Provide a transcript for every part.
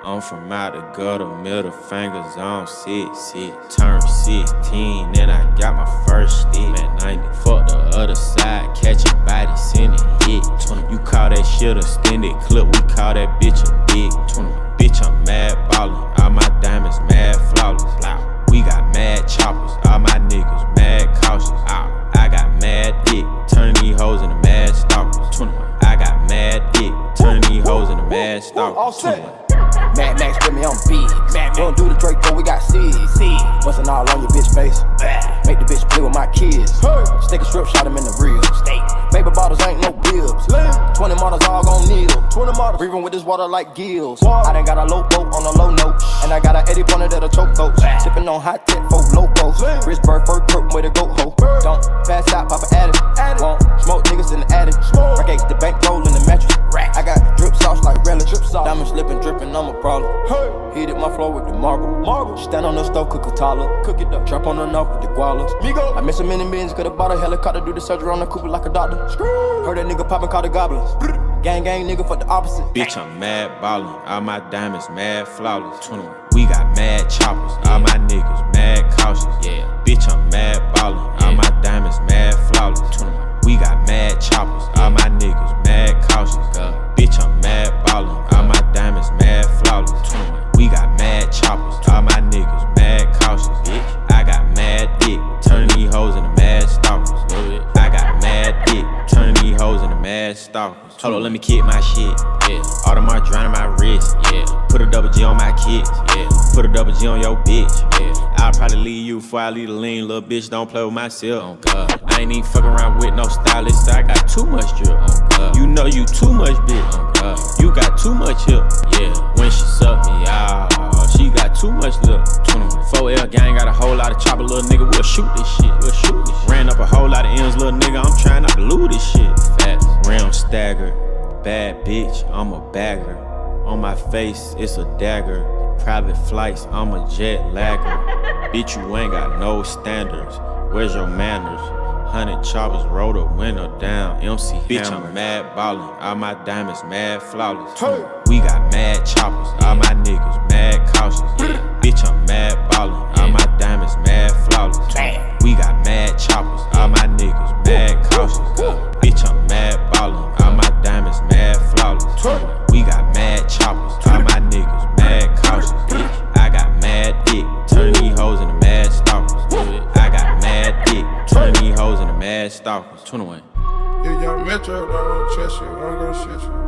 I'm from out the gutter, middle fingers on six. Turn 16, then I got my first stick. Man, 90, fuck the other side, catch a body, send it hit. 20, you call that shit a extended clip, we call that bitch a dick. 20, bitch, I'm mad ballin', all my diamonds mad flawless. We got mad choppers, all my niggas mad cautious. I got mad dick, turn these hoes into mad stalkers. 21, I got mad dick, turn these hoes into mad stalkers. 21. Mad Max with me, I'm big. We don't do the Draco, we got seeds. Bustin' all on your bitch face. Make the bitch play with my kids. Stick a strip, shot him in the ribs. Baby bottles ain't no bibs. 20 models all gon' kneel. Breathing with this water like gills. I done got a low boat on a low note. And I got a 80 pointer that'll choke those. Sippin' on hot tech for locos. Wrist bird, fur crook with a goat hoe. Don't pass out, pop an addict. Won't smoke niggas in the attic. Rack X, the bank roll in the mattress. I got drip sauce like relish. Diamond slippin', drippin', I'm a problem. Heated my floor with the marble. Stand on the stove, cook a toddler. Cook it up. Trap on the knob with the gualas. I miss a many millions, could've bought a helicopter, do the surgery on the Cooper like a doctor. Heard that nigga poppin', call the goblins. Gang, nigga, for the opposite. Bitch, I'm mad ballin', all my diamonds mad flawless. 21, we got mad choppers, all my niggas mad cautious. Bitch, I'm mad ballin', all my diamonds mad flawless. 21, we got mad choppers, all my niggas mad cautious. Bitch, I'm mad ballin', all my diamonds mad flawless. 21, we got mad choppers, all my niggas mad cautious. Bitch, I got mad dick, turn these hoes into mad stalkers. I got mad dick, turn these hoes into mad stalkers. Hold on, let me kick my shit. Audemars drowning my wrist. Put a double G on my kids. Put a double G on your bitch. I'll probably leave you before I leave the lean. Little bitch, don't play with myself. I ain't even fuck around with no stylist. I got too much drip. You know you too much bitch. You got too much hip. When she suck me, she got too much lip. 4L gang got a whole lot of chopper, little nigga. We'll shoot this shit. Ran up a whole lot of M's, little nigga. I'm trying not to lose this shit. Rim stagger, bad bitch, I'm a bagger. On my face, it's a dagger. Private flights, I'm a jet lagger. Bitch, you ain't got no standards. Where's your manners? 100 choppers, roll the window down. MC Bitch, Hammer. I'm mad ballin', all my diamonds mad flawless. We got mad choppers, all my niggas mad cautious. Bitch, I'm mad ballin', all my diamonds mad flawless. We got mad choppers, all my niggas mad cautious. Bitch, I'm mad ballin', all my diamonds mad flawless. We got mad choppers, all my niggas mad cautious. I got mad dick, turn these hoes into mad stalkers. I got mad dick, turn these hoes into mad stalkers. 21. Yeah, young Metro, don't trust you, I'm gonna shit you.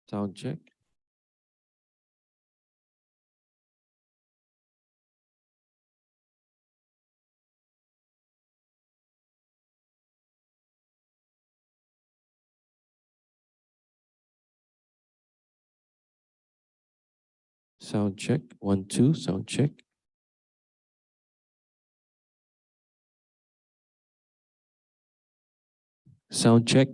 Sound check. Sound check. 1, 2. Sound check. Sound check.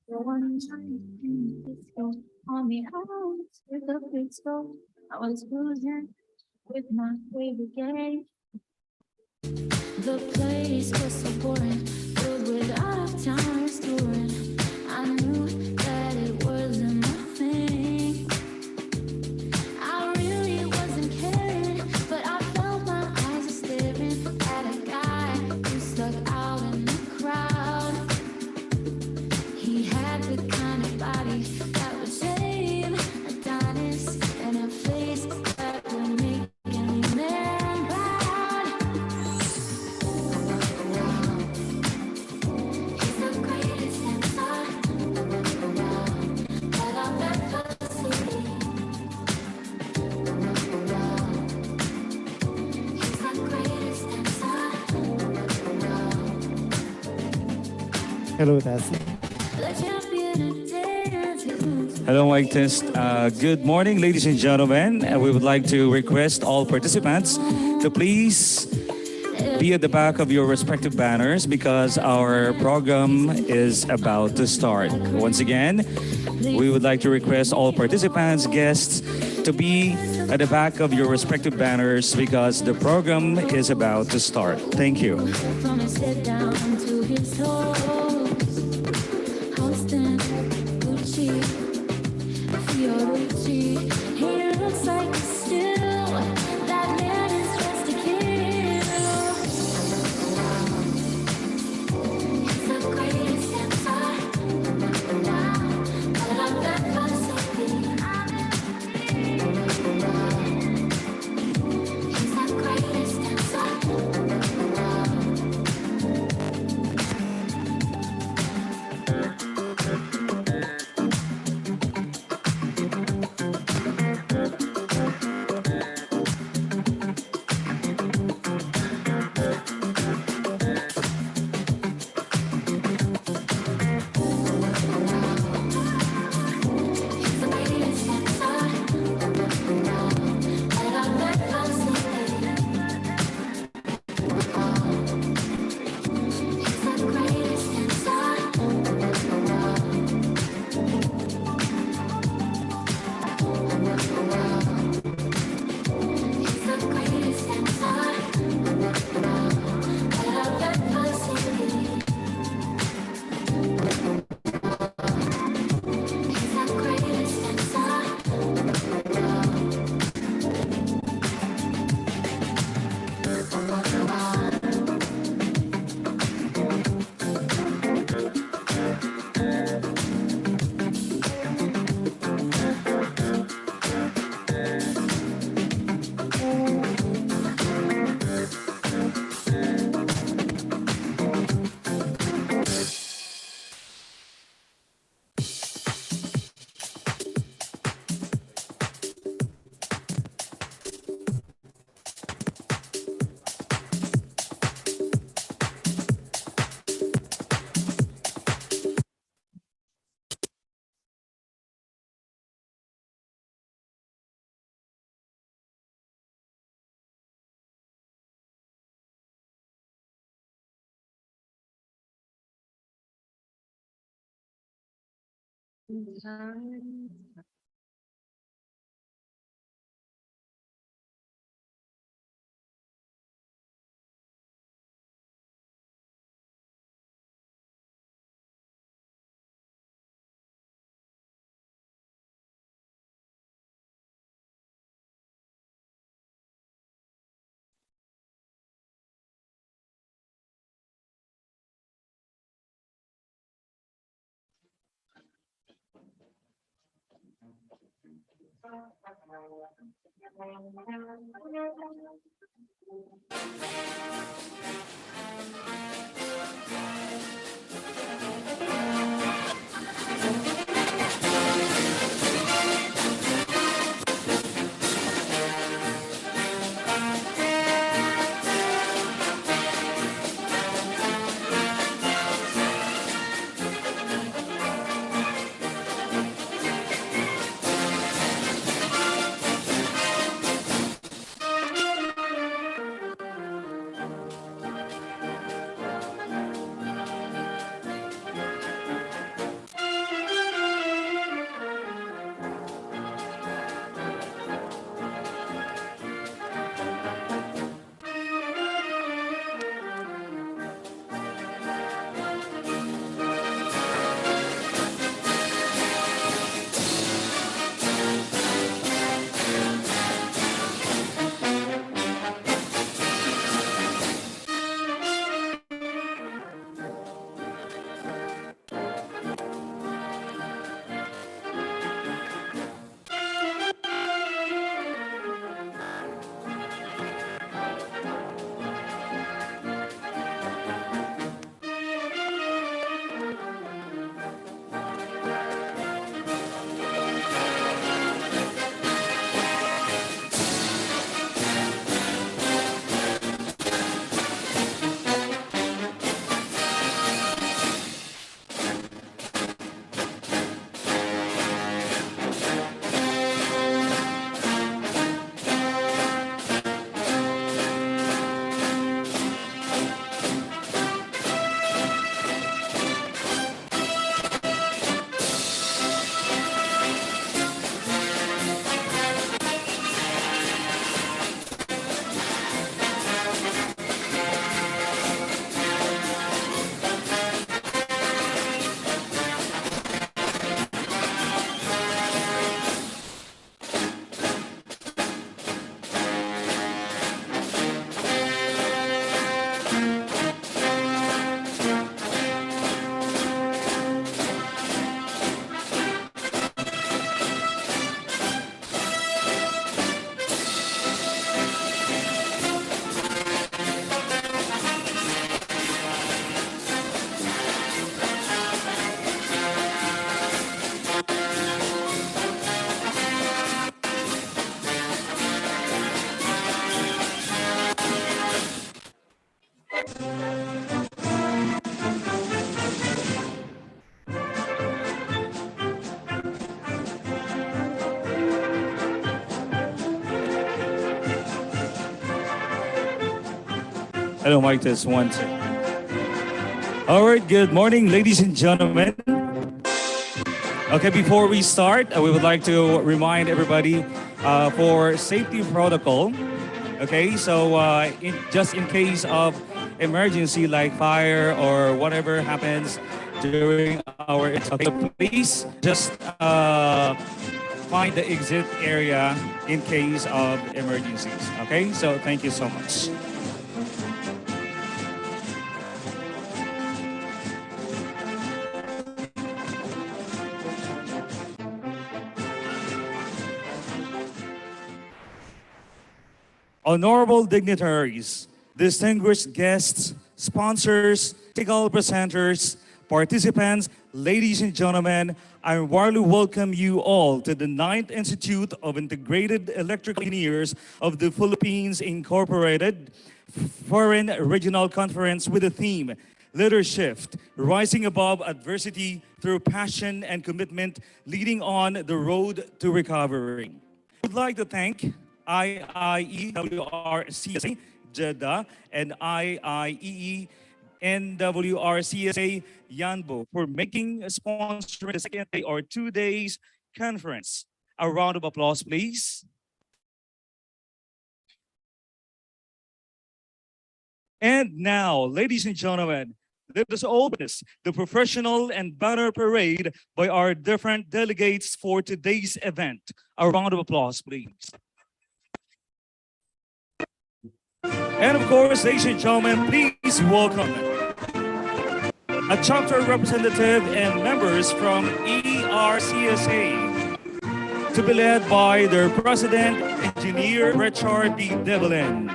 One time on the house with a big stove. I was cruising with my favorite gang. The place was so boring, filled with out of town touring. I knew that it wasn't my thing. I really wasn't caring, but I felt my eyes are staring at a guy who stuck out in the crowd. He had the kind of body that would save Adonis and a face that would make any man proud. He's the greatest dancer that I've ever seen. He's the greatest dancer. Hello, Tassie. The champion of dances. Hello, mic test. Good morning, ladies and gentlemen. We would like to request all participants to please be at the back of your respective banners because our program is about to start. Once again, we would like to request all participants, guests, to be at the back of your respective banners because the program is about to start. Thank you. From his head down to his toes. Austin, Gucci, Fiorucci. He looks like a steal. That man is just a kill. He's the greatest dancer that I've ever seen. He's the greatest dancer. Hello, Mike. Test one, two. All right. Good morning, ladies and gentlemen. Okay, before we start, we would like to remind everybody for safety protocol. Okay, so just in case of emergency like fire or whatever happens during our okay, please just find the exit area in case of emergencies. Okay, so thank you so much. Honorable dignitaries, distinguished guests, sponsors, technical presenters, participants, ladies and gentlemen, I warmly welcome you all to the 9th Institute of Integrated Electrical Engineers of the Philippines Incorporated Foreign Regional Conference with the theme, Leadership, Rising Above Adversity Through Passion and Commitment, Leading on the Road to Recovery. I would like to thank IIEWRCSA, Jeddah, and IIEE NWRCSA Yanbo for making a sponsor the second day or 2 days conference. A round of applause, please. And now, ladies and gentlemen, let us all witness the professional and banner parade by our different delegates for today's event. A round of applause, please. And of course, ladies and gentlemen, please welcome a chapter representative and members from ERCSA to be led by their president, Engineer Richard D. Devlin.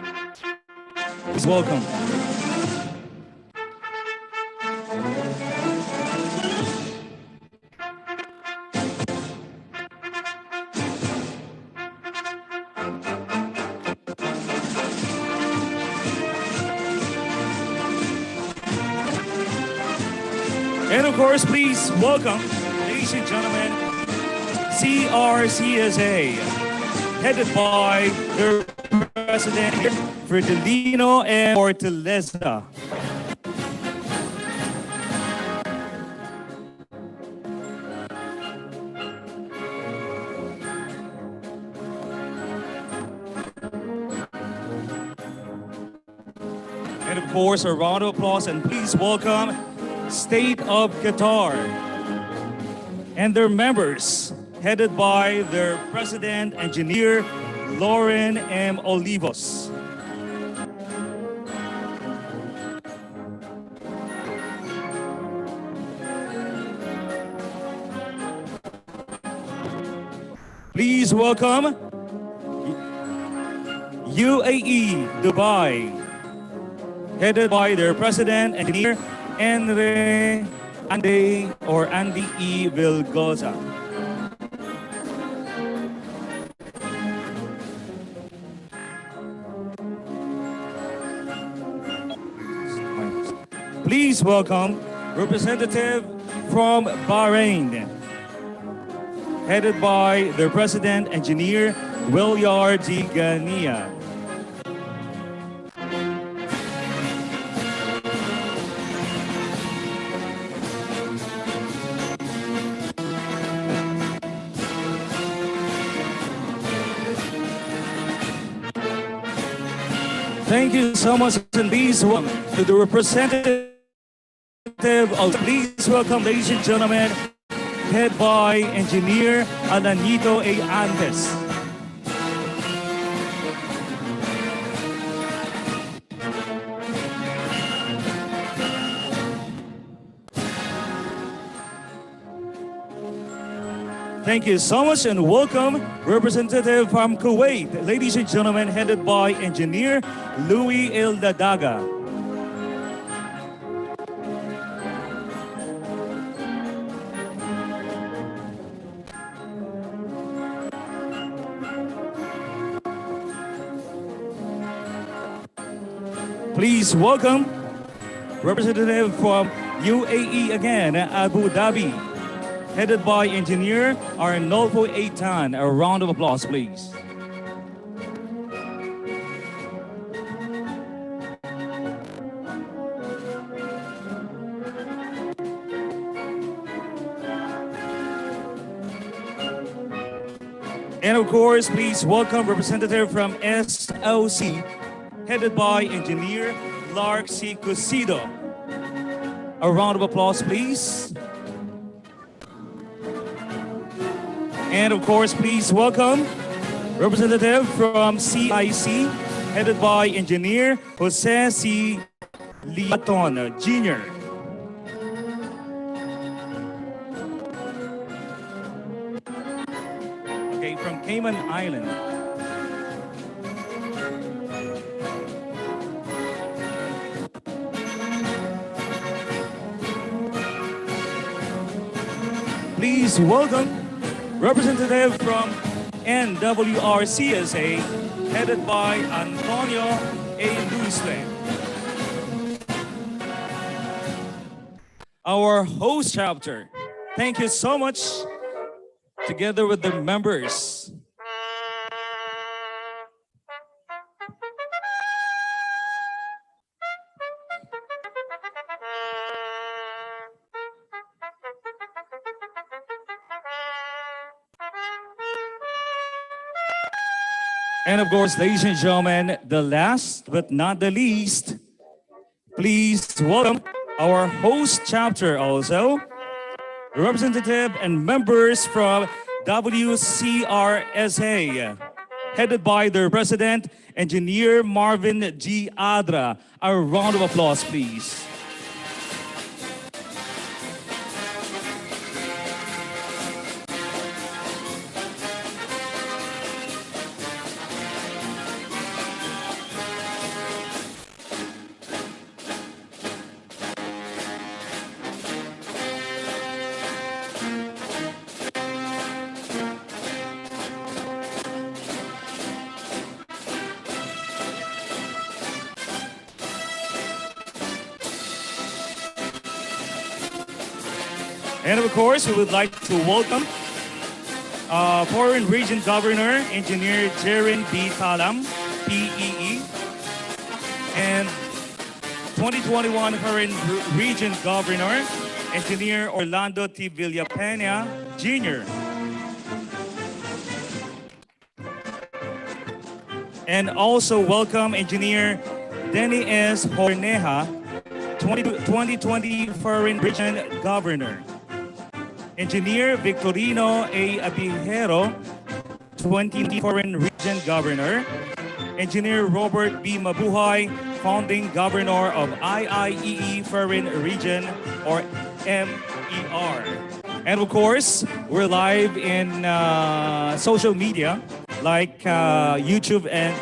Please welcome. And of course, please welcome, ladies and gentlemen, CRCSA, headed by their president, Fridelino M. Fortaleza. And of course, a round of applause and please welcome State of Qatar and their members, headed by their president, engineer, Lauren M. Olivos. Please welcome UAE Dubai, headed by their president, engineer, Andy E. Vilgoza. Please welcome representative from Bahrain, headed by their president, engineer, Wilyard D. Gania. Thank you so much, and please welcome to the representative of, please welcome, ladies and gentlemen, head by engineer Alanito A. Andes. Thank you so much and welcome representative from Kuwait, ladies and gentlemen, headed by engineer Louis Ildadaga. Please welcome representative from UAE again, Abu Dhabi, headed by engineer Arnolfo Eitan. A round of applause, please. And of course, please welcome representative from SOC, headed by engineer Lark C. Cosido. A round of applause, please. And of course, please welcome representative from CIC, headed by engineer Jose C. Liaton Jr. Okay, from Cayman Island. Please welcome representative from NWRCSA, headed by Antonio A. Lusle. Our host chapter, thank you so much, together with the members. And of course, ladies and gentlemen, the last but not the least, please welcome our host chapter also, representative and members from WCRSA, headed by their president, Engineer Marvin G. Adra. A round of applause, please. And of course, we would like to welcome Foreign Region Governor, Engineer Jerin B. Talam, PEE, and 2021 Foreign Region Governor, Engineer Orlando T. Villapena, Jr. And also welcome Engineer Denny S. Horneja, 2020 Foreign Region Governor. Engineer Victorino A. Abihero, 20 Foreign Region Governor. Engineer Robert B. Mabuhay, Founding Governor of IIEE Foreign Region, or MER. And of course, we're live in social media like YouTube and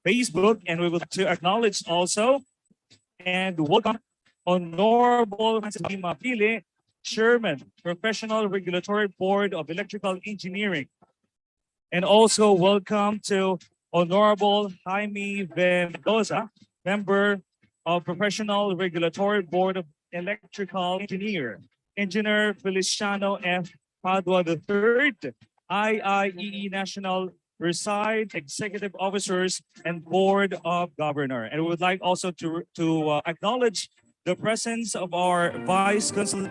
Facebook, and we would like to acknowledge also and welcome Honorable Francis B. Mapili, Chairman, Professional Regulatory Board of Electrical Engineering. And also welcome to Honorable Jaime V. Mendoza, Member of Professional Regulatory Board of Electrical Engineer. Engineer Feliciano F. Padua III, IIEE National Reside Executive Officers and Board of Governor. And we would like also to acknowledge the presence of our Vice Consul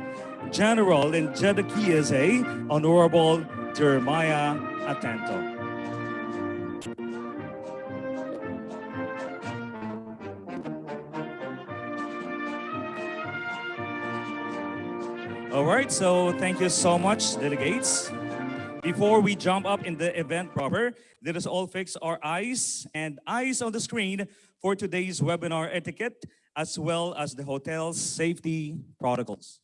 General in Jeddah KSA, Honorable Jeremiah Atento. All right, so thank you so much, delegates. Before we jump up in the event proper, let us all fix our eyes and eyes on the screen for today's webinar etiquette, as well as the hotel's safety protocols.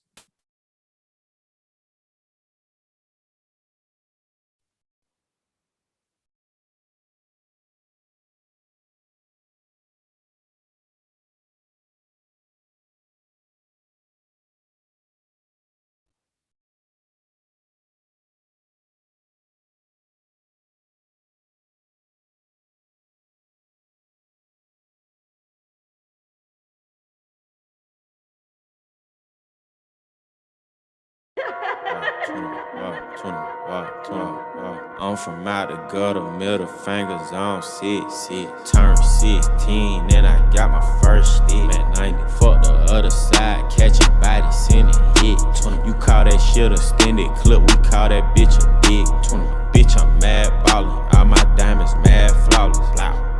I'm from out the gutter, middle fingers on six. Turn 16, then I got my first stick. Man, 90, fuck the other side, catch a body, send it, hit. 20, you call that shit a extended clip, we call that bitch a dick. 20, bitch, I'm mad ballin', all my diamonds mad flawless.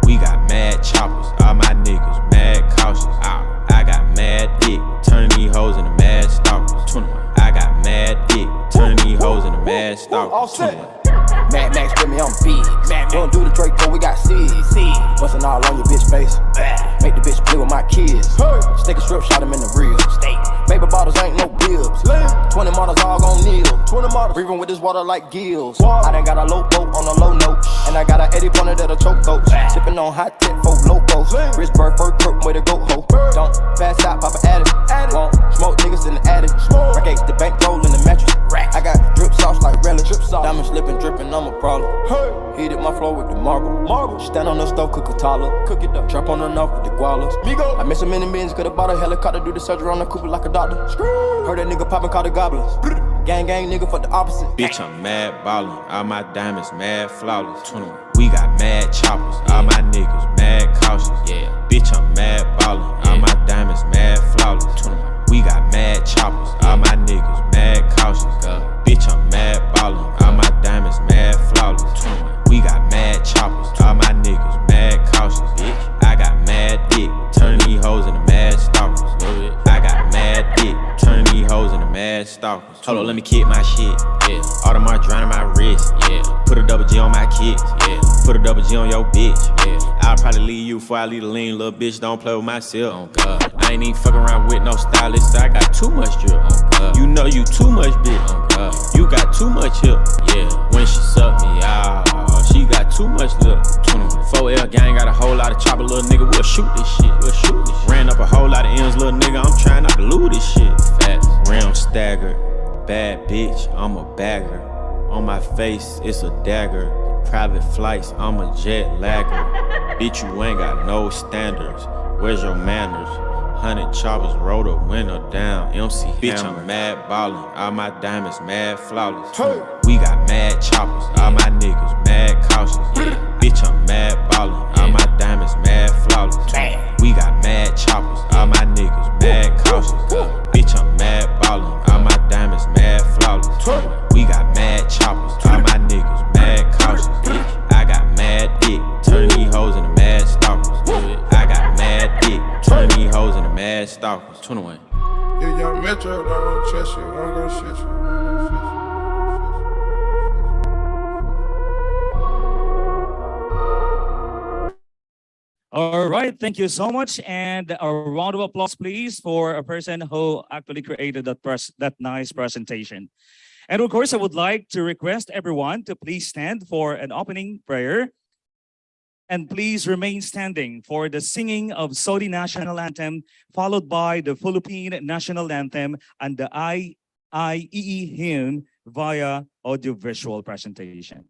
We got mad choppers, all my niggas mad cautious. I got mad dick, turning these hoes into mad stalkers. 21, I got mad dick, turning these hoes into mad stalkers. 21. Mad Max with me, I'm big. We don't do the Draco, we got seeds. Bustin' all on your bitch face. Make the bitch play with my kids. Stick a strip, shot him in the real. Baby bottles ain't no bibs. 20 models all gon' kneel. 20 models. Breathing with this water like gills. I done got a low boat on a low note. And I got a 80 pointer that'll choke goats. Sippin' on hot tip for locos. Wrist bird, fur, crook, way to go ho. Don't fast out, pop an addict. Won't smoke niggas in the attic. Rack H, the bank roll in the mattress. I got drip sauce like relish. Diamond slippin', drippin', I'm a problem. Heated my floor with the marble. Stand on the stove, cook a toddler. Cook it up. Trap on the knob with the gualas. I miss him in the bins, could've bought a helicopter, do the surgery on the Cooper like a doctor. Heard that nigga poppin', call the goblins. Gang, nigga, for the opposite. Bitch, I'm mad ballin', all my diamonds mad flawless. 21, we got mad choppers, all my niggas mad cautious. Bitch, I'm mad ballin', all my diamonds mad flawless. 21, we got mad choppers, all my niggas mad cautious. Bitch, I'm mad ballin', all my diamonds mad flawless. 21, we got mad choppers, all my niggas stalkers. Hold on, let me kick my shit. Yeah. Audemars drowning my wrist. Yeah. Put a double G on my kids. Yeah. Put a double G on your bitch. Yeah. I'll probably leave you before I leave the lean. Little bitch, don't play with myself. Oh God. I ain't even fucking around with no stylist. I got too much drip. Oh God. You know you too much bitch. Oh God. You got too much hip. Yeah. When she suck me out, she got too much lip. 4L gang got a whole lot of chopper, little nigga. We'll shoot this shit. We'll shoot this shit. Ran up a whole lot of M's, little nigga. I'm trying not to lose this shit. Fast. Rim stagger. Bad bitch, I'm a bagger. On my face, it's a dagger. Private flights, I'm a jet lagger. Bitch, you ain't got no standards. Where's your manners? 100 choppers, roll the window down. MC bitch, I'm mad ballin'. All my diamonds mad flawless. We got mad choppers. All my niggas mad cautious. Bitch, I'm mad ballin'. All my diamonds mad flawless. We got mad choppers. All my niggas mad cautious. Bitch, I'm mad ballin'. All my diamonds mad flawless. We got mad choppers. All my niggas mad cautious. I got mad dick. Turn these hoes into mad stalkers. I got mad dick. Turn these hoes into mad stalkers. 21. Yeah, young Metro, don't trust you. I'm gonna shit you. All right, thank you so much. And a round of applause, please, for a person who actually created that nice presentation. And of course, I would like to request everyone to please stand for an opening prayer. And please remain standing for the singing of Saudi National Anthem, followed by the Philippine National Anthem and the IEE hymn via audiovisual presentation.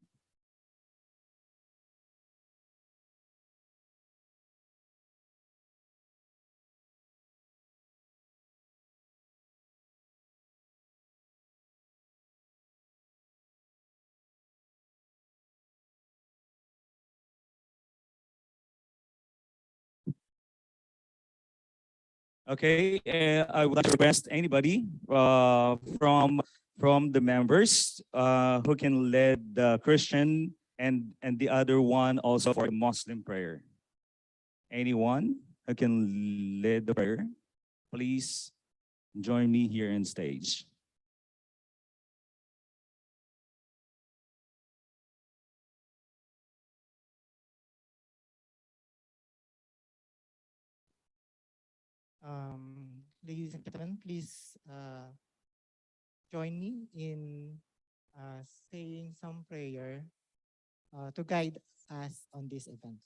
Okay, I would like to request anybody from the members who can lead the Christian and the other one also for the Muslim prayer. Anyone who can lead the prayer, please join me here on stage. Ladies and gentlemen, please join me in saying some prayer to guide us on this event.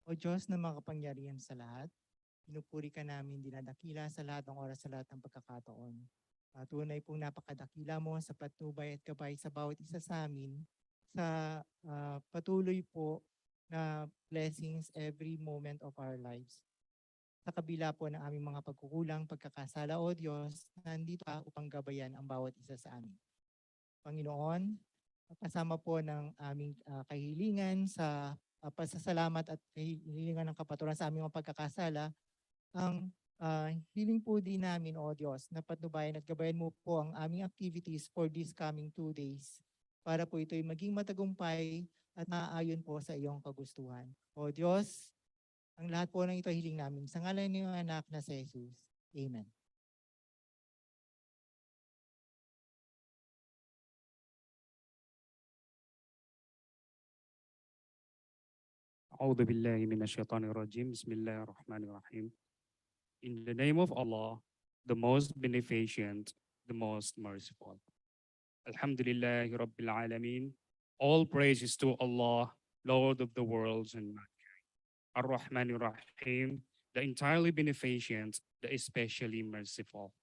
O Diyos na makapangyarihan sa lahat, pinupuri ka namin, dinadakila sa lahat ng oras, sa lahat ng pagkakataon. Tunay pong napakadakila mo sa patnubay at gabay sa bawat isa sa amin, sa patuloy po na blessings every moment of our lives. Sa kabila po ng aming mga pagkukulang, pagkakasala, O Diyos, nandito ka upang gabayan ang bawat isa sa amin. Panginoon, kasama po ng aming kahilingan sa pasasalamat at kahilingan ng kapaturan sa aming mga pagkakasala, ang hiling po din namin, O Diyos, na patnubayan at gabayan mo po ang aming activities for these coming 2 days para po ito'y maging matagumpay at naaayon po sa iyong kagustuhan. O Diyos, ang lahat po ng ito hiling namin sa ngalan ng iyong anak na si Jesus. Amen. أعوذ بالله من الشيطان الرجيم بسم الله الرحمن الرحيم. In the name of Allah, the most beneficent, the most merciful. Alhamdulillah Rabbil Alameen. All praises to Allah, Lord of the worlds and mankind. Ar-Rahman Ar-Rahim, the entirely beneficent, the especially merciful.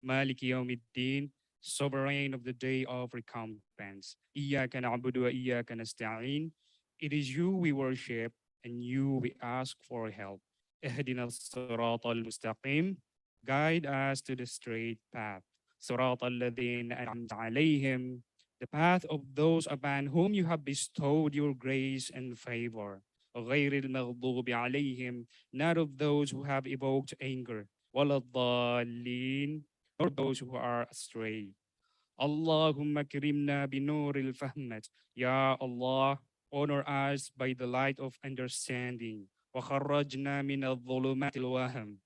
Maliki Yawmiddin, sovereign of the day of recompense. Iyyaka na'budu wa iyyaka nasta'in. It is you we worship and you we ask for help. Ihdina as-siratal mustaqim. Guide us to the straight path. Siratal ladhina an'amta alayhim. The path of those upon whom you have bestowed your grace and favor. غير المغضوب عليهم, not of those who have evoked anger. ولا الضالين, nor those who are astray. Allahumma karimna binuril fahmat. Ya Allah, honor us by the light of understanding. وخرجنا من الظلمات الوهم.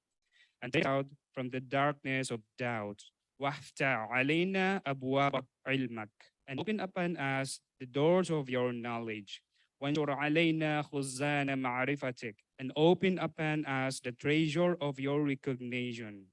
and take out from the darkness of doubt. وافتح علينا أبواب علمك, and open upon us the doors of your knowledge. وانشر علينا خزان معرفتك, and open upon us the treasure of your recognition.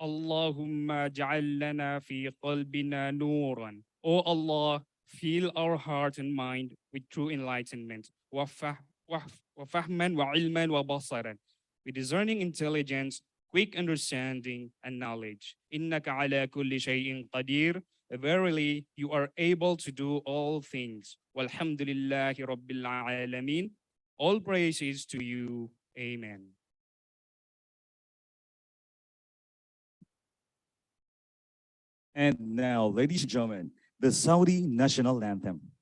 Allahumma ja'al lana fi qalbina nuran. O Allah, fill our heart and mind with true enlightenment. وفهما وعلما وبصرا, with discerning intelligence, quick understanding, and knowledge. إنك على كل شيء قدير. Verily, you are able to do all things. Walhamdulillahi Rabbil Alameen. All praises to you. Amen. And now, ladies and gentlemen, the Saudi National Anthem.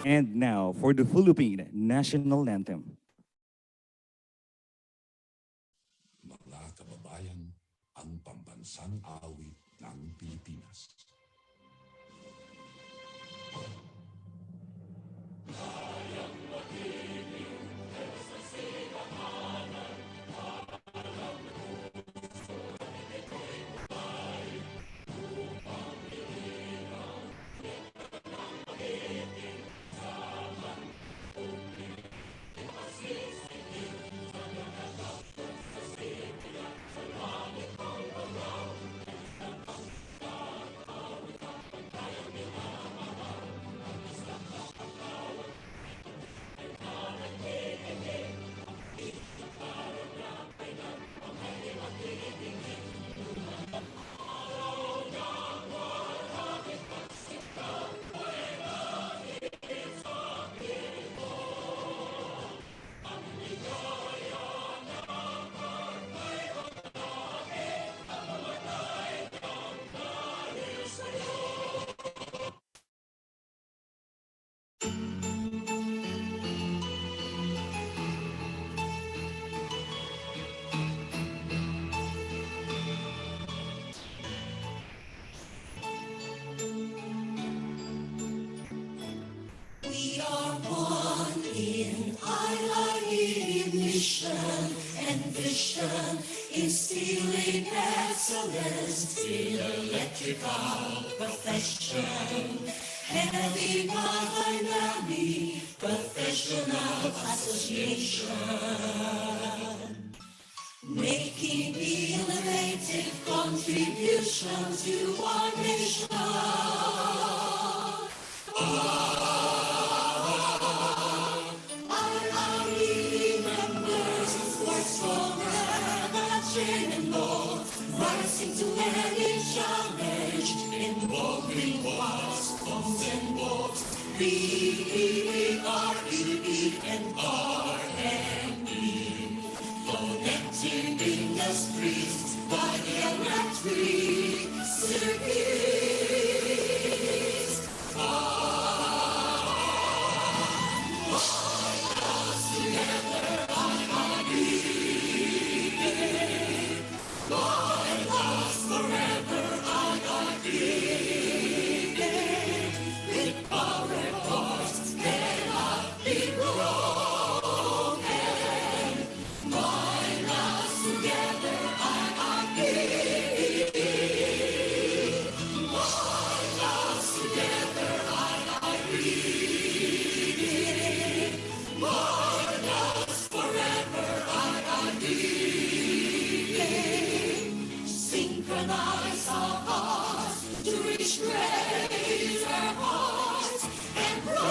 And now for the Philippine National Anthem. Mga kababayan, ang pambansang awit ng Pilipinas. Instilling excellence in electrical profession, heavy power dynamic professional association, making innovative contributions to our nation. Our army members were stronger than chain and more, rising to any challenge, involving wars, bombs and wars. B-E-R-E-E-N-R-M-E, connecting industries by the electric circuits. Synchronize our hearts to reach greater heights and brighter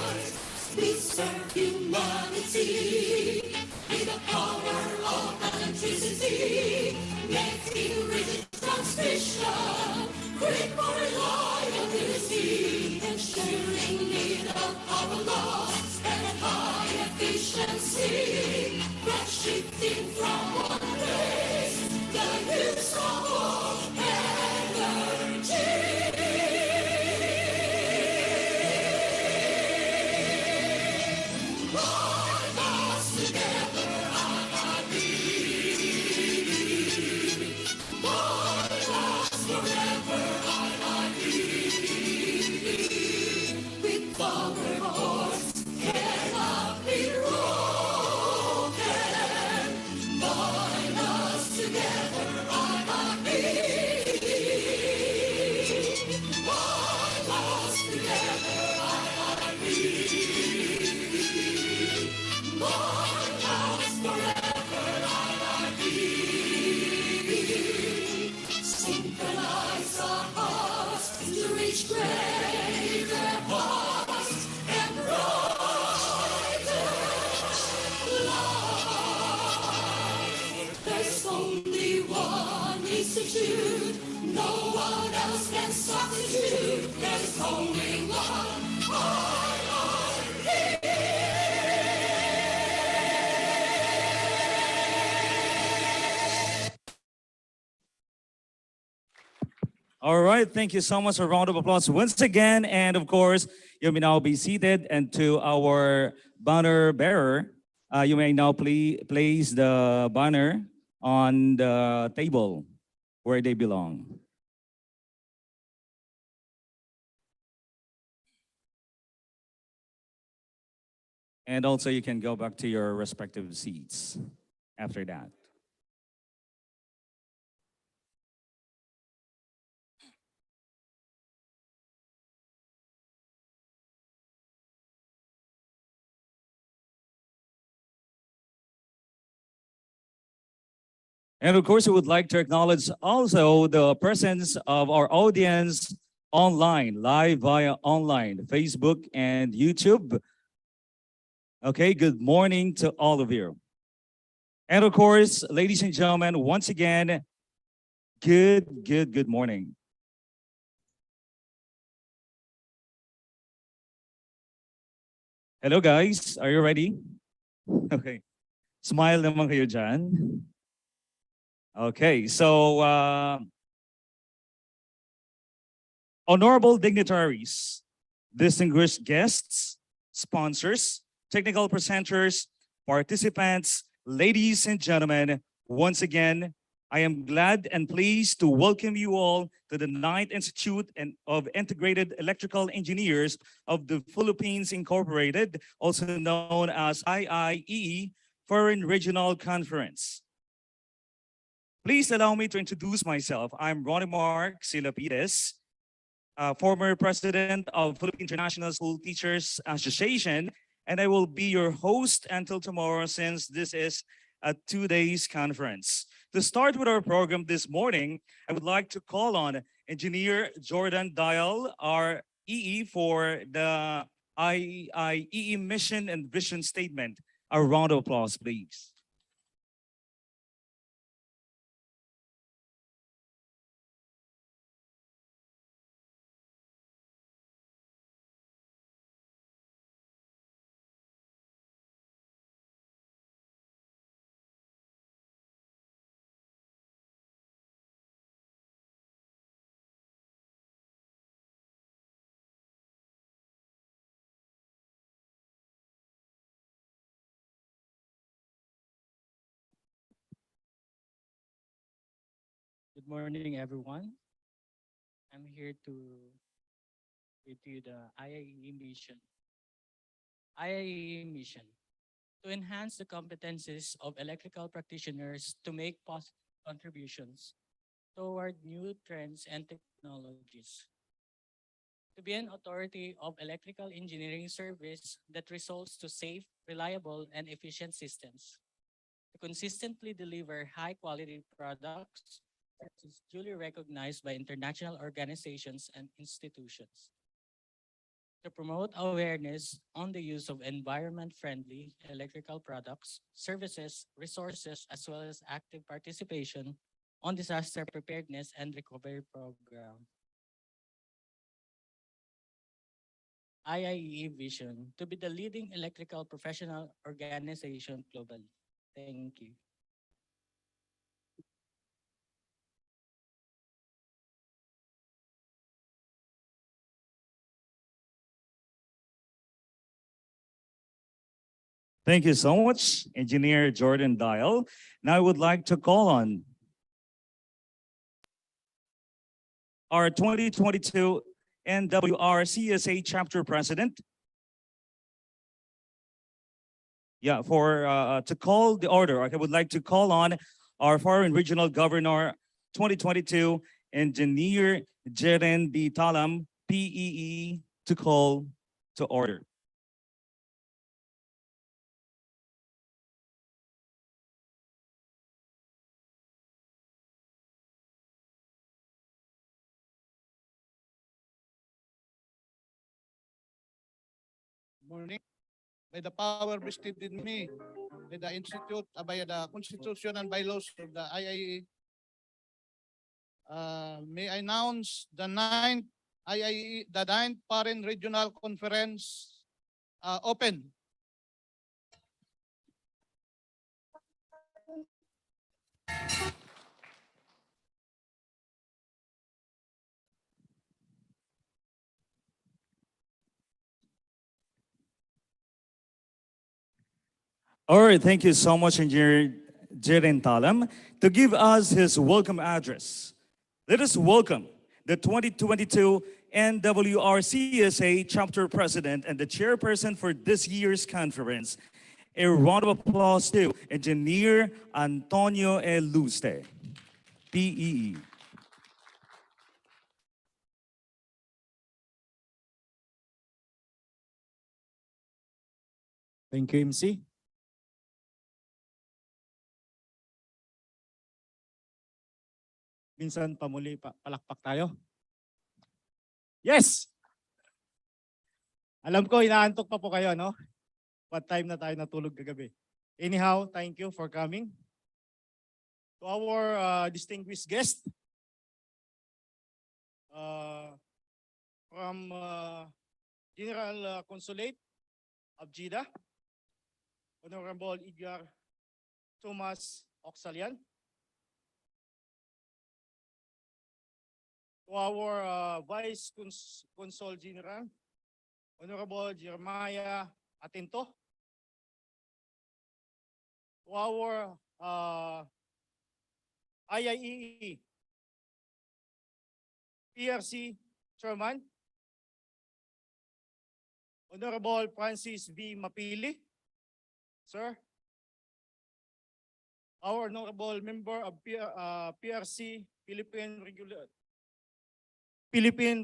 lives. We serve humanity with the power of electricity, making rigid transmission, great for reliability, ensuring need of power loss and high efficiency. Shifting from one place, the use of all energy. Bind us together, IIB. Bind us forever, IIB. With power horse cannot be wrong. Synchronize our hearts to reach greater heights and brighter light. There's only one institute, no one else can substitute. There's only one All right, thank you so much. A round of applause once again. And of course, you may now be seated. And to our banner bearer, you may now place the banner on the table where they belong. And also you can go back to your respective seats after that. And of course, we would like to acknowledge also the presence of our audience online, live via online, Facebook and YouTube. Okay, good morning to all of you. And of course, ladies and gentlemen, once again, good morning. Hello guys, are you ready? Okay. Smile naman kayo dyan. Okay, so honorable dignitaries, distinguished guests, sponsors, technical presenters, participants, ladies and gentlemen, once again, I am glad and pleased to welcome you all to the 9th Institute of Integrated Electrical Engineers of the Philippines Incorporated, also known as IIEE Foreign Regional Conference. Please allow me to introduce myself. I'm Ronnie Mark Silapides, former president of Philippine International School Teachers Association, and I will be your host until tomorrow since this is a 2 days conference. To start with our program this morning, I would like to call on Engineer Jordan Dial, our EE, for the IIEE mission and vision statement. A round of applause, please. Good morning, everyone. I'm here to read you the IIE mission. IIE mission to enhance the competencies of electrical practitioners to make positive contributions toward new trends and technologies. To be an authority of electrical engineering service that results to safe, reliable, and efficient systems. To consistently deliver high-quality products that is duly recognized by international organizations and institutions. To promote awareness on the use of environment-friendly electrical products, services, resources, as well as active participation on disaster preparedness and recovery program. IIE vision to be the leading electrical professional organization globally. Thank you. Thank you so much, Engineer Jordan Dial. Now I would like to call on our 2022 NWR CSA Chapter President. Yeah, to call the order, I would like to call on our Foreign Regional Governor 2022, Engineer Jeren D. Talam, PEE, to call to order. Morning. By the power vested in me, by the Institute, by the Constitution and bylaws of the IIE, may I announce the ninth IIE, the ninth Foreign Regional Conference open. All right, thank you so much, Engineer Jeren Talam, to give us his welcome address. Let us welcome the 2022 NWRCSA Chapter President and the Chairperson for this year's conference. A round of applause to Engineer Antonio E. Luste, PEE. Thank you, MC. Minsan pamuli palakpak tayo. Yes! Alam ko, inaantok pa po kayo, no? What time na tayo natulog kagabi. Anyhow, thank you for coming. To our distinguished guest from General Consulate of Jeddah, Honorable Edgar Thomas Oxalian. To our Vice Consul General, Honorable Jeremiah Atento. To our IIEE PRC Chairman, Honorable Francis V. Mapili, sir. Our Honorable Member of PRC Philippine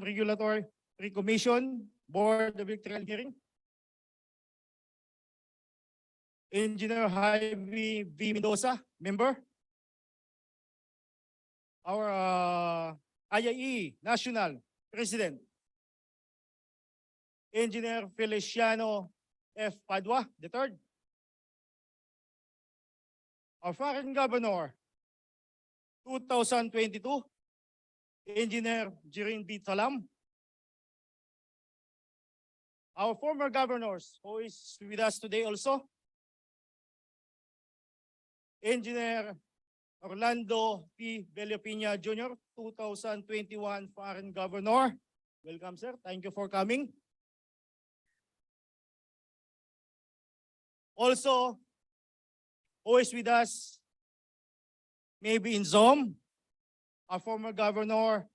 Regulatory Commission, Board of Electrical Engineering. Engineer Jaime V. Mendoza, member. Our IAE National President, Engineer Feliciano F. Padua III. Our foreign governor, 2022, Engineer Jirin B. Talam. Our former governors, who is with us today also, Engineer Orlando P. Bellopina Jr., 2021 Foreign Governor. Welcome, sir. Thank you for coming. Also, who is with us, maybe in Zoom, our former Governor,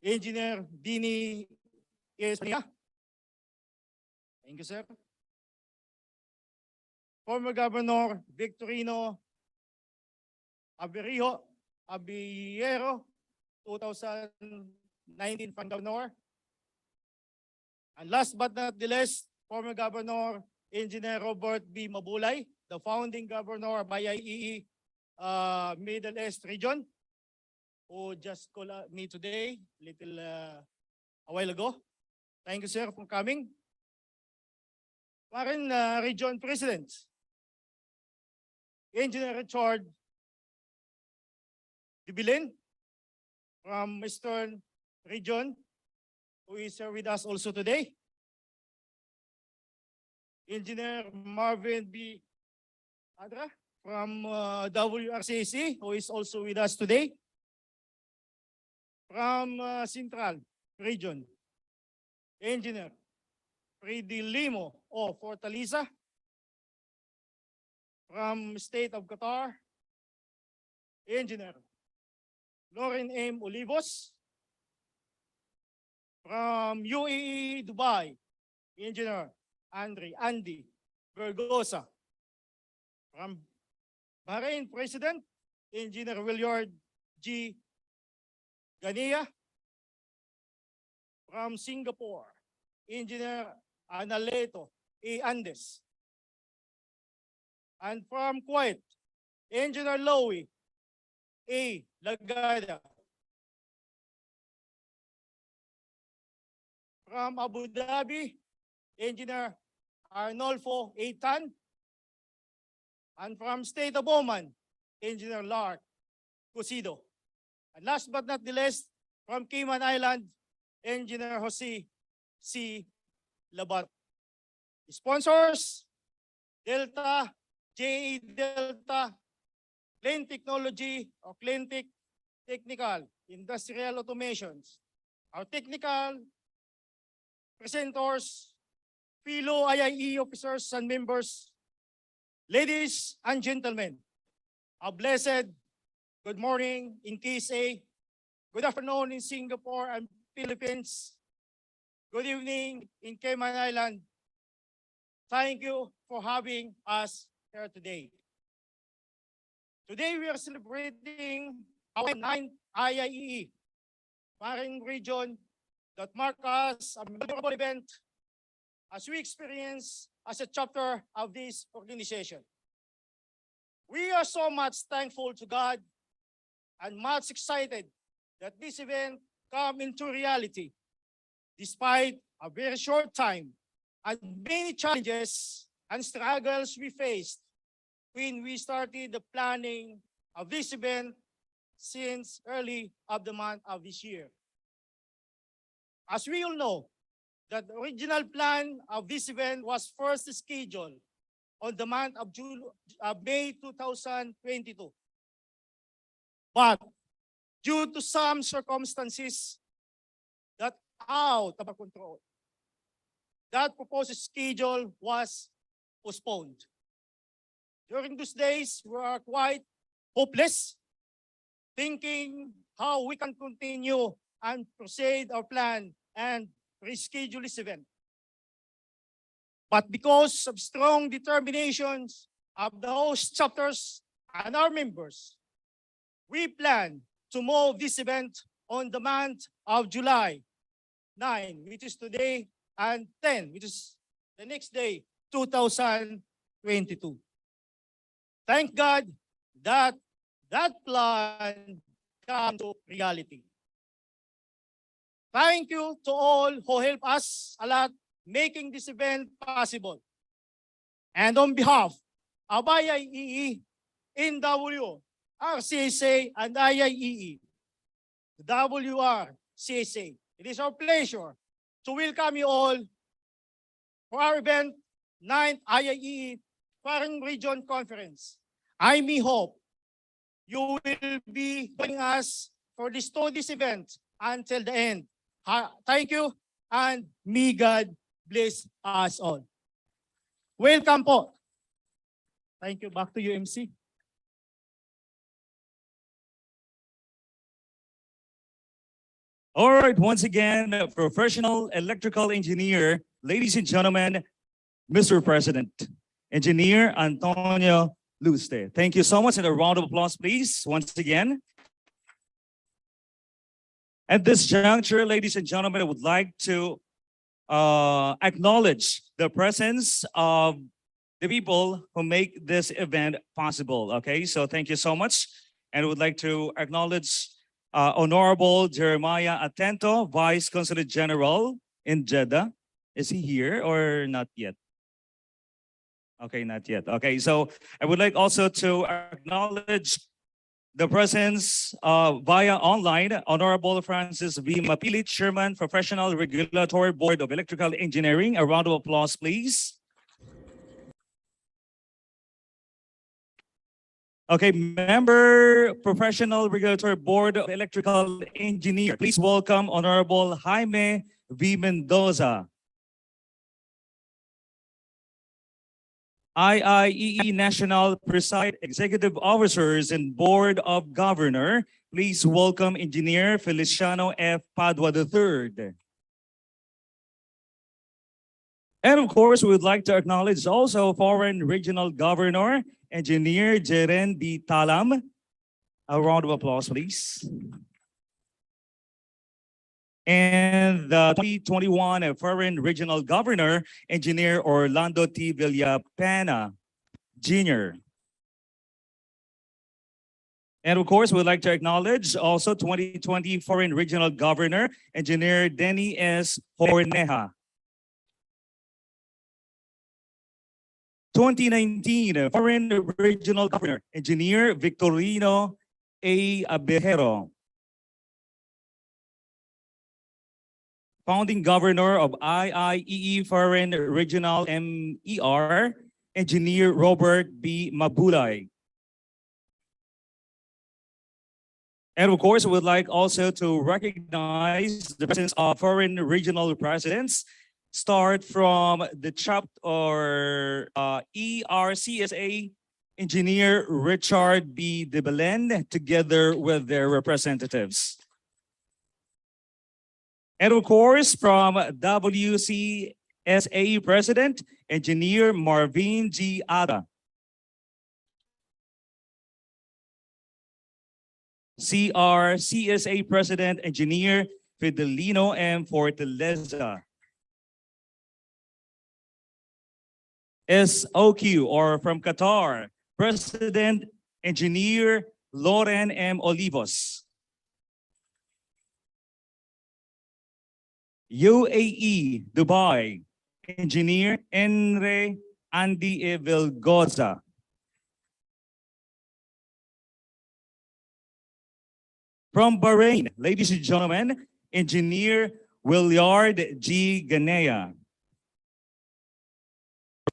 Engineer Dini Espania. Thank you, sir. Former Governor Victorino Abierro, 2019 Foreign Governor. And last but not the least, former Governor Engineer Robert B. Mabulay, the founding governor of IAE Middle East region, who just called me today, a while ago. Thank you, sir, for coming. Foreign region presidents, Engineer Richard Dibilin from Eastern Region, who is here with us also today. Engineer Marvin B. Adra from WRCC, who is also with us today. From Central Region, Engineer Freddy Limo of Fortaleza. From State of Qatar, Engineer Lauren M. Olivos. From UAE Dubai, Engineer Andy Vergosa. From Bahrain President, Engineer Willard G. Gania. From Singapore, Engineer Analeto A. Andes. And from Kuwait, Engineer Lowy A. Lagada. From Abu Dhabi, Engineer Arnolfo A. Tan. And from State of Oman, Engineer Lark Cosido. And last but not the least, from Cayman Island, Engineer Jose C. Labat. Sponsors, Delta, JE Delta, Clean Technology or Cleantech Technical, Industrial Automations. Our technical presenters, fellow IIE officers and members, ladies and gentlemen, a blessed good morning in KSA, good afternoon in Singapore and Philippines, good evening in Cayman Island. Thank you for having us here today. Today we are celebrating our 9th IIE Foreign Region that mark us a memorable event as we experience as a chapter of this organization. We are so much thankful to God and much excited that this event come into reality despite a very short time and many challenges and struggles we faced when we started the planning of this event since early of the month of this year. As we all know, that the original plan of this event was first scheduled on the month of May 2022. But due to some circumstances that out of our control, that proposed schedule was postponed. During those days, we were quite hopeless, thinking how we can continue and proceed our plan and reschedule this event. But because of strong determinations of the host chapters and our members, we plan to move this event on the month of July 9, which is today, and 10, which is the next day, 2023. 2022. Thank God that that plan came to reality. Thank you to all who helped us a lot making this event possible. And on behalf of IIEE, NW, RCSA, and IIEE, WR, CSA, it is our pleasure to welcome you all for our event, 9th IIEE Foreign Region Conference. I may hope you will be joining us for this event until the end. Thank you, and may God bless us all. Welcome po. Thank you. Back to you, MC. All right, once again, professional electrical engineer, ladies and gentlemen, Mr. President, Engineer Antonio Luste. Thank you so much, and a round of applause, please, once again. At this juncture, ladies and gentlemen, I would like to acknowledge the presence of the people who make this event possible. Okay, so thank you so much. And I would like to acknowledge Honorable Jeremiah Atento, Vice Consulate General in Jeddah. Is he here or not yet? Okay, not yet. Okay, so I would like also to acknowledge the presence via online, Honorable Francis V. Mapili, Chairman, Professional Regulatory Board of Electrical Engineering. A round of applause, please. Okay, Member, Professional Regulatory Board of Electrical Engineer. Please welcome Honorable Jaime V. Mendoza. IIEE National Preside Executive Officers and Board of Governor. Please welcome Engineer Feliciano F. Padua III. And of course, we would like to acknowledge also Foreign Regional Governor, Engineer Jeren D. Talam. A round of applause, please. And the 2021 Foreign Regional Governor, Engineer Orlando T. Villapena, Jr. And of course, we'd like to acknowledge also 2020 Foreign Regional Governor, Engineer Denny S. Horneja. 2019 Foreign Regional Governor, Engineer Victorino A. Abejero. Founding Governor of IIEE Foreign Regional MER, Engineer Robert B. Mabulay. And of course, we would like also to recognize the presence of foreign regional presidents. Start from the chapter ERCSA, Engineer Richard B. De Belen, together with their representatives. And of course, from WCSA President, Engineer Marvin G. Ada. CRCSA President, Engineer Fidelino M. Fortaleza. SOQ, or from Qatar, President, Engineer Loren M. Olivos. UAE, Dubai, Engineer Enre Andy Evelgoza. From Bahrain, ladies and gentlemen, Engineer Williard G. Ganea.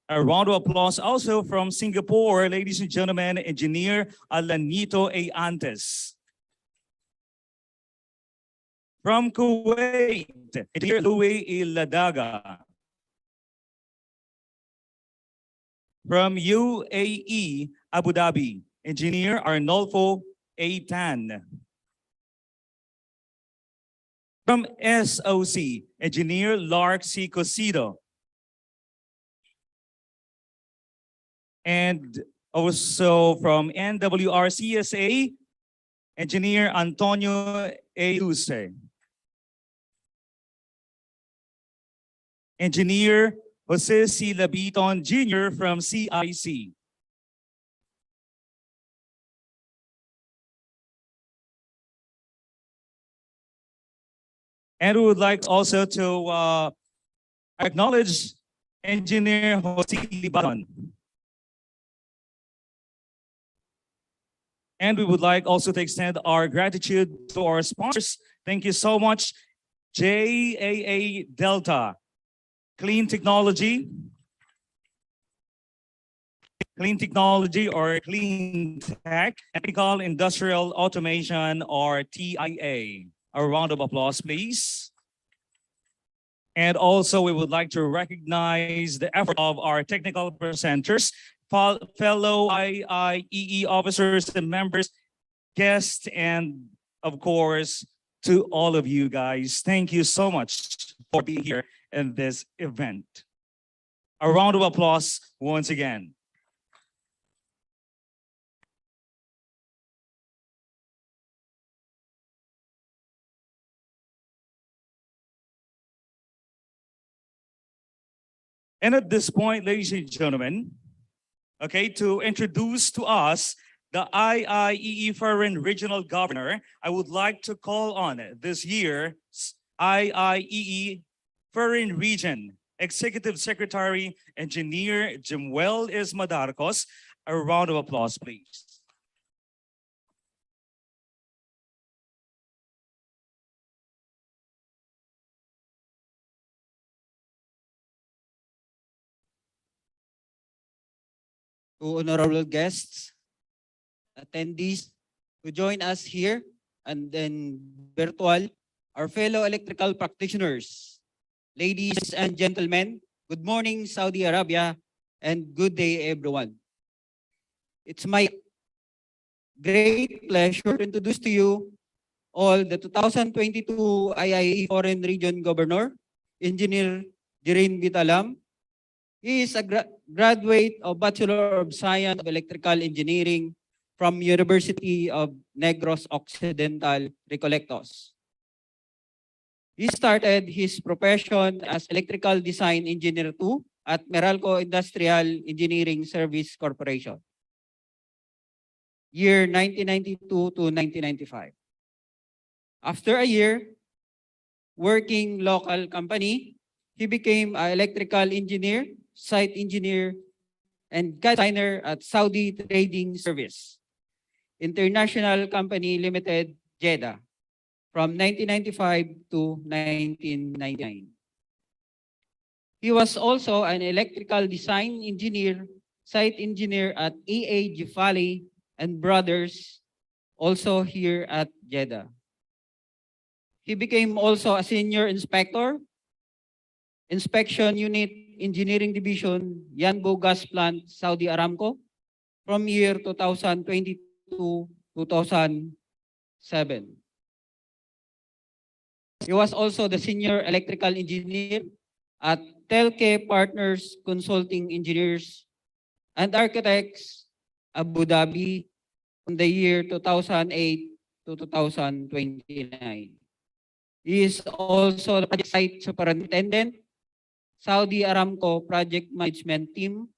A round of applause also from Singapore, ladies and gentlemen, Engineer Alanito A. Antes. From Kuwait, Engineer Louis E. Ladaga. From UAE, Abu Dhabi, Engineer Arnolfo A. Tan. From SOC, Engineer Lark C. Cosido. And also from NWRCSA, Engineer Antonio A. Luce. Engineer Jose C. Labiton Jr. from CIC. And we would like also to acknowledge Engineer Jose Libaton. And we would like also to extend our gratitude to our sponsors. Thank you so much, JAA Delta, Clean Technology or Clean Tech, Technical Industrial Automation or TIA. A round of applause, please. And also we would like to recognize the effort of our technical presenters, fellow IIEE officers and members, guests, and of course, to all of you guys. Thank you so much for being here in this event. A round of applause once again. And at this point, ladies and gentlemen, okay, to introduce to us the IIEE Foreign Regional Governor, I would like to call on this year's IIEE Foreign Region Executive Secretary, Engineer Jimuel Ismadarcos. A round of applause, please. To honorable guests, attendees who join us here and then virtual, our fellow electrical practitioners, ladies and gentlemen, good morning Saudi Arabia and good day everyone. It's my great pleasure to introduce to you all the 2022 IIEE Foreign Region Governor, Engineer Jirin Bitalam. He is a graduate of Bachelor of Science of Electrical Engineering from University of Negros Occidental, Recoletos. He started his profession as Electrical Design Engineer 2 at Meralco Industrial Engineering Service Corporation, year 1992 to 1995. After a year working local company, he became an electrical engineer, site engineer, and designer at Saudi Trading Service, International Company Limited, Jeddah, from 1995 to 1999. He was also an electrical design engineer, site engineer at EA Jifali and Brothers, also here at Jeddah. He became also a senior inspector, Inspection Unit Engineering Division, Yanbu Gas Plant, Saudi Aramco, from year 2022 to 2007. He was also the senior electrical engineer at Telke Partners Consulting Engineers and Architects, Abu Dhabi, from the year 2008 to 2029. He is also the project site superintendent, Saudi Aramco Project Management Team,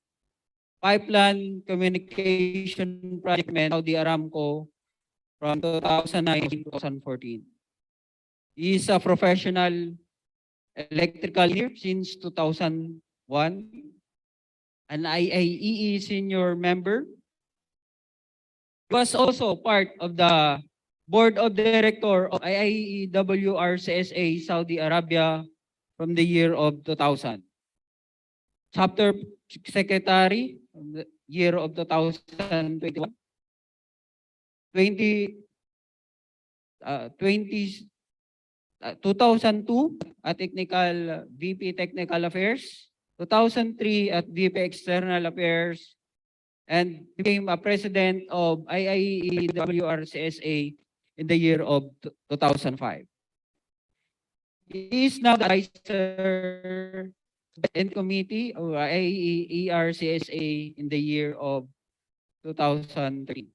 Pipeline Communication Project Management, Saudi Aramco from 2009 to 2014. He is a professional electrical engineer since 2001, an IIEE senior member. He was also part of the Board of Director of IIEE WRCSA Saudi Arabia from the year of 2000. Chapter Secretary from the year of 2021. 2002 at Technical VP Technical Affairs, 2003 at VP External Affairs, and became a president of IIEE WRCSA in the year of 2005. He is now the advisor and committee of IIEE ERCSA in the year of 2003.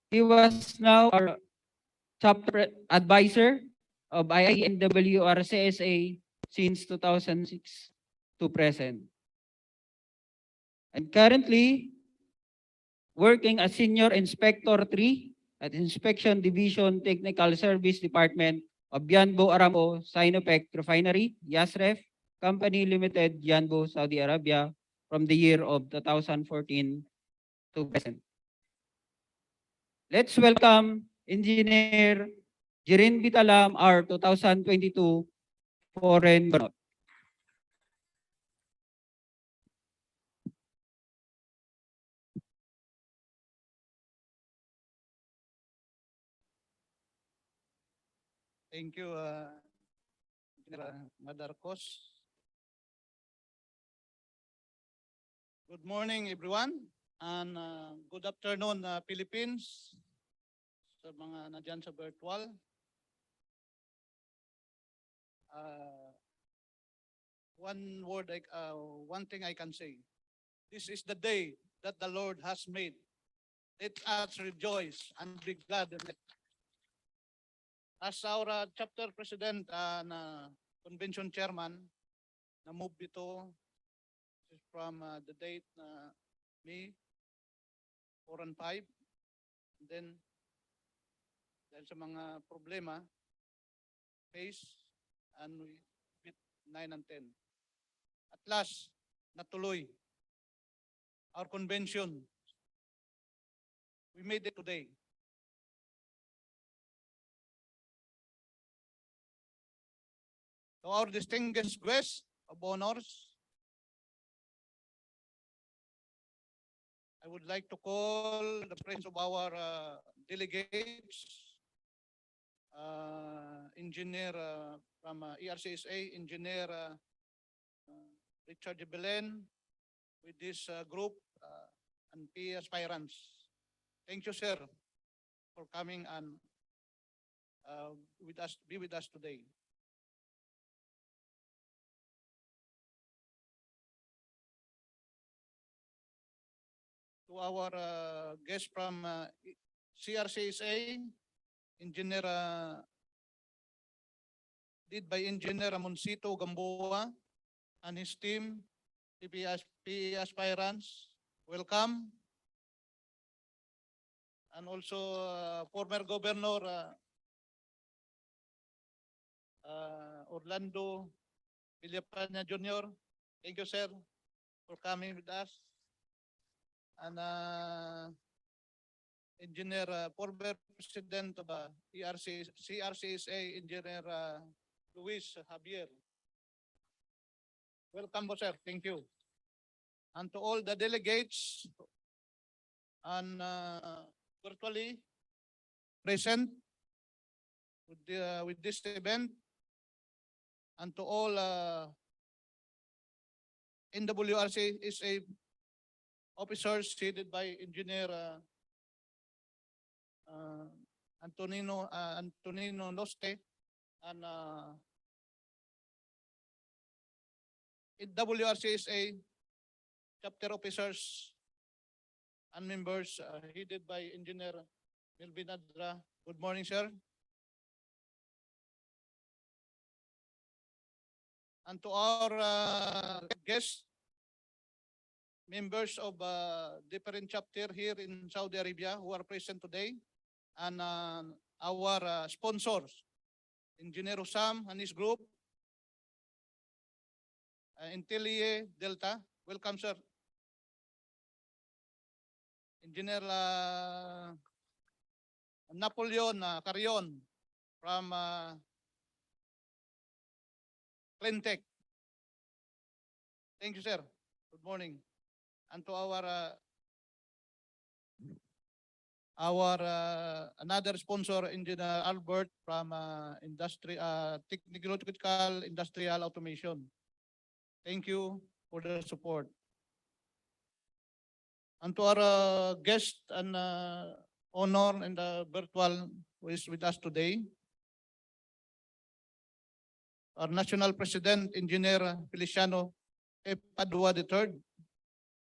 He was now our chapter advisor of IIEE and WRCSA since 2006 to present. And currently working as Senior Inspector 3 at Inspection Division Technical Service Department of Yanbu Aramco Sinopec Refinery, Yasref Company Limited, Yanbu, Saudi Arabia, from the year of 2014 to present. Let's welcome Engineer Jirin Bitalam, our 2022 Foreign Burnout. Thank you, Engineer Madarcos. Good morning, everyone, and good afternoon, Philippines, sa mga nandyan sa virtual. One thing I can say, this is the day that the Lord has made. Let us rejoice and be glad in it. As our chapter president na convention chairman, na-move ito from the date na May 4 and 5. And then, dahil sa mga problema, face, and with 9 and 10. At last, natuloy our convention. We made it today. To our distinguished guests of honors, I would like to call the presence of our delegates, engineer from ERCSA, engineer Richard Belen, with this group and PE aspirants. Thank you, sir, for coming and be with us today. To our guest from CRCSA, engineer, led by Engineer Ramoncito Gamboa and his team, PE aspirants, welcome. And also former Governor Orlando Villafaña Jr. Thank you, sir, for coming with us. And Engineer, former President of CRCSA, Engineer Luis Javier. Welcome po, sir. Thank you. And to all the delegates and virtually present with this event, and to all NWRCSA officers headed by Engineer Antonino Noste and WRCSA chapter officers and members headed by Engineer Melvin Adra. Good morning, sir. And to our guests, members of different chapter here in Saudi Arabia who are present today, and our sponsors, Engineer Osam and his group, Intellie Delta, welcome, sir. Engineer Napoleon Carion from Cleantech. Thank you, sir. Good morning. And to our another sponsor, Engineer Albert from Technical Industrial Automation. Thank you for the support. And to our guest and honor and virtual who is with us today, our National President, Engineer Feliciano F. Padua III,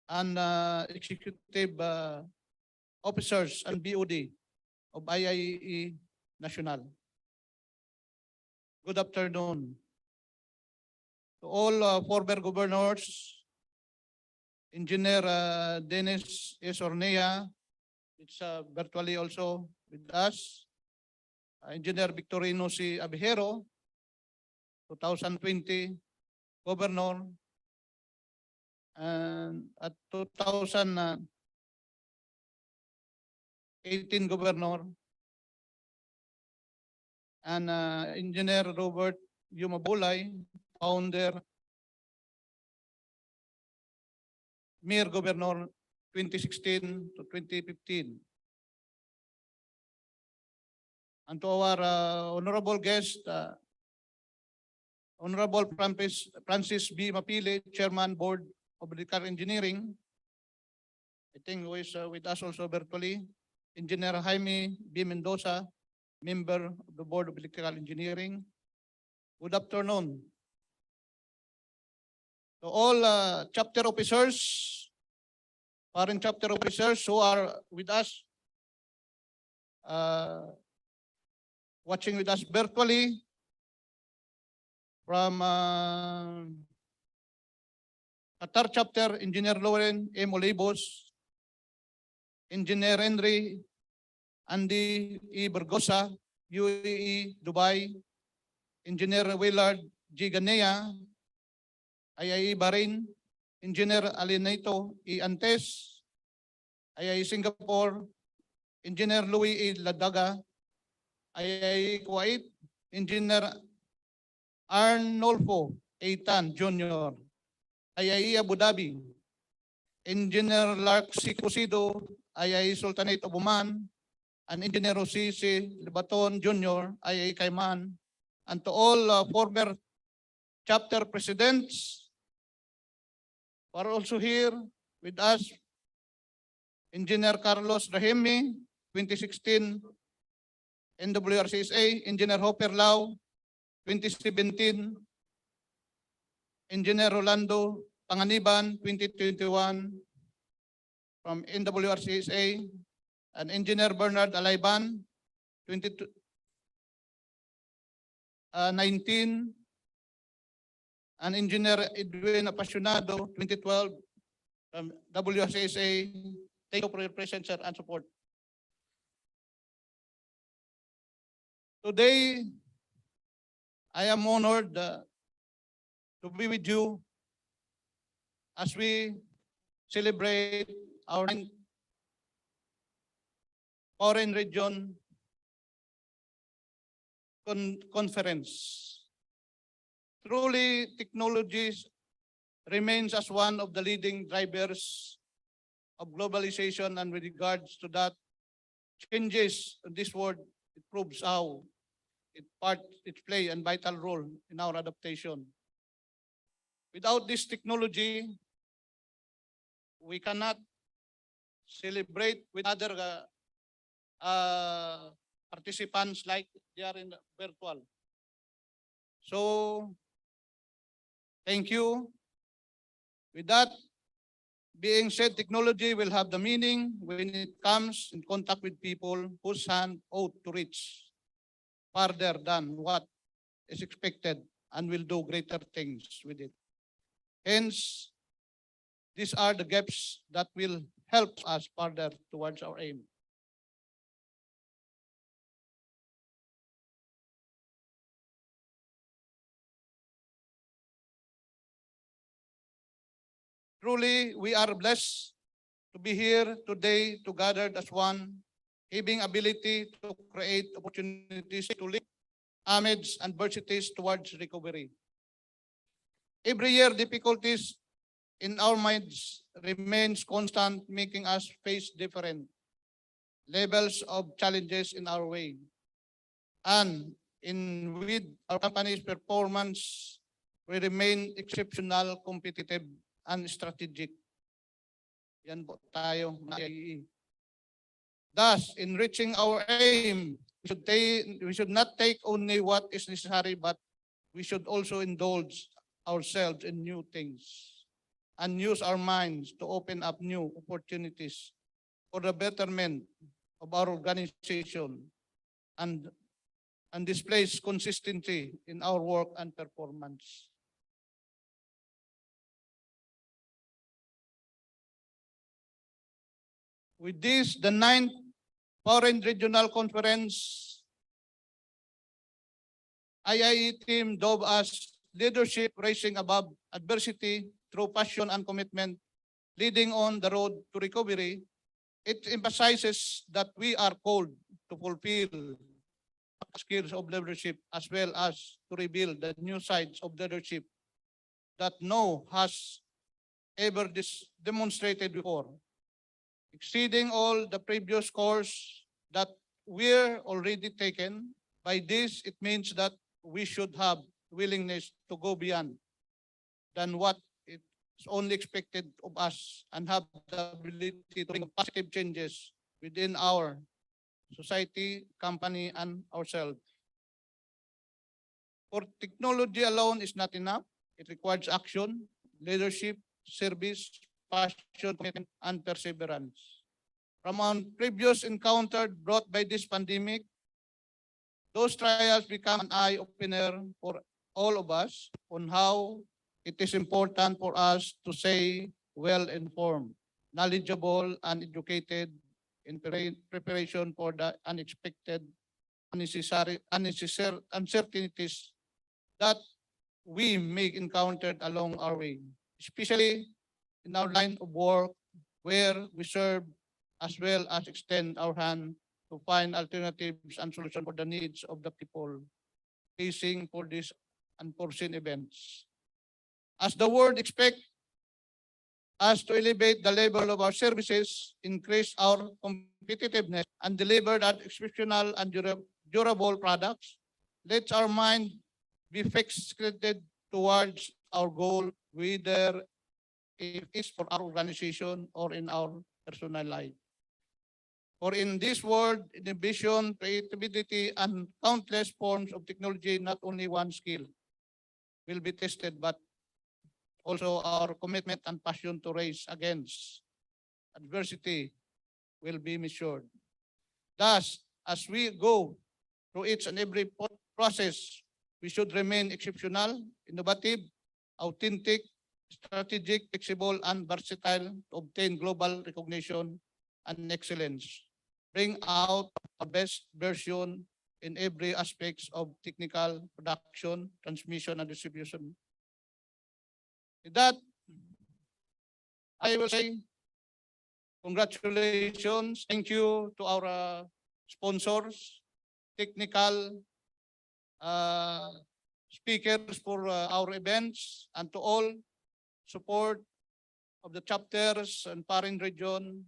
and executive officers and BOD of IIE National. Good afternoon. to all former governors, Engineer Dennis S. Ornea, it's virtually also with us, Engineer Victorino C. Abihero, 2020 Governor, and at 2018 Governor, and Engineer Robert Yumabulay, founder, Mayor Governor 2016 to 2015. And to our honorable guest, Honorable Francis B. Mapili, Chairman, Board of Electrical Engineering, I think who is with us also virtually, Engineer Jaime B. Mendoza, Member of the Board of Electrical Engineering. Good afternoon. To all chapter officers, foreign chapter officers who are with us, watching with us virtually, from Qatar chapter, Engineer Lauren M. Olivos, Engineer Henry Andy E. Bergosa, UAE, Dubai, Engineer Willard G. Ganea, IIE Bahrain, Engineer Alinato E. Antes, IIE Singapore, Engineer Louis E. Ladaga, IIE Kuwait, Engineer Arnolfo Eitan Jr., IIE Abu Dhabi, Engineer Lark C. Cosido, IIE Sultanate of Oman, and Engineer Jose C. Libaton Jr., IIE Cayman, and to all former chapter presidents who are also here with us, Engineer Carlos Rahimi, 2016 NWRCSA, Engineer Hopper Lau, 2017, Engineer Rolando Panganiban, 2021, from NWRCSA, and Engineer Bernard Alayban, 2019, and Engineer Edwin Apasionado, 2012, from WRCSA. Thank you for your presence, sir, and support. Today, I am honored to be with you as we celebrate our 9th Foreign Region Conference. Truly, technology remains as one of the leading drivers of globalization, and with regards to that, changes in this world, it proves how it play a vital role in our adaptation. Without this technology, we cannot celebrate with other participants like they are in virtual. So, thank you. With that being said, technology will have the meaning when it comes in contact with people whose hand ought to reach farther than what is expected and will do greater things with it. Hence, these are the gaps that will help us further towards our aim. Truly, we are blessed to be here today to gather as one, having ability to create opportunities to live amidst adversities towards recovery. Every year, difficulties in our minds remains constant, making us face different levels of challenges in our way. And with our company's performance, we remain exceptional, competitive, and strategic. Yan po tayo, mga IAE. Thus, in reaching our aim, we should not take only what is necessary, but we should also indulge ourselves in new things and use our minds to open up new opportunities for the betterment of our organization and displays consistency in our work and performance. With this, the 9th Foreign Regional Conference IIE team dove as leadership rising above adversity through passion and commitment, leading on the road to recovery. It emphasizes that we are called to fulfill skills of leadership as well as to reveal the new sides of leadership that no has ever demonstrated before, exceeding all the previous course that we're already taken. By this, it means that we should have willingness to go beyond than what is only expected of us and have the ability to bring positive changes within our society, company, and ourselves. For technology alone is not enough. It requires action, leadership, service, passion, commitment, and perseverance. From our previous encounter brought by this pandemic, those trials become an eye-opener for all of us on how it is important for us to stay well-informed, knowledgeable, and educated in preparation for the unexpected, unnecessary uncertainties that we may encounter along our way, especially in our line of work where we serve as well as extend our hand to find alternatives and solutions for the needs of the people facing for these unforeseen events. As the world expects us to elevate the level of our services, increase our competitiveness, and deliver that exceptional and durable products, let our mind be fixated towards our goal, whether it is for our organization or in our personal life. For in this world, innovation, creativity, and countless forms of technology, not only one skill will be tested, but also our commitment and passion to race against adversity will be measured. Thus, as we go through each and every process, we should remain exceptional, innovative, authentic, strategic, flexible, and versatile to obtain global recognition and excellence. Bring out our best version in every aspects of technical production, transmission, and distribution. With that, I will say congratulations. Thank you to our sponsors, technical speakers for our events, and to all support of the chapters and foreign region.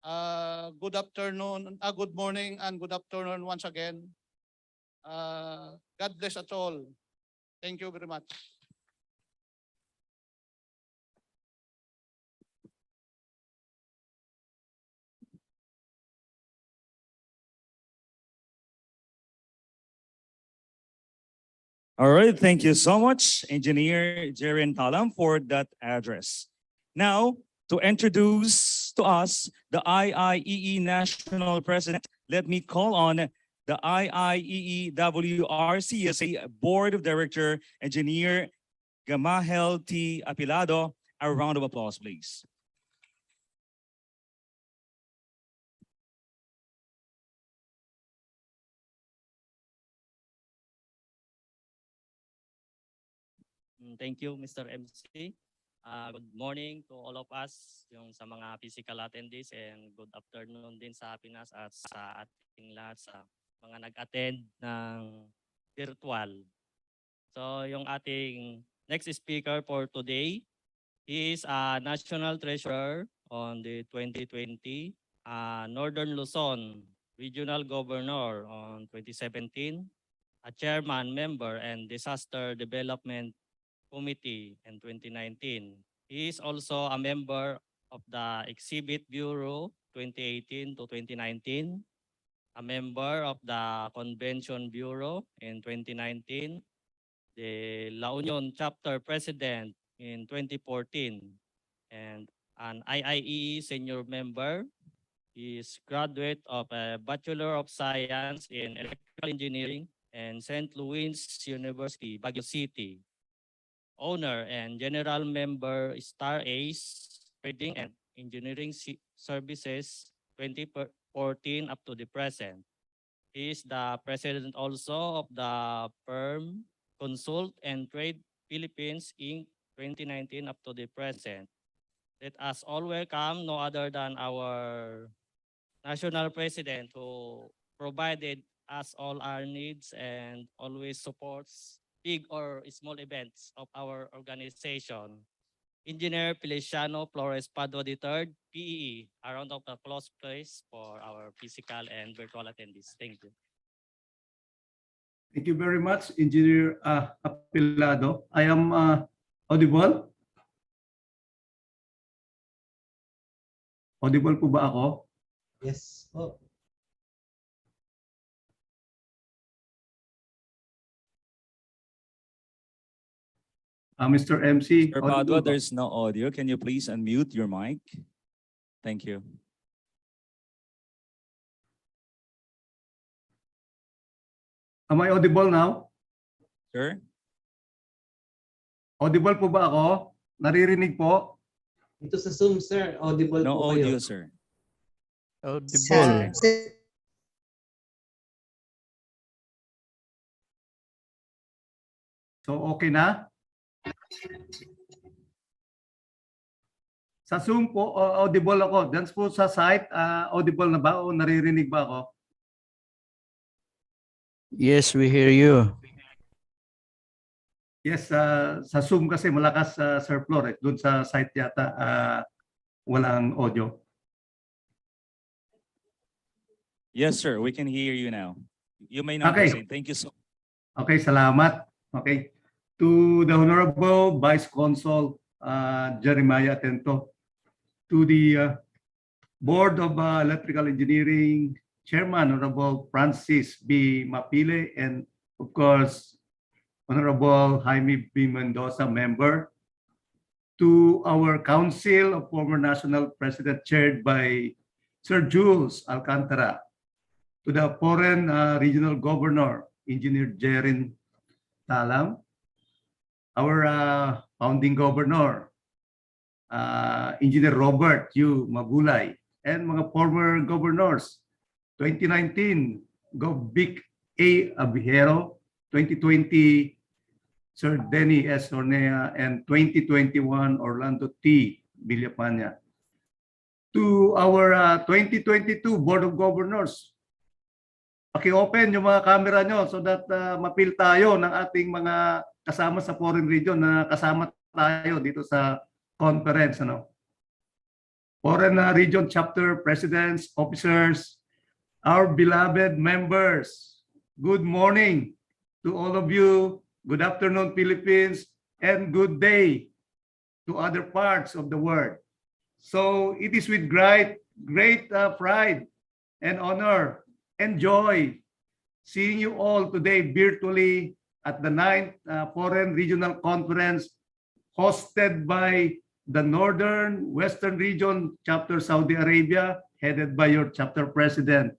Good afternoon, good morning, and good afternoon once again. God bless us all. Thank you very much. All right, thank you so much, Engineer Jeren Talam, for that address. Now, to introduce to us the IIEE National President, let me call on the IIEE WRCSA Board of Director, Engineer Gamahel T. Apilado. A round of applause, please. Thank you, Mr. MC. Good morning to all of us, yung sa mga physical attendees, and good afternoon din sa Pinas at sa ating lahat sa mga nag-attend ng virtual. So yung ating next speaker for today, he is a National Treasurer on the 2020, Northern Luzon Regional Governor on 2017, a Chairman, Member, and Disaster Development Committee in 2019. He is also a member of the Exhibit Bureau 2018 to 2019, a member of the Convention Bureau in 2019, the La Union Chapter President in 2014, and an IIEE Senior Member. He is graduate of a Bachelor of Science in Electrical Engineering and St. Louis University, Baguio City. Owner and General Member, Star Ace Trading and Engineering Services 2014 up to the present. He is the president also of the firm Consult and Trade Philippines Inc. 2019 up to the present. Let us all welcome no other than our national president who provided us all our needs and always supports big or small events of our organization. Engineer Feliciano Flores Padua III, PEE. A round of applause, please, for our physical and virtual attendees. Thank you. Thank you very much, Engineer Apilado. I am audible? Audible po ba ako? Yes po. Mr. MC. Sir audible Padua, ba? there's no audio. Can you please unmute your mic? Thank you. Am I audible now? Sir? Audible po ba ako? Naririnig po? Ito sa Zoom, sir. Audible No po kayo. audio, sir. Audible. So okay na? Sa Zoom po, audible ako. Dance po sa site, audible na ba o naririnig ba ako? Yes, we hear you. Yes, sa Zoom kasi malakas Sir Flor. Doon sa site yata walang audio. Yes, sir. We can hear you now. You may now Okay. proceed. Thank you so much. Okay, salamat. Okay. To the Honorable Vice Consul Jeremiah Atento, to the Board of Electrical Engineering Chairman, Honorable Francis B. Mapile, and of course, Honorable Jaime B. Mendoza, member, to our Council of Former National President chaired by Sir Jules Alcantara, to the Foreign Regional Governor, Engineer Jerin Talam, our founding governor, Engineer Robert U. Mabulay, and mga former governors, 2019, Gov. Vic A. Abihero, 2020, Sir Denny S. Ornea, and 2021, Orlando T. Villapana. To our 2022 Board of Governors, paki-open yung mga camera nyo so that mapil tayo ng ating mga kasama sa foreign region na kasama tayo dito sa conference. Foreign region chapter presidents, officers, our beloved members, good morning to all of you. Good afternoon, Philippines, and good day to other parts of the world. So it is with great pride and honor and joy seeing you all today virtually at the 9th Foreign Regional Conference hosted by the Northern Western Region Chapter Saudi Arabia, headed by your chapter president,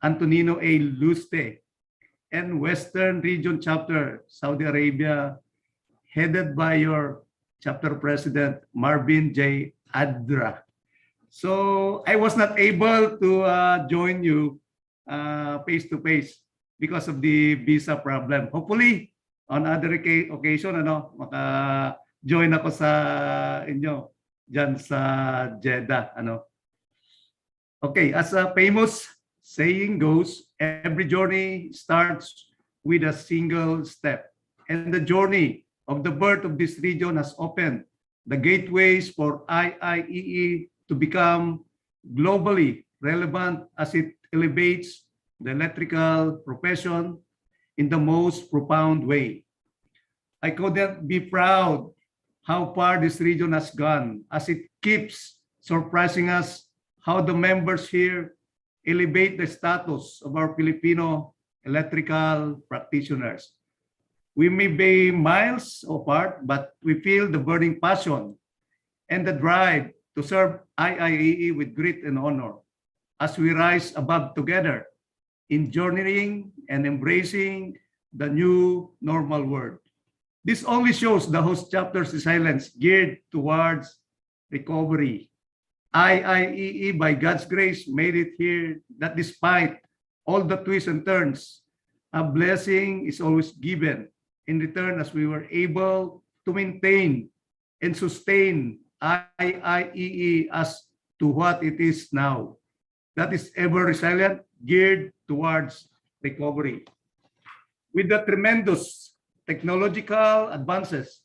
Antonino A. Luste, and Western Region Chapter Saudi Arabia, headed by your chapter president, Marvin J. Adra. So I was not able to join you face-to-face because of the visa problem. Hopefully, on other occasion, maka-join ako sa inyo dyan sa Jeddah. Okay, as a famous saying goes, every journey starts with a single step. And the journey of the birth of this region has opened the gateways for IIEE to become globally relevant as it elevates the electrical profession in the most profound way. I couldn't be proud how far this region has gone as it keeps surprising us how the members here elevate the status of our Filipino electrical practitioners. We may be miles apart, but we feel the burning passion and the drive to serve IIEE with grit and honor as we rise above together in journeying and embracing the new normal world. This only shows the host chapter's resilience geared towards recovery IIEE, by God's grace, made it here, that despite all the twists and turns, a blessing is always given in return as we were able to maintain and sustain IIEE as to what it is now. That is ever resilient, geared towards recovery. With the tremendous technological advances,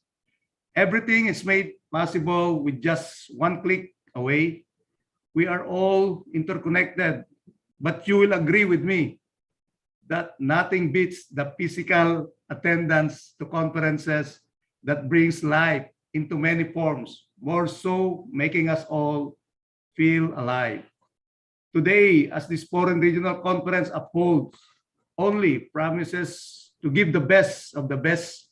everything is made possible with just one click away. We are all interconnected, but you will agree with me that nothing beats the physical attendance to conferences that brings life into many forms, more so making us all feel alive. Today, as this foreign regional conference upholds only promises to give the best of the best,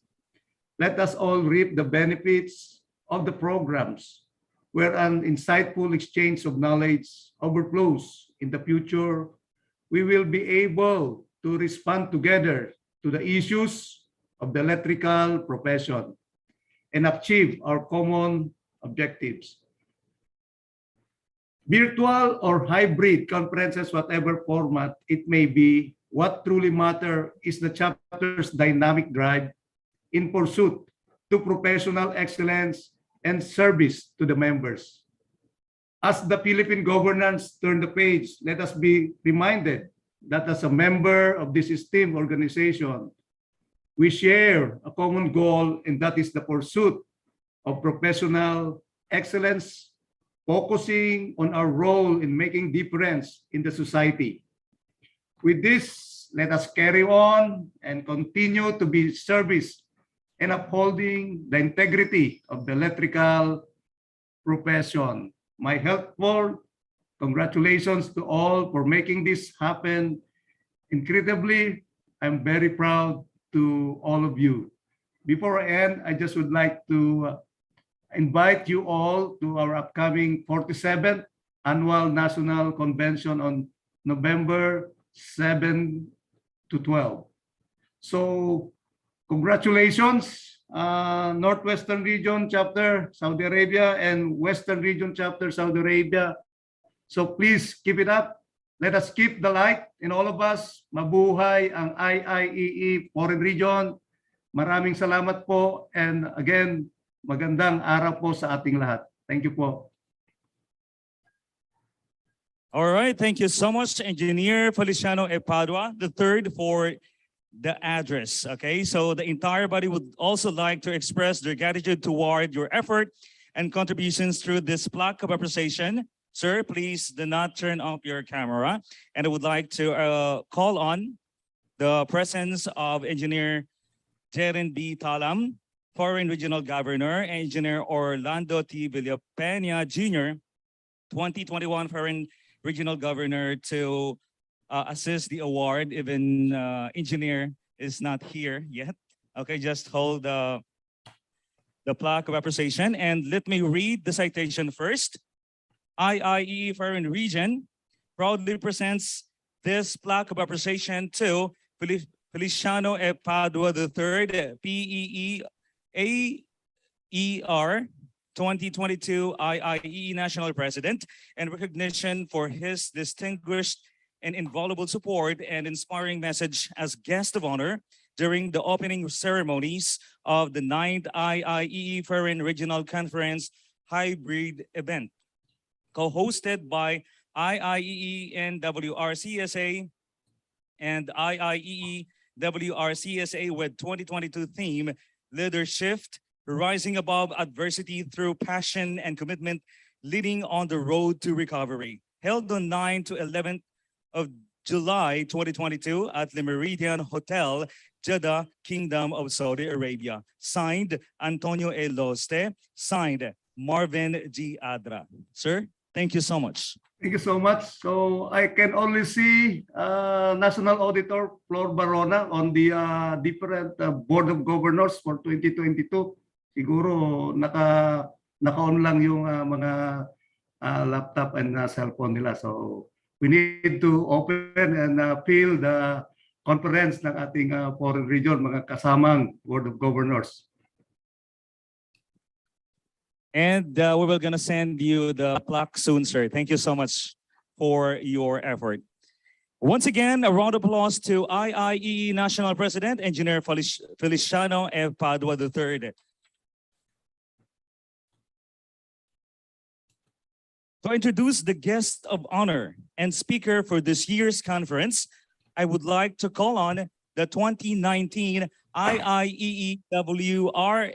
let us all reap the benefits of the programs where an insightful exchange of knowledge overflows. In the future, we will be able to respond together to the issues of the electrical profession and achieve our common objectives. Virtual or hybrid conferences, whatever format it may be, what truly matters is the chapter's dynamic drive in pursuit to professional excellence and service to the members. As the Philippine governance turn the page, let us be reminded that as a member of this esteemed organization, we share a common goal, and that is the pursuit of professional excellence, focusing on our role in making difference in the society. With this, let us carry on and continue to be service and upholding the integrity of the electrical profession. My heartfelt congratulations to all for making this happen. Incredibly, I'm very proud to all of you. Before I end, I just would like to invite you all to our upcoming 47th Annual National Convention on November 7 to 12. So, congratulations, Northwestern Region Chapter Saudi Arabia and Western Region Chapter Saudi Arabia. So please keep it up. Let us keep the light in all of us. Mabuhay ang IIEE Foreign Region. Maraming salamat po. And again, magandang araw po sa ating lahat. Thank you po. All right, thank you so much, Engineer Feliciano E. Padua III, for the address. Okay, so the entire body would also like to express their gratitude toward your effort and contributions through this plaque of appreciation. Sir, please do not turn off your camera. And I would like to call on the presence of Engineer Jeren B. Talam, Foreign Regional Governor, Engineer Orlando T. Villapena Jr., 2021 Foreign Regional Governor, to assist the award. Even engineer is not here yet. Okay, just hold the plaque of appreciation, and let me read the citation first. IIEE Foreign Region proudly presents this plaque of appreciation to Feliciano E. Padua III, PEE AER 2022 IIEE National President, and recognition for his distinguished and invaluable support and inspiring message as guest of honor during the opening ceremonies of the 9th IIEE Foreign Regional Conference hybrid event, co-hosted by IIEE and WRCSA and IIEE WRCSA with 2022 theme, Leadership, Rising Above Adversity Through Passion and Commitment, Leading on the Road to Recovery, held on 9 to 11th of July 2022 at the Meridian Hotel, Jeddah, Kingdom of Saudi Arabia. Signed, Antonio E. Loste. Signed, Marvin G. Adra. Sir, thank you so much. Thank you so much. So I can only see National Auditor Flor Barona on the different Board of Governors for 2022. Siguro naka-on lang yung mga laptop and cellphone nila. So we need to open and fill the conference ng ating foreign region, mga kasamang Board of Governors. And we will gonna send you the plaque soon, sir. Thank you so much for your effort. Once again, a round of applause to IIEE National President, Engineer Feliciano F. Padua III. To introduce the guest of honor and speaker for this year's conference, I would like to call on the 2019 IIEEWR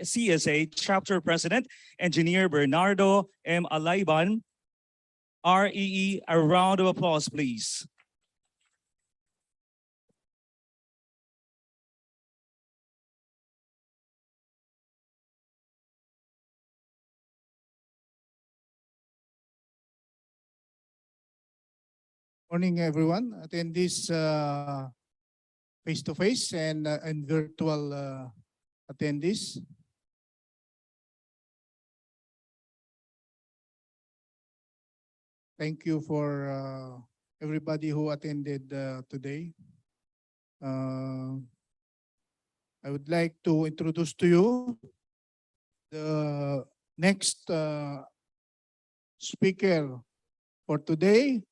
CSA Chapter President, Engineer Bernardo M. Alayban, REE. A round of applause, please. Morning, everyone. Attendees face-to-face and virtual attendees. Thank you for everybody who attended today. I would like to introduce to you the next speaker for today,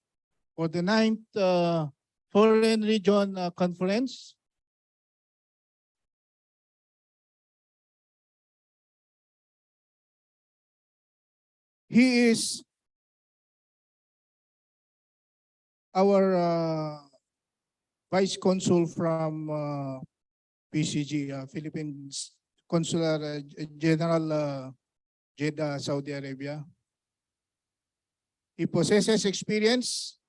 for the 9th Foreign Region Conference. He is our Vice Consul from PCG, Philippines Consular General Jeddah, Saudi Arabia. He possesses experience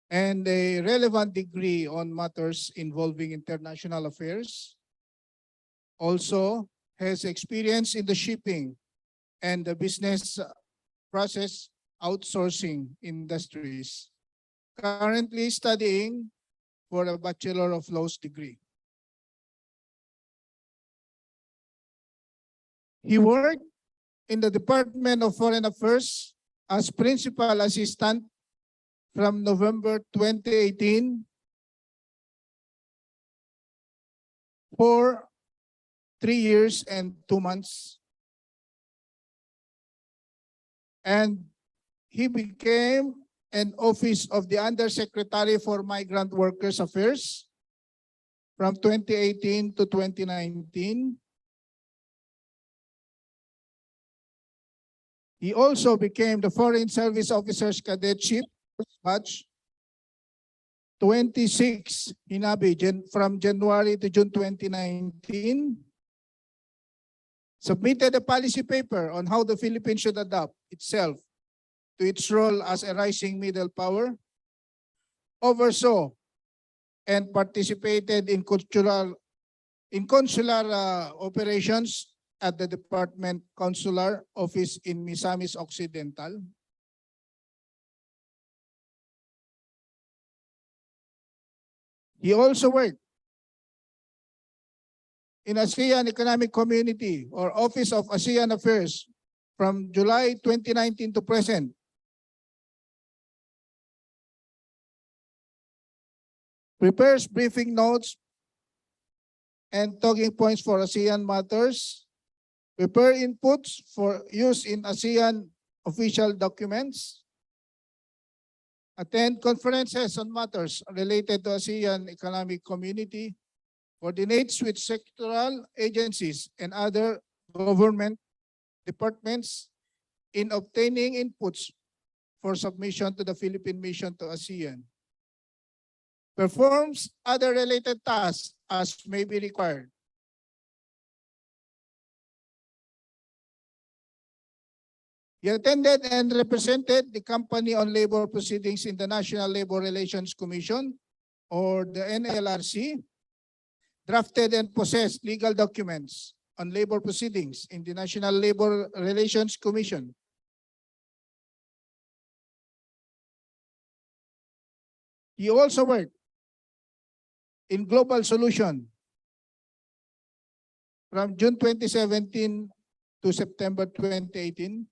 and a relevant degree on matters involving international affairs. Also has experience in the shipping and the business process outsourcing industries. Currently studying for a Bachelor of Laws degree. He worked in the Department of Foreign Affairs as Principal Assistant from November 2018 for 3 years and 2 months. And he became an office of the Undersecretary for Migrant Workers Affairs from 2018 to 2019. He also became the Foreign Service Officers Cadetship Batch 26 Hinabi from January to June 2019. Submitted a policy paper on how the Philippines should adapt itself to its role as a rising middle power. Oversaw and participated in consular operations at the Department Consular Office in Misamis Occidental. He also worked in ASEAN Economic Community or Office of ASEAN Affairs from July 2019 to present. Prepares briefing notes and talking points for ASEAN matters. Prepare inputs for use in ASEAN official documents. Attend conferences on matters related to ASEAN Economic Community. Coordinates with sectoral agencies and other government departments in obtaining inputs for submission to the Philippine Mission to ASEAN. Performs other related tasks as may be required. He attended and represented the company on labor proceedings in the National Labor Relations Commission or the NLRC, drafted and possessed legal documents on labor proceedings in the National Labor Relations Commission. He also worked in Global Solution from June 2017 to September 2018.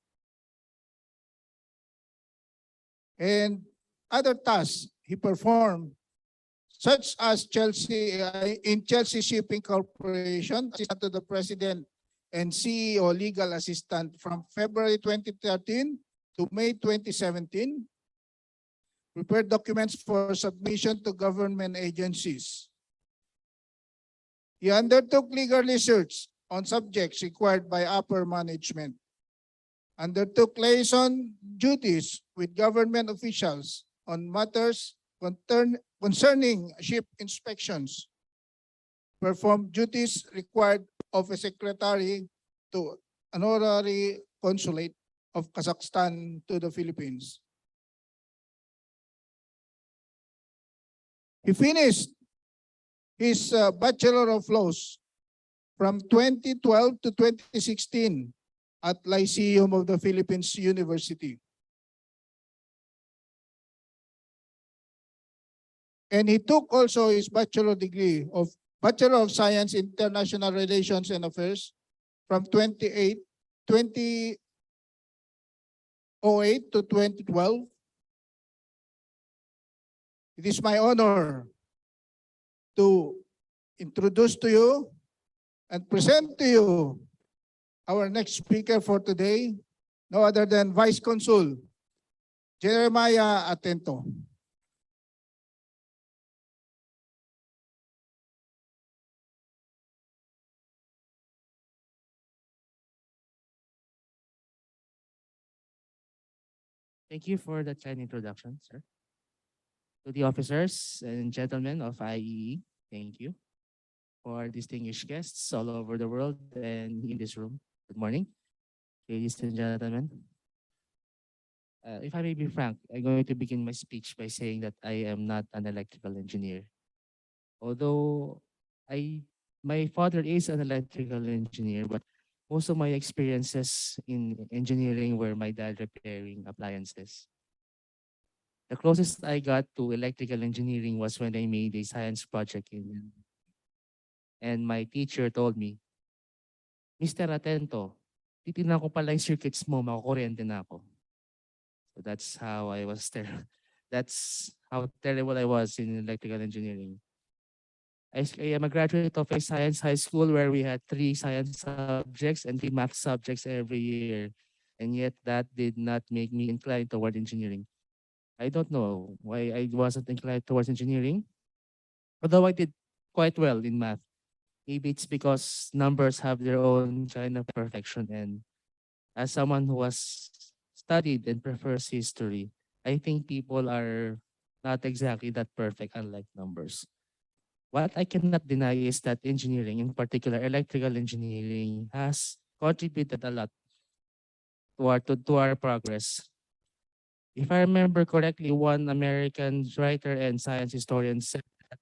And other tasks he performed, such as Chelsea Shipping Corporation, assistant to the President and CEO legal assistant from February 2013 to May 2017. Prepared documents for submission to government agencies. He undertook legal research on subjects required by upper management. Undertook liaison duties with government officials on matters concerning ship inspections. Performed duties required of a secretary to honorary consulate of Kazakhstan to the Philippines. He finished his Bachelor of Laws from 2012 to 2016 at Lyceum of the Philippines University. And he took also his Bachelor of Science in International Relations and Affairs from 2008 to 2012. It is my honor to introduce to you and present to you our next speaker for today, no other than Vice Consul Jeremiah Atento. Thank you for that kind introduction, sir. To the officers and gentlemen of IEE, thank you. For distinguished guests all over the world and in this room, good morning, ladies and gentlemen. If I may be frank, I'm going to begin my speech by saying that I am not an electrical engineer. Although my father is an electrical engineer, but most of my experiences in engineering were my dad repairing appliances. The closest I got to electrical engineering was when I made a science project and my teacher told me, Mr. Atento, titignan ko pala yung circuits mo, makukuryente na ako. So that's how I was that's how terrible I was in electrical engineering. I am a graduate of a science high school where we had 3 science subjects and 3 math subjects every year. And yet that did not make me inclined toward engineering. I don't know why I wasn't inclined towards engineering, although I did quite well in math. Maybe it's because numbers have their own kind of perfection, and as someone who has studied and prefers history, I think people are not exactly that perfect, unlike numbers. What I cannot deny is that engineering, in particular electrical engineering, has contributed a lot to our progress. If I remember correctly, one American writer and science historian said that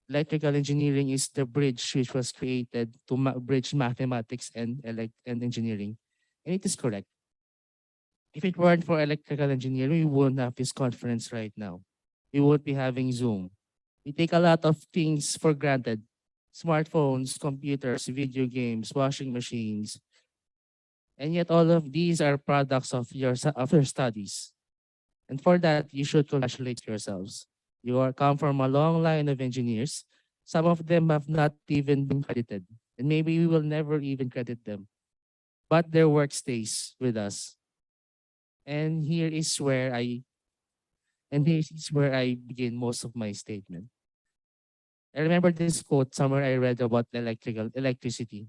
electrical engineering is the bridge which was created to bridge mathematics and engineering. And it is correct. If it weren't for electrical engineering, we wouldn't have this conference right now. We would be having Zoom. We take a lot of things for granted. Smartphones, computers, video games, washing machines. And yet all of these are products of your studies. And for that, you should congratulate yourselves. You come from a long line of engineers. Some of them have not even been credited. And maybe we will never even credit them. But their work stays with us. And here is where I begin most of my statement. I remember this quote somewhere I read about electricity.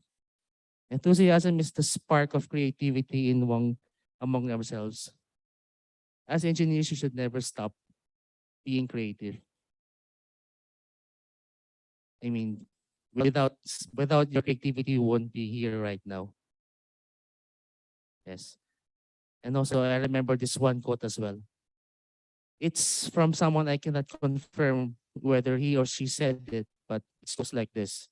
Enthusiasm is the spark of creativity among ourselves. As engineers, you should never stop being creative. I mean, without your creativity, you won't be here right now. Yes. And also, I remember this one quote as well. It's from someone I cannot confirm whether he or she said it, but it goes like this.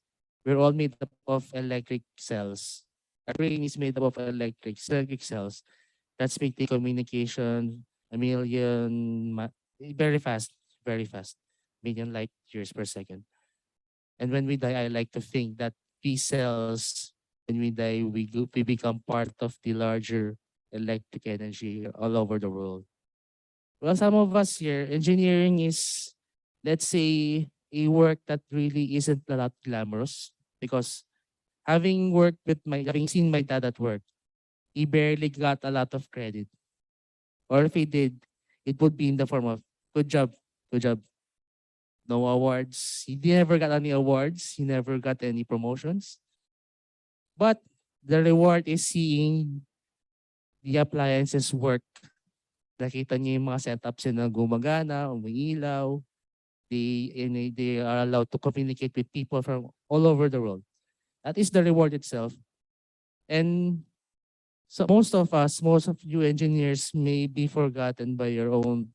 We're all made up of electric cells. Our brain is made up of electric cells. That's making communication a million, very fast, million light years per second. And when we die, I like to think that these cells, when we die, we become part of the larger electric energy all over the world. Well, some of us here, engineering is, let's say, a work that really isn't a lot glamorous because having seen my dad at work, he barely got a lot of credit. Or if he did, it would be in the form of good job, good job. No awards. He never got any awards. He never got any promotions. But the reward is seeing the appliances work. Nakita niya yung mga setups na gumagana, umiilaw. They are allowed to communicate with people from all over the world. That is the reward itself. And so most of you engineers may be forgotten by your own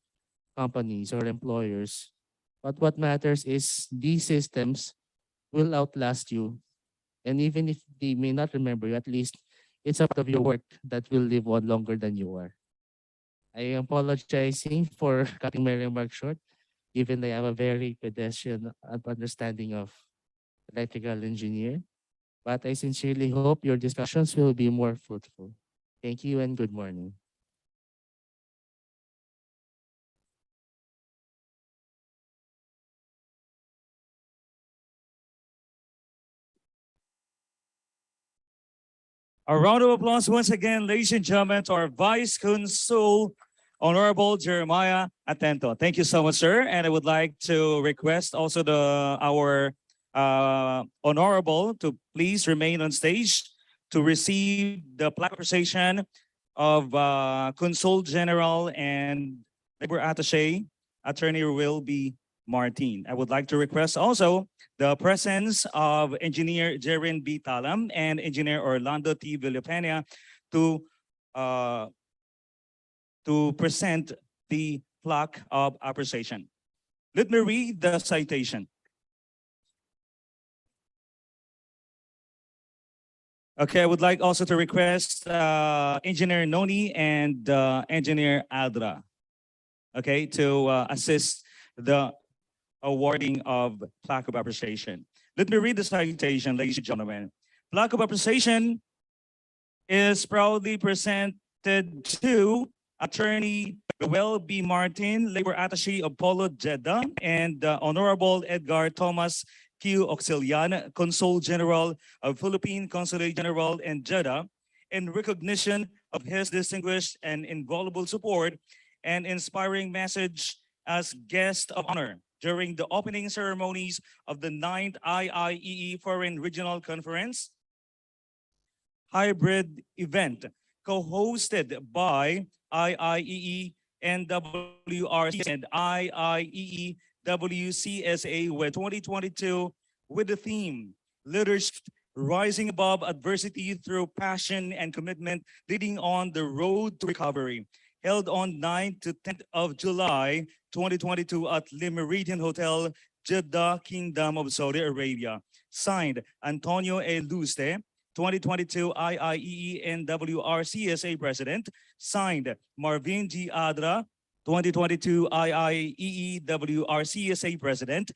companies or employers. But what matters is these systems will outlast you. And even if they may not remember you, at least it's a part of your work that will live on longer than you are. I am apologizing for cutting my remarks short, given that I have a very pedestrian understanding of electrical engineer. But I sincerely hope your discussions will be more fruitful. Thank you and good morning. A round of applause once again, ladies and gentlemen, to our Vice Consul, Honorable Jeremiah Atento. Thank you so much, sir. And I would like to request also our Honorable to please remain on stage to receive the plaque appreciation of Consul General and Labor Attaché, Attorney Wilby Martin. I would like to request also the presence of Engineer Jerin B. Talam and Engineer Orlando T. Villapena to present the plaque of appreciation. Let me read the citation. Okay, I would like also to request Engineer Noni and Engineer Adra, okay, to assist the awarding of plaque of appreciation. Let me read the citation, ladies and gentlemen. Plaque of appreciation is proudly presented to Attorney Joel B. Martin, Labor Attaché of Polo, Jeddah, and Honorable Edgar Thomas Q. Auxilian, Consul General of Philippine Consulate General in Jeddah, in recognition of his distinguished and invaluable support and inspiring message as guest of honor during the opening ceremonies of the 9th IIEE Foreign Regional Conference hybrid event co-hosted by IIEE NWRC and IIEE WCSA with 2022 with the theme Leadership Rising Above Adversity Through Passion and Commitment Leading on the Road to Recovery, held on 9th to 10th of July 2022 at Le Méridien Hotel, Jeddah, Kingdom of Saudi Arabia. Signed, Antonio A. Luste, 2022 IIEE NWRCSA President. Signed, Marvin G. Adra, 2022 IIEE WRCSA President.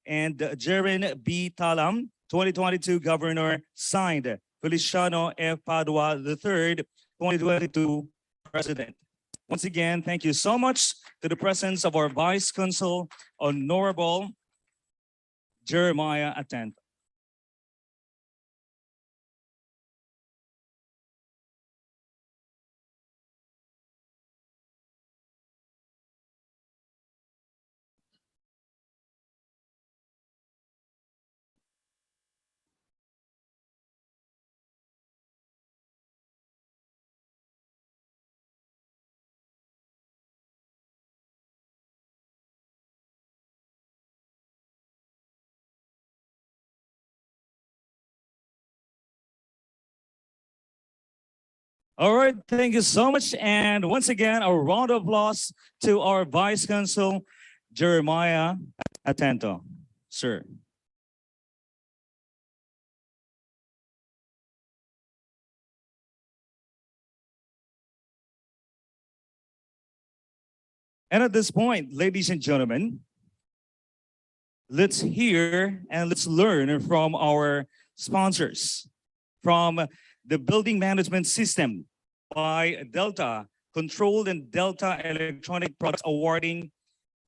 And Jerin B. Talam, 2022 Governor. Signed, Feliciano F. Padua III, 2022 President. Once again, thank you so much to the presence of our Vice Consul, Honorable Jeremiah Atento. All right, thank you so much. And once again, a round of applause to our Vice Consul, Jeremiah Atento. Sir. And at this point, ladies and gentlemen, let's hear and let's learn from our sponsors, from the Building Management System by Delta, Controlled and Delta Electronic Products Awarding,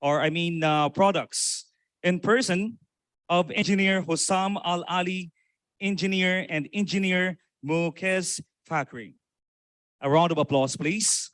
products, in person of Engineer Hossam Al Ali engineer, and engineer Mukesh Fakri. A round of applause, please.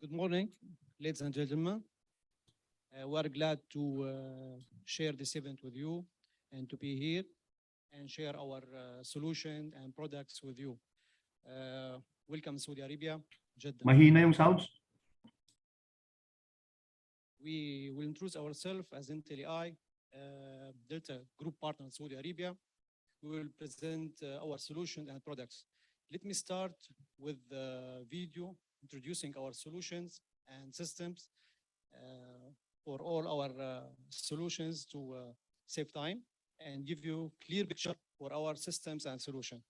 Good morning, ladies and gentlemen. We are glad to share this event with you and to be here and share our solution and products with you. Welcome Saudi Arabia, Jeddah. Mahina yung sounds. We will introduce ourselves as Intel AI, Delta Group partner in Saudi Arabia. We will present our solution and products. Let me start with the video introducing our solutions and systems for all our solutions to save time and give you clear picture for our systems and solution.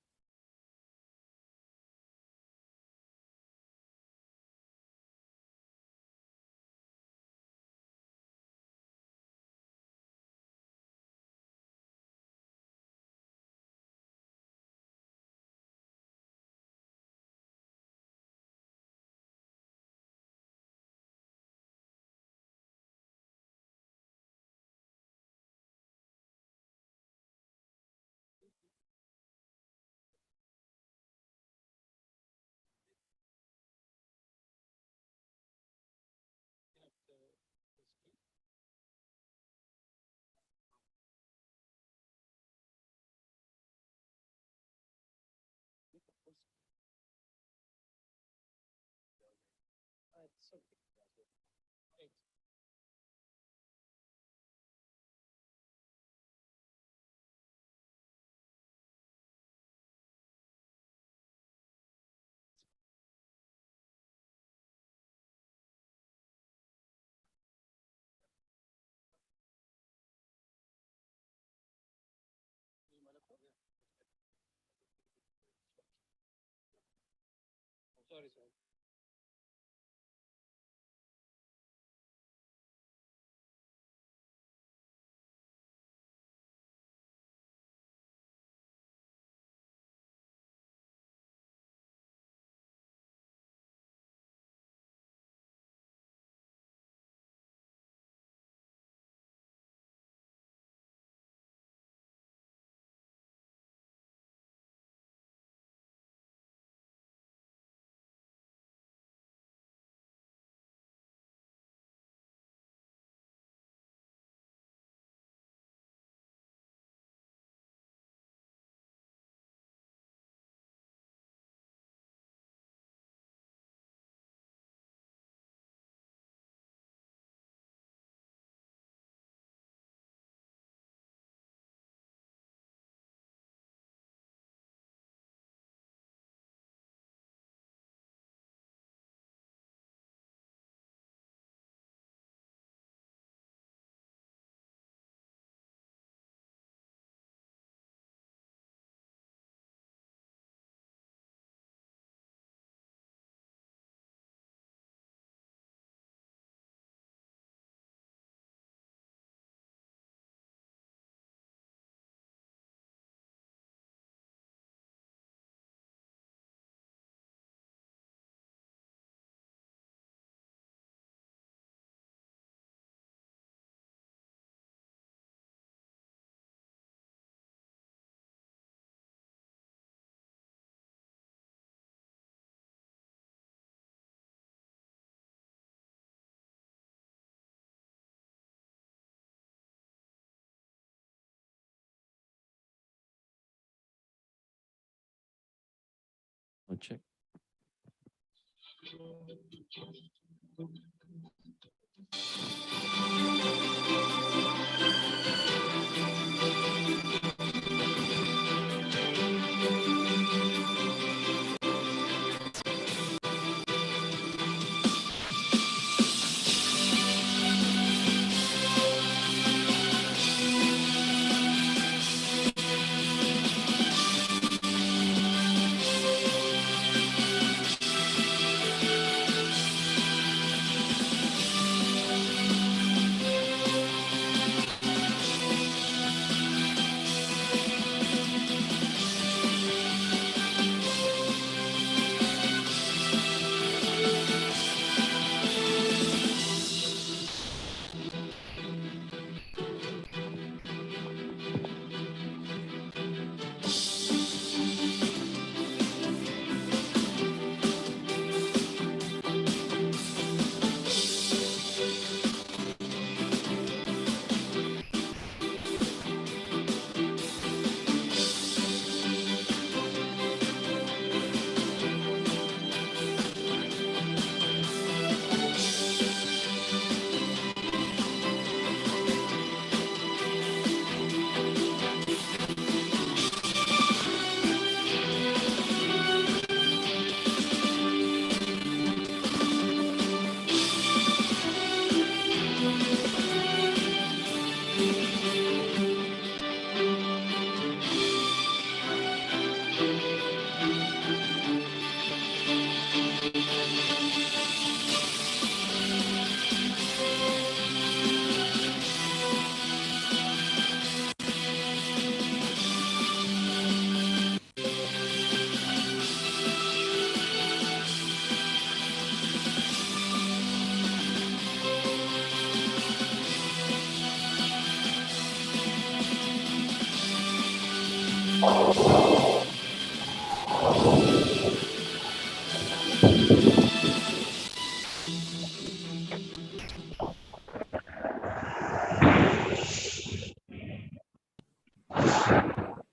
Sound check.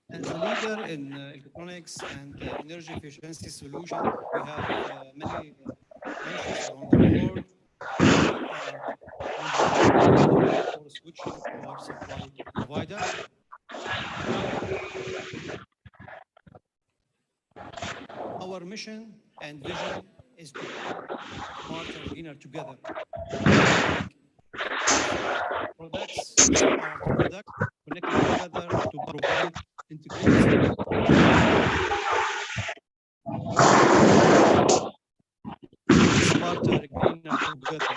As a leader in electronics and energy efficiency solution, we have many branches around the world. We are for switching to our supply provider. Our mission and vision is to be smarter and greener together. Products, smart products, connected together to provide integrated smarter, greener together.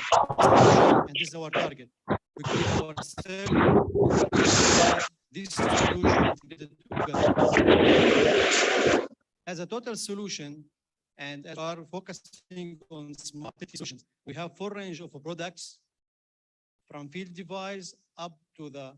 And this is our target. We commit ourselves this solution integrated together. As a total solution, and as we are focusing on smart solutions, we have full range of products from field device up to the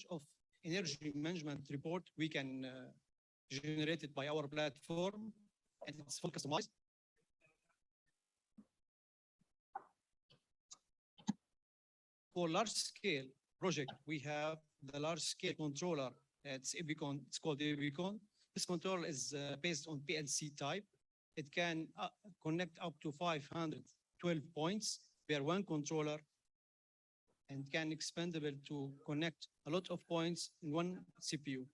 Of energy management report we can generate it by our platform, and it's full customized. For large scale project, we have the large scale controller It's Epicon. It's called Epicon. This controller is based on PLC type. It can connect up to 512 points per one controller and can expandable to connect a lot of points in one CPU.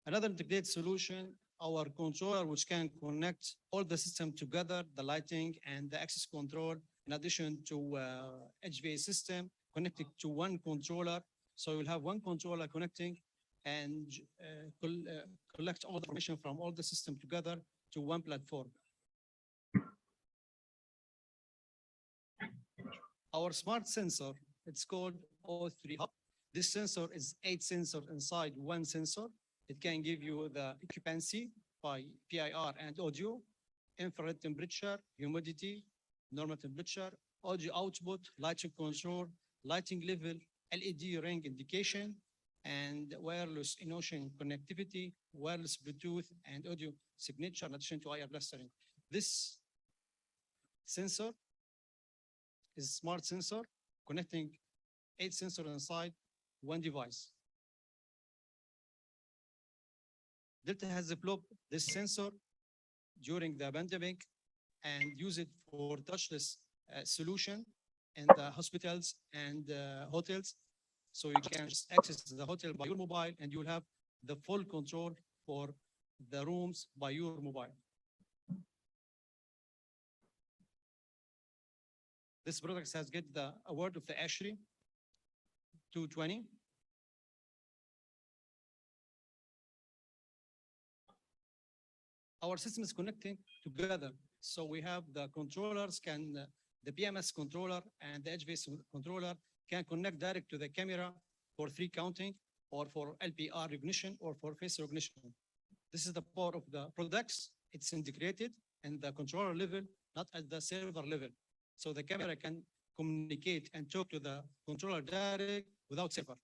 Another integrated solution, our controller, which can connect all the system together, the lighting and the access control, in addition to HVAC system connected to one controller. So you'll have one controller connecting and collect all the information from all the system together to one platform. Our smart sensor, it's called O3 Hub. This sensor is 8 sensors inside one sensor. It can give you the occupancy by PIR and audio, infrared temperature, humidity, normal temperature, audio output, lighting control, lighting level, LED ring indication, and wireless in-ocean connectivity, wireless Bluetooth, and audio signature in addition to IR clustering. This sensor is a smart sensor connecting 8 sensors inside one device. Delta has developed this sensor during the pandemic and use it for touchless solution in the hospitals and hotels. So you can just access the hotel by your mobile and you'll have the full control for the rooms by your mobile. This product has get the award of the ASHRAE 220. Our system is connecting together. So we have the controllers the BMS controller and the HVAC controller can connect direct to the camera for 3 counting or for LPR recognition or for face recognition. This is the power of the products. It's integrated in the controller level, not at the server level. So the camera can communicate and talk to the controller direct without server.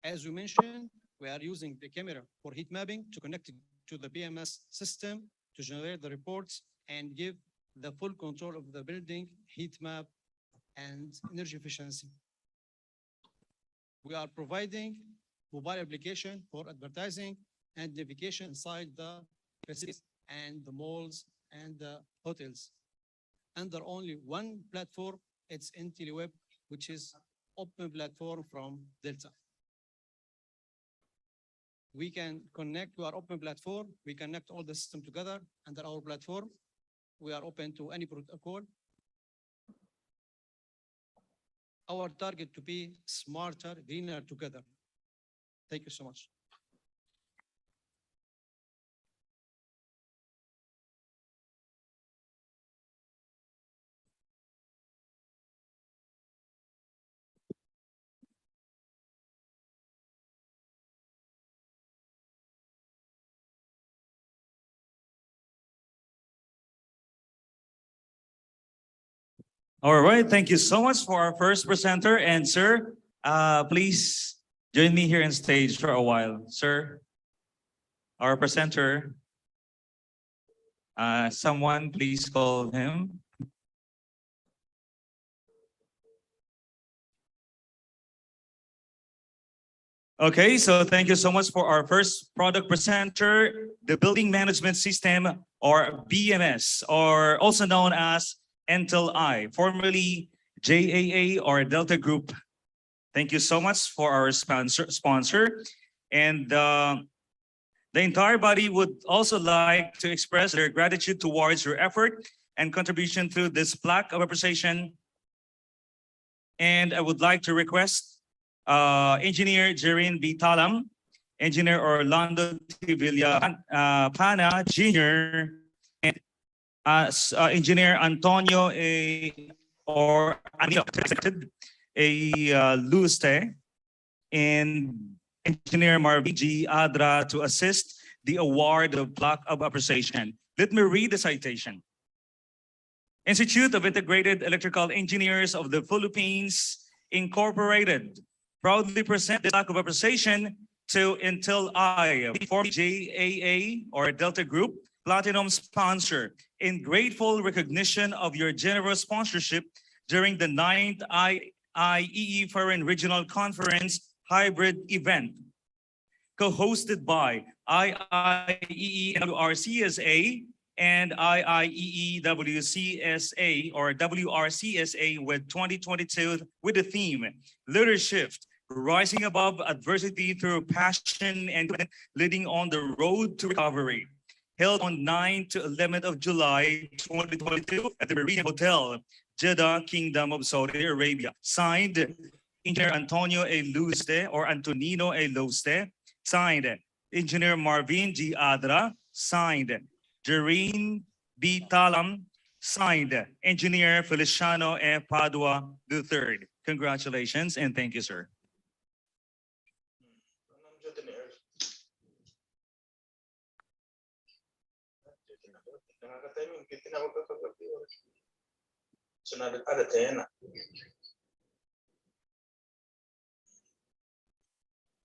As we mentioned, we are using the camera for heat mapping to connect it to the BMS system to generate the reports and give the full control of the building, heat map, and energy efficiency. We are providing mobile application for advertising and navigation inside the facilities and the malls and the hotels. Under only one platform, it's IntelliWeb, which is open platform from Delta. We can connect to our open platform. We connect all the system together under our platform. We are open to any protocol. Our target to be smarter, greener together. Thank you so much. All right, thank you so much for our first presenter. And sir, please join me here on stage for a while. Sir, our presenter, someone please call him. Okay, so thank you so much for our first product presenter, the Building Management System, or BMS, or also known as Intel-I, formerly JAA or Delta Group. Thank you so much for our sponsor. And the entire body would also like to express their gratitude towards your effort and contribution through this plaque of appreciation. And I would like to request Engineer Jerin B. Talam, Engineer Orlando T. Villapana Jr., and Engineer Antonio Luste, and Engineer Marvin G. Adra to assist the award of plaque of appreciation. Let me read the citation. Institute of Integrated Electrical Engineers of the Philippines, Incorporated, proudly present the plaque of appreciation to Intel-I, former JAA or Delta Group, Platinum sponsor, in grateful recognition of your generous sponsorship during the 9th IEE Foreign Regional Conference hybrid event, co-hosted by IIEE WRCSA and IIEE WCSA or WRCSA with 2022 with the theme Leadership, Rising Above Adversity Through Passion and Leading on the Road to Recovery, held on 9 to 11th of July 2022 at the Marina Hotel, Jeddah, Kingdom of Saudi Arabia. Signed, Engineer Antonio A. Luste or Antonino A. Luste. Signed, Engineer Marvin G. Adra. Signed, Jareen B. Talam. Signed, Engineer Feliciano E. Padua III. Congratulations and thank you, sir.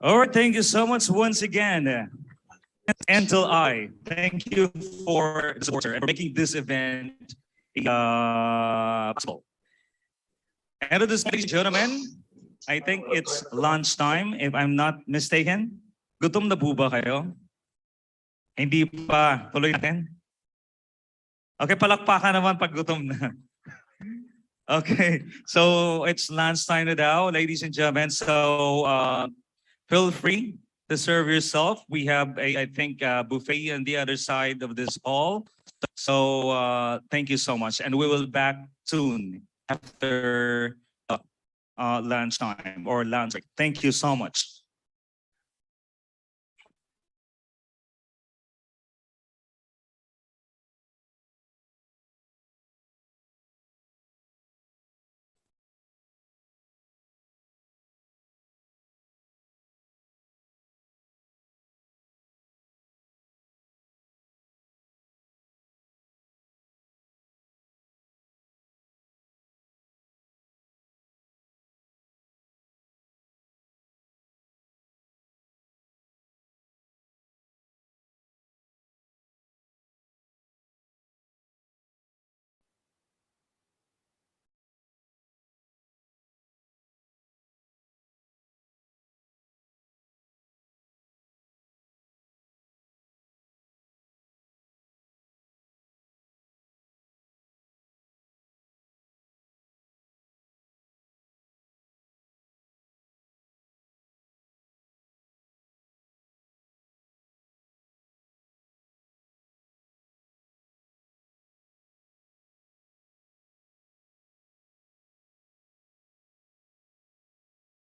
All right, thank you so much once again. Until I thank you for the support, sir, and for making this event possible. And of this, ladies and gentlemen, I think it's lunchtime, if I'm not mistaken. Gutom na po ba kayo? Hindi pa. Tuloy natin. Okay, palakpakan naman pag gutom na. Okay, so it's lunchtime now, ladies and gentlemen. So feel free to serve yourself. We have I think, buffet on the other side of this hall. So thank you so much. And we will back soon after lunchtime or lunch break. Thank you so much.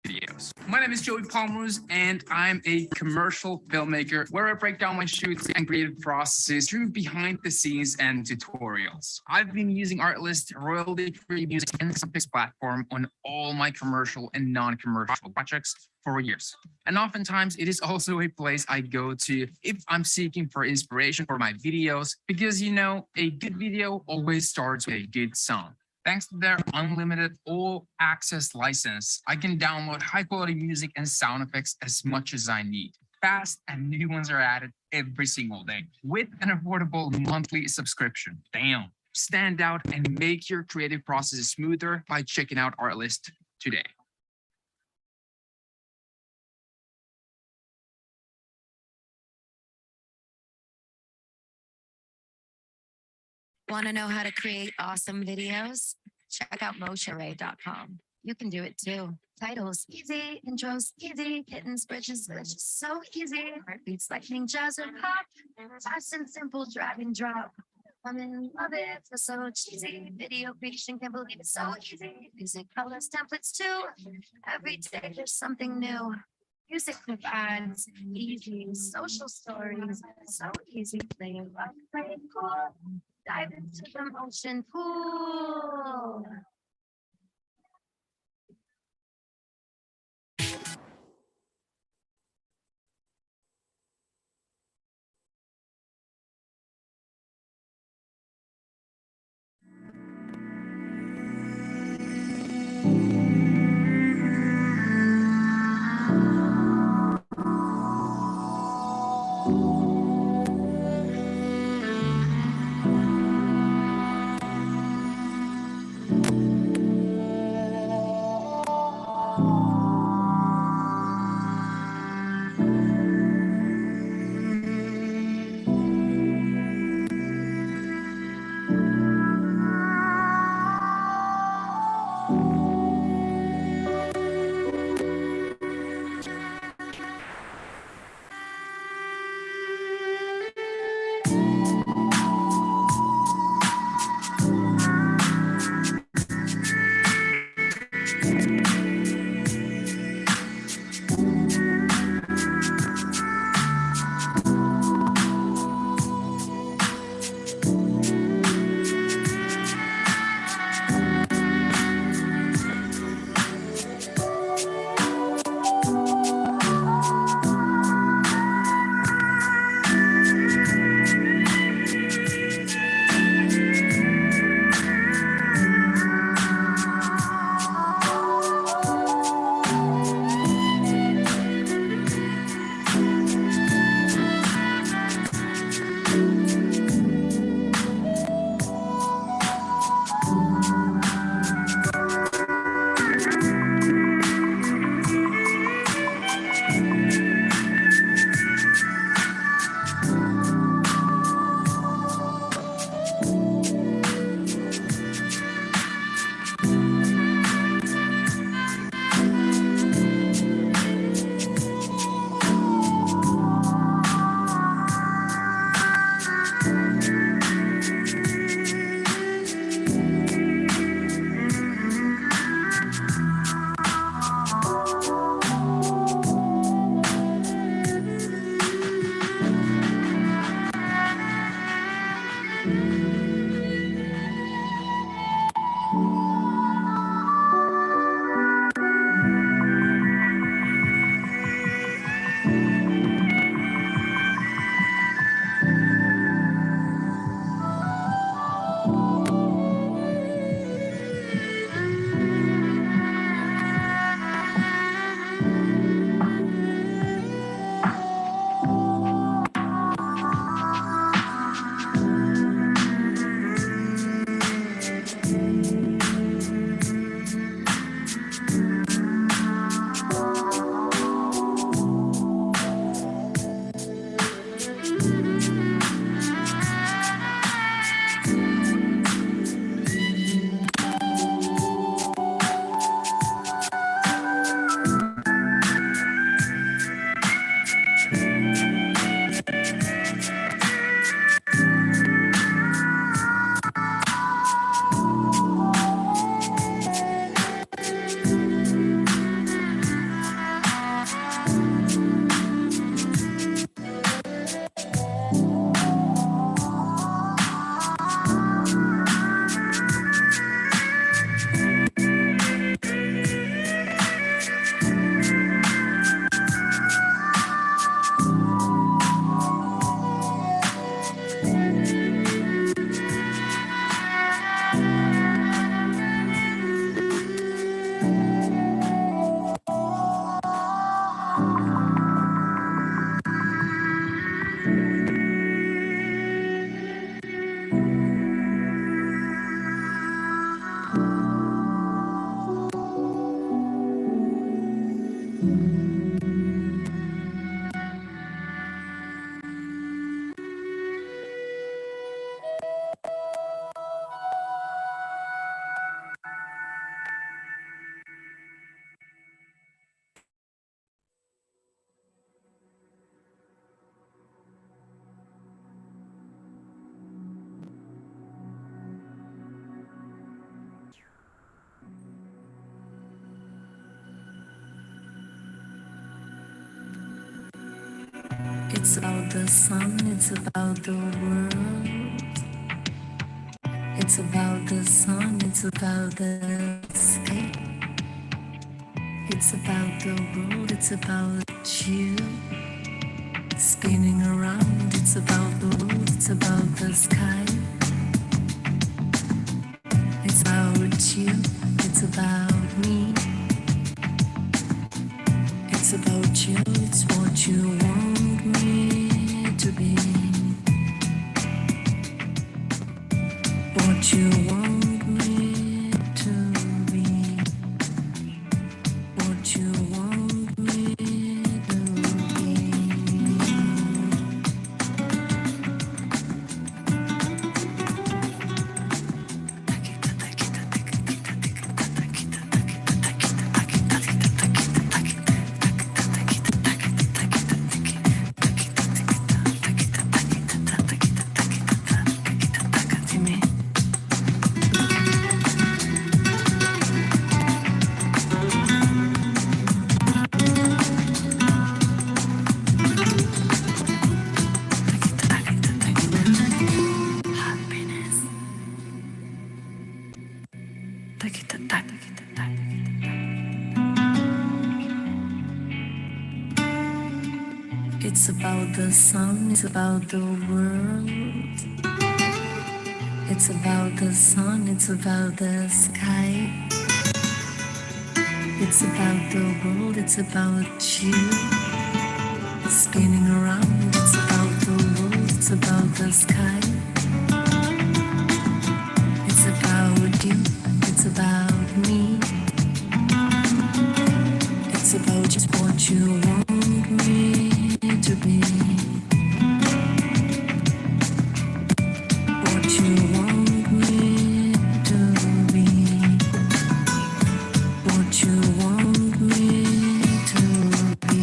Videos. My name is Joey Palmers, and I'm a commercial filmmaker where I break down my shoots and creative processes through behind the scenes and tutorials. I've been using Artlist royalty-free music and Subtext platform on all my commercial and non-commercial projects for years. And oftentimes it is also a place I go to if I'm seeking for inspiration for my videos, because you know, a good video always starts with a good song. Thanks to their unlimited all-access license, I can download high-quality music and sound effects as much as I need. Fast and new ones are added every single day with an affordable monthly subscription. Damn. Stand out and make your creative process smoother by checking out Artlist today. Want to know how to create awesome videos? Check out MosheRay.com. You can do it too. Titles easy, intros easy, kittens, bridges, just so easy. Heartbeats like ninjas or pop. Fast and simple, drag and drop. I'm in love it, it's so cheesy. Video creation, can't believe it's so easy. Music, colors, templates too. Every day there's something new. Music with ads, easy. Social stories, so easy. Play it rock, play it cool. Dive into the motion pool. It's about the sun, it's about the world. It's about the sun, it's about the sky. It's about the world, it's about you. Spinning around, it's about the world, it's about the sky. It's about you, it's about me. It's about you, it's what you want me to be. What you want me to be. What you want me to be. It's about the sun, it's about the world. It's about the sun, it's about the sky. It's about the world, it's about you. Spinning around, it's about the world, it's about the sky. It's about you, it's about me. It's about just what you want me to be. What you want me to be. What you want me to be.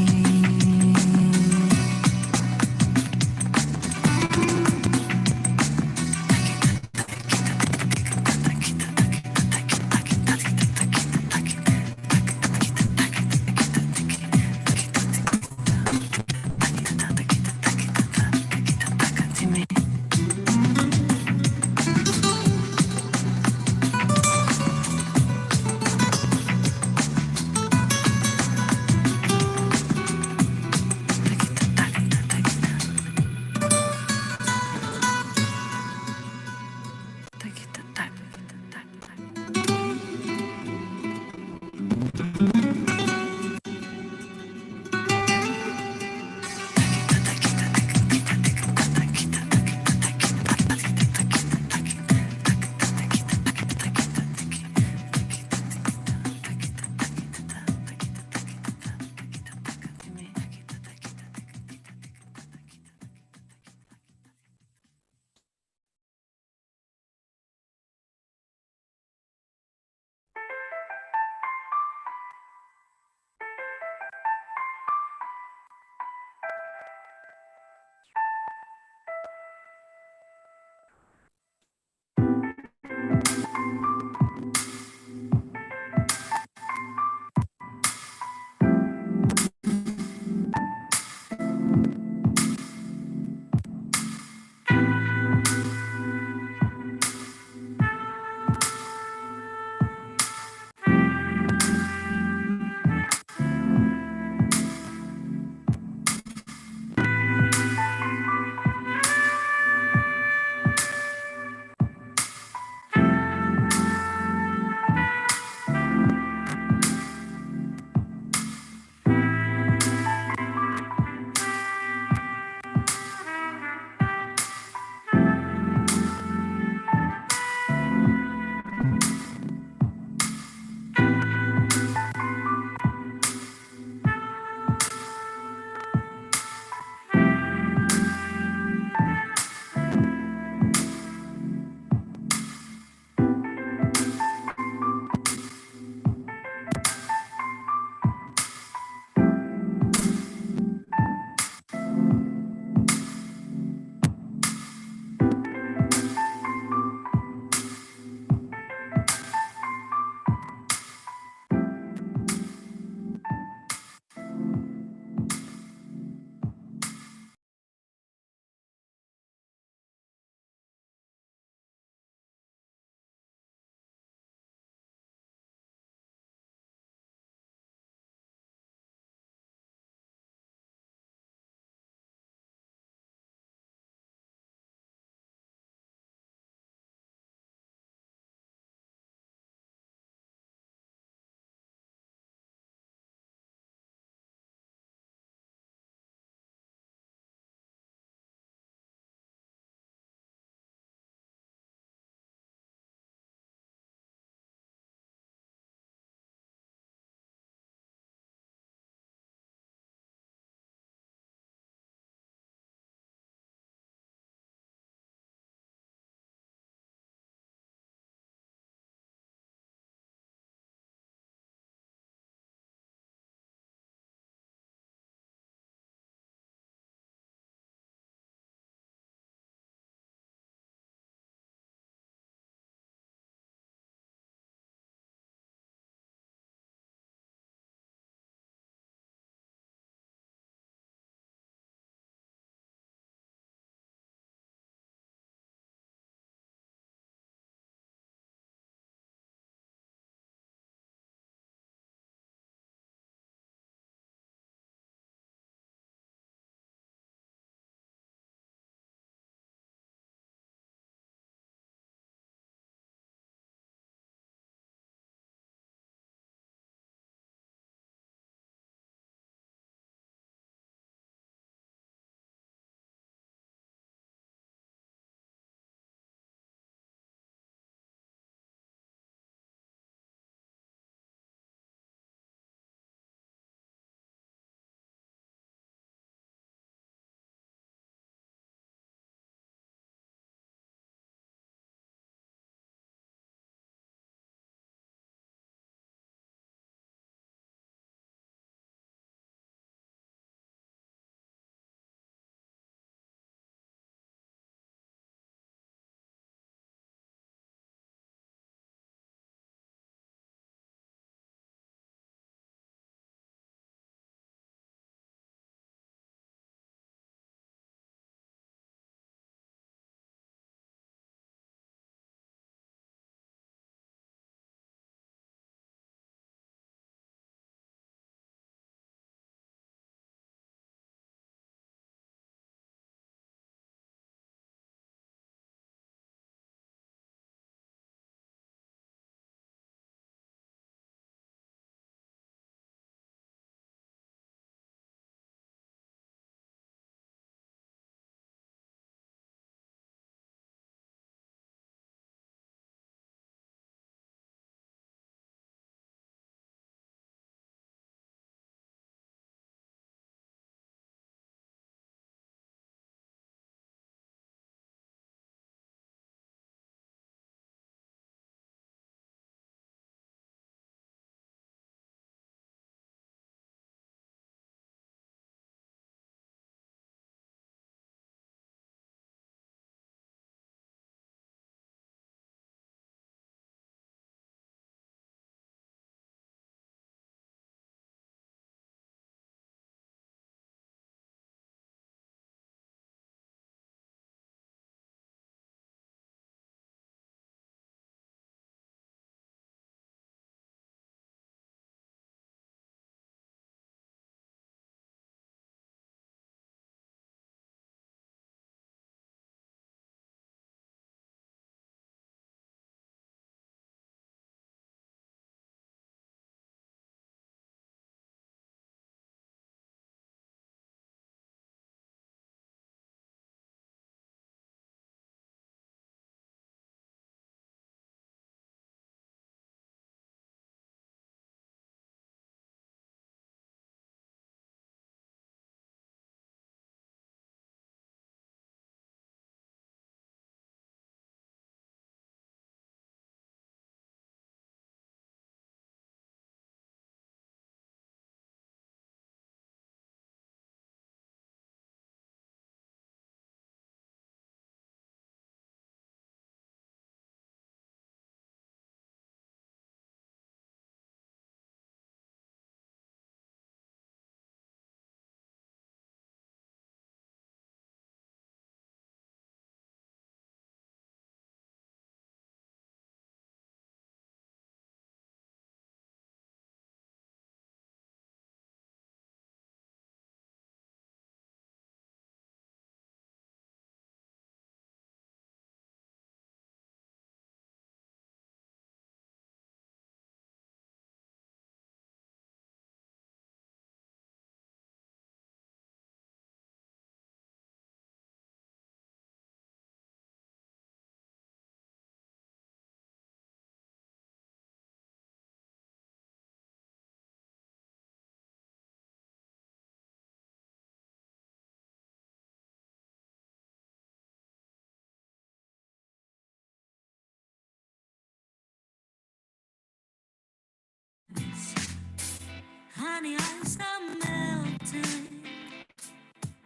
honey, ice are melting.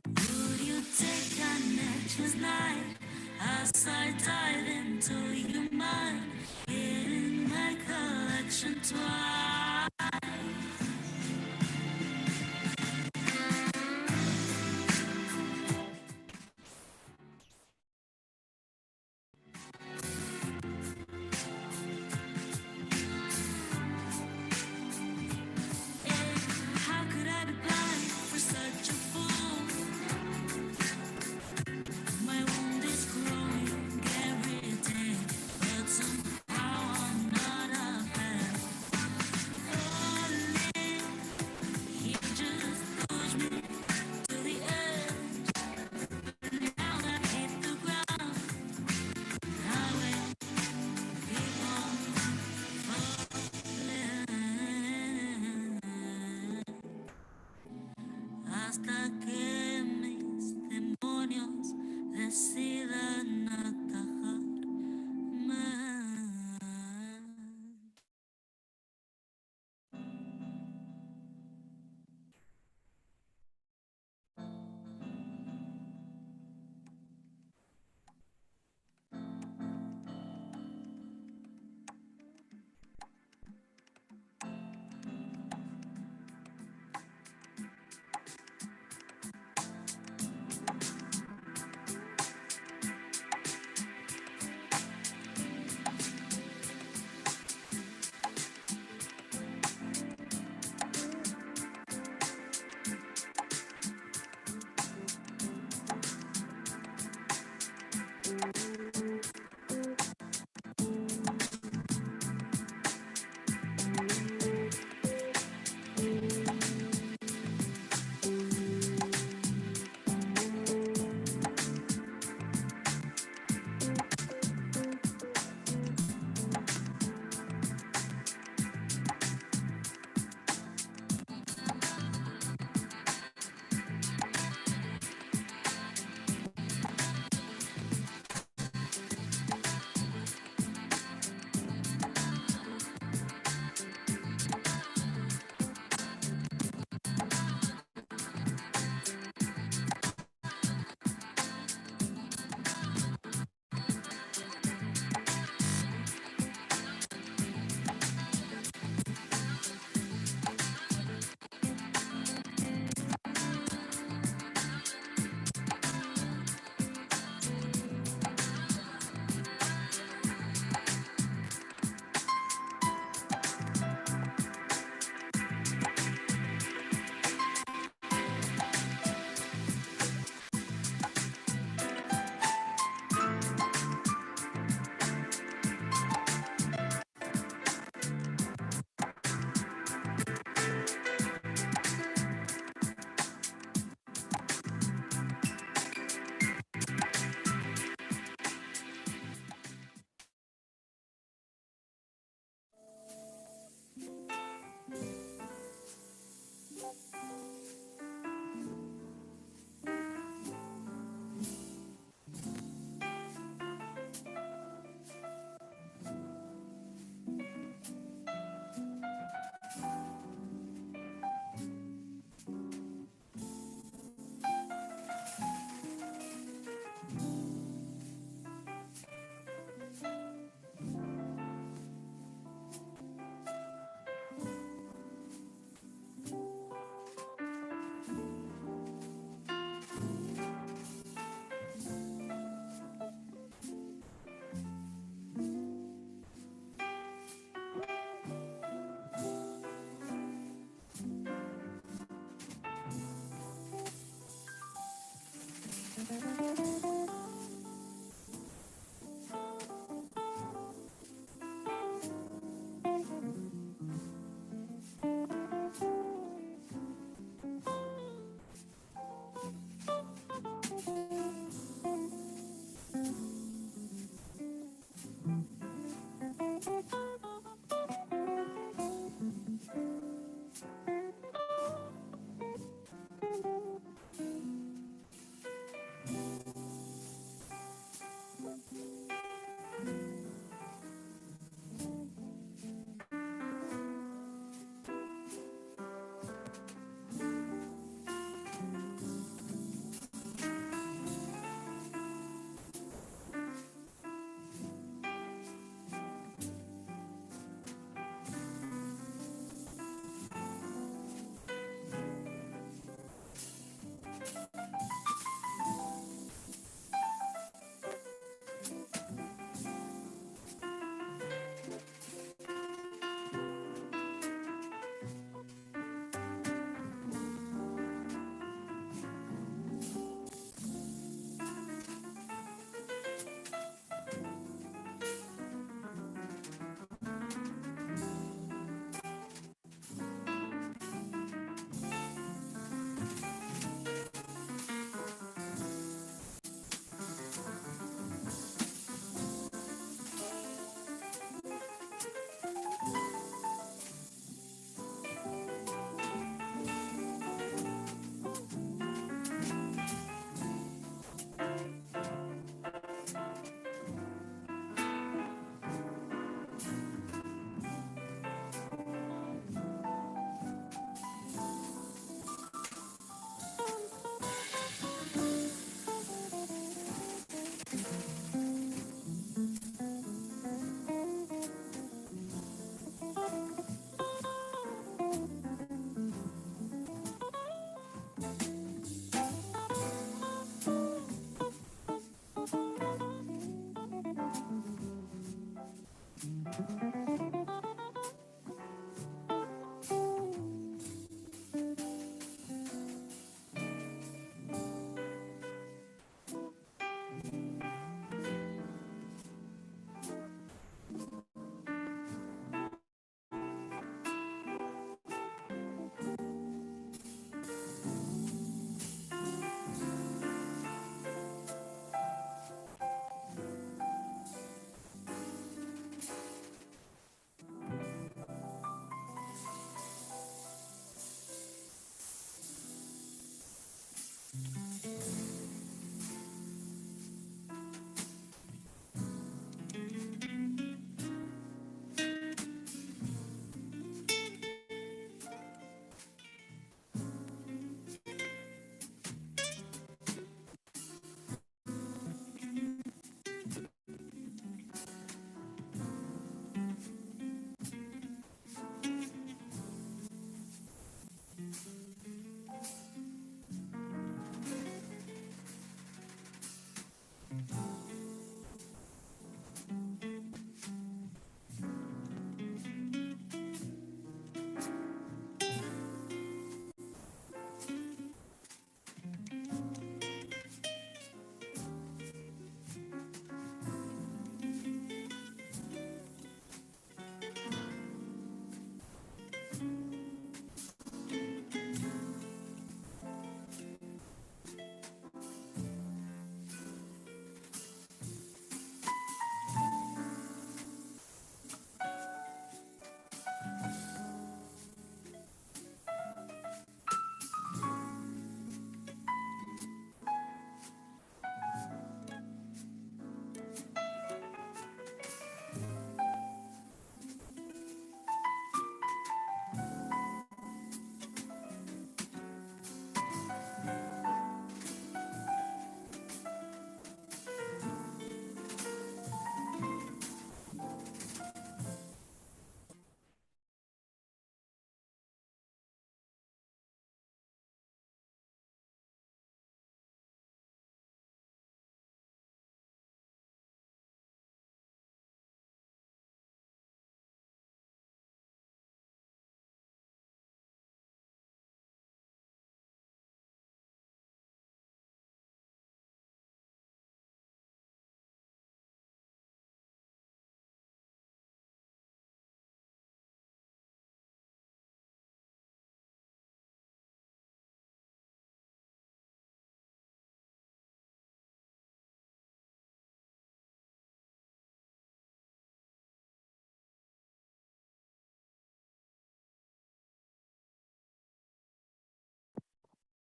Would you take our necklace night? As I dive into your mind, getting my collection twice. How could I be blind for such a fool? My wound is growing every day.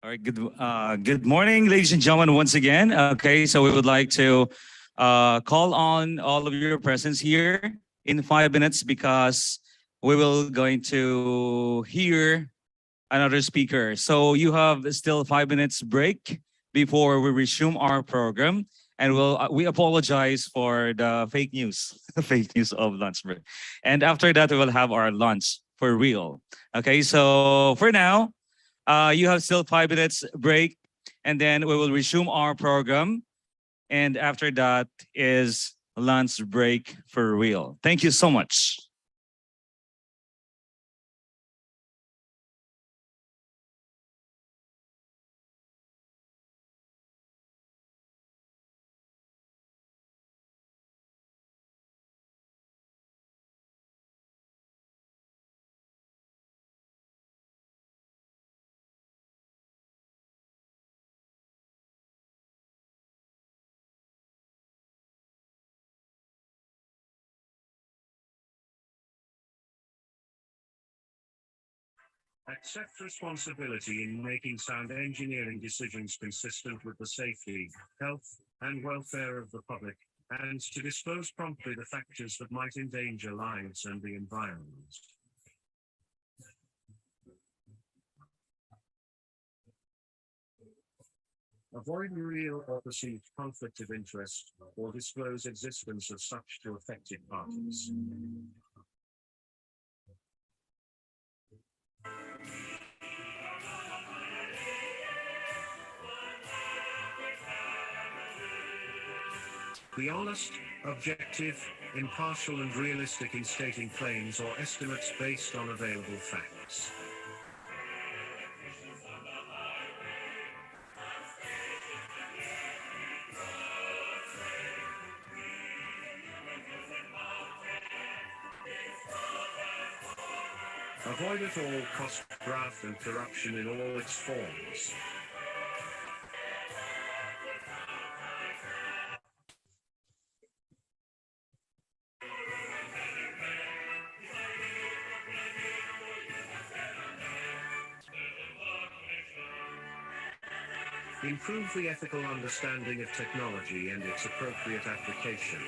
All right, good morning, ladies and gentlemen, once again. Okay, so we would like to call on all of your presence here in 5 minutes because we will going to hear another speaker. So you have still 5 minutes break before we resume our program. And we apologize for the fake news, fake news of lunch break. And after that, we will have our lunch for real. Okay, so for now, you have still 5 minutes break, and then we will resume our program. And after that is lunch break for real. Thank you so much. Accept responsibility in making sound engineering decisions consistent with the safety, health, and welfare of the public, and to disclose promptly the factors that might endanger lives and the environment. Avoid real or perceived conflict of interest, or disclose existence of such to affected parties. Be honest, objective, impartial and realistic in stating claims or estimates based on available facts. Avoid at all cost graft and corruption in all its forms. Improve the ethical understanding of technology and its appropriate application.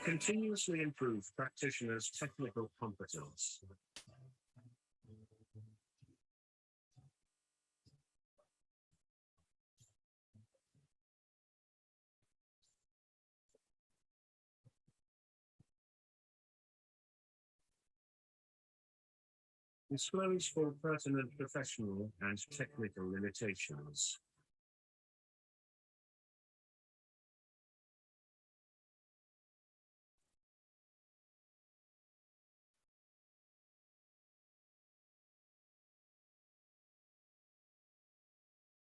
Continuously improve practitioners' technical competence. Disclose for pertinent professional and technical limitations.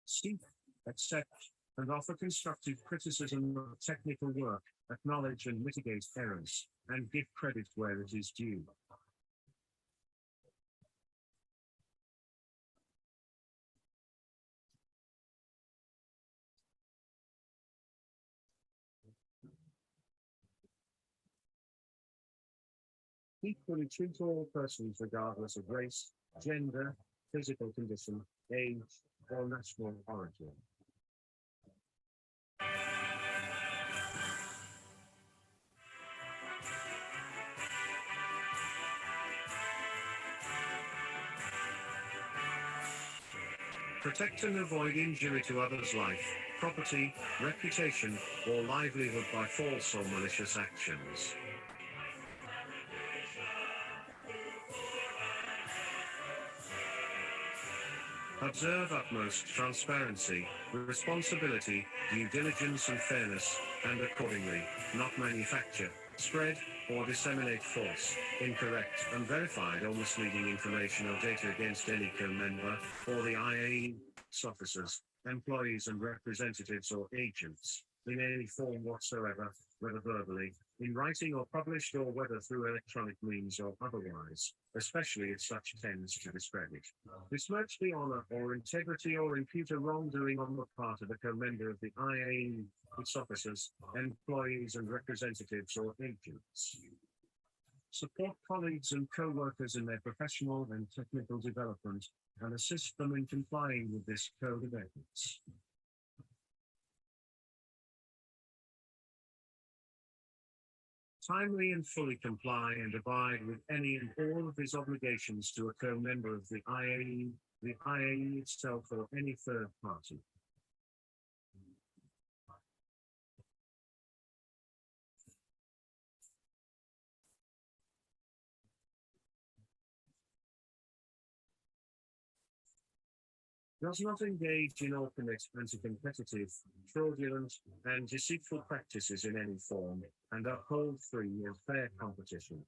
Seek, accept, and offer constructive criticism of technical work, acknowledge and mitigate errors, and give credit where it is due. Equally treat all persons regardless of race, gender, physical condition, age, or national origin. Protect and avoid injury to others' life, property, reputation, or livelihood by false or malicious actions. Observe utmost transparency, responsibility, due diligence and fairness, and accordingly, not manufacture, spread, or disseminate false, incorrect, unverified or misleading information or data against any co-member, or the IAE, its officers, employees and representatives or agents, in any form whatsoever, whether verbally, in writing or published or whether through electronic means or otherwise, especially if such tends to discredit, besmirch the honor or integrity or impute a wrongdoing on the part of a co-member of the IAE, its officers, employees and representatives or agents. Support colleagues and co-workers in their professional and technical development, and assist them in complying with this code of ethics. Timely and fully comply and abide with any and all of his obligations to a co-member of the IAE itself, or any third party. Does not engage in or commit anti-competitive, fraudulent, and deceitful practices in any form, and uphold free and fair competition.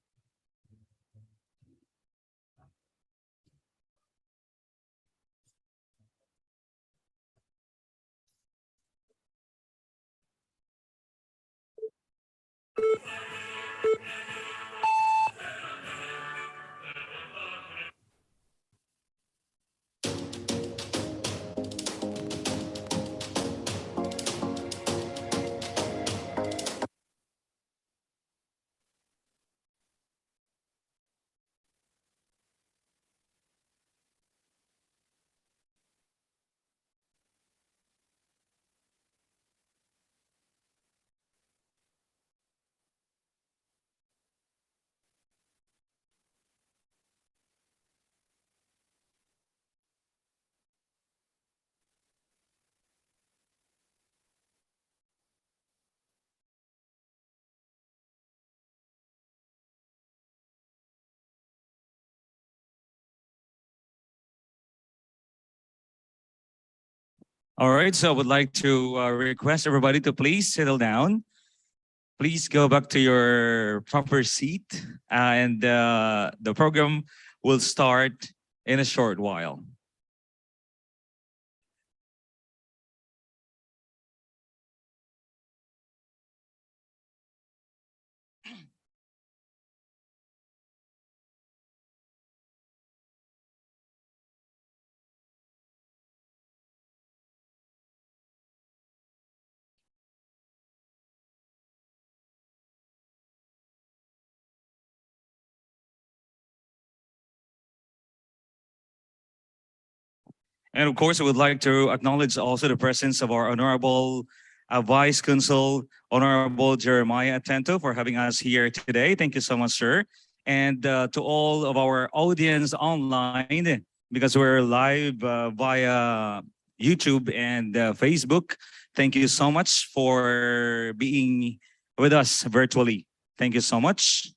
All right, so I would like to request everybody to please settle down. Please go back to your proper seat, and the program will start in a short while. And of course, I would like to acknowledge also the presence of our Honorable Vice Consul, Honorable Jeremiah Atento, for having us here today. Thank you so much, sir. And to all of our audience online, because we're live via YouTube and Facebook, thank you so much for being with us virtually. Thank you so much.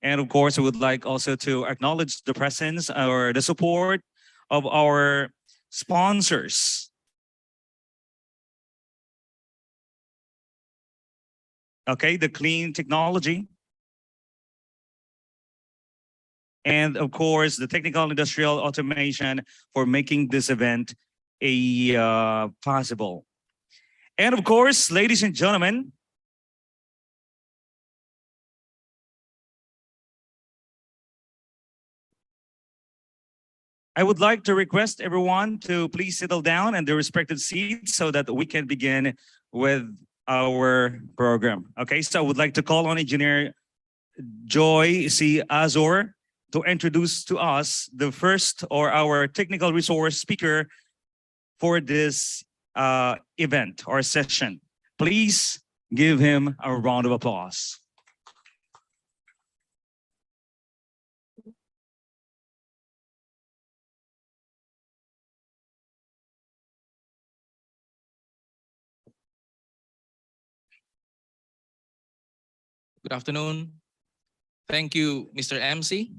And of course, I would like also to acknowledge the presence or the support of our sponsors. Okay, the clean technology. And of course, the technical industrial automation for making this event possible. And of course, ladies and gentlemen, I would like to request everyone to please settle down in their respective seats so that we can begin with our program. Okay, so I would like to call on Engineer Joy C. Azor to introduce to us the first or our technical resource speaker for this event or session. Please give him a round of applause. Good afternoon. Thank you, Mr. MC.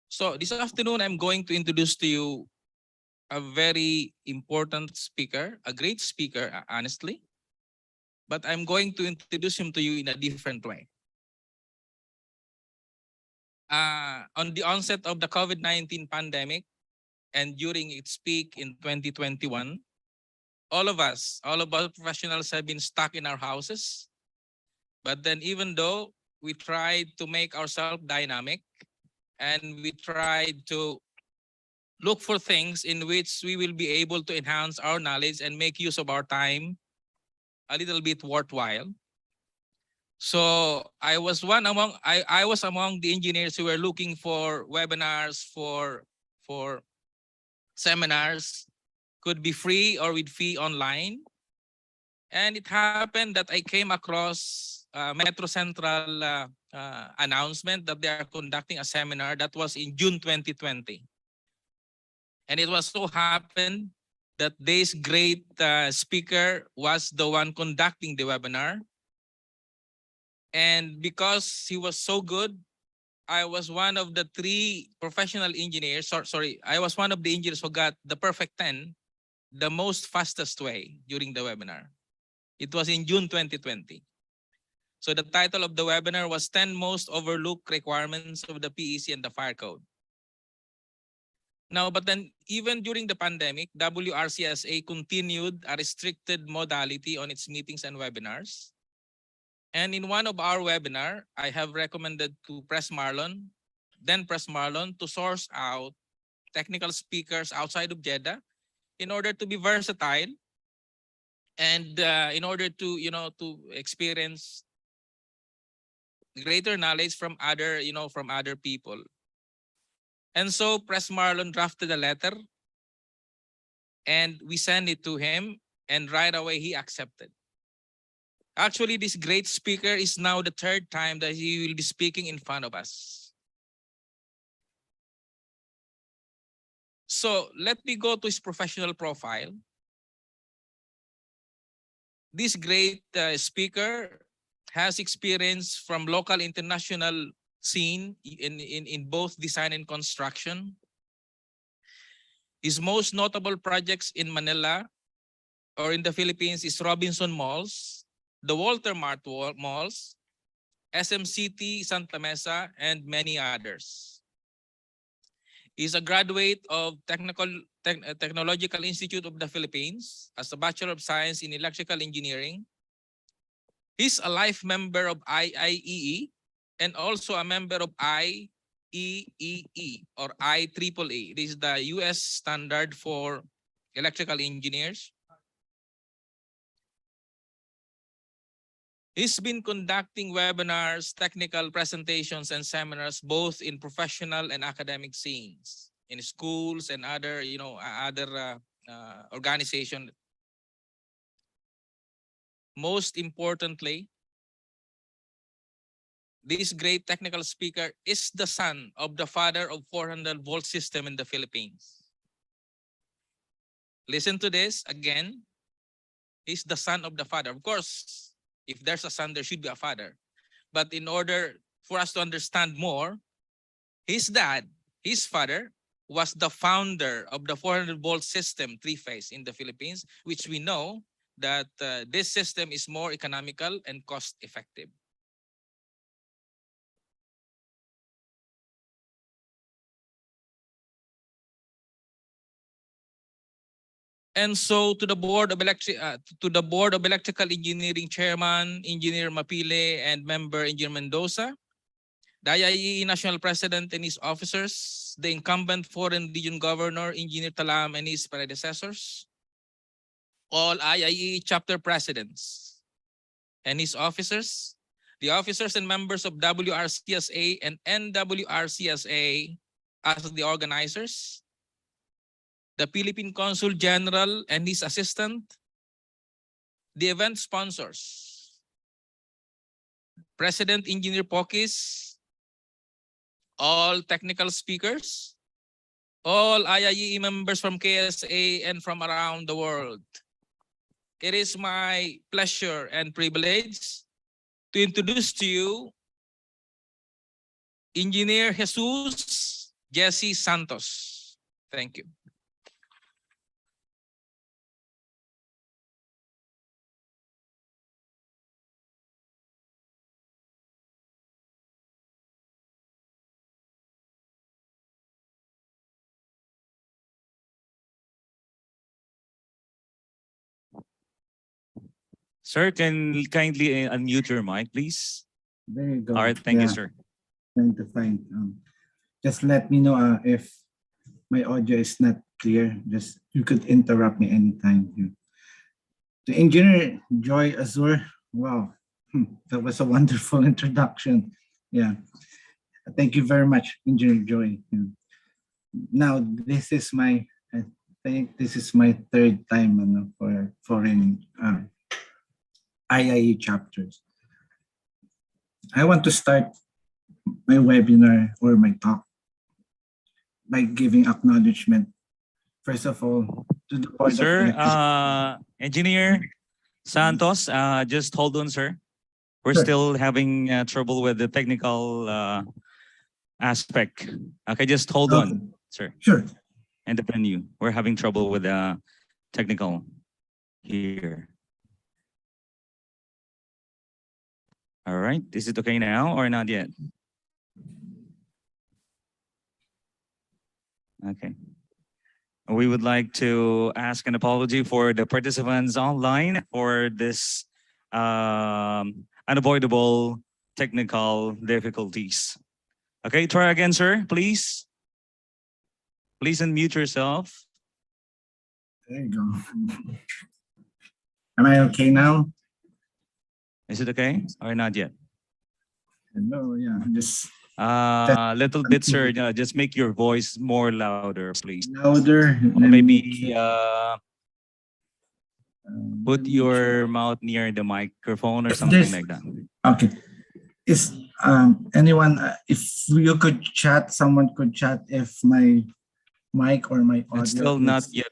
So this afternoon, I'm going to introduce to you a very important speaker, a great speaker, honestly. But I'm going to introduce him to you in a different way. On the onset of the COVID-19 pandemic and during its peak in 2021, all of our professionals have been stuck in our houses. But then even though we tried to make ourselves dynamic and we tried to look for things in which we will be able to enhance our knowledge and make use of our time a little bit worthwhile. So I was among the engineers who were looking for webinars, for seminars, could be free or with fee online. And it happened that I came across Metro Central announcement that they are conducting a seminar that was in June 2020. And it was so happened that this great speaker was the one conducting the webinar. And because he was so good, I was one of the 3 professional engineers, I was one of the engineers who got the perfect 10, the most fastest way during the webinar. It was in June 2020. So the title of the webinar was 10 Most Overlooked Requirements of the PEC and the Fire Code. Now, but then even during the pandemic, WRCSA continued a restricted modality on its meetings and webinars. And in one of our webinar, I have recommended to Press Marlon, to source out technical speakers outside of Jeddah in order to be versatile and in order to, to experience greater knowledge from other, from other people. And so Press Marlon drafted a letter and we sent it to him, and right away he accepted. Actually, this great speaker is now the 3rd time that he will be speaking in front of us. So let me go to his professional profile. This great speaker has experience from local, international scene in both design and construction. His most notable projects in Manila or in the Philippines is Robinson Malls, the Walter Mart Malls, SM City, Santa Mesa, and many others. He's a graduate of Technological Institute of the Philippines as a Bachelor of Science in Electrical Engineering. He's a life member of IIEE and also a member of IEEE or IEEE. This is the US standard for electrical engineers. He's been conducting webinars, technical presentations, and seminars both in professional and academic scenes, in schools and other, organizations. Most importantly, this great technical speaker is the son of the father of 400-volt system in the Philippines. Listen to this again. He's the son of the father. Of course, if there's a son, there should be a father. But in order for us to understand more, his dad, his father, was the founder of the 400-volt system, three-phase in the Philippines, which we know that this system is more economical and cost-effective. And so to the Board of Electrical Engineering Chairman, Engineer Mapile, and Member Engineer Mendoza, the IIEE National President and his officers, the incumbent Foreign Region Governor, Engineer Talam, and his predecessors, all IIEE chapter presidents and his officers, the officers and members of WRCSA and NWRCSA as the organizers, the Philippine Consul General and his assistant, the event sponsors, President Engineer Pokis, all technical speakers, all IIEE members from KSA and from around the world. It is my pleasure and privilege to introduce to you Engineer Jesus Jesse Santos. Thank you. Sir, can you kindly unmute your mic, please? There you go. All right, thank you, Yeah, sir. Trying to find. Just let me know if my audio is not clear. Just you could interrupt me anytime. Yeah. To Engineer Joy Azur, wow, that was a wonderful introduction. Yeah, thank you very much, Engineer Joy. Yeah. Now this is my, I think this is my third time for foreign IIE chapters. I want to start my webinar or my talk by giving acknowledgement. First of all, to the board Sir, of Engineer Santos, just hold on, sir. We're Sure. still having trouble with the technical aspect. Okay, just hold on, sir. Sure. And the venue. We're having trouble with the technical here. All right, is it okay now or not yet? Okay. We would like to ask an apology for the participants online for this unavoidable technical difficulties. Okay, try again, sir, please. Please unmute yourself. There you go. Am I okay now? Is it okay or not yet? No, yeah, just Little bit, sir. Just make your voice more louder, please. louder. Or maybe put your mouth near the microphone or something There's- like that. Okay. Is anyone, if you could chat, someone could chat if my mic or my audio It's still not is- yet.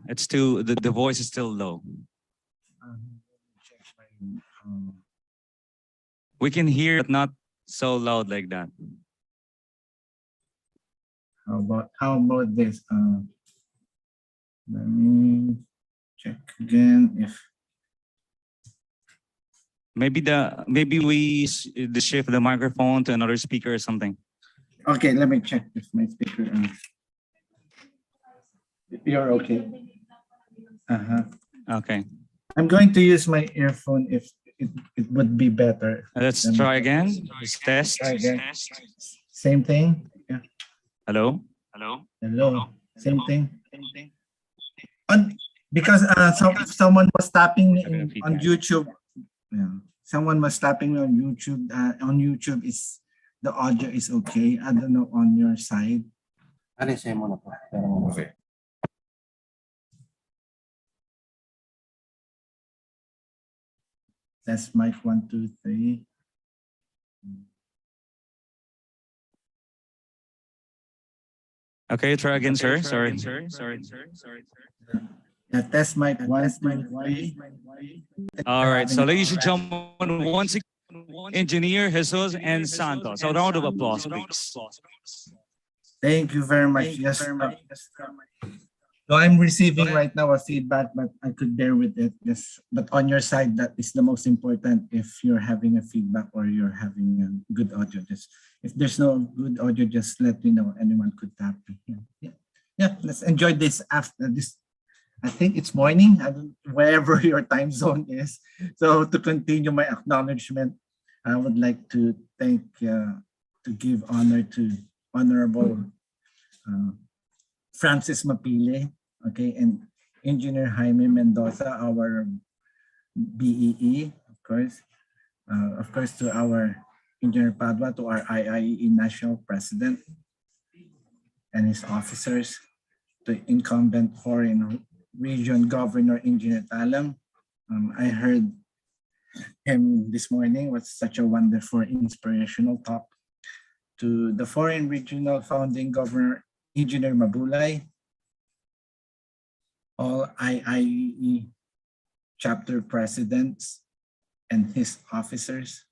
It's still the voice is still low. We can hear, but not so loud like that? How about this? Let me check again if Maybe we shift the microphone to another speaker or something. okay, let me check if my speaker you're okay. Okay, I'm going to use my earphone if it would be better. let's Let me try check. again. Let's test. Try again. Same thing. Yeah. Hello. Hello. Same thing. Because someone was tapping me on YouTube. Yeah. Someone was tapping me on YouTube. On YouTube is the audio is okay. I don't know on your side. Okay. That's mic 1, 2, 3. Okay, try again, sir. Sorry. Yeah, test mic 1, 2, 3. All right, so ladies and gentlemen, once again, Engineer Jesus and Santos. A round of applause, please. Thank you very much. Yes. So I'm receiving right now a feedback, but I could bear with it. Yes, but on your side, that is the most important. If you're having a feedback or you're having a good audio, just if there's no good audio, just let me know. Anyone could tap me. Yeah. Let's enjoy this after this. I think it's morning, wherever your time zone is. So to continue my acknowledgement, I would like to to give honor to Honorable Francis Mapile, okay, and Engineer Jaime Mendoza, our BEE, of course to our Engineer Padua, to our IIE National President and his officers, to incumbent Foreign Region Governor Engineer Talam. I heard him this morning, was such a wonderful, inspirational talk. To the Foreign Regional Founding Governor Engineer Mabulay, all IIE chapter presidents and his officers.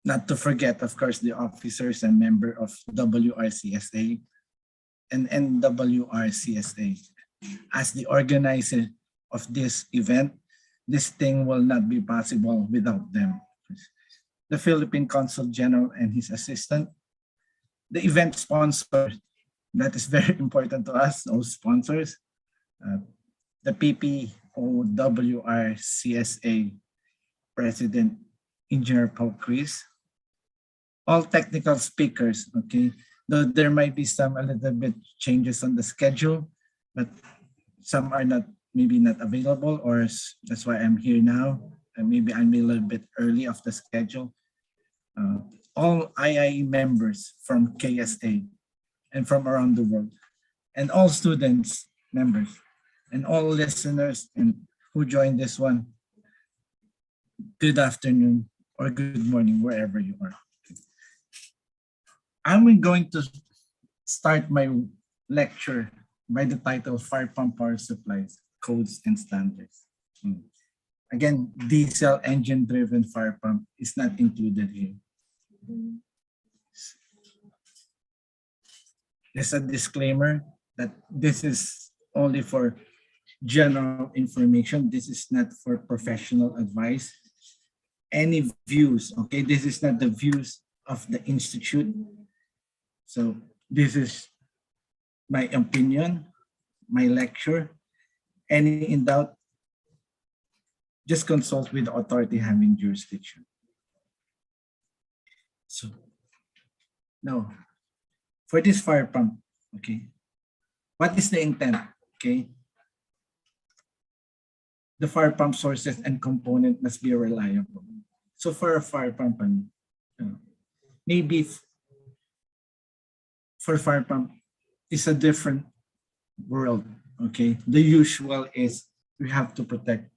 Not to forget, of course, the officers and member of WRCSA and NWRCSA. As the organizer of this event, this thing will not be possible without them. The Philippine Consul General and his assistant, the event sponsor, that is very important to us, those sponsors, the PPOWRCSA President Engineer Paul Chris, all technical speakers, okay, though there might be some a little bit changes on the schedule, but some are maybe not available, or that's why I'm here now. And maybe I'm a little bit early of the schedule. All IIE members from KSA and from around the world, and all students, members, and all listeners and who joined this one, good afternoon or good morning, wherever you are. I'm going to start my lecture by the title Fire Pump Power Supplies, Codes and Standards. Again, diesel engine driven fire pump is not included here. There's a disclaimer that this is only for general information. This is not for professional advice. Any views, okay? This is not the views of the Institute. So this is my opinion, my lecture. Any in doubt, just consult with the authority having jurisdiction. So now, for this fire pump, okay, what is the intent, okay? The fire pump sources and component must be reliable. So for a fire pump, maybe for fire pump, it's a different world, okay? The usual is we have to protect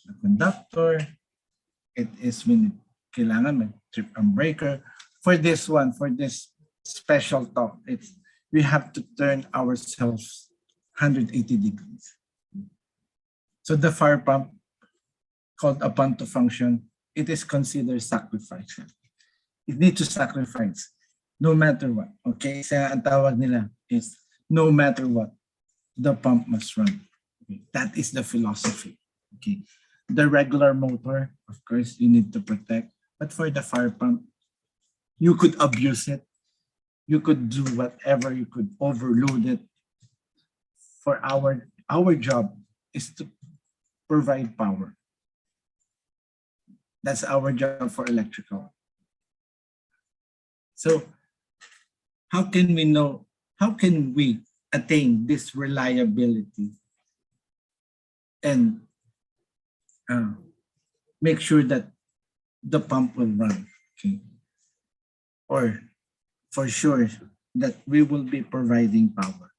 the conductor. It is when kailangan may trip and breaker. For this one, for this special talk, we have to turn ourselves 180 degrees. So the fire pump, called upon to function, it is considered sacrificial. It needs to sacrifice no matter what. Okay, sa ang tawag nila is no matter what, the pump must run. Okay. That is the philosophy. Okay, the regular motor, of course, you need to protect, but for the fire pump, you could abuse it. You could do whatever, you could overload it. For our job is to provide power. That's our job for electrical. So how can we know, how can we attain this reliability and make sure that the pump will run, okay? Or for sure that we will be providing power.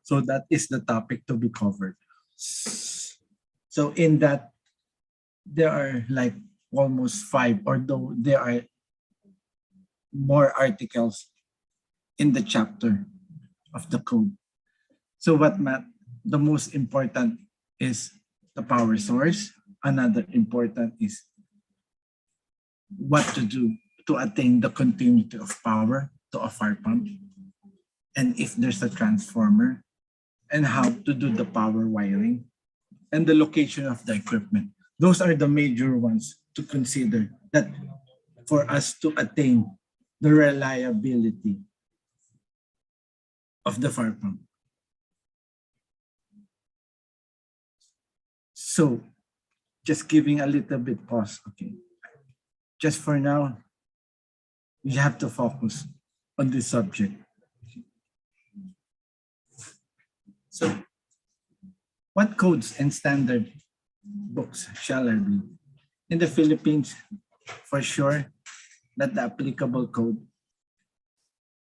So that is the topic to be covered. So in that, there are like almost 5, although there are more articles in the chapter of the code. So the most important is the power source. Another important is what to do to attain the continuity of power to a fire pump. And if there's a transformer, and how to do the power wiring, and the location of the equipment. Those are the major ones to consider that for us to attain the reliability of the fire pump. So just giving a little bit pause, okay. Just for now, you have to focus on this subject. So what codes and standard books shall I read? In the Philippines, for sure, that the applicable code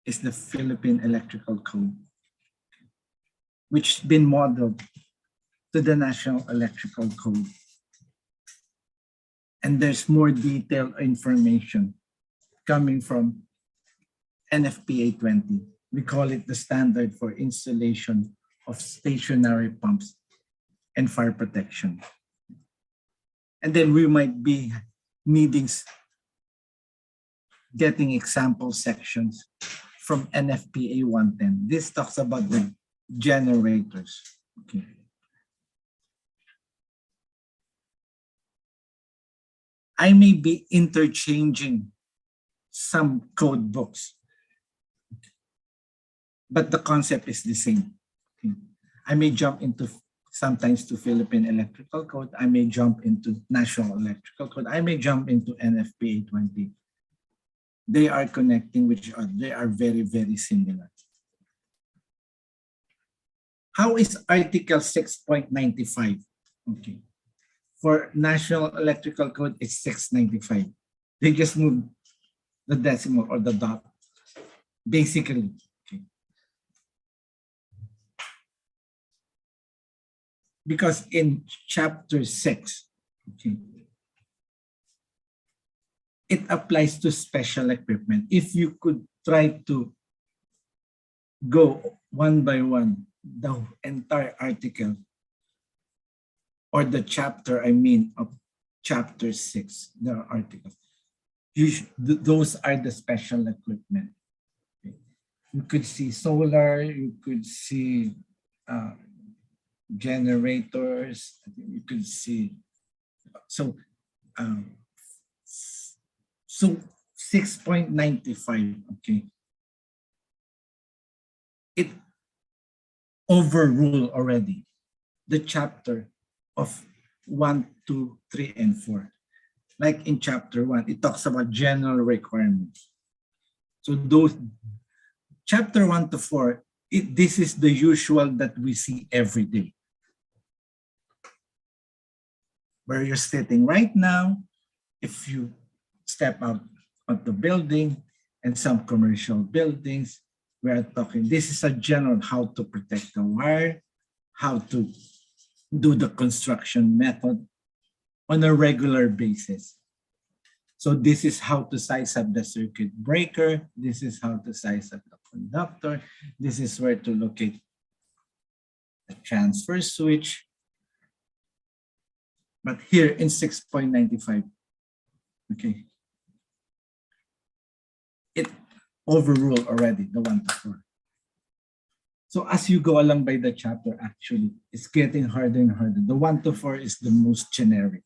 is the Philippine Electrical Code, which has been modeled to the National Electrical Code. And there's more detailed information coming from NFPA 20. We call it the standard for installation of stationary pumps and fire protection. And then we might be needing getting example sections from NFPA 110. This talks about the generators. Okay. I may be interchanging some code books, but the concept is the same. Okay. I may jump into sometimes to Philippine Electrical Code. I may jump into National Electrical Code. I may jump into NFPA 20. They are connecting with each other. They are very, very similar. How is Article 6.95? Okay. For National Electrical Code, it's 695. They just moved the decimal or the dot, basically. Okay. Because in chapter 6, okay, it applies to special equipment. If you could try to go one by one, the entire article, or the chapter, I mean, of chapter 6, the articles, those are the special equipment. Okay. You could see solar, you could see generators, you could see, so 6.95, okay, it overruled already the chapter of 1, 2, 3, and 4. Like in chapter 1, it talks about general requirements. So those chapter 1 to 4, this is the usual that we see every day. Where you're sitting right now, if you step out of the building and some commercial buildings, we are talking, this is a general how to protect the wire, how to do the construction method on a regular basis. So this is how to size up the circuit breaker. This is how to size up the conductor. This is where to locate the transfer switch. But here in 6.95, okay, it overruled already the 1 to 4. So as you go along by the chapter, actually, it's getting harder and harder. The 1 to 4 is the most generic,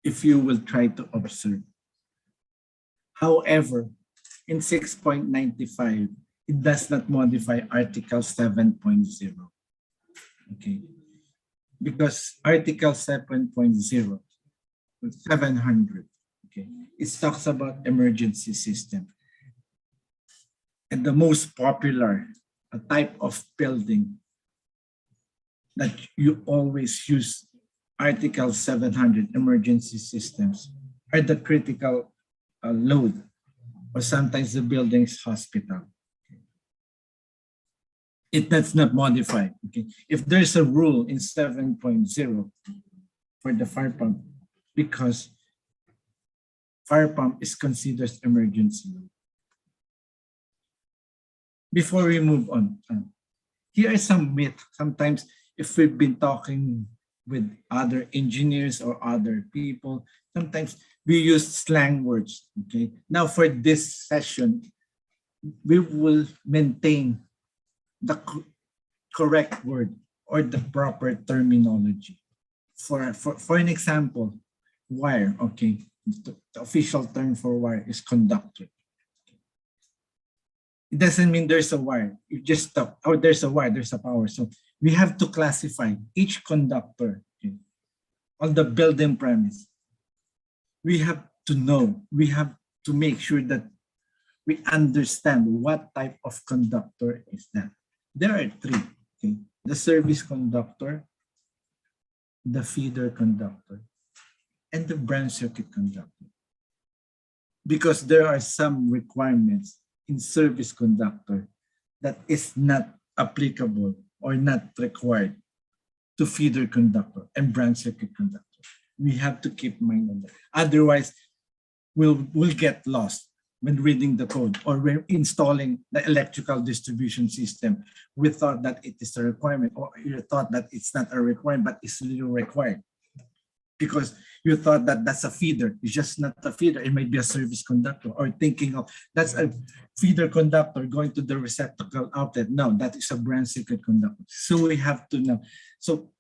if you will try to observe. However, in 6.95, it does not modify Article 7.0. Okay, because Article 7.0, 700, okay, it talks about emergency system. And the most popular type of building that you always use Article 700 emergency systems are the critical load, or sometimes the building's hospital. It does not modify. Okay, if there's a rule in 7.0 for the fire pump, because fire pump is considered emergency load. Before we move on, here are some myths. Sometimes if we've been talking with other engineers or other people, sometimes we use slang words. Okay, now for this session, we will maintain the correct word or the proper terminology. For an example, wire, okay, the official term for wire is conductor. It doesn't mean there's a wire. You just stop, oh, there's a wire, there's a power. So we have to classify each conductor, okay, on the building premise. We have to know, we have to make sure that we understand what type of conductor is that. There are 3, okay? The service conductor, the feeder conductor, and the branch circuit conductor. Because there are some requirements in service conductor that is not applicable or not required to feeder conductor and branch circuit conductor. We have to keep mind on that. Otherwise, we'll get lost when reading the code or when installing the electrical distribution system. We thought that it is a requirement, or you thought that it's not a requirement, but it's really required. Because you thought that that's a feeder. It's just not a feeder. It might be a service conductor, or thinking of that's a feeder conductor going to the receptacle outlet. No, that is a branch circuit conductor. So we have to know. So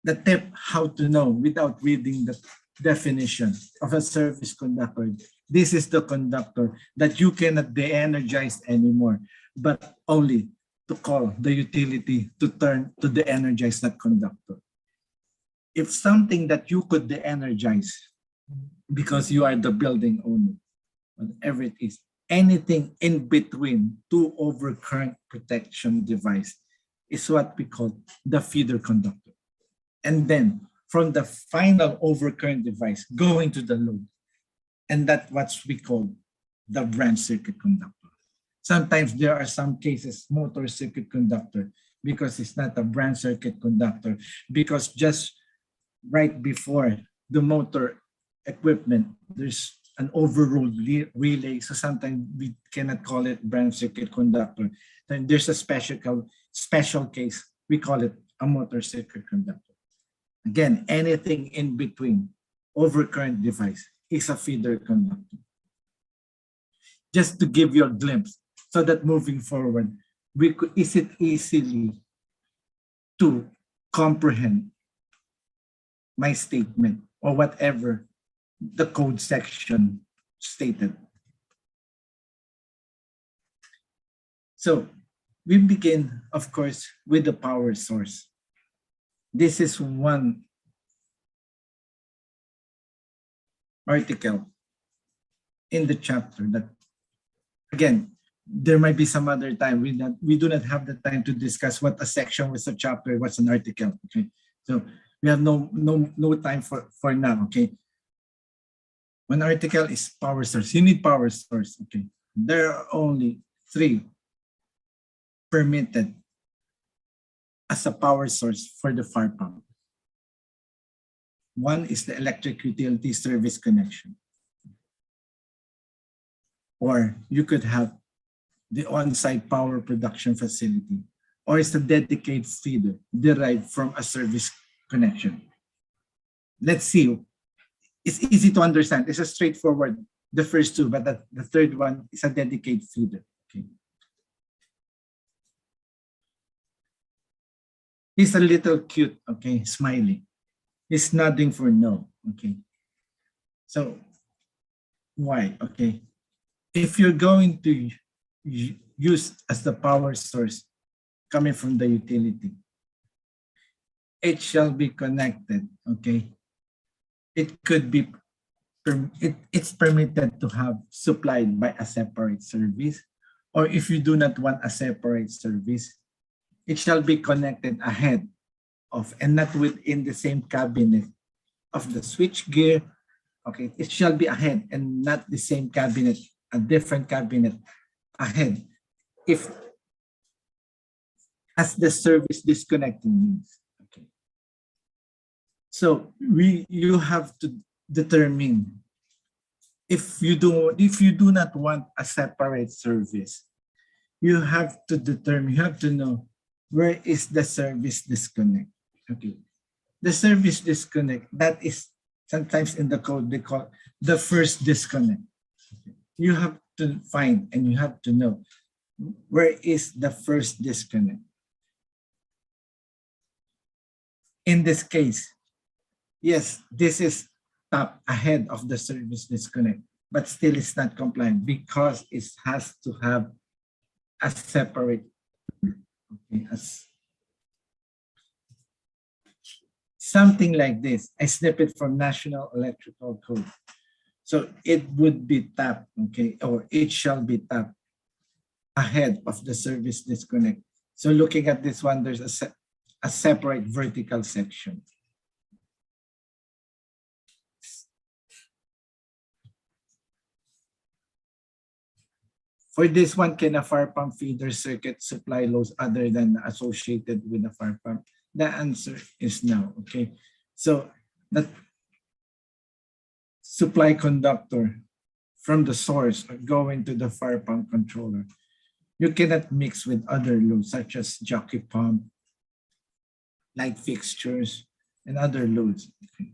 the tip how to know without reading the definition of a service conductor. This is the conductor that you cannot de-energize anymore, but only to call the utility to turn to de-energize that conductor. If something that you could de-energize because you are the building owner, whatever it is, anything in between 2 overcurrent protection device is what we call the feeder conductor. And then from the final overcurrent device going to the load, and that's what we call the branch circuit conductor. Sometimes there are some cases motor circuit conductor because it's not a branch circuit conductor, because just right before the motor equipment, there's an overruled relay. So sometimes we cannot call it branch circuit conductor. Then there's a special case, we call it a motor circuit conductor. Again, anything in between overcurrent device is a feeder conductor. Just to give you a glimpse, so that moving forward, we could easily to comprehend my statement or whatever the code section stated. So we begin, of course, with the power source. This is one article in the chapter that, again, there might be some other time. We do not have the time to discuss what a section was, a chapter, what's an article. Okay, so we have no time for now. Okay, one article is power source. You need power source. Okay, there are only 3 permitted as a power source for the fire pump. One is the electric utility service connection. Or you could have the on-site power production facility, or it's a dedicated feeder derived from a service connection. let's see. It's easy to understand. It's a straightforward, the first two, but the third one is a dedicated feeder. Okay. He's a little cute, okay, smiling. He's nodding for no, okay. So why? Okay. If you're going to use as the power source coming from the utility, it shall be connected, okay? It could be, it's permitted to have supplied by a separate service, or if you do not want a separate service, it shall be connected ahead of and not within the same cabinet of the switch gear. Okay, it shall be ahead and not the same cabinet, a different cabinet ahead. If as the service disconnecting means. Okay. So you have to determine if you do not want a separate service, you have to determine, you have to know where is the service disconnect. Okay. The service disconnect, that is sometimes in the code they call the first disconnect. Okay. You have to find and you have to know where is the first disconnect. In this case, yes, this is top ahead of the service disconnect, but still it's not compliant because it has to have a separate, okay, something like this. I snip it from National Electrical Code. So it would be tapped, okay, or it shall be tapped ahead of the service disconnect. So looking at this one, there's a separate vertical section. For this one, can a fire pump feeder circuit supply loads other than associated with the fire pump? The answer is no, okay? So that supply conductor from the source going to the fire pump controller, you cannot mix with other loads such as jockey pump, light fixtures, and other loads. Okay.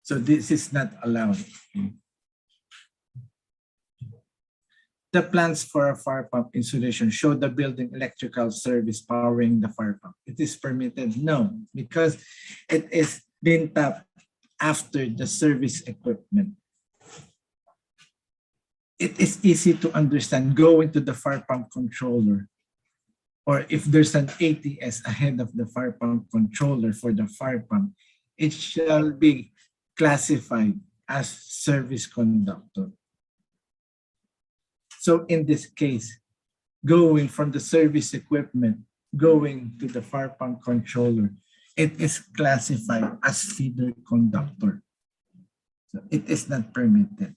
So this is not allowed. Okay. The plans for a fire pump installation show the building electrical service powering the fire pump. It is permitted? No, because it is being tapped after the service equipment. It is easy to understand going to the fire pump controller, or if there's an ATS ahead of the fire pump controller for the fire pump, it shall be classified as service conductor. So in this case, going from the service equipment, going to the fire pump controller, it is classified as feeder conductor. So it is not permitted.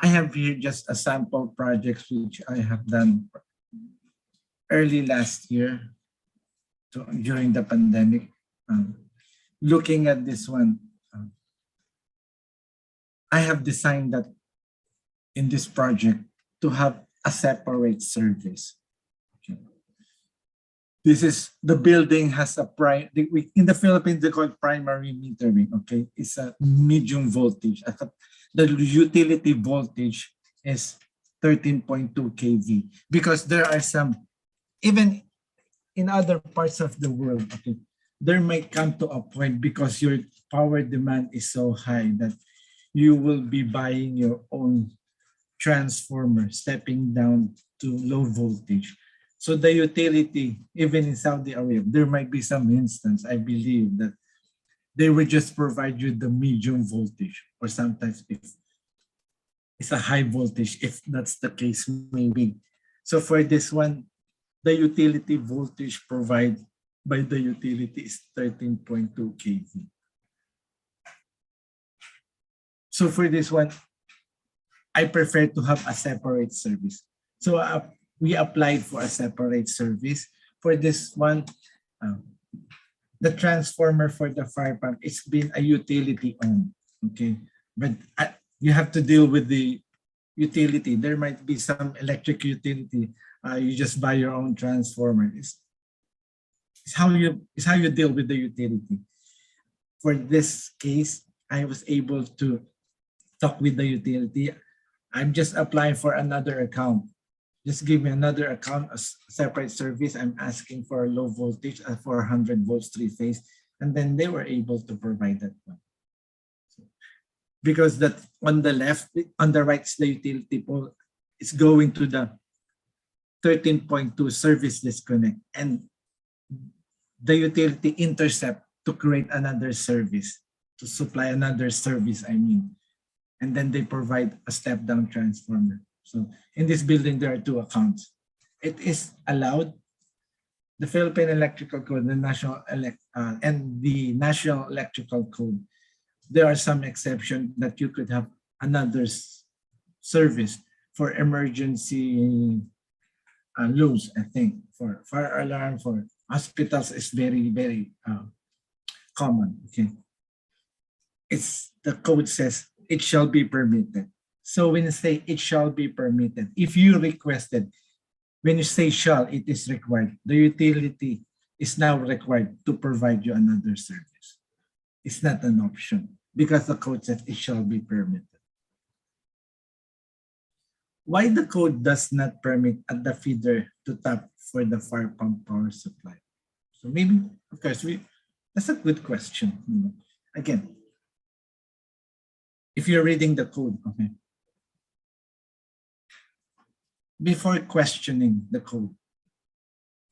I have here just a sample projects which I have done early last year during the pandemic. Looking at this one, I have designed that in this project to have a separate service. Okay. This is, the building has a in the Philippines they call it primary metering, okay? It's a medium voltage. The utility voltage is 13.2 kV because there are some, even in other parts of the world, okay, there might come to a point because your power demand is so high that you will be buying your own transformer, stepping down to low voltage. So the utility, even in Saudi Arabia, there might be some instance, I believe, that they will just provide you the medium voltage, or sometimes if it's a high voltage, if that's the case, maybe. So for this one, the utility voltage provided by the utility is 13.2 kV. So for this one, I prefer to have a separate service. So we applied for a separate service. For this one, the transformer for the fire pump, it's been a utility owned, okay? But you have to deal with the utility. There might be some electric utility. You just buy your own transformer. is how you deal with the utility. For this case, I was able to talk with the utility. I'm just applying for another account. Just give me another account, a separate service. I'm asking for a low voltage, 400 volts, 3-phase, and then they were able to provide that one. Because that on the left, on the right is the utility pole. It's going to the 13.2 service disconnect, and the utility intercept to create another service, to supply another service, I mean. And then they provide a step-down transformer. So in this building, there are 2 accounts. It is allowed. The Philippine Electrical Code, the National and the National Electrical Code, there are some exceptions that you could have another service for emergency loads, I think, for fire alarm, for hospitals is very, very common. Okay, it's the code says it shall be permitted. So when you say it shall be permitted, if you requested, when you say shall, it is required. The utility is now required to provide you another service. It's not an option because the code says it shall be permitted. Why the code does not permit at the feeder to tap for the fire pump power supply? So maybe, of course, that's a good question. Again, if you're reading the code, okay, before questioning the code,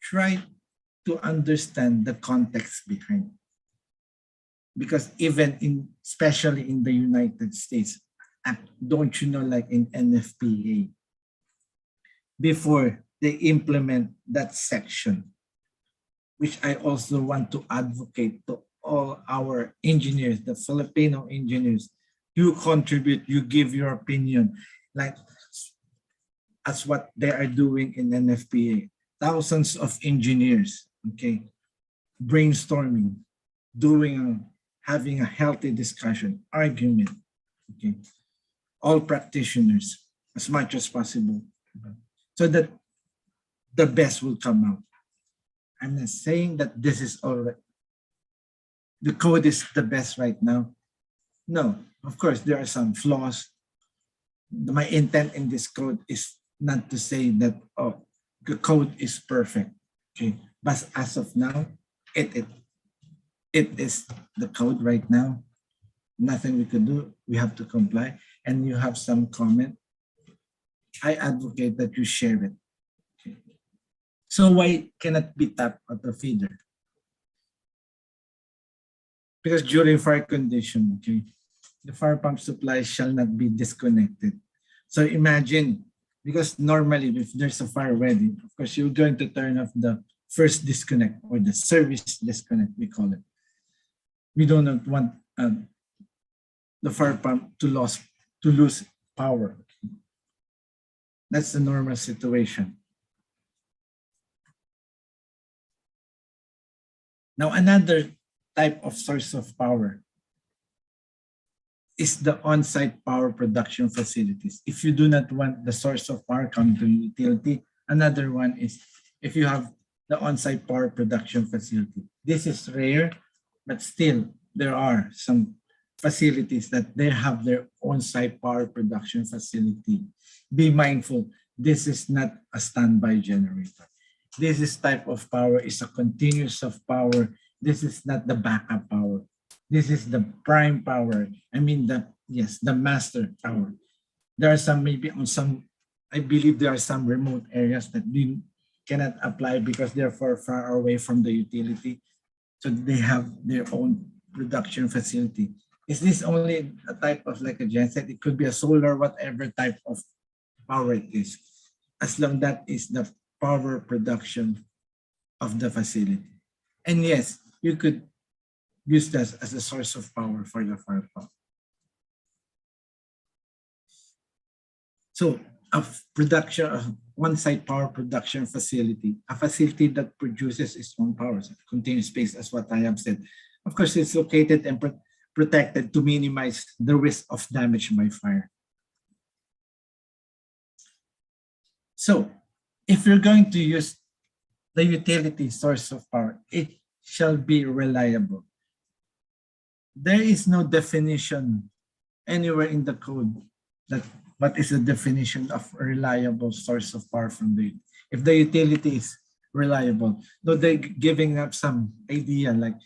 try to understand the context behind. Because even especially in the United States, don't you know, like in NFPA, before they implement that section, which I also want to advocate to all our engineers, the Filipino engineers, you contribute, you give your opinion, like as what they are doing in NFPA. Thousands of engineers, okay, brainstorming, having a healthy discussion, argument, okay, all practitioners as much as possible, so that the best will come out. I'm not saying that this is all right. The code is the best right now. No, of course, there are some flaws. My intent in this code is not to say that, oh, the code is perfect, okay? But as of now, it is the code right now. Nothing we can do. We have to comply. And you have some comment, I advocate that you share it. Okay. So why cannot be tapped at the feeder? Because during fire condition, okay, the fire pump supply shall not be disconnected. So imagine, because normally if there's a fire ready, of course, you're going to turn off the first disconnect or the service disconnect, we call it. We do not want the fire pump to lose power. That's the normal situation. Now, another type of source of power is the on-site power production facilities. If you do not want the source of power coming to utility, another one is if you have the on-site power production facility. This is rare, but still there are some facilities that they have their on-site power production facility. Be mindful, this is not a standby generator. This is type of power is a continuous of power. This is not the backup power. This is the prime power. I mean, the master power. There are some, maybe on some, I believe there are some remote areas that we cannot apply because they're far away from the utility. So they have their own production facility. Is this only a type of like a genset? It could be a solar, whatever type of power it is, as long that is the power production of the facility. And yes, you could use this as a source of power for your fire pump. So a production of one-site power production facility, a facility that produces its own power, so continuous space, as what I have said. Of course, it's located and protected to minimize the risk of damage by fire. So if you're going to use the utility source of power, it shall be reliable. There is no definition anywhere in the code that what is the definition of a reliable source of power from the, if the utility is reliable. Though they're giving up some idea, like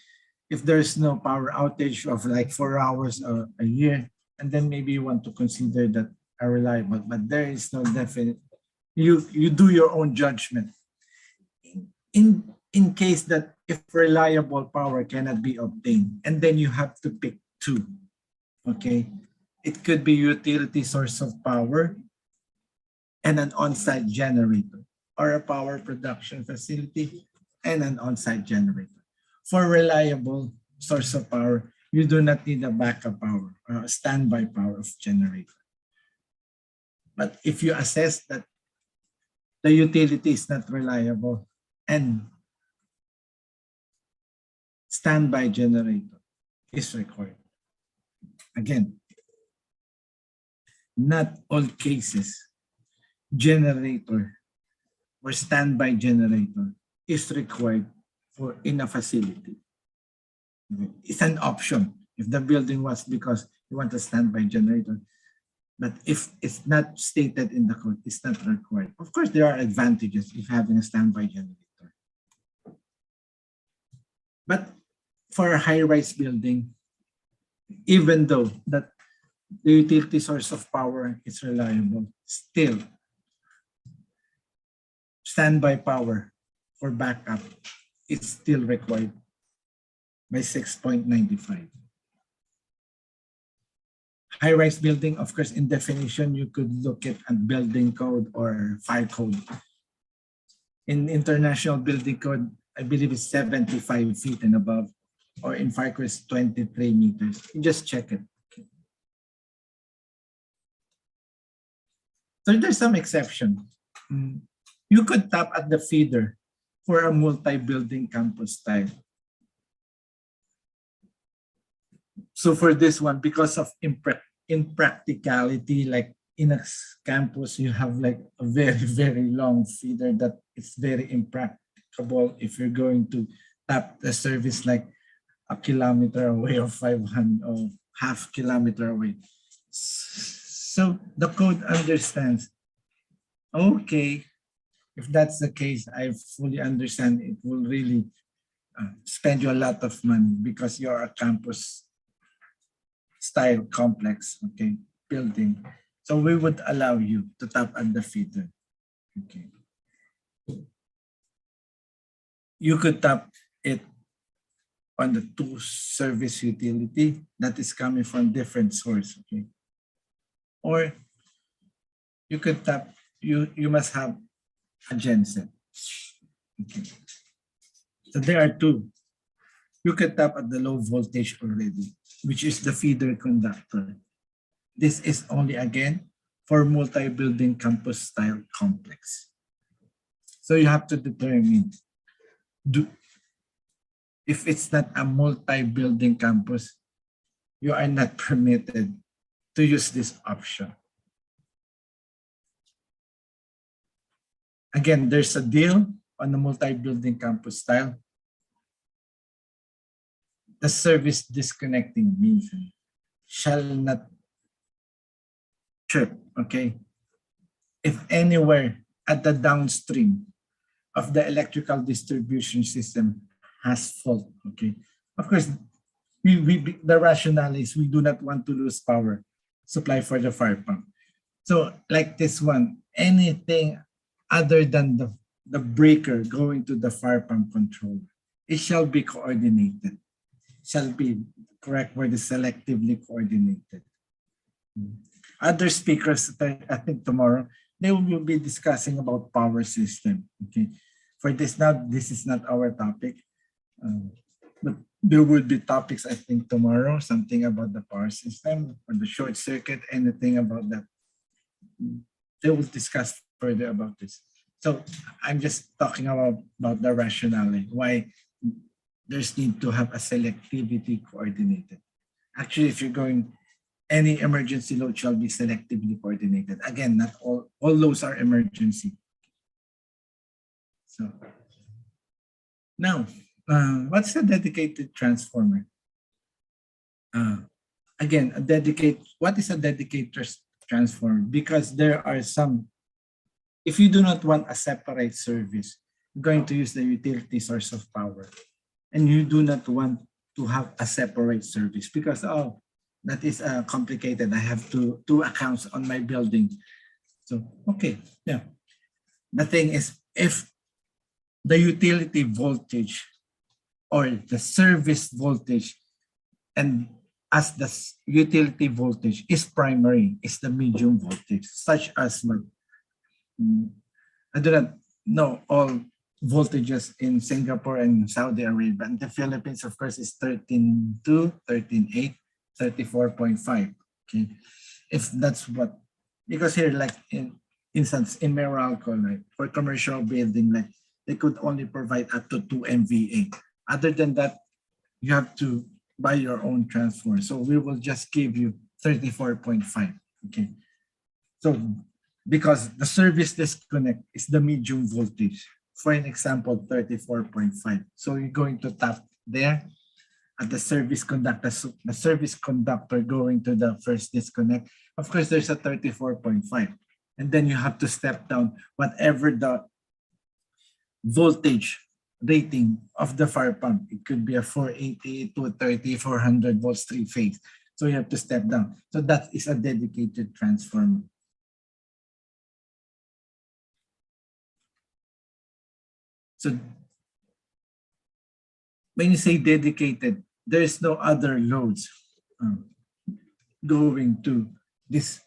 if there's no power outage of like 4 hours a year, and then maybe you want to consider that a reliable, but there is no definite, you do your own judgment. In case that if reliable power cannot be obtained, and then you have to pick two, okay? It could be utility source of power and an on-site generator, or a power production facility and an on-site generator. For reliable source of power, you do not need a backup power or a standby power of generator. But if you assess that the utility is not reliable and standby generator is required. Again, not all cases, generator or standby generator is required for in a facility. It's an option if the building was because you want a standby generator. But if it's not stated in the code, it's not required. Of course, there are advantages if having a standby generator. But for a high-rise building, even though that the utility source of power is reliable, still standby power for backup is still required by 6.95. High-rise building, of course, in definition, you could look at a building code or fire code. In international building code, I believe it's 75 feet and above, or in fire code, it's 23 meters. You just check it. So there's some exception. You could tap at the feeder for a multi-building campus style. So for this one, because of impracticality, like in a campus, you have like a very, very long feeder that it's very impracticable if you're going to tap the service like a kilometer away or 500 or half kilometer away. So the code understands, okay, if that's the case, I fully understand it will really spend you a lot of money because you're a campus style complex, okay, building. So we would allow you to tap at the feeder, okay. You could tap it on the two service utility that is coming from different source, okay. Or you could tap, you must have a genset, okay. So there are two. You can tap at the low voltage already, which is the feeder conductor. This is only again for multi-building campus style complex. So you have to determine, if it's not a multi-building campus, you are not permitted to use this option. Again, there's a deal on the multi-building campus style. The service disconnecting means shall not trip, okay? If anywhere at the downstream of the electrical distribution system has fault, okay? Of course, the rationale is we do not want to lose power supply for the fire pump. So like this one, anything other than the breaker going to the fire pump controller, it shall be coordinated. Shall be correct word is selectively coordinated. Other speakers, I think tomorrow, they will be discussing about power system. Okay, for this now, this is not our topic, but there will be topics I think tomorrow, something about the power system or the short circuit, anything about that. They will discuss further about this. So I'm just talking about the rationale, why there's need to have a selectivity coordinated. Actually, if you're going, any emergency load shall be selectively coordinated. Again, not all loads are emergency. So Now, what's a dedicated transformer? Again, what is a dedicated transformer? Because there are some, if you do not want a separate service, you're going to use the utility source of power. And you do not want to have a separate service because, oh, that is complicated. I have two accounts on my building. So, okay, yeah. The thing is, if the utility voltage or the service voltage and as the utility voltage is primary, is the medium voltage, such as I do not know all voltages in Singapore and Saudi Arabia. And the Philippines, of course, is 13.2, 13.8, 34.5. Okay, if that's what, because here, like in instance in Meralco, like for commercial building, like they could only provide up to 2 MVA. Other than that, you have to buy your own transformer. So we will just give you 34.5. Okay. So because the service disconnect is the medium voltage. For an example, 34.5. So you're going to tap there at the service conductor. So the service conductor going to the first disconnect. Of course, there's a 34.5. And then you have to step down whatever the voltage rating of the fire pump. It could be a 480, 230, 400 volts, 3-phase. So you have to step down. So that is a dedicated transformer. So when you say dedicated, there is no other loads going to this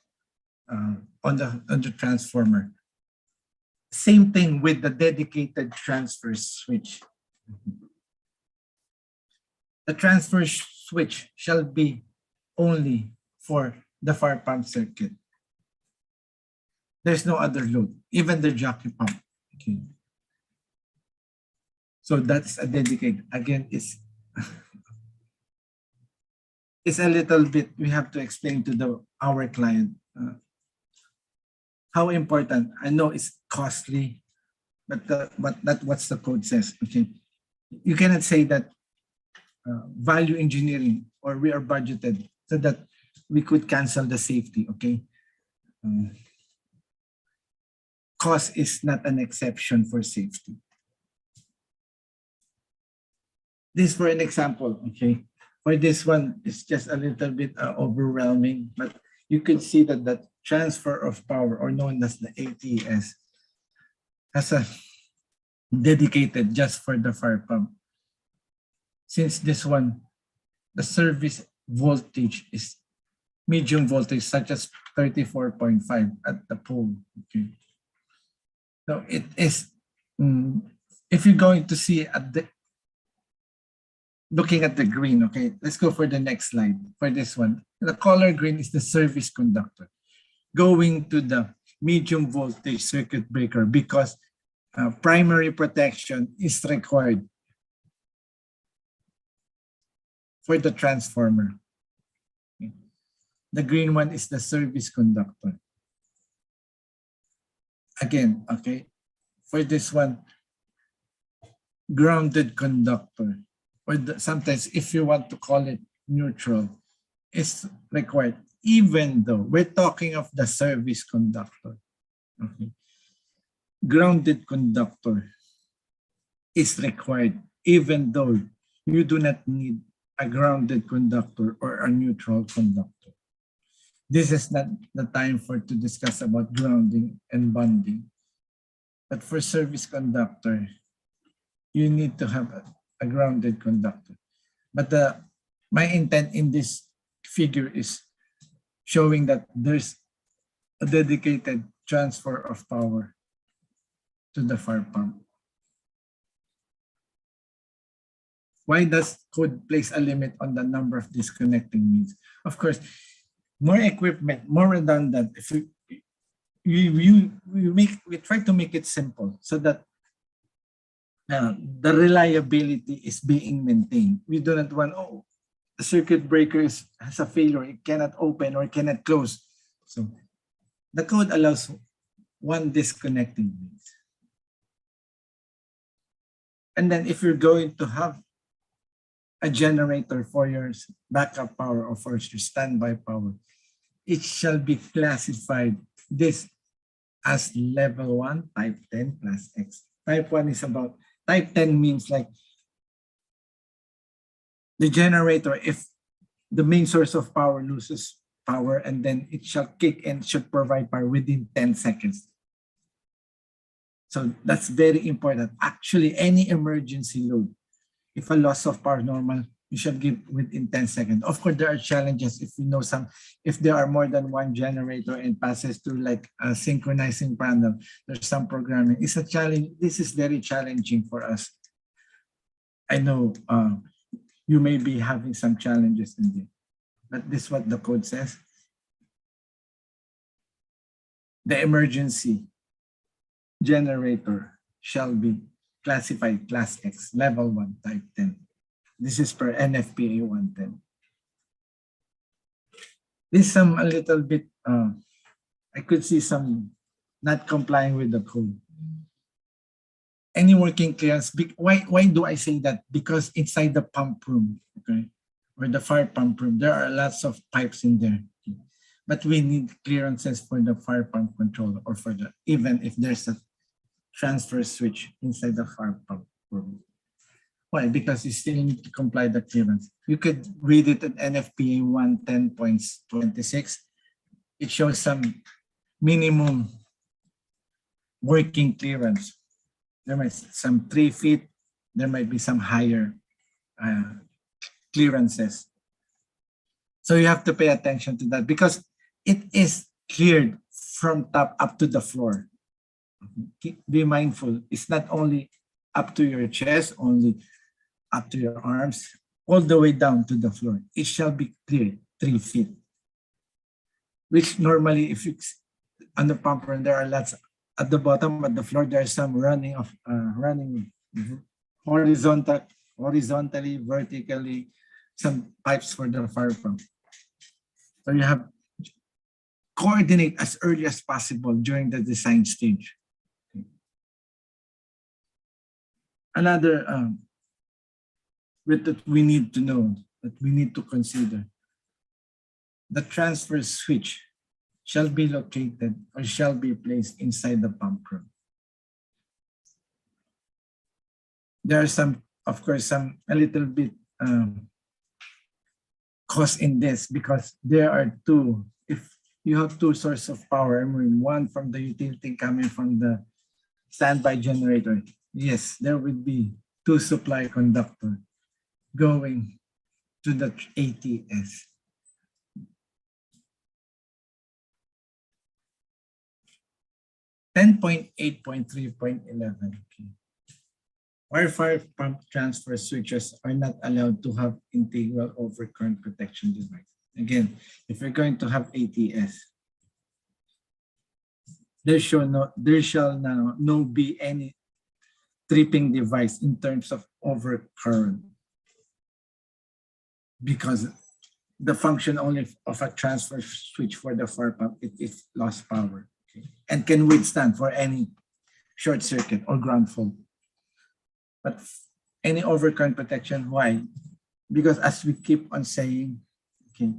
on the transformer. Same thing with the dedicated transfer switch. The transfer switch shall be only for the fire pump circuit. There's no other load, even the jockey pump. Okay. So that's a dedicated. Again, it's a little bit, we have to explain to our client how important. I know it's costly, but that's what the code says. Okay, you cannot say that value engineering or we are budgeted so that we could cancel the safety. Okay, cost is not an exception for safety. This for an example. Okay, for this one, it's just a little bit overwhelming, but you could see that the transfer of power, or known as the ATS, has a dedicated just for the fire pump. Since this one, the service voltage is medium voltage, such as 34.5 at the pole. Okay. So it is, if you're going to see at the, looking at the green, okay, let's go for the next slide. For this one, the color green is the service conductor going to the medium voltage circuit breaker because primary protection is required for the transformer. Okay. The green one is the service conductor. Again, okay, for this one, grounded conductor, or sometimes if you want to call it neutral, is required, even though we're talking of the service conductor. Okay. Grounded conductor is required, even though you do not need a grounded conductor or a neutral conductor. This is not the time to discuss about grounding and bonding. But for service conductor, you need to have a grounded conductor. But my intent in this figure is showing that there's a dedicated transfer of power to the fire pump. Why does code place a limit on the number of disconnecting means? Of course, more equipment, more redundant. If we try to make it simple so that the reliability is being maintained. We do not want, oh, the circuit breaker has a failure, it cannot open or cannot close. So the code allows one disconnecting means. And then if you're going to have a generator for your backup power or for your standby power, it shall be classified this as level 1, type 10 plus X. Type 1 is about, type 10 means like the generator, if the main source of power loses power, and then it shall kick and should provide power within 10 seconds. So that's very important. Actually, any emergency load, if a loss of power normal, you should give within 10 seconds. Of course, there are challenges if you know if there are more than one generator and passes through like a synchronizing panel, there's some programming. It's a challenge. This is very challenging for us. I know you may be having some challenges in there, but this is what the code says. The emergency generator shall be classified class X, level 1, type 10. This is per NFPA 110. This some a little bit, I could see some not complying with the code. Any working clearance, why do I say that? Because inside the pump room, okay, or the fire pump room, there are lots of pipes in there. But we need clearances for the fire pump controller or for the, even if there's a transfer switch inside the fire pump room. Why? Because you still need to comply the clearance. You could read it in NFPA 110.26. It shows some minimum working clearance. There might be some 3 feet. There might be some higher clearances. So you have to pay attention to that because it is cleared from top up to the floor. Be mindful. It's not only up to your chest, only up to your arms, all the way down to the floor. It shall be cleared 3 feet. Which normally, if you on the pump run, there are lots at the bottom, at the floor. There's some running horizontally, vertically, some pipes for the fire pump. So you have coordinate as early as possible during the design stage. Another bit that we need to know, that we need to consider, the transfer switch shall be located or shall be placed inside the pump room. There are some, of course, some a little bit cost in this because there are two. If you have two sources of power, I mean, one from the utility coming from the standby generator, yes, there would be two supply conductors going to the ATS. (10.8.3.11). Wire fire pump transfer switches are not allowed to have integral overcurrent protection device. Again, if you're going to have ATS, there shall now no be any tripping device in terms of overcurrent, because the function only of a transfer switch for the fire pump, it lost power, okay, and can withstand for any short circuit or ground fault. But any overcurrent protection, why? Because as we keep on saying, okay,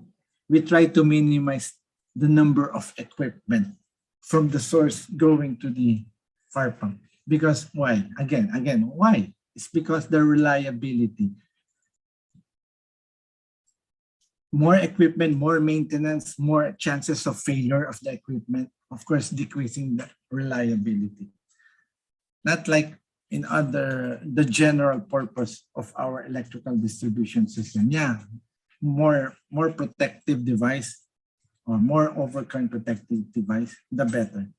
we try to minimize the number of equipment from the source going to the fire pump. Because why? Again, why? It's because the reliability. More equipment, more maintenance, more chances of failure of the equipment, of course, decreasing the reliability. Not like in the general purpose of our electrical distribution system. Yeah, more protective device or more overcurrent protective device, the better.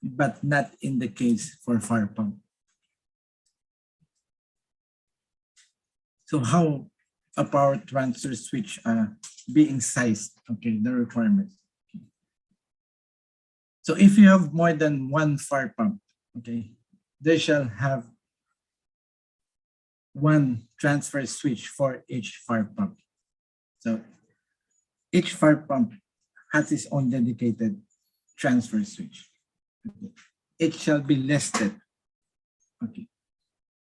But not in the case for fire pump. So how a power transfer switch being sized, okay, the requirements. So if you have more than one fire pump, okay, they shall have one transfer switch for each fire pump. So each fire pump has its own dedicated transfer switch. It shall be listed. Okay.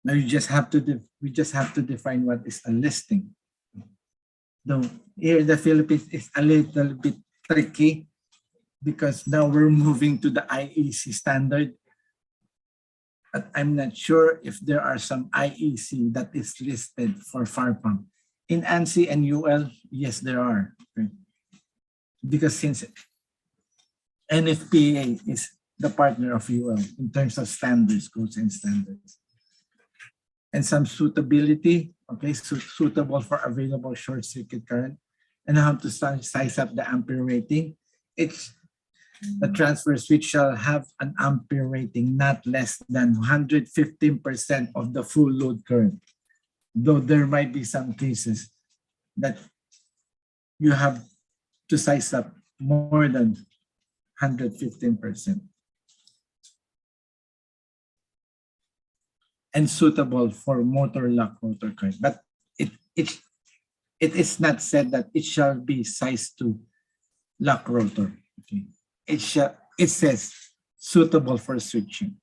Now we just have to define what is a listing. Though here in the Philippines is a little bit tricky because now we're moving to the IEC standard. But I'm not sure if there are some IEC that is listed for fire pump. In ANSI and UL, yes, there are. Okay. Because since NFPA is the partner of UL in terms of standards, codes and standards. And some suitability, okay, suitable for available short circuit current, and how to size up the ampere rating. It's the transfer switch shall have an ampere rating not less than 115% of the full load current. Though there might be some cases that you have to size up more than 115%. And suitable for motor lock rotor current. But it is not said that it shall be sized to lock rotor. Okay. It says suitable for switching.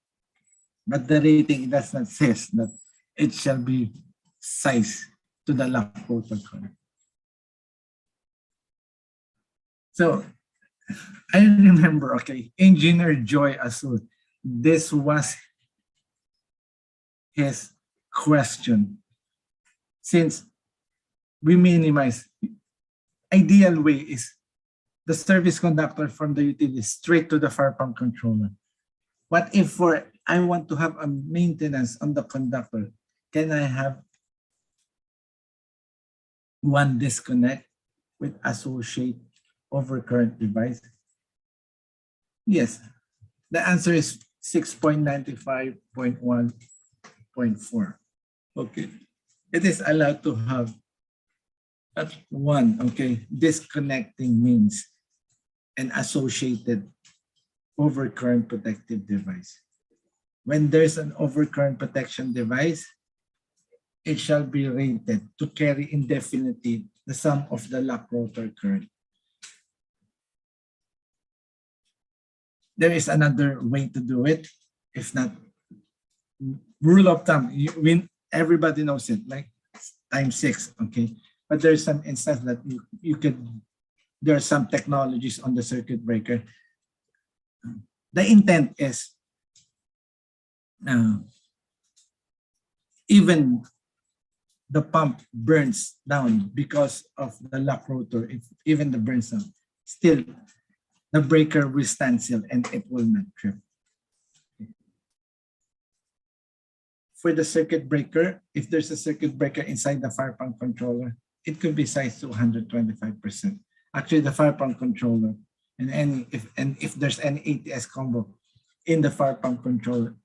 But the rating does not say that it shall be sized to the lock rotor current. So I remember, okay, Engineer Joy Azul, this was his question. Since we minimize, ideal way is the service conductor from the utility straight to the fire pump controller. What if I want to have a maintenance on the conductor? Can I have one disconnect with associate overcurrent device? Yes. The answer is 6.95.1.4. Okay. It is allowed to have one, okay, disconnecting means an associated overcurrent protective device. When there's an overcurrent protection device, it shall be rated to carry indefinitely the sum of the lock rotor current. There is another way to do it. If not, rule of thumb, everybody knows it, like times 6, okay? But there's some instance that there are some technologies on the circuit breaker. The intent is even the pump burns down because of the lock rotor, even the burns down, still the breaker will stand still and it will not trip. For the circuit breaker, if there's a circuit breaker inside the fire pump controller, it could be sized to 125%. Actually, the fire pump controller and if there's any ATS combo in the fire pump controller,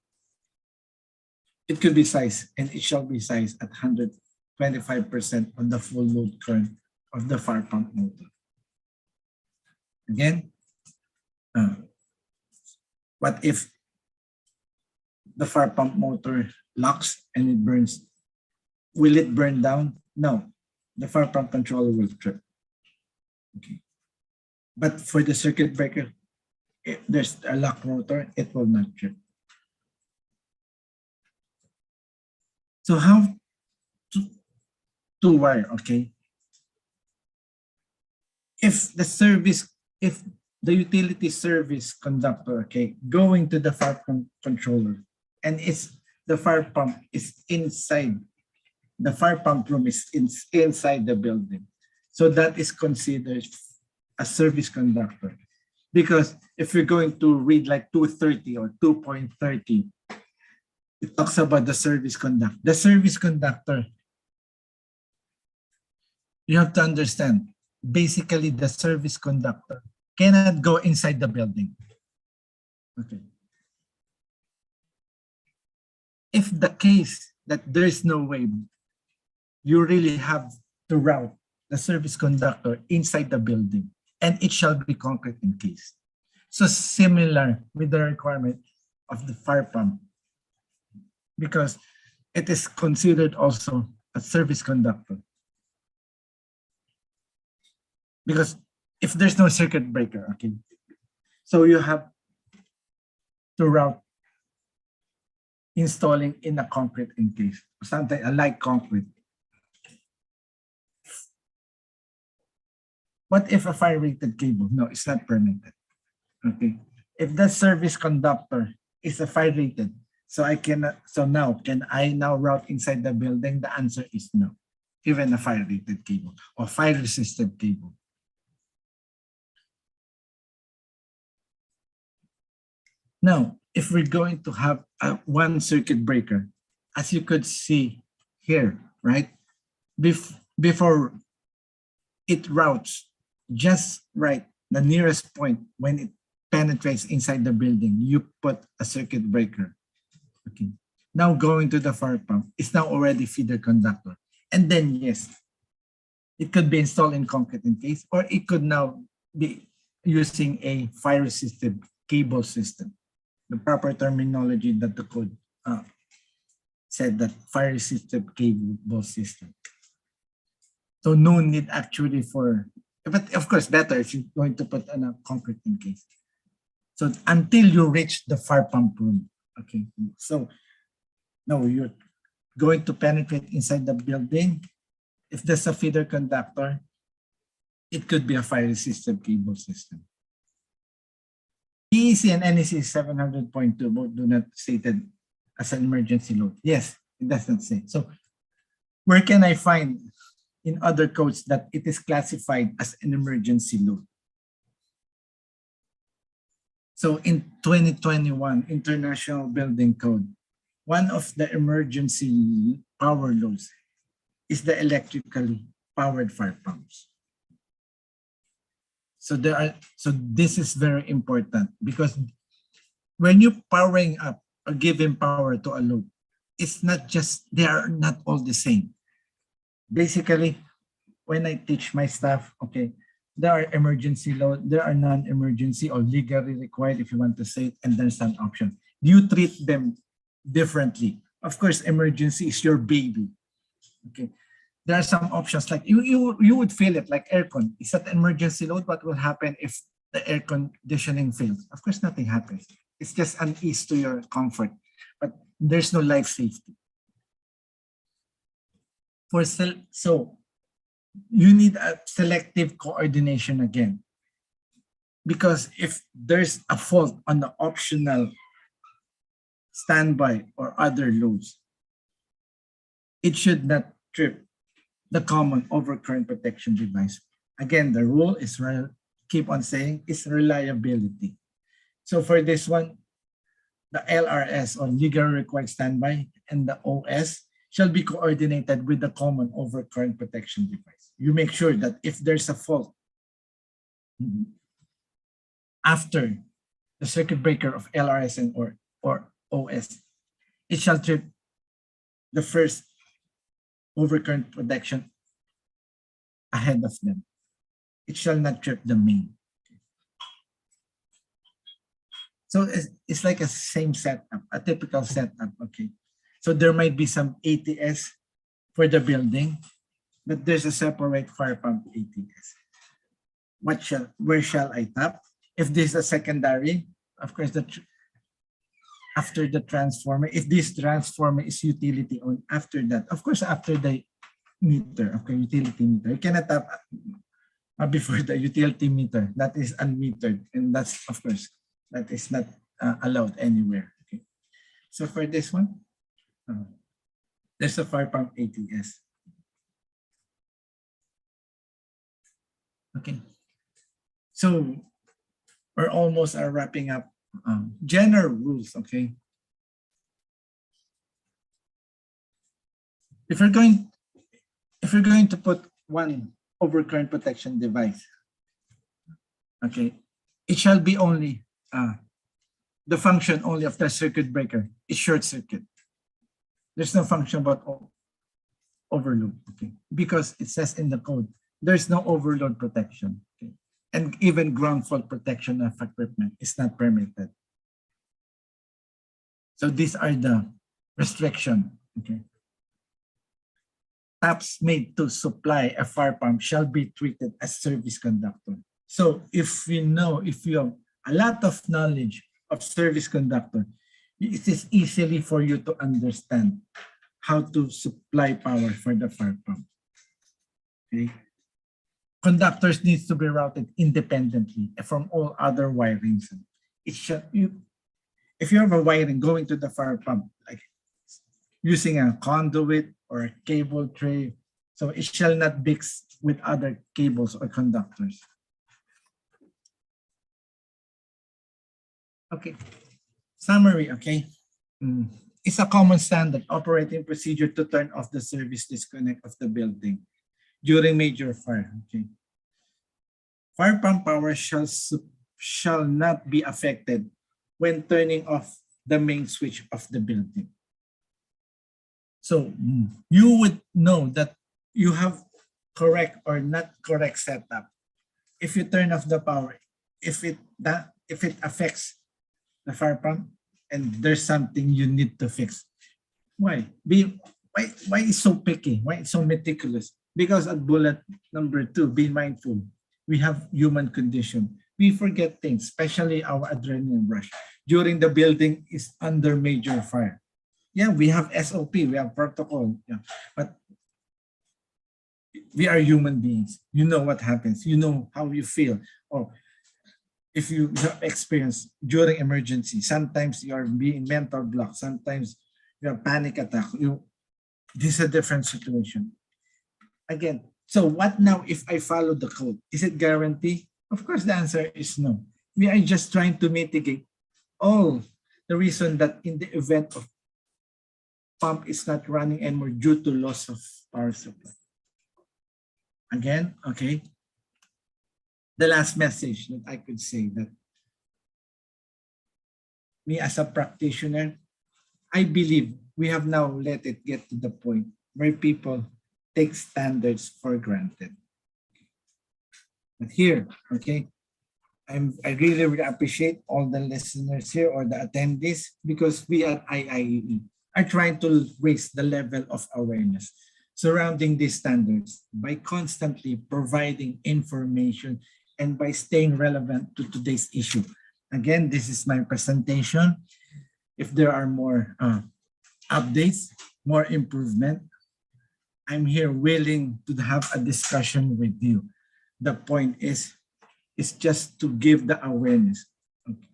it could be sized and it shall be sized at 125% of the full load current of the fire pump motor. Again, what if the fire pump motor locks and it burns? Will it burn down? No, the fire pump controller will trip. Okay. But for the circuit breaker, if there's a lock rotor, it will not trip. So how to wire, okay? If the utility service conductor, okay, going to the fire pump controller, and the fire pump is inside, the fire pump room is inside the building. So that is considered a service conductor. Because if you're going to read like 230 or 2.30, it talks about the service conductor. The service conductor, you have to understand, basically the service conductor cannot go inside the building. Okay. If the case that there is no way, you really have to route the service conductor inside the building, and it shall be concrete encased. So similar with the requirement of the fire pump, because it is considered also a service conductor. Because if there's no circuit breaker, okay, so you have to route installing in a concrete encase, something like concrete. What if a fire-rated cable? No, it's not permitted. Okay. If the service conductor is a fire-rated, so now can I now route inside the building? The answer is no. Even a fire-rated cable or fire-resistant cable. Now, if we're going to have a one circuit breaker, as you could see here, right? Before it routes just right, the nearest point when it penetrates inside the building, you put a circuit breaker. Okay. Now going to the fire pump, it's now already feeder conductor. And then yes, it could be installed in concrete encase, or it could now be using a fire-resistant cable system. The proper terminology that the code said that fire-resistant cable system. So no need actually for, but of course better if you're going to put on a concrete encase. So until you reach the fire pump room, okay. So no, you're going to penetrate inside the building. If there's a feeder conductor, it could be a fire-resistant cable system. PEC and NEC 700.2 both do not stated as an emergency load. Yes, it doesn't say. So where can I find in other codes that it is classified as an emergency load? So in 2021 International Building Code, one of the emergency power loads is the electrically powered fire pumps. So this is very important because when you're powering up or giving power to a load, it's not just, they are not all the same. Basically, when I teach my staff, okay, there are emergency load, there are non-emergency or legally required if you want to say it, and there's an option. Do you treat them differently? Of course, emergency is your baby. Okay. There are some options like you would feel it like aircon. Is that emergency load? What will happen if the air conditioning fails? Of course, nothing happens. It's just an ease to your comfort, but there's no life safety. So you need a selective coordination again, because if there's a fault on the optional standby or other loads, it should not trip the common overcurrent protection device. Again, the rule is, keep on saying, is reliability. So for this one, the LRS or legally required standby and the OS shall be coordinated with the common overcurrent protection device. You make sure that if there's a fault after the circuit breaker of LRS and or OS, it shall trip the first overcurrent protection ahead of them. It shall not trip the main. So it's like a same setup, a typical setup, okay? So there might be some ATS for the building, but there's a separate fire pump ATS. Where shall I tap? If this is a secondary, of course, after the transformer, if this transformer is utility on after that, of course, after the meter, okay, utility meter, you cannot tap before the utility meter, that is unmetered, and that's, of course, that is not allowed anywhere. Okay, so for this one, there's a fire pump ATS. Okay, so we're almost wrapping up. General rules, okay. If you're going to put one overcurrent protection device, okay, it shall be only the function only of the circuit breaker is short circuit. There's no function about overload, okay, because it says in the code there's no overload protection, okay, and even ground fault protection of equipment is not permitted. So these are the restrictions, okay. Taps made to supply a fire pump shall be treated as service conductor. So if you have a lot of knowledge of service conductor, It is easily for you to understand how to supply power for the fire pump. Okay. Conductors needs to be routed independently from all other wirings. It should, if you have a wiring going to the fire pump, like using a conduit or a cable tray, so it shall not mix with other cables or conductors. Okay. Summary, okay. It's a common standard operating procedure to turn off the service disconnect of the building during major fire. Okay. Fire pump power shall not be affected when turning off the main switch of the building. So you would know that you have correct or not correct setup. If you turn off the power, if it affects the fire pump and there's something you need to fix. Why? Why is so picky? Why is so meticulous? Because at bullet number 2, be mindful. We have human condition. We forget things, especially our adrenaline rush. During the building is under major fire. Yeah, we have SOP, we have protocol, yeah, but we are human beings. You know what happens. You know how you feel. Or if you have experience during emergency, sometimes you are being mental block. Sometimes you have panic attack. This is a different situation. Again, so what now if I follow the code? Is it guaranteed? Of course, the answer is no. We are just trying to mitigate all the reason that in the event of pump is not running anymore due to loss of power supply. Again, okay. The last message that I could say that me as a practitioner, I believe we have now let it get to the point where people take standards for granted. But here, okay, I really, really appreciate all the listeners here or the attendees because we at IIEE are trying to raise the level of awareness surrounding these standards by constantly providing information and by staying relevant to today's issue. Again, this is my presentation. If there are more updates, more improvement, I'm here willing to have a discussion with you. The point is just to give the awareness. Okay.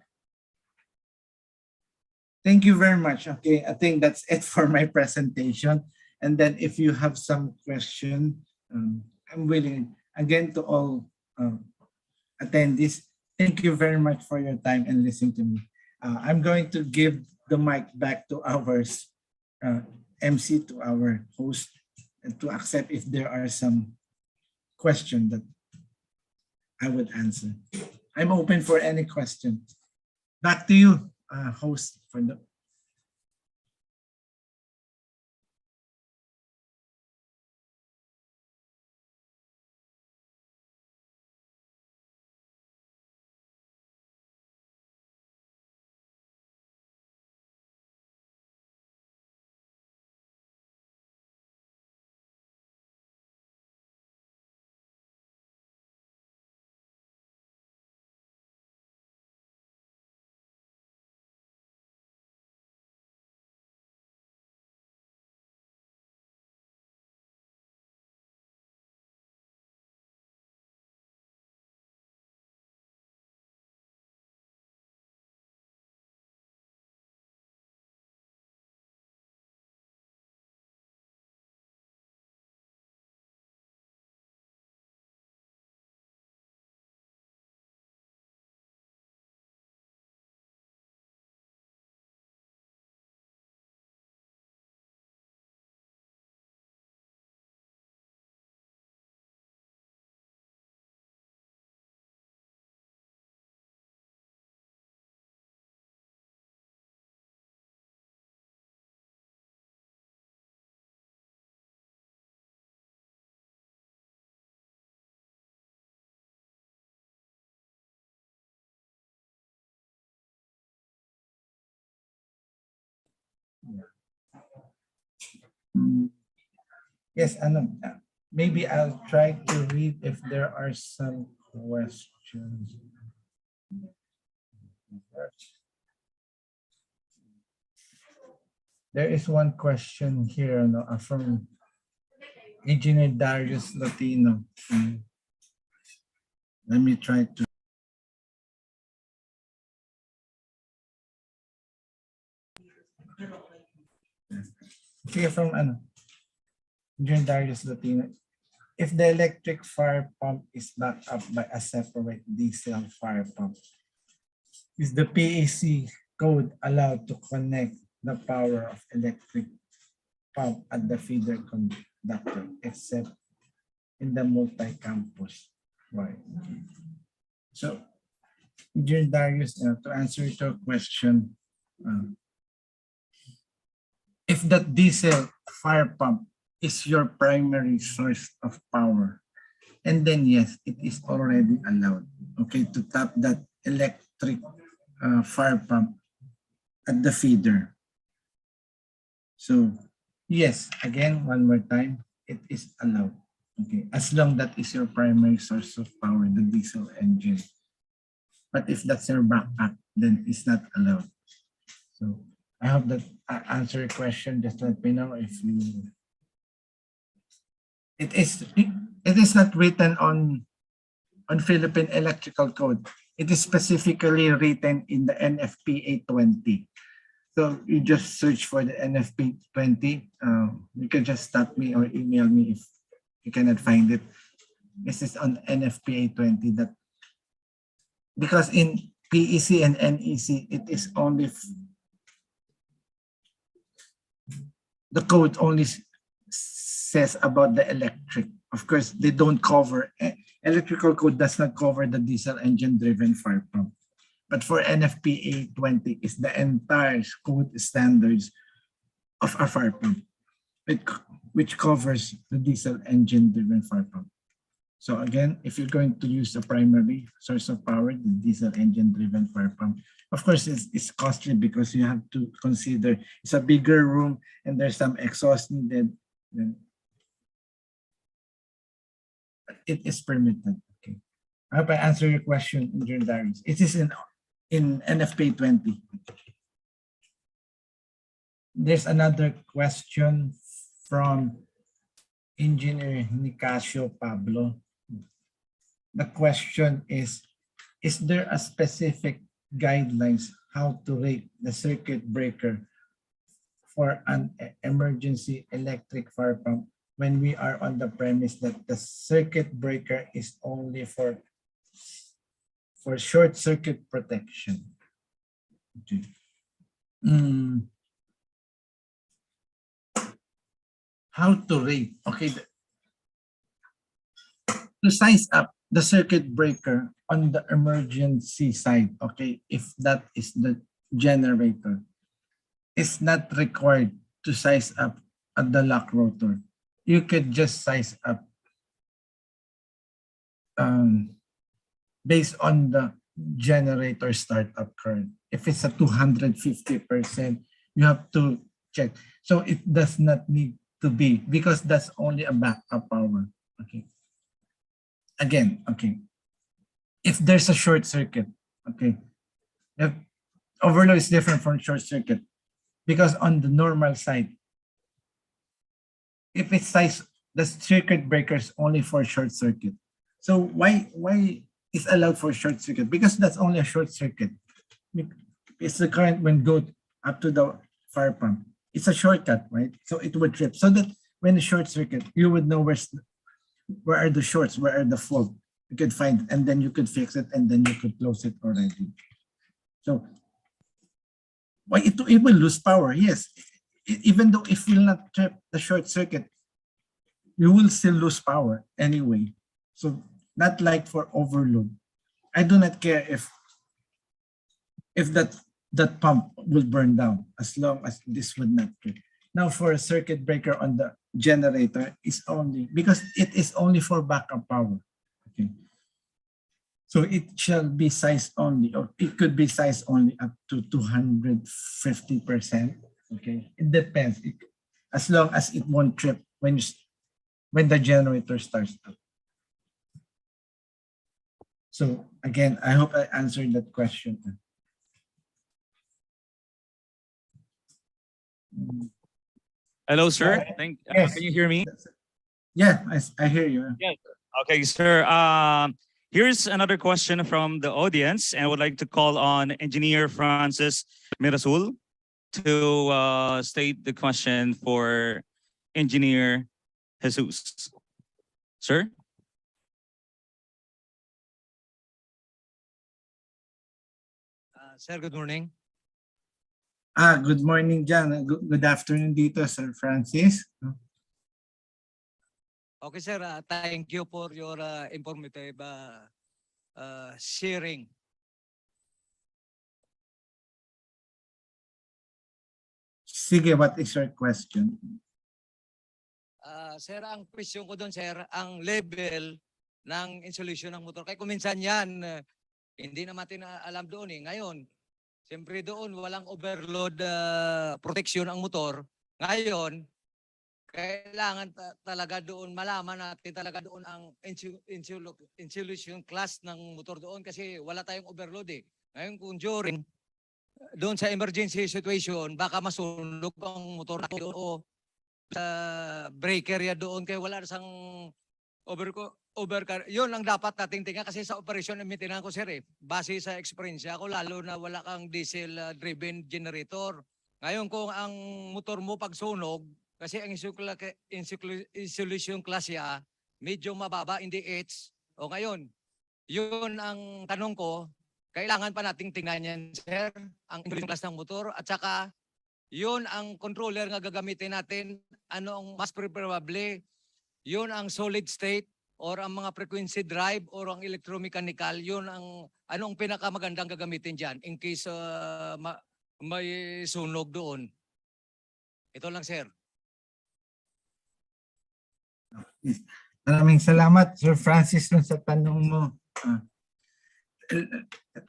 Thank you very much. Okay, I think that's it for my presentation. And then if you have some question, I'm willing, again, to all attendees, thank you very much for your time and listening to me. I'm going to give the mic back to our MC, to our host, and to accept if there are some questions that I would answer. I'm open for any question. Back to you, host, for the. Yes, maybe I'll try to read if there are some questions. There is one question here no, from Engineer Darius Latino. Let me try to. Here from Engineer Darius Latino. If the electric fire pump is backed up by a separate diesel fire pump, is the PAC code allowed to connect the power of electric pump at the feeder conductor, except in the multi-campus? Right. So, Engineer Darius, to answer your question, if that diesel fire pump is your primary source of power, and then yes, it is already allowed, okay, to tap that electric fire pump at the feeder. So yes, again, one more time, it is allowed, okay, as long that is your primary source of power, the diesel engine. But if that's your backup, then it's not allowed. So I hope that I answer your question. Just let me know if you. It is not written on Philippine Electrical Code. It is specifically written in the NFPA 20. So you just search for the NFP 20. You can just stop me or email me if you cannot find it. This is on NFPA 20. That because in PEC and NEC, it is only the code only says about the electric. Of course, they don't cover, electrical code does not cover the diesel engine driven fire pump. But for NFPA 20 is the entire code standards of a fire pump, which covers the diesel engine driven fire pump. So again, if you're going to use a primary source of power, the diesel engine driven fire pump, of course, it's costly because you have to consider it's a bigger room and there's some exhaust needed. Then it is permitted. Okay. I hope I answer your question, Engineer Darius. It is in NFPA 20. There's another question from Engineer Nicasio Pablo. The question is there a specific guidelines how to rate the circuit breaker for an emergency electric fire pump when we are on the premise that the circuit breaker is only for short circuit protection? Okay. How to rate? Okay. To size up the circuit breaker on the emergency side, okay, if that is the generator, it's not required to size up at the lock rotor. You could just size up based on the generator startup current. If it's a 250%, you have to check. So it does not need to be, because that's only a backup power. Okay. Again, okay. If there's a short circuit, okay. If overload is different from short circuit, because on the normal side, if it's size, the circuit breaker is only for short circuit. So why is allowed for short circuit? Because that's only a short circuit. It's the current when go up to the fire pump. It's a shortcut, right? So it would trip. So that when the short circuit, you would know where are the shorts, where are the fault. You could find, and then you could fix it, and then you could close it already. So why it will lose power? Yes, even though it will not trip the short circuit, you will still lose power anyway. So not like for overload. I do not care if that pump will burn down as long as this would not trip. Now for a circuit breaker on the generator is only because it is only for backup power. Okay. So it shall be sized only, or it could be sized only up to 250%. Okay. It depends. As long as it won't trip when the generator starts up. So again, I hope I answered that question. Hello, sir. Yes. Can you hear me? Yeah, I hear you. Yes. Okay, sir. Here's another question from the audience, and I would like to call on Engineer Francis Mirasul to state the question for Engineer Jesus. Sir? Sir, good morning. Good morning dyan. Good afternoon dito, Sir Francis. Okay, sir. Thank you for your informative sharing. Sige, what is your question? Sir, ang question ko doon, sir, ang level ng insulation ng motor. Kaya kuminsan yan, hindi na natin alam doon eh. Ngayon, siyempre doon walang overload protection ang motor. Ngayon, kailangan talaga doon malaman natin talaga doon ang insulation class ng motor doon kasi wala tayong overload eh. Ngayon kung during doon sa emergency situation, baka masunog ang motor doon o sa breaker ya doon kaya wala sang overcar. Yun ang dapat nating tingnan kasi sa operation na maintenance ko, sir eh. Base sa experience ko, lalo na wala kang diesel driven generator. Ngayon kung ang motor mo pag sunog, kasi ang insulation class ya, medyo mababa, hindi H. O ngayon, yun ang tanong ko, kailangan pa nating tingnan yan, sir, ang insulation class ng motor. At saka, yun ang controller nga gagamitin natin, ano ang mas preferably, yun ang solid state or ang mga frequency drive or ang electromechanical, yun ang anong pinakamagandang gagamitin dyan in case may sunog doon. Ito lang, sir. Maraming salamat, Sir Francis, sa tanong mo.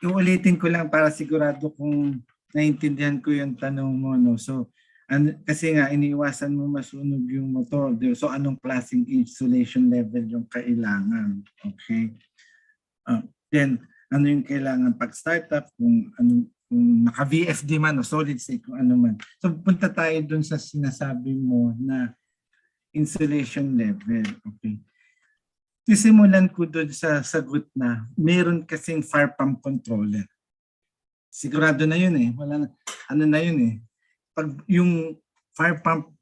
Uulitin ko lang para sigurado kung naintindihan ko yung tanong mo. No? So, kasi nga, iniiwasan mo masunog yung motor. So, anong klaseng insulation level yung kailangan? Okay? Then, ano yung kailangan pag startup, kung naka-VFD man o solid state, kung ano man. So, punta tayo dun sa sinasabi mo na insulation level. Okay. Sisimulan ko doon sa sagot na meron kasing fire pump controller. Sigurado na yun eh. Wala na, ano na yun eh. Pag yung fire pump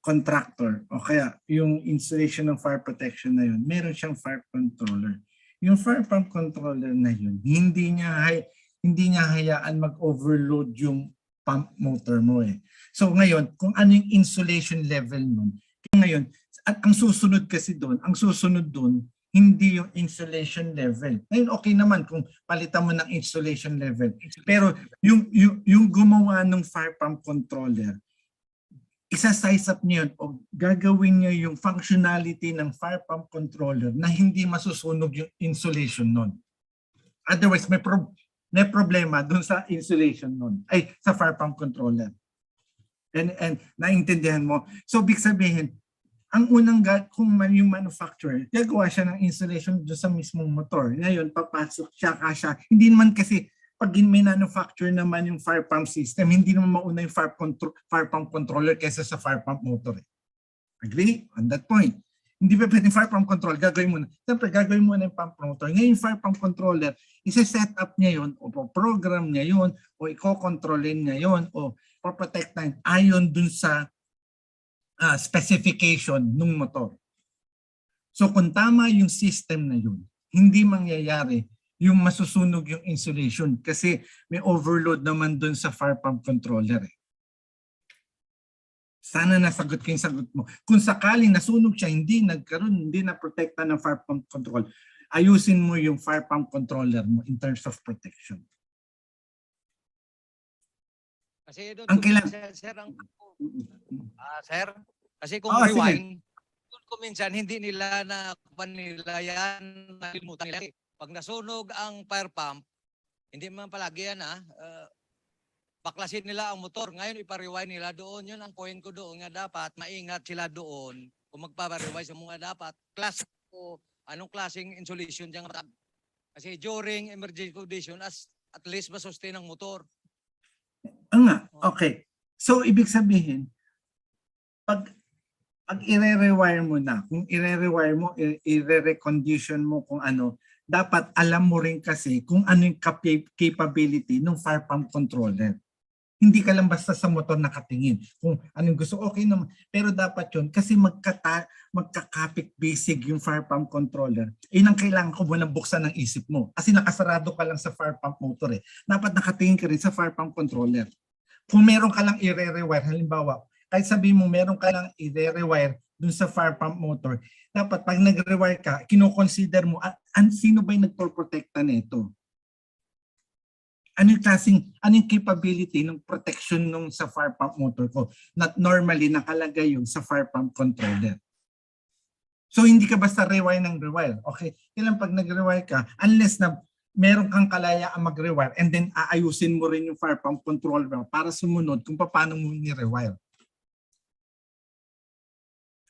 contractor o kaya yung installation ng fire protection na yun, meron siyang fire controller. Yung fire pump controller na yun, hindi niya hayaan mag-overload yung pump motor mo eh. So ngayon, kung ano yung insulation level nun, ngayon, at ang susunod kasi doon, hindi yung insulation level. Ngayon, okay naman kung palitan mo ng insulation level. Pero yung gumawa ng fire pump controller, isa-size up niya yun o gagawin niya yung functionality ng fire pump controller na hindi masusunog yung insulation nun. Otherwise, may problema doon sa insulation nun, ay sa fire pump controller. And naintindihan mo. So, big sabihin, ang unang kung yung manufacturer, gagawa siya ng insulation doon sa mismong motor. Ngayon, papasok siya, kasya. Hindi naman kasi, pag may manufacturer naman yung fire pump system, hindi naman mauna yung fire pump controller kaysa sa fire pump motor. Agree? On that point. Hindi pa pwedeng fire pump control, gagawin mo na. Siyempre, gagawin mo na yung pump motor. Ngayon, yung fire pump controller, isa-set up niya yun, o program niya yun, o i-controlin niya yun, o protect na ayon dun sa specification ng motor. So kung tama yung system na yun, hindi mangyayari yung masusunog yung insulation kasi may overload naman dun sa fire pump controller. Sana nasagot ko yung sagot mo. Kung sakaling nasunog siya, hindi na-protekta ng fire pump control, ayusin mo yung fire pump controller mo in terms of protection. Kasi doon, ang kailangan, sir, kasi kung rewind, kung minsan hindi nila yan, nalimutan nila. Pag nasunog ang fire pump, hindi man palagi yan baklasin nila ang motor. Ngayon ipa-rewind nila doon. Yun ang point ko doon nga dapat maingat sila doon. Kung magpa-rewind sa mga dapat, class o anong klaseng insulation dyan. Kasi during emergency condition, at least masustain ang motor. Nga, okay. So, ibig sabihin, pag i-rewire mo na, kung i-rewire mo, i-recondition mo kung ano, dapat alam mo rin kasi kung ano yung capability ng fire pump controller. Hindi ka lang basta sa motor nakatingin kung anong gusto, okay naman. Pero dapat yun, kasi magkakapit basic yung fire pump controller. Yun ang kailangan ko munang buksan ng isip mo. Kasi nakasarado ka lang sa fire pump motor eh. Dapat nakatingin ka rin sa fire pump controller. Kung meron ka lang i-rewire, halimbawa, kahit sabihin mo meron ka lang i-rewire dun sa fire pump motor, dapat pag nag-rewire ka, kinoconsider mo, sino ba yung nagpo-protekta nito? Ano yung capability ng protection nung sa fire pump motor ko na normally nakalagay yun sa fire pump controller. So hindi ka basta rewire ng rewire. Okay, kailan pag nag-rewire ka, unless na meron kang kalayaan mag-rewire and then aayusin mo rin yung fire pump controller para sumunod kung paano mo ni-rewire.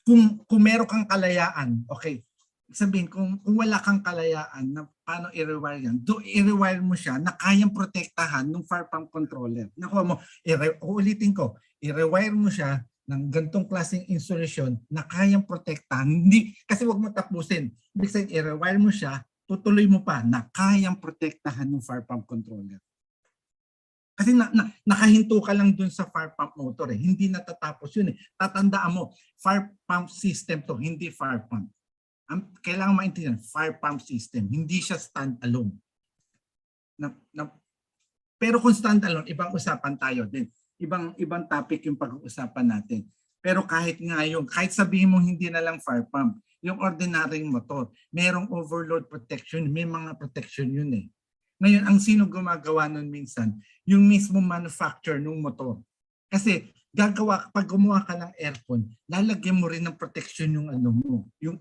Kung meron kang kalayaan, okay, sabihin kung wala kang kalayaan na paano i-rewire yan, i-rewire mo siya na kayang protektahan ng fire pump controller. Nakuha mo, uulitin ko, i-rewire mo siya ng gantong klaseng installation na kayang protektahan. Hindi, kasi wag mo tapusin. Ibig sabihin, i-rewire mo siya, tutuloy mo pa na kayang protektahan ng fire pump controller. Kasi nakahinto ka lang dun sa fire pump motor eh. Hindi natatapos yun eh. Tatandaan mo, fire pump system to, hindi fire pump. Kailangan maintindihan, fire pump system, hindi siya stand-alone. Pero kung stand-alone, ibang usapan tayo din. Ibang topic yung pag-uusapan natin. Pero kahit sabihin mo hindi na lang fire pump, yung ordinaryong motor, merong overload protection, may mga protection yun eh. Ngayon, ang sino gumagawa nun minsan? Yung mismo manufacturer ng motor. Kasi pag gumawa ka ng aircon, lalagyan mo rin ng protection yung ano mo, yung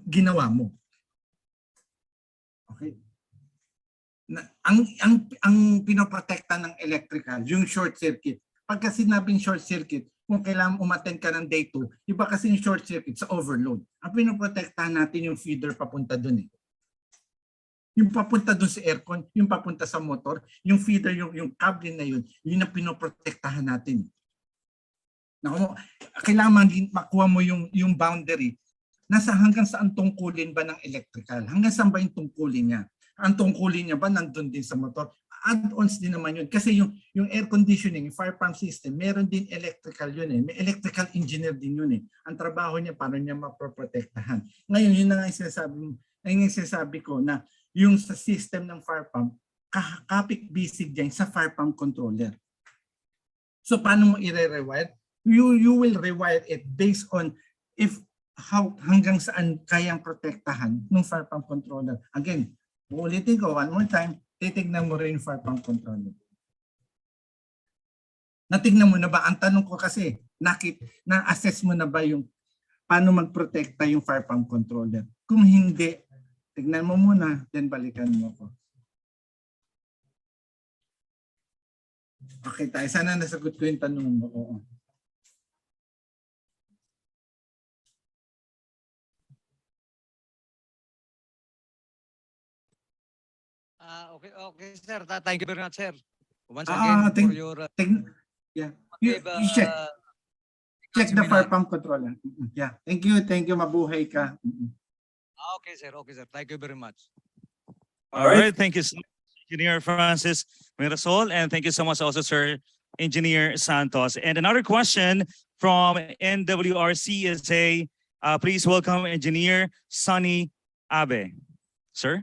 ginawa mo. Okay? Ang pinoprotekta ng electrical, yung short circuit. Pagka sinabing short circuit, kung kailangan umattend ka ng day 2, iba kasi yung short circuit sa overload. Ang pinoprotektahan natin yung feeder papunta dun eh. Yung papunta dun sa aircon, yung papunta sa motor, yung feeder, yung cable na yun ang pinoprotektahan natin. Kailangan makuha mo yung boundary. Nasa hanggang saan tungkulin ba ng electrical? Hanggang saan ba yung tungkulin niya? Ang tungkulin niya ba nandun din sa motor? Add-ons din naman yun. Kasi yung air conditioning, yung fire pump system, meron din electrical yun eh. May electrical engineer din yun eh. Ang trabaho niya, paano niya maproprotektahan. Ngayon, yun na nga yung sinasabi ko na yung sa system ng fire pump, kapit-bisig dyan sa fire pump controller. So paano mo i-rewire? You will rewire it based on hanggang saan kayang protektahan ng fire pump controller. Again, uulitin ko one more time, titignan mo rin yung fire pump controller. Natignan mo na ba? Ang tanong ko kasi, na-assess mo na ba yung paano magprotekta yung fire pump controller? Kung hindi, tignan mo muna, then balikan mo ko. Okay tayo, sana nasagot ko yung tanong mo. Oo. Okay, sir. Thank you very much, sir. Once again, for your... Yeah. You check the fire pump controller. Yeah. Thank you. Mabuhay ka. Okay, sir. Thank you very much. All right. Thank you, Engineer Francis Mirasol, and thank you so much also, Sir Engineer Santos. And another question from NWRCSA. Please welcome Engineer Sonny Abe. Sir?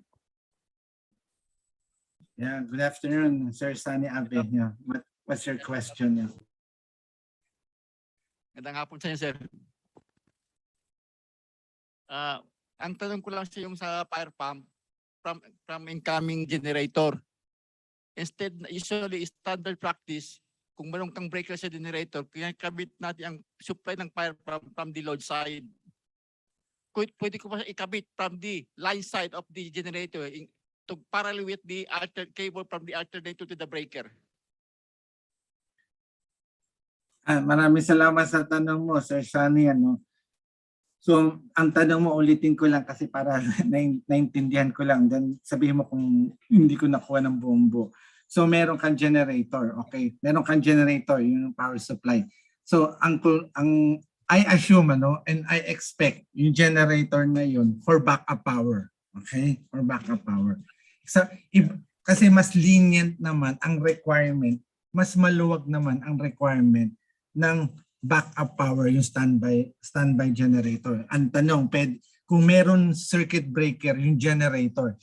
Yeah, good afternoon, Sir Sonny Abe. Yeah. What's your question? Yeah. Magandang hapon sa inyo, sir. Ang tanong ko lang sa yung sa fire pump from incoming generator. Instead, usually standard practice, kung meron kang breaker sa generator, kaya kabit natin ang supply ng fire pump from the load side. Pwede ko pa ikabit from the line side of the generator to parallel with the cable from the alternator to the breaker. Maraming salamat sa tanong mo, Sir Sonny. So, ang tanong mo, ulitin ko lang kasi para naintindihan ko lang. Then sabihin mo kung hindi ko nakuha ng buong buo. So meron kang generator, okay? Meron kang generator, yung power supply. So ang I assume and I expect yung generator na yun for backup power. Okay? For backup power. So kasi mas lenient naman ang requirement, mas maluwag naman ang requirement ng backup power, yung standby generator. Ang tanong, kung meron circuit breaker yung generator,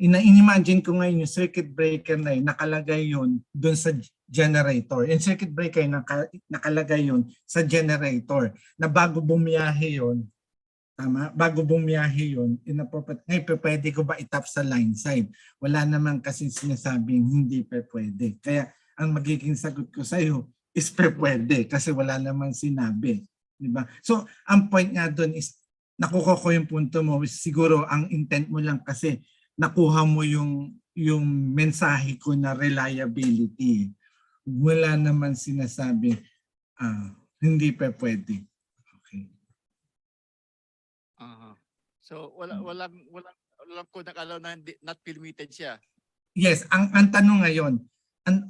inimagine ko ngayon yung circuit breaker na yun, nakalagay yun doon sa generator. Yung circuit breaker nakalagay yun sa generator na bago bumiyahe yun, tama? Bago bumiyahe yun, ngayon pwede ko ba itap sa line side? Wala naman kasi sinasabing hindi pwede. Kaya ang magiging sagot ko sa iyo is pwede kasi wala namang sinabi. Diba? So ang point nga doon is, nakuha ko yung punto mo, siguro ang intent mo lang kasi nakuha mo yung mensahe ko na reliability. Wala naman sinasabi hindi pwede. Okay. So walang ko nakalaw na not permitted siya. Yes, ang tanong ngayon,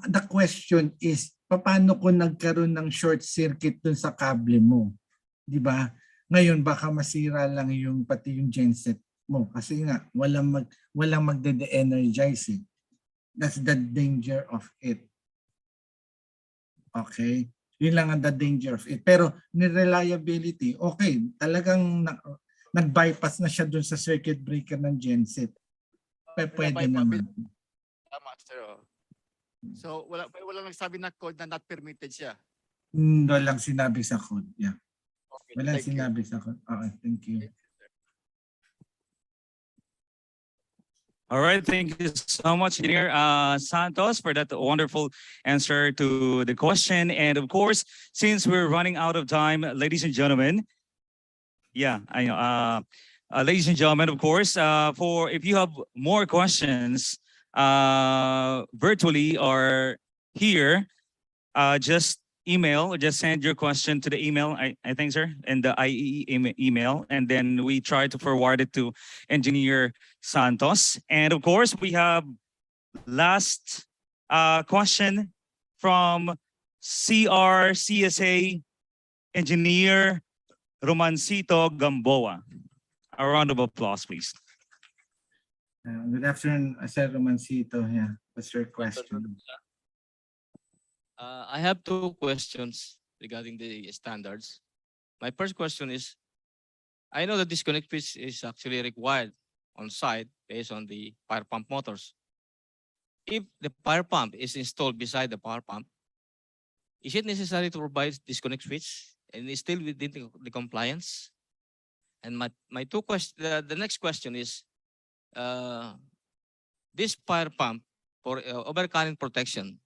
the question is, paano ko nagkaroon ng short circuit dun sa kable mo? Di ba? Ngayon baka masira lang pati yung genset mo kasi nga walang magde-energize. That's the danger of it. Okay? Yun lang ang the danger of it. Pero ni reliability, okay, talagang nag-bypass na siya dun sa circuit breaker ng genset. Pwede naman. Tama, sir. So wala nagsabi na code na not permitted siya. Walang sinabi sa code. Yeah. Okay, Walang thank you. sinabi sa code. Okay, thank you. All right, thank you so much, Engineer Santos, for that wonderful answer to the question. And of course, since we're running out of time, ladies and gentlemen, I know. Ladies and gentlemen, of course, if you have more questions virtually or here, just email or just send your question to the email, I think, sir, and the IEE email, and then we try to forward it to Engineer Santos. And of course, we have last question from CRCSA Engineer Romancito Gamboa. A round of applause, please. Good afternoon, Sir Romancito. Yeah, what's your question? I have two questions regarding the standards. My first question is, I know the disconnect switch is actually required on site based on the fire pump motors. If the fire pump is installed beside the power pump, is it necessary to provide disconnect switch and is still within the compliance? And the next question is, this fire pump for overcurrent protection.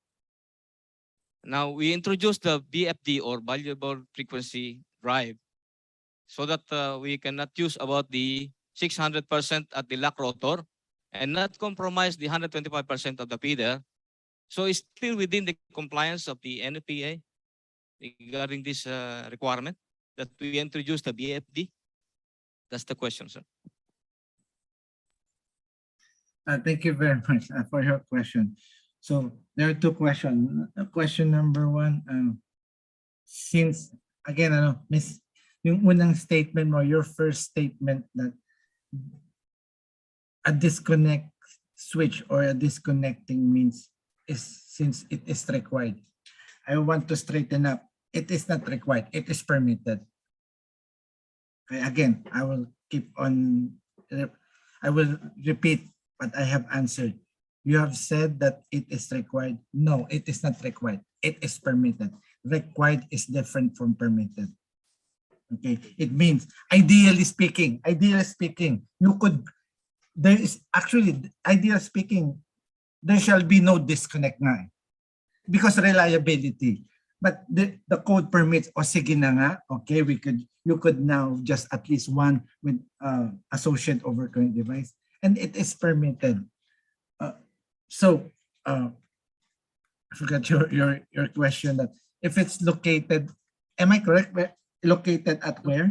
Now we introduced the VFD or variable frequency drive so that we cannot use about the 600% at the lock rotor and not compromise the 125% of the feeder. So it's still within the compliance of the NFPA regarding this requirement that we introduce the VFD. That's the question, sir. Thank you very much for your question. So there are two questions. Question number one, since again, miss, yung unang statement mo, your first statement that a disconnect switch or a disconnecting means is since it is required. I want to straighten up. It is not required. It is permitted. Okay, again, I will repeat what I have answered. You have said that it is required. No, it is not required. It is permitted. Required is different from permitted. Okay, it means ideally speaking, there shall be no disconnect na because reliability. But the code permits, sige na nga, okay, you could now just at least one with associate overcurrent device, and it is permitted. I forgot your question that if it's located, am I correct? Located at where?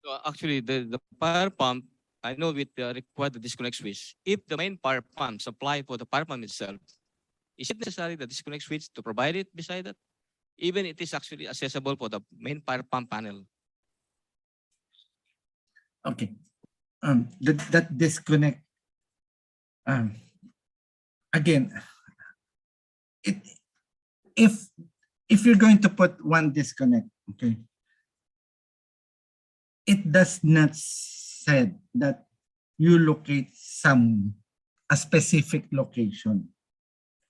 So actually, the fire pump I know with require the disconnect switch. If the main power pump supply for the power pump itself, is it necessary the disconnect switch to provide it beside that? Even it is actually accessible for the main power pump panel. Okay. That disconnect. Again, if you're going to put one disconnect, okay, it does not said that you locate a specific location.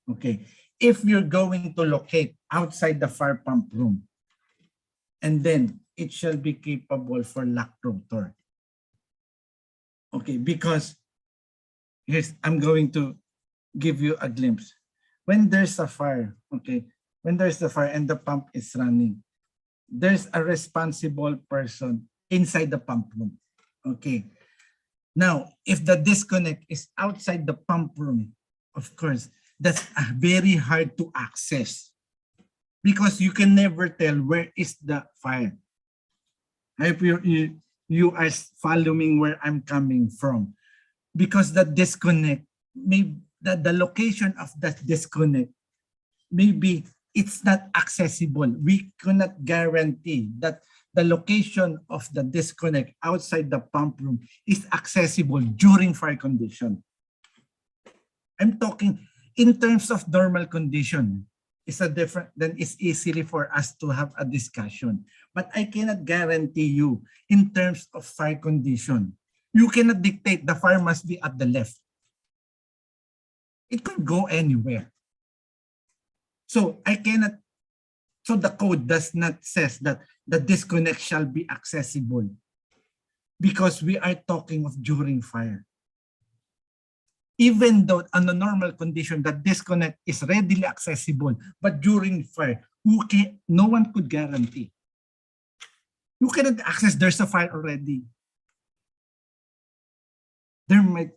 Okay, if you're going to locate outside the fire pump room, and then it shall be capable for lock rotor. Okay, because I'm going to give you a glimpse. When there's a fire, okay, when there's a fire and the pump is running, there's a responsible person inside the pump room. Okay. Now, if the disconnect is outside the pump room, of course, that's very hard to access because you can never tell where is the fire. I hope you are following where I'm coming from, because the disconnect, the location of that disconnect, maybe it's not accessible. We cannot guarantee that the location of the disconnect outside the pump room is accessible during fire condition. I'm talking in terms of normal condition. It's a different, then it's easily for us to have a discussion. But I cannot guarantee you in terms of fire condition. You cannot dictate the fire must be at the left. It could go anywhere. So I cannot, so the code does not says that the disconnect shall be accessible because we are talking of during fire. Even though under normal condition, the disconnect is readily accessible, but during fire, no one could guarantee. You cannot access, there's a fire already. There might,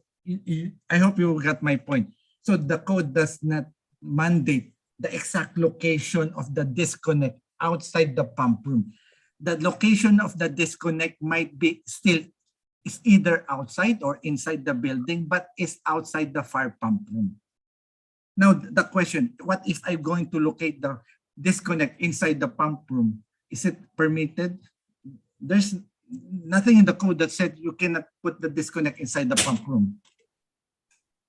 I hope you got my point. So the code does not mandate the exact location of the disconnect outside the pump room. The location of the disconnect might be still is either outside or inside the building, but is outside the fire pump room. Now the question, what if I'm going to locate the disconnect inside the pump room? Is it permitted? There's nothing in the code that said you cannot put the disconnect inside the pump room.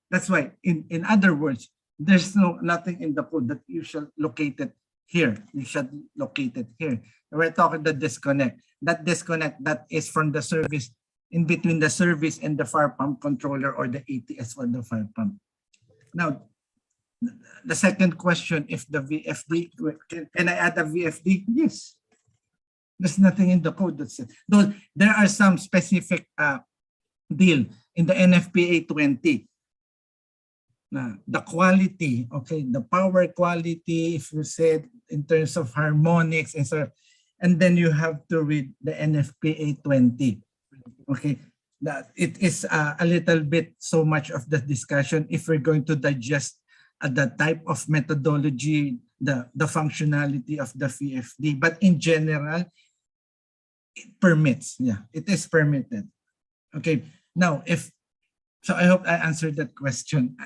That's why, in other words, there's nothing in the code that you shall locate it here. You should locate it here. We're talking the disconnect. That disconnect that is from the service, in between the service and the fire pump controller or the ATS for the fire pump. Now, the second question, if the VFD, can I add a VFD? Yes. There's nothing in the code that says. Though there are some specific deal in the NFPA 20. The quality, okay, the power quality, if you said in terms of harmonics and so, and then you have to read the NFPA 20. Okay, that it is a little bit so much of the discussion if we're going to digest the type of methodology, the functionality of the VFD, but in general, it permits. Yeah, it is permitted. Okay, now so I hope I answered that question.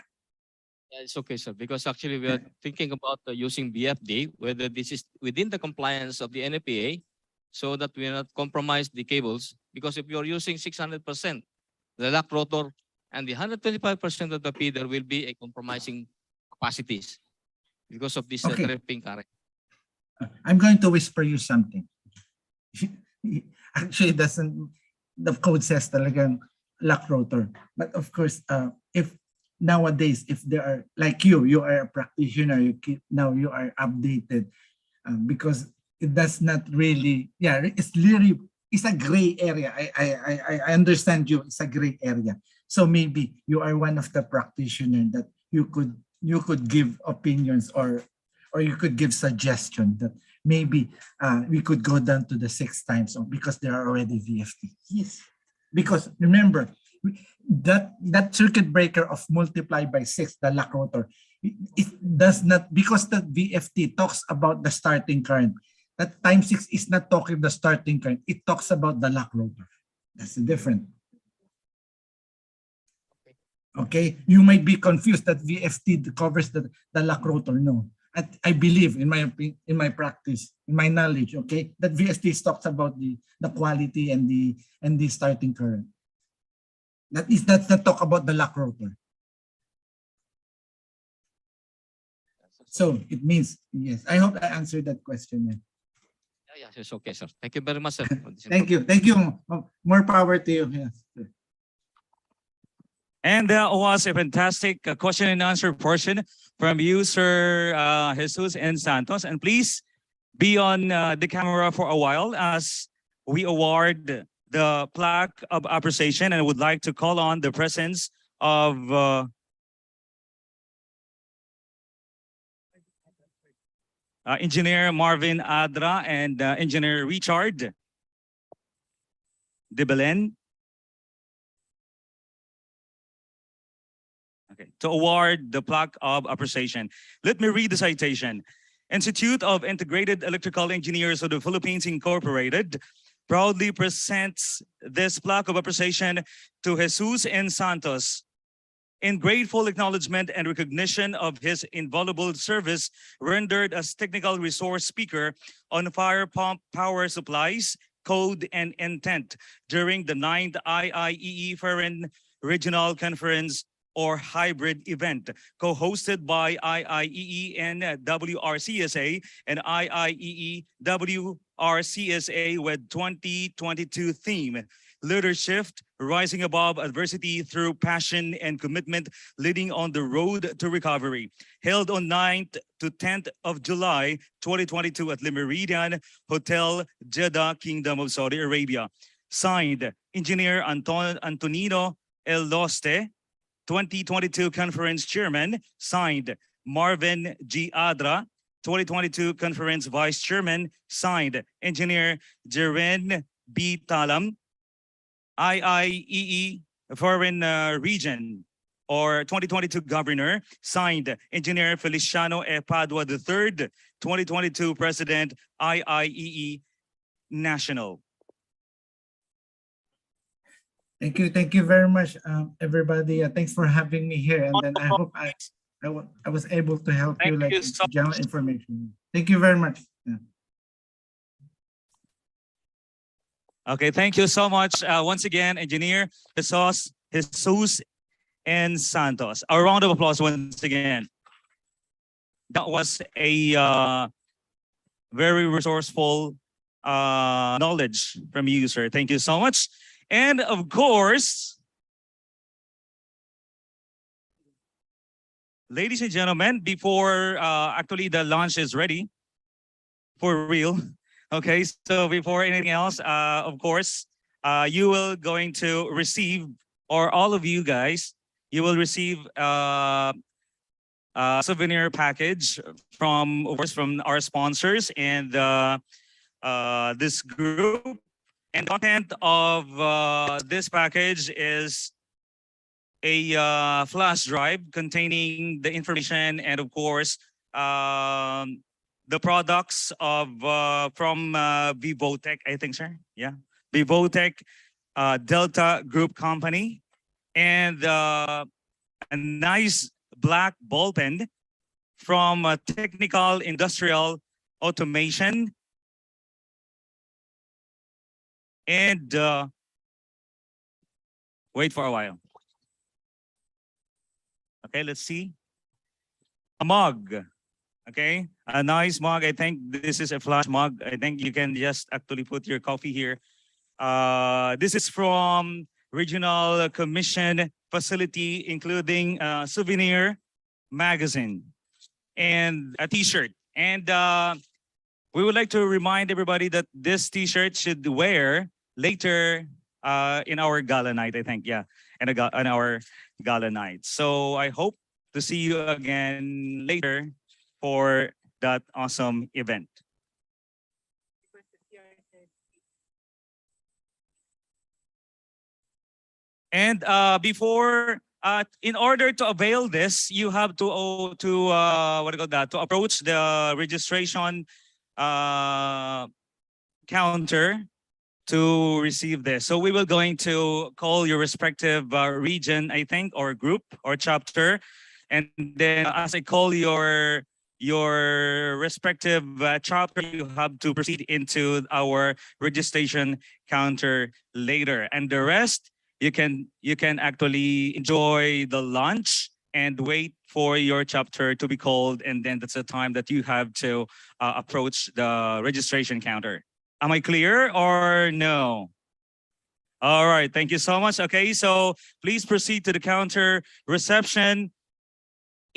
Yeah, it's okay, sir, because actually we are thinking about using BFD, whether this is within the compliance of the NFPA, so that we not compromise the cables. Because if you are using 600%, the lock rotor and the 125% of the feeder will be a compromising capacities because of this tripping current. I'm going to whisper you something. Actually, the code says talagang lock rotor. But of course, if nowadays, if there are, like you are a practitioner, now you are updated because it does not really, yeah, it's a gray area. I understand you, it's a gray area. So maybe you are one of the practitioners that you could give opinions or you could give suggestion that maybe we could go down to the 6 times because there are already VFD. Yes, because remember, that circuit breaker of multiply by 6, the lock rotor, it does not, because the VFD talks about the starting current. That times 6 is not talking the starting current. It talks about the lock rotor. That's different. Okay, you might be confused that VFT covers the lock rotor. No, I believe in my practice, in my knowledge, okay, that VFT talks about the quality and the starting current. That's the talk about the lock rotor. So it means yes. I hope I answered that question. Yeah, it's okay, sir. Thank you very much, sir. for this Thank you. Thank you. More power to you. Yes. And that was a fantastic question and answer portion from you, Sir Jesus and Santos. And please be on the camera for a while as we award the plaque of appreciation. And I would like to call on the presence of Engineer Marvin Adra and Engineer Richard De Belen. Okay, to award the plaque of appreciation. Let me read the citation. Institute of Integrated Electrical Engineers of the Philippines Incorporated proudly presents this plaque of appreciation to Jesus N. Santos in grateful acknowledgement and recognition of his invaluable service rendered as technical resource speaker on fire pump power supplies, code, and intent during the 9th IIEE Foreign Regional Conference or hybrid event co-hosted by IIEE and WRCSA and IIEE WRCSA with 2022 theme, Leadership, Rising Above Adversity Through Passion and Commitment, Leading on the Road to Recovery, held on 9th to 10th of July 2022 at Le Meridian Hotel, Jeddah, Kingdom of Saudi Arabia. Signed, Engineer Antonino Eloste, 2022 Conference Chairman. Signed, Marvin G. Adra, 2022 Conference Vice Chairman. Signed, Engineer Jeren B. Talam, IIEE Foreign Region or 2022 Governor. Signed, Engineer Feliciano E. Padua III, 2022 President, IIEE National. Thank you very much, everybody. Thanks for having me here, and then I hope I was able to help you like general information. Thank you very much. Yeah. Okay, thank you so much. Once again, Engineer Jesus and Santos. A round of applause once again. That was a very resourceful knowledge from you, sir. Thank you so much. And of course, ladies and gentlemen, before actually the lunch is ready for real. Okay, so before anything else, of course, you will going to receive, or all of you guys, you will receive a souvenir package from, of course, from our sponsors and this group. And content of this package is a flash drive containing the information and, of course, the products of from Vivotech, I think, sir. Yeah, Vivotech, Delta Group Company, and a nice black ball pen from Technical Industrial Automation. And wait for a while. Okay, let's see. A mug. Okay, a nice mug. I think this is a flash mug. I think you can just actually put your coffee here. This is from Regional Commission Facility, including souvenir magazine and a t-shirt. And we would like to remind everybody that this t-shirt should wear later in our gala night, I think. Yeah, in our gala night. So I hope to see you again later for that awesome event. And before, in order to avail this, you have to what do you call that? To approach the registration counter to receive this. So we will going to call your respective region, I think, or group or chapter. And then as I call your respective chapter, you have to proceed into our registration counter later. And the rest, you can actually enjoy the lunch and wait for your chapter to be called. And then that's the time that you have to approach the registration counter. Am I clear or no? All right, thank you so much. Okay, so please proceed to the counter reception,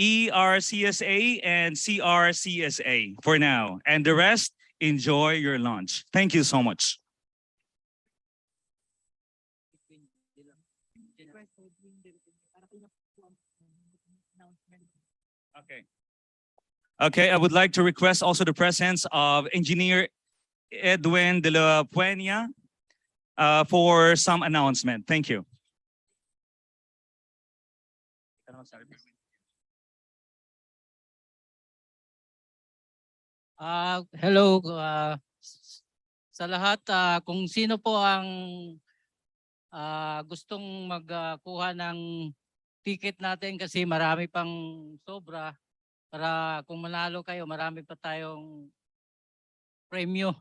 ERCSA and CRCSA for now. And the rest, enjoy your lunch. Thank you so much. Okay. Okay, I would like to request also the presence of Engineer Edwin de la Puena for some announcement. Thank you. Hello sa lahat, kung sino po ang gustong magkuha ng ticket natin kasi marami pang sobra para kung manalo kayo marami pa tayong premyo.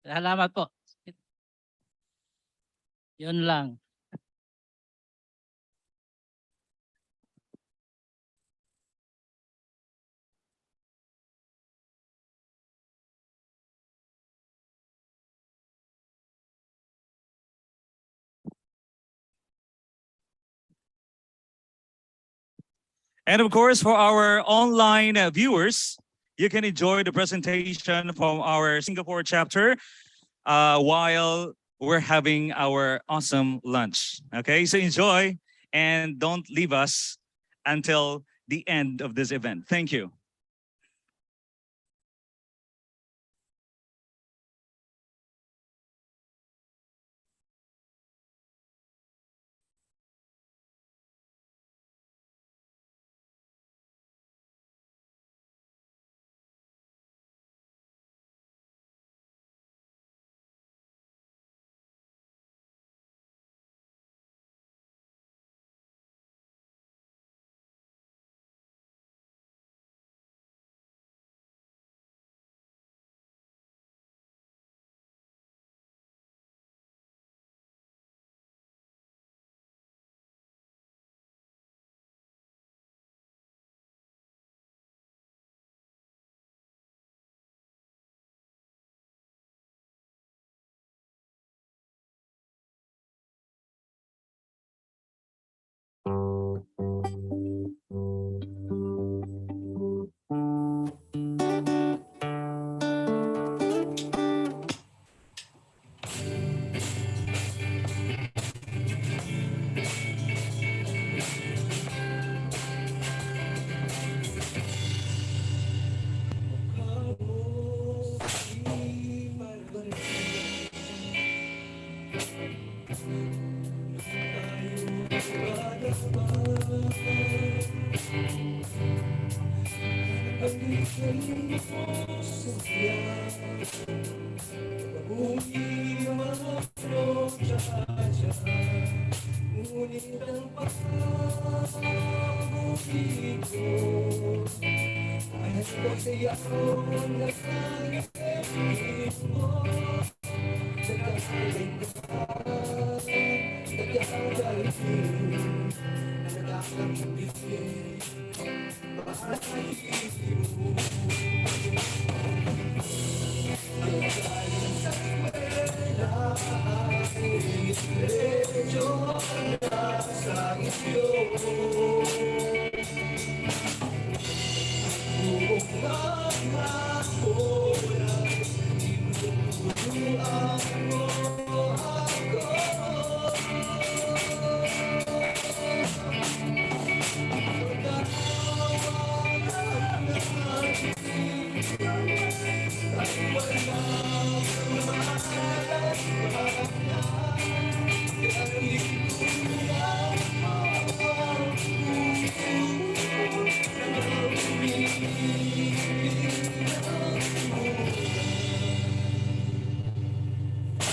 Salamat po. Yun lang. And of course, for our online viewers, you can enjoy the presentation from our Singapore chapter while we're having our awesome lunch. Okay, so enjoy and don't leave us until the end of this event. Thank you.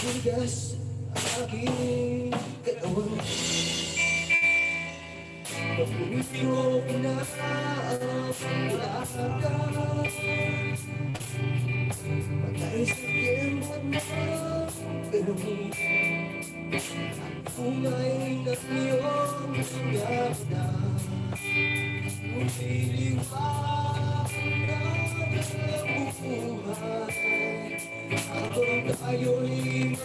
Tigas aking katawan. Pag-uwi ko na ang lakad. Patay sa kembot mo, ganun. Tunay na iyong ganda. Umiliwag na ang buhay. Habang tayo'y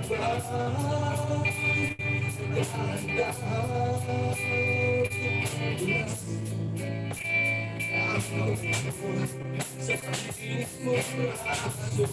magkakabay. Dahan-dahan tumulas. Ako sa pag-ibig mo raso.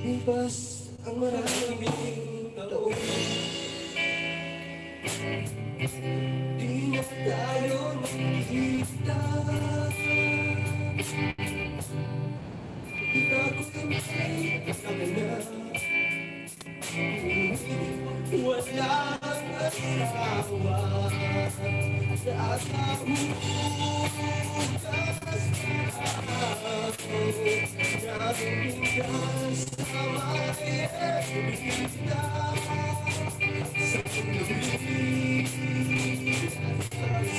Lipas ang maraming taon. Di na tayo nakikita. Kita ko'y may kasama. Walang asawa. Sa akahugas ako. Nabibigyan sa may erita. Sa tuloy at pagsaan. Sa mali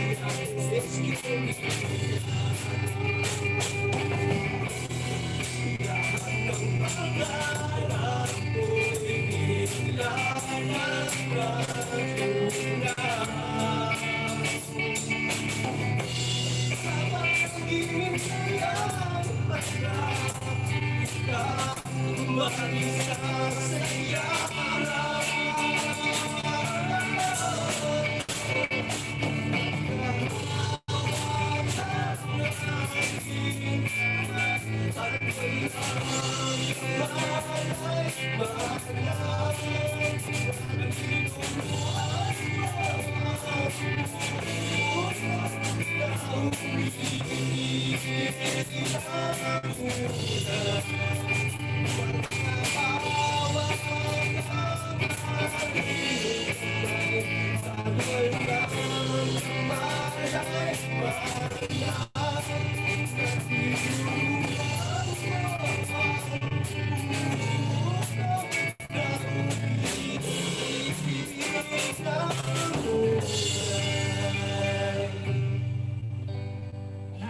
at seskin. Lahat ng pangarap ko'y nilalang na. Pag-ibig sa'yo'y pagkakita, mag-isa sa'yo.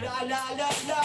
La la la la.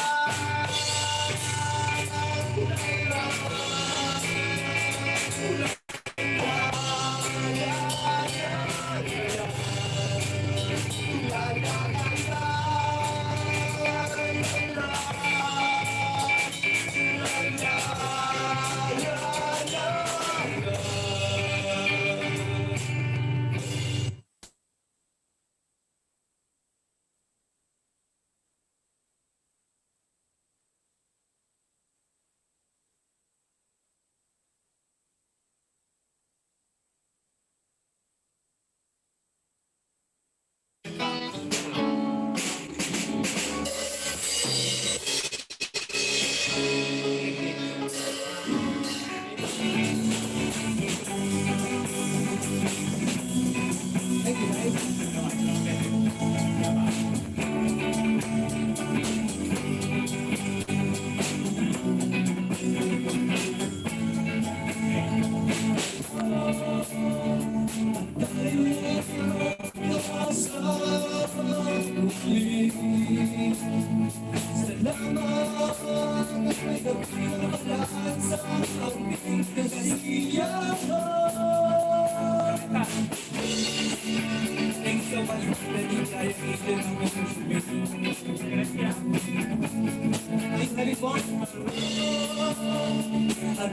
At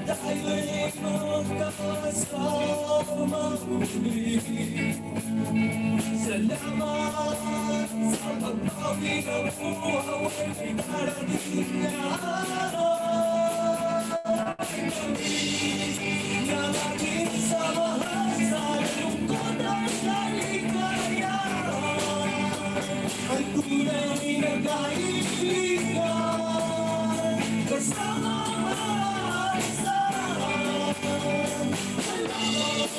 tayo'y magkasama muli. Salamat sa pagbawi ng buhay ay darating na araw. Ay kami na laging samahan sa lungkot at kaligayahan. Ay tunay na kaibigan kasama ang isahan. Salamat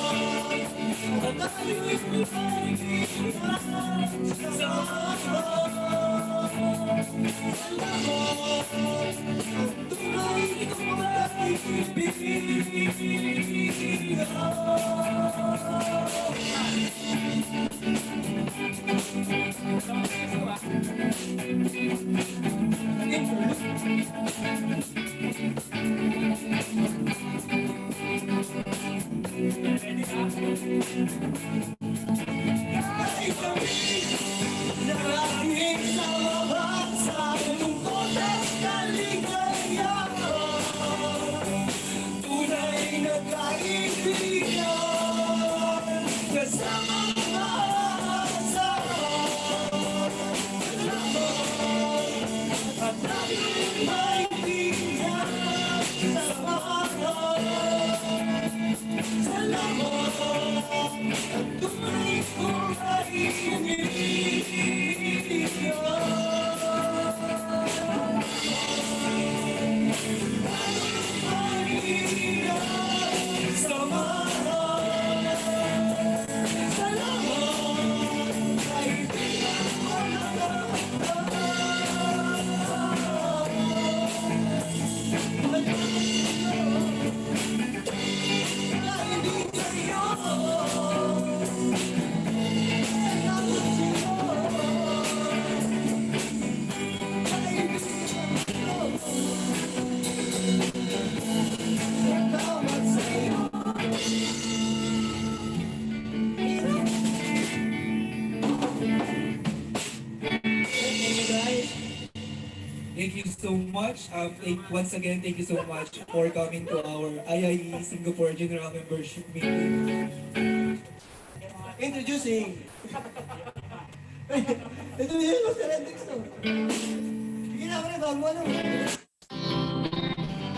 at tayo'y kaibigan kasama. Salamat at tunay na ay kami na laging samahan sa lungkot at kaligayahan. Tunay na kaibigan kasama ang asahan. Salamat at tayo'y maintindihan sa samahan. Salamat at tunay kong Thank you so much. Once again, thank you so much for coming to our IIE Singapore General Membership Meeting. Introducing. Ito yun mo sa Lentex to. Sige na, pre, bago ano.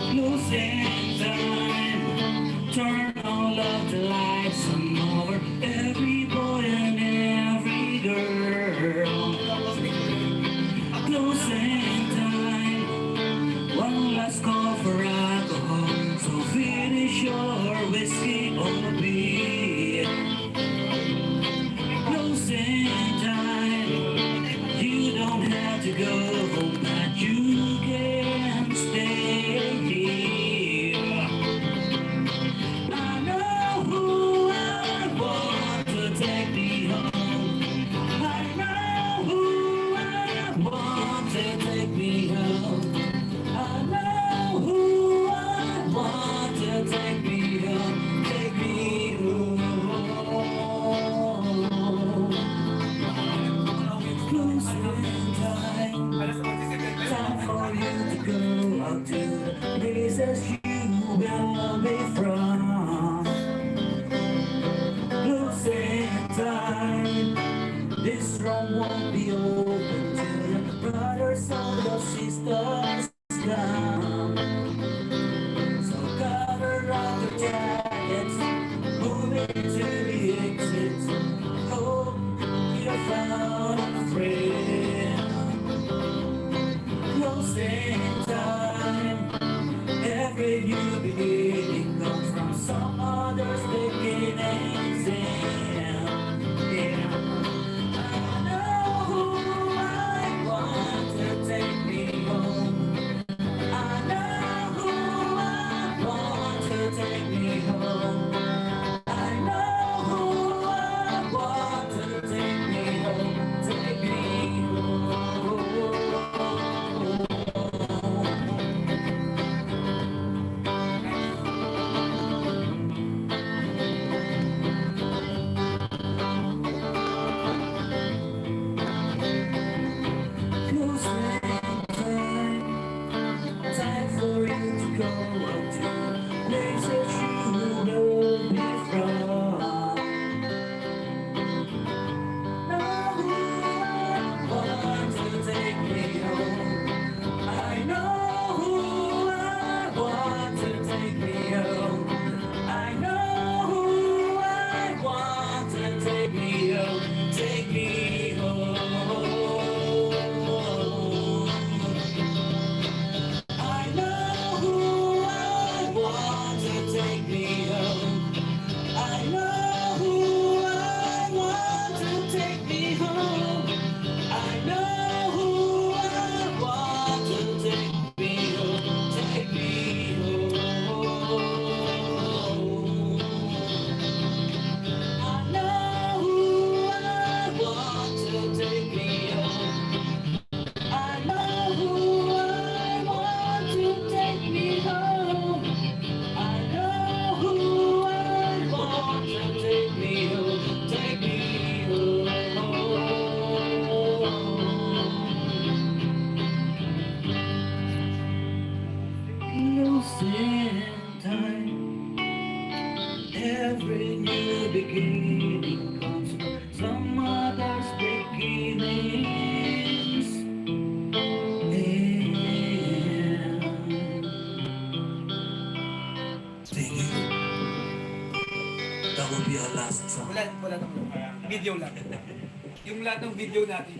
Losing time, turn all of the lights on over every boy and every girl. Losing time, one last call for alcohol, so finish your whiskey or beer. Losing time, you don't have to go home, but you can stay here. I know who I want to take me home. I know who I want to take me home. I know who I want to take me home. Take me home. Losing time. Time for you to go out to the places you will be from. Losing time. This room won't be open till your brothers or your sisters come. So cover up the jackets, move into the exits. Hope you found a friend. Closing time. Every new beginning comes from some other's beginnings. Yeah. I know who I want to take me home. I know who I want to take me home. I know who I want to take me home. Take me home. close in time. Every new beginning comes from some other's beginnings. And thinking that will be our last song. Wala nang video lang. Yung lahat ng video natin.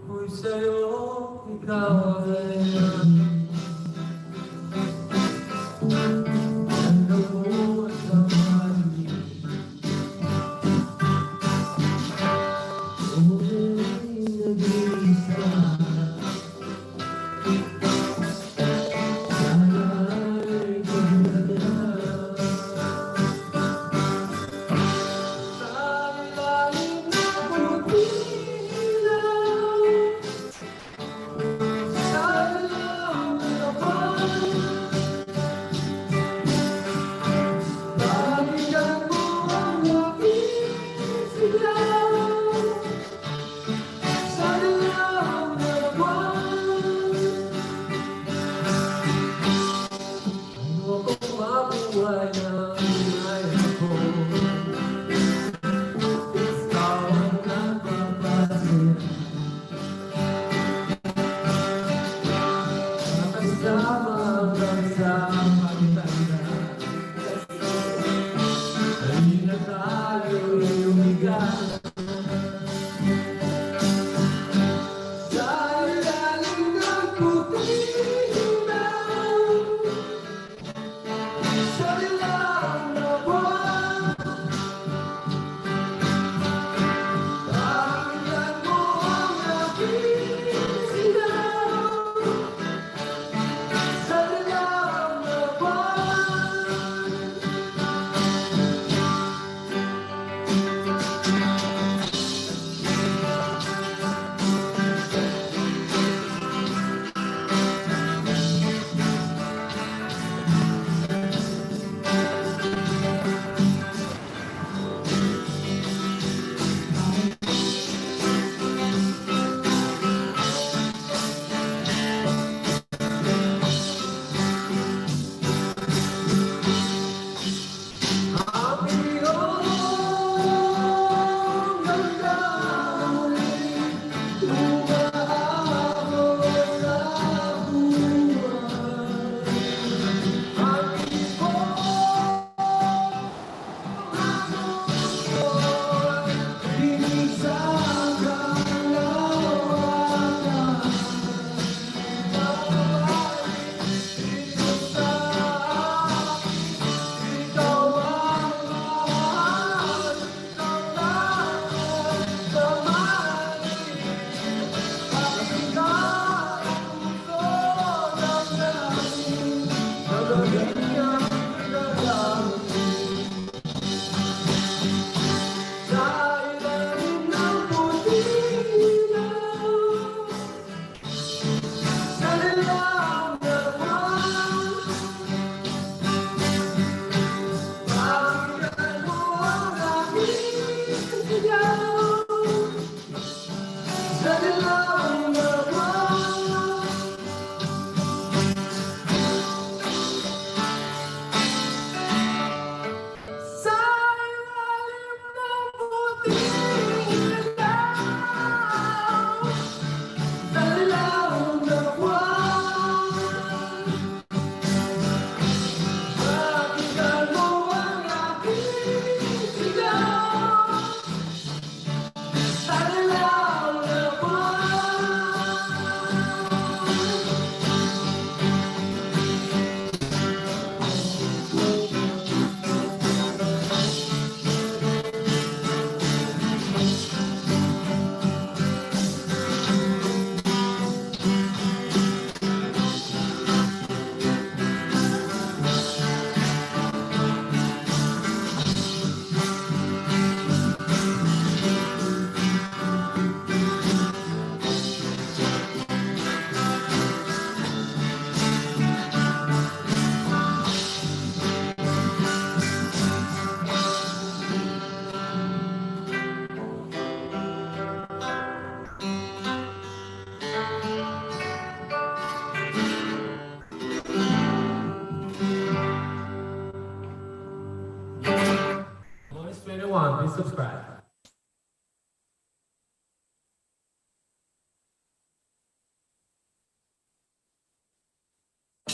Kung sa'yo ikaw ay sa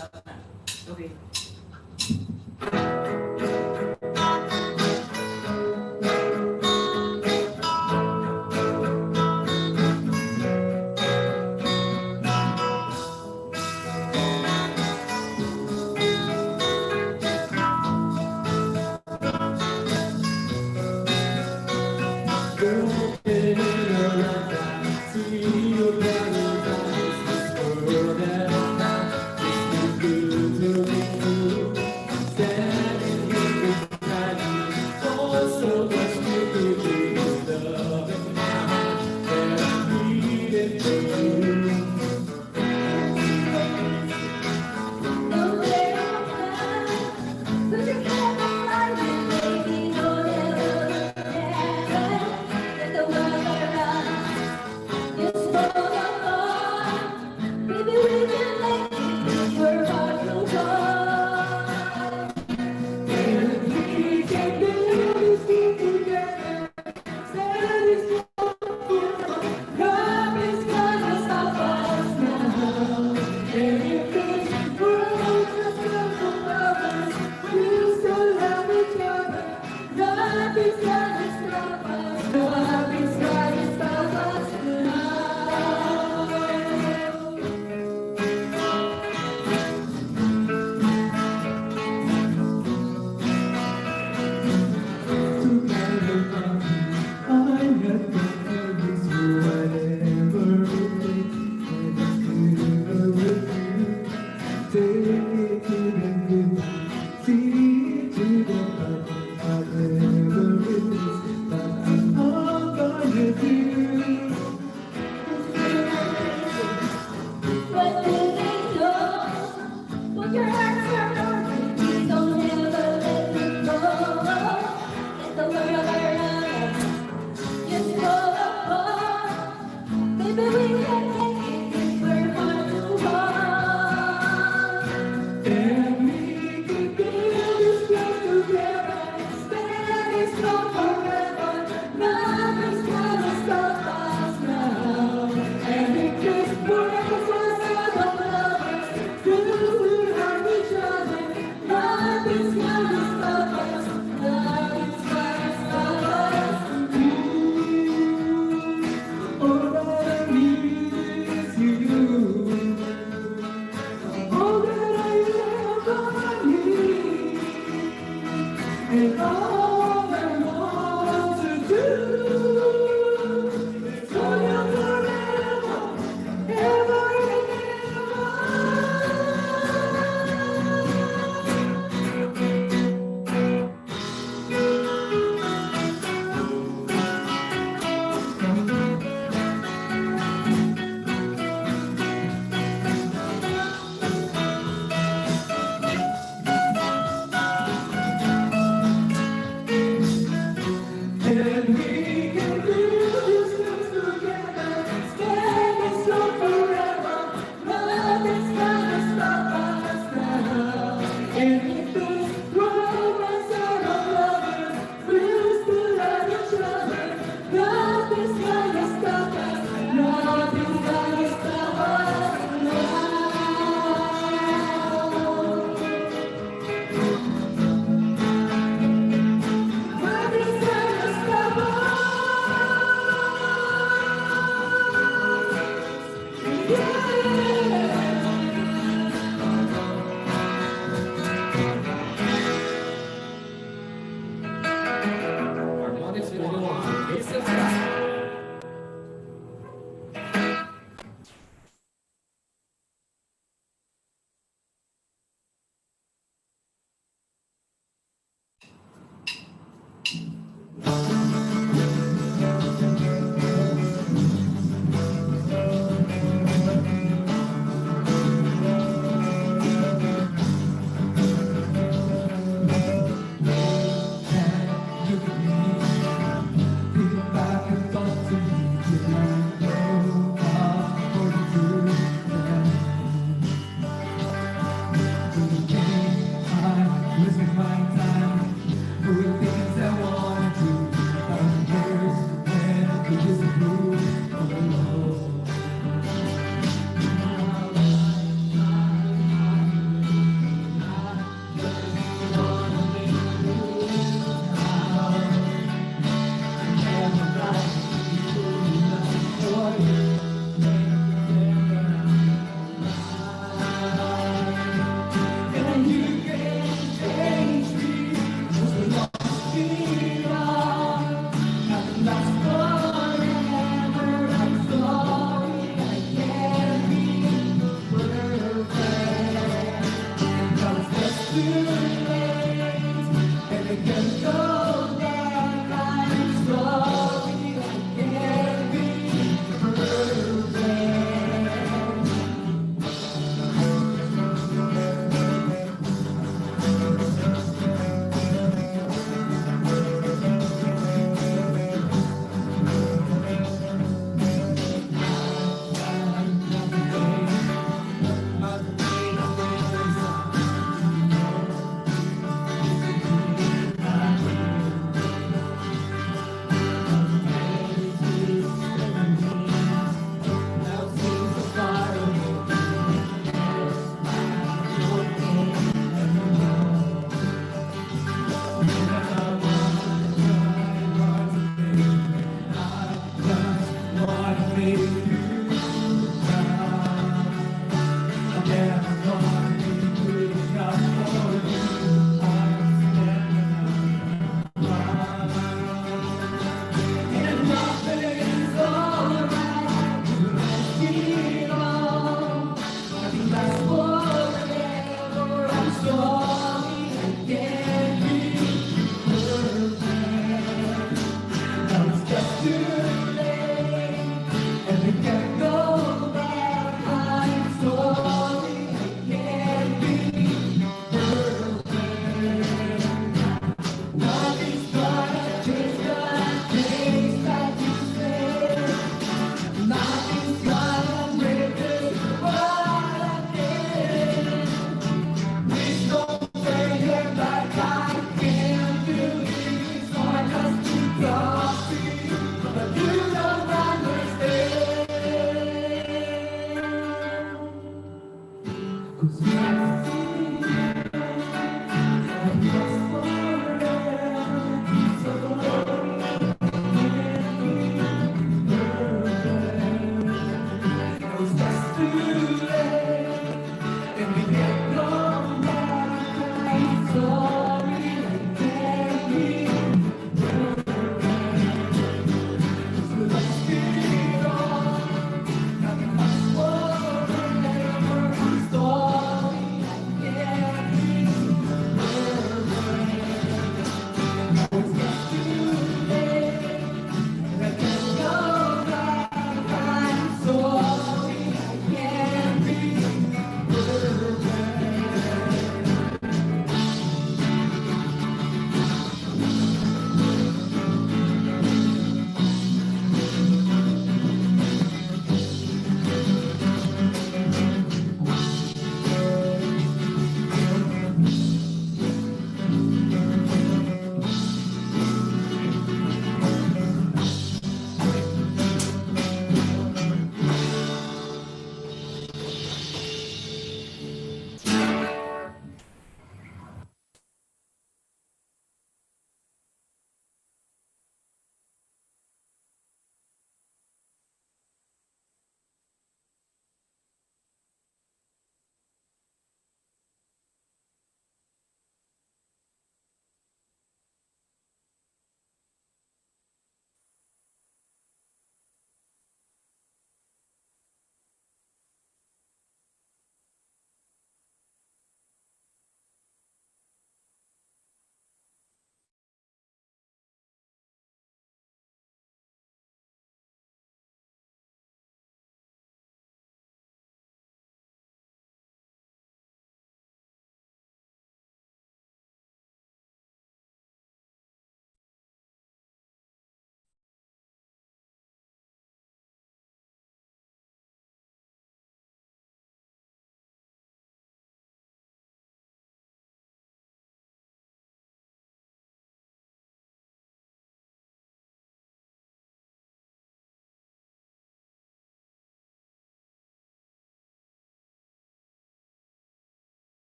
Okay.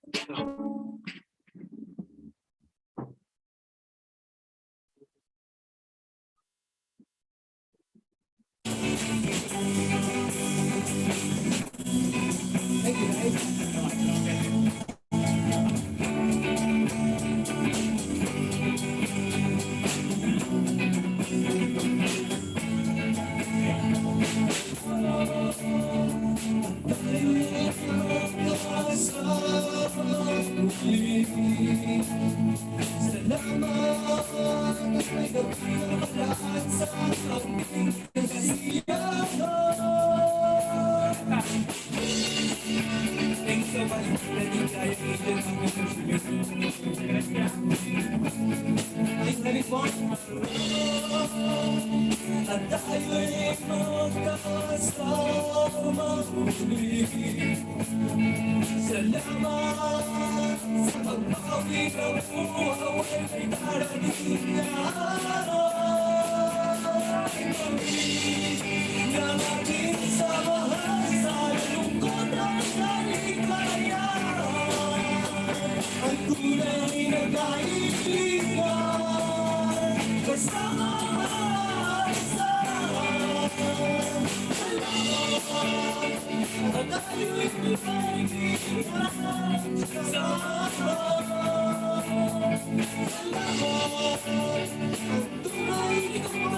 Thanks so much for letting the agent ng at tayo'y magkasama muli. Salamat sa pagbawi ng buhay ay darating na araw. Na maging samahan sa lungkot at kaligayahan. Ang tunay na kaibigan kasama sa at tayo'y kaibigan kasama. Salamat ang tunay na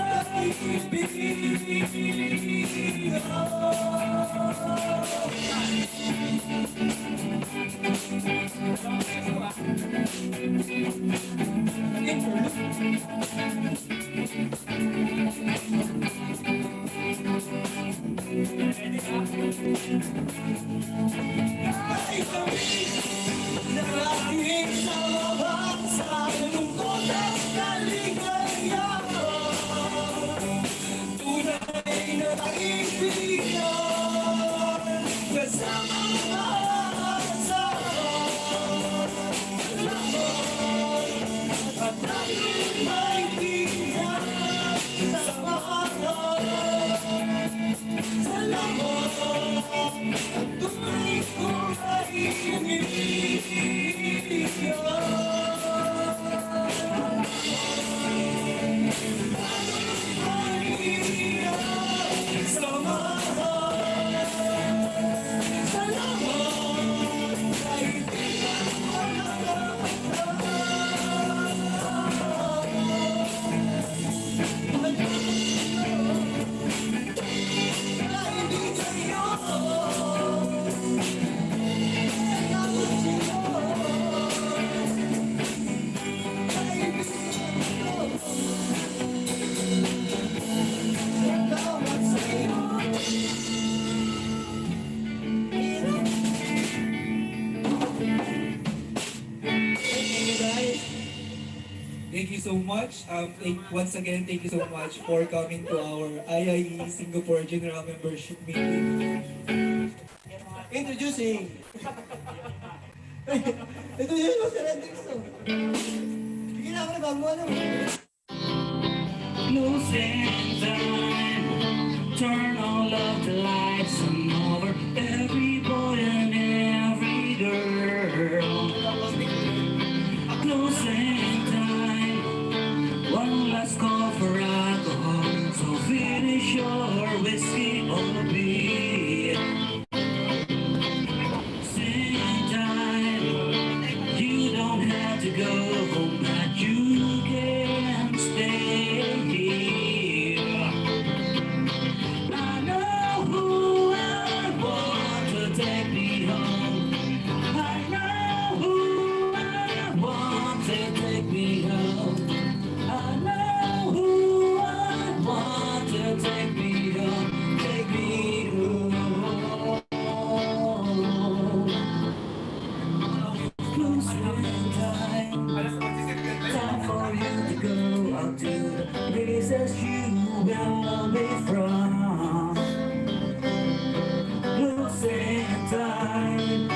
Thank you so much. Once again, thank you so much for coming to our IIE Singapore General Membership Meeting. Introducing. Introduce mo si Red Dixon. Bigyan ako na bago ano. Losing time, turn all of the lights on over every boy and every girl. Losing time, one last call for alcohol, so finish your whiskey or beer. Sing time, you don't have to go home, but you can stay here. I know who I want to take me home. I know who I want to take me home. I know who I want to take me home. Take me home. Closing time. Time for you to go out to the places you will be from. Losing time.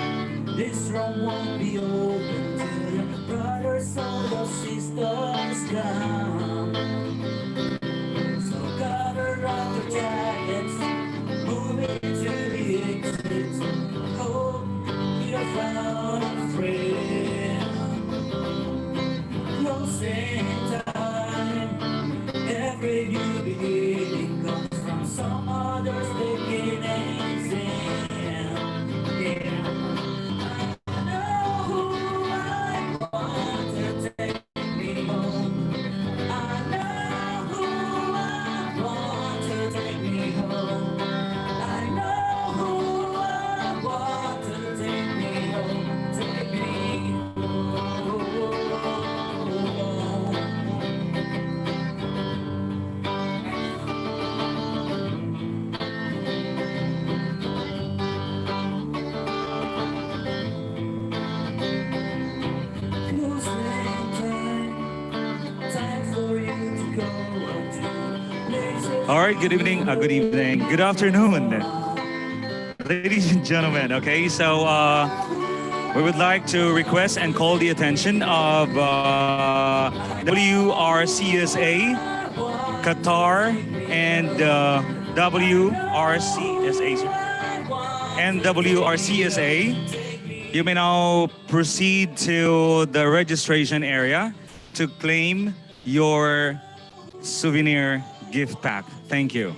This room won't be open till your brothers or your sisters come. So gather up the jackets, move into the exits. Hope you're found a friend. All right, good evening, good afternoon, ladies and gentlemen. Okay, so we would like to request and call the attention of WRCSA, Qatar, and WRCSA. You may now proceed to the registration area to claim your souvenir gift pack. Thank you.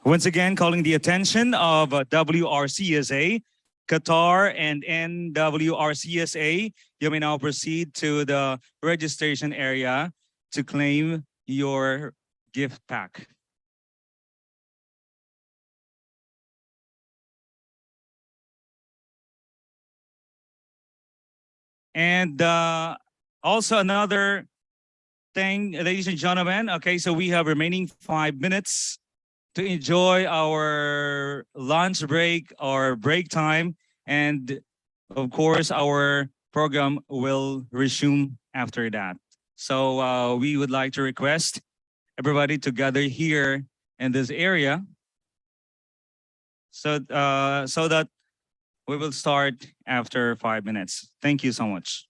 Once again, calling the attention of WRCSA, Qatar, and NWRCSA, you may now proceed to the registration area to claim your gift pack. And also another thing, ladies and gentlemen, okay, so we have remaining 5 minutes to enjoy our lunch break or break time. And of course, our program will resume after that. So we would like to request everybody to gather here in this area so that we will start after 5 minutes. Thank you so much.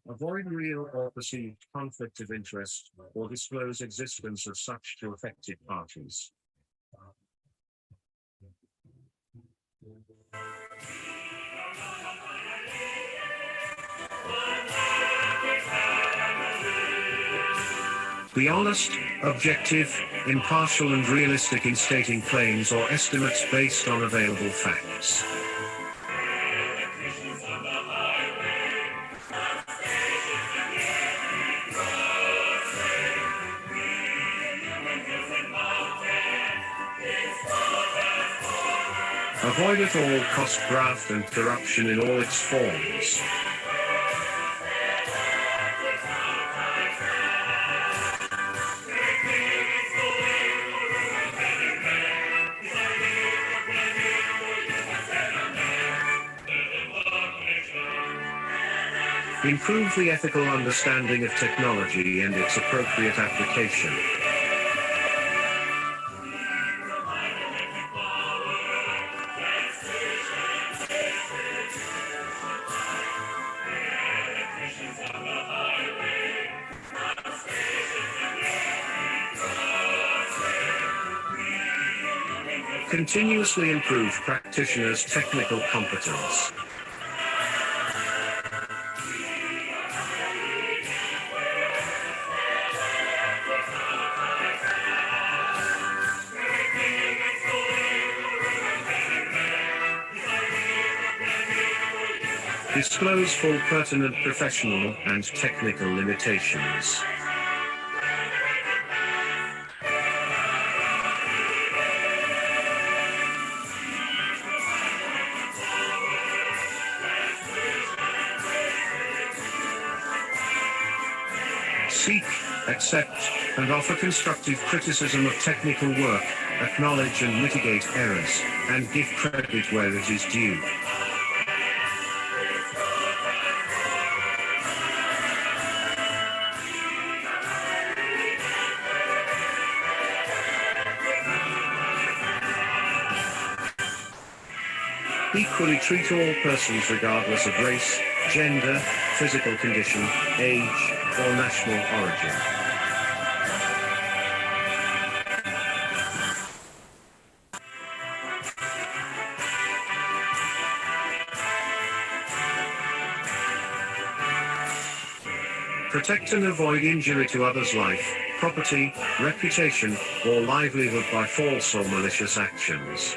Avoid real or perceived conflict of interest or disclose existence of such to affected parties. Be honest, objective, impartial and realistic in stating claims or estimates based on available facts. Avoid at all cost graft and corruption in all its forms. Improve the ethical understanding of technology and its appropriate application. Continuously improve practitioners' technical competence. Disclose full pertinent professional and technical limitations. Seek, accept, and offer constructive criticism of technical work, acknowledge and mitigate errors, and give credit where it is due. Equally treat all persons regardless of race, gender, physical condition, age, or national origin. Protect and avoid injury to others' life, property, reputation, or livelihood by false or malicious actions.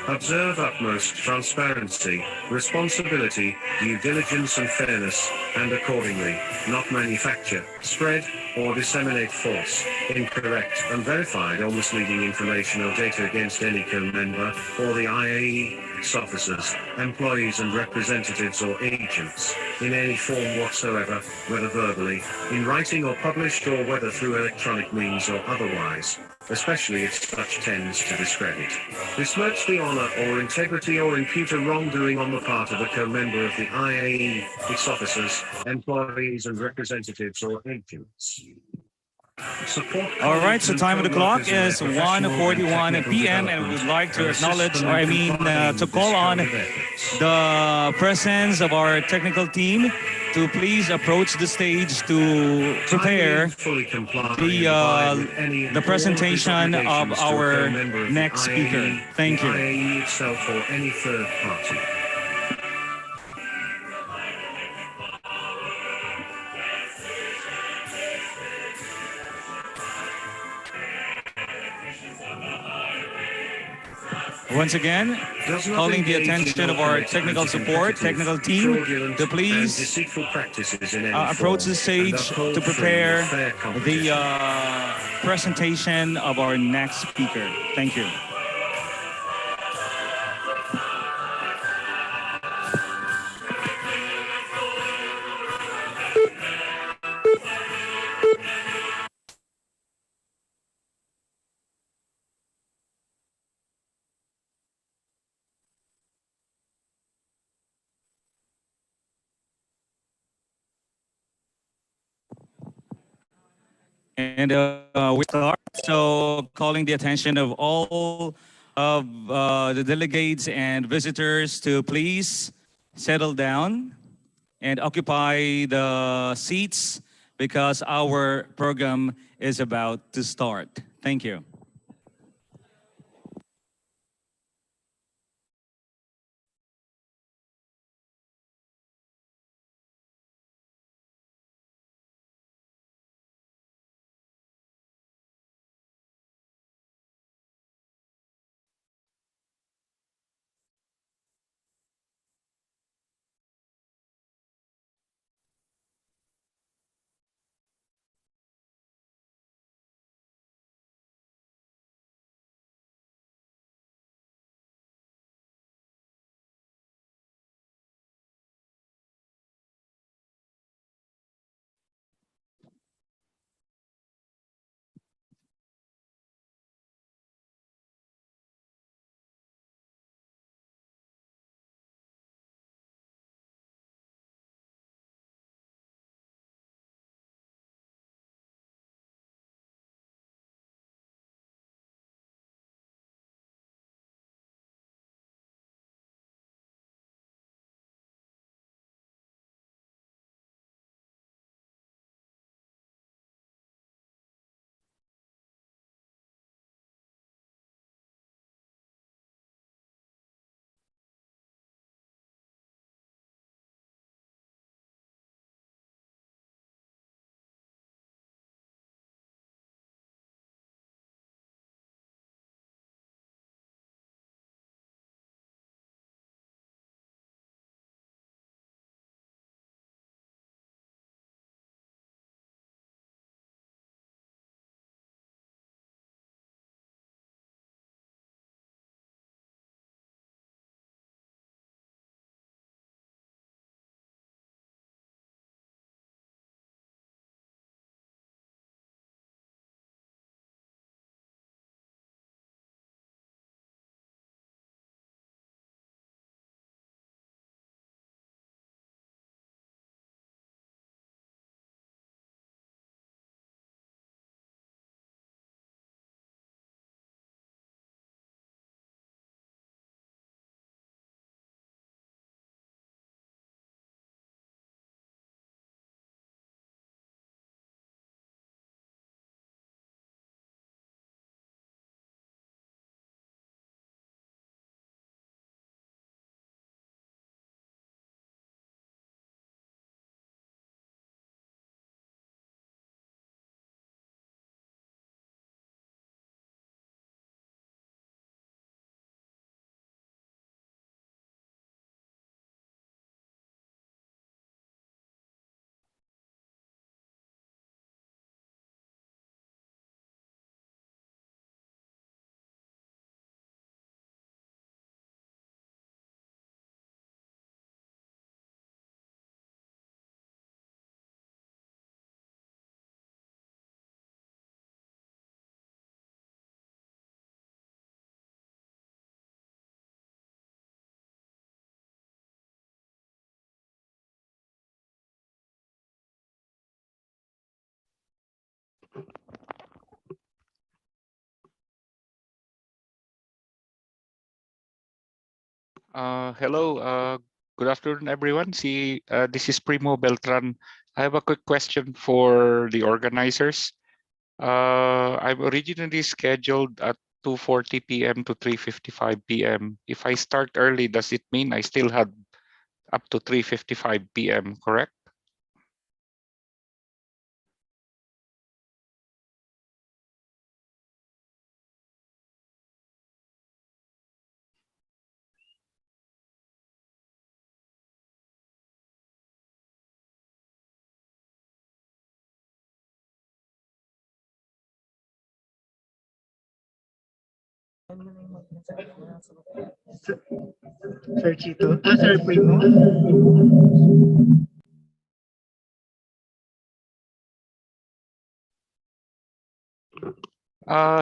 Observe utmost transparency, responsibility, due diligence and fairness, and accordingly, not manufacture, spread, or disseminate false, incorrect, unverified or misleading information or data against any co-member, or the IAE, its officers, employees and representatives or agents, in any form whatsoever, whether verbally, in writing or published or whether through electronic means or otherwise, especially if such tends to discredit, besmirch the honor or integrity or impute a wrongdoing on the part of a co-member of the IAE, its officers, employees and representatives or agents. Support All right, so colleagues and time of the clock co-workers in their is professional and 1:41 technical p.m. and we would development like to and assist acknowledge, them or I in mean, complying to with call this on code of ethics. the presence of our technical team to please approach the stage to prepare Fully comply and the abide with any and the all of its presentation of obligations to a our co-member of the next speaker. IAE, Thank the you. IAE itself or any third party. Once again, Does not calling the engage in attention of our ill-fated, technical support, anti-competitive, technical team fraudulent, to and please deceitful practices in any approach form, the stage and uphold to free and prepare fair the competition. presentation of our next speaker. Thank you. And we start. So calling the attention of all of the delegates and visitors to please settle down and occupy the seats because our program is about to start. Thank you. Hello, good afternoon, everyone. This is Primo Beltran. I have a quick question for the organizers. I'm originally scheduled at 2:40 p.m. to 3:55 p.m. If I start early, does it mean I still have up to 3:55 p.m., correct? Sir Chito. Sir Primo.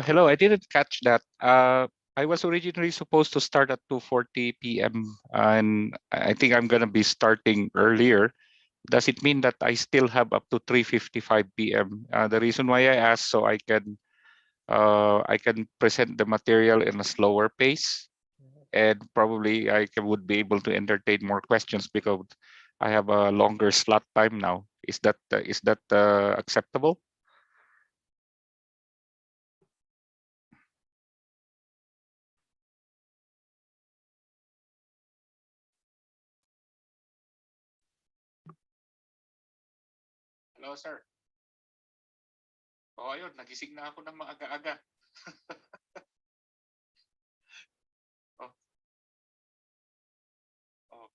Hello, I didn't catch that. I was originally supposed to start at 2:40 p.m. And I think I'm gonna be starting earlier. Does it mean that I still have up to 3:55 p.m.? The reason why I asked so I can present the material in a slower pace, and probably would be able to entertain more questions because I have a longer slot time now. Is that acceptable? Hello, sir. Oh, ayun, nagising na ako ng maaga-aga. Oh, oh.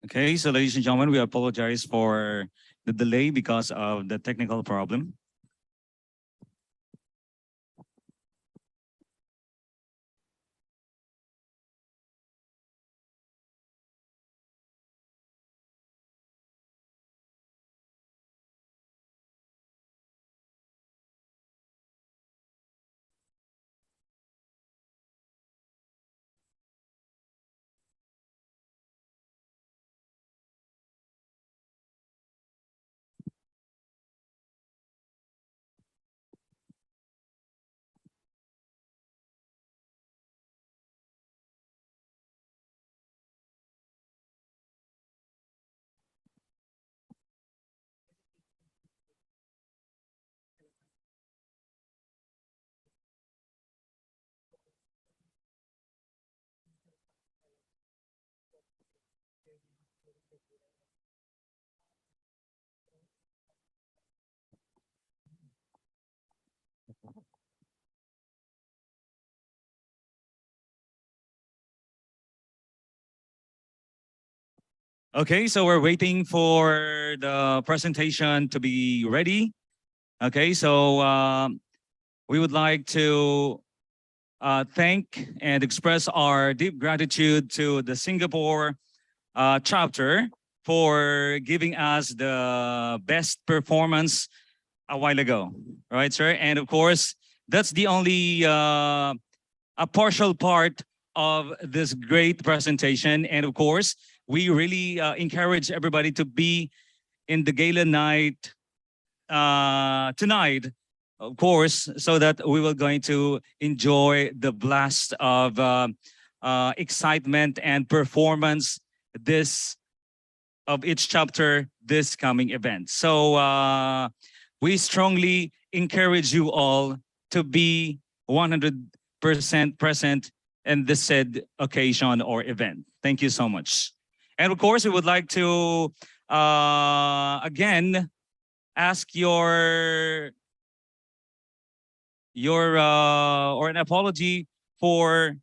Okay, so ladies and gentlemen, we apologize for the delay because of the technical problem. Okay, so we're waiting for the presentation to be ready. Okay, so we would like to thank and express our deep gratitude to the Singapore chapter for giving us the best performance a while ago, right, sir? And of course, that's the only a partial part of this great presentation. And of course, we really encourage everybody to be in the gala night tonight, of course, so that we will going to enjoy the blast of excitement and performance this of each chapter this coming event. So we strongly encourage you all to be 100% present in this said occasion or event. Thank you so much. And of course, we would like to again ask your or an apology for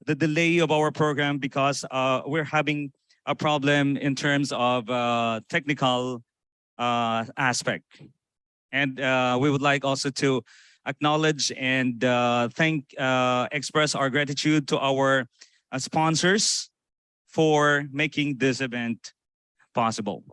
the delay of our program because we're having a problem in terms of technical aspect. And we would like also to acknowledge and express our gratitude to our sponsors for making this event possible.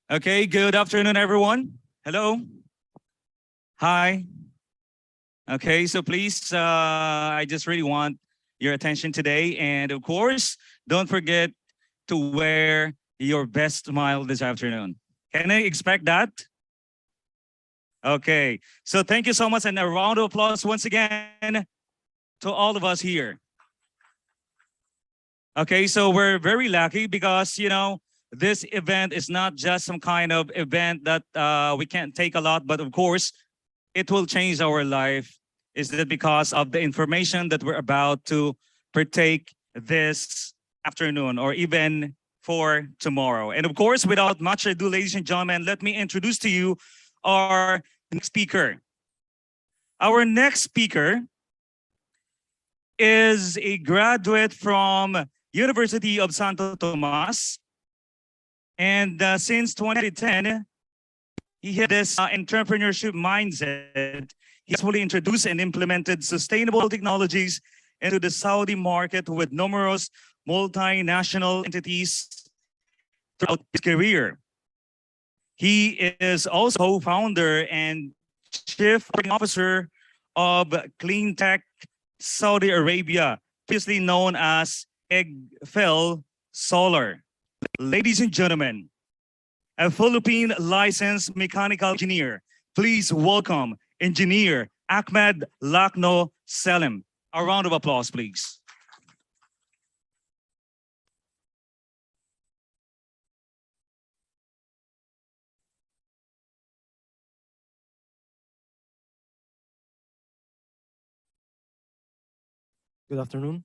Okay, good afternoon, everyone. Hello. Hi. Okay, so please, I just really want your attention today. And of course, don't forget to wear your best smile this afternoon. Can I expect that? Okay, so thank you so much and a round of applause once again to all of us here. Okay, so we're very lucky because, you know, this event is not just some kind of event that we can't take a lot, but of course, it will change our life is that because of the information that we're about to partake this afternoon or even for tomorrow. And of course, without much ado, ladies and gentlemen, let me introduce to you our next speaker. Our next speaker is a graduate from University of Santo Tomas. And since 2010, he had this entrepreneurship mindset. He successfully introduced and implemented sustainable technologies into the Saudi market with numerous multinational entities throughout his career. He is also co-founder and chief operating officer of Clean Tech Saudi Arabia, previously known as Egfel Solar. Ladies and gentlemen, a Philippine licensed mechanical engineer, please welcome Engineer Ahmed Lakno Selim. A round of applause, please. Good afternoon.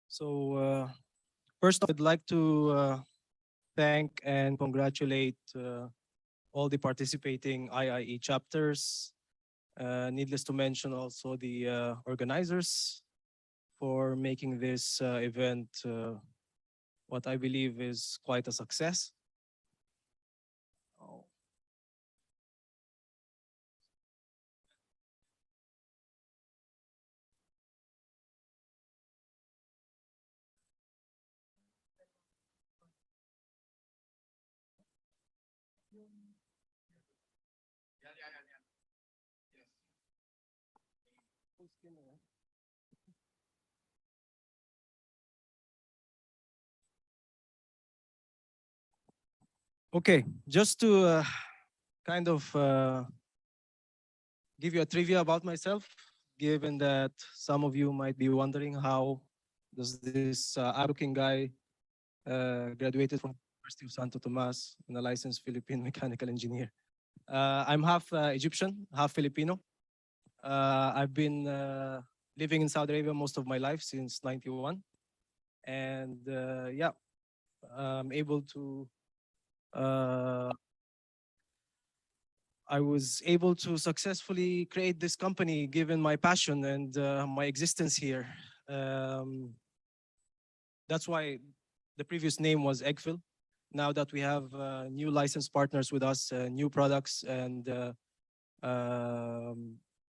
So first, I'd like to thank and congratulate all the participating IIE chapters. Needless to mention also the organizers for making this event what I believe is quite a success. Okay, just to kind of give you a trivia about myself, given that some of you might be wondering how does this looking guy graduated from University of Santo Tomas and a licensed Philippine mechanical engineer. I'm half Egyptian, half Filipino. I've been living in Saudi Arabia most of my life since '91. And yeah, I'm able to I was able to successfully create this company given my passion and my existence here. That's why the previous name was Egfil. Now that we have new license partners with us, new products, and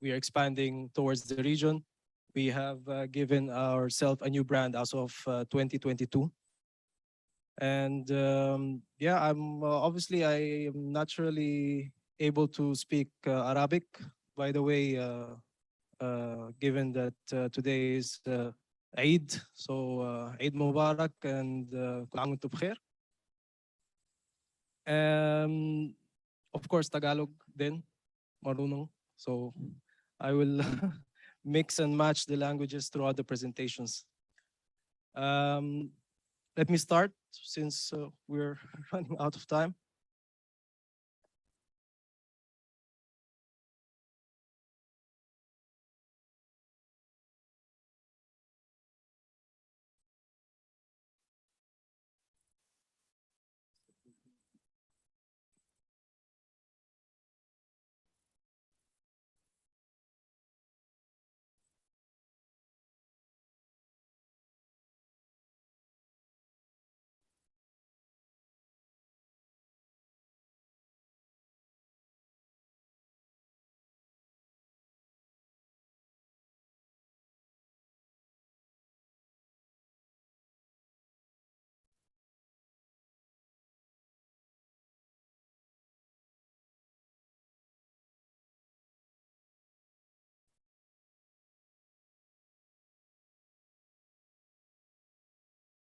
we are expanding towards the region, we have given ourselves a new brand as of 2022. And yeah, I'm obviously I am naturally able to speak Arabic. By the way, given that today is Eid, so Eid Mubarak and kul aam wa antum bkhair. Of course, Tagalog din, marunong. So I will mix and match the languages throughout the presentations. Let me start since we're running out of time.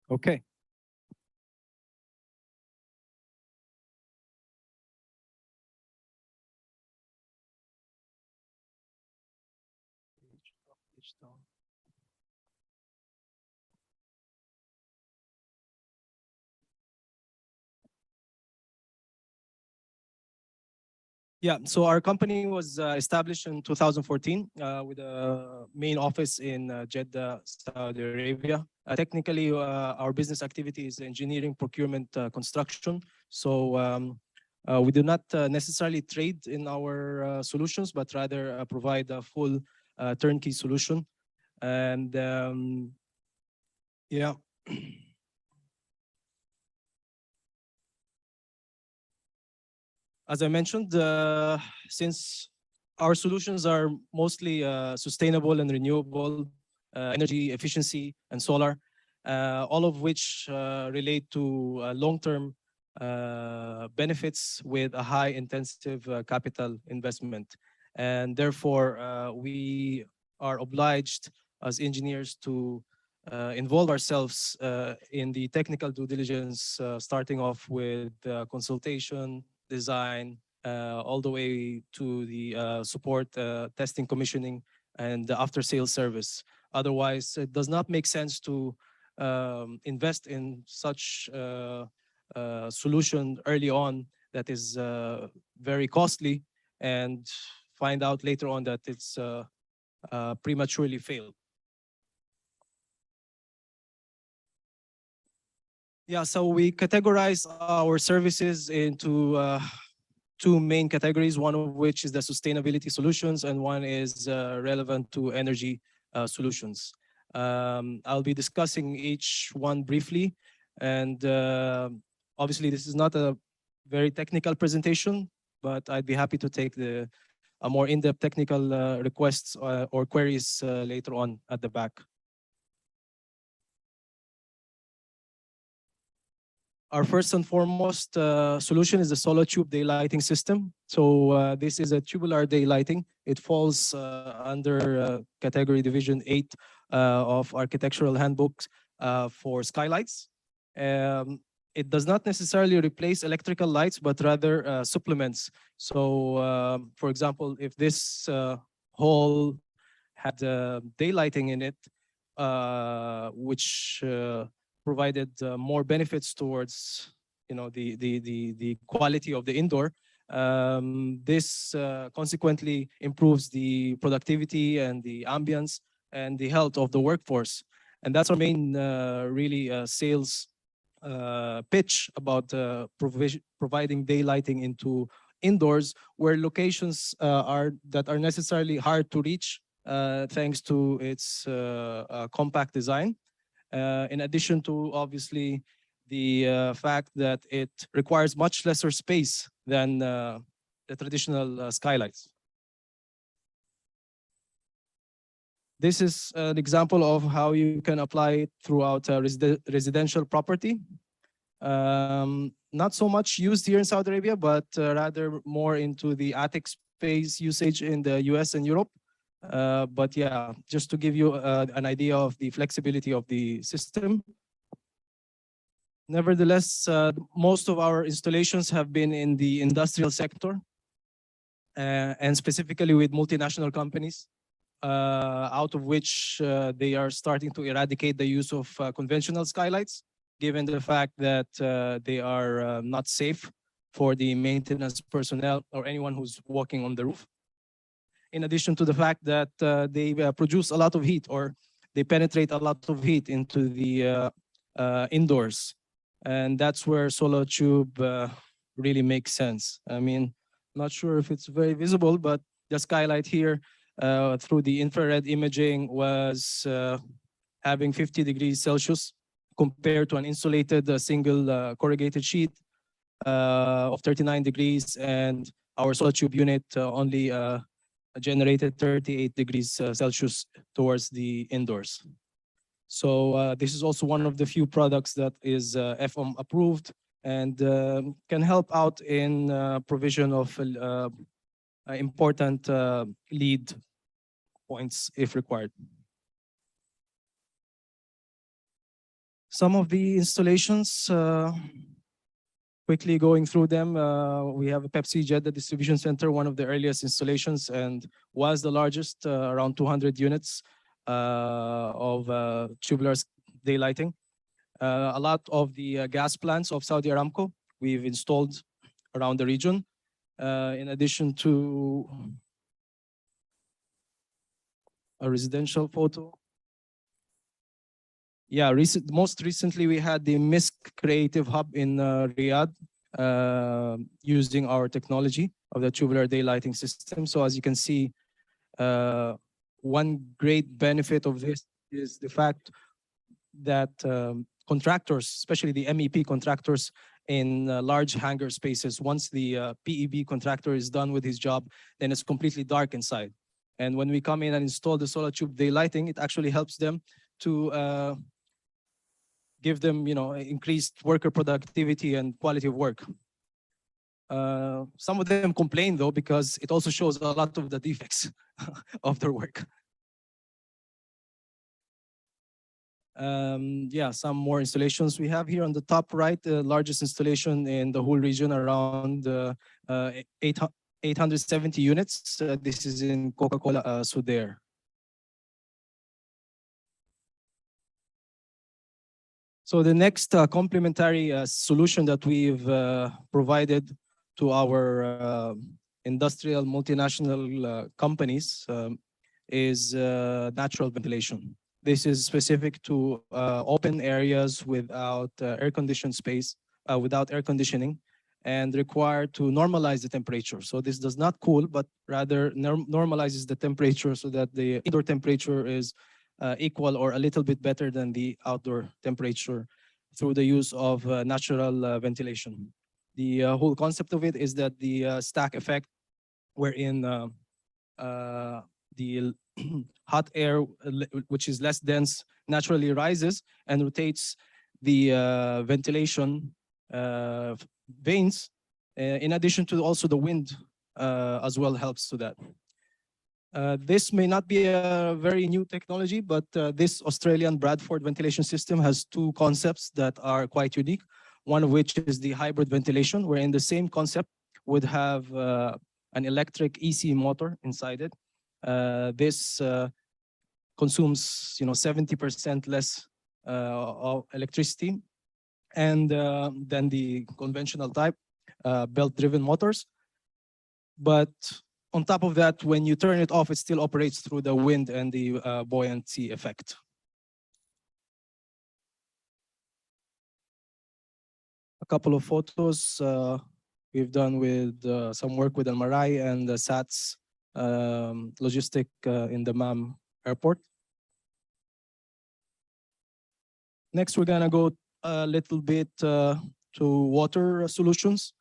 Okay. Yeah, so our company was established in 2014 with a main office in Jeddah, Saudi Arabia. Technically, our business activity is engineering, procurement, construction. So we do not necessarily trade in our solutions, but rather provide a full turnkey solution. And yeah. As I mentioned, since our solutions are mostly sustainable and renewable, energy efficiency and solar, all of which relate to long-term benefits with a high intensive capital investment. And therefore, we are obliged as engineers to involve ourselves in the technical due diligence, starting off with consultation, design, all the way to the support, testing, commissioning, and the after-sales service. Otherwise, it does not make sense to invest in such solution early on that is very costly and find out later on that it's prematurely failed. Yeah, so we categorize our services into two main categories, one of which is the sustainability solutions and one is relevant to energy solutions. I'll be discussing each one briefly, and obviously this is not a very technical presentation, but I'd be happy to take a more in-depth technical requests or queries later on at the back. Our first and foremost solution is the solar tube daylighting system. So this is a tubular daylighting. It falls under category division 8 of architectural handbooks for skylights. It does not necessarily replace electrical lights, but rather supplements. So for example, if this hall had daylighting in it, which provided more benefits towards the quality of the indoor. This consequently improves the productivity and the ambience and the health of the workforce. And that's our main really sales pitch about providing daylighting into indoors where locations that are necessarily hard to reach thanks to its compact design. In addition to obviously the fact that it requires much lesser space than the traditional skylights. This is an example of how you can apply it throughout a residential property. Not so much used here in Saudi Arabia, but rather more into the attic space usage in the US and Europe. But yeah, just to give you an idea of the flexibility of the system. Nevertheless, most of our installations have been in the industrial sector and specifically with multinational companies, out of which they are starting to eradicate the use of conventional skylights, given the fact that they are not safe for the maintenance personnel or anyone who's walking on the roof. In addition to the fact that they produce a lot of heat, or they penetrate a lot of heat into the indoors. And that's where solar tube really makes sense. I mean, not sure if it's very visible, but the skylight here through the infrared imaging was having 50 degrees Celsius compared to an insulated single corrugated sheet of 39 degrees. And our solar tube unit only generated 38 degrees Celsius towards the indoors. So this is also one of the few products that is FOM approved and can help out in provision of important lead points if required. Some of the installations, quickly going through them, we have a Pepsi Jeddah distribution center, one of the earliest installations and was the largest, around 200 units of tubular daylighting. A lot of the gas plants of Saudi Aramco we've installed around the region. in addition to a residential photo. Yeah, most recently we had the MISC Creative Hub in Riyadh using our technology of the tubular daylighting system. So as you can see, one great benefit of this is the fact that contractors, especially the MEP contractors in large hangar spaces, once the PEB contractor is done with his job, then it's completely dark inside. And when we come in and install the solar tube daylighting, it actually helps them to give them, increased worker productivity and quality of work. Some of them complain though, because it also shows a lot of the defects of their work. Yeah, some more installations we have here on the top right, the largest installation in the whole region, around 870 units. This is in Coca-Cola Sudair. So the next complementary solution that we've provided to our industrial multinational companies is natural ventilation. This is specific to open areas without air-conditioned space, without air conditioning, and required to normalize the temperature. So this does not cool, but rather normalizes the temperature so that the indoor temperature is equal or a little bit better than the outdoor temperature through the use of natural ventilation. The whole concept of it is that the stack effect, wherein the hot air, which is less dense, naturally rises and rotates the ventilation vanes, in addition to also the wind as well helps to that. This may not be a very new technology, but this Australian Bradford ventilation system has two concepts that are quite unique. One of which is the hybrid ventilation, wherein the same concept would have an electric EC motor inside it. This consumes 70% less of electricity and than the conventional type belt-driven motors. But on top of that, when you turn it off, it still operates through the wind and the buoyancy effect. A couple of photos we've done with some work with Al-Marai and the SATS logistic in the MAM airport. Next, we're gonna go a little bit to water solutions.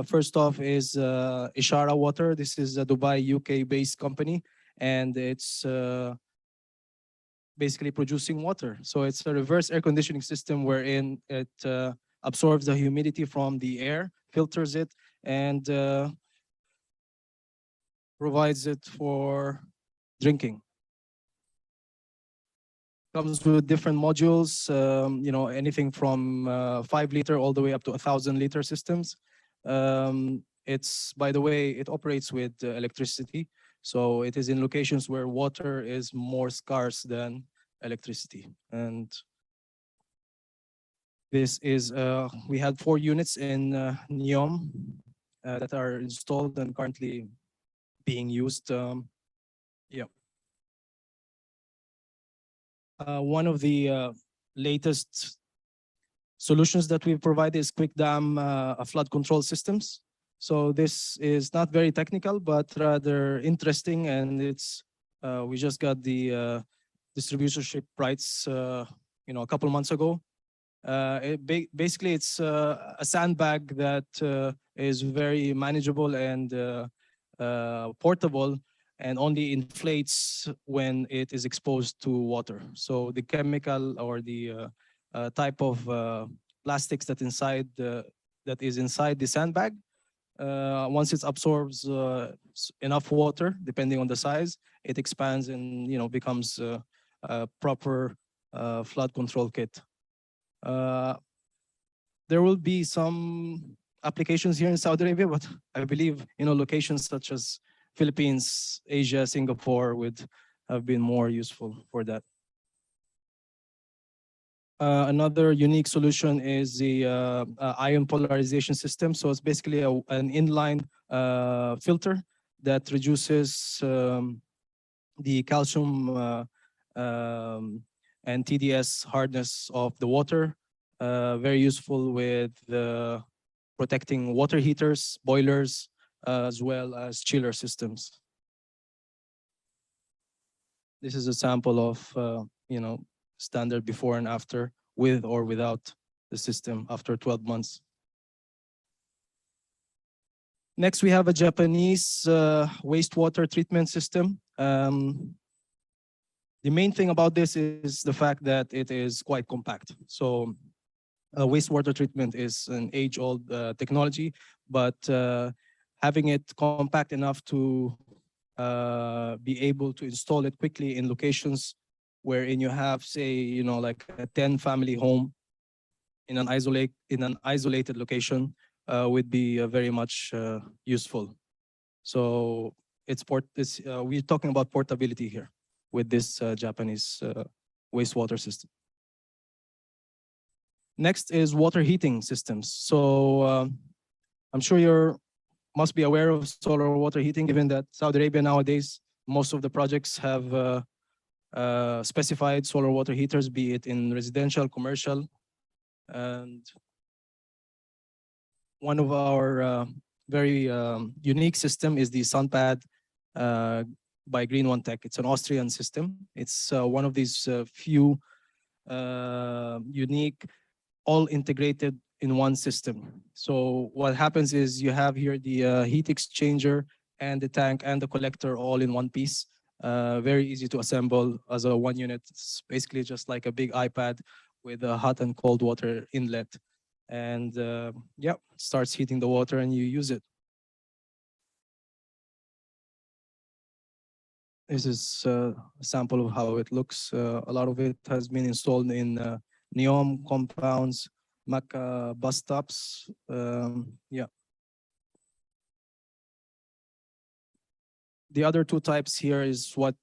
First off is Ishara Water. This is a Dubai, UK-based company, and it's basically producing water. So it's a reverse air conditioning system wherein it absorbs the humidity from the air, filters it, and provides it for drinking. Comes with different modules, anything from 5 liter all the way up to 1,000 liter systems. It's, by the way, it operates with electricity. So it is in locations where water is more scarce than electricity. And this is, we had 4 units in NEOM that are installed and currently being used. Yeah. One of the latest solutions that we've provided is Quick Dam flood control systems. So this is not very technical, but rather interesting, and it's we just got the distributorship rights, a couple months ago. Basically, it's a sandbag that is very manageable and portable, and only inflates when it is exposed to water. So the chemical or the type of plastics that is inside the sandbag, once it absorbs enough water, depending on the size, it expands and becomes a proper flood control kit. There will be some applications here in Saudi Arabia, but I believe locations such as Philippines, Asia, Singapore would have been more useful for that. Another unique solution is the ion polarization system. So it's basically an inline filter that reduces the calcium and TDS hardness of the water. Very useful with protecting water heaters, boilers, as well as chiller systems. This is a sample of standard before and after, with or without the system after 12 months. Next, we have a Japanese wastewater treatment system. The main thing about this is the fact that it is quite compact. So wastewater treatment is an age-old technology, but having it compact enough to be able to install it quickly in locations wherein you have, say, like a 10-family home in an isolated location would be very much useful. So we're talking about portability here with this Japanese wastewater system. Next is water heating systems. So I'm sure you must be aware of solar water heating, given that Saudi Arabia nowadays, most of the projects have specified solar water heaters, be it in residential, commercial. And one of our very unique system is the SunPad by Green One Tech. It's an Austrian system. It's one of these few unique, all integrated in one system. So what happens is you have here the heat exchanger and the tank and the collector all in one piece. Very easy to assemble as a one unit. It's basically just like a big iPad with a hot and cold water inlet. And yeah, it starts heating the water and you use it. This is a sample of how it looks. A lot of it has been installed in NEOM compounds, Maca bus stops. Yeah. The other two types here is what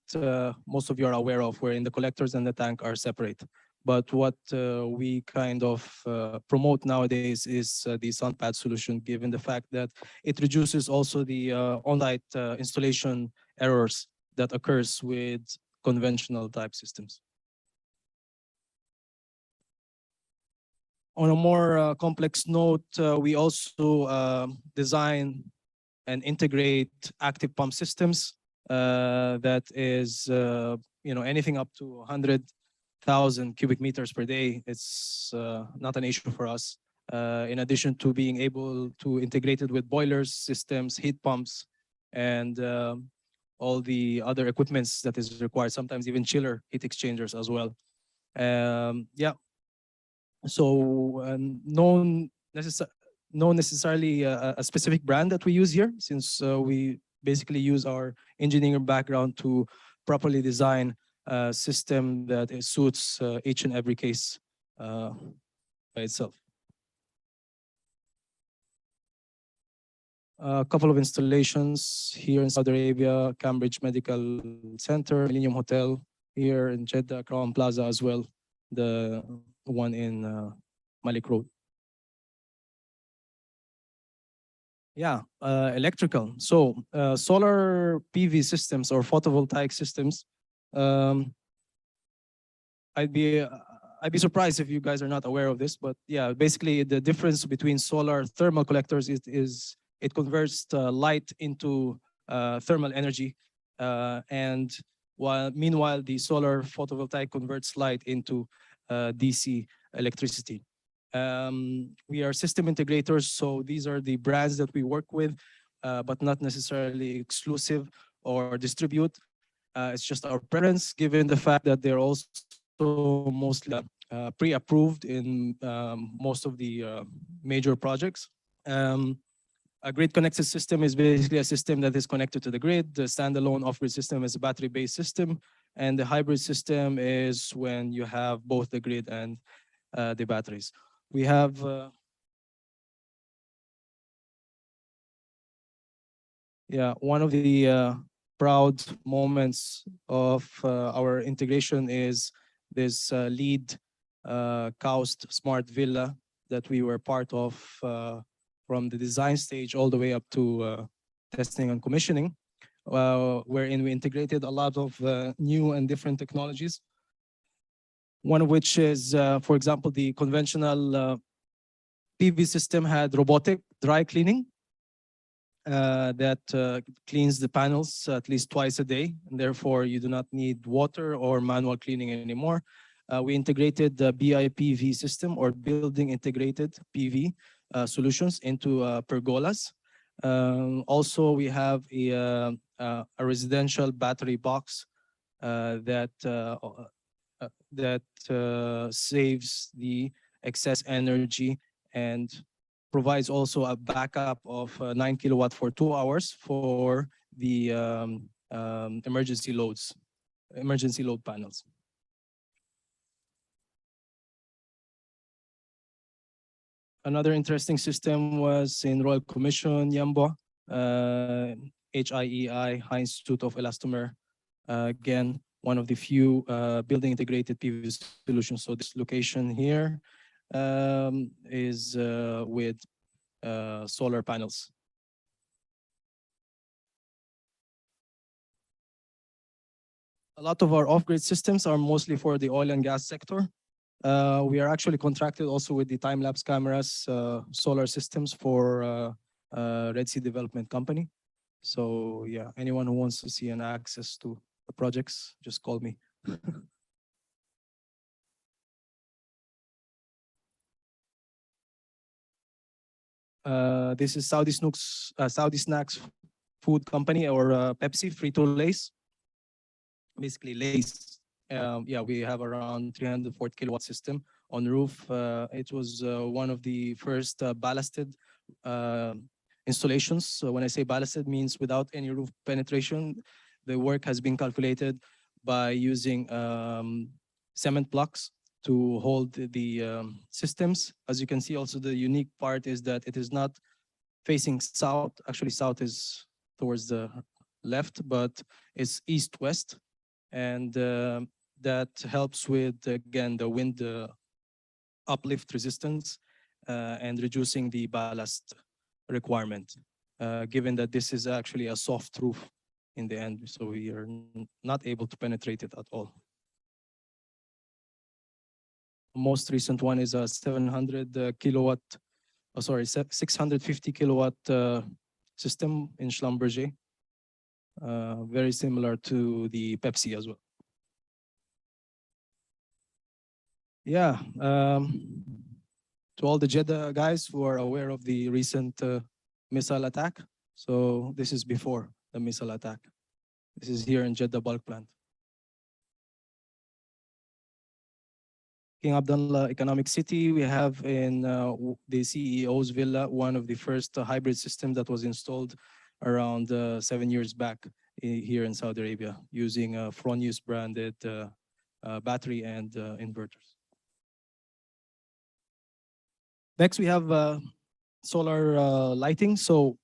most of you are aware of, wherein the collectors and the tank are separate. But what we kind of promote nowadays is the SunPad solution, given the fact that it reduces also the on-site installation errors that occurs with conventional type systems. On a more complex note, we also design and integrate active pump systems that is anything up to 100,000 cubic meters per day. It's not an issue for us. In addition to being able to integrate it with boilers, systems, heat pumps, and all the other equipments that is required, sometimes even chiller heat exchangers as well. Yeah. So no necessarily a specific brand that we use here, since we basically use our engineering background to properly design a system that suits each and every case by itself. A couple of installations here in Saudi Arabia, Cambridge Medical Center, Millennium Hotel here in Jeddah, Crown Plaza as well, the one in Malik Road. Yeah, electrical. So solar PV systems or photovoltaic systems. I'd be surprised if you guys are not aware of this, but yeah, basically the difference between solar thermal collectors is it converts light into thermal energy, and meanwhile the solar photovoltaic converts light into DC electricity. We are system integrators, so these are the brands that we work with, but not necessarily exclusive or distribute. It's just our preference, given the fact that they're also mostly pre-approved in most of the major projects. A grid connected system is basically a system that is connected to the grid. The standalone off-grid system is a battery-based system, and the hybrid system is when you have both the grid and the batteries. We have one of the proud moments of our integration is this LEED KAUST Smart Villa that we were part of from the design stage all the way up to testing and commissioning, wherein we integrated a lot of new and different technologies. One of which is, for example, the conventional PV system had robotic dry cleaning that cleans the panels at least twice a day, and therefore you do not need water or manual cleaning anymore. We integrated the BIPV system, or building integrated PV solutions, into pergolas. Also, we have a residential battery box that saves the excess energy and provides also a backup of 9 kilowatt for 2 hours for the emergency load panels. Another interesting system was in Royal Commission, Yambo, HIEI, High Institute of Elastomer. Again, one of the few building integrated PV solutions. So this location here is with solar panels. A lot of our off-grid systems are mostly for the oil and gas sector. We are actually contracted also with the time-lapse cameras, solar systems for Red Sea Development Company. So yeah, anyone who wants to see an access to the projects, just call me. This is Saudi Snacks Food Company, or Pepsi, Frito-Lays. Basically Lays. Yeah, we have around 340 kilowatt system on roof. It was one of the first ballasted installations. So when I say ballasted, means without any roof penetration. The work has been calculated by using cement blocks to hold the systems. As you can see, also the unique part is that it is not facing south. Actually, south is towards the left, but it's east-west. And that helps with, again, the wind uplift resistance and reducing the ballast requirement, given that this is actually a soft roof in the end, so we are not able to penetrate it at all. Most recent one is a 650 kilowatt system in Schlumberger, very similar to the Pepsi as well. Yeah, to all the Jeddah guys who are aware of the recent missile attack. So this is before the missile attack. This is here in Jeddah bulk plant. King Abdullah Economic City, we have in the CEO's villa, one of the first hybrid systems that was installed around 7 years back here in Saudi Arabia, using Fronius branded battery and inverters. Next, we have solar lighting. So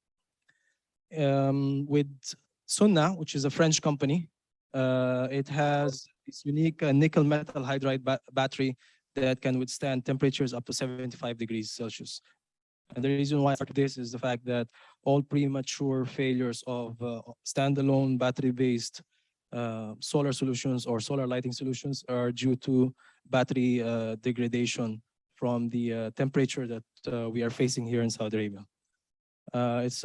with Sunna, which is a French company, it has this unique nickel metal hydride battery that can withstand temperatures up to 75 degrees Celsius. And the reason why I started this is the fact that all premature failures of standalone battery-based solar solutions or solar lighting solutions are due to battery degradation from the temperature that we are facing here in Saudi Arabia. It's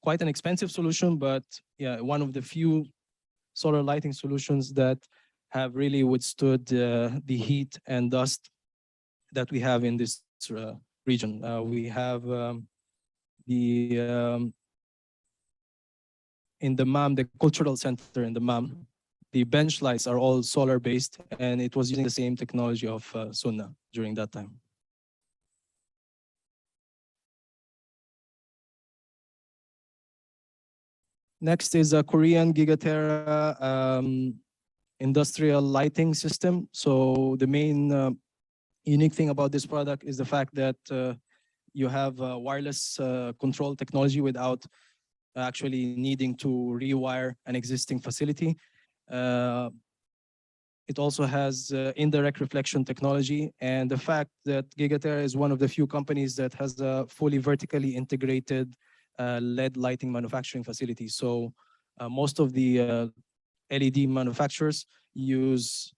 quite an expensive solution, but yeah, one of the few solar lighting solutions that have really withstood the heat and dust that we have in this region. We have in the MAM, the cultural center in the MAM, the bench lights are all solar based, and it was using the same technology of Sunna during that time. Next is a Korean Gigaterra industrial lighting system. So the main unique thing about this product is the fact that you have wireless control technology without actually needing to rewire an existing facility. It also has indirect reflection technology, and the fact that Gigaterra is one of the few companies that has a fully vertically integrated LED lighting manufacturing facility. So most of the LED manufacturers use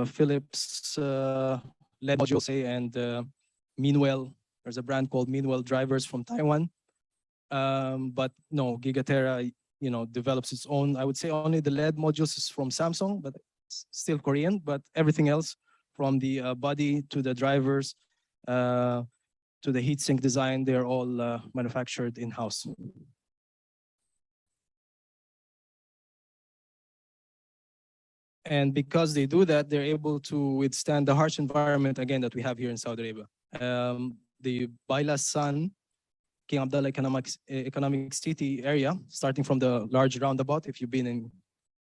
Philips LED modules, say, and Meanwell. There's a brand called Meanwell drivers from Taiwan. But no, Gigaterra, develops its own. I would say only the LED modules is from Samsung, but it's still Korean. But everything else, from the body to the drivers to the heatsink design, they're all manufactured in-house. And because they do that, they're able to withstand the harsh environment, again, that we have here in Saudi Arabia. The Baila San, King Abdullah Economic City area, starting from the large roundabout, if you've been in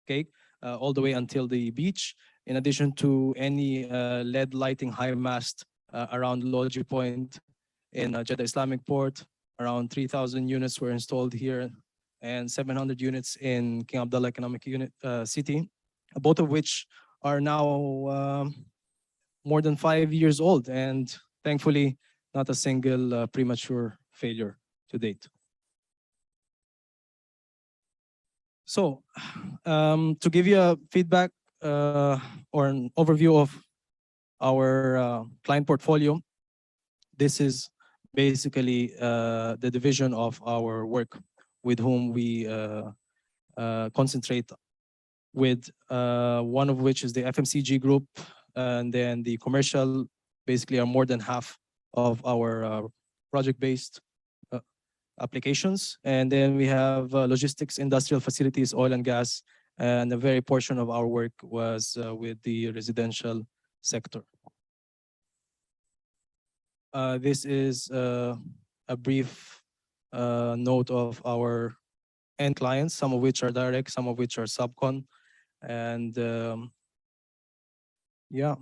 Cake, all the way until the beach, in addition to any LED lighting high mast around Logi Point in Jeddah Islamic Port. Around 3,000 units were installed here and 700 units in King Abdullah Economic City, both of which are now more than 5 years old, and thankfully not a single premature failure to date. So to give you a feedback or an overview of our client portfolio, this is basically the division of our work with whom we concentrate with, one of which is the FMCG group, and then the commercial basically are more than half of our project-based applications. And then we have logistics, industrial facilities, oil and gas, and a very portion of our work was with the residential sector. This is a brief note of our end clients, some of which are direct, some of which are subcon. And yeah,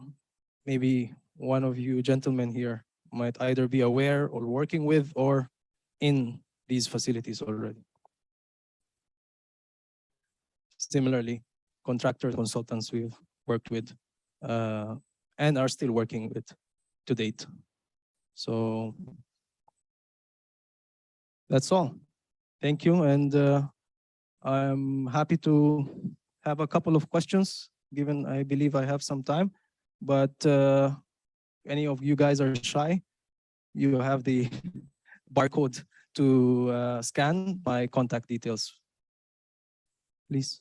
maybe one of you gentlemen here might either be aware or working with or in these facilities already. Similarly, contractors, consultants we've worked with and are still working with to date. So that's all. Thank you. And I'm happy to have a couple of questions, given I believe I have some time. But any of you guys are shy, you have the barcode to scan my contact details. Please.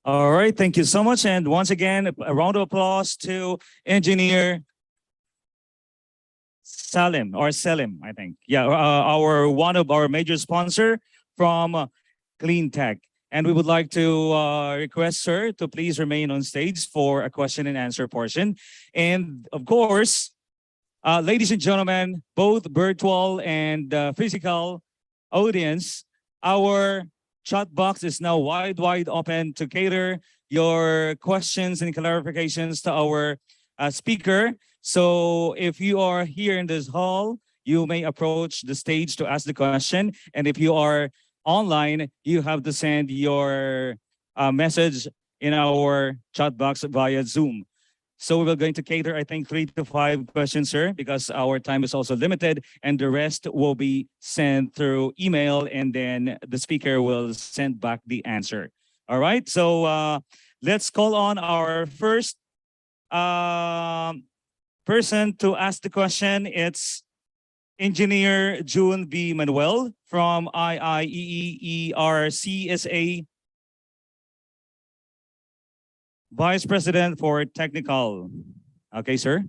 All right, thank you so much. And once again, a round of applause to Engineer Salim, or Selim, I think. Yeah, one of our major sponsor from Clean Tech. And we would like to request sir to please remain on stage for a question and answer portion. And of course, ladies and gentlemen, both virtual and physical audience, our chat box is now wide open to cater your questions and clarifications to our speaker. So if you are here in this hall, you may approach the stage to ask the question. And if you are online, you have to send your message in our chat box via Zoom. So we are going to cater, I think, 3 to 5 questions, sir, because our time is also limited, and the rest will be sent through email, and then the speaker will send back the answer. All right, so let's call on our first person to ask the question. It's Engineer June B. Manuel from IIEERCSA, Vice President for Technical. Okay, sir.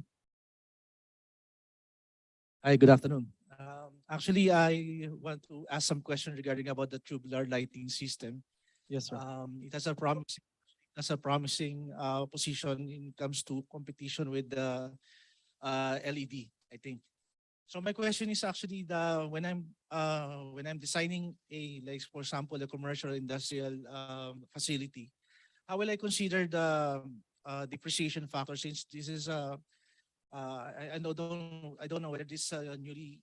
Hi, good afternoon. Actually, I want to ask some questions regarding about the tubular lighting system. Yes, sir. It has a promising position in comes to competition with the LED, I think. So my question is actually when I'm designing like for example a commercial industrial facility, how will I consider the depreciation factor, since this is I don't know whether this newly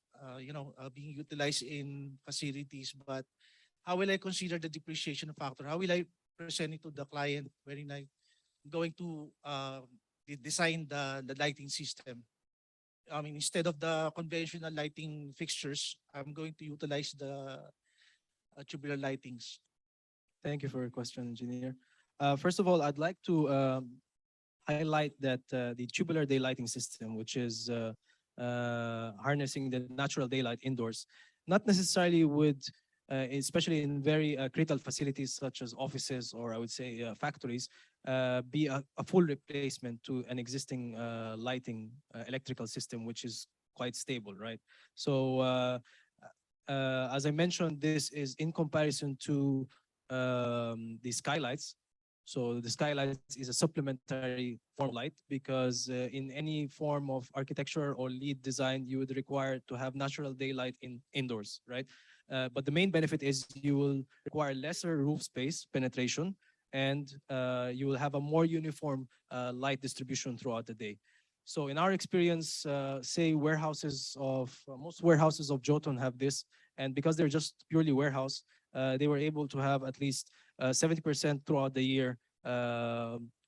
being utilized in facilities, but how will I consider the depreciation factor? How will I present it to the client when I going to design the lighting system? I mean, instead of the conventional lighting fixtures, I'm going to utilize the tubular lightings? Thank you for your question, engineer. First of all, I'd like to highlight that the tubular daylighting system, which is harnessing the natural daylight indoors, not necessarily would, especially in very critical facilities such as offices or I would say factories, be a full replacement to an existing lighting electrical system, which is quite stable, right? So as I mentioned, this is in comparison to the skylights. So the skylights is a supplementary form of light because in any form of architecture or lead design, you would require to have natural daylight indoors, right? But the main benefit is you will require lesser roof space penetration and you will have a more uniform light distribution throughout the day. So in our experience, say most warehouses of Jotun have this, and because they're just purely warehouse, they were able to have at least 70% throughout the year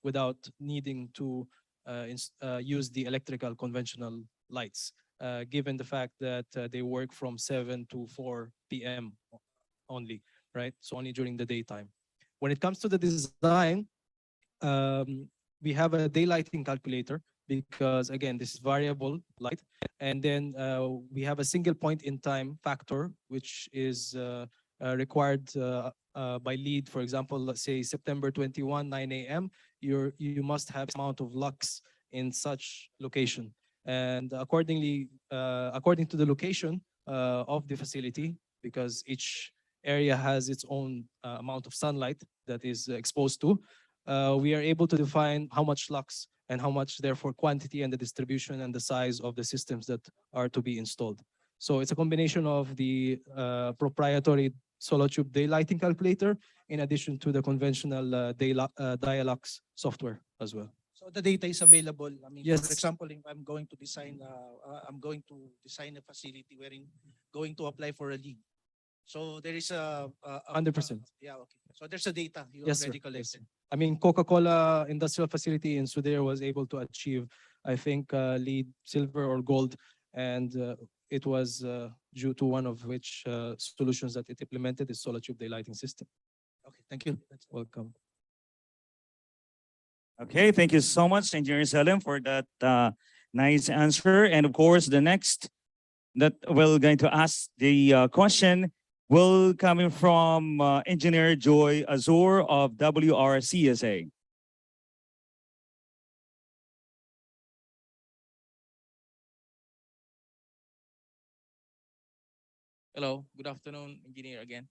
without needing to use the electrical conventional lights, given the fact that they work from 7 to 4 p.m. only, right? So only during the daytime. When it comes to the design, we have a daylighting calculator because again, this is variable light. And then we have a single point in time factor, which is required by lead. For example, let's say September 21, 9 a.m., you must have amount of lux in such location. And accordingly, according to the location of the facility, because each area has its own amount of sunlight that is exposed to, we are able to define how much lux and how much therefore quantity and the distribution and the size of the systems that are to be installed. So it's a combination of the proprietary SoloTube daylighting calculator in addition to the conventional Dialux software as well. So the data is available. I mean, Yes. for example, if I'm going to design a facility wherein going to apply for a lead. So there is a 100%. Yeah, okay. So there's a data you Yes, sir. already Yes, collected. sir. I mean, Coca-Cola industrial facility in Sudair was able to achieve, I think, lead silver or gold, and it was due to one of which solutions that it implemented is SoloTube daylighting system. Okay, thank you. Welcome. Okay, thank you so much, Engineer Salim, for that nice answer. And of course, the next that we're going to ask the question will coming from Engineer Joy Azur of WRCSA. Hello, good afternoon, engineer again.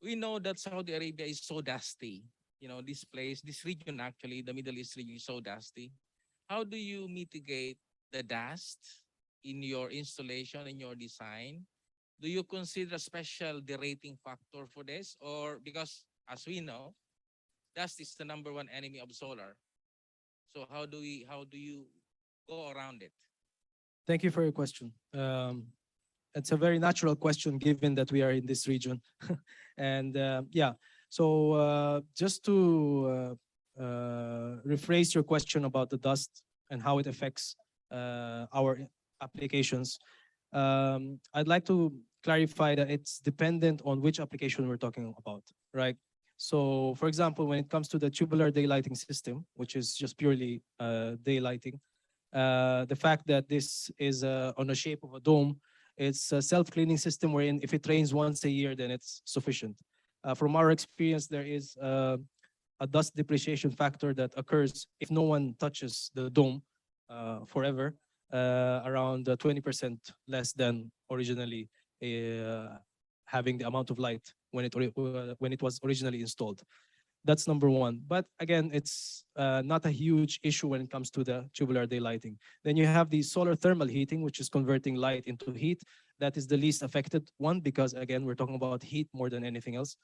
We know that Saudi Arabia is so dusty. You know, this place, this region actually, the Middle East region is so dusty. How do you mitigate the dust in your installation, in your design? Do you consider a special derating factor for this? Or because as we know, dust is the #1 enemy of solar. So how do you go around it? Thank you for your question. It's a very natural question given that we are in this region. And yeah, so just to rephrase your question about the dust and how it affects our applications, I'd like to clarify that it's dependent on which application we're talking about, right? So for example, when it comes to the tubular daylighting system, which is just purely daylighting, the fact that this is on a shape of a dome, it's a self-cleaning system wherein if it rains once a year, then it's sufficient. From our experience, there is a dust depreciation factor that occurs if no one touches the dome forever, around 20% less than originally having the amount of light when it was originally installed. That's #1. But again, it's not a huge issue when it comes to the tubular daylighting. Then you have the solar thermal heating, which is converting light into heat. That is the least affected one because, again, we're talking about heat more than anything else.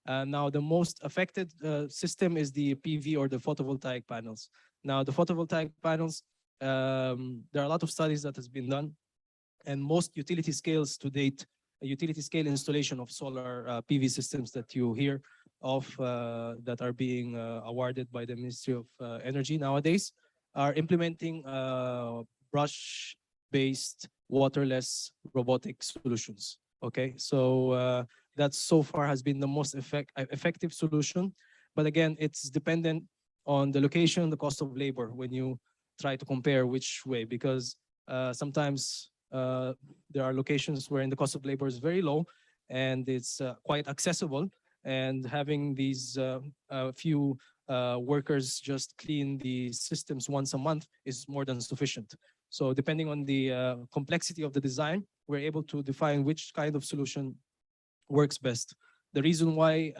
Now, the most affected system is the PV or the photovoltaic panels. Now, the photovoltaic panels, there are a lot of studies that has been done, and most utility scales to date, a utility scale installation of solar PV systems that you hear of that are being awarded by the Ministry of Energy nowadays are implementing brush-based waterless robotic solutions. Okay, so that so far has been the most effective solution. But again, it's dependent on the location, the cost of labor when you try to compare which way, because sometimes there are locations wherein the cost of labor is very low and it's quite accessible, and having these few workers just clean the systems once a month is more than sufficient. So depending on the complexity of the design, we're able to define which kind of solution works best. The reason why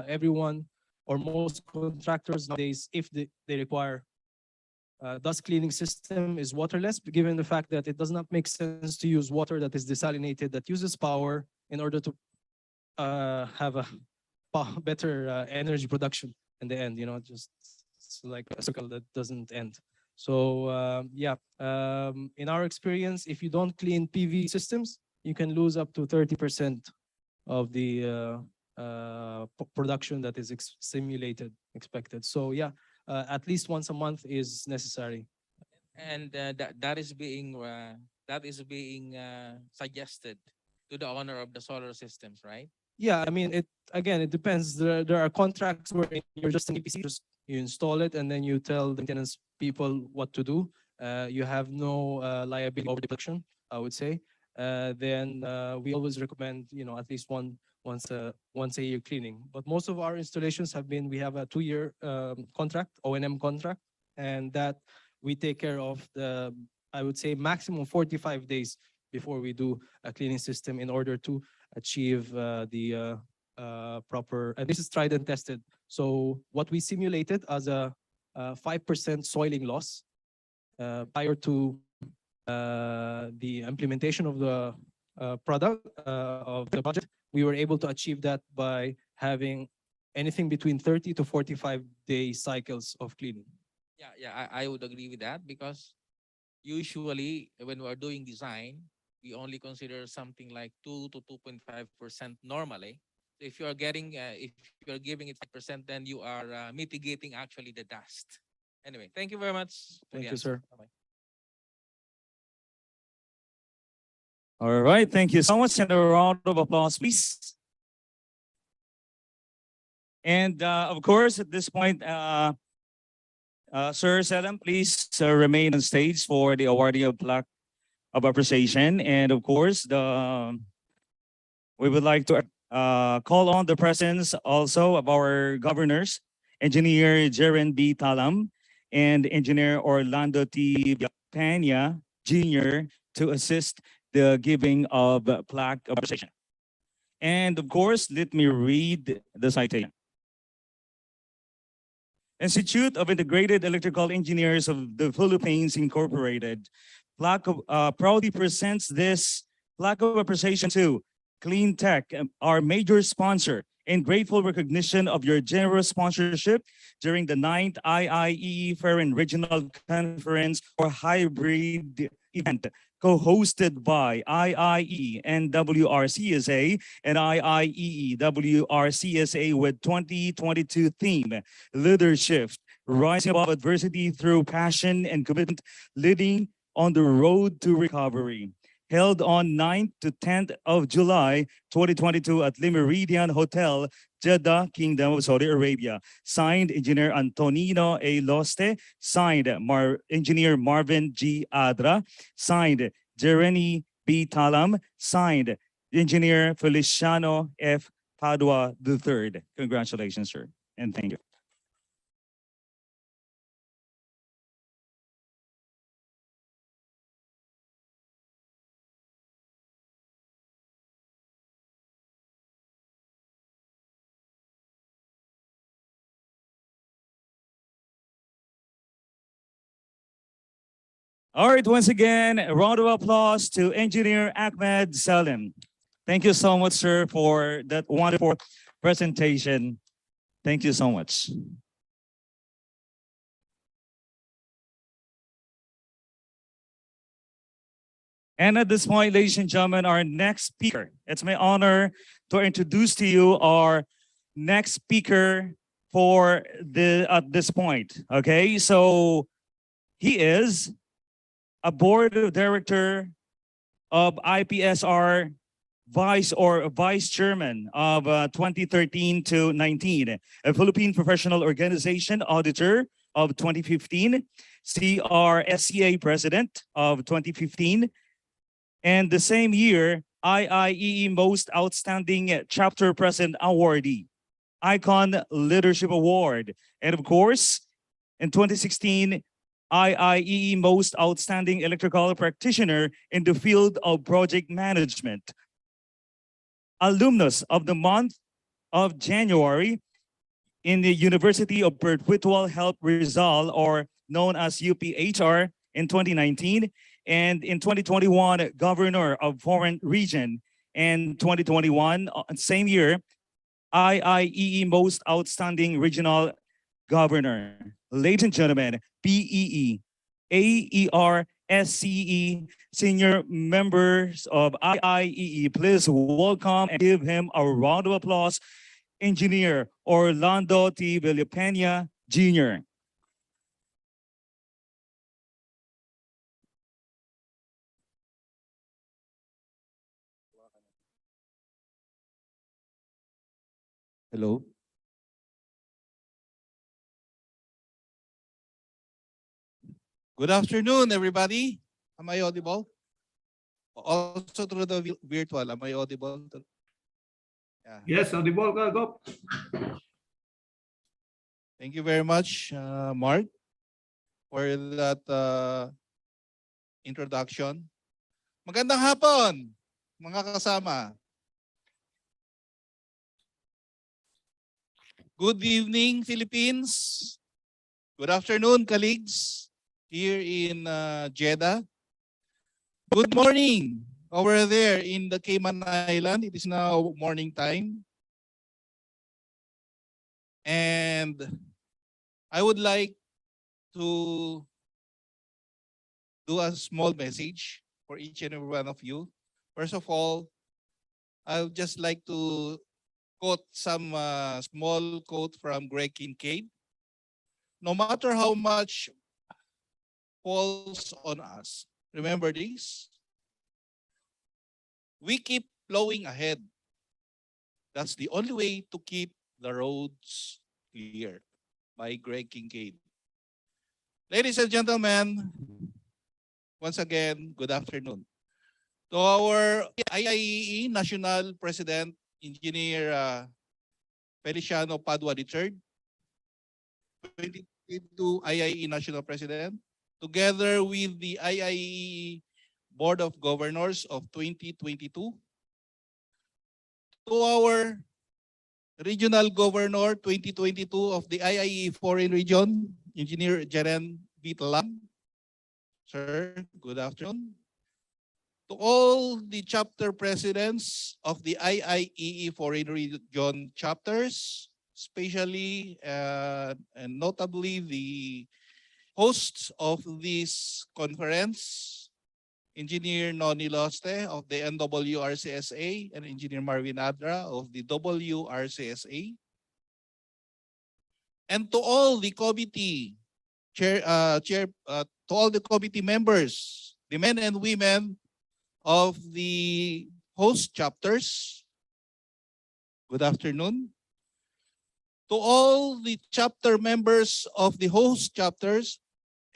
everyone or most contractors nowadays, if they require dust cleaning system, is waterless, given the fact that it does not make sense to use water that is desalinated, that uses power in order to have a better energy production in the end. You know, just it's like a circle that doesn't end. So yeah, in our experience, if you don't clean PV systems, you can lose up to 30% of the production that is expected. So yeah, at least once a month is necessary. And that is being suggested to the owner of the solar systems, right? Yeah, I mean, it depends. There are contracts where you're just an EPC, just you install it and then you tell the maintenance people what to do. You have no liability over the production, I would say. Then we always recommend, you know, at least once a year cleaning. But most of our installations have been, we have a 2-year contract, O&M contract, and that we take care of the, I would say, maximum 45 days before we do a cleaning system in order to achieve the proper, and this is tried and tested. So what we simulated as a 5% soiling loss prior to the implementation of the product of the budget, we were able to achieve that by having anything between 30 to 45 day cycles of cleaning. Yeah, I would agree with that, because usually when we're doing design, we only consider something like 2 to 2.5% normally. If you're getting, if you're giving it 5%, then you are mitigating actually the dust. Anyway, thank you very much. for Thank the you, answer. sir. Bye-bye. All right, thank you so much. And a round of applause, please. And of course, at this point, Sir Selim, please remain on stage for the awarding of plaque of appreciation. And of course, we would like to call on the presence also of our governors, Engineer Jeren B. Talam and Engineer Orlando T. Pena Jr. to assist the giving of plaque of appreciation. And of course, let me read the citation. Institute of Integrated Electrical Engineers of the Philippines Incorporated proudly presents this plaque of appreciation to Clean Tech, our major sponsor, in grateful recognition of your generous sponsorship during the 9th IIEE Ferrin Regional Conference or Hybrid event, co-hosted by IIEE and WRCSA and IIEE WRCSA with 2022 theme, Leadership, Rising Above Adversity Through Passion and Commitment, Leading on the Road to Recovery. Held on 9th to 10th of July 2022 at Le Meridian Hotel, Jeddah, Kingdom of Saudi Arabia. Signed, Engineer Antonino A. Loste. Signed, Engineer Marvin G. Adra. Signed, Jeremy B. Talam. Signed, Engineer Feliciano F. Padua III. Congratulations, sir, and thank you. All right, once again, a round of applause to Engineer Ahmed Salim. Thank you so much, sir, for that wonderful presentation. Thank you so much. And at this point, ladies and gentlemen, our next speaker, it's my honor to introduce to you our next speaker for at this point. Okay, so he is a board of director of IPSR vice chairman of 2013 to 19, a Philippine Professional Organization auditor of 2015, CRSCA president of 2015, and the same year, IIEE Most Outstanding Chapter President Awardee, Icon Leadership Award, and of course, in 2016, IIEE Most Outstanding Electrical Practitioner in the field of project management. Alumnus of the month of January in the University of Perpetual Help Rizal, or known as UPHR, in 2019, and in 2021, Governor of Foreign Region, and 2021, same year, IIEE Most Outstanding Regional Governor. Ladies and gentlemen, BEE, AER, SCE, senior members of IIEE, please welcome and give him a round of applause, Engineer Orlando T. Villapena, Jr. Hello. Good afternoon, everybody. Am I audible? Also through the virtual, am I audible? Yeah. Yes, audible ka, Gop. Thank you very much, Mark, for that introduction. Magandang hapon, mga kasama. Good evening, Philippines. Good afternoon, colleagues here in Jeddah. Good morning over there in the Cayman Island. It is now morning time. And I would like to do a small message for each and every one of you. First of all, I would just like to quote some small quote from Greg Kincaid. No matter how much falls on us, remember this, we keep plowing ahead. That's the only way to keep the roads clear, by Greg Kincaid. Ladies and gentlemen, once again, good afternoon. To our IIEE National President, Engineer Feliciano Padua III, 2022 IIEE National President, together with the IIEE Board of Governors of 2022, to our Regional Governor 2022 of the IIEE Foreign Region, Engineer Jeren Vitalam. Sir, good afternoon. To all the chapter presidents of the IIEE Foreign Region chapters, especially and notably the hosts of this conference, Engineer Noni Loste of the NWRCSA and Engineer Marvin Adra of the WRCSA. And to all the committee to all the committee members, the men and women of the host chapters, good afternoon. To all the chapter members of the host chapters,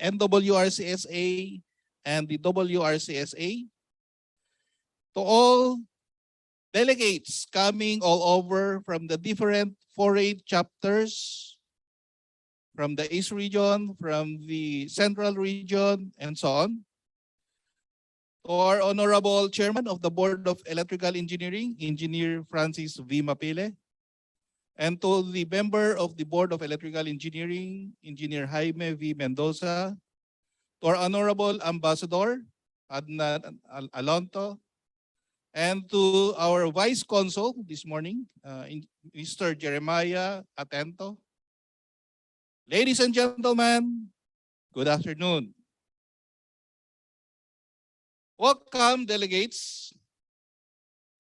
NWRCSA and the WRCSA, to all delegates coming all over from the different foreign chapters, from the East region, from the Central region, and so on. To our Honorable Chairman of the Board of Electrical Engineering, Engineer Francis V. Mapile, and to the member of the Board of Electrical Engineering, Engineer Jaime V. Mendoza, to our Honorable Ambassador, Adnan Alonto, and to our Vice Consul this morning, Mr. Jeremiah Atento. Ladies and gentlemen, good afternoon. Welcome, delegates,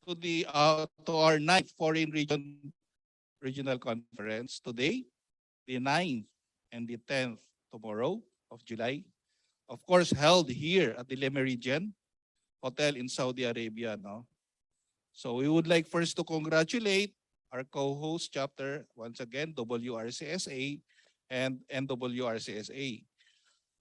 to our 9th Foreign Regional Conference today, the 9th and the 10th tomorrow of July. Of course, held here at the Le Méridien Hotel in Saudi Arabia. No? So we would like first to congratulate our co-host chapter, once again, WRCSA and NWRCSA,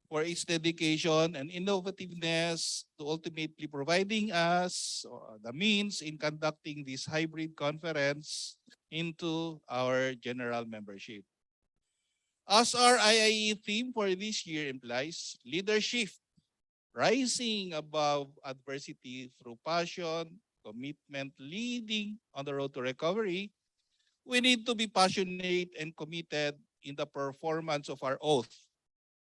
for its dedication and innovativeness to ultimately providing us the means in conducting this hybrid conference into our general membership. As our IIE theme for this year implies, leadership, rising above adversity through passion, commitment, leading on the road to recovery, we need to be passionate and committed in the performance of our oath.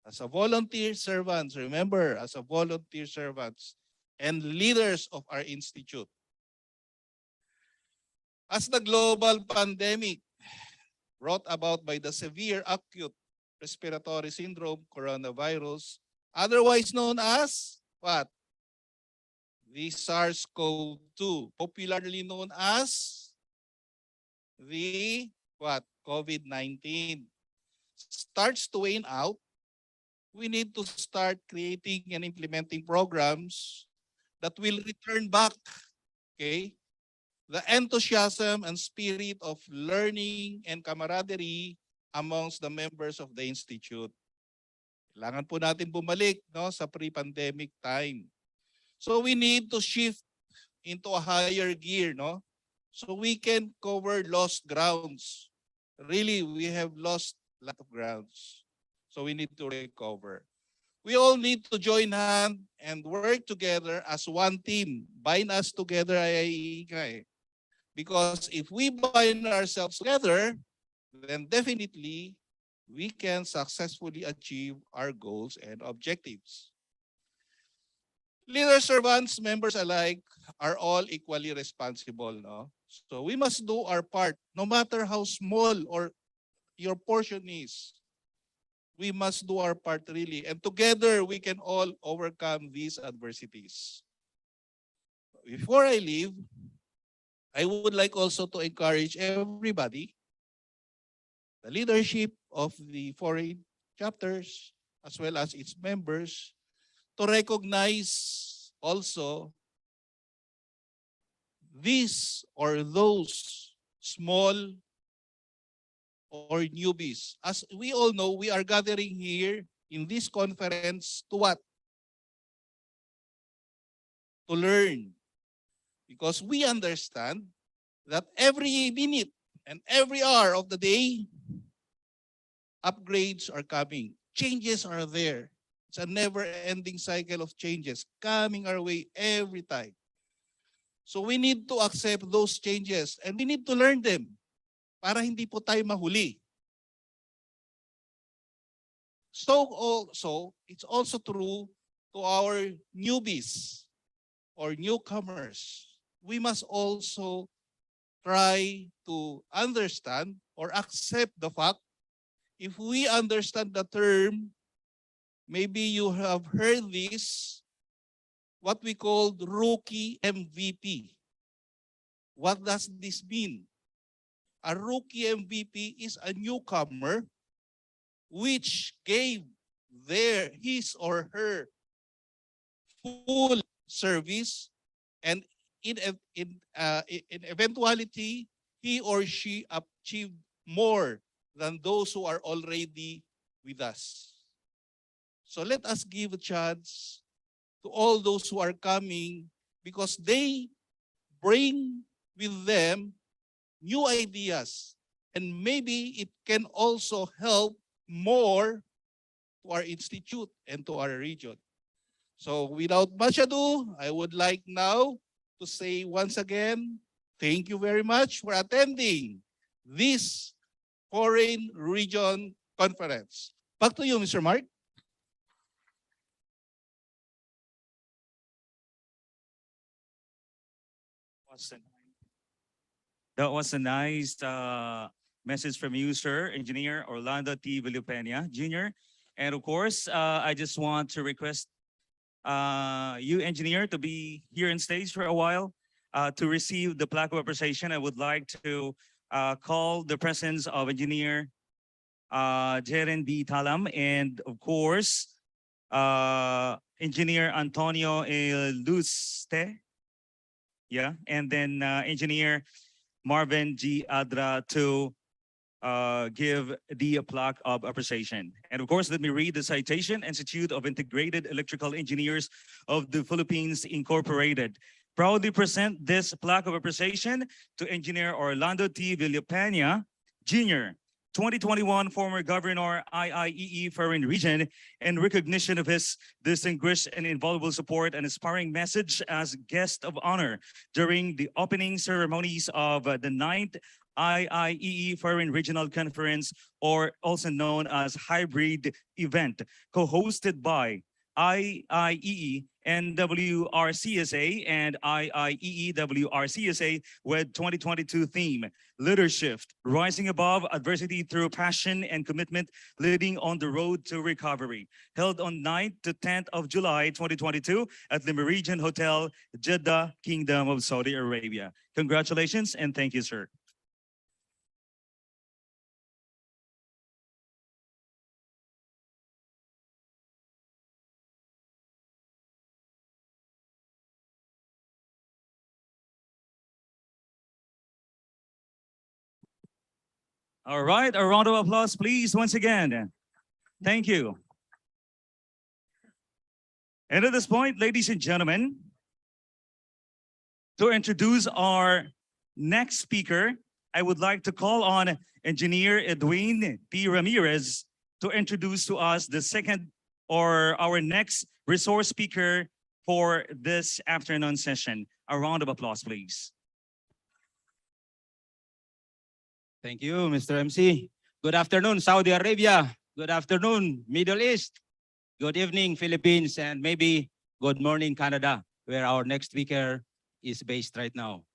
As a volunteer servants, remember, as a volunteer servants and leaders of our institute. As the global pandemic brought about by the severe acute respiratory syndrome coronavirus, otherwise known as what? The SARS-CoV-2, popularly known as the what? COVID-19, starts to wane out, we need to start creating and implementing programs that will return back, okay, the enthusiasm and spirit of learning and camaraderie amongst the members of the Institute. Kailangan po natin bumalik, no, sa pre-pandemic time. So we need to shift into a higher gear, no? So we can cover lost grounds. Really, we have lost a lot of grounds. So we need to recover. We all need to join hand and work together as one team. Bind us together, ay. Because if we bind ourselves together, then definitely we can successfully achieve our goals and objectives. Leader servants, members alike, are all equally responsible. No? So we must do our part, no matter how small or your portion is. We must do our part really. And together we can all overcome these adversities. Before I leave, I would like also to encourage everybody, the leadership of the foreign chapters, as well as its members, to recognize also these or those small or newbies. As we all know, we are gathering here in this conference to what? To learn. Because we understand that every minute and every hour of the day, upgrades are coming. Changes are there. It's a never-ending cycle of changes coming our way every time. So we need to accept those changes and we need to learn them para hindi po tayo mahuli. So also, it's also true to our newbies or newcomers. We must also try to understand or accept the fact, if we understand the term, maybe you have heard this, what we call rookie MVP. What does this mean? A rookie MVP is a newcomer which gave his or her full service, and in eventuality, he or she achieved more than those who are already with us. So let us give a chance to all those who are coming, because they bring with them new ideas, and maybe it can also help more to our institute and to our region. So without much ado, I would like now to say once again, thank you very much for attending this Foreign Region Conference. Back to you, Mr. Mark. That was a nice message from you, sir, Engineer Orlando T. Villupena, Jr. And of course, I just want to request you, Engineer, to be here on stage for a while to receive the plaque of appreciation. I would like to call the presence of Engineer Jeren D. Talam and, of course, Engineer Antonio Luste. Yeah, and then Engineer Marvin G. Adra to give the plaque of appreciation. And of course, let me read the citation. Institute of Integrated Electrical Engineers of the Philippines Incorporated proudly present this plaque of appreciation to Engineer Orlando T. Villapena, Jr., 2021 former governor IIEE Foreign Region, in recognition of his distinguished and invaluable support and inspiring message as guest of honor during the opening ceremonies of the 9th IIEE Foreign Regional Conference, or also known as hybrid event, co-hosted by IIEE NWRCSA and IIEE WRCSA with 2022 theme, Leadership, Rising Above Adversity Through Passion and Commitment, Leading on the Road to Recovery, held on 9th to 10th of July 2022 at the Meridian Hotel, Jeddah, Kingdom of Saudi Arabia. Congratulations and thank you, sir. All right, a round of applause, please, once again. Thank you. And at this point, ladies and gentlemen, to introduce our next speaker, I would like to call on Engineer Edwin P. Ramirez to introduce to us the second or our next resource speaker for this afternoon session. A round of applause, please. Thank you, Mr. MC. Good afternoon, Saudi Arabia. Good afternoon, Middle East. Good evening, Philippines, and maybe good morning, Canada, where our next speaker is based right now.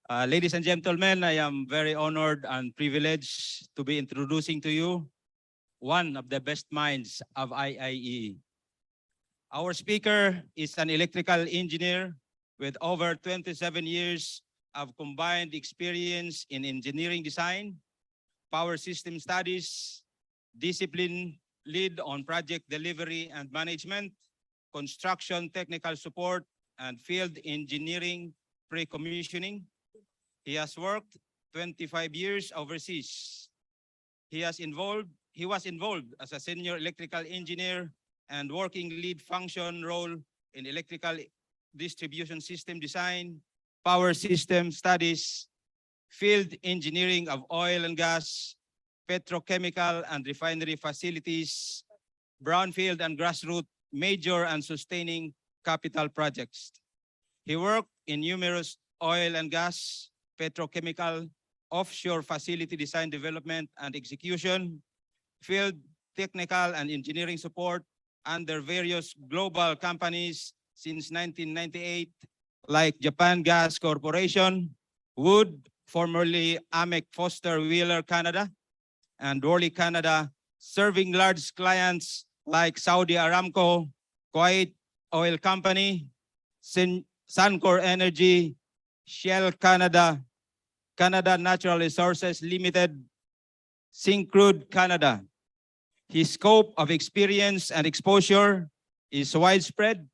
Ladies and gentlemen, I am very honored and privileged to be introducing to you one of the best minds of IIEE. Our speaker is an electrical engineer with over 27 years of combined experience in engineering design, power system studies, discipline lead on project delivery and management, construction technical support, and field engineering pre-commissioning. He has worked 25 years overseas. He was involved as a senior electrical engineer and working lead function role in electrical distribution system design, power system studies, field engineering of oil and gas, petrochemical and refinery facilities, brownfield and grassroots major and sustaining capital projects. He worked in numerous oil and gas, petrochemical, offshore facility design development and execution, field technical and engineering support under various global companies since 1998, like Japan Gas Corporation, Wood, formerly Amec Foster Wheeler Canada, and Worley Canada, serving large clients like Saudi Aramco, Kuwait Oil Company, Suncor Energy, Shell Canada, Canada Natural Resources Limited, Syncrude Canada. His scope of experience and exposure is widespread,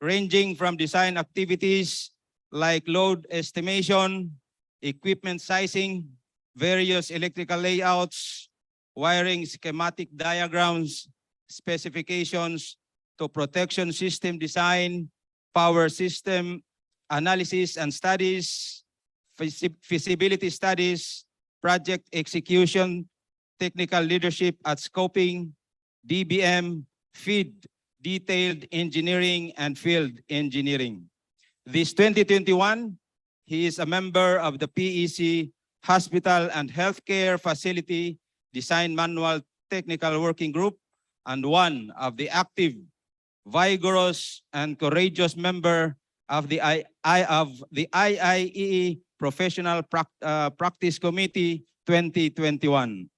ranging from design activities like load estimation, equipment sizing, various electrical layouts, wiring schematic diagrams, specifications, to protection system design, power system analysis and studies, feasibility studies, project execution, technical leadership at scoping, DBM, FEED, detailed engineering and field engineering. This 2021, he is a member of the PEC Hospital and Healthcare Facility Design Manual Technical Working Group and one of the active, vigorous, and courageous member of the IIEE Professional Practice Committee 2021,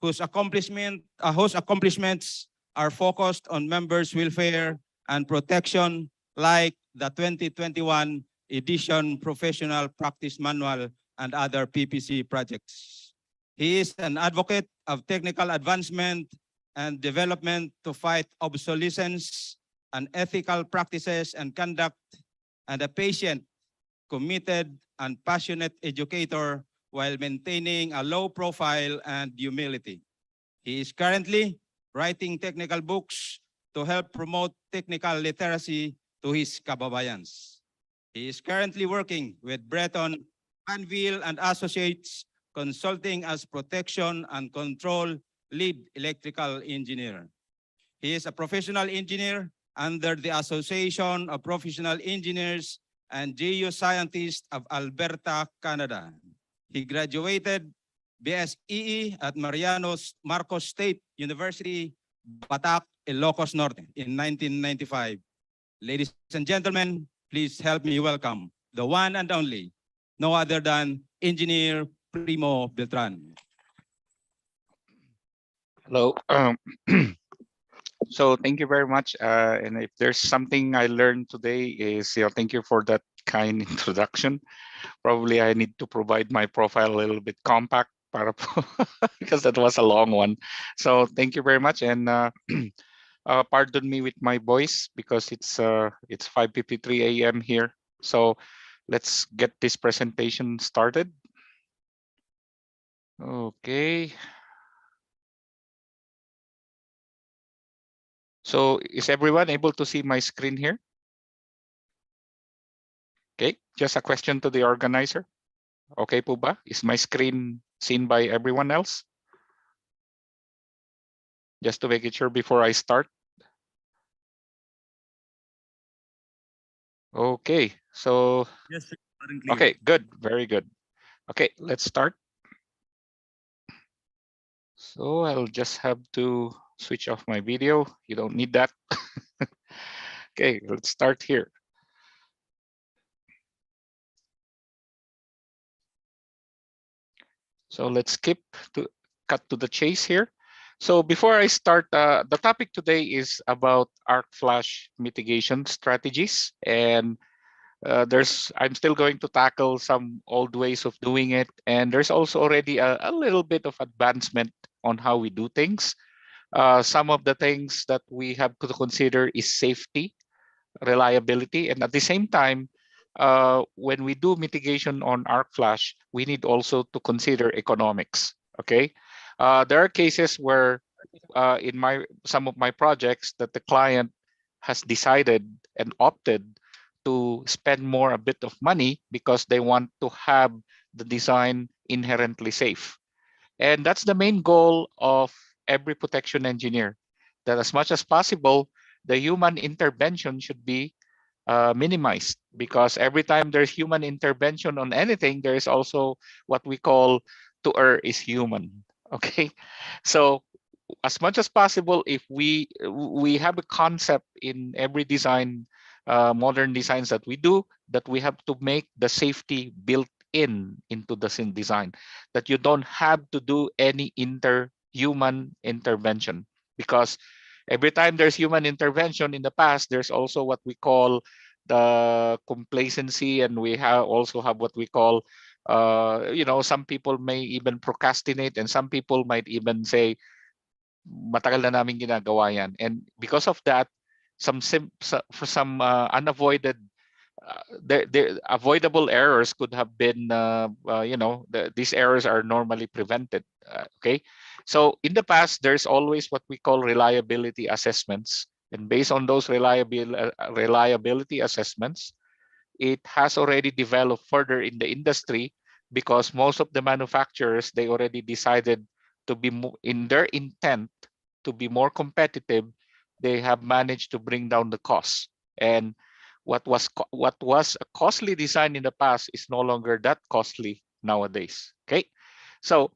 whose accomplishments are focused on members' welfare and protection, like the 2021 edition Professional Practice Manual and other PPC projects. He is an advocate of technical advancement and development to fight obsolescence and ethical practices and conduct, and a patient committed, and passionate educator while maintaining a low profile and humility. He is currently writing technical books to help promote technical literacy to his kababayans. He is currently working with Breton Anvil and Associates Consulting as protection and control lead electrical engineer. He is a professional engineer under the Association of Professional Engineers and Geoscientists of Alberta, Canada. He graduated BSEE at Marianos Marcos State University, Batac, Ilocos Norte in 1995. Ladies and gentlemen, please help me welcome the one and only, no other than Engineer Primo Beltran. Hello. So thank you very much. And if there's something I learned today is, thank you for that kind introduction. Probably I need to provide my profile a little bit compact para po, because that was a long one. So thank you very much. And pardon me with my voice because it's 5:53 a.m. here. So let's get this presentation started. Okay. So is everyone able to see my screen here? Okay, just a question to the organizer. Okay po ba? Is my screen seen by everyone else? Just to make it sure before I start. Okay, so Yes, sir. okay, good, very good. Okay, let's start. So I'll just have to switch off my video. You don't need that. Okay, let's start here. So let's cut to the chase here. So before I start, the topic today is about arc flash mitigation strategies. And I'm still going to tackle some old ways of doing it. And there's also already a little bit of advancement on how we do things. Some of the things that we have to consider is safety, reliability, and at the same time, when we do mitigation on arc flash, we need also to consider economics. Okay, there are cases where in some of my projects that the client has decided and opted to spend a bit of money because they want to have the design inherently safe. And that's the main goal of every protection engineer, that as much as possible, the human intervention should be minimized, because every time there's human intervention on anything, there is also what we call to err is human. Okay, so as much as possible, if we have a concept in every design, modern designs that we do, that we have to make the safety built into the design, that you don't have to do any human intervention, because every time there's human intervention in the past, there's also what we call the complacency, and we also have what we call some people may even procrastinate, and some people might even say matagal na namin ginagawa yan, and because of that, some unavoided avoidable errors could have been these errors are normally prevented. Okay, so in the past, there's always what we call reliability assessments, and based on those reliability assessments, it has already developed further in the industry, because most of the manufacturers, they already decided to be in their intent to be more competitive. They have managed to bring down the costs, and what was a costly design in the past is no longer that costly nowadays. Okay, so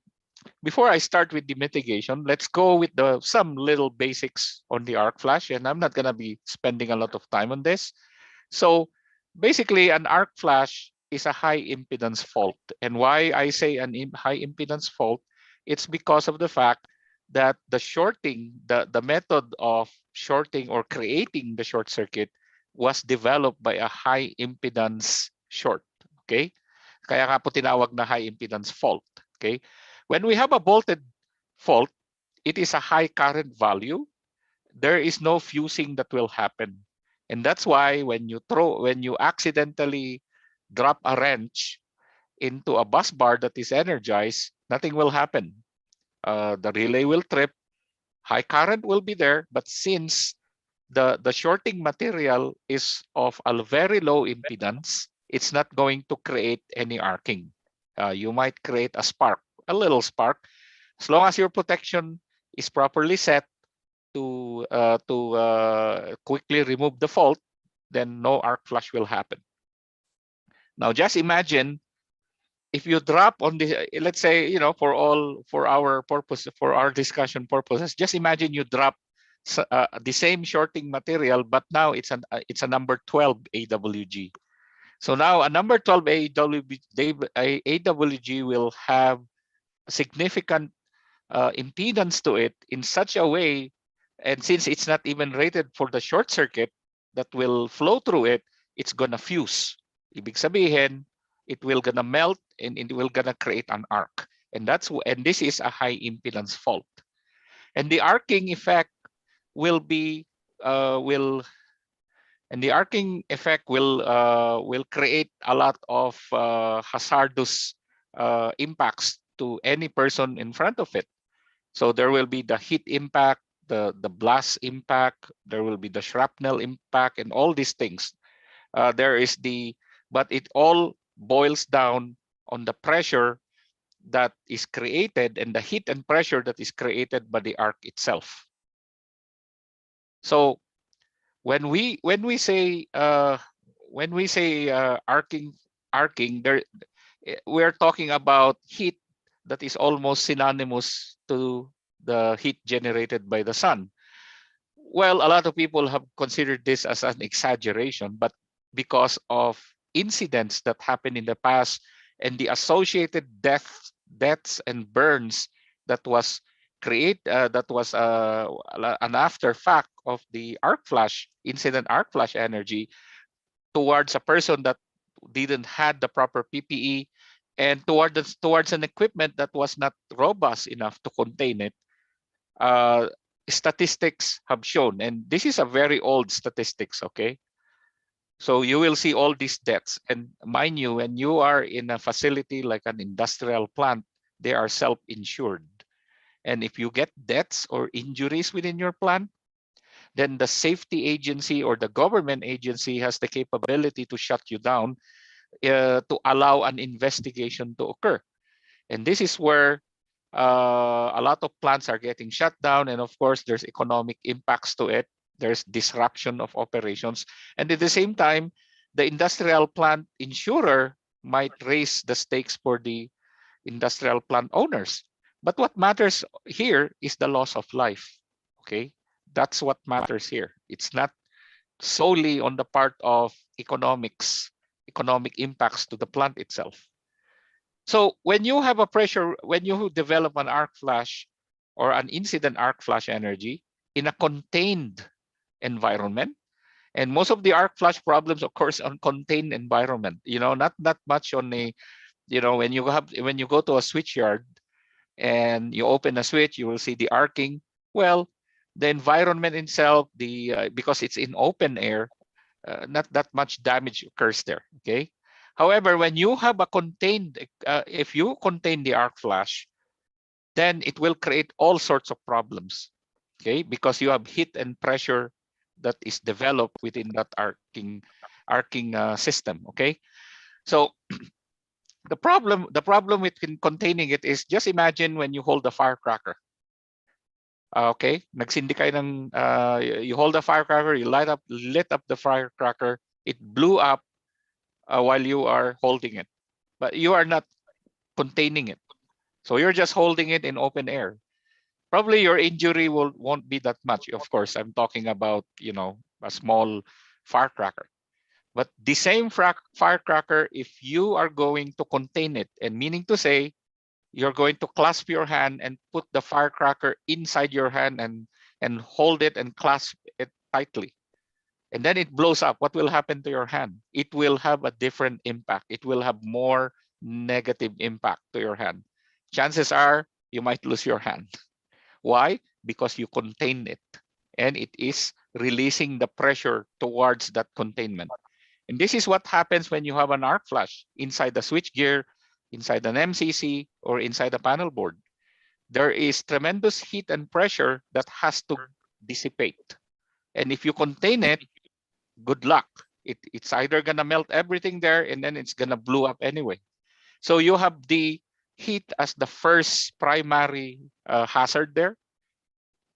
before I start with the mitigation, let's go with some little basics on the arc flash, and I'm not going to be spending a lot of time on this. So basically, an arc flash is a high impedance fault, and why I say high impedance fault, it's because of the fact that the shorting, the method of shorting or creating the short circuit was developed by a high impedance short. Okay, kaya nga po tinawag na high impedance fault. Okay, when we have a voltage fault, it is a high current value. There is no fusing that will happen, and that's why when you accidentally drop a wrench into a bus bar that is energized, nothing will happen. The relay will trip, high current will be there, but since the shorting material is of a very low impedance, it's not going to create any arcing. You might create a spark, a little spark, as long as your protection is properly set to quickly remove the fault, then no arc flash will happen. Now just imagine if you drop on the, let's say, you know, for our purpose, for our discussion purposes, just imagine you drop the same shorting material, but now it's a number 12 AWG. So now a number 12 AWG will have significant impedance to it in such a way, and since it's not even rated for the short circuit that will flow through it, it's gonna fuse. Ibig sabihin, it will gonna melt and it will gonna create an arc, and this is a high impedance fault, and the arcing effect will be will create a lot of hazardous impacts to any person in front of it. So there will be the heat impact, the blast impact, there will be the shrapnel impact, and all these things. But it all boils down on the pressure that is created and the heat and pressure that is created by the arc itself. So when we say arcing, we're talking about heat that is almost synonymous to the heat generated by the sun. Well, a lot of people have considered this as an exaggeration, but because of incidents that happened in the past and the associated deaths and burns that was an after fact of the arc flash incident, arc flash energy towards a person that didn't had the proper PPE and towards an equipment that was not robust enough to contain it. Statistics have shown, and this is a very old statistics, okay? So you will see all these deaths, and mind you, when you are in a facility like an industrial plant, they are self-insured. And if you get deaths or injuries within your plant, then the safety agency or the government agency has the capability to shut you down to allow an investigation to occur. And this is where a lot of plants are getting shut down. And of course, there's economic impacts to it. There's disruption of operations. And at the same time, the industrial plant insurer might raise the stakes for the industrial plant owners. But what matters here is the loss of life, okay? That's what matters here. It's not solely on the part of economic impacts to the plant itself. So when you have a pressure, when you develop an arc flash or an incident arc flash energy in a contained environment, and most of the arc flash problems, of course, on contained environment, you know, not much on a, you know, when you go to a switch yard and you open a switch, you will see the arcing. Well, the environment itself, because it's in open air, not that much damage occurs there, okay? However, when you have a contained, if you contain the arc flash, then it will create all sorts of problems, okay? Because you have heat and pressure that is developed within that arcing system, okay? So the problem with containing it is, just imagine when you hold a firecracker. Okay, nagsindi kayo ng, you hold a firecracker, you lit up the firecracker, it blew up while you are holding it, but you are not containing it. So you're just holding it in open air. Probably your injury won't be that much. Of course, I'm talking about, you know, a small firecracker. But the same firecracker, if you are going to contain it, and meaning to say, you're going to clasp your hand and put the firecracker inside your hand and hold it and clasp it tightly. And then it blows up. What will happen to your hand? It will have a different impact. It will have more negative impact to your hand. Chances are you might lose your hand. Why? Because you contained it and it is releasing the pressure towards that containment. And this is what happens when you have an arc flash inside the switchgear, inside an MCC, or inside the panel board. There is tremendous heat and pressure that has to dissipate. And if you contain it, good luck. It's either gonna melt everything there and then it's gonna blow up anyway. So you have the heat as the first primary hazard there.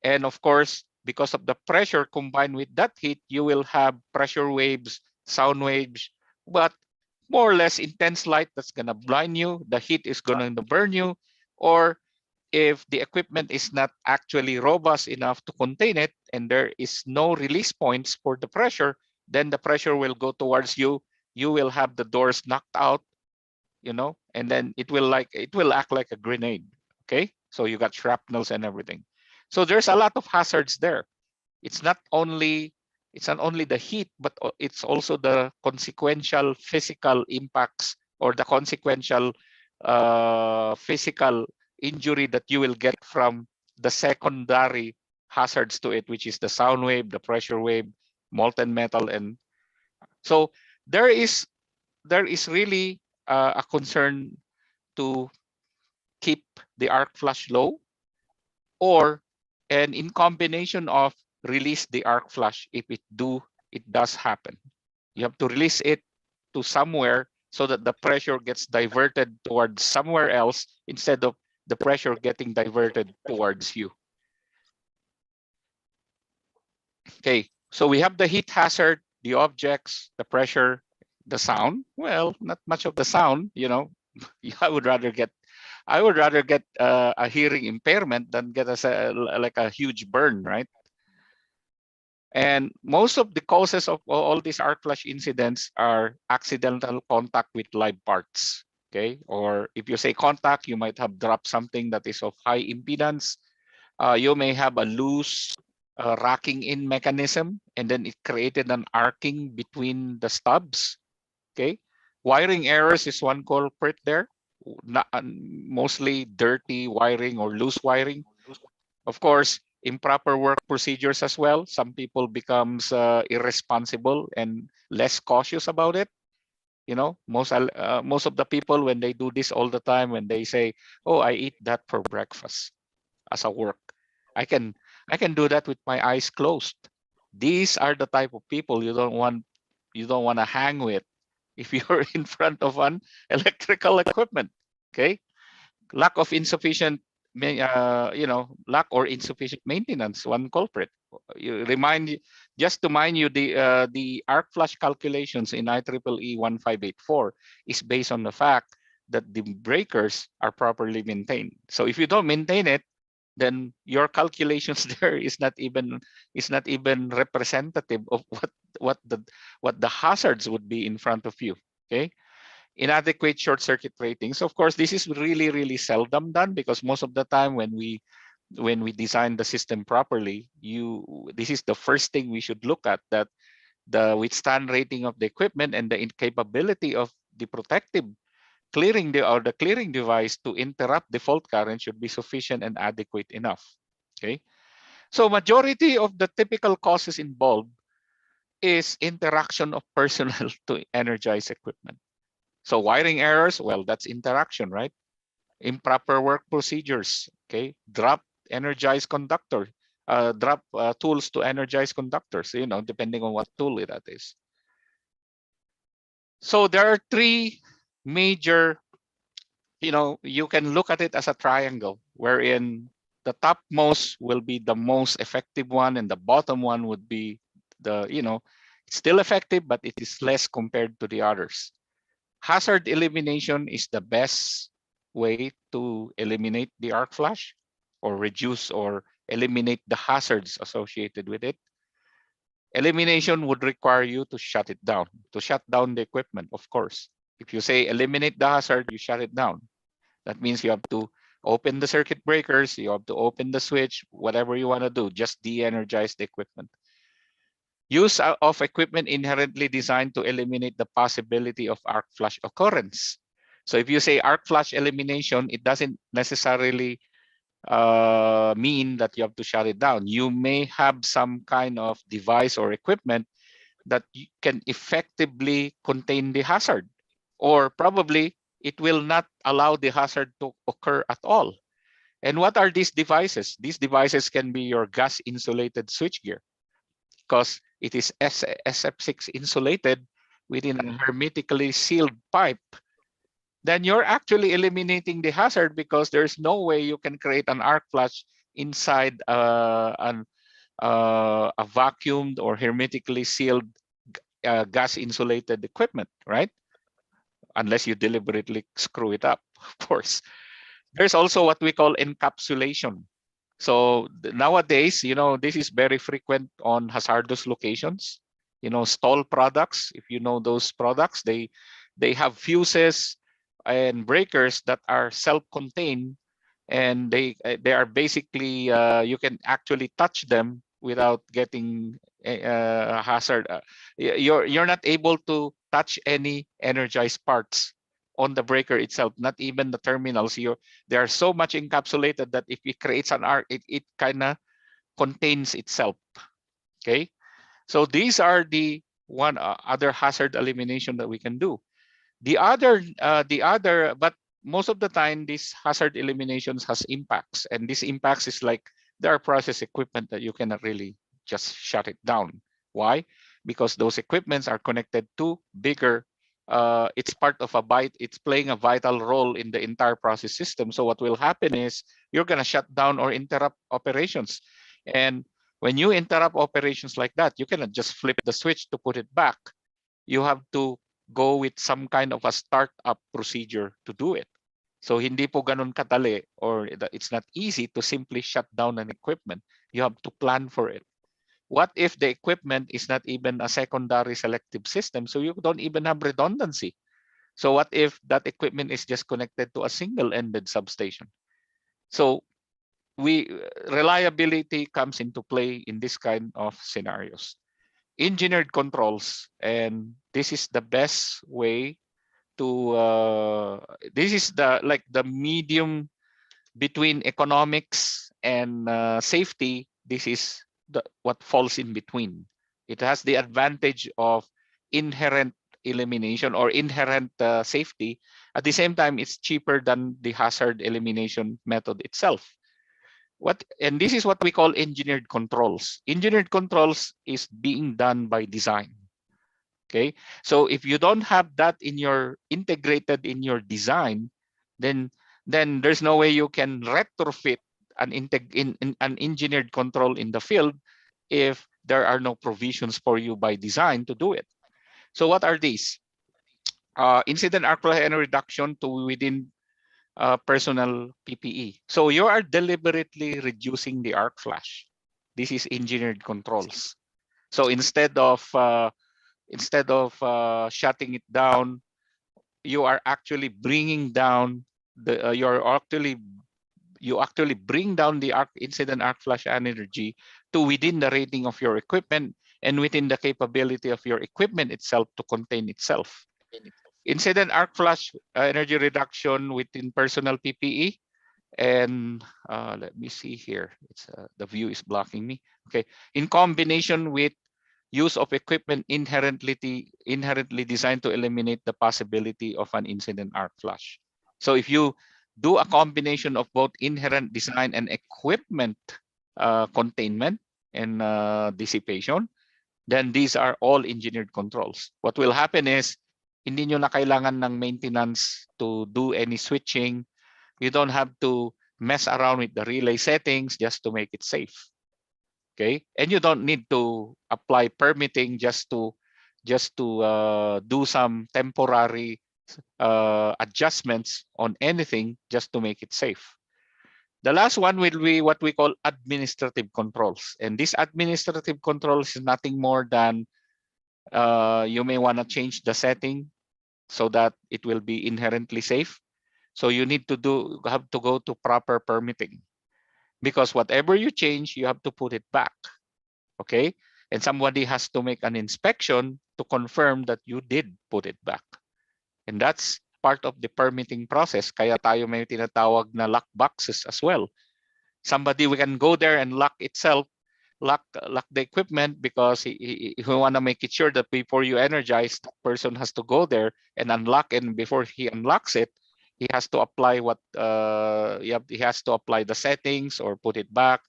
And of course, because of the pressure combined with that heat, you will have pressure waves, sound waves, but more or less intense light that's gonna blind you. The heat is gonna burn you. Or if the equipment is not actually robust enough to contain it and there is no release points for the pressure, then the pressure will go towards you. You will have the doors knocked out, you know, and then it will act like a grenade. Okay, so you got shrapnels and everything. So there's a lot of hazards there. It's not only the heat, but it's also the consequential physical impacts or the consequential physical injury that you will get from the secondary hazards to it, which is the sound wave, the pressure wave, molten metal. And so there is really a concern to keep the arc flash low, and in combination of release the arc flash if it does happen. You have to release it to somewhere so that the pressure gets diverted towards somewhere else instead of the pressure getting diverted towards you. Okay, so we have the heat hazard, the objects, the pressure, the sound. Well, not much of the sound, you know. I would rather get a hearing impairment than get like a huge burn, right? And most of the causes of all these arc flash incidents are accidental contact with live parts. Okay, or if you say contact, you might have dropped something that is of high impedance. You may have a loose racking in mechanism, and then it created an arcing between the stubs. Okay, wiring errors is one culprit there. Mostly dirty wiring or loose wiring. Of course, improper work procedures as well. Some people becomes irresponsible and less cautious about it. You know, most of the people, when they do this all the time, when they say, "Oh, I eat that for breakfast as a work," I can do that with my eyes closed. These are the type of people you don't want to hang with if you're in front of an electrical equipment. Okay, lack or insufficient maintenance, one culprit. Just to mind you, the arc flash calculations in IEEE 1584 is based on the fact that the breakers are properly maintained. So if you don't maintain it, then your calculations there is not even representative of what the hazards would be in front of you. Okay. Inadequate short circuit ratings. Of course, this is really, really seldom done because most of the time when we design the system properly, this is the first thing we should look at, that the withstand rating of the equipment and the incapability of the protective clearing device to interrupt the fault current should be sufficient and adequate enough. Okay, so majority of the typical causes involved is interaction of personnel to energize equipment. So wiring errors, well, that's interaction, right? Improper work procedures, okay? Drop energized conductor, drop tools to energize conductors, you know, depending on what tool that is. So there are three major, you know, you can look at it as a triangle, wherein the topmost will be the most effective one and the bottom one would be the, you know, it's still effective, but it is less compared to the others. Hazard elimination is the best way to eliminate the arc flash or reduce or eliminate the hazards associated with it. Elimination would require you to shut it down, to shut down the equipment, of course. If you say eliminate the hazard, you shut it down. That means you have to open the circuit breakers, you have to open the switch, whatever you want to do, just de-energize the equipment. Use of equipment inherently designed to eliminate the possibility of arc flash occurrence. So if you say arc flash elimination, it doesn't necessarily mean that you have to shut it down. You may have some kind of device or equipment that you can effectively contain the hazard, or probably it will not allow the hazard to occur at all. And what are these devices? These devices can be your gas insulated switchgear, because it is SF6 insulated within a hermetically sealed pipe. Then you're actually eliminating the hazard, because there's no way you can create an arc flash inside a vacuumed or hermetically sealed gas insulated equipment, right? Unless you deliberately screw it up, of course. There's also what we call encapsulation. So nowadays, this is very frequent on hazardous locations. Stall products, if you know those products, they have fuses and breakers that are self-contained, and they are basically, you can actually touch them without getting a hazard. You're not able to touch any energized parts on the breaker itself, not even the terminals. They are so much encapsulated that if it creates an arc, it kind of contains itself. Okay, so these are the other hazard elimination that we can do. But most of the time, these hazard eliminations has impacts, and these impacts is like there are process equipment that you cannot really just shut it down. Why? Because those equipments are connected to bigger. It's part of it's playing a vital role in the entire process system. So what will happen is you're gonna shut down or interrupt operations, and when you interrupt operations like that, you cannot just flip the switch to put it back. You have to go with some kind of a startup procedure to do it. So hindi po ganun kadali, or it's not easy to simply shut down an equipment. You have to plan for it. What if the equipment is not even a secondary selective system, so you don't even have redundancy? So what if that equipment is just connected to a single-ended substation? So reliability comes into play in this kind of scenarios. Engineered controls, and this is the best way to this is the medium between economics and safety. This is what falls in between. It has the advantage of inherent elimination or inherent safety. At the same time, it's cheaper than the hazard elimination method itself. And this is what we call engineered controls. Engineered controls is being done by design. Okay, so if you don't have that integrated in your design, then there's no way you can retrofit an engineered control in the field if there are no provisions for you by design to do it. So what are these? Incident arc flash energy reduction to within personal PPE. So you are deliberately reducing the arc flash. This is engineered controls. So instead of shutting it down, you are actually bringing down the you actually bring down the incident arc flash energy to within the rating of your equipment and within the capability of your equipment itself to contain itself. Incident arc flash energy reduction within personal PPE, and let me see here. The view is blocking me. Okay, in combination with use of equipment inherently designed to eliminate the possibility of an incident arc flash. So if you do a combination of both inherent design and equipment containment and dissipation, then these are all engineered controls. What will happen is, hindi nyo na kailangan ng maintenance to do any switching. You don't have to mess around with the relay settings just to make it safe. Okay, and you don't need to apply permitting just to do some temporary adjustments on anything just to make it safe. The last one will be what we call administrative controls, and this administrative controls is nothing more than you may want to change the setting so that it will be inherently safe. So you need to have to go to proper permitting, because whatever you change, you have to put it back. Okay, and somebody has to make an inspection to confirm that you did put it back, and that's part of the permitting process. Kaya tayo may tinatawag na lock boxes as well. We can go there and lock itself, lock the equipment because he want to make it sure that before you energize, the person has to go there and unlock, and before he unlocks it, he has to apply what he has to apply the settings or put it back,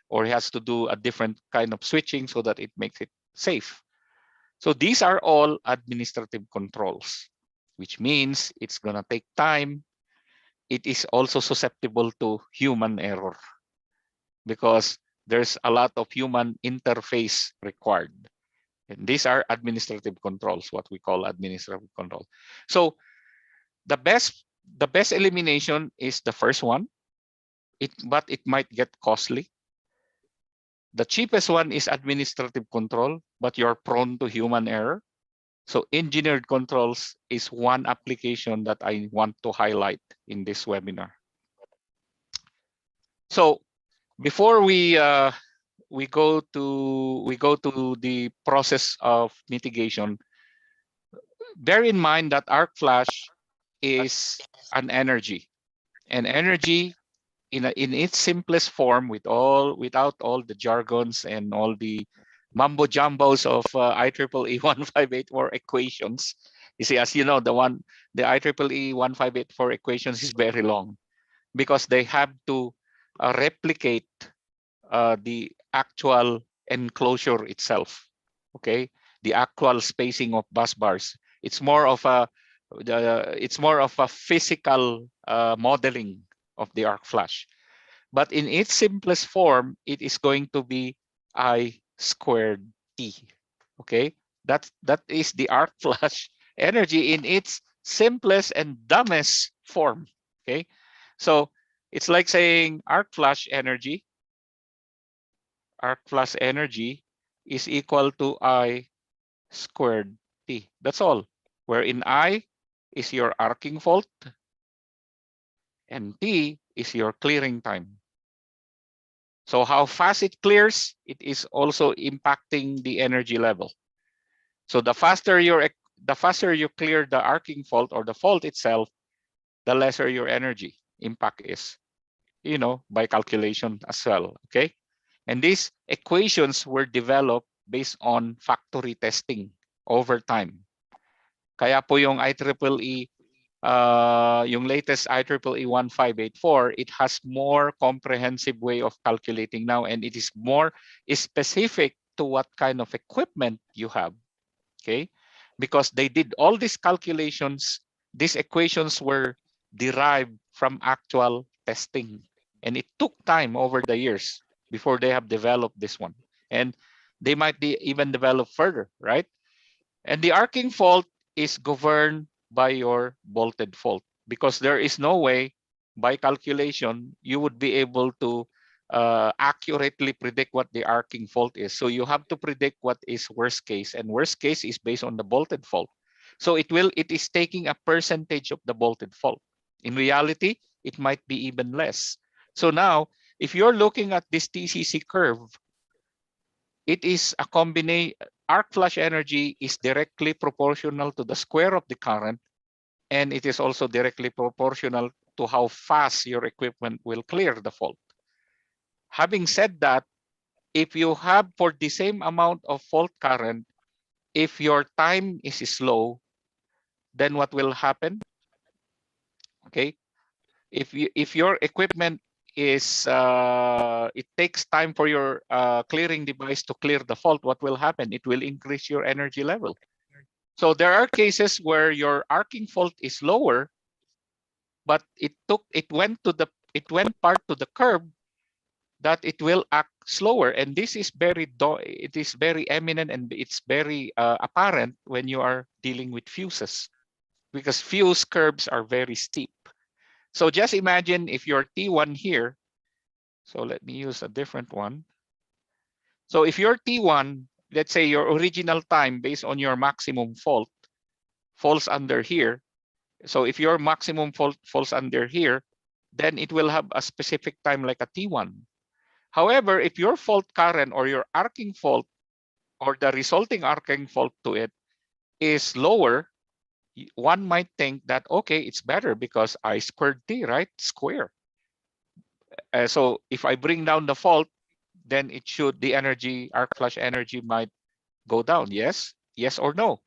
or he has to do a different kind of switching so that it makes it safe. So these are all administrative controls, which means it's going to take time. It is also susceptible to human error because there's a lot of human interface required. And these are administrative controls, what we call administrative control. So the best elimination is the first one, but it might get costly. The cheapest one is administrative control, but you're prone to human error. So engineered controls is one application that I want to highlight in this webinar. So before we go to the process of mitigation, bear in mind that arc flash is an energy, and energy in its simplest form, without all the jargons and all the mumbo jumbos of IEEE 1584 equations. You see, as you know, the IEEE 1584 equations is very long because they have to replicate the actual enclosure itself. Okay, the actual spacing of bus bars. It's more of a physical modeling of the arc flash. But in its simplest form, it is going to be I squared T. Okay, that is the arc flash energy in its simplest and dumbest form. Okay, so it's like saying arc flash energy is equal to I squared T. That's all. Wherein I is your arcing fault and T is your clearing time. So how fast it clears, it is also impacting the energy level. So the faster you clear the arcing fault or the fault itself, the lesser your energy impact is, by calculation as well. Okay, and these equations were developed based on factory testing over time. Kaya po yung IEEE, yung latest IEEE 1584, it has more comprehensive way of calculating now, and it is more specific to what kind of equipment you have. Okay, because they did all these calculations, these equations were derived from actual testing, and it took time over the years before they have developed this one, and they might even develop further, right? And the arcing fault is governed by your bolted fault, because there is no way by calculation you would be able to accurately predict what the arcing fault is. So you have to predict what is worst case, and worst case is based on the bolted fault. So it is taking a percentage of the bolted fault. In reality, it might be even less. So now, if you're looking at this TCC curve, it is a combination. Arc flash energy is directly proportional to the square of the current, and it is also directly proportional to how fast your equipment will clear the fault. Having said that, if you have, for the same amount of fault current, if your time is slow, then what will happen? Okay, if your equipment is it takes time for your clearing device to clear the fault, what will happen? It will increase your energy level. So there are cases where your arcing fault is lower, but it went part to the curve that it will act slower, and this is very eminent, and it's very apparent when you are dealing with fuses, because fuse curves are very steep. So just imagine if your T1 here, so let me use a different one. So if your T1, let's say your original time based on your maximum fault falls under here. So if your maximum fault falls under here, then it will have a specific time like a T1. However, if your fault current or your arcing fault or the resulting arcing fault to it is lower, one might think that, okay, it's better because I squared T, right? Square. So if I bring down the fault, then it should, the energy, arc flash energy might go down. Yes, yes or no?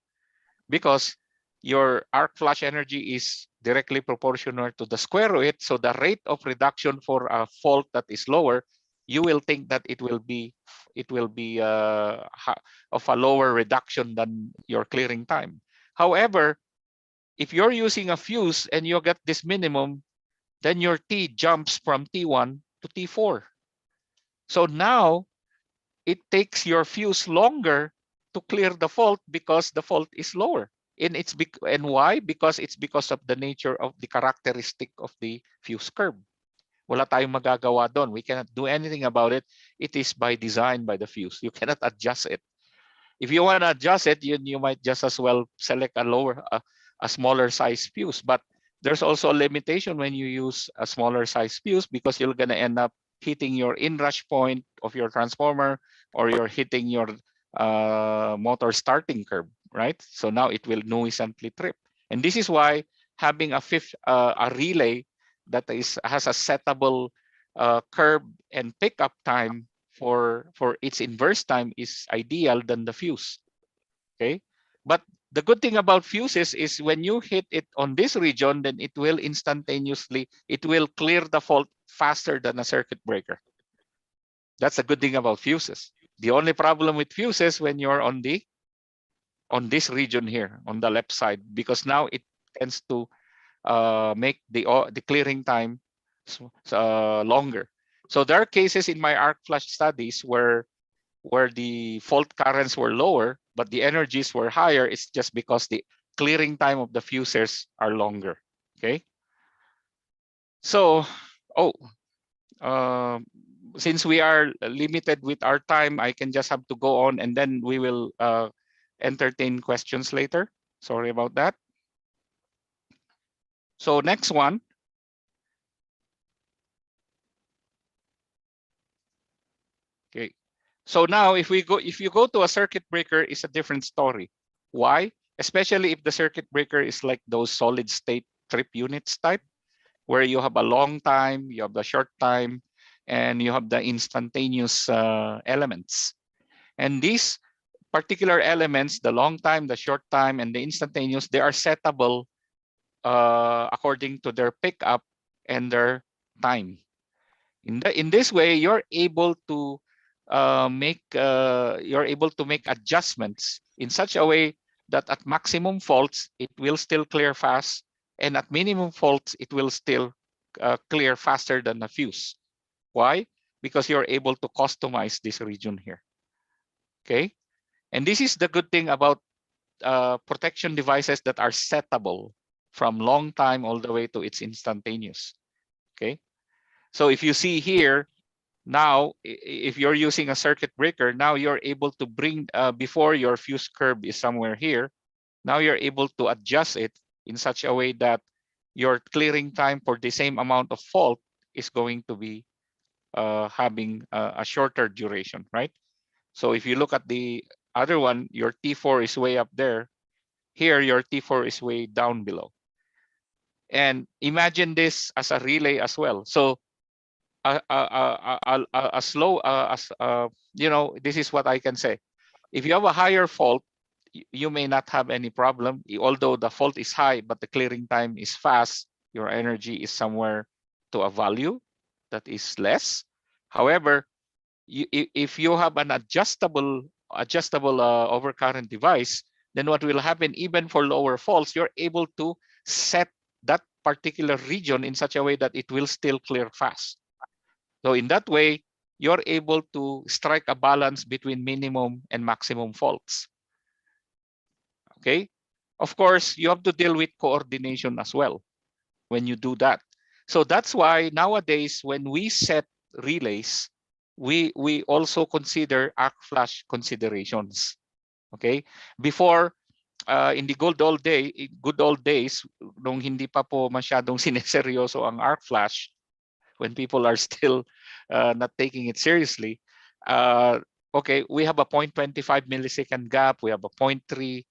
Because your arc flash energy is directly proportional to the square root. So the rate of reduction for a fault that is lower, you will think that it will be of a lower reduction than your clearing time. However, if you're using a fuse and you get this minimum, then your T jumps from T1 to T4. So now it takes your fuse longer to clear the fault because the fault is lower. And why? Because it's because of the nature of the characteristic of the fuse curve. Wala tayong magagawa doon. We cannot do anything about it. It is by design by the fuse. You cannot adjust it. If you want to adjust it, you might just as well select a smaller size fuse. But there's also a limitation when you use a smaller size fuse because you're going to end up hitting your inrush point of your transformer, or you're hitting your motor starting curve, right? So now it will nuisantly trip. And this is why having a relay that has a settable curve and pickup time for its inverse time is ideal than the fuse. Okay, but the good thing about fuses is when you hit it on this region, then it will instantaneously, it will clear the fault faster than a circuit breaker. That's a good thing about fuses. The only problem with fuses when you're on this region here on the left side, because now it tends to make the clearing time longer. So there are cases in my arc flash studies where the fault currents were lower, but the energies were higher. It's just because the clearing time of the fusers are longer. Okay. So, since we are limited with our time, I can just have to go on, and then we will entertain questions later. Sorry about that. So next one. Okay. So now if you go to a circuit breaker, it's a different story. Why? Especially if the circuit breaker is like those solid state trip units type, where you have a long time, you have the short time, and you have the instantaneous elements. And these particular elements, the long time, the short time, and the instantaneous, they are settable according to their pickup and their time. In this way, you're able to make adjustments in such a way that at maximum faults it will still clear fast, and at minimum faults it will still clear faster than a fuse. Why? Because you're able to customize this region here. Okay, and this is the good thing about protection devices that are settable from long time all the way to its instantaneous. Okay, so if you see here, now if you're using a circuit breaker, now you're able to bring before your fuse curve is somewhere here, now you're able to adjust it in such a way that your clearing time for the same amount of fault is going to be having a shorter duration, right? So if you look at the other one, your T4 is way up there. Here, your T4 is way down below. And imagine this as a relay as well. So this is what I can say. If you have a higher fault, you may not have any problem, although the fault is high, but the clearing time is fast. Your energy is somewhere to a value that is less. However, if you have an adjustable overcurrent device, then what will happen, even for lower faults, you're able to set that particular region in such a way that it will still clear fast. So in that way, you're able to strike a balance between minimum and maximum faults. Okay, of course, you have to deal with coordination as well when you do that. So that's why nowadays, when we set relays, we also consider arc flash considerations. Okay, before in the good old days, nung hindi pa po masyadong sineseryoso ang arc flash, when people are still not taking it seriously, okay, we have a 0.25 millisecond gap, we have a 0.3,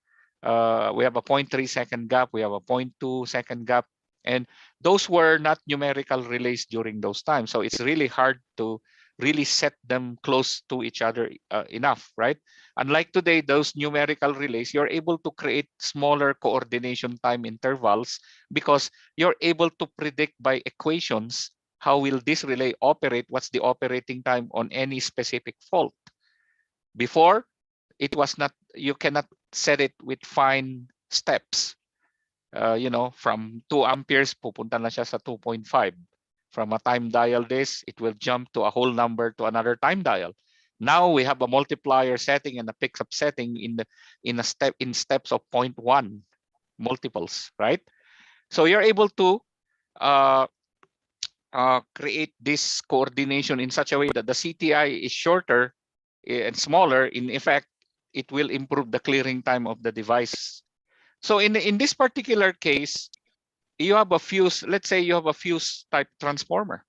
we have a 0.3 second gap, we have a 0.2 second gap, and those were not numerical relays during those times. So it's really hard to really set them close to each other enough, right? Unlike today, those numerical relays, you're able to create smaller coordination time intervals because you're able to predict by equations how will this relay operate, what's the operating time on any specific fault. Before, it was not, you cannot set it with fine steps. You know, from 2 amperes, pupunta na siya sa 2.5. From a time dial this, it will jump to a whole number to another time dial. Now we have a multiplier setting and a pickup setting in steps of 0.1 multiples, right? So you're able to create this coordination in such a way that the CTI is shorter and smaller. In effect, it will improve the clearing time of the device. So in this particular case, you have a fuse. Let's say you have a fuse type transformer.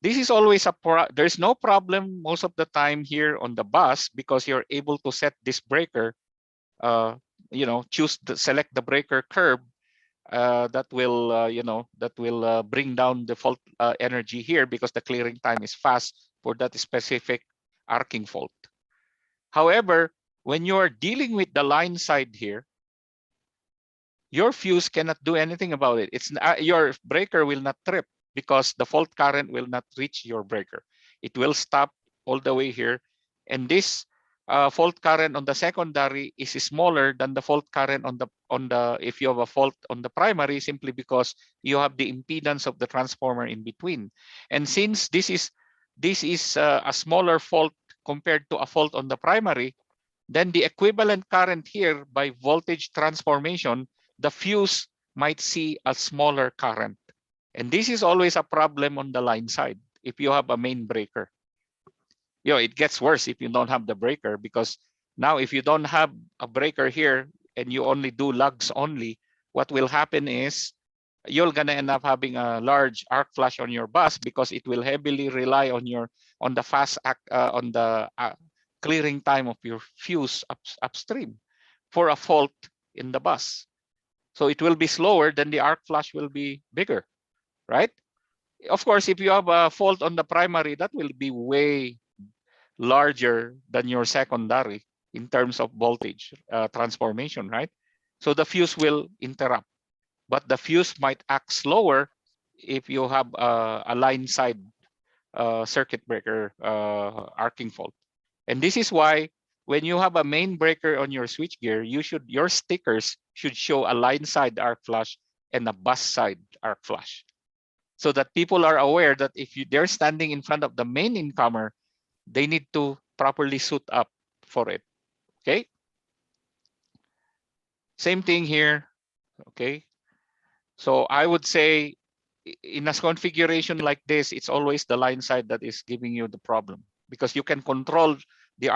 This is always there's no problem most of the time here on the bus because you're able to set this breaker. You know, select the breaker curve that will bring down the fault energy here because the clearing time is fast for that specific arcing fault. However, when you are dealing with the line side here, your fuse cannot do anything about it. Your breaker will not trip because the fault current will not reach your breaker. It will stop all the way here, and this fault current on the secondary is smaller than the fault current on the if you have a fault on the primary, simply because you have the impedance of the transformer in between. And since this is a smaller fault compared to a fault on the primary, then the equivalent current here by voltage transformation, the fuse might see a smaller current. And this is always a problem on the line side if you have a main breaker. You know, it gets worse if you don't have the breaker, because now if you don't have a breaker here and you only do lugs only, what will happen is you're gonna end up having a large arc flash on your bus because it will heavily rely on the clearing time of your fuse upstream for a fault in the bus. So it will be slower, then the arc flash will be bigger, right? Of course, if you have a fault on the primary, that will be way larger than your secondary in terms of voltage transformation, right? So the fuse will interrupt, but the fuse might act slower if you have a line side circuit breaker arcing fault. And this is why when you have a main breaker on your switchgear, your stickers should show a line side arc flash and a bus side arc flash, so that people are aware that if they're standing in front of the main incomer, they need to properly suit up for it. Okay. Same thing here. Okay. So I would say in a configuration like this, it's always the line side that is giving you the problem, because you can control the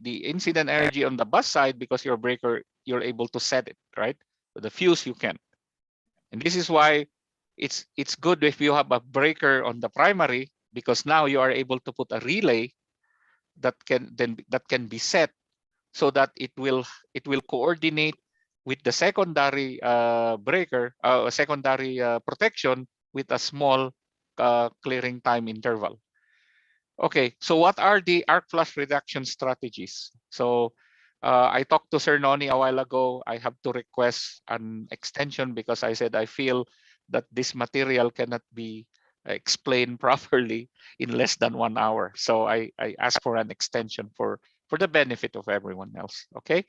incident energy on the bus side because your breaker, you're able to set it, right? But the fuse you can't. And this is why it's good if you have a breaker on the primary, because now you are able to put a relay that can be set so that it will coordinate with the secondary breaker, secondary protection with a small clearing time interval. Okay, so what are the arc flash reduction strategies? So I talked to Sir Noni a while ago. I have to request an extension because I said I feel that this material cannot be explained properly in less than 1 hour. So I asked for an extension for the benefit of everyone else. Okay.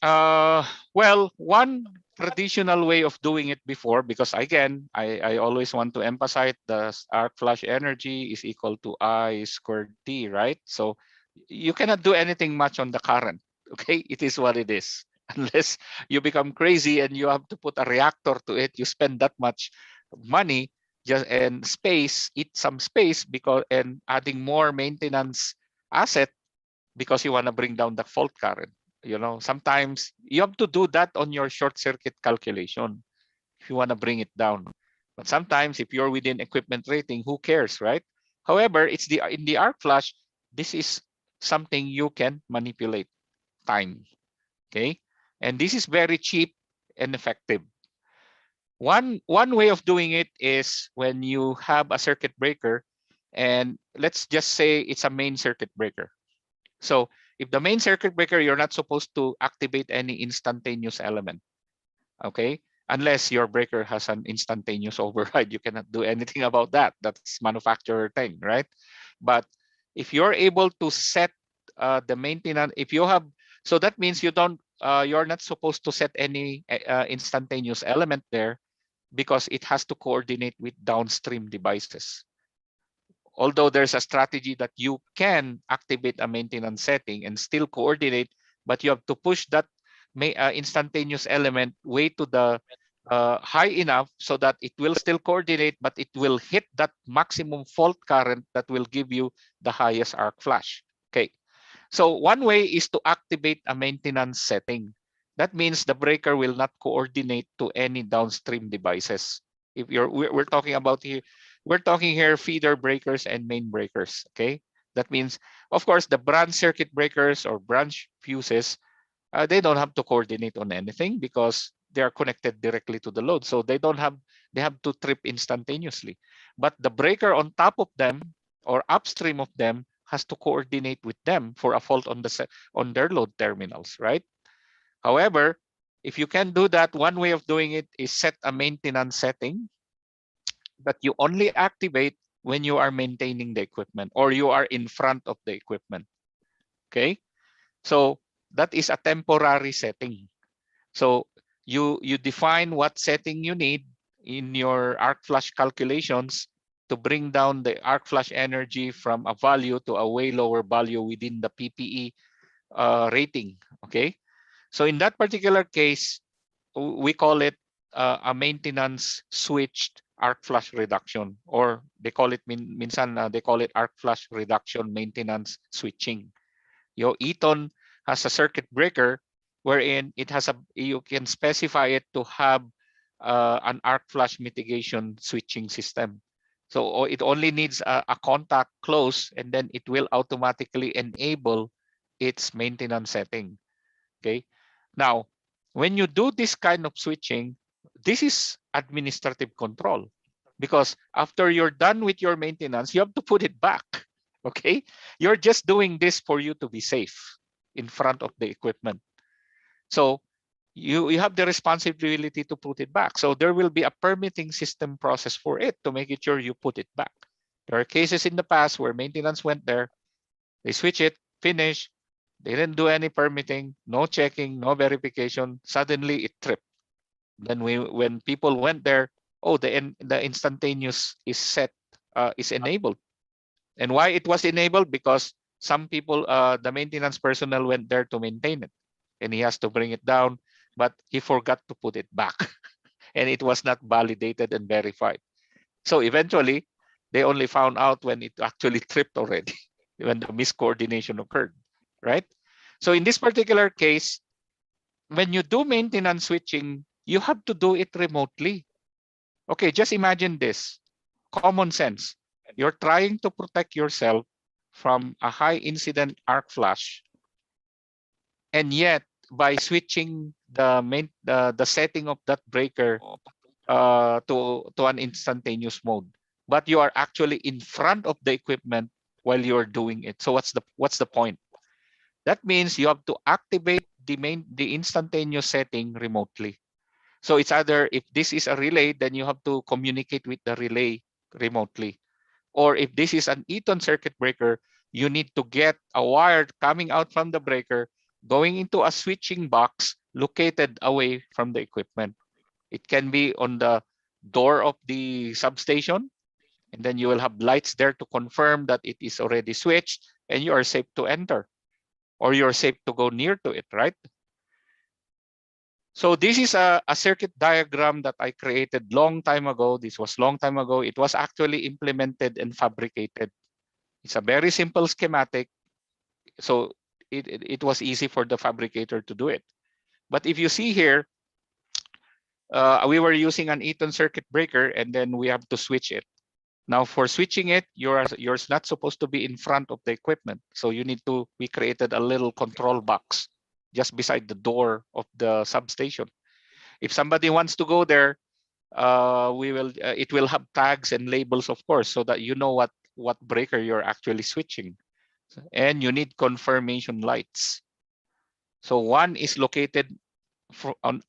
Well, one traditional way of doing it before, because again, I always want to emphasize the arc flash energy is equal to I squared T, right? So you cannot do anything much on the current. Okay, it is what it is. Unless you become crazy and you have to put a reactor to it, you spend that much money and space, eat some space and adding more maintenance asset because you want to bring down the fault current. You know, sometimes you have to do that on your short circuit calculation if you want to bring it down. But sometimes if you're within equipment rating, who cares, right? However, in the arc flash, this is something you can manipulate time. Okay, and this is very cheap and effective. One way of doing it is when you have a circuit breaker, And let's just say it's a main circuit breaker. So if the main circuit breaker, you're not supposed to activate any instantaneous element, okay? Unless your breaker has an instantaneous override, you cannot do anything about that. That's manufacturer thing, right? But if you're able to set the maintenance, if you have, so that means you don't, you're not supposed to set any instantaneous element there, because it has to coordinate with downstream devices. Although there's a strategy that you can activate a maintenance setting and still coordinate, but you have to push that instantaneous element way to the high enough so that it will still coordinate, but it will hit that maximum fault current that will give you the highest arc flash. Okay, so one way is to activate a maintenance setting. That means the breaker will not coordinate to any downstream devices. If we're talking about here, we're talking here feeder breakers and main breakers. Okay, that means, of course, the branch circuit breakers or branch fuses, they don't have to coordinate on anything because they are connected directly to the load. So they have to trip instantaneously. But the breaker on top of them or upstream of them has to coordinate with them for a fault on their load terminals, right? However, if you can do that, one way of doing it is set a maintenance setting that you only activate when you are maintaining the equipment or you are in front of the equipment. Okay, so that is a temporary setting. So you define what setting you need in your arc flash calculations to bring down the arc flash energy from a value to a way lower value within the PPE rating. Okay, so in that particular case, we call it a maintenance switched arc flash reduction, or they call it minsan they call it arc flash reduction maintenance switching. Your Eaton has a circuit breaker wherein it has you can specify it to have an arc flash mitigation switching system. So it only needs a contact close, and then it will automatically enable its maintenance setting. Okay. Now, when you do this kind of switching, this is administrative control, because after you're done with your maintenance, you have to put it back. Okay. You're just doing this for you to be safe in front of the equipment. So you have the responsibility to put it back. So there will be a permitting system process for it to make it sure you put it back. There are cases in the past where maintenance went there, they switch it, finish, they didn't do any permitting, no checking, no verification. Suddenly it tripped. Then when people went there, oh, the instantaneous is set, is enabled. And why it was enabled? Because some people, the maintenance personnel went there to maintain it, and he has to bring it down, but he forgot to put it back, and it was not validated and verified. So eventually, they only found out when it actually tripped already, when the miscoordination occurred, right? So in this particular case, when you do maintenance switching, you have to do it remotely. Okay, just imagine this. Common sense. You're trying to protect yourself from a high incident arc flash, and yet by switching the setting of that breaker to an instantaneous mode, but you are actually in front of the equipment while you're doing it. So what's the point? That means you have to activate the instantaneous setting remotely. So it's either, if this is a relay, then you have to communicate with the relay remotely. Or if this is an Eaton circuit breaker, you need to get a wire coming out from the breaker, going into a switching box located away from the equipment. It can be on the door of the substation, and then you will have lights there to confirm that it is already switched and you are safe to enter, or you're safe to go near to it, right? So this is a circuit diagram that I created long time ago. This was long time ago. It was actually implemented and fabricated. It's a very simple schematic. So it was easy for the fabricator to do it. But if you see here, we were using an Eaton circuit breaker, and then we have to switch it. Now for switching it, you're not supposed to be in front of the equipment. So we created a little control box just beside the door of the substation. If somebody wants to go there, it will have tags and labels, of course, so that you know what what breaker you're actually switching. And you need confirmation lights. So one is located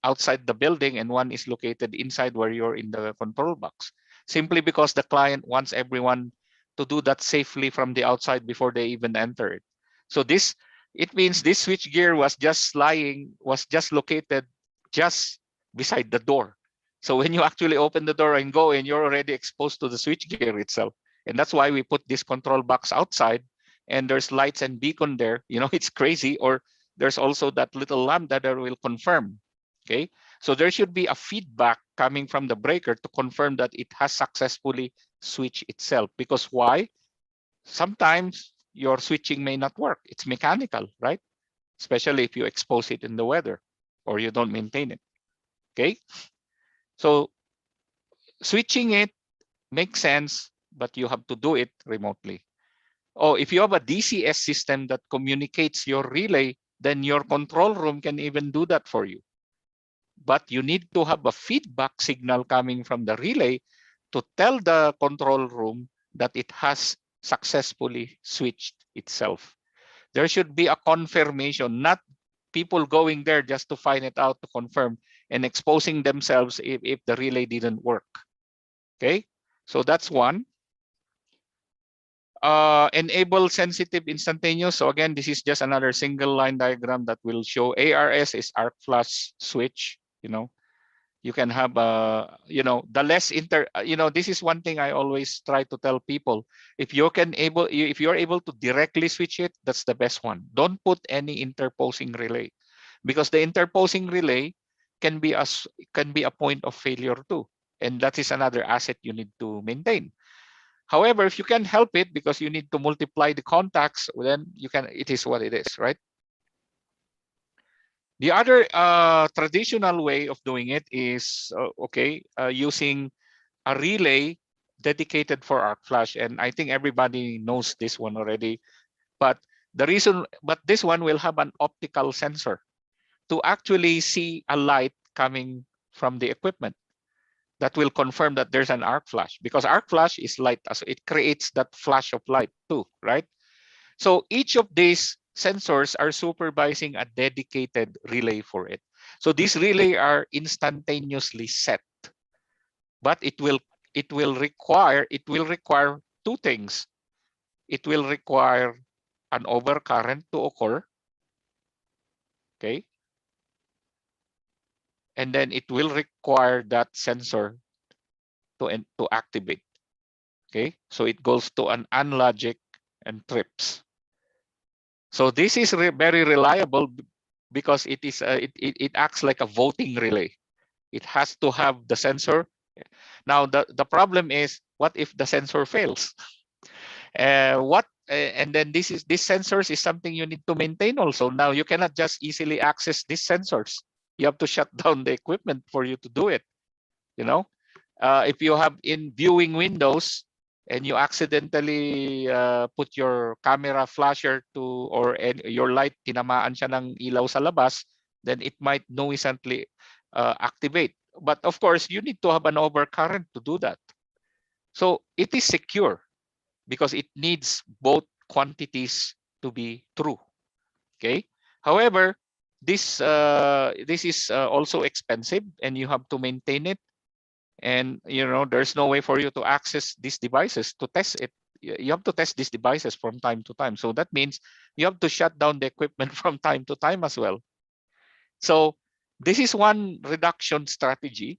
outside the building and one is located inside where you're in the control box. Simply because the client wants everyone to do that safely from the outside before they even enter it. So it means this switch gear was just located just beside the door. So when you actually open the door and go in, you're already exposed to the switch gear itself. And that's why we put this control box outside and there's lights and beacon there. You know, it's crazy. Or there's also that little lambda that will confirm. Okay, so there should be a feedback coming from the breaker to confirm that it has successfully switched itself. Because why? Sometimes your switching may not work. It's mechanical, right? Especially if you expose it in the weather or you don't maintain it. Okay, so switching it makes sense, but you have to do it remotely. Oh, if you have a DCS system that communicates your relay, then your control room can even do that for you. But you need to have a feedback signal coming from the relay to tell the control room that it has successfully switched itself. There should be a confirmation, not people going there just to find it out to confirm and exposing themselves if the relay didn't work. Okay, so that's one. Enable sensitive instantaneous. So again, this is just another single line diagram that will show ARS is arc flash switch. You know, you can have the less this is one thing I always try to tell people. If you're able to directly switch it, that's the best one. Don't put any interposing relay, because the interposing relay can be a point of failure too, and that is another asset you need to maintain. However, if you can help it because you need to multiply the contacts, then you can. It is what it is, right? The other traditional way of doing it is using a relay dedicated for arc flash, and I think everybody knows this one already. But this one will have an optical sensor to actually see a light coming from the equipment that will confirm that there's an arc flash, because arc flash is light, so it creates that flash of light too, right? So each of these sensors are supervising a dedicated relay for it. So these relay are instantaneously set, but it will require two things. It will require an overcurrent to occur, okay, and then it will require that sensor to activate. Okay, so it goes to an unlogic and trips. So this is very reliable because it acts like a voting relay. It has to have the sensor. Now the problem is, what if the sensor fails? And then this sensors is something you need to maintain also. Now you cannot just easily access these sensors. You have to shut down the equipment for you to do it. You know, if you have in viewing windows and you accidentally put your camera flasher or your light, tinamaan siya ng ilaw sa labas, then it might noisantly activate. But of course, you need to have an overcurrent to do that. So it is secure because it needs both quantities to be true. Okay. However, this is also expensive, and you have to maintain it. And there's no way for you to access these devices to test it. You have to test these devices from time to time. So that means you have to shut down the equipment from time to time as well. So this is one reduction strategy,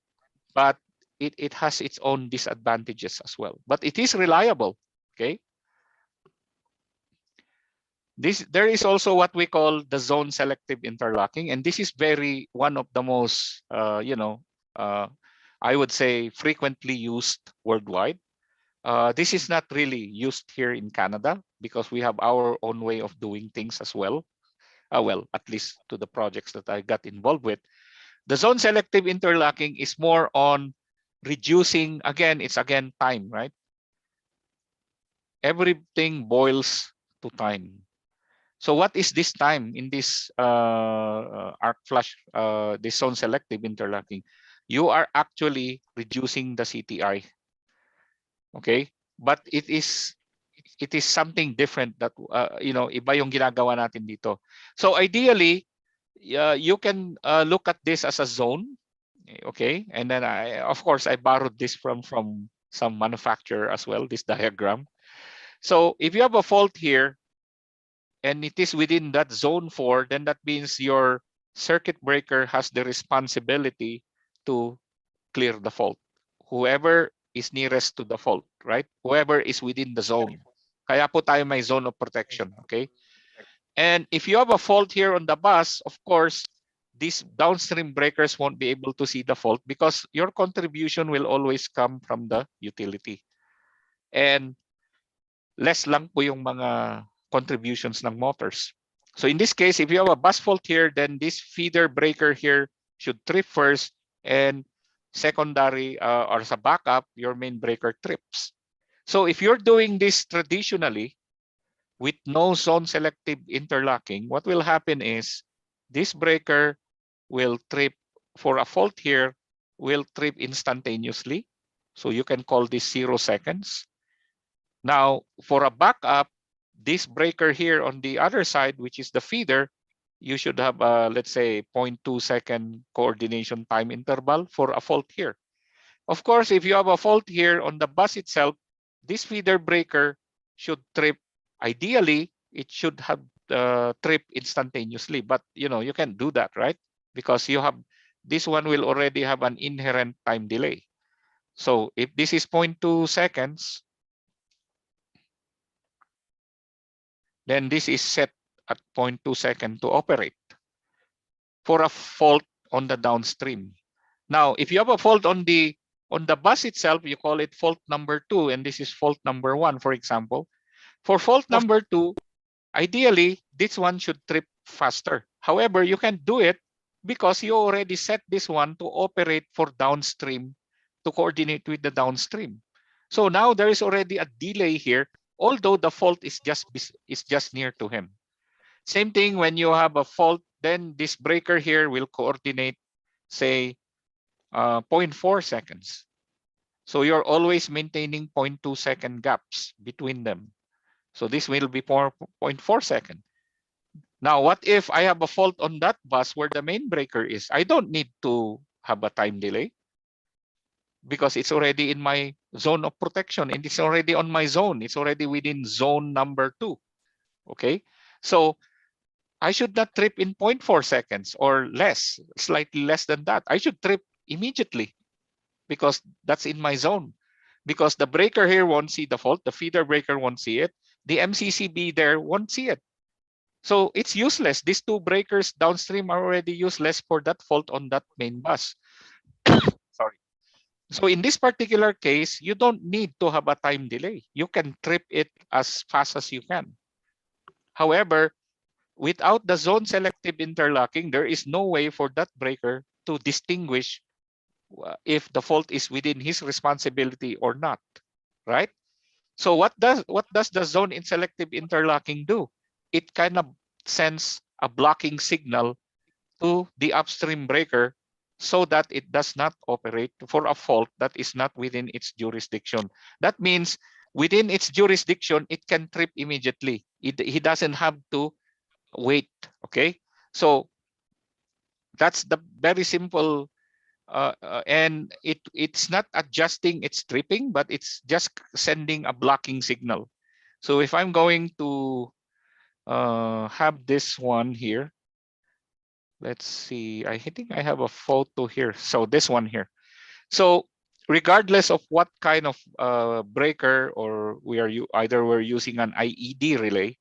but it has its own disadvantages as well. But it is reliable. Okay. There is also what we call the zone selective interlocking, and this is one of the most I would say frequently used worldwide. This is not really used here in Canada because we have our own way of doing things as well. Well, at least to the projects that I got involved with. The zone selective interlocking is more on reducing, it's time, right? Everything boils to time. So what is this time in this arc flash, this zone selective interlocking? You are actually reducing the CTI. Okay, but it is it is something different that iba yung ginagawa natin dito. So ideally, you can look at this as a zone, okay? And then of course I borrowed this from some manufacturer as well, this diagram. So if you have a fault here and it is within that zone 4, then that means your circuit breaker has the responsibility to clear the fault. Whoever is nearest to the fault, right? Whoever is within the zone. Kaya po tayo may zone of protection, okay? And if you have a fault here on the bus, of course, these downstream breakers won't be able to see the fault because your contribution will always come from the utility. And less lang po yung mga contributions ng motors. So in this case, if you have a bus fault here, then this feeder breaker here should trip first, and secondary or sa backup, your main breaker trips. So if you're doing this traditionally with no zone selective interlocking, what will happen is this breaker will trip for a fault here, will trip instantaneously. So you can call this 0 seconds. Now, for a backup, this breaker here on the other side, which is the feeder, you should have a, let's say, 0.2 second coordination time interval for a fault here. Of course, if you have a fault here on the bus itself, this feeder breaker should trip. Ideally, it should have trip instantaneously, but you can't do that, right? Because you have this one will already have an inherent time delay. So if this is 0.2 seconds, then this is set at 0.2 second to operate for a fault on the downstream. Now, if you have a fault on the bus itself, you call it fault number 2, and this is fault number 1, for example. For fault number 2, ideally, this one should trip faster. However, you can't do it because you already set this one to operate for downstream, to coordinate with the downstream. So now there is already a delay here, although the fault is just near to him. Same thing when you have a fault, then this breaker here will coordinate, say, 0.4 seconds. So you're always maintaining 0.2 second gaps between them. So this will be 0.4 second. Now, what if I have a fault on that bus where the main breaker is? I don't need to have a time delay because it's already in my zone of protection and it's already on my zone. It's already within zone number 2. Okay, so I should not trip in 0.4 seconds or less, slightly less than that. I should trip immediately because that's in my zone. Because the breaker here won't see the fault, the feeder breaker won't see it, the MCCB there won't see it. So it's useless. These two breakers downstream are already useless for that fault on that main bus. Sorry. So in this particular case, you don't need to have a time delay. You can trip it as fast as you can. However, without the zone selective interlocking, there is no way for that breaker to distinguish if the fault is within his responsibility or not, right? So what does the zone in selective interlocking do? It kind of sends a blocking signal to the upstream breaker so that it does not operate for a fault that is not within its jurisdiction. That means within its jurisdiction, it can trip immediately. He doesn't have to wait, okay? So that's the very simple, and it's not adjusting its tripping, but it's just sending a blocking signal. So if I'm going to have this one here, let's see, I think I have a photo here. So this one here. So regardless of what kind of breaker, or either we're using an IED relay.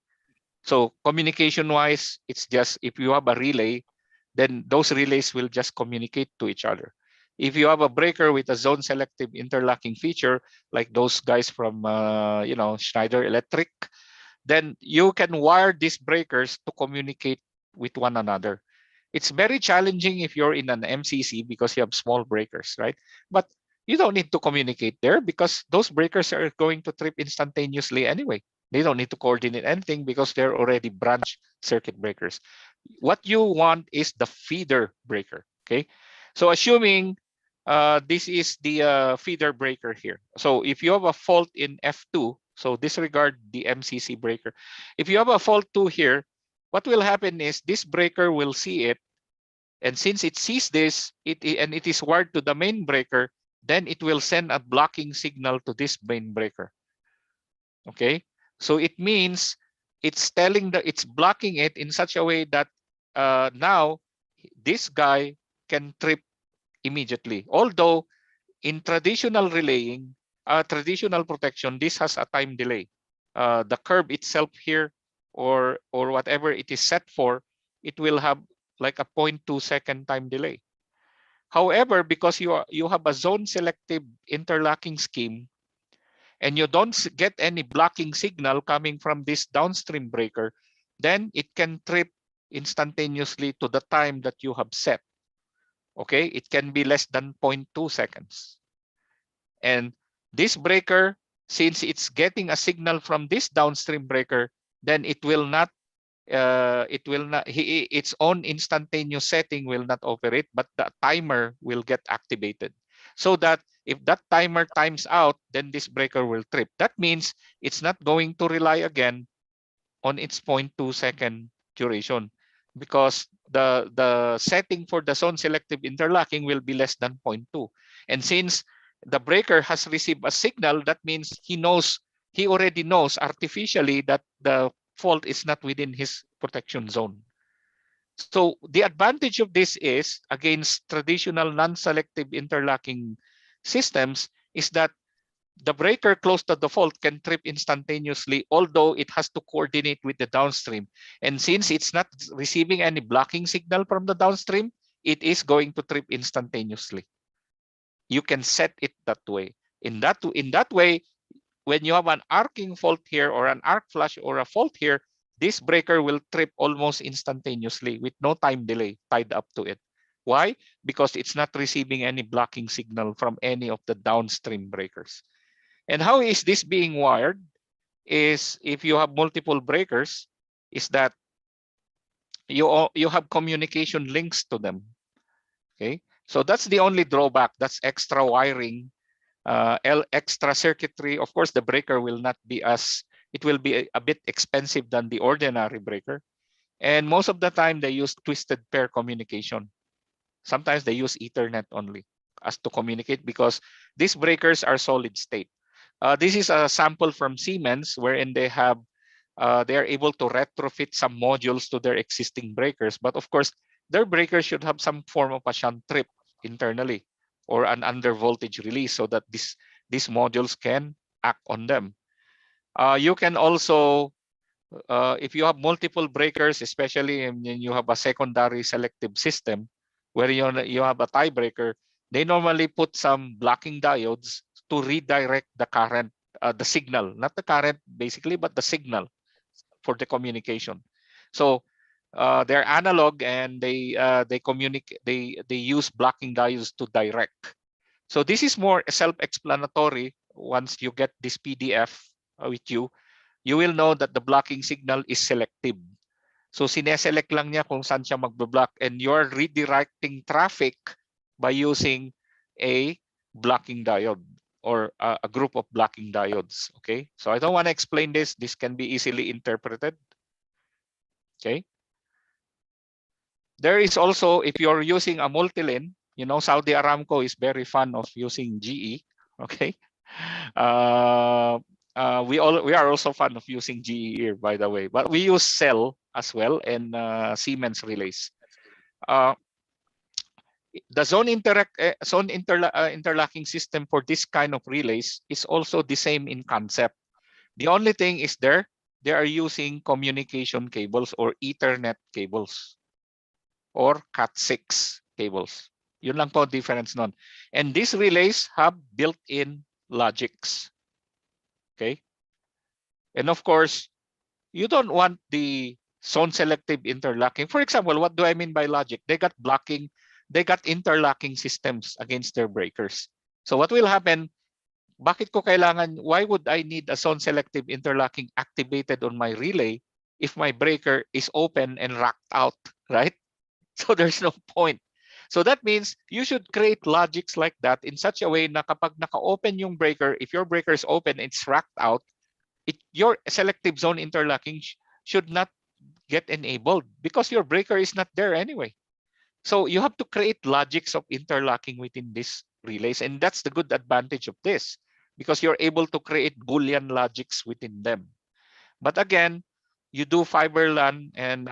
So communication wise, it's just if you have a relay, then those relays will just communicate to each other. If you have a breaker with a zone selective interlocking feature, like those guys from Schneider Electric, then you can wire these breakers to communicate with one another. It's very challenging if you're in an MCC because you have small breakers, right? But you don't need to communicate there because those breakers are going to trip instantaneously anyway. They don't need to coordinate anything because they're already branch circuit breakers. What you want is the feeder breaker, okay? So assuming this is the feeder breaker here. So if you have a fault in F2, So disregard the MCC breaker. If you have a fault 2 here, what will happen is this breaker will see it. And since it sees this, and it is wired to the main breaker, then it will send a blocking signal to this main breaker. Okay, so it means it's blocking it in such a way that now this guy can trip immediately. Although in traditional relaying, traditional protection, this has a time delay. The curve itself here, or whatever it is set for, it will have like a 0.2-second time delay. However, because you have a zone selective interlocking scheme, and you don't get any blocking signal coming from this downstream breaker, then it can trip instantaneously to the time that you have set. Okay, it can be less than 0.2 seconds. And this breaker, since it's getting a signal from this downstream breaker, then it will not, its own instantaneous setting will not operate, but the timer will get activated. So that if that timer times out, then this breaker will trip. That means it's not going to rely again on its 0.2-second duration, because the setting for the zone selective interlocking will be less than 0.2. And since the breaker has received a signal, that means he already knows artificially that the fault is not within his protection zone. So the advantage of this is against traditional non-selective interlocking systems is that the breaker close to the fault can trip instantaneously, although it has to coordinate with the downstream. And since it's not receiving any blocking signal from the downstream, it is going to trip instantaneously. You can set it that way. In that way, when you have an arcing fault here or an arc flash or a fault here, this breaker will trip almost instantaneously with no time delay tied up to it. Why? Because it's not receiving any blocking signal from any of the downstream breakers. And how is this being wired? Is if you have multiple breakers, is that you have communication links to them. Okay, so that's the only drawback. That's extra wiring, extra circuitry. Of course, the breaker will not be it will be a bit expensive than the ordinary breaker. And most of the time they use twisted pair communication. Sometimes they use Ethernet only as to communicate, because these breakers are solid state. This is a sample from Siemens wherein they are able to retrofit some modules to their existing breakers. But of course, their breakers should have some form of a shunt trip internally or an under voltage release so that these modules can act on them. You can also, if you have multiple breakers, especially when you have a secondary selective system where you have a tiebreaker, they normally put some blocking diodes to redirect the current, the signal, not the current basically, but the signal for the communication. So they're analog and they communicate. They use blocking diodes to direct. So this is more self-explanatory. Once you get this PDF with you will know that the blocking signal is selective. So sineselect lang niya kung saan siya magbe-block, and you're redirecting traffic by using a blocking diode or a group of blocking diodes. Okay, so I don't want to explain this. This can be easily interpreted. Okay. There is also, if you're using a multilane, you know, Saudi Aramco is very fond of using GE. Okay. We are also fond of using GE here, by the way, but we use Cell as well and Siemens relays. The zone interlocking system for this kind of relays is also the same in concept. The only thing is they are using communication cables or Ethernet cables or Cat6 cables. Yun lang po difference nun. And these relays have built-in logics. Okay. And of course, you don't want the zone selective interlocking. For example, what do I mean by logic? They got interlocking systems against their breakers. So what will happen? Bakit ko kailangan, why would I need a zone selective interlocking activated on my relay if my breaker is open and racked out, right? So there's no point. So that means you should create logics like that in such a way na kapag naka-open yung breaker, if your breaker is open, it's racked out, your selective zone interlocking should not get enabled because your breaker is not there anyway. So you have to create logics of interlocking within these relays, and that's the good advantage of this, because you're able to create Boolean logics within them. But again, you do fiber LAN, and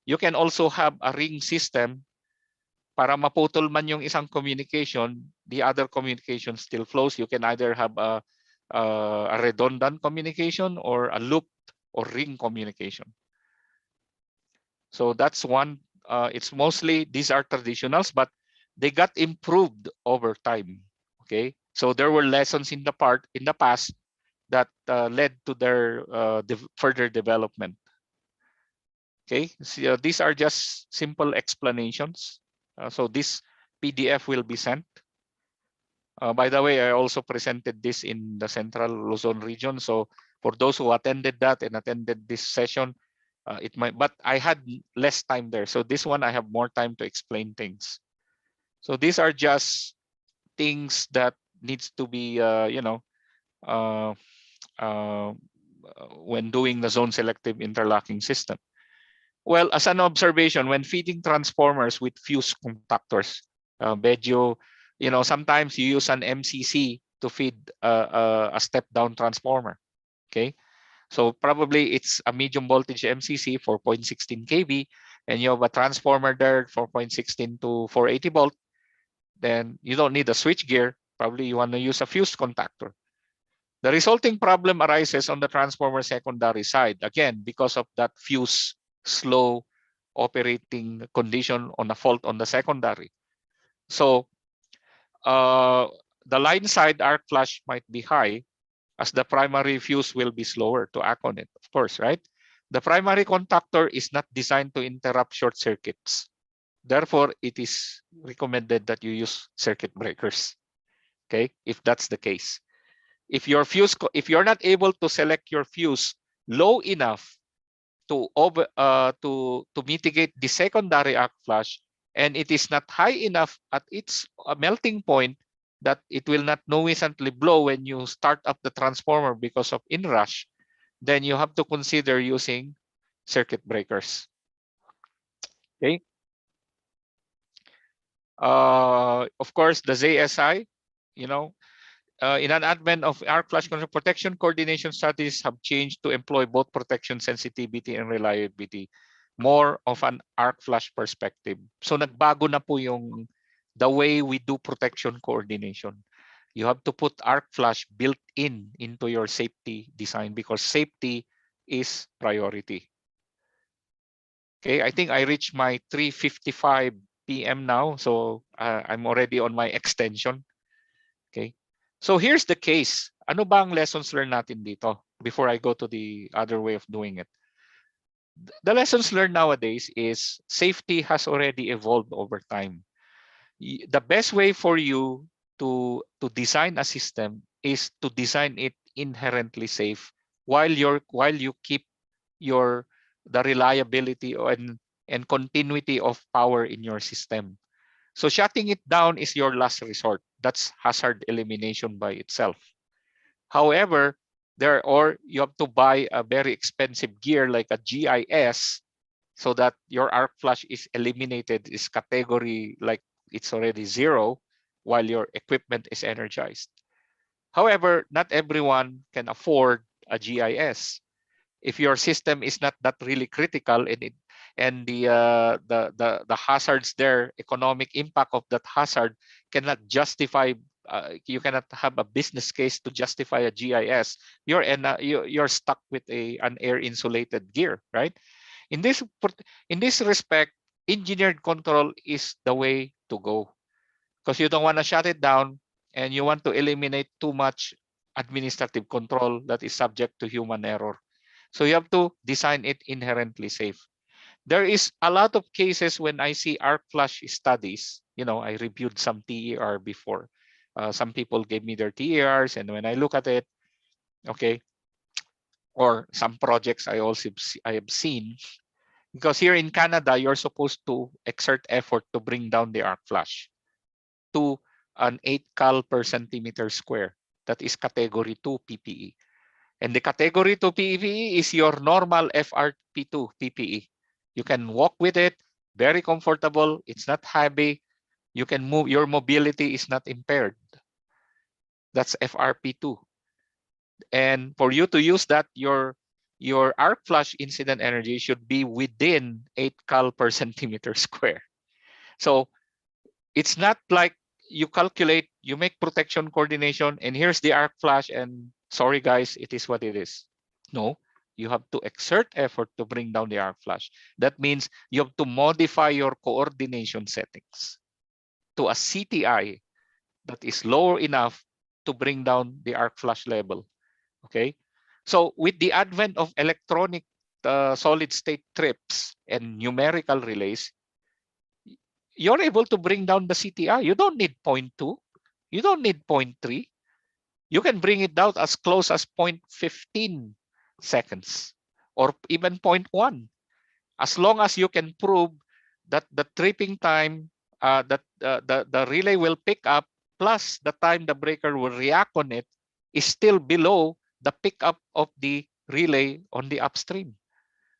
you can also have a ring system para maputol man yung isang communication, the other communication still flows. You can either have a redundant communication or a loop or ring communication. So that's one. It's mostly, these are traditionals, but they got improved over time. Okay, so there were lessons in the past that led to their further development. Okay, so, these are just simple explanations. So this PDF will be sent. By the way, I also presented this in the Central Luzon region. So for those who attended that and attended this session, it might, but I had less time there. So this one, I have more time to explain things. So these are just things that needs to be, when doing the zone selective interlocking system. Well, as an observation, when feeding transformers with fuse contactors, Bedio, sometimes you use an MCC to feed a step-down transformer. Okay, so probably it's a medium voltage MCC 4.16 kV, and you have a transformer there 4.16 to 480 volt. Then you don't need a switch gear. Probably you want to use a fuse contactor. The resulting problem arises on the transformer secondary side, again, because of that fuse slow operating condition on a fault on the secondary. So the line side arc flash might be high, as the primary fuse will be slower to act on it, of course, right? The primary contactor is not designed to interrupt short circuits. Therefore, it is recommended that you use circuit breakers, okay, if that's the case. If you're not able to select your fuse low enough to mitigate the secondary arc flash, and it is not high enough at its melting point that it will not noisantly blow when you start up the transformer because of inrush, then you have to consider using circuit breakers. Okay. Of course, the ZSI, in an advent of arc flash control, protection coordination strategies have changed to employ both protection sensitivity and reliability, more of an arc flash perspective. So nagbago na po yung the way we do protection coordination. You have to put arc flash built into your safety design, because safety is priority. Okay, I think I reached my 3:55 p.m. now, so I'm already on my extension. Okay, so here's the case. Ano ba ang lessons learned natin dito before I go to the other way of doing it? The lessons learned nowadays is safety has already evolved over time. The best way for you to design a system is to design it inherently safe while you keep the reliability and continuity of power in your system. So shutting it down is your last resort. That's hazard elimination by itself. However, you have to buy a very expensive gear like a GIS so that your arc flash is eliminated, is category like it's already zero while your equipment is energized. However, not everyone can afford a GIS. If your system is not that really critical and the hazards there, economic impact of that hazard cannot justify, you cannot have a business case to justify a GIS, you're stuck with an air insulated gear, right? In this respect, engineered control is the way to go, because you don't want to shut it down and you want to eliminate too much administrative control that is subject to human error. So you have to design it inherently safe. There is a lot of cases when I see arc flash studies, I reviewed some TER before. Some people gave me their TERs, and when I look at it, okay, or some projects I have seen, because here in Canada, you're supposed to exert effort to bring down the arc flash to an 8 cal per centimeter square. That is category 2 PPE. And the category 2 PPE is your normal FRP2 PPE. You can walk with it, very comfortable. It's not heavy. You can move, your mobility is not impaired. That's FRP2. And for you to use that, your arc flash incident energy should be within 8 cal per centimeter square. So it's not like you calculate, you make protection coordination, and here's the arc flash, and sorry guys, it is what it is. No, you have to exert effort to bring down the arc flash. That means you have to modify your coordination settings to a CTI that is lower enough to bring down the arc flash level. Okay, so with the advent of electronic solid state trips and numerical relays, you're able to bring down the CTI. You don't need 0.2. You don't need 0.3. You can bring it down as close as 0.15 seconds or even 0.1. As long as you can prove that the tripping time that the relay will pick up plus the time the breaker will react on it is still below the pickup of the relay on the upstream.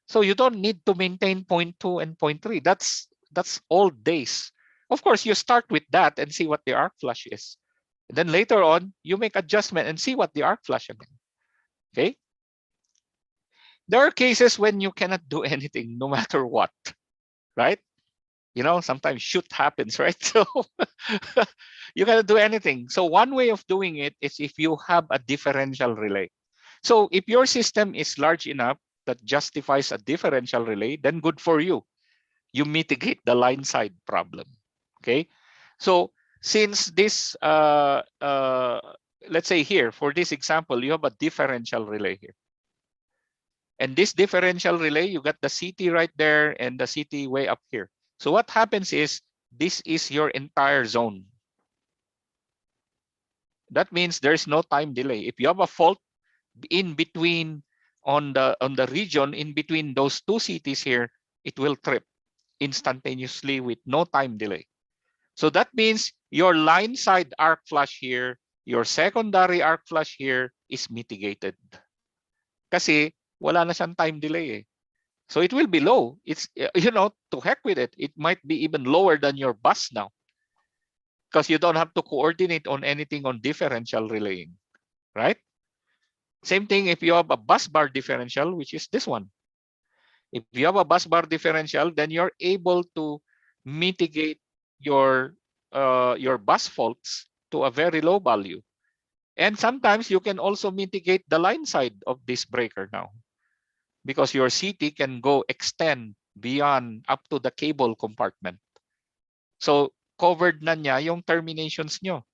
So you don't need to maintain 0.2 and 0.3. That's old days. Of course, you start with that and see what the arc flash is. And then later on, you make adjustment and see what the arc flash again. Okay. There are cases when you cannot do anything no matter what, right? You know, sometimes shoot happens, right? So you cannot do anything. So one way of doing it is if you have a differential relay. So if your system is large enough that justifies a differential relay, then good for you. You mitigate the line side problem. Okay, so since this, let's say here for this example, you have a differential relay here, and this differential relay, you got the CT right there and the CT way up here. So what happens is this is your entire zone. That means there's no time delay. If you have a fault in between on the region in between those two CTs here, it will trip instantaneously with no time delay. So that means your line side arc flash here, your secondary arc flash here is mitigated. Kasi wala na siyang time delay eh. So it will be low. It's, you know, to heck with it. It might be even lower than your bus now, because you don't have to coordinate on anything on differential relaying, right? Same thing if you have a bus bar differential, which is this one. If you have a bus bar differential, then you're able to mitigate your bus faults to a very low value. And sometimes you can also mitigate the line side of this breaker now, because your CT can go extend beyond up to the cable compartment. So covered na niya yung terminations nyo.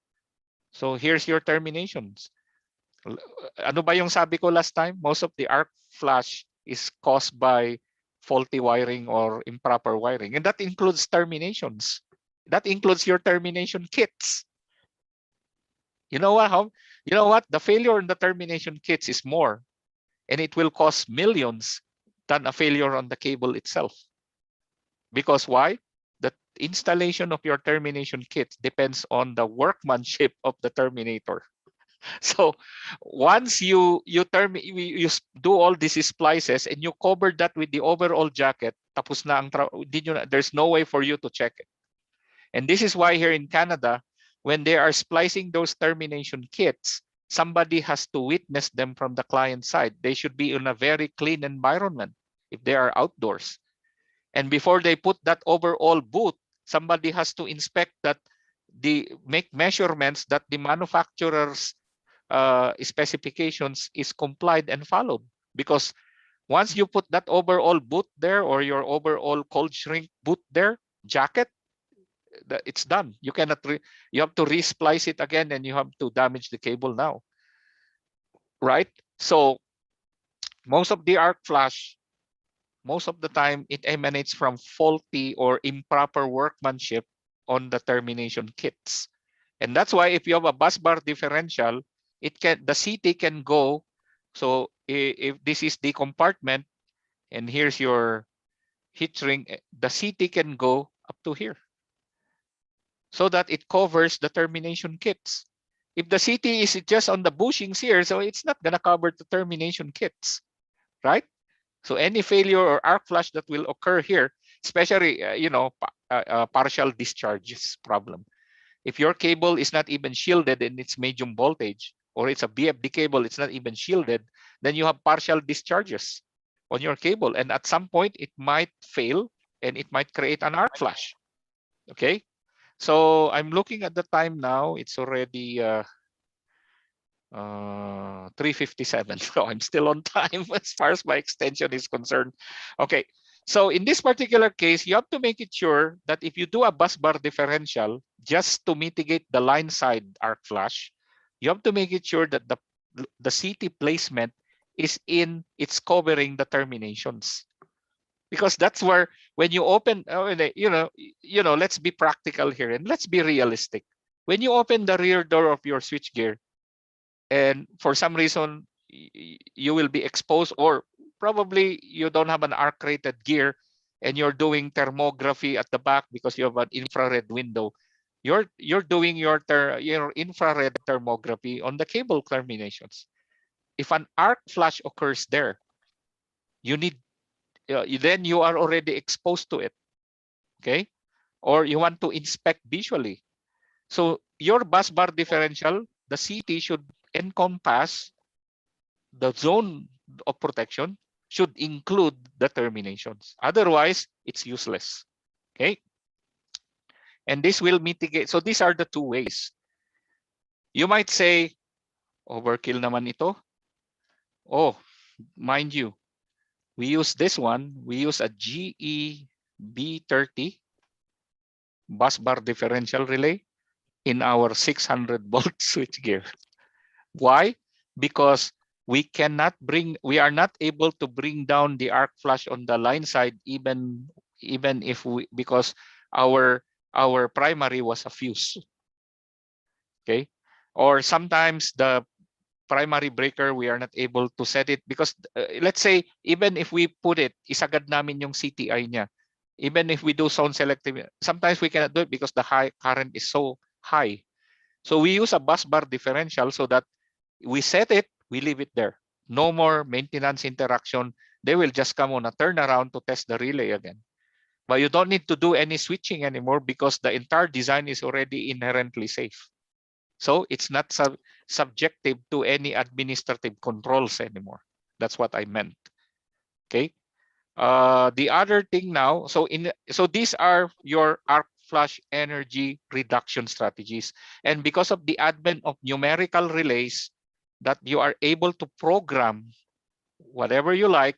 So here's your terminations. Ano ba yung sabi ko last time? Most of the arc flash is caused by faulty wiring or improper wiring. And that includes terminations. That includes your termination kits. You know what? You know what? The failure in the termination kits is more, and it will cost millions than a failure on the cable itself. Because why? The installation of your termination kit depends on the workmanship of the terminator. So once you do all these splices and you cover that with the overall jacket, tapos na ang there's no way for you to check it. And this is why here in Canada, when they are splicing those termination kits, somebody has to witness them from the client side. They should be in a very clean environment if they are outdoors. And before they put that overall boot, somebody has to inspect that, make measurements that the manufacturer's specifications is complied and followed. Because once you put that overall boot there, or your overall cold shrink boot there, jacket, it's done. You cannot, you have to re-splice it again, and you have to damage the cable now, right? So most of the arc flash, most of the time it emanates from faulty or improper workmanship on the termination kits. And that's why if you have a bus bar differential, the CT can go. So if this is the compartment and here's your heat ring, the CT can go up to here, so that it covers the termination kits. If the CT is just on the bushings here, so it's not gonna cover the termination kits, right? So any failure or arc flash that will occur here, especially partial discharges problem. If your cable is not even shielded and it's medium voltage, or it's a BFD cable, it's not even shielded, then you have partial discharges on your cable. And at some point, it might fail and it might create an arc flash. Okay. So I'm looking at the time now. It's already 3:57. So I'm still on time as far as my extension is concerned. Okay. So in this particular case, you have to make it sure that if you do a bus bar differential, just to mitigate the line side arc flash, you have to make it sure that the CT placement is it's covering the terminations. Because that's where, when you open, let's be practical here and let's be realistic. When you open the rear door of your switchgear, and for some reason you will be exposed, or probably you don't have an arc rated gear and you're doing thermography at the back because you have an infrared window, you're doing your infrared thermography on the cable terminations. If an arc flash occurs there, you need then you are already exposed to it, okay? Or you want to inspect visually. So your bus bar differential, the CT should encompass the zone of protection, should include the terminations. Otherwise, it's useless, okay? And this will mitigate. So these are the two ways. You might say, overkill naman ito. Oh, mind you, we use this one. We use a GE B30 bus bar differential relay in our 600 volt switchgear. Why? Because we are not able to bring down the arc flash on the line side, even if because our primary was a fuse. Okay, or sometimes the primary breaker, we are not able to set it because let's say even if we put it, isagad namin yung CTI niya. Even if we do sound selective, sometimes we cannot do it because the high current is so high. So we use a bus bar differential so that we set it, we leave it there. No more maintenance interaction. They will just come on a turnaround to test the relay again. But you don't need to do any switching anymore because the entire design is already inherently safe. So it's not subjective to any administrative controls anymore. That's what I meant. Okay. The other thing now, so these are your arc flash energy reduction strategies. And because of the advent of numerical relays that you are able to program whatever you like,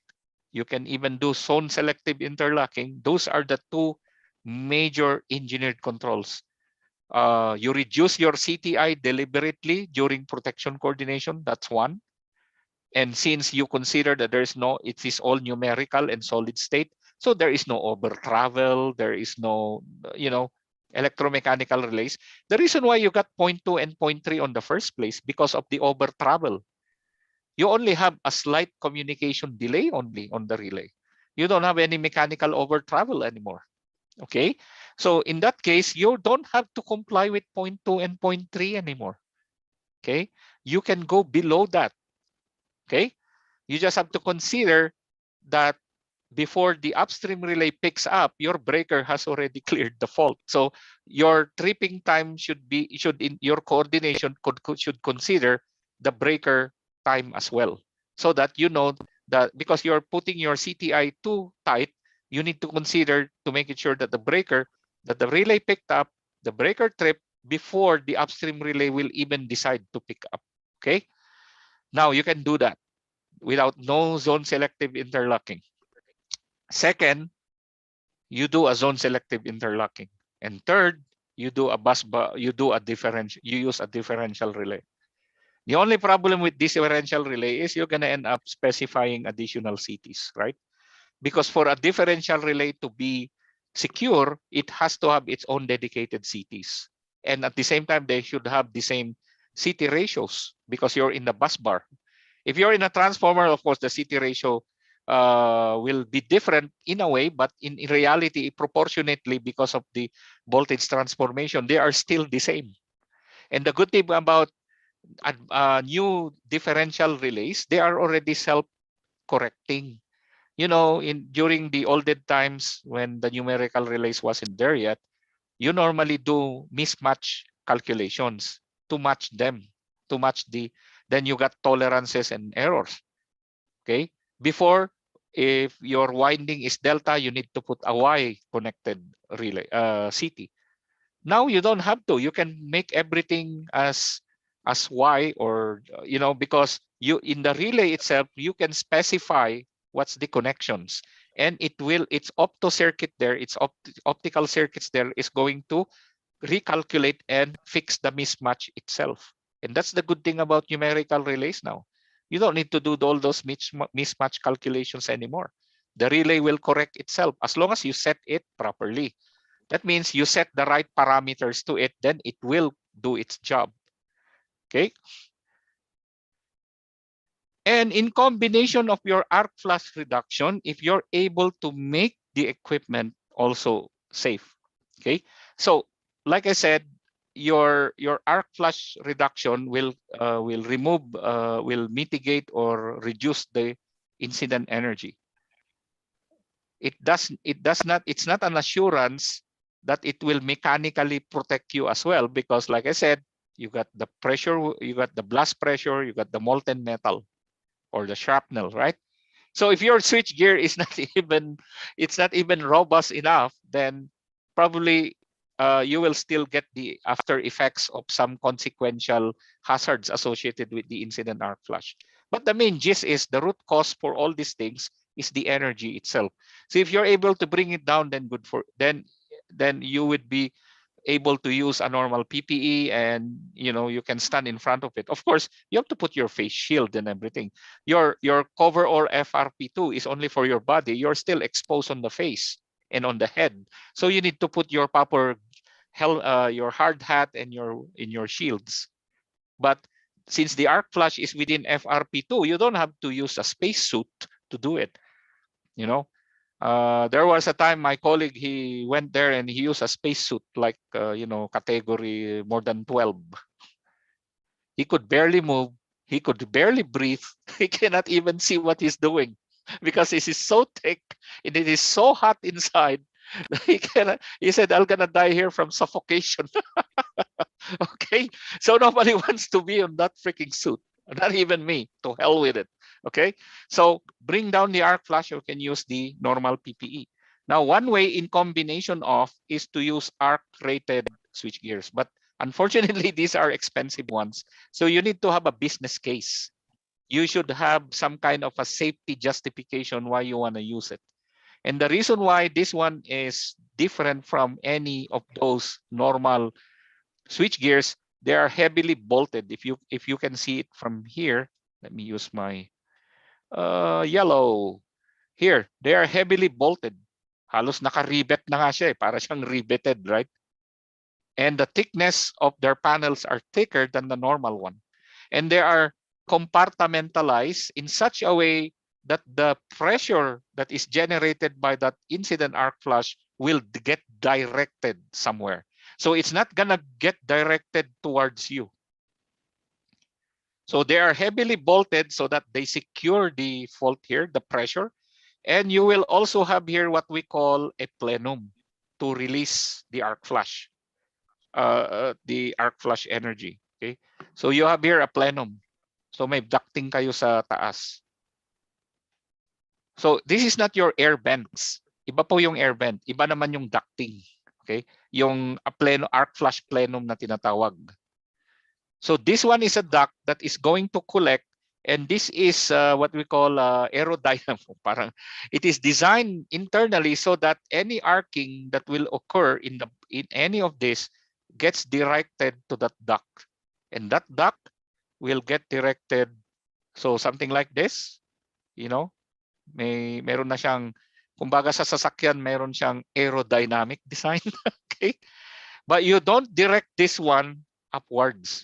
you can even do zone selective interlocking. Those are the two major engineered controls. You reduce your CTI deliberately during protection coordination. That's one. And since you consider that it is all numerical and solid state, so there is no over travel, there is no, electromechanical relays. The reason why you got 0.2 and 0.3 on the first place because of the over travel. You only have a slight communication delay only on the relay. You don't have any mechanical over travel anymore. Okay, so in that case, you don't have to comply with 0.2 and 0.3 anymore. Okay, you can go below that. Okay, you just have to consider that before the upstream relay picks up, your breaker has already cleared the fault. So your tripping time in your coordination should consider the breaker time as well, so that you know that because you're putting your CTI too tight, you need to consider to make it sure that the relay picked up, the breaker trip before the upstream relay will even decide to pick up. Okay, now you can do that without no zone selective interlocking. Second, you do a zone selective interlocking. And third, you do a bus bar, you use a differential relay. The only problem with differential relay is you're gonna end up specifying additional CTs, right? Because for a differential relay to be secure, it has to have its own dedicated CTs. And at the same time, they should have the same CT ratios because you're in the bus bar. If you're in a transformer, of course, the CT ratio will be different in a way, but in reality, proportionately because of the voltage transformation, they are still the same. And the good thing about new differential relays, they are already self-correcting. You know, during the olden times when the numerical relays wasn't there yet, you normally do mismatch calculations to match them, to match then you got tolerances and errors. Okay, before, if your winding is delta, you need to put a Y connected relay CT. Now you don't have to. You can make everything as Y, or because you in the relay itself you can specify what's the connections, and its opto circuit there, its optical circuits there is going to recalculate and fix the mismatch itself. And that's the good thing about numerical relays now. You don't need to do all those mismatch calculations anymore. The relay will correct itself as long as you set it properly. That means you set the right parameters to it, then it will do its job. Okay. And in combination of your arc flash reduction, if you're able to make the equipment also safe. Okay. So like I said, your arc flash reduction will mitigate or reduce the incident energy. It's not an assurance that it will mechanically protect you as well, because like I said, you got the pressure, you got the blast pressure, you got the molten metal or the shrapnel, right? So if your switch gear is not even robust enough, then probably you will still get the after effects of some consequential hazards associated with the incident arc flash. But the main gist is the root cause for all these things is the energy itself. So if you're able to bring it down, then then you would be able to use a normal PPE, and you can stand in front of it. Of course, you have to put your face shield and everything. Your cover or FRP2 is only for your body. You're still exposed on the face and on the head. So you need to put your proper your hard hat and your shields. But since the arc flash is within FRP2, you don't have to use a spacesuit to do it. There was a time my colleague, he went there and he used a spacesuit like category more than 12. He could barely move. He could barely breathe. He cannot even see what he's doing because it is so thick and it is so hot inside. He said, I'm gonna die here from suffocation. Okay, so nobody wants to be on that freaking suit, not even me. To hell with it. Okay, so bring down the arc flash, you can use the normal PPE. Now, one way in combination of is to use arc rated switch gears, but unfortunately these are expensive ones. So you need to have a business case. You should have some kind of a safety justification why you want to use it. And the reason why this one is different from any of those normal switch gears, they are heavily bolted. If you can see it from here, let me use my yellow. Here, they are heavily bolted. Halos naka-rivet na nga siya eh. Para siyang riveted, right? And the thickness of their panels are thicker than the normal one. And they are compartmentalized in such a way that the pressure that is generated by that incident arc flash will get directed somewhere. So it's not gonna get directed towards you. So they are heavily bolted so that they secure the fault here, the pressure. And you will also have here what we call a plenum to release the arc flash, the arc flash energy. Okay, so you have here a plenum. So may ducting kayo sa taas. So this is not your air vents. Iba po yung air vent. Iba naman yung ducting. Okay, yung arc flash plenum na tinatawag. So this one is a duct that is going to collect, and this is what we call aerodynamo. Parang it is designed internally so that any arcing that will occur in any of this gets directed to that duct, and that duct will get directed. So something like this, meron na siyang, kumbaga sa sasakyan, meron siyang aerodynamic design. Okay, but you don't direct this one upwards.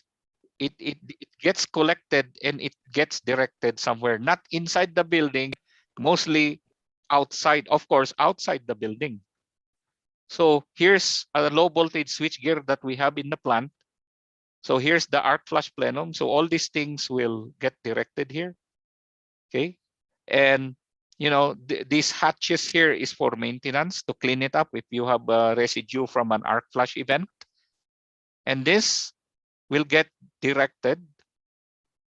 It gets collected and it gets directed somewhere, not inside the building, mostly outside, of course, outside the building. So here's a low voltage switch gear that we have in the plant. So here's the arc flush plenum. So all these things will get directed here. Okay. And these hatches here is for maintenance to clean it up if you have a residue from an arc flush event. And this will get directed.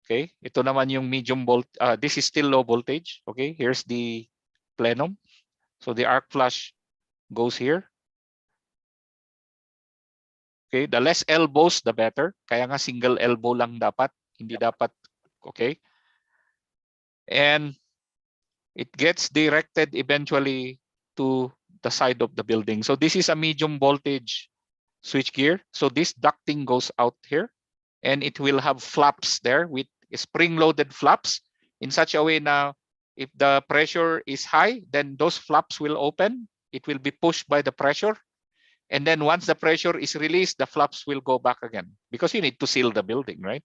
Okay. Ito naman yung medium volt. This is still low voltage. Okay. Here's the plenum. So the arc flush goes here. Okay, the less elbows, the better. Kaya nga single elbow lang dapat, hindi dapat, okay? And it gets directed eventually to the side of the building. So this is a medium voltage switchgear. So this ducting goes out here and it will have flaps there with spring-loaded flaps in such a way now if the pressure is high, then those flaps will open. It will be pushed by the pressure. And then once the pressure is released, the flaps will go back again because you need to seal the building, right?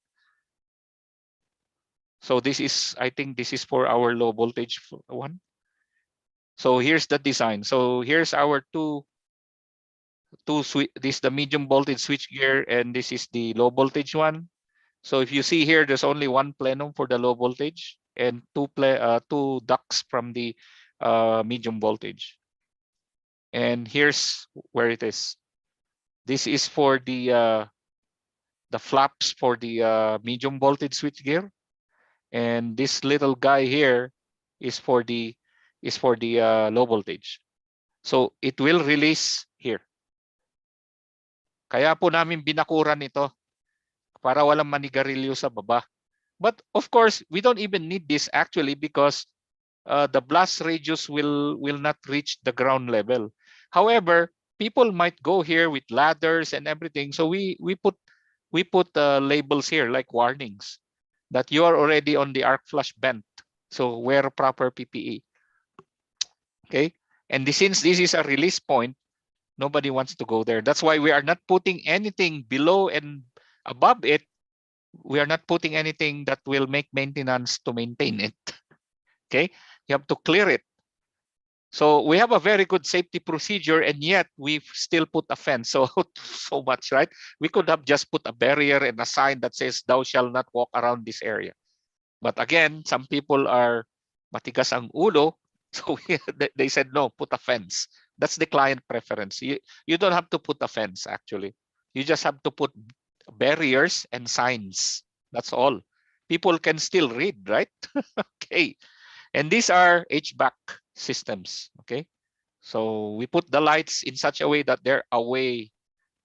So this is, I think this is for our low voltage one. So here's the design. So here's our this is the medium voltage switchgear and this is the low voltage one. So if you see here, there's only one plenum for the low voltage and two ducts from the medium voltage. And here's where it is. This is for the flaps for the medium voltage switchgear, and this little guy here is for the low voltage. So it will release here. Kaya po namin binakuran ito para walang manigarilyo sa baba. But of course, we don't even need this actually because the blast radius will not reach the ground level. However, people might go here with ladders and everything. So we put labels here like warnings that you are already on the arc flush vent. So wear proper PPE. Okay. And since this is a release point, nobody wants to go there. That's why we are not putting anything below and above it. We are not putting anything that will make maintenance to maintain it. Okay. You have to clear it. So we have a very good safety procedure, and yet we've still put a fence. So much, right? We could have just put a barrier and a sign that says, "Thou shall not walk around this area." But again, some people are matigas ang ulo, so they said, "No, put a fence." That's the client preference. You don't have to put a fence, actually. You just have to put barriers and signs. That's all. People can still read, right? Okay. And these are HVAC systems, okay? So we put the lights in such a way that they're away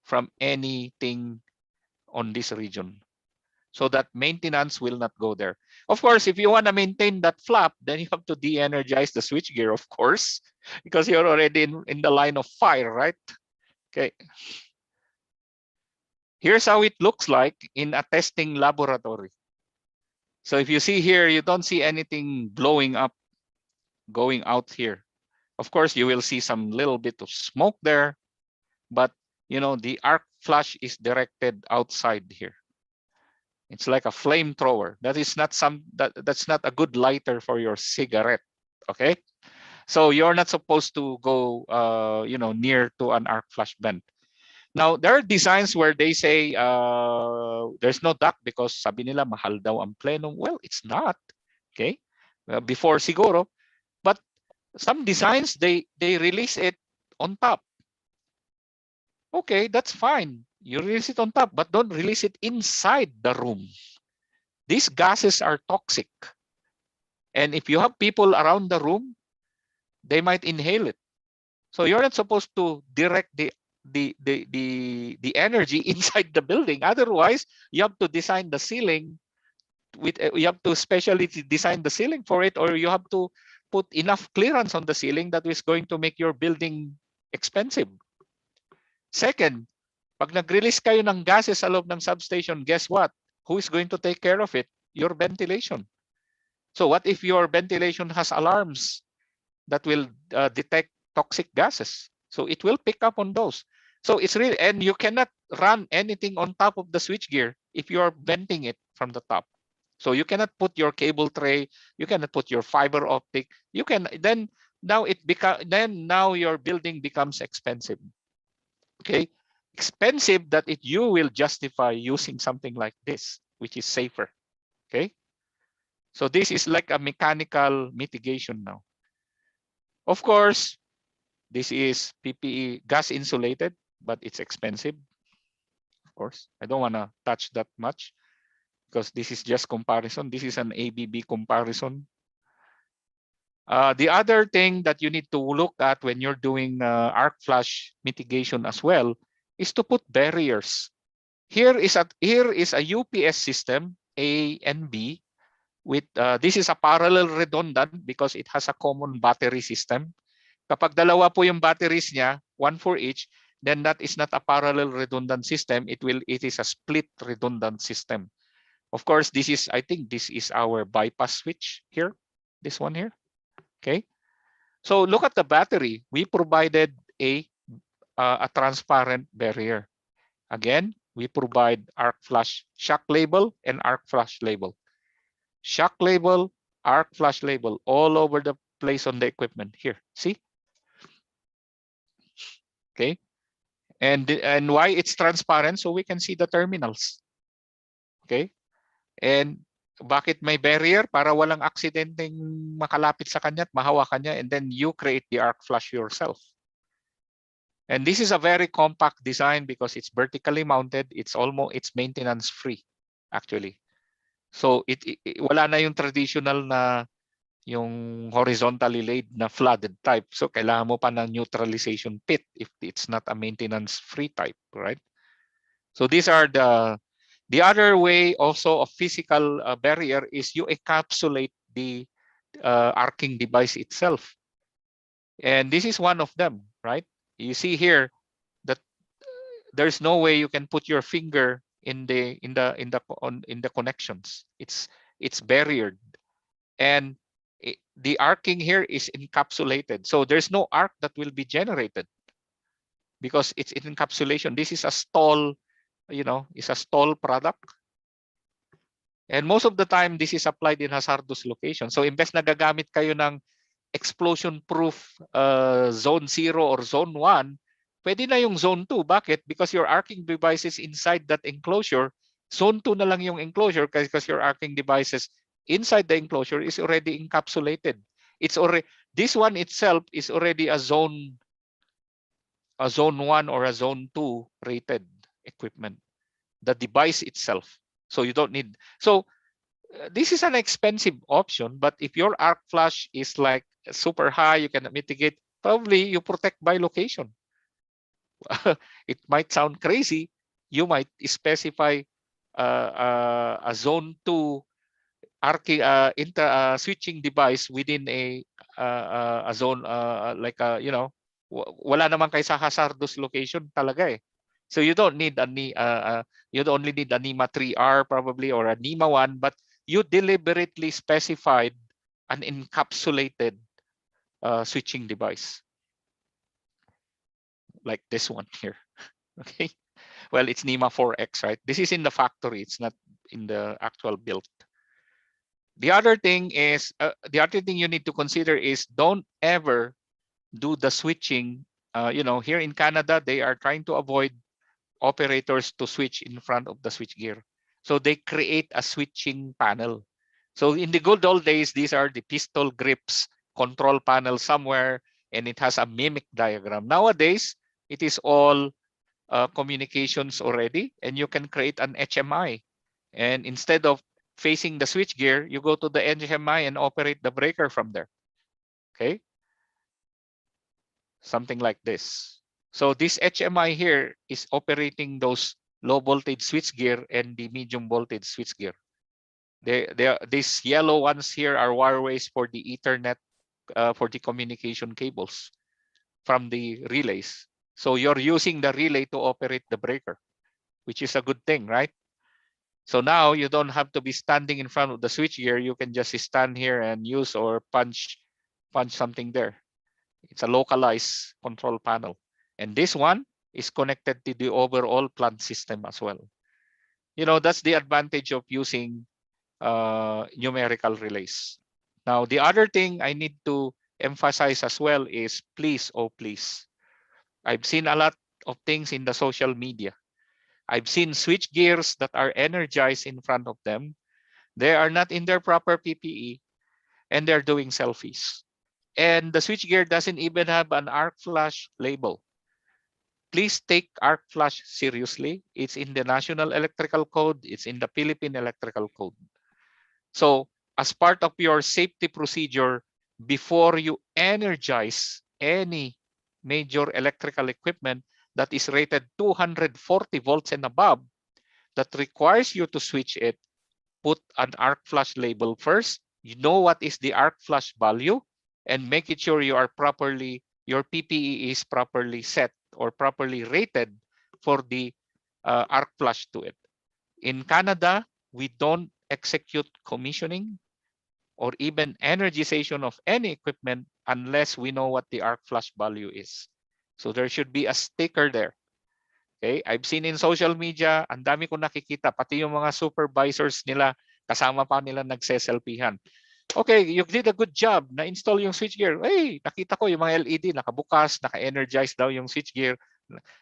from anything on this region so that maintenance will not go there. Of course, if you want to maintain that flap, then you have to de-energize the switchgear, of course, because you're already in the line of fire, right? Okay. Here's how it looks like in a testing laboratory. So if you see here, you don't see anything blowing up, going out here. Of course, you will see some little bit of smoke there, but the arc flush is directed outside here. It's like a flamethrower. That's not a good lighter for your cigarette. Okay, so you're not supposed to go near to an arc flush vent. Now, there are designs where they say there's no duct because sabi nila mahal daw ang plenum. Well, it's not. Okay, before siguro, but some designs they release it on top. Okay, that's fine. You release it on top, but don't release it inside the room. These gases are toxic, and if you have people around the room, they might inhale it. So you're not supposed to direct the energy inside the building. Otherwise, you have to design the ceiling you have to specially design the ceiling for it, or you have to put enough clearance on the ceiling that is going to make your building expensive. Second, pag nag-release kayo ng gases sa loob ng substation, guess what? Who is going to take care of it? Your ventilation. So what if your ventilation has alarms that will detect toxic gases? So it will pick up on those. So it's really, and you cannot run anything on top of the switchgear if you are venting it from the top. So you cannot put your cable tray, you cannot put your fiber optic. You can now your building becomes expensive. Okay, expensive that you will justify using something like this, which is safer. Okay. So this is like a mechanical mitigation now. Of course, this is PPE gas insulated, but it's expensive. Of course, I don't want to touch that much because this is just comparison. This is an ABB comparison. The other thing that you need to look at when you're doing arc flash mitigation as well is to put barriers. Here is a UPS system A and B with this is a parallel redundant because it has a common battery system. Kapag dalawa po yung batteries niya, one for each, then that is not a parallel redundant system. It is a split redundant system. Of course, I think this is our bypass switch here, this one here. Okay. So look at the battery. We provided a transparent barrier. Again, we provide arc flash shock label and arc flash label. Shock label, arc flash label, all over the place on the equipment here. See? Okay. And why it's transparent? So we can see the terminals. Okay. And bakit may barrier? Para walang aksidenteng makalapit sa kanya at mahawakan niya, and then you create the arc flash yourself. And this is a very compact design because it's vertically mounted. It's maintenance free actually. So wala na yung traditional na yung horizontally laid na flooded type. So kailangan mo pa ng neutralization pit if it's not a maintenance free type, right? So these are the other way also of physical barrier is you encapsulate the arcing device itself. And this is one of them, right? You see here that there's no way you can put your finger in the connections. It's barriered, and the arcing here is encapsulated. So there's no arc that will be generated because it's in encapsulation. This is a stall, it's a stall product. And most of the time, this is applied in hazardous location. So imbes na gagamit kayo ng explosion-proof zone 0 or zone 1, pwede na yung zone 2. Bakit? Because your arcing devices inside that enclosure, zone 2 na lang yung enclosure because your arcing devices inside the enclosure is already encapsulated. This one itself is already a zone 1 or a zone 2 rated equipment. The device itself. So you don't need. So this is an expensive option, but if your arc flash is like super high, you can mitigate. Probably you protect by location. It might sound crazy. You might specify a zone 2 switching device within a zone like wala naman kayo sa hazardous location talaga eh. So you don't need you'd only need a NEMA 3R probably or a NEMA 1, but you deliberately specified an encapsulated switching device like this one here. Okay. Well, it's NEMA 4X, right? This is in the factory. It's not in the actual build. The other thing is, you need to consider is don't ever do the switching. Here in Canada, they are trying to avoid operators to switch in front of the switchgear. So they create a switching panel. So in the good old days, these are the pistol grips, control panel somewhere, and it has a mimic diagram. Nowadays, it is all communications already, and you can create an HMI. And instead of facing the switchgear, you go to the HMI and operate the breaker from there. Okay. Something like this. So this HMI here is operating those low voltage switchgear and the medium voltage switchgear. These yellow ones here are wireways for the Ethernet, for the communication cables from the relays. So you're using the relay to operate the breaker, which is a good thing, right? So now you don't have to be standing in front of the switchgear. You can just stand here and use or punch something there. It's a localized control panel. And this one is connected to the overall plant system as well. That's the advantage of using numerical relays. Now, the other thing I need to emphasize as well is please, oh please. I've seen a lot of things in the social media. I've seen switch gears that are energized in front of them. They are not in their proper PPE and they're doing selfies. And the switch gear doesn't even have an arc flash label. Please take arc flash seriously. It's in the National Electrical Code. It's in the Philippine Electrical Code. So as part of your safety procedure, before you energize any major electrical equipment that is rated 240 volts and above, that requires you to switch it, put an arc flash label first. You know what is the arc flash value, and make it sure you are properly, your PPE is properly set or properly rated for the arc flash to it. In Canada, we don't execute commissioning or even energization of any equipment unless we know what the arc flash value is. So there should be a sticker there. Okay, I've seen in social media, ang dami ko nakikita, pati yung mga supervisors nila, kasama pa nila nagseselfihan. Okay, you did a good job, na-install yung switchgear. Hey, nakita ko yung mga LED, nakabukas, naka-energize daw yung switchgear.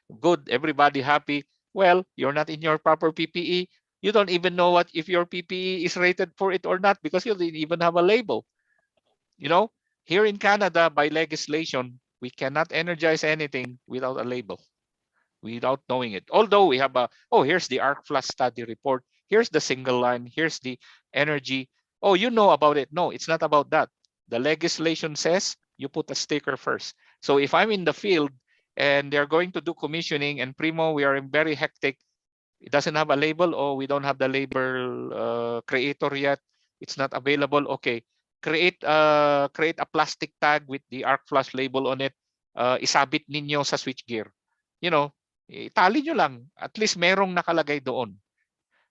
Good, everybody happy. Well, you're not in your proper PPE. You don't even know what if your PPE is rated for it or not because you didn't even have a label. You know, here in Canada, by legislation, we cannot energize anything without a label, without knowing it. Although we have a, oh, here's the arc flash study report. Here's the single line. Here's the energy. Oh, you know about it. No, it's not about that. The legislation says you put a sticker first. So if I'm in the field and they're going to do commissioning and Primo, we are in very hectic, it doesn't have a label, or we don't have the label creator yet, it's not available. Okay, create a plastic tag with the arc flash label on it. Isabit ninyo sa switchgear. You know, itali nyo lang. At least merong nakalagay doon.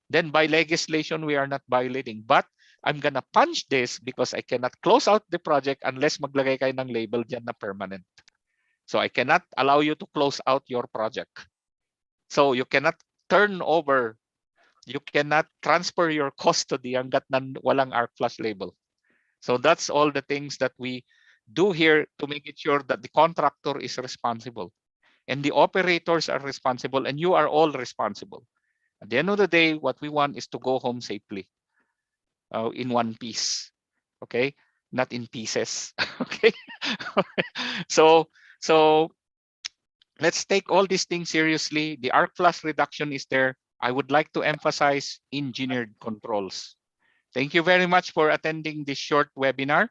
Then by legislation, we are not violating. But I'm gonna punch this because I cannot close out the project unless maglagay kayo ng label dyan na permanent. So I cannot allow you to close out your project. So you cannot turn over, you cannot transfer your custody hanggat walang arc flash label. So that's all the things that we do here to make it sure that the contractor is responsible and the operators are responsible and you are all responsible. At the end of the day, what we want is to go home safely in one piece, okay? Not in pieces, okay? So let's take all these things seriously. The arc flash reduction is there. I would like to emphasize engineered controls. Thank you very much for attending this short webinar,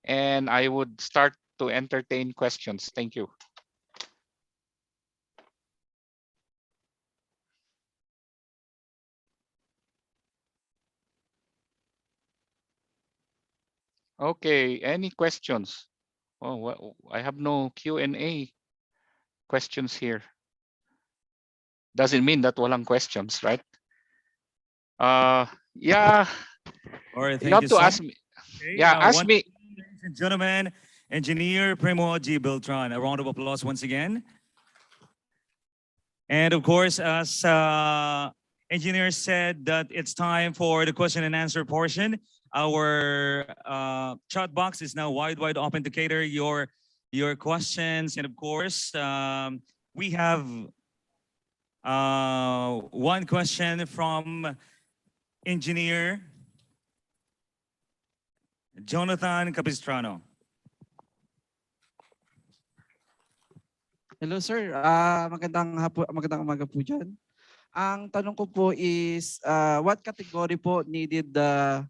and I would start to entertain questions. Thank you. Okay, any questions? Oh, well, I have no Q&A questions here. Doesn't mean that walang questions, right? Yeah. All right, You thank have you to so ask much. me. Okay, Yeah, ask once me. again, ladies and gentlemen, Engineer Primo G. Beltran. A round of applause once again. And of course, as engineer said that it's time for the question and answer portion. Our chat box is now wide open to cater your questions. And of course, we have one question from Engineer Jonathan Capistrano. Hello sir, magandang umaga po dyan. Ang tanong ko po is, what category po needed the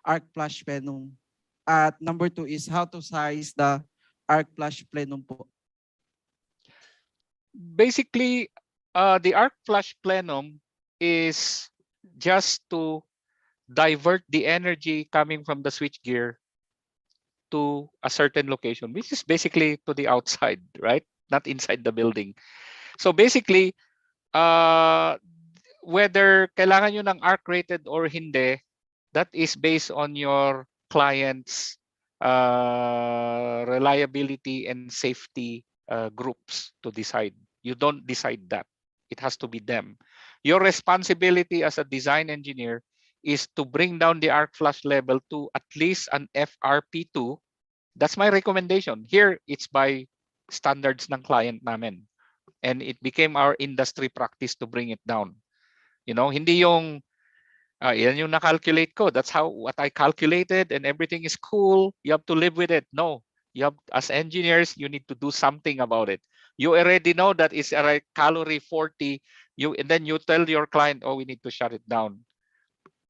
arc flash plenum? At number 2 is how to size the arc flash plenum po? Basically, the arc flash plenum is just to divert the energy coming from the switchgear to a certain location, which is basically to the outside, right? Not inside the building. So basically, whether kailangan nyo ng arc rated or hindi, that is based on your client's reliability and safety groups to decide. You don't decide that. It has to be them. Your responsibility as a design engineer is to bring down the arc flash level to at least an FRP2. That's my recommendation. Here, it's by standards ng client namin. and it became our industry practice to bring it down. You know, hindi yung yan yung na-calculate ko. That's how what I calculated and everything is cool. You have to live with it. No, you have, as engineers, you need to do something about it. You already know that it's a calorie 40. And then you tell your client, oh, we need to shut it down.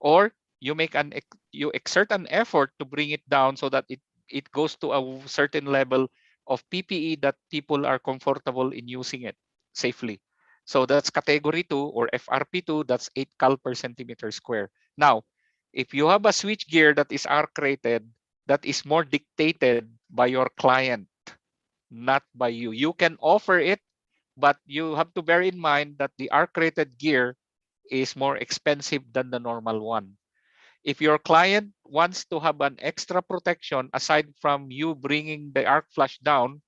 Or you you exert an effort to bring it down so that it goes to a certain level of PPE that people are comfortable in using it safely. So that's category 2 or FRP2, that's 8 cal per centimeter square. Now, if you have a switch gear that is arc rated, that is more dictated by your client, not by you. You can offer it, but you have to bear in mind that the arc rated gear is more expensive than the normal one. If your client wants to have an extra protection aside from you bringing the arc flash down,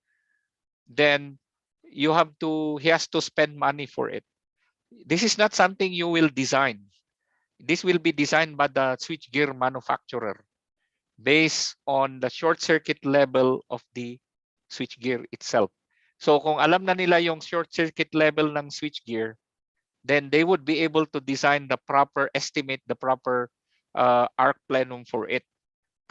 then he has to spend money for it. This is not something you will design. This will be designed by the switchgear manufacturer based on the short circuit level of the switchgear itself. So kung alam na nila yung short circuit level ng switchgear, then they would be able to design the proper estimate, the proper arc plenum for it.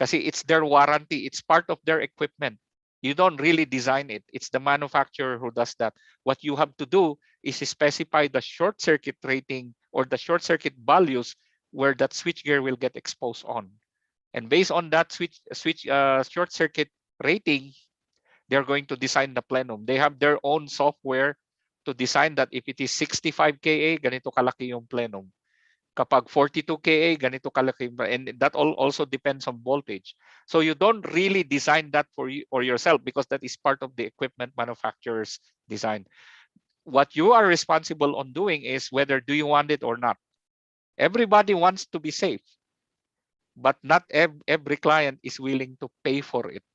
Kasi it's their warranty, it's part of their equipment. You don't really design it. It's the manufacturer who does that. What you have to do is specify the short circuit rating or the short circuit values where that switchgear will get exposed on. And based on that short circuit rating, they're going to design the plenum. They have their own software to design that. If it is 65 kA, ganito kalaki yung plenum. Kapag 42 kA, ganito kalaki, and that also depends on voltage. So you don't really design that for you or yourself because that is part of the equipment manufacturer's design. What you are responsible on doing is whether do you want it or not. Everybody wants to be safe, but not every client is willing to pay for it.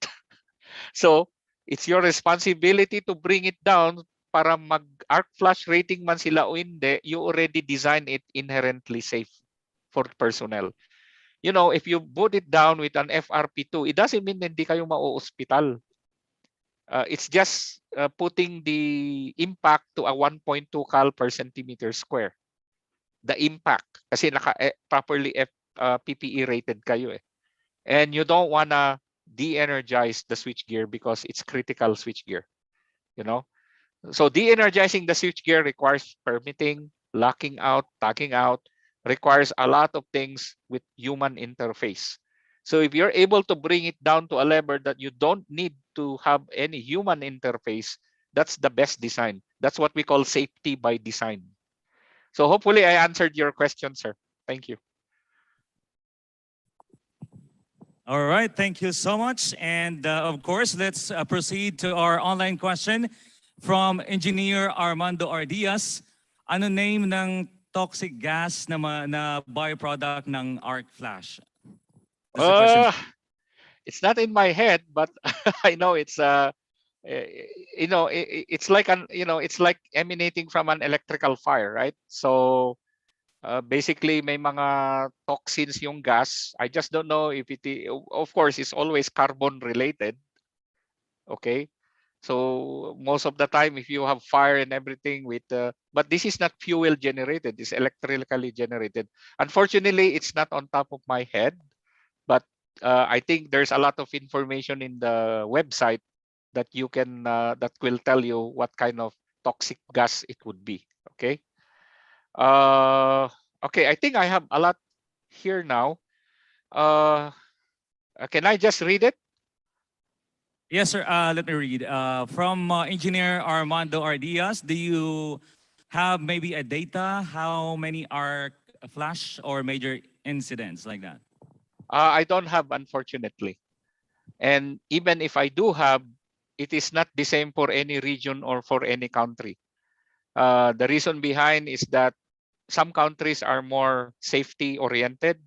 So it's your responsibility to bring it down. Para mag-arc flash rating man sila o hindi, you already design it inherently safe for personnel. You know, if you put it down with an FRP2, it doesn't mean hindi kayo mau-hospital. It's just putting the impact to a 1.2 cal per centimeter square. The impact. Kasi properly PPE rated kayo eh. And you don't wanna de-energize the switchgear because it's critical switchgear. You know? So de-energizing the switchgear requires permitting, locking out, tagging out, requires a lot of things with human interface. So if you're able to bring it down to a level that you don't need to have any human interface, that's the best design. That's what we call safety by design. So hopefully I answered your question, sir. Thank you. All right, thank you so much. And of course, let's proceed to our online question. From Engineer Armando Ardias, ano name ng toxic gas na byproduct ng arc flash? It's not in my head, but I know it's it's like it's like emanating from an electrical fire, right? So basically may mga toxins yung gas. I just don't know if it is, of course it's always carbon related. Okay? So most of the time, if you have fire and everything with, but this is not fuel generated, it's electrically generated. Unfortunately, it's not on top of my head, but I think there's a lot of information in the website that you can, that will tell you what kind of toxic gas it would be, okay? Okay, I think I have a lot here now. Can I just read it? Yes, sir. Let me read. From Engineer Armando Ardias, do you have maybe a data how many arc flash or major incidents like that? I don't have, unfortunately. And even if I do have, it is not the same for any region or for any country. The reason behind is that some countries are more safety oriented.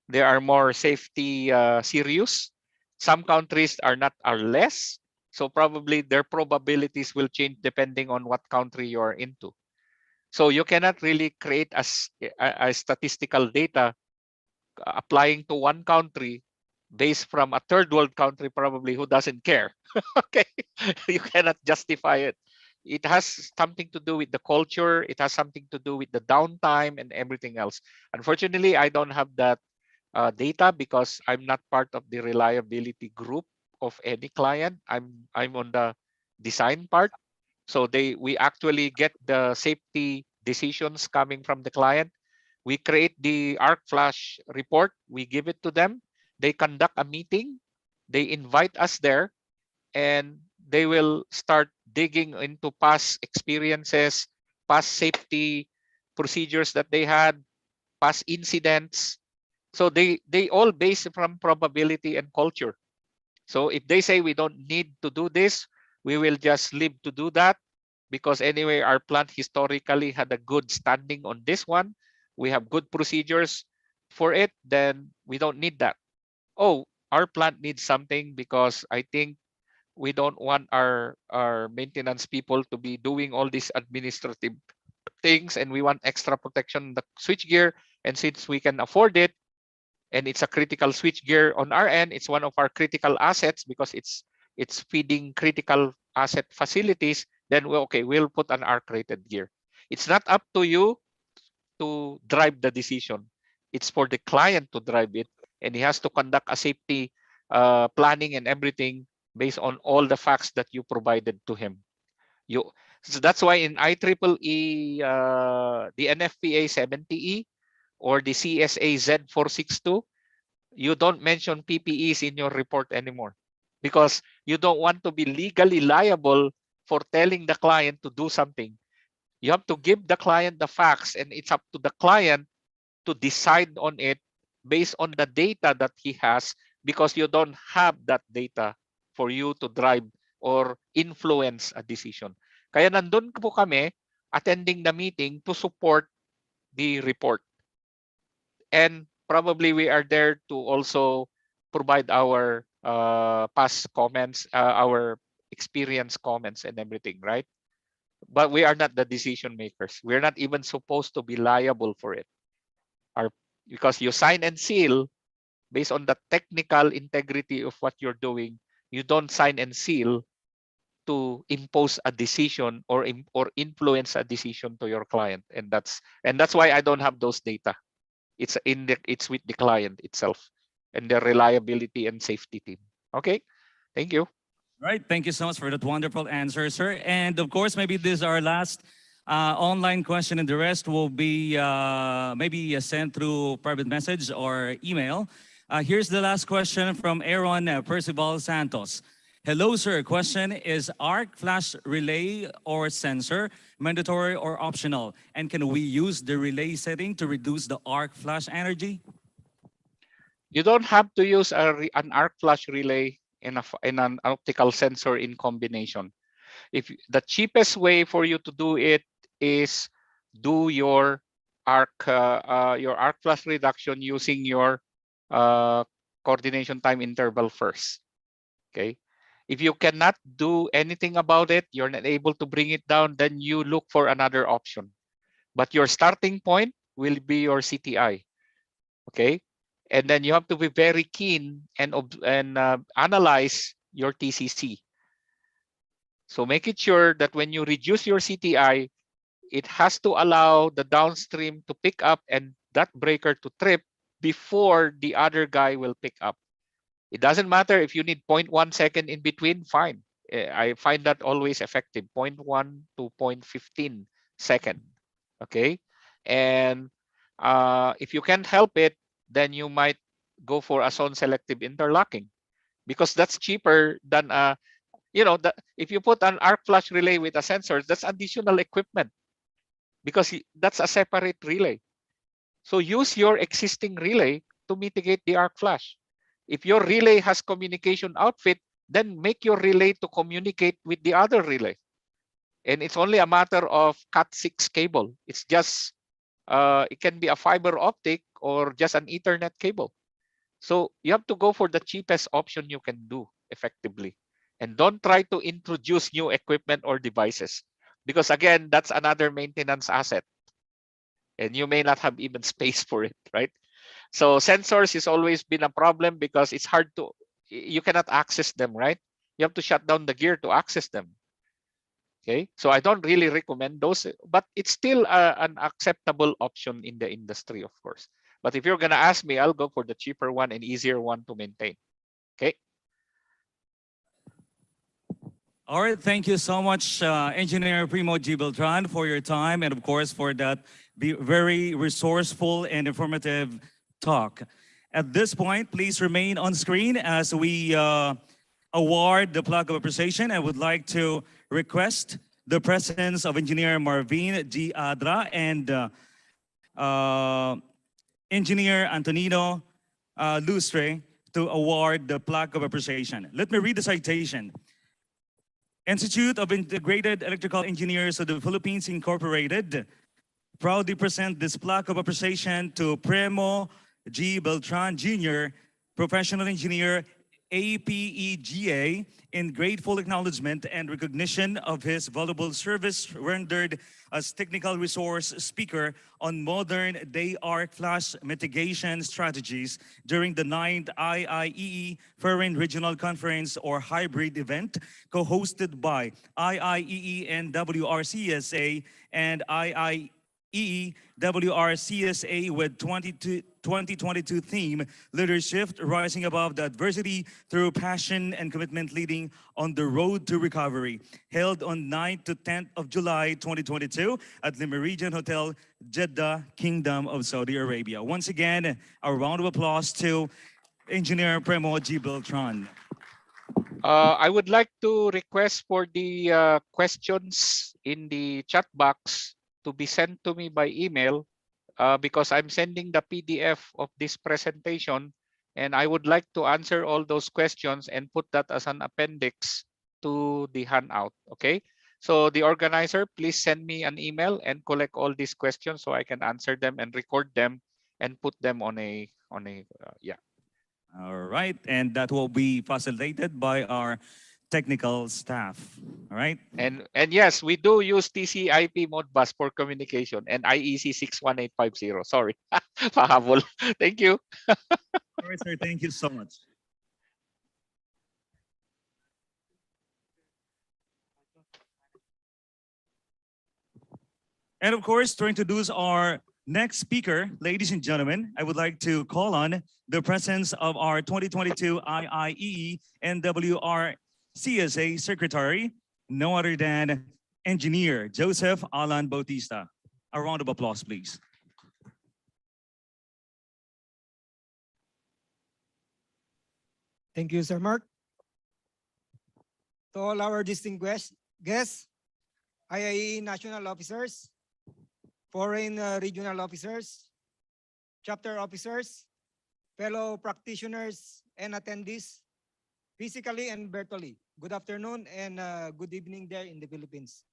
They are more safety serious. Some countries are less. So probably their probabilities will change depending on what country you are into. So you cannot really create a statistical data applying to one country based from a third world country probably who doesn't care. Okay, you cannot justify it. It has something to do with the culture. It has something to do with the downtime and everything else. Unfortunately, I don't have that data because I'm not part of the reliability group of any client. I'm on the design part. So we actually get the safety decisions coming from the client. We create the Arc Flash report. We give it to them. They conduct a meeting. They invite us there, and they will start digging into past experiences, past safety procedures that they had, past incidents. So they all base from probability and culture. So if they say we don't need to do this, we will just leave to do that, because anyway, our plant historically had a good standing on this one. We have good procedures for it, then we don't need that. Oh, our plant needs something because I think we don't want our maintenance people to be doing all these administrative things, and we want extra protection on the switchgear. And since we can afford it, and it's a critical switchgear on our end, it's one of our critical assets because it's feeding critical asset facilities, then we'll put an arc rated gear. It's not up to you to drive the decision. It's for the client to drive it, and he has to conduct a safety planning and everything based on all the facts that you provided to him. So that's why in IEEE, the NFPA 70E or the CSA Z462, you don't mention PPEs in your report anymore, because you don't want to be legally liable for telling the client to do something. You have to give the client the facts, and it's up to the client to decide on it based on the data that he has, because you don't have that data for you to drive or influence a decision. Kaya nandun po kami attending the meeting to support the report. And probably we are there to also provide our past comments, our experience comments and everything, right? But we are not the decision makers. We're not even supposed to be liable for it. Because you sign and seal based on the technical integrity of what you're doing. You don't sign and seal to impose a decision or influence a decision to your client. And that's why I don't have those data. It's with the client itself and the reliability and safety team. Okay, thank you. Right. Thank you so much for that wonderful answer, sir. And of course, maybe this is our last online question, and the rest will be maybe sent through private message or email. Here's the last question from Aaron Percival Santos. Hello, sir. Question: is arc flash relay or sensor mandatory or optional? And can we use the relay setting to reduce the arc flash energy? You don't have to use an arc flash relay in an optical sensor in combination. If the cheapest way for you to do it is do your arc flash reduction using your coordination time interval first. Okay. If you cannot do anything about it, you're not able to bring it down, then you look for another option. But your starting point will be your CTI. Okay. And then you have to be very keen and analyze your TCC. So make it sure that when you reduce your CTI, it has to allow the downstream to pick up and that breaker to trip before the other guy will pick up. It doesn't matter if you need 0.1 second in between, fine. I find that always effective, 0.1 to 0.15 second. Okay. And if you can't help it, then you might go for a zone selective interlocking, because that's cheaper than if you put an arc flash relay with a sensor, that's additional equipment because that's a separate relay. So use your existing relay to mitigate the arc flash. If your relay has communication outfit, then make your relay to communicate with the other relay. And it's only a matter of Cat6 cable. It's just, it can be a fiber optic or just an Ethernet cable. So you have to go for the cheapest option you can do effectively. And don't try to introduce new equipment or devices, because again, that's another maintenance asset. And you may not have even space for it, right? So sensors has always been a problem because it's hard to, you cannot access them, right? You have to shut down the gear to access them. Okay, so I don't really recommend those, but it's still an acceptable option in the industry, of course. But if you're gonna ask me, I'll go for the cheaper one and easier one to maintain. Okay. All right, thank you so much, Engineer Primo G. Beltran, for your time and, of course, for that very resourceful and informative talk. At this point, please remain on screen as we award the plaque of appreciation. I would like to request the presence of Engineer Marvin G. Adra and Engineer Antonino Lustre to award the plaque of appreciation. Let me read the citation. Institute of Integrated Electrical Engineers of the Philippines Incorporated proudly present this plaque of appreciation to Primo G. Beltran Jr., professional engineer, APEGA, in grateful acknowledgement and recognition of his valuable service rendered as technical resource speaker on modern day arc flash mitigation strategies during the 9th IIEE Foreign Regional Conference or hybrid event co-hosted by IIEE and WRCSA and IIEE WRCSA with 2022 theme, Leadership Rising Above the Adversity Through Passion and Commitment Leading on the Road to Recovery, held on 9th to 10th of July 2022 at the Meridian Hotel, Jeddah, Kingdom of Saudi Arabia. Once again, a round of applause to Engineer Primo G. Beltran. I would like to request for the questions in the chat box to be sent to me by email because I'm sending the PDF of this presentation and I would like to answer all those questions and put that as an appendix to the handout. Okay, so the organizer, please send me an email and collect all these questions so I can answer them and record them and put them on a yeah. All right, and that will be facilitated by our technical staff. All right. And yes, we do use TCP Modbus for communication and IEC 61850. Sorry, pahabol. Thank you. All right, sir. Thank you so much. And of course, to introduce our next speaker, ladies and gentlemen, I would like to call on the presence of our 2022 IIEE and WRCSA Secretary, no other than Engineer Joseph Alan Bautista. A round of applause, please. Thank you, Sir Mark. To all our distinguished guests, IIE national officers, foreign regional officers, chapter officers, fellow practitioners, and attendees, physically and virtually. Good afternoon and good evening there in the Philippines.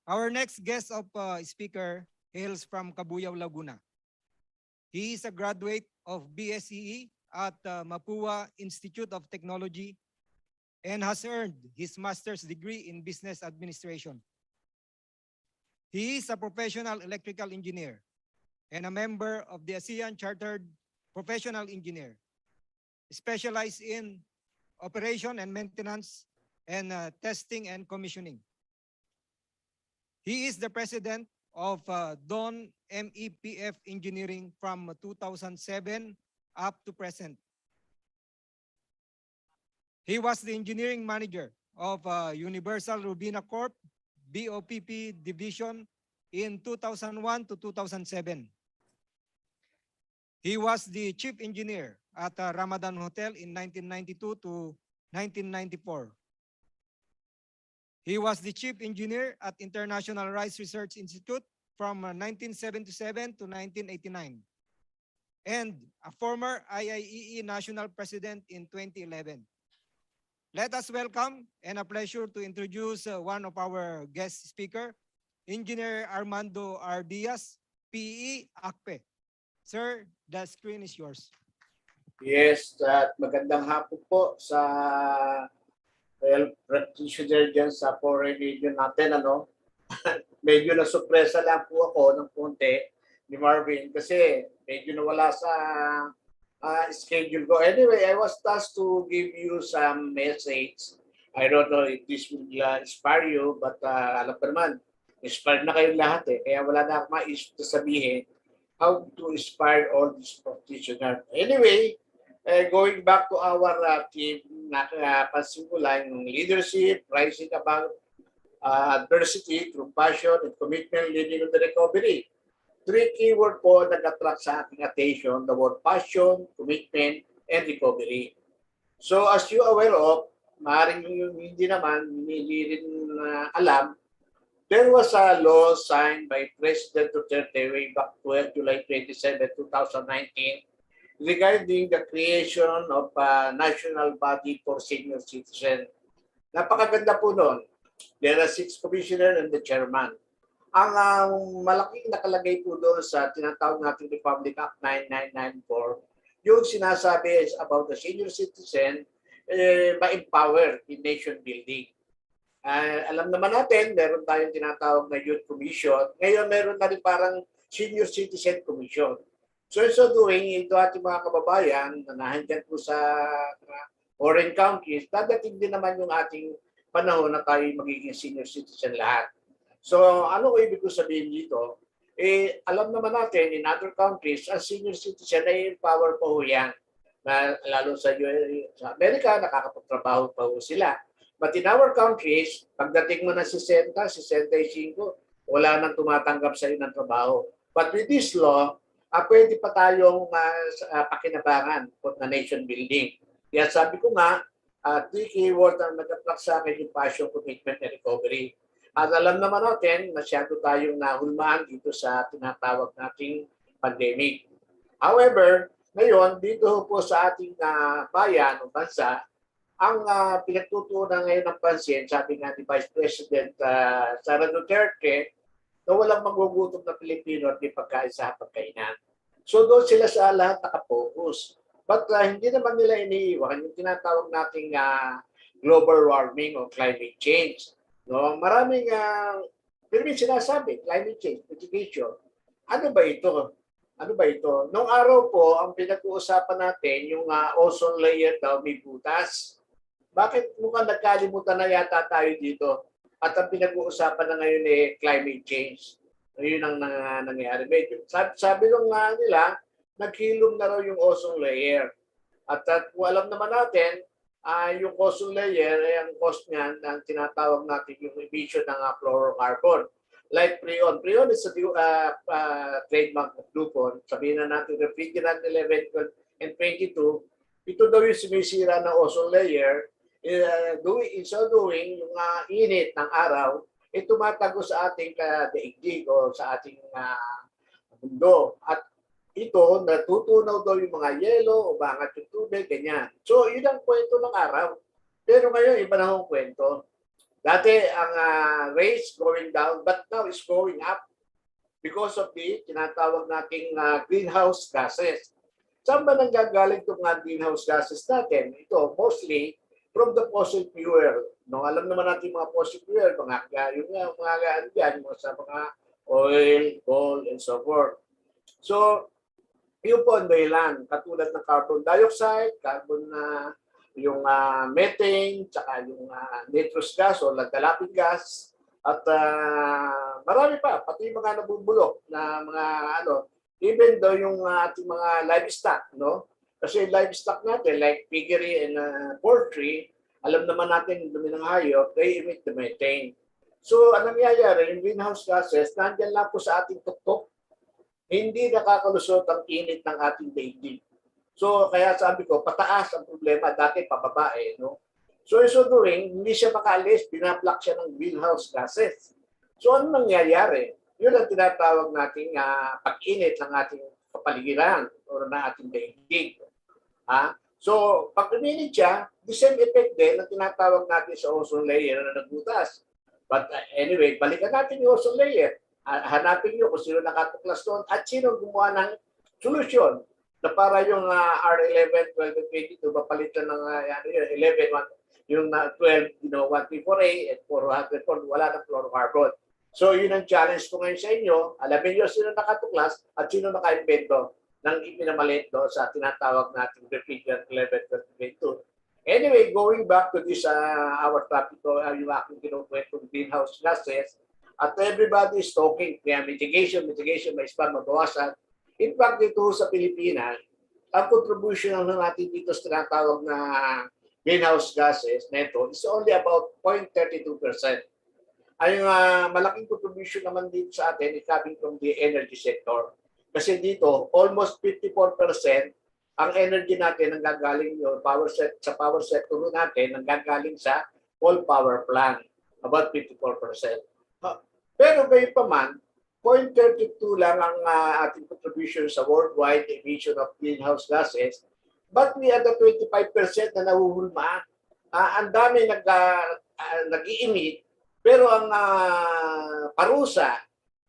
Our next guest of speaker hails from Cabuyao, Laguna. He is a graduate of BSEE at Mapua Institute of Technology and has earned his master's degree in business administration. He is a professional electrical engineer and a member of the ASEAN Chartered Professional Engineer, specialized in operation and maintenance and testing and commissioning. He is the president of Dawn MEPF Engineering from 2007 up to present. He was the engineering manager of Universal Robina Corp, BOPP division in 2001 to 2007. He was the chief engineer at Ramadan Hotel in 1992 to 1994. He was the chief engineer at International Rice Research Institute from 1977 to 1989 and a former IIEE national president in 2011. Let us welcome and a pleasure to introduce one of our guest speaker, Engineer Armando R. Diaz, PE, ACPE. Sir, the screen is yours. Yes, at magandang hapon po sa practitioner dyan sa foreign region natin. Medyo nasupresa lang po ako ng konti ni Marvin kasi medyo nawala sa schedule ko. Anyway, I was tasked to give you some message I don't know if this will inspire you, but alam ko naman, inspired na kayong lahat eh. Kaya wala na akong sabihin how to inspire all these practitioners. Anyway, going back to our team, napansin ko lang yung leadership, rising above adversity through passion and commitment leading to the recovery. 3 keyword po nag-attract sa aking attention, the word passion, commitment, and recovery. So as you aware of, maaaring yung hindi naman, hindi rin alam, there was a law signed by President Duterte way back 12 July 27, 2019 regarding the creation of a national body for senior citizens. Napakaganda po noon. There are 6 commissioners and the chairman. Ang malaking nakalagay po doon sa tinatawag nating Republic Act 9994, yung sinasabi is about the senior citizen ma-empower in nation building. Alam naman natin, meron tayong tinatawag na Youth Commission. Ngayon, meron na rin parang Senior Citizen Commission. So doing, ito ating mga kababayan na nahandyan po sa foreign countries, dadating din naman yung ating panahon na tayo magiging senior citizen lahat. So ano ko ibig ko sabihin dito? Alam naman natin, in other countries, ang senior citizen ay empower pa ho yan. Lalo sa Amerika, nakakapagtrabaho pa ho sila. But in our countries, pagdating mo na 60, 65, wala nang tumatanggap sa iyo ng trabaho. But with this law, pwede pa tayong pakinabangan na nation building. Kaya sabi ko nga, 3 keyword ang nag-attract sa akin yung passion, commitment, and recovery. At alam naman natin, masyado tayong nahulmaan dito sa tinatawag nating pandemic. However, ngayon, dito po sa ating bayan o bansa, ang pinagtutunan ngayon ng pansin, sabi nga ni Vice President Sara Duterte, na walang magugutom na Pilipino at di pagkain sa hapagkainan. So doon sila sa lahat nakapokus. But hindi naman nila iniiwan yung tinatawag nating global warming o climate change. No, maraming pero sinasabi, climate change, education. Ano ba ito? Ano ba ito? Noong araw po, ang pinag-uusapan natin, yung ozone layer daw may butas. Bakit mukhang nagkalimutan na yata tayo dito? At ang pinag-uusapan na ngayon climate change. Yun ang nangyayari medyo. Sabi nung nila, naghilom na raw yung ozone layer. At kung alam naman natin, yung ozone layer, ang cause niyan, ang tinatawag natin yung emission ng fluorocarbon. Like Freon. Freon is a trademark of DuPont. Sabihin na natin, refrigerant 11, 12, and 22. Ito daw yung sumisira ng ozone layer. In so doing, yung init ng araw, tumatago sa ating daigdig o sa ating mundo. At ito, natutunaw daw yung mga yelo, umangat yung tubig, ganyan. So, yun ang kwento ng araw. Pero ngayon, iba na ang kwento. Dati, ang rates going down, but now it's going up because of the tinatawag nating greenhouse gases. Saan ba nanggagaling itong greenhouse gases natin? Ito, mostly from the fossil fuel. No, alam naman natin mga fossil fuel, mga sa mga oil, coal, and so forth. So, yun po ang dahilan, katulad ng carbon dioxide, yung methane, tsaka yung nitrous gas o lagdalaping gas, at marami pa, pati mga nabubulok na mga even though yung ating mga livestock, no? Kasi livestock natin, like piggery and poultry, alam naman natin yung dumi ng hayop, they emit the methane. So, anong nangyayari, yung greenhouse gases, nandyan lang po sa ating tuktok, hindi nakakalusot ang init ng ating daigdig. So, kaya sabi ko, pataas ang problema, dati pababa no? So, doing, hindi siya makaalis, binablock siya ng greenhouse gases. So, ano nangyayari? Yun ang tinatawag nating pag-init ng ating kapaligiran o ng ating daigdig. So, pag uminit siya, the same effect din na tinatawag natin sa ozone layer na nagbutas. But anyway, balikan natin yung ozone layer. Hanapin nyo kung sino nakatuklas doon at sino gumawa ng solusyon na para yung R11, 12, and 22 mapalitan ng 11, yung 12, 134A at 404, wala ng fluorocarbon. So yun ang challenge ko ngayon sa inyo. Alamin nyo sino nakatuklas at sino naka-invento ng ipinamalit sa tinatawag natin refrigerant 11, 12, 22. Anyway, going back to this, our topic, yung aking kinukwento, greenhouse gases, at everybody is talking, kaya mitigation, may spam, mabawasan. In fact, dito sa Pilipinas, ang contribution na natin dito sa tinatawag na greenhouse gases neto is only about 0.32%. Ay malaking contribution naman dito sa atin is coming from the energy sector. Kasi dito, almost 54% ang energy natin ang gagaling yung sa power sector natin ang gagaling sa coal power plant, about 54%. Pero gayon pa man, 0.32 lang ang ating contribution sa worldwide emission of greenhouse gases, but we are the 25% na nahuhulma. Ang dami nag-i-emit, pero ang parusa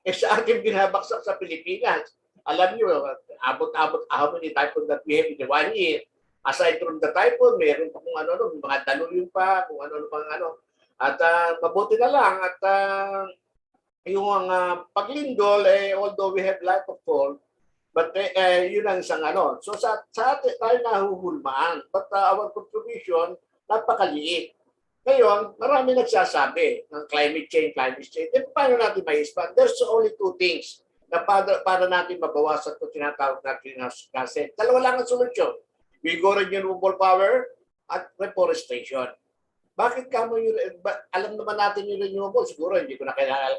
sa ating binabaksak sa Pilipinas. Alam niyo, abot-abot how many typhoon that we have in the 1 year. Aside from the typhoon, meron pa kung ano, mga daluyong pa, kung ano pang ano. At mabuti na lang at yung paglindol, although we have light of fall, but yun ang isang ano. So sa atin tayo nahuhulmaan, but our contribution, napakaliit. Ngayon, marami nagsasabi ng climate change. Eh, paano natin ma-expand? There's only two things na para natin mabawasan ito tinatawag na greenhouse gases. Dalawa lang ang solusyon. We go renewable power at reforestation. Bakit kamo yung, alam naman natin yung renewable, siguro hindi ko na kailangan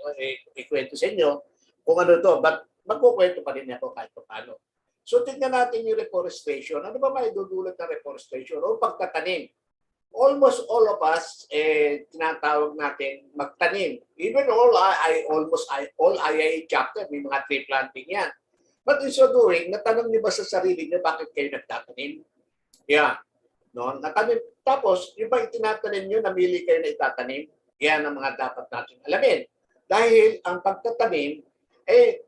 ikwento sa inyo kung ano to, but magkukwento pa rin ako kahit paano. So tingnan natin yung reforestation. Ano ba may dudulot ng reforestation o pagtatanim? Almost all of us, tinatawag natin magtanim. Even all IIA chapter, may mga tree planting yan. But in so doing, natanong niyo ba sa sarili niyo bakit kayo nagtatanim? Yeah. No? Natanim. Tapos, yung ba itinatanim nyo, namili kayo na itatanim, yan ang mga dapat natin alamin. Dahil ang pagtatanim,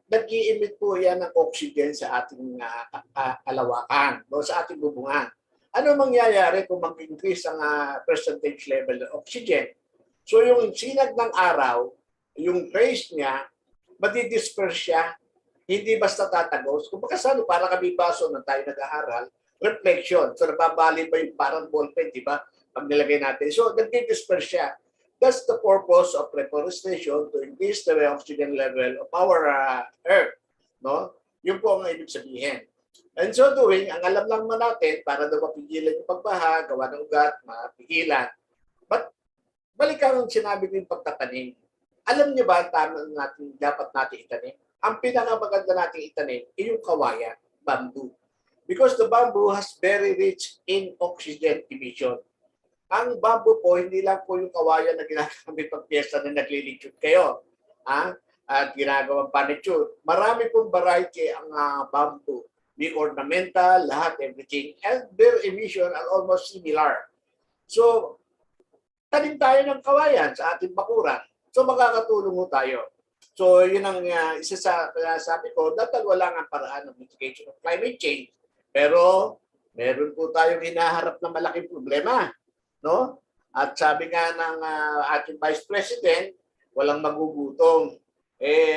nag-i-emit po yan ng oxygen sa ating kalawakan, no? Sa ating bubungan. Ano mangyayari kung mag-increase ang percentage level ng oxygen? So yung sinag ng araw, yung rays niya, madidisperse siya, hindi basta tatagos. Kung saan, para kami baso na tayo nag-aaral, reflection. So nababali ba yung parang ballpen, di ba? Pag nilagay natin. So nag-disperse siya. That's the purpose of reforestation, to increase the oxygen level of our earth. No? Yun po ang ibig sabihin. And so doing, ang alam lang man natin, para daw mapigilan yung pagbaha, gawa ng ugat, mapigilan. But balikan ang sinabi ko yung pagtatanim. Alam niyo ba dapat natin itanim? Ang pinakamaganda natin itanim ay yung kawayan, bamboo. Because the bamboo has very rich in oxygen emission. Ang bamboo po, hindi lang po yung kawayan na ginagamit pag piyesta na naglilitsyon kayo. At ginagawang furniture. Marami pong variety ang bamboo. May ornamental, lahat, everything. And their emission are almost similar. So, tanim tayo ng kawayan sa ating bakuran. So, makakatulong mo tayo. So, yun ang isa sa sabi ko, dahil lang ang paraan ng mitigation of climate change. Pero, meron po tayong hinaharap na malaking problema. No? At sabi nga ng ating Vice President, walang magugutom.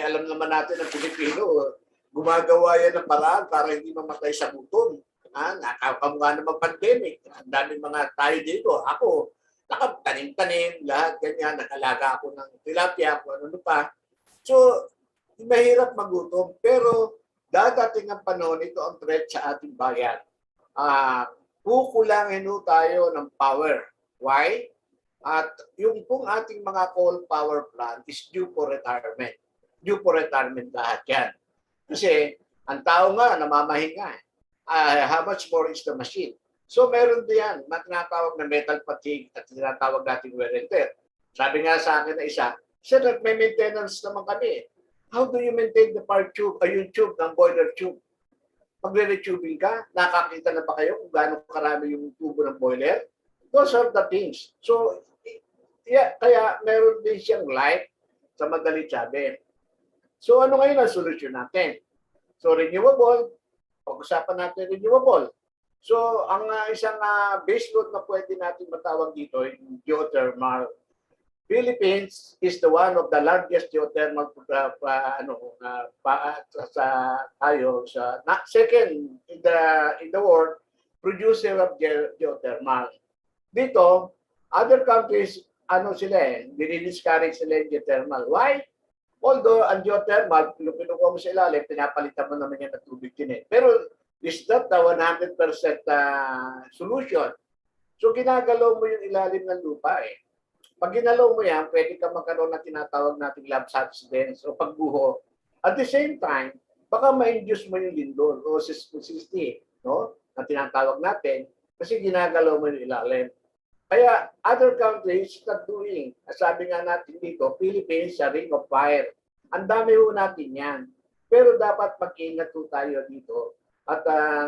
Alam naman natin ang Pilipino, gumagawa yan ng paraan para hindi mamatay sa gutom. Nakakamukha naman pandemic. Ang daming mga tayo dito. Ako, nakatanim-tanim, lahat ganyan. Nakalaga ako ng tilapia, kung ano pa. So, mahirap magutom. Pero, dadating ang panahon, ito ang threat sa ating bayan. Kukulangin tayo ng power. Why? At yung pong ating mga coal power plant is due for retirement. Due for retirement lahat yan. Kasi ang tao nga namamahinga. How much more is the machine? So meron din yan, tinatawag na metal fatigue at tinatawag natin wear and tear. Sabi nga sa akin na isa, sir, may maintenance naman kami. How do you maintain the part tube, yung tube ng boiler tube? Pag re-tubing ka, nakakita na ba kayo kung gaano karami yung tubo ng boiler? Those are the things. So, yeah, kaya meron din siyang life sa madalit sabi. So ano ngayon ang solusyon natin? So renewable, pag-usapan natin renewable. So ang isang base load na pwede natin matawag dito yung geothermal. Philippines is the one of the largest geothermal second in the world producer of geothermal. Dito, other countries, ano sila dinidiscourage sila yung geothermal. Why? Although ang geothermal, pinukuha mo sa ilalim, pinapalitan mo naman yan ng tubig din Pero is not the 100% solution. So ginagalaw mo yung ilalim ng lupa Pag ginalaw mo yan, pwede ka magkaroon ng tinatawag nating lab subsidence o pagbuho. At the same time, baka ma-induce mo yung lindol o seismicity, no? Na tinatawag natin kasi ginagalaw mo yung ilalim. Kaya other countries not doing. Sabi nga natin dito, Philippines sa Ring of Fire. Ang dami ho natin yan. Pero dapat mag-ingat po tayo dito. At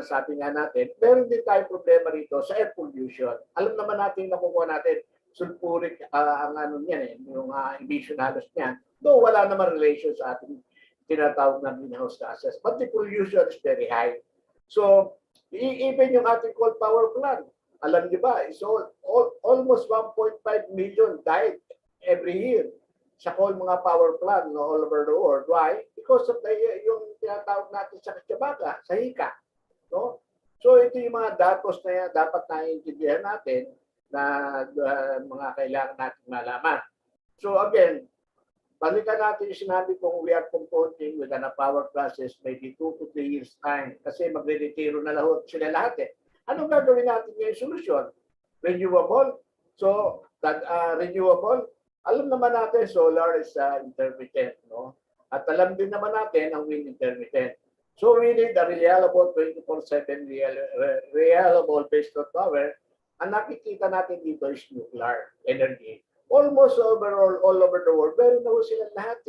sabi nga natin, meron din tayo problema rito sa air pollution. Alam naman natin nakukuha natin sulfuric ang ano niyan yung emission halos niyan. Though wala naman relation sa ating tinatawag na greenhouse gases. But the pollution is very high. So, even yung ating coal power plant, alam niyo ba, so almost 1.5 million died every year sa coal mga power plant all over the world. Why? Because of yung tinatawag natin sa Catabaga, sa Hika. No? So, ito yung mga datos na yan, dapat naiintindihan natin na mga kailangan natin malaman. So, again, balikan natin yung sinabi kong we are compounding with a power process maybe 2 to 3 years time kasi magre-retiro na sila lahat Anong gagawin natin yung solution? Renewable. So, that renewable, alam naman natin solar is intermittent, no? At alam din naman natin ang wind intermittent. So, we need a reliable 24/7 reliable baseload power. Ang nakikita natin dito is nuclear energy. Almost all over the world, meron na silang lahat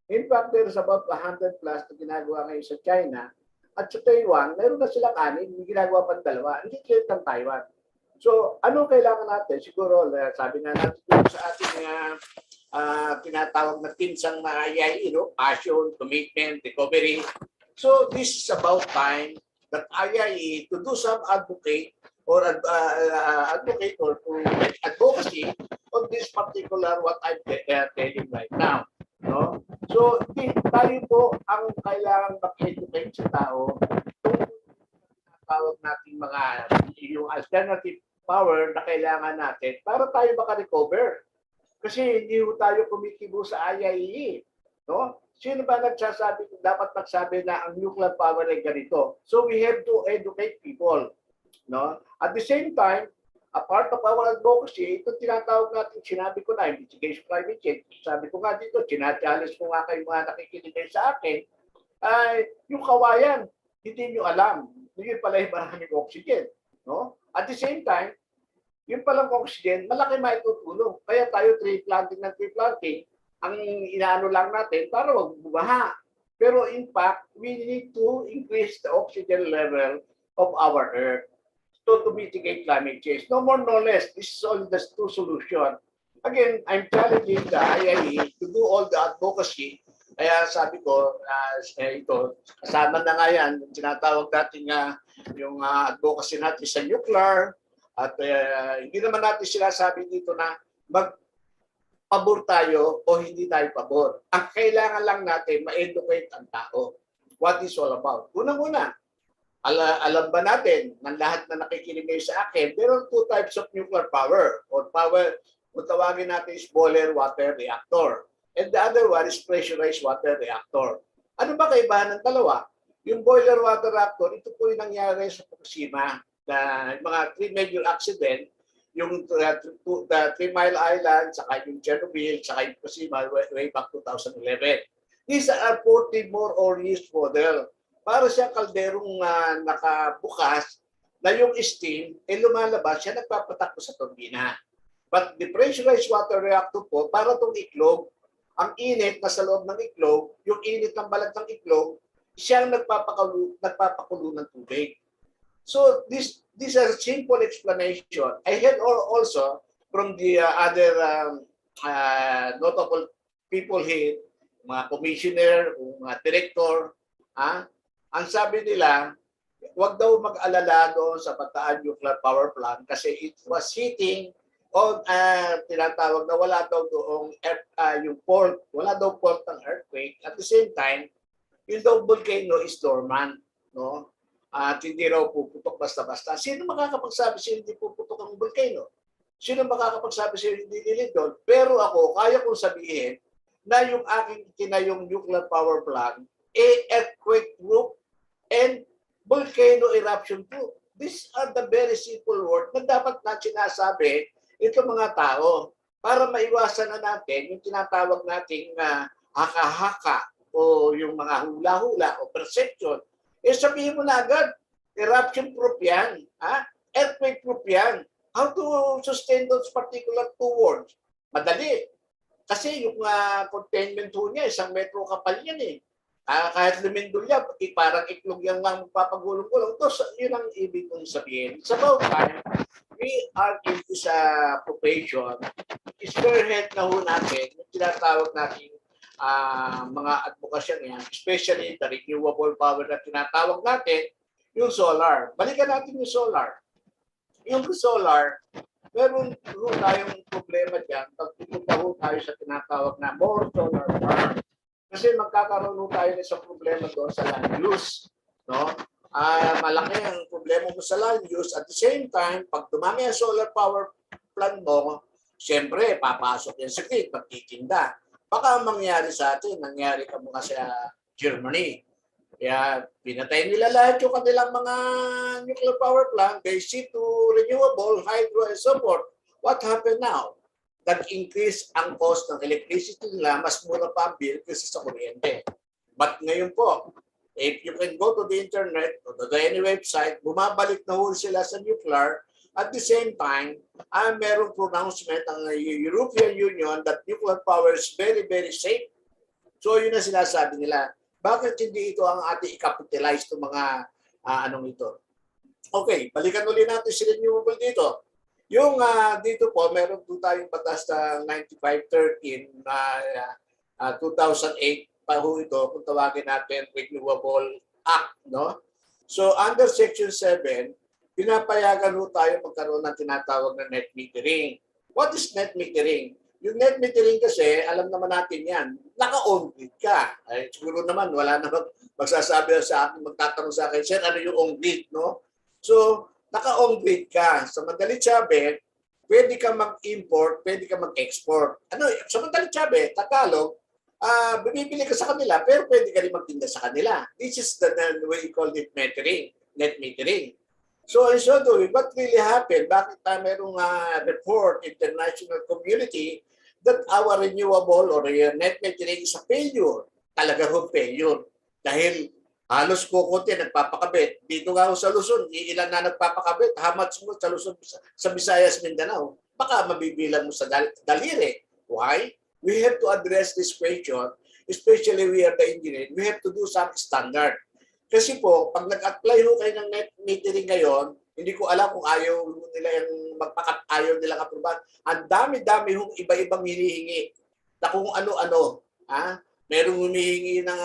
In fact, there's about 100 plus na ginagawa ngayon sa China. At sa Taiwan, meron na silang 6, hindi ginagawa pang 2. Hindi clear ng Taiwan. So, ano kailangan natin? Siguro, sabi nga natin sa ating tinatawag na tinsang IIE, passion, commitment, recovery. So, this is about time that IIE to do some advocate or advocacy on this particular what I'm telling right now. No? So, tayo po ang kailangan mag-educate sa tao kung tawag natin yung alternative power na kailangan natin para tayo maka-recover. Kasi hindi tayo kumikibo sa IIE. No? Sino ba nagsasabi, dapat magsabi na ang nuclear power ay ganito? So we have to educate people. No? At the same time, a part of our advocacy, ito tinatawag natin, sinabi ko na, mitigation climate change. Sabi ko nga dito, sinachallenge ko nga kayo mga nakikinig sa akin, ay yung kawayan, hindi nyo alam. Yun pala yung maraming oxygen. No? At the same time, yung palang oxygen, malaki maitutulong. Kaya tayo tree planting, ang inaano lang natin para wag bumaha. Pero in fact, we need to increase the oxygen level of our Earth to mitigate climate change. No more, no less. This is all the two solutions. Again, I'm challenging the IIE to do all the advocacy. Kaya sabi ko, ito, kasama na nga yan, tinatawag natin yung advocacy natin sa nuclear. At hindi naman natin sila sabi dito na pabor tayo o hindi tayo pabor. Ang kailangan lang natin, ma-educate ang tao. What is all about? Unang-una, alam ba natin ng lahat na nakikinig ngayon sa akin, there are 2 types of nuclear power. Or power, kung tawagin natin is boiler water reactor. And the other one is pressurized water reactor. Ano ba kaibahan ng dalawa? Yung boiler water reactor, ito po yung nangyari sa Fukushima na mga 3 major accident, yung the 3 Mile Island, saka yung Chernobyl, saka yung Fukushima way back 2011. These are 40 more or used model. Para siya kalderong nakabukas na yung steam lumalabas siya nagpapatakbo sa turbina. But the pressurized water reactor po, para itong iklog, ang init na sa loob ng iklog, yung init ng balat ng iklog, siyang nagpapakulo ng tubig. So this is a simple explanation. I had also from the other notable people here, mga commissioner, mga director, ang sabi nila, wag daw mag-alala doon sa Bataan Nuclear Power Plant kasi it was hitting on tinatawag na wala daw doong yung fault, wala daw fault ng earthquake. At the same time, yung daw volcano is dormant, no? At hindi raw puputok basta-basta. Sino makakapagsabi sino hindi puputok ang volcano? Sino makakapagsabi sa'yo hindi nilid doon? Pero ako, kaya kong sabihin na yung aking tinayong nuclear power plant, earthquake proof and volcano eruption proof. These are the very simple words na dapat na sinasabi itong mga tao para maiwasan na natin yung tinatawag nating haka-haka o yung mga hula-hula o perception. Sabihin mo na agad, eruption proof yan, earthquake proof yan. How to sustain those particular two words? Madali. Kasi yung containment ho niya, 1 metro kapal yan eh. Kahit lumindol yan, parang iklog yung magpapagulong-gulong. So, yun ang ibig kong sabihin. Sa about time, we are in this profession, spearhead na ho natin, yung tinatawag natin mga advokasyon yan, especially the renewable power na tinatawag natin, yung solar. Balikan natin yung solar. Yung solar, meron ho tayong problema dyan pag pupunta ho tayo sa tinatawag na more solar farm. Kasi magkakaroon ho tayo sa problema doon sa land use. No? Malaki ang problema mo sa land use. At the same time, pag dumami ang solar power plant mo, siyempre, papasok yan sa grid, magtitinda. Baka ang mangyari sa atin, nangyari ka mga sa Germany. Kaya pinatay nila lahat yung kanilang mga nuclear power plant, they shift to renewable, hydro, and so forth. What happened now? Nag-increase ang cost ng electricity nila, mas mura pa ang bill kasi sa kuryente. But ngayon po, if you can go to the internet or to any website, bumabalik na ho sila sa nuclear. At the same time, merong pronouncement ng European Union that nuclear power is very, very safe. So yun ang sinasabi nila. Bakit hindi ito ang ating i-capitalize ng mga anong ito? Okay, balikan ulit natin si renewable dito. Yung dito po, meron po tayong batas na 9513 na 2008 pa ho ito, kung tawagin natin Renewable Act. No? So under Section 7, pinapayagan ho tayo magkaroon ng tinatawag na net metering. What is net metering? Yung net metering kasi, alam naman natin yan, naka-on-grid ka. Ay, siguro naman, wala naman magsasabi sa akin, magtatanong sa akin, sir, ano yung on-grid, no? So, naka-on-grid ka. Sa madalit sabi, pwede ka mag-import, pwede ka mag-export. Ano, sa madalit sabi, Tagalog, bibili ka sa kanila, pero pwede ka rin magtinda sa kanila. This is the way we call it metering, net metering. So, in so doing, what really happened? Bakit merong report international community that our renewable or net metering is a failure? Talaga ho failure. Dahil halos kukunti nagpapakabit. Dito nga ho sa Luzon, ilan na nagpapakabit. How much mo sa Luzon, sa Visayas, Mindanao? Baka mabibilang mo sa daliri. Why? We have to address this question, especially we are the engineer. We have to do some standard. Kasi po, pag nag-apply ho kayo ng net metering ngayon, hindi ko alam kung ayaw nila yung ayaw nilang aprobahan. Ang dami-dami hong iba-ibang hinihingi na kung ano-ano. Merong humihingi ng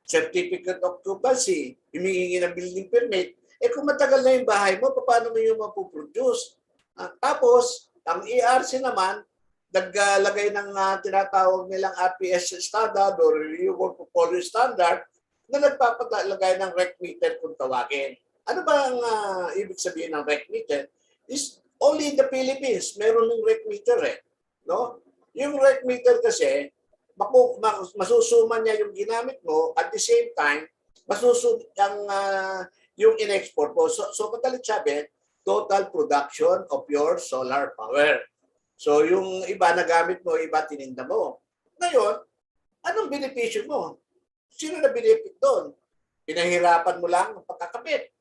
certificate of occupancy, humihingi ng building permit. Kung matagal na yung bahay mo, paano mo yung mapuproduce? Tapos, ang ERC naman, naglagay ng tinatawag nilang RPS standard or Renewable Portfolio Standard na nagpapalagay ng rec meter kung tawagin. Ano ba ang ibig sabihin ng rec meter? Is only in the Philippines, meron ng rec meter no? Yung rec meter kasi, masusuman niya yung ginamit mo at the same time, masusuman yung in-export mo. So madalit sabi, total production of your solar power. So yung iba nagamit mo, iba tininda mo. Ngayon, anong benepisyo mo? Sino na benefit doon? Pinahirapan mo lang ang pagkakabit.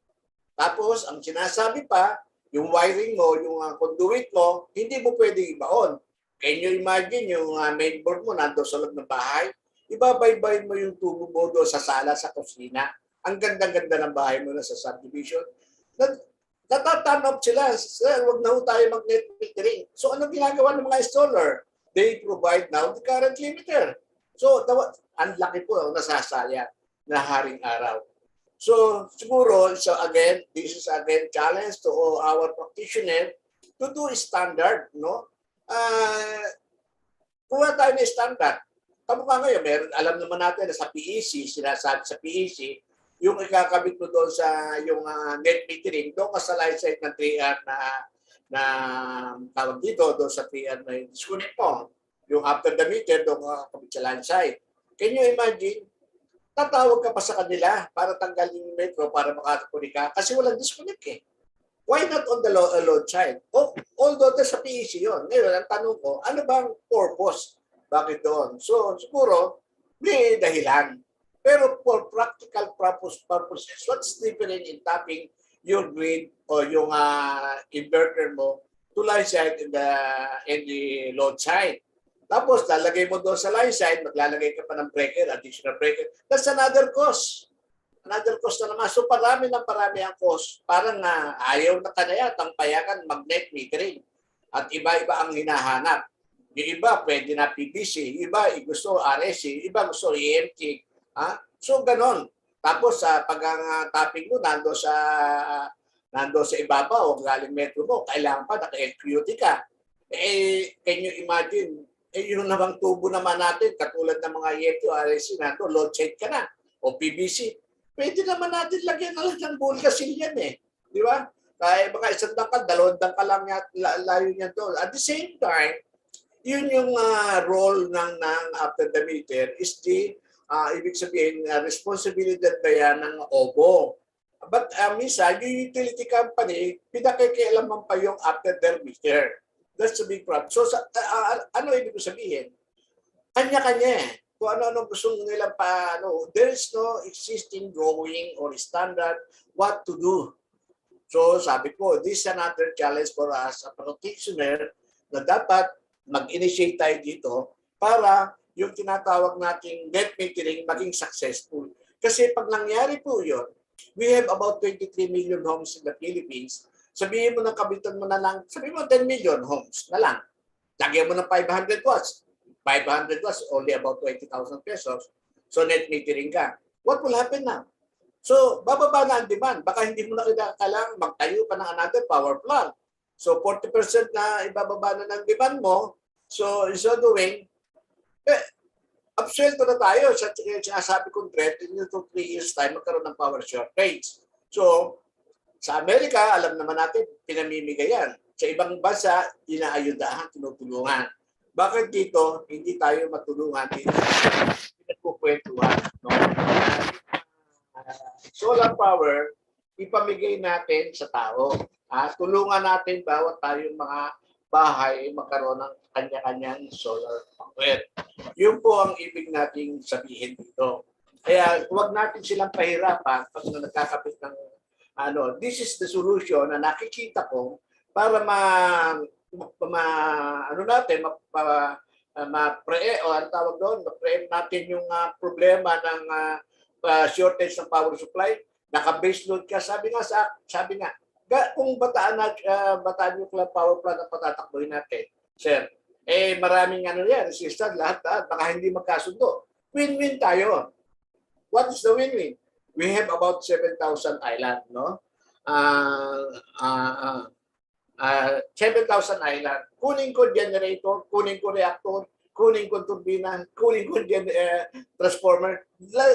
Tapos, ang sinasabi pa, yung wiring mo, yung conduit mo, hindi mo pwedeng ibaon. Can you imagine yung mainboard mo nandoon sa loob ng bahay? Ibabaybay mo yung tubo mo doon sa sala, sa kusina. Ang ganda-ganda ng bahay mo na sa subdivision. Natatanop sila. Huwag na ho tayo mag-net metering. So, ano ginagawa ng mga installer? They provide now the current limiter. So, ang laki po ang nasasaya na haring araw. So, siguro, again, this is again challenge to all our practitioners to do standard, no? Kuha tayo ng standard. Kamukha ngayon, alam naman natin na sa PEC, sinasabi sa PEC, yung ikakabit mo doon sa yung net metering, doon ka sa light side ng 3R na tawag dito doon sa PR na disconnect mo. Yung after the meter, doon ka kapit sa land side. Can you imagine? Tatawag ka pa sa kanila para tanggalin yung metro para makakakunik ka kasi walang disconnect eh. Why not on the load side? Although sa PEC yun. Ngayon, ang tanong ko, ano bang purpose? Bakit doon? So, siguro, may dahilan. Pero for practical purposes, what's different in tapping your grid o yung inverter mo to line side in the load side? Tapos, lalagay mo doon sa line side, maglalagay ka pa ng breaker, additional breaker. That's another cost. Another cost na naman. So, parami ang cost. Parang ayaw na kanaya, tangpayakan, magnet metering. At iba-iba ang hinahanap. Yung iba, pwede na PVC. Yung iba, gusto RSC. Yung iba, gusto EMT. So, ganon. Tapos, pag ang tapping mo, nando sa ibabaw, galing metro mo, kailangan pa, naka-LQT ka. Can you imagine, yung namang tubo naman natin, katulad ng mga EMT o RSC nato, load shed ka na, o PVC. Pwede naman natin lagyan na lang ng bulkasil yan eh. Di ba? Kaya baka isang dangkal, dalawang dangkal lang layo niya doon. At the same time, yun yung role ng after the meter is the, ibig sabihin, responsibility ba yan ng OBO. But minsan, yung utility company, pinakikialaman pa yung after the meter. That's the big problem. So, ano ibig sabihin? Kanya-kanya eh. Kung ano-ano gusto nilang there is no existing drawing or standard what to do. So, sabi ko, this is another challenge for us, a practitioner, na dapat mag-initiate tayo dito para yung tinatawag nating net metering maging successful. Kasi pag nangyari po yun, we have about 23 million homes in the Philippines. Sabihin mo ng kabitan mo na lang, sabihin mo 10 million homes na lang. Lagyan mo ng 500 watts. 500 watts, only about 20,000 pesos. So net metering ka. What will happen now? So bababa na ang demand. Baka hindi mo na kailangan magtayo pa ng another power plant. So 40% na ibababa na ng demand mo. So in so doing, upsweldo na tayo. Sinasabi kong threat, in 2 to 3 years time, magkaroon ng power shortage. So sa Amerika, alam naman natin, pinamimigay yan. Sa ibang bansa, inaayudahan, tinutulungan. Bakit dito, hindi tayo matulungan? Pinagkukwentuhan. No? Solar power, ipamigay natin sa tao. Tulungan natin bawat tayong mga bahay magkaroon ng kanya-kanyang solar power. Yun po ang ibig nating sabihin dito. Kaya huwag natin silang pahirapan pag nagkakabit ng this is the solution na nakikita ko para ma-preempt natin yung problema ng shortage ng power supply. Naka-base load ka. Sabi nga, kung bataan nuclear power plant ang patatakbuhin natin, sir, maraming resistant, lahat, baka hindi magkasundo. Win-win tayo. What is the win-win? We have about 7,000 island, no? 7,000 island. Kunin ko generator, kunin ko reactor, kunin ko turbina, kunin ko transformer.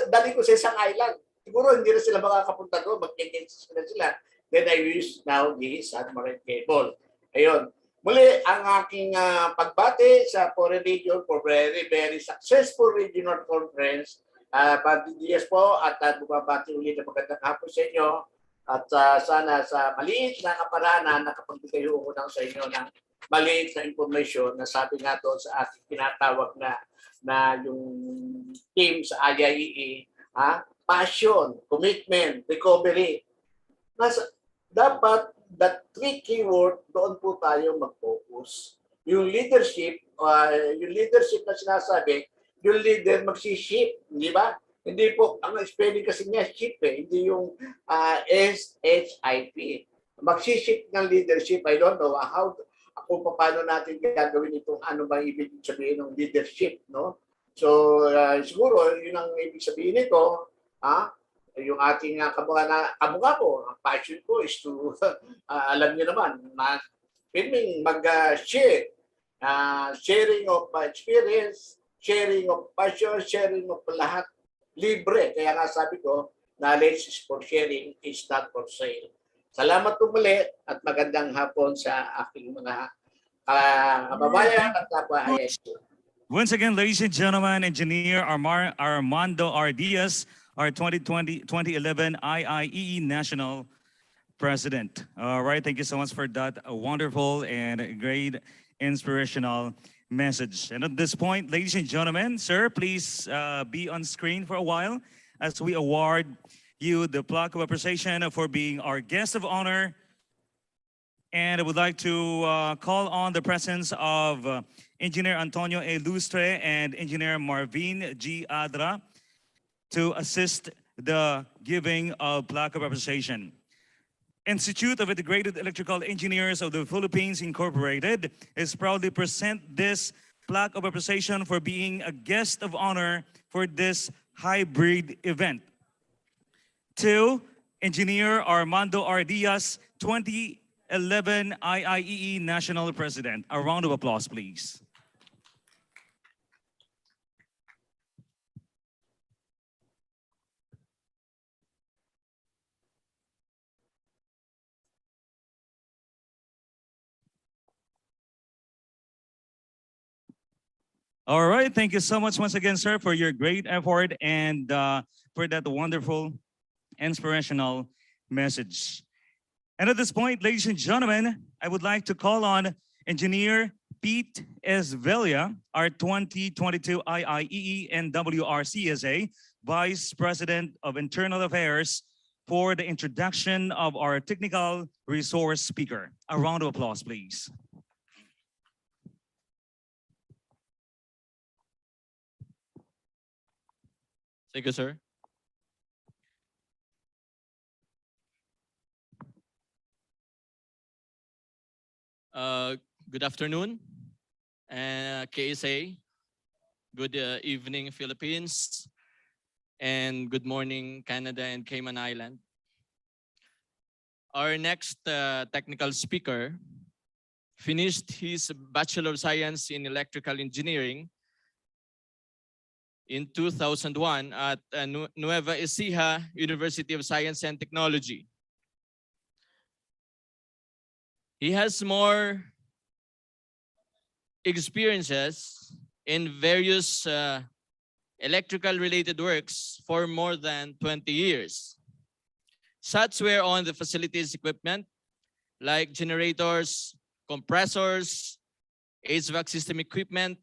Dali ko sa isang island. Siguro hindi na sila makakapunta doon, mag-engage na sila. Then I use now the submarine cable. Ayun. Muli, ang aking pagbati sa Foreign Region for very, very successful regional conference. Pagdidias po at bumabati ulit ng magandang hapon sa inyo at sana sa maliit na kaparanan nakapagbigay ko lang sa inyo ng maliit na information na sabi nga doon sa ating tinatawag na yung team sa IIEE, passion, commitment, recovery. Dapat that 3 keyword doon po tayo mag-focus. Yung leadership na sinasabi, yung leader magsiship, di ba? Hindi po, ang spelling kasi niya, ship hindi yung SHIP. Magsiship ng leadership, I don't know kung paano natin gagawin itong ano ba ibig sabihin ng leadership, no? So, siguro, yun ang ibig sabihin nito, yung ating kamukha ko, ang passion ko is to, alam niyo naman, mag-share, sharing of experience, sharing of passion, sharing of lahat, libre. Kaya nga sabi ko, knowledge is for sharing, is not for sale. Salamat po muli at magandang hapon sa aking mga kababayan at kapwa IIC. Once again, ladies and gentlemen, Engineer Armando R. Diaz, our 2011 IIEE National President. All right, thank you so much for that wonderful and great inspirational message. And at this point, ladies and gentlemen, sir, please be on screen for a while as we award you the plaque of appreciation for being our guest of honor. And I would like to call on the presence of Engineer Antonio A. Lustre and Engineer Marvin G. Adra to assist the giving of plaque of appreciation. Institute of Integrated Electrical Engineers of the Philippines Incorporated is proudly present this plaque of appreciation for being a guest of honor for this hybrid event. To Engineer Armando R. Diaz, 2011 IIEE National President. A round of applause, please. All right, thank you so much once again, sir, for your great effort and for that wonderful, inspirational message. And at this point, ladies and gentlemen, I would like to call on Engineer Pete S. Velia, our 2022 IIEE and WRCSA Vice President of Internal Affairs, for the introduction of our technical resource speaker. A round of applause, please. Thank you, sir. Good afternoon, KSA. Good evening, Philippines. And good morning, Canada and Cayman Island. Our next technical speaker finished his Bachelor of Science in Electrical Engineering in 2001 at Nueva Ecija University of Science and Technology. He has more experiences in various electrical related works for more than 20 years. Such were on the facilities equipment like generators, compressors, HVAC system equipment,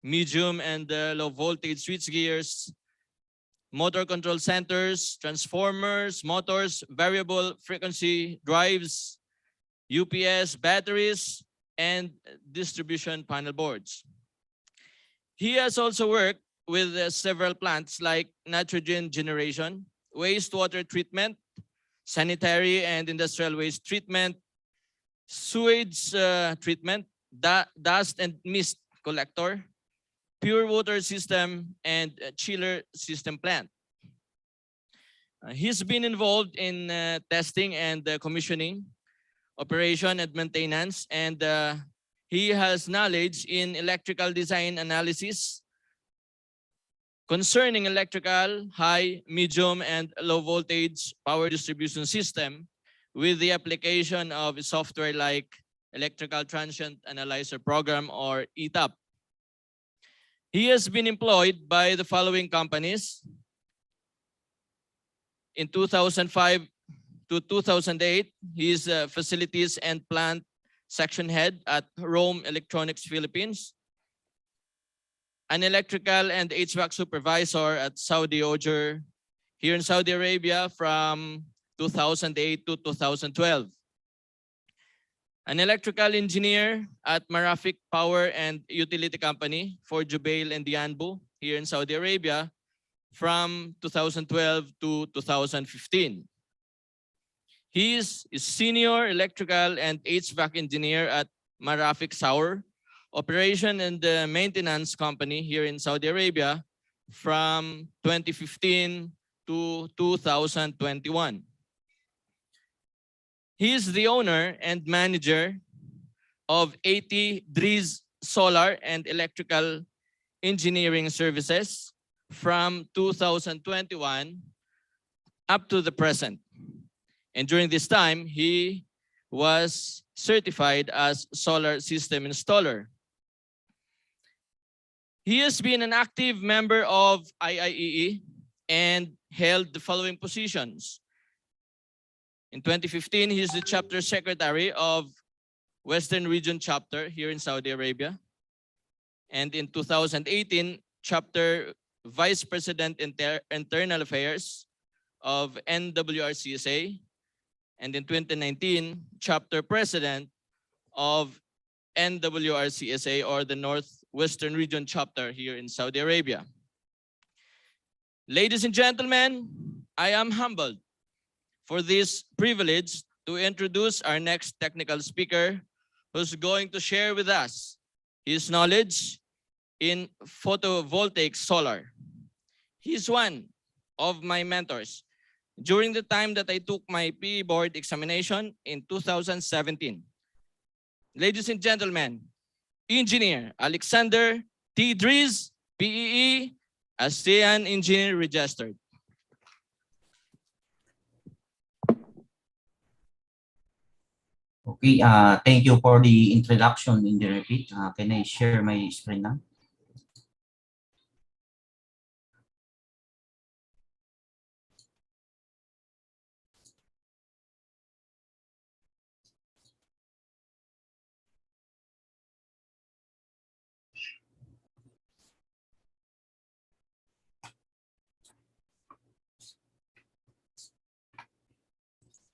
medium and low voltage switch gears, motor control centers, transformers, motors, variable frequency drives, UPS, batteries, and distribution panel boards. He has also worked with several plants like nitrogen generation, wastewater treatment, sanitary and industrial waste treatment, sewage treatment, dust and mist collector, pure water system, and chiller system plant. He's been involved in testing and commissioning, operation and maintenance, and he has knowledge in electrical design analysis concerning electrical, high, medium, and low voltage power distribution system with the application of software like Electrical Transient Analyzer Program or ETAP. He has been employed by the following companies. In 2005 to 2008, he is Facilities and Plant Section Head at Rome Electronics Philippines, an Electrical and HVAC Supervisor at Saudi Oger here in Saudi Arabia from 2008 to 2012. An electrical engineer at Marafiq Power and Utility Company for Jubail and Dianbu here in Saudi Arabia from 2012 to 2015. He is a senior electrical and HVAC engineer at Marafiq Saur Operation and Maintenance Company here in Saudi Arabia from 2015 to 2021. He is the owner and manager of 80 Driz Solar and Electrical Engineering Services from 2021 up to the present. And during this time, he was certified as solar system installer. He has been an active member of IIEE and held the following positions. In 2015, he is the chapter secretary of Western Region Chapter here in Saudi Arabia. And in 2018, chapter vice president internal affairs of NWRCSA. And in 2019, chapter president of NWRCSA, or the Northwestern Region Chapter here in Saudi Arabia. Ladies and gentlemen, I am humbled for this privilege to introduce our next technical speaker, who's going to share with us his knowledge in photovoltaic solar. He's one of my mentors during the time that I took my PE board examination in 2017. Ladies and gentlemen, Engineer Alexander T. Dries, PEE, ASEAN Engineer Registered. Okay, thank you for the introduction, Engineer Pete. Can I share my screen now?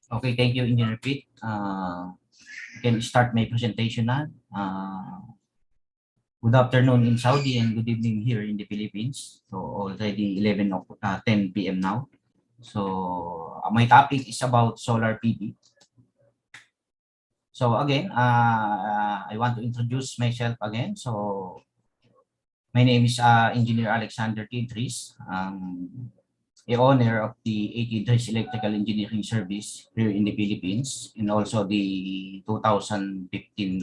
Okay, thank you, Engineer Pete. I can start my presentation now. Good afternoon in Saudi and good evening here in the Philippines. So already 10 p.m. now. So my topic is about solar PV. So again, I want to introduce myself again. So my name is Engineer Alexander T. Dries, the owner of the A.T. Dries Electrical Engineering Service here in the Philippines, and also the 2015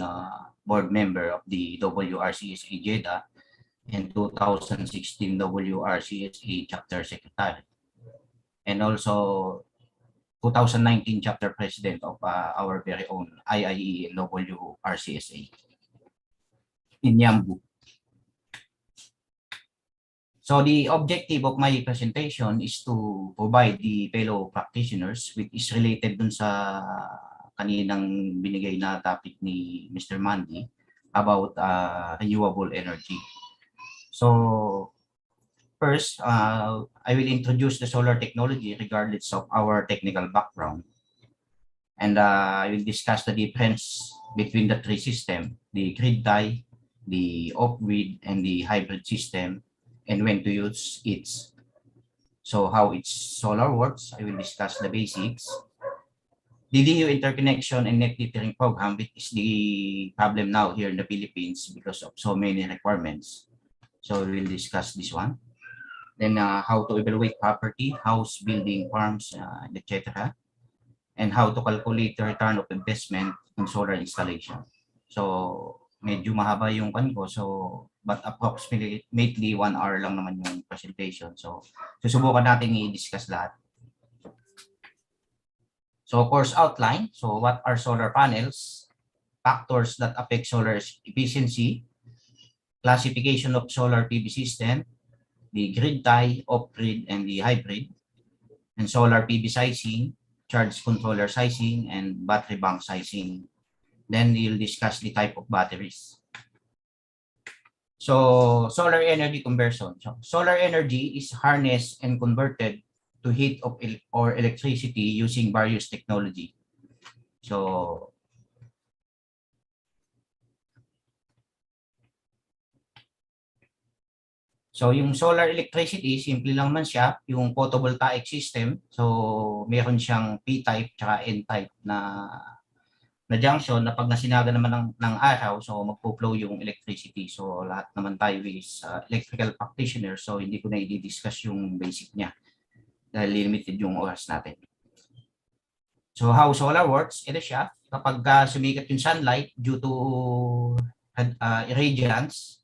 board member of the WRCSA Jeddah and 2016 WRCSA chapter secretary, and also 2019 chapter president of our very own IIE and WRCSA in Yanbu. So the objective of my presentation is to provide the fellow practitioners, which is related dun sa kaninang binigay na topic ni Mr. Mandy about renewable energy. So first, I will introduce the solar technology regardless of our technical background. And I will discuss the difference between the three systems, the grid tie, the off-grid, and the hybrid system, and when to use it. So how its solar works, I will discuss the basics. The DU interconnection and net metering program, which is the problem now here in the Philippines because of so many requirements. So we will discuss this one. Then how to evaluate property, house, building, farms, etc. And how to calculate the return of investment in solar installation. So medyo mahaba yung kan ko, so but approximately 1 hour lang naman yung presentation. So susubukan natin i-discuss lahat. So course outline. So what are solar panels? Factors that affect solar efficiency. Classification of solar PV system. The grid tie, off-grid, and the hybrid. And solar PV sizing, charge controller sizing, and battery bank sizing. Then we'll discuss the type of batteries. So solar energy conversion. So solar energy is harnessed and converted to heat or electricity using various technology. So yung solar electricity, simple lang man siya, yung photovoltaic system. So meron siyang P-type tsaka N-type na junction na pag nasinaga naman ng araw, so magpo-flow yung electricity. So lahat naman tayo is electrical practitioner, so hindi ko na i-discuss yung basic niya dahil limited yung oras natin. So how solar works, ito siya, kapag sumikat yung sunlight due to irradiance,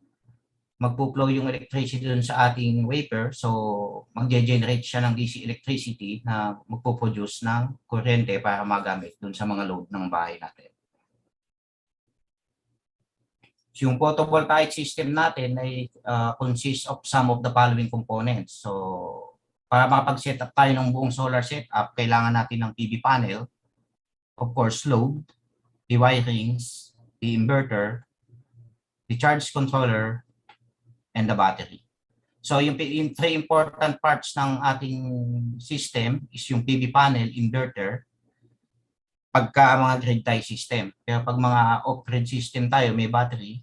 magpo-flow yung electricity dun sa ating wafer. So, magge-generate siya ng DC electricity na magpo-produce ng kuryente para magamit dun sa mga load ng bahay natin. So, yung photovoltaic system natin ay consists of some of the following components. So, para makapag-set up tayo ng buong solar setup, kailangan natin ng PV panel, of course, load, the wirings, the inverter, the charge controller, and the battery. So yung three important parts ng ating system is yung PV panel, inverter, pagka mga grid tie system. Pero pag mga off-grid system tayo, may battery,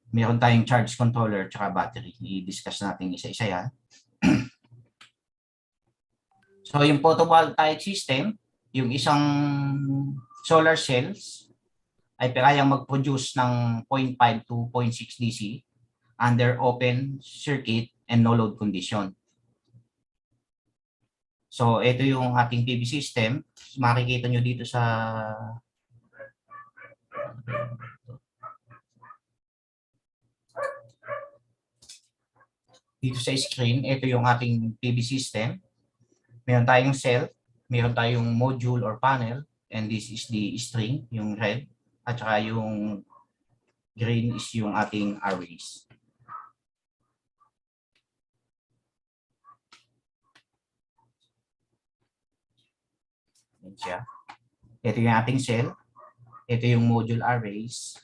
mayroon tayong charge controller tsaka battery. I-discuss natin isa-isa yan. So yung photovoltaic system, yung isang solar cells ay kayang mag-produce ng 0.5 to 0.6 DC under open circuit and no load condition. So ito yung ating PV system. Makikita nyo dito sa screen. Ito yung ating PV system. Meron tayong cell, meron tayong module or panel, and this is the string, yung red, at saka yung green is yung ating arrays. Siya. Ito yung ating cell, ito yung module arrays,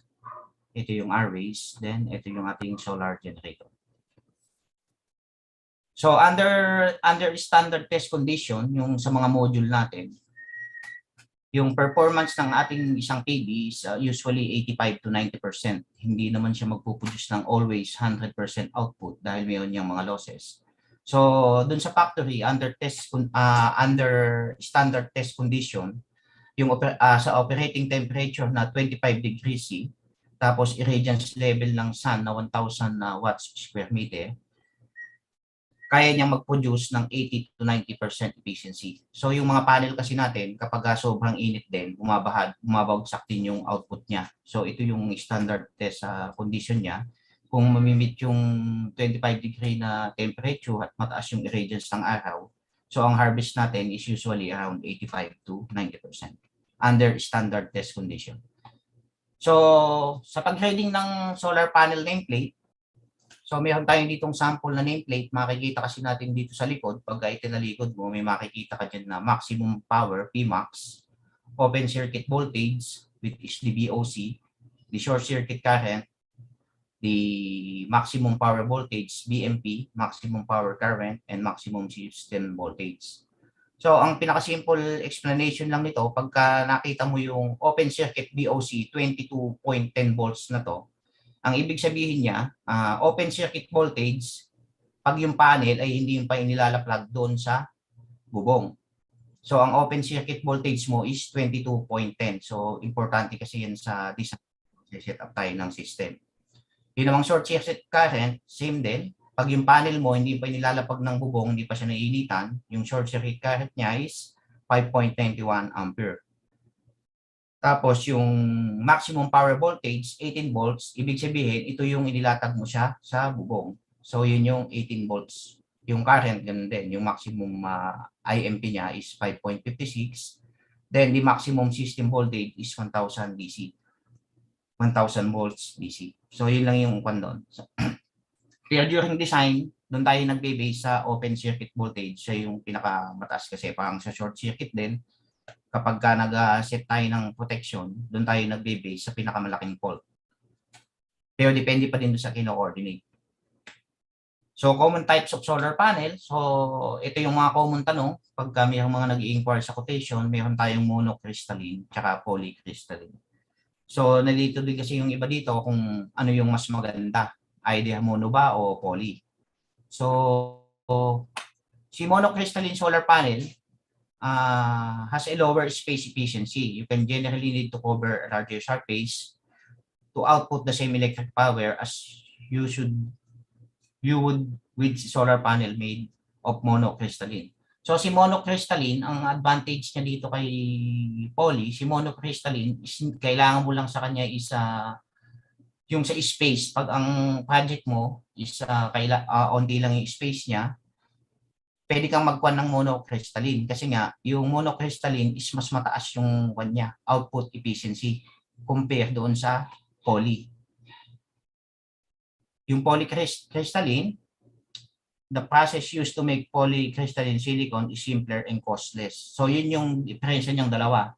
ito yung arrays, then ito yung ating solar generator. So under standard test condition, yung sa mga module natin, yung performance ng ating isang PV is usually 85 to 90%. Hindi naman siya magpuproduce ng always 100% output dahil mayroon niyang mga losses. So, dun sa factory, under standard test condition, yung sa operating temperature na 25 degrees C, tapos irradiance level ng sun na 1,000 watts per square meter, kaya niyang mag-produce ng 80 to 90% efficiency. So, yung mga panel kasi natin, kapag sobrang init din, bumabagsak din yung output niya. So, ito yung standard test condition niya. Kung mamimit yung 25 degree na temperature at mataas yung irradiance ng araw, so ang harvest natin is usually around 85 to 90% under standard test condition. So sa pag-grading ng solar panel nameplate, so meron tayong ditong sample na nameplate, makikita kasi natin dito sa likod, pag itinalikod mo, may makikita ka dyan na maximum power, Pmax, open circuit voltage, which is the VOC, the short circuit current, the maximum power voltage, BMP, maximum power current, and maximum system voltage. So, ang pinaka-simple explanation lang nito, pagka nakita mo yung open circuit VOC 22.10 volts na to, ang ibig sabihin niya, open circuit voltage, pag yung panel ay hindi pa inilalaplag doon sa bubong. So, ang open circuit voltage mo is 22.10. So, importante kasi yan sa design, set up tayo ng system. Yung namang short circuit current, same din. Pag yung panel mo hindi pa nilalapag ng bubong, hindi pa siya naiinitan, yung short circuit current niya is 5.91 ampere. Tapos yung maximum power voltage, 18 volts, ibig sabihin ito yung inilatag mo siya sa bubong. So yun yung 18 volts. Yung current, ganun din. Yung maximum IMP niya is 5.56. Then the maximum system voltage is 1,000 DC. 1,000 volts DC. So, yun lang yung kwan doon. So, kaya during design, doon tayo nagbe-base sa open circuit voltage. Siya yung pinakamataas kasi parang sa short circuit din. Kapag ka nag-set tayo ng protection, doon tayo nagbe-base sa pinakamalaking fault. Pero depende pa din doon sa kino-coordinate. So, common types of solar panel. So, ito yung mga common tanong. Pagka mayroong mga nag-i-inquire sa quotation, mayroon tayong monocrystalline tsaka polycrystalline. So, nalito din kasi yung iba dito kung ano yung mas maganda. Either mono ba o poly. So, si monocrystalline solar panel has a lower space efficiency. You can generally need to cover a larger surface to output the same electric power as you would with solar panel made of monocrystalline. So si monocrystalline, ang advantage niya dito kay poly, si monocrystalline is kailangan mo lang sa kanya is yung sa space, pag ang project mo is onti lang yung space niya, pwede kang magkuhan ng monocrystalline kasi nga yung monocrystalline is mas mataas yung kanya output efficiency compare doon sa poly. Yung polycrystalline, the process used to make polycrystalline silicon is simpler and costless. So yun yung diferensya niyang dalawa.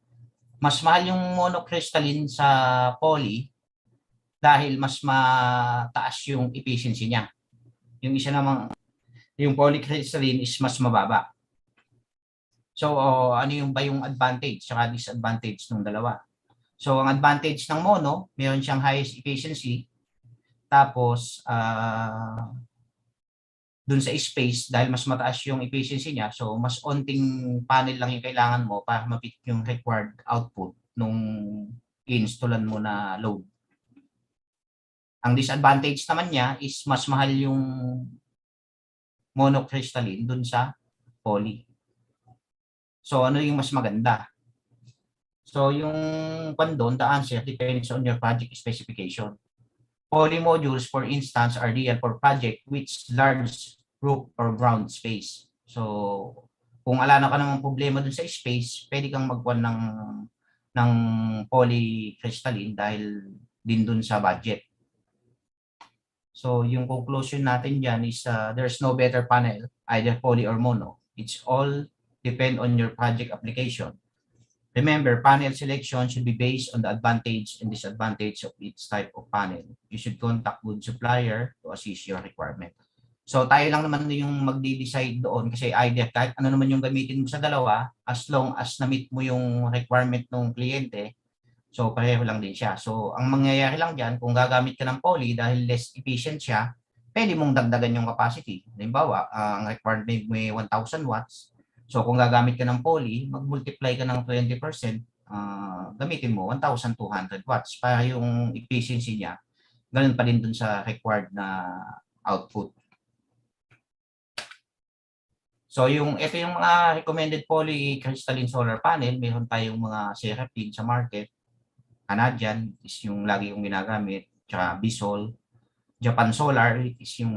Mas mahal yung monocrystalline sa poly dahil mas mataas yung efficiency niya. Yung isa namang, yung polycrystalline is mas mababa. So, ano yung ba yung advantage at disadvantage ng dalawa? So, ang advantage ng mono, meron siyang highest efficiency. Tapos, dun sa space, dahil mas mataas yung efficiency niya, so mas onting panel lang yung kailangan mo para mapit yung required output nung installan mo na load. Ang disadvantage naman niya is mas mahal yung monocrystalline dun sa poly. So ano yung mas maganda? So yung doon, the answer depends on your project specification. Poly modules, for instance, are ideal for project with large roof or ground space. So kung ala na ka namang problema dun sa space, pwede kang magkuhan ng polycrystalline dahil din dun sa budget. So yung conclusion natin dyan is there's no better panel, either poly or mono. It's all depend on your project application. Remember, panel selection should be based on the advantage and disadvantage of each type of panel. You should contact good supplier to assist your requirement. So tayo lang naman yung magde-decide doon kasi either kahit ano naman yung gamitin mo sa dalawa, as long as na-meet mo yung requirement ng kliyente, so pareho lang din siya. So ang mangyayari lang dyan, kung gagamit ka ng poly dahil less efficient siya, pwede mong dagdagan yung capacity. Halimbawa, ang requirement may 1,000 watts. So kung gagamit ka ng poly, mag-multiply ka ng 20%, gamitin mo 1,200 watts para yung efficiency niya, ganun pa din dun sa required na output. So ito yung mga recommended polycrystalline solar panel, meron tayong mga Seraphim sa market. Canadian is yung lagi yung ginagamit, tsaka Bisol. Japan Solar is yung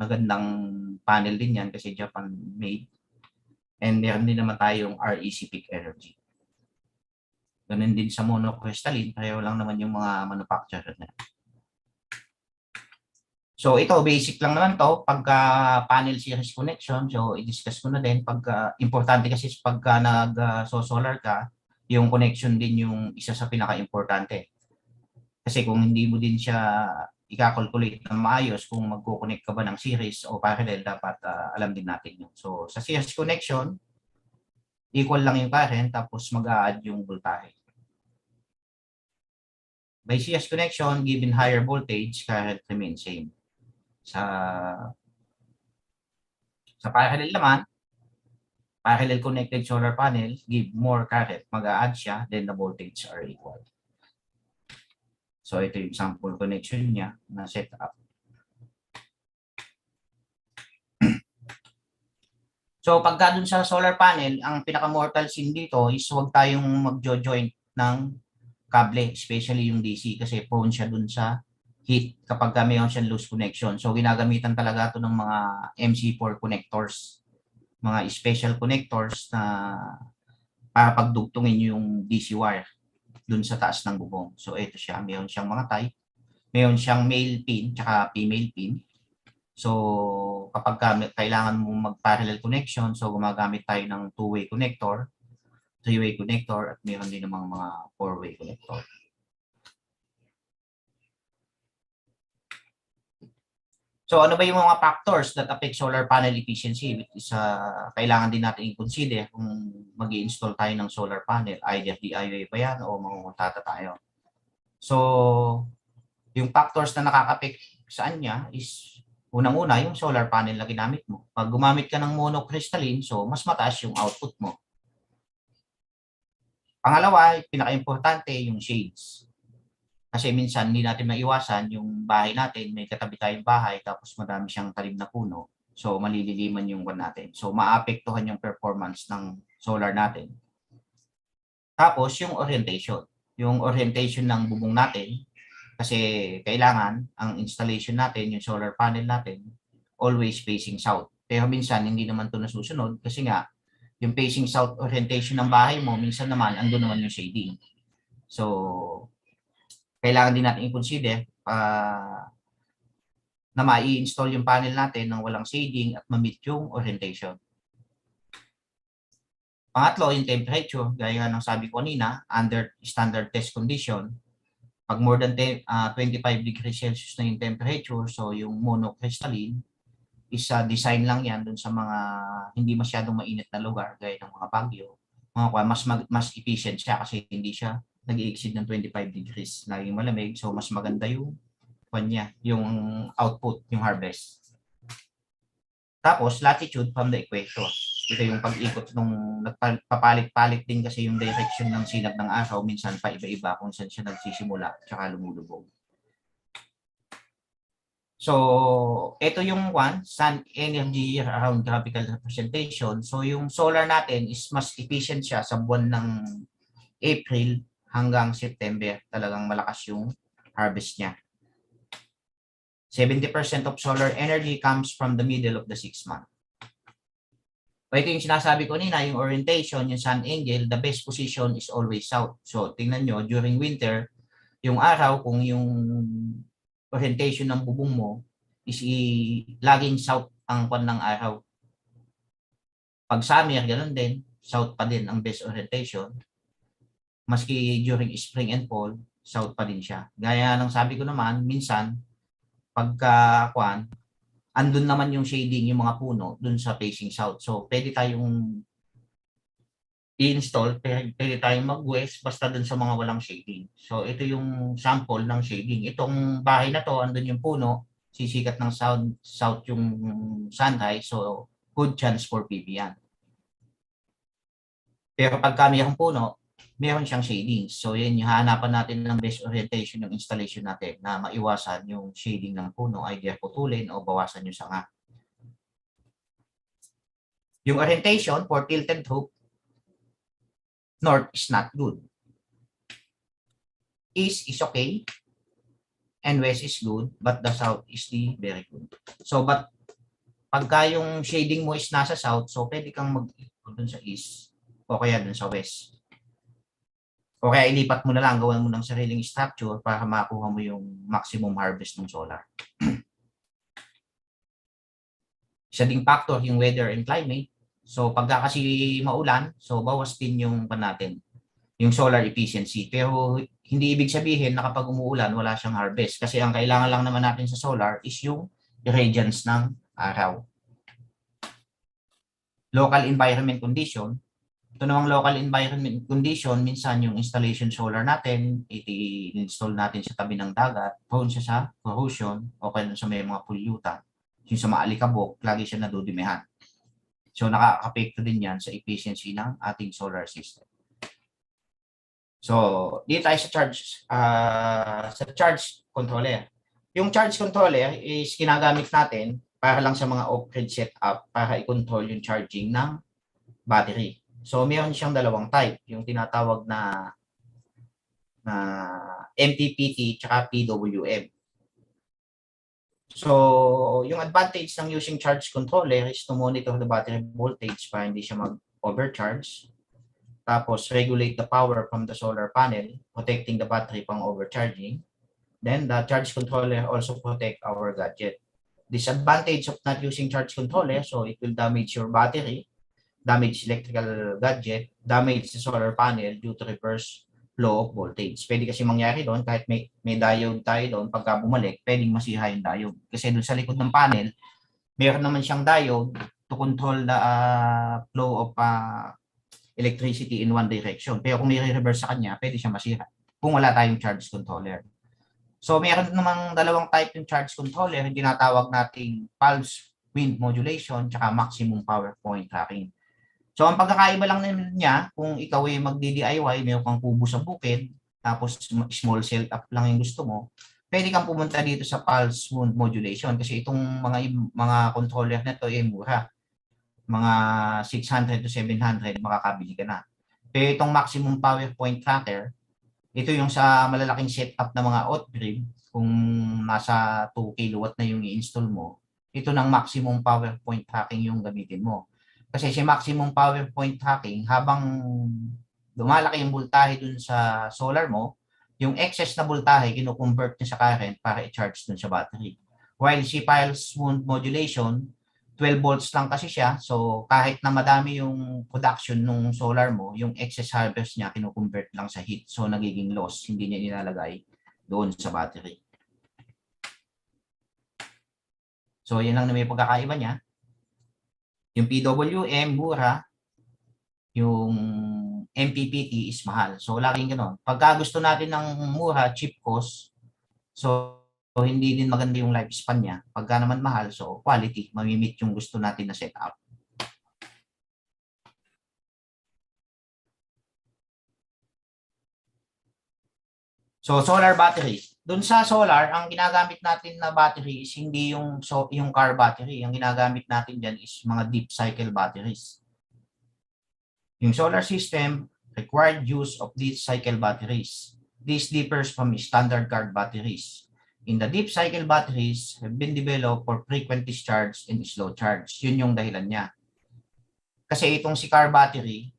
magandang panel din yan kasi Japan made. And meron din naman tayong REC Peak Energy. Ganun din sa monocrystalline, pareho lang naman yung mga manufacturer na. So ito, basic lang naman to, pagka panel series connection, so i-discuss ko na din. Pagka, importante kasi pagka nag-solar ka, yung connection din yung isa sa pinaka-importante. Kasi kung hindi mo din siya i-calculate ng maayos kung magko-connect ka ba ng series o parallel, dapat alam din natin yun. So sa series connection, equal lang yung current tapos mag-a-add yung voltage. By series connection, given higher voltage, current remains same. Sa parallel naman, parallel connected solar panel give more current, mag-a-add siya, then the voltage are equal. So ito yung sample connection niya na setup. So pagka dun sa solar panel, ang pinaka-mortal sin dito is huwag tayong mag-joint ng kable, especially yung DC kasi prone siya dun sa heat kapag mayroon siyang loose connection. So ginagamitan talaga ito ng mga MC4 connectors, mga special connectors na para pagdugtungin yung DC wire dun sa taas ng bubong. So ito siya, mayroon siyang mga type. Mayroon siyang male pin tsaka female pin. So kapag kailangan mo mag-parallel connection, so gumagamit tayo ng two-way connector, three-way connector, at mayroon din namang mga four-way connector. So ano ba yung mga factors that affect solar panel efficiency? Which is, kailangan din natin i-consider kung mag-i-install tayo ng solar panel. Either DIY ba yan o mangunguntata tayo. So yung factors na nakaka-affect saan niya is unang-una yung solar panel na ginamit mo. Pag gumamit ka ng monocrystalline, so mas mataas yung output mo. Pangalawa, pinaka-importante yung shades. Kasi minsan hindi natin maiwasan yung bahay natin, may katabi tayong bahay tapos madami siyang talim na puno. So malililiman yung one natin. So maapektuhan yung performance ng solar natin. Tapos yung orientation. Yung orientation ng bubong natin, Kasi kailangan ang installation natin, yung solar panel natin, always facing south. Pero minsan hindi naman ito nasusunod kasi nga yung facing south orientation ng bahay mo, minsan naman andun naman yung shading. So, kailangan din natin i-consider na mai-install yung panel natin ng walang shading at ma-meet yung orientation. Pangatlo, yung temperature, gaya ng sabi ko kanina, under standard test condition, pag more than 25 degrees Celsius na yung temperature, so yung monocrystalline, is design lang yan dun sa mga hindi masyadong mainit na lugar, gaya ng mga Baguio. Mas efficient siya kasi hindi siya nag-i-exceed ng 25 degrees. Laging malamig, so mas maganda yung yung output, yung harvest. Tapos, latitude from the equator. Ito yung pag-ikot nung nagpapalit-palit din kasi yung direction ng sinag ng araw. Minsan pa iba-iba kung saan siya nagsisimula tsaka lumulubog. So, ito yung sun energy around graphical representation. So, yung solar natin is mas efficient siya sa buwan ng April hanggang September. Talagang malakas yung harvest niya. 70% of solar energy comes from the middle of the 6th month. So ito yung sinasabi ko nina, yung orientation, yung sun angle, the best position is always south. So tingnan nyo, during winter, yung araw, kung yung orientation ng bubong mo is laging south ang kwan ng araw. Pag summer, ganun din, south pa din ang best orientation. Maski during spring and fall, south pa din siya. Gaya ng sabi ko naman, minsan, pagka andun naman yung shading, yung mga puno, dun sa facing south. So, pwede tayong i-install, pwede tayong mag-west, basta dun sa mga walang shading. So, ito yung sample ng shading. Itong bahay na to, andun yung puno, sisikat ng south yung sunrise, so good chance for PV yan. Pero pagka mayroong puno, meron siyang shading. So, yan yung hahanapan natin ng best orientation ng installation natin na maiwasan yung shading ng puno, either putulin o bawasan yung sanga. Yung orientation for tilted hoop, north is not good. East is okay, and west is good, but the south is the very good. So, but pagka yung shading mo is nasa south, so pwede kang mag-ikot dun sa east o kaya dun sa west. O kaya ilipat mo na lang, gawan mo ng sariling structure para makuha mo yung maximum harvest ng solar. Isa ding factor yung weather and climate. So pagka kasi maulan, so bawas din yung natin, yung solar efficiency. Pero hindi ibig sabihin na kapag umuulan, wala siyang harvest. Kasi ang kailangan lang naman natin sa solar is yung irradiance ng araw. Local environment condition. Ito namang local environment condition, minsan yung installation solar natin, i-install natin sa tabi ng dagat, prone siya sa corrosion, o kaya sa may mga pollutant. Yung sa mga alikabok, lagi siya nadudumihan. So nakaka-apekto din yan sa efficiency ng ating solar system. So dito tayo sa charge controller. Yung charge controller is ginagamit natin para lang sa mga off-grid setup para i-control yung charging ng battery. So, meron siyang dalawang type, yung tinatawag na MPPT tsaka PWM. So, yung advantage ng using charge controller is to monitor the battery voltage para hindi siya mag-overcharge. Tapos, regulate the power from the solar panel, protecting the battery from overcharging. Then, the charge controller also protect our gadget. Disadvantage of not using charge controller, so it will damage your battery, damage electrical gadget, damage the solar panel due to reverse flow of voltage. Pwede kasi mangyari doon kahit may diode tayo doon, pagka bumalik, pwedeng masiha yung diode. Kasi doon sa likod ng panel, meron naman siyang diode to control the flow of electricity in one direction. Pero kung may reverse sa kanya, pwede siya masira kung wala tayong charge controller. So meron namang dalawang type yung charge controller, yung tinatawag nating pulse wind modulation tsaka maximum power point tracking. So, ang pagkakaiba lang niya, kung ikaw ay magdi-DIY, mayroon kang kubo sa bukid, tapos small setup lang yung gusto mo, pwede kang pumunta dito sa pulse modulation kasi itong mga controller na to ay mura. Mga 600 to 700, makakabili ka na. Pero itong maximum power point tracker, Ito yung sa malalaking setup na mga off-grid, kung nasa 2 kilowatt na yung i-install mo, ito ng maximum power point tracking yung gamitin mo. Kasi si maximum power point tracking, habang lumalaki yung voltahe dun sa solar mo, yung excess na voltahe, kino-convert niya sa current para i-charge dun sa battery. While si pulse modulation, 12 volts lang kasi siya. So kahit na madami yung production ng solar mo, yung excess harvest niya kino-convert lang sa heat. So nagiging loss, hindi niya nilalagay doon sa battery. So yan lang na may pagkakaiba niya. Yung PWM mura, yung MPPT is mahal. So laging ganoon. Pagka gusto natin ng mura, cheap cost, so hindi din maganda yung lifespan niya. Pagka naman mahal, so quality, mamimit yung gusto natin na setup. So solar battery. Doon sa solar, ang ginagamit natin na battery is hindi yung car battery. Ang ginagamit natin diyan is mga deep cycle batteries. Yung solar system required use of deep cycle batteries. This differs from standard car batteries. In the deep cycle batteries have been developed for frequent discharge and slow charge. Yun yung dahilan niya. Kasi itong si car battery,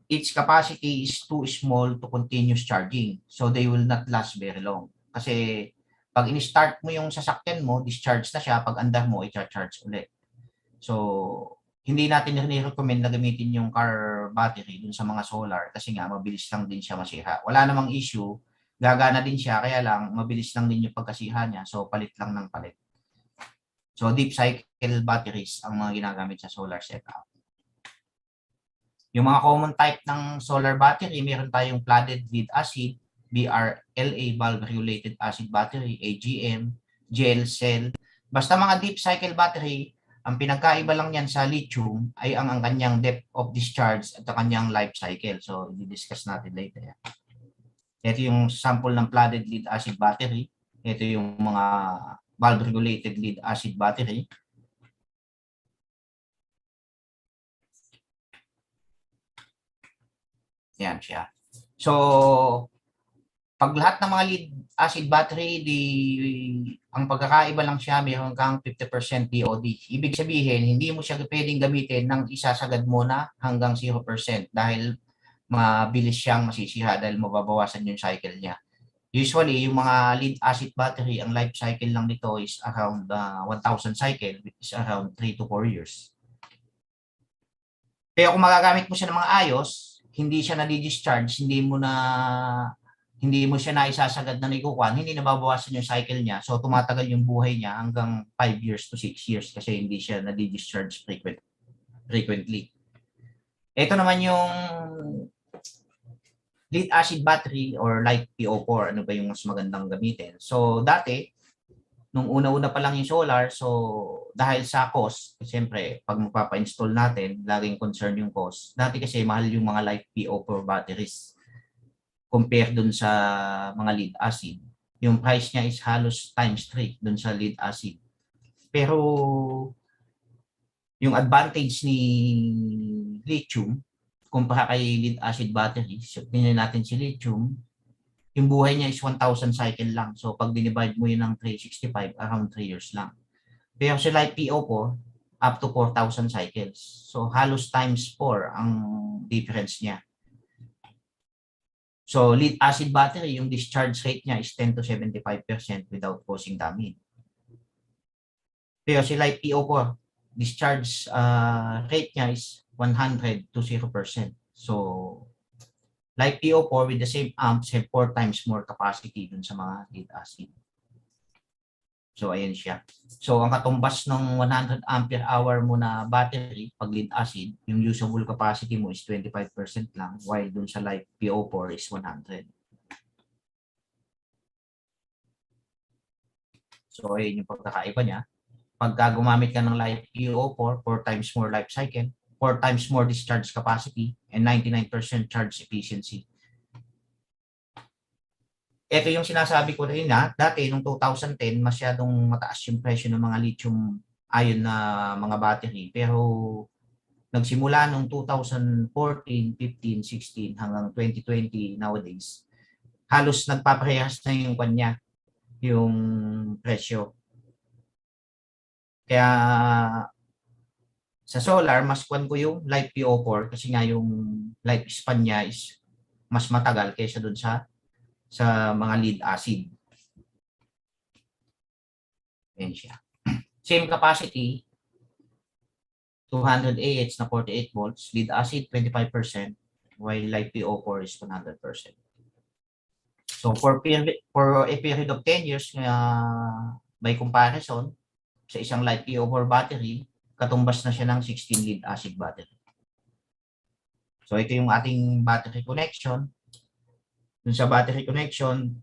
its capacity is too small to continuous charging. So they will not last very long. Kasi pag in-start mo yung sasakyan mo, discharge na siya. Pag andar mo, i-charge ulit. So hindi natin recommend na gamitin yung car battery dun sa mga solar kasi nga mabilis lang din siya masira. Wala namang issue, gagana din siya, kaya lang mabilis lang din yung pagkasira niya. So palit lang ng palit. So deep cycle batteries ang mga ginagamit sa solar setup. Yung mga common type ng solar battery, meron tayong flooded lead acid, BRLA, bulb regulated acid battery, AGM, gel cell. Basta mga deep cycle battery, ang pinagkaiba lang yan sa lithium ay ang kanyang depth of discharge at ang kanyang life cycle. So, i-discuss natin later. Ito yung sample ng flooded lead acid battery. Ito yung mga bulb regulated lead acid battery. Yan siya. So, pag lahat ng mga lead acid battery, ang pagkakaiba lang siya, mayroon kang 50% DOD. Ibig sabihin, hindi mo siya pwedeng gamitin ng isasagad mo na hanggang 0% dahil mabilis siyang masisira dahil mababawasan yung cycle niya. Usually, yung mga lead acid battery, ang life cycle lang nito is around 1,000 cycle, which is around 3 to 4 years. Pero kung magagamit mo siya ng mga ayos, hindi siya na-discharge, hindi mo siya naisasagad na naikukuhan, hindi nababawasan yung cycle niya. So, tumatagal yung buhay niya hanggang 5 years to 6 years kasi hindi siya na-discharge frequently. Ito naman yung lead acid battery or like PO4. Ano ba yung mas magandang gamitin? So, dati, nung una-una pa lang yung solar, so dahil sa cost, siyempre, pag magpapa-install natin, laging concern yung cost. Dati kasi mahal yung mga like PO4 batteries compare dun sa mga lead acid. Yung price niya is halos times 3 dun sa lead acid. Pero yung advantage ni lithium kumpara kay lead acid battery, so tingnan natin si lithium, yung buhay niya is 1,000 cycle lang. So pag dinivide mo yun ng 365, around 3 years lang. Pero si light PO po, up to 4,000 cycles. So halos times 4 ang difference niya. So, lead acid battery, yung discharge rate niya is 10 to 75% without causing damage. Pero si light PO4, discharge rate niya is 100 to 0%. So, light PO4 with the same amps have 4 times more capacity dun sa mga lead acid. So, ayan siya. So, ang katumbas ng 100 ampere hour mo na battery, pag lead acid, yung usable capacity mo is 25% lang, while dun sa light PO4 is 100. So, ayan yung pagkakaiba niya. Pagka gumamit ka ng light PO4, 4 times more life cycle, 4 times more discharge capacity, and 99% charge efficiency. Ito yung sinasabi ko rin na dati nung 2010 masyadong mataas yung presyo ng mga lithium ion na mga battery pero nagsimula nung 2014, 15, 16 hanggang 2020 nowadays, halos nagpaparehas na yung kanya, yung presyo. Kaya sa solar, mas kwan ko yung Light PO4 kasi nga yung lifespan niya is mas matagal kaysa dun sa mga lead acid. Ayan siya. Same capacity, 200 AH na 48 volts, lead acid 25%, while Light PO4 is 100%. So for a period of 10 years, by comparison, sa isang Light PO4 battery, katumbas na siya ng 16 lead acid battery. So ito yung ating battery connection. Dun sa battery connection,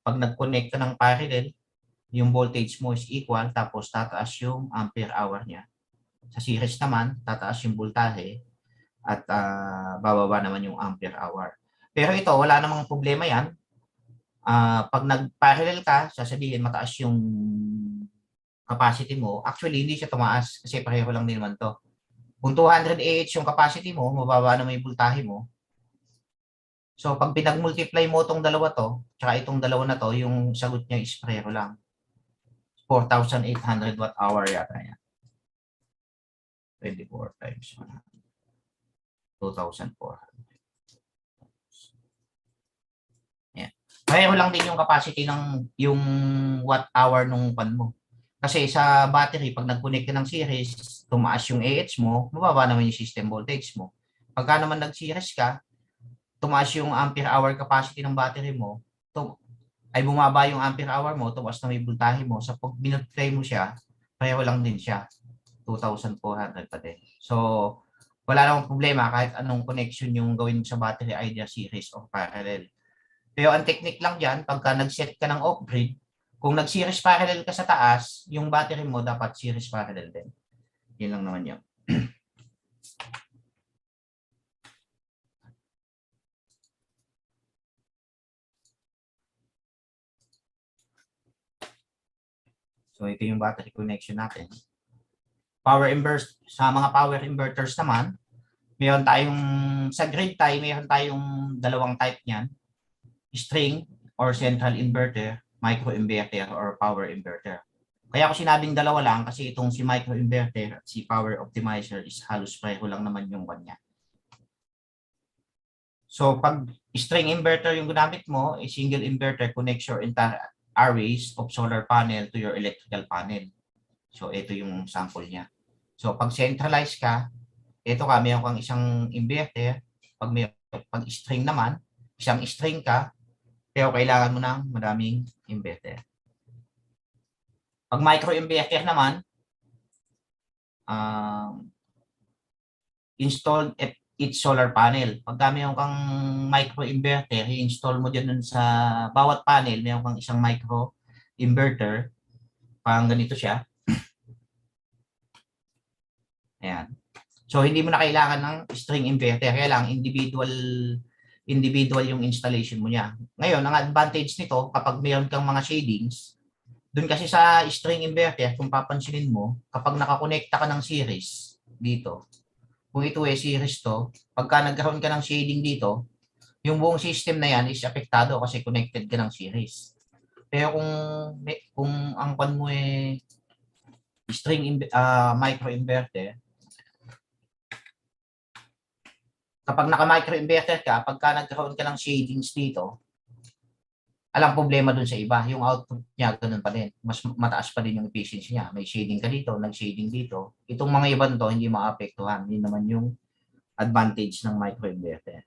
pag nag-connect ka ng parallel, yung voltage mo is equal, tapos tataas yung ampere hour niya. Sa series naman, tataas yung voltahe at bababa naman yung ampere hour. Pero ito, wala namang problema yan. Pag nag-parallel ka, sasabihin mataas yung capacity mo. Actually, hindi siya tumaas kasi pareho lang din naman to. Kung 200 AH yung capacity mo, mababa naman yung voltahe mo. So, pag pinag-multiply mo itong dalawa to, tsaka itong dalawa na to, yung sagot niya is pareho lang. 4,800 watt-hour yata yan. 24 times 2,400. Yan. Pareho lang din yung capacity ng yung watt-hour nung pan mo. Kasi sa battery, pag nag-connect ka ng series, tumaas yung AH mo, mababa naman yung system voltage mo. Pagka naman nag-series ka, tumaas yung ampere hour capacity ng battery mo, ay bumaba yung ampere hour mo, tumaas na may voltahe mo. Sa pag binultiply mo siya, pareho lang din siya. 2,400 pa din. So, wala namang problema kahit anong connection yung gawin mo sa battery, either series or parallel. Pero ang technique lang dyan, pagka nag-set ka ng off-grid, kung nag-series parallel ka sa taas, yung battery mo dapat series parallel din. Yun lang naman yun. So ito yung battery connection natin. Power inverter, sa mga power inverters naman, mayroon tayong sa grid tie, mayroon tayong dalawang type niyan. String or central inverter, microinverter or power inverter. Kaya ako sinabing dalawa lang kasi itong si microinverter at si power optimizer is halos pareho lang naman yung kanya. So pag string inverter yung ginamit mo, a single inverter connects your entire arrays of solar panel to your electrical panel. So ito yung sample niya. So pag centralized ka, ito ka, mayroon kang isang inverter. Pag string naman, isang string ka, pero kailangan mo ng maraming inverter. Pag microinverter naman, install each solar panel. Pag mayroon kang microinverter, i-install mo dyan sa bawat panel, mayroon kang isang microinverter. Parang ganito siya. Ayan. So, hindi mo na kailangan ng string inverter. Kaya lang, individual yung installation mo niya. Ngayon, ang advantage nito, kapag mayroon kang mga shadings, dun kasi sa string inverter, kung papansinin mo, kapag nakakonekta ka ng series dito, kung ito series to, pagka nagkaroon ka ng shading dito, yung buong system na yan is apektado kasi connected ka ng series. Pero kung ang pan mo string microinverter, kapag naka-microinverter ka, pagka nagkaroon ka ng shadings dito, alang problema dun sa iba. Yung output niya, ganun pa din. Mas mataas pa din yung efficiency niya. May shading ka dito, nag-shading dito. Itong mga iban to, hindi maapektuhan. Yun naman yung advantage ng microinverter.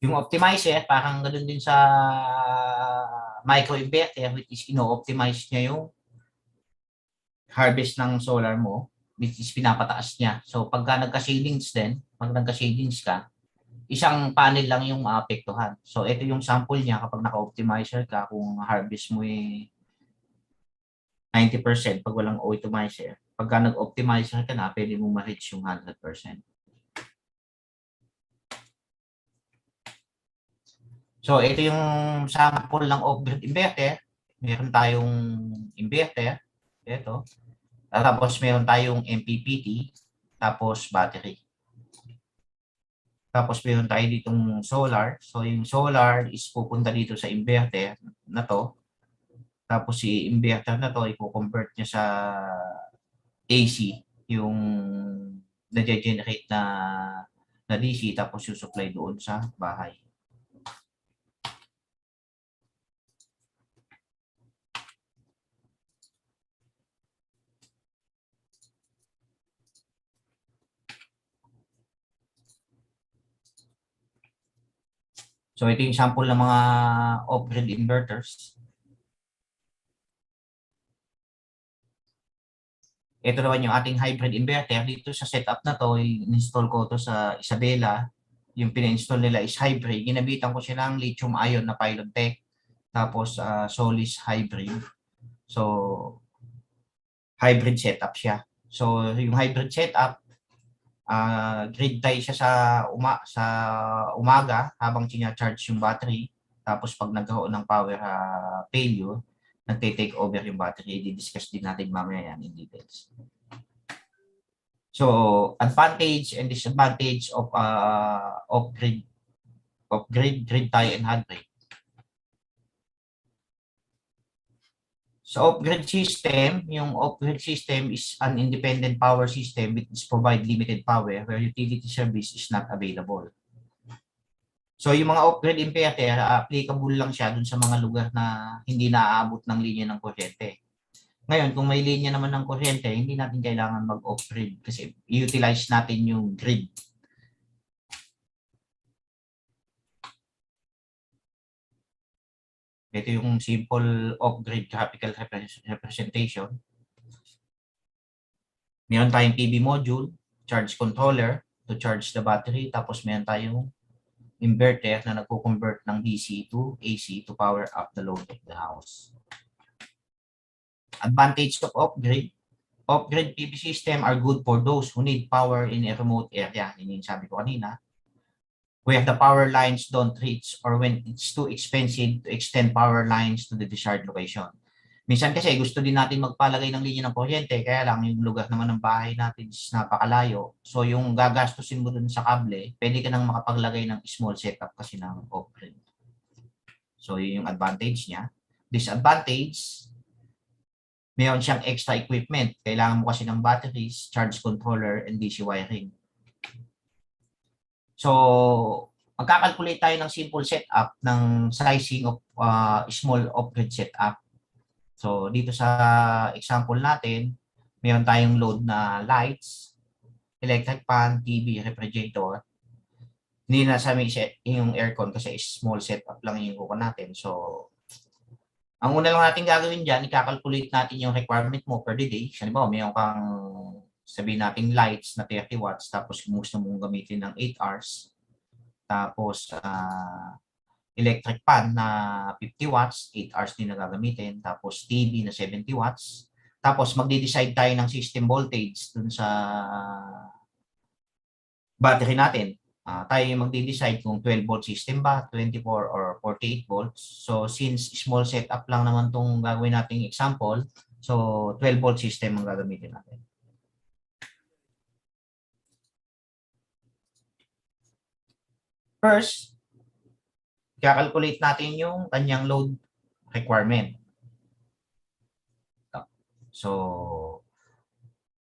Yung optimizer, parang ganun din sa microinverter, which is ino-optimize niya yung harvest ng solar mo, which is pinapataas niya. So pagka nagka-shadings din, pag nagka-shadings ka, isang panel lang yung maapektuhan. So ito yung sample niya kapag naka-optimizer ka, kung harvest mo 90% pag walang optimizer. Pagka nag-optimizer ka na, pwede mo ma-reach yung 100%. So ito yung sample ng off-grid inverter. Meron tayong inverter, ito. Tapos meron tayong MPPT, tapos battery. Tapos meron tayo ditong solar. So yung solar is pupunta dito sa inverter na to. Tapos si inverter na to, i-convert niya sa AC, yung na-generate na DC, tapos yung supply doon sa bahay. So ito yung sample ng mga off-grid inverters. Ito naman yung ating hybrid inverter. Dito sa setup na to, in-install ko to sa Isabela. Yung pina-install nila is hybrid. Ginabitan ko siya ng lithium ion na Pilot Tech. Tapos Solis hybrid. So hybrid setup siya. So yung hybrid setup, grid tie siya sa umaga habang charge yung battery. Tapos pag nagkaroon ng power failure, nagte-take over yung battery. I-discuss din natin mamaya yan in details. So advantage and disadvantage of grid tie and hybrid. So off-grid system, yung off-grid system is an independent power system which provide limited power where utility service is not available. So yung mga off-grid inverter, applicable lang siya dun sa mga lugar na hindi naaabot ng linya ng kuryente. Ngayon, kung may linya naman ng kuryente, hindi natin kailangan mag-off-grid kasi i-utilize natin yung grid. Ito yung simple off-grid graphical representation. Meron tayong PV module, charge controller to charge the battery, tapos meron tayong inverter na nagko-convert ng DC to AC to power up the load of the house. Advantage of off-grid. Off-grid PV system are good for those who need power in a remote area. Yun yung sabi ko kanina. Where the power lines don't reach or when it's too expensive to extend power lines to the desired location. Minsan kasi gusto din natin magpalagay ng linya ng kuryente, kaya lang yung lugar naman ng bahay natin is napakalayo. So yung gagastusin mo dun sa kable, pwede ka nang makapaglagay ng small setup kasi ng off-grid. So yun yung advantage niya. Disadvantage, mayroon siyang extra equipment. Kailangan mo kasi ng batteries, charge controller, and DC wiring. So, magkakalculate tayo ng simple setup ng sizing of small off-grid setup. So, dito sa example natin, mayroon tayong load na lights, electric fan, TV, refrigerator. Hindi na sa yung aircon kasi small setup lang yung kuha natin. So, ang una lang natin gagawin dyan, ikakalculate natin yung requirement mo per day. Halimbawa, mayroon kang sabihin natin lights na 30 watts, tapos gusto mong gamitin ng 8 hours. Tapos, electric fan na 50 watts, 8 hours din na gagamitin. Tapos, TV na 70 watts. Tapos, magde-decide tayo ng system voltage dun sa battery natin. Tayo yung magde-decide kung 12 volt system ba, 24 or 48 volts. So, since small setup lang naman itong gagawin nating example, so 12 volt system ang gagamitin natin. First, kakalculate natin yung kanyang load requirement. So,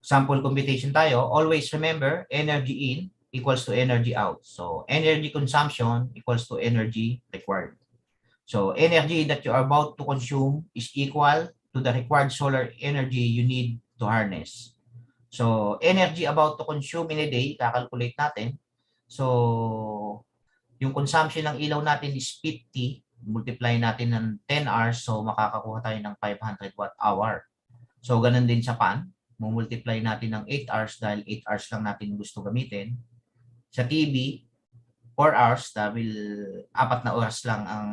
sample computation tayo. Always remember, energy in equals to energy out. So, energy consumption equals to energy required. So, energy that you are about to consume is equal to the required solar energy you need to harness. So, energy about to consume in a day, kakalculate natin. So, yung consumption ng ilaw natin is 50, multiply natin ng 10 hours, so makakakuha tayo ng 500 watt-hour. So, ganun din sa fan, multiply natin ng 8 hours dahil 8 hours lang natin gusto gamitin. Sa TV, 4 hours dahil 4 na oras lang ang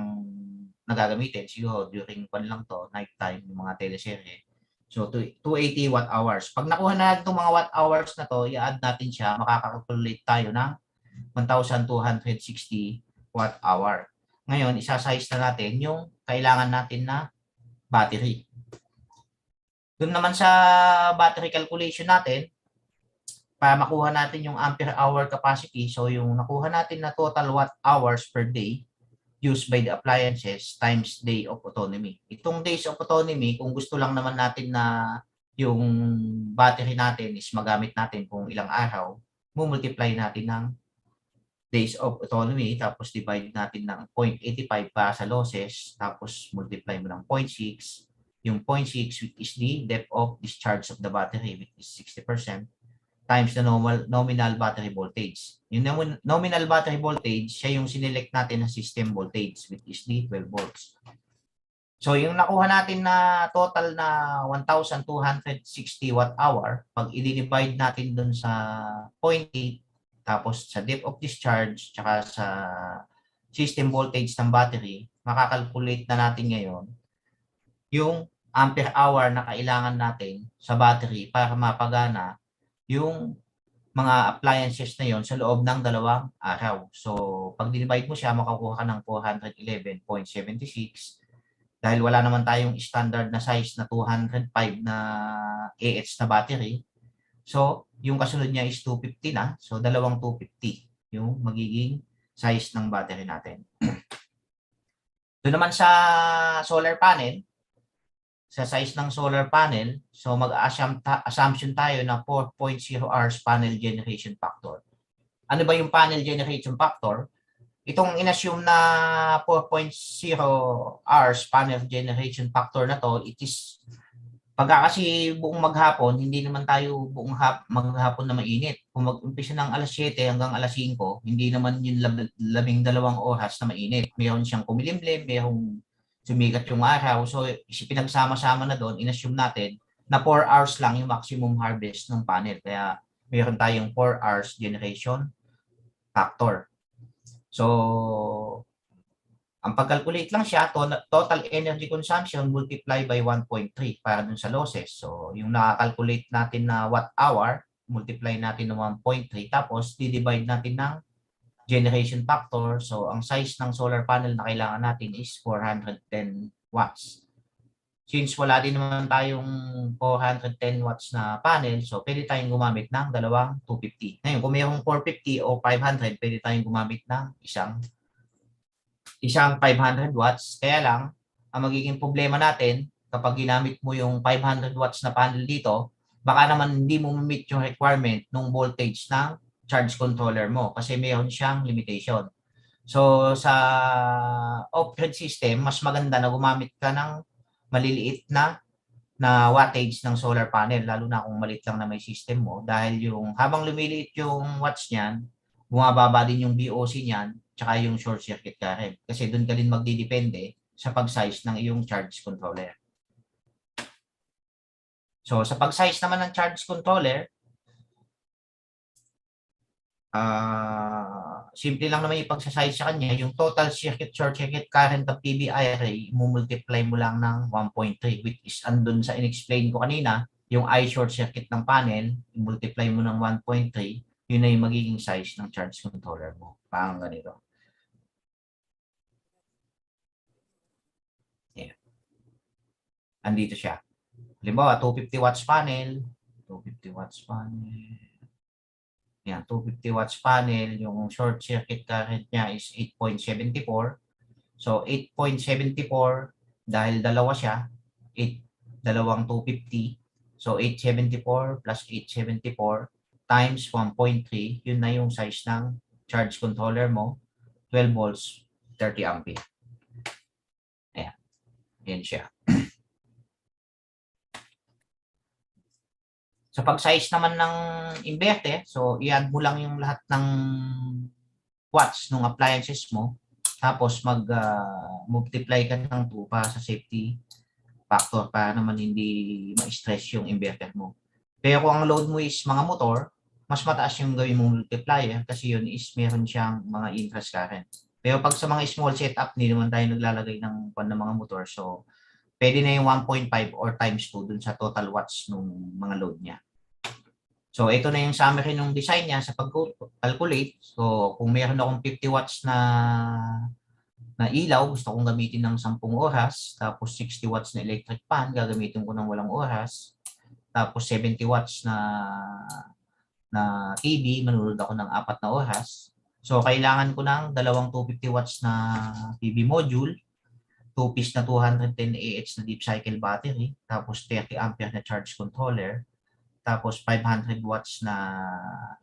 nagagamitin. Siguro during pan lang to, night time, yung mga teleserye. So, 280 watt-hours. Pag nakuha na natin itong mga watt-hours na to, i-add natin siya, makakakalculate tayo ng 1,260 watt-hour. Ngayon, isa-size na natin yung kailangan natin na battery. Doon naman sa battery calculation natin, para makuha natin yung ampere hour capacity, so yung nakuha natin na total watt hours per day used by the appliances times day of autonomy. Itong days of autonomy, kung gusto lang naman natin na yung battery natin is magamit natin kung ilang araw, multiply natin ng days of autonomy, tapos divide natin ng 0.85 para sa losses, tapos multiply mo ng 0.6. Yung 0.6 is the depth of discharge of the battery, which is 60%, times the nominal battery voltage. Yung nominal battery voltage, siya yung sinelect natin na system voltage, which is the 12 volts. So yung nakuha natin na total na 1,260 watt hour, pag i-divide natin dun sa 0.8, tapos sa depth of discharge, tsaka sa system voltage ng battery, makakalculate na natin ngayon yung ampere hour na kailangan natin sa battery para mapagana yung mga appliances na yon sa loob ng 2 araw. So, pag divide mo siya, makakuha ka ng 411.76. Dahil wala naman tayong standard na size na 205 na AH na battery. So, yung kasunod niya is 250 na. So, 250 yung magiging size ng battery natin. Doon naman sa solar panel, sa size ng solar panel, so mag-assumption tayo na 4.0 hours panel generation factor. Ano ba yung panel generation factor? Itong inassume na 4.0 hours panel generation factor na to, it is pagka kasi buong maghapon, hindi naman tayo buong maghapon na mainit. Kung mag-umpisa ng alas 7 hanggang alas 5, hindi naman yung 12 oras na mainit. Mayroon siyang kumilimlim, mayroong sumikat yung araw. So, pinagsama-sama na doon, inassume natin na 4 hours lang yung maximum harvest ng panel. Kaya mayroon tayong 4 hours generation factor. So, ang pag-calculate lang siya, total energy consumption multiply by 1.3 para dun sa losses. So, yung nakakalculate natin na watt hour, multiply natin ng 1.3, tapos di-divide natin ng generation factor. So, ang size ng solar panel na kailangan natin is 410 watts. Since wala din naman tayong 410 watts na panel, so pwede tayong gumamit ng dalawang 250. Ngayon, kung mayroong 450 o 500, pwede tayong gumamit ng isang 500 watts. Kaya lang, ang magiging problema natin, kapag ginamit mo yung 500 watts na panel dito, baka naman hindi mo meet yung requirement ng voltage ng charge controller mo kasi mayroon siyang limitation. So, sa off-grid system, mas maganda na gumamit ka ng maliliit na wattage ng solar panel, lalo na kung maliit lang na may system mo, dahil yung habang lumiliit yung watts niyan, bumababa din yung VOC niyan, tsaka yung short circuit current. Kasi doon ka din magdidepende sa pag-size ng iyong charge controller. So, sa pag-size naman ng charge controller, simple lang naman yung pag-size sa kanya. Yung total short circuit current ng PV array, multiply mo lang ng 1.3, which is andun sa in-explain ko kanina, yung I short circuit ng panel, multiply mo ng 1.3, yun na yung magiging size ng charge controller mo. Parang ganito. Yeah. Andito siya. Halimbawa, 250 watts panel. 250 watts panel. Yan, 250 watts panel. Yung short circuit current niya is 8.74. So, 8.74, dahil dalawa siya, dalawang 250. So, 874 plus 874 times 1.3, yun na yung size ng charge controller mo, 12 volts, 30 ampere. Ayan. Yan siya. Sa pag-size naman ng inverter, so i-add mo lang yung lahat ng watts ng appliances mo, tapos mag-multiply ka ng 2 para sa safety factor para naman hindi ma-stress yung inverter mo. Pero kung ang load mo is mga motor, mas mataas yung gawin mong multiplier kasi yun is meron siyang mga interest current. Pero pag sa mga small setup, hindi naman tayo naglalagay ng mga motor. So, pwede na yung 1.5 or times 2 dun sa total watts ng mga load niya. So, ito na yung summary ng design niya sa pag-calculate. So, kung meron akong 50 watts na na ilaw, gusto kong gamitin ng 10 oras, tapos 60 watts na electric fan, gagamitin ko ng 8 oras, tapos 70 watts na TV, manonood ako ng 4 na oras. So, kailangan ko ng dalawang 250 watts na PV module, 2-piece na 210 AH na deep cycle battery, tapos 30 ampere na charge controller, tapos 500 watts na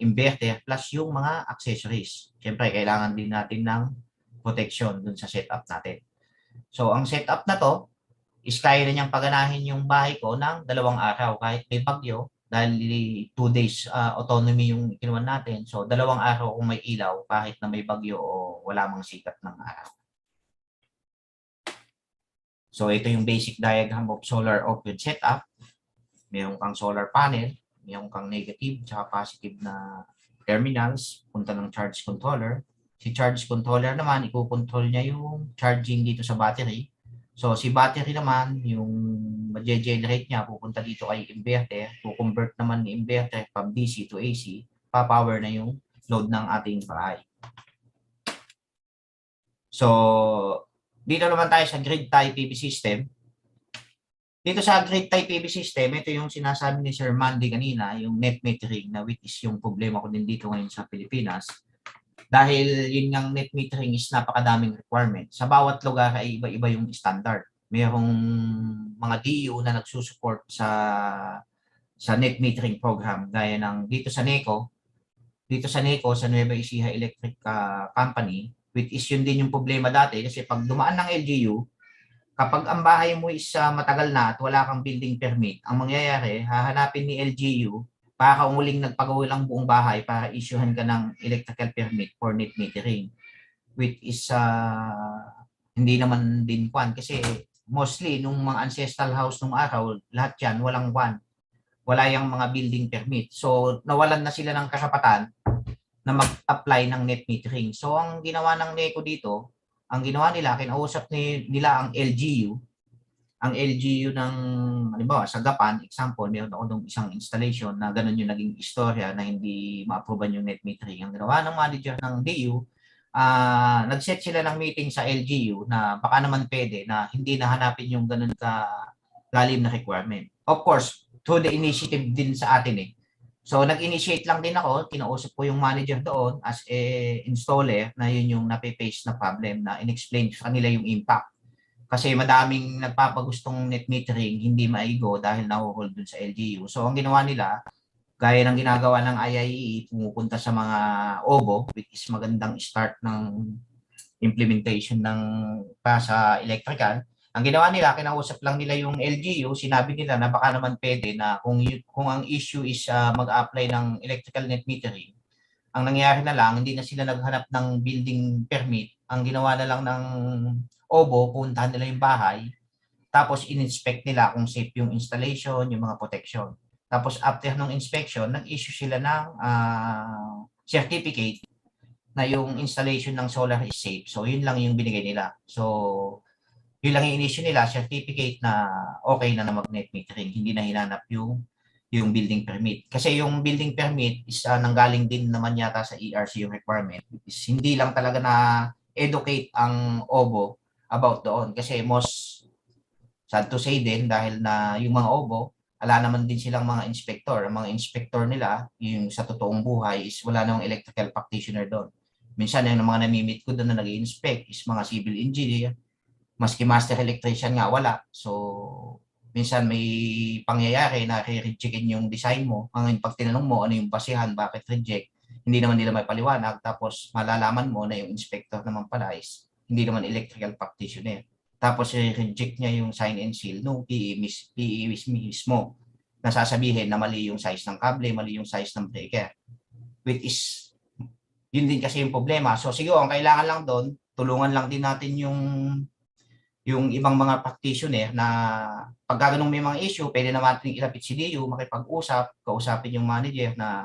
inverter, plus yung mga accessories. Siyempre, kailangan din natin ng protection dun sa setup natin. So, ang setup na to, is kaya na niyang paganahin yung bahay ko ng 2 araw kahit may bagyo, dahil 2 days autonomy yung kinuha natin. So, 2 araw kung may ilaw kahit na may bagyo o wala mang sikat ng araw. So, ito yung basic diagram of solar off-grid setup. Meron kang solar panel, meron kang negative at positive na terminals, punta ng charge controller. Si charge controller naman, iko-control niya yung charging dito sa battery. So, si battery naman, yung ma-generate niya, pupunta dito kay inverter, to-convert naman ni inverter from DC to AC, pa-power na yung load ng ating bahay. So, dito naman tayo sa grid tie PV system. Dito sa grid tie PV system, ito yung sinasabi ni Sir Mandy kanina, yung net metering, na which is yung problema ko din dito ngayon sa Pilipinas. Dahil yun yung net metering is napakadaming requirement. Sa bawat lugar ay iba-iba yung standard. Mayroong mga DU na nagsusupport sa net metering program. Gaya ng dito sa NECO, sa Nueva Ecija Electric Company, which is yun din yung problema dati kasi pag dumaan ng LGU, kapag ang bahay mo is matagal na at wala kang building permit, ang mangyayari, hahanapin ni LGU para umuling nagpagawa lang buong bahay para issuehan ka ng electrical permit for net metering. Which is hindi naman din kwan kasi mostly nung mga ancestral house nung araw, lahat yan walang kwan. Wala yung mga building permit. So nawalan na sila ng karapatan na mag-apply ng net metering. So ang ginawa ng NECO dito, ang ginawa nila, kinausap nila ang LGU. Ang LGU ng, halimbawa, sa Gapan, example, meron ako nung isang installation na ganun yung naging istorya na hindi ma-approvean yung net metering. Ang ginawa ng manager ng DU, nag-set sila ng meeting sa LGU na baka naman pwede na hindi nahanapin yung ganun ka lalim na requirement. Of course, through the initiative din sa atin eh. So, nag-initiate lang din ako, kinausap ko yung manager doon as a installer na yun yung nape-face na problem na in-explain sa kanila yung impact. Kasi madaming nagpapagustong net metering, hindi maigo dahil nahuhold dun sa LGU. So, ang ginawa nila, gaya ng ginagawa ng IIE, pumupunta sa mga OBO, which is magandang start ng implementation ng sa electrical. Ang ginawa nila, kinausap lang nila yung LGU, sinabi nila na baka naman pwede na kung ang issue is mag-apply ng electrical net metering, ang nangyari na lang, hindi na sila naghanap ng building permit, ang ginawa na lang ng OBO, puntahan nila yung bahay, tapos in-inspect nila kung safe yung installation, yung mga protection. Tapos after ng inspection, nag-issue sila ng certificate na yung installation ng solar is safe. So yun lang yung binigay nila. So yun lang yung issue nila, certificate na okay na mag-net metering, hindi na hinanap yung building permit. Kasi yung building permit is nanggaling din naman yata sa ERC yung requirement. Is hindi lang talaga na educate ang OBO about doon. Kasi most sad to say din dahil na yung mga OBO, wala naman din silang mga inspector. Ang mga inspector nila, yung sa totoong buhay is wala namang electrical practitioner doon. Minsan yung mga namimit ko doon na nag-i-inspect is mga civil engineer, maski master electrician nga wala. So minsan may pangyayari na re-rejectin yung design mo. Ang pag tinanong mo ano yung basihan, bakit reject, hindi naman nila may paliwanag. Tapos malalaman mo na yung inspector naman pala is hindi naman electrical practitioner. Tapos reject niya yung sign and seal no PE mismo. Nasasabihin na mali yung size ng kable, mali yung size ng breaker. Which is, yun din kasi yung problema. So siguro ang kailangan lang doon, tulungan lang din natin yung ibang mga practitioner na pag ganung may mga issue, pwede naman natin ilapit si DU, makipag-usap, kausapin yung manager na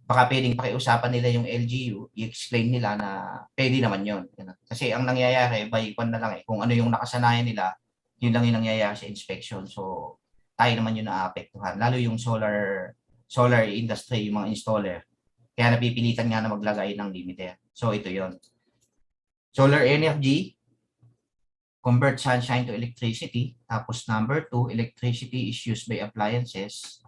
baka pwedeng pakiusapan nila yung LGU, i-explain nila na pwede naman yun. Kasi ang nangyayari, by na lang kung ano yung nakasanayan nila, yun lang yung nangyayari sa inspection. So, tayo naman yung naaapektuhan. Lalo yung solar industry, yung mga installer. Kaya napipilitan nga na maglagay ng limiter. So, ito yon. Solar energy, convert sunshine to electricity. Tapos number 2, electricity is used by appliances.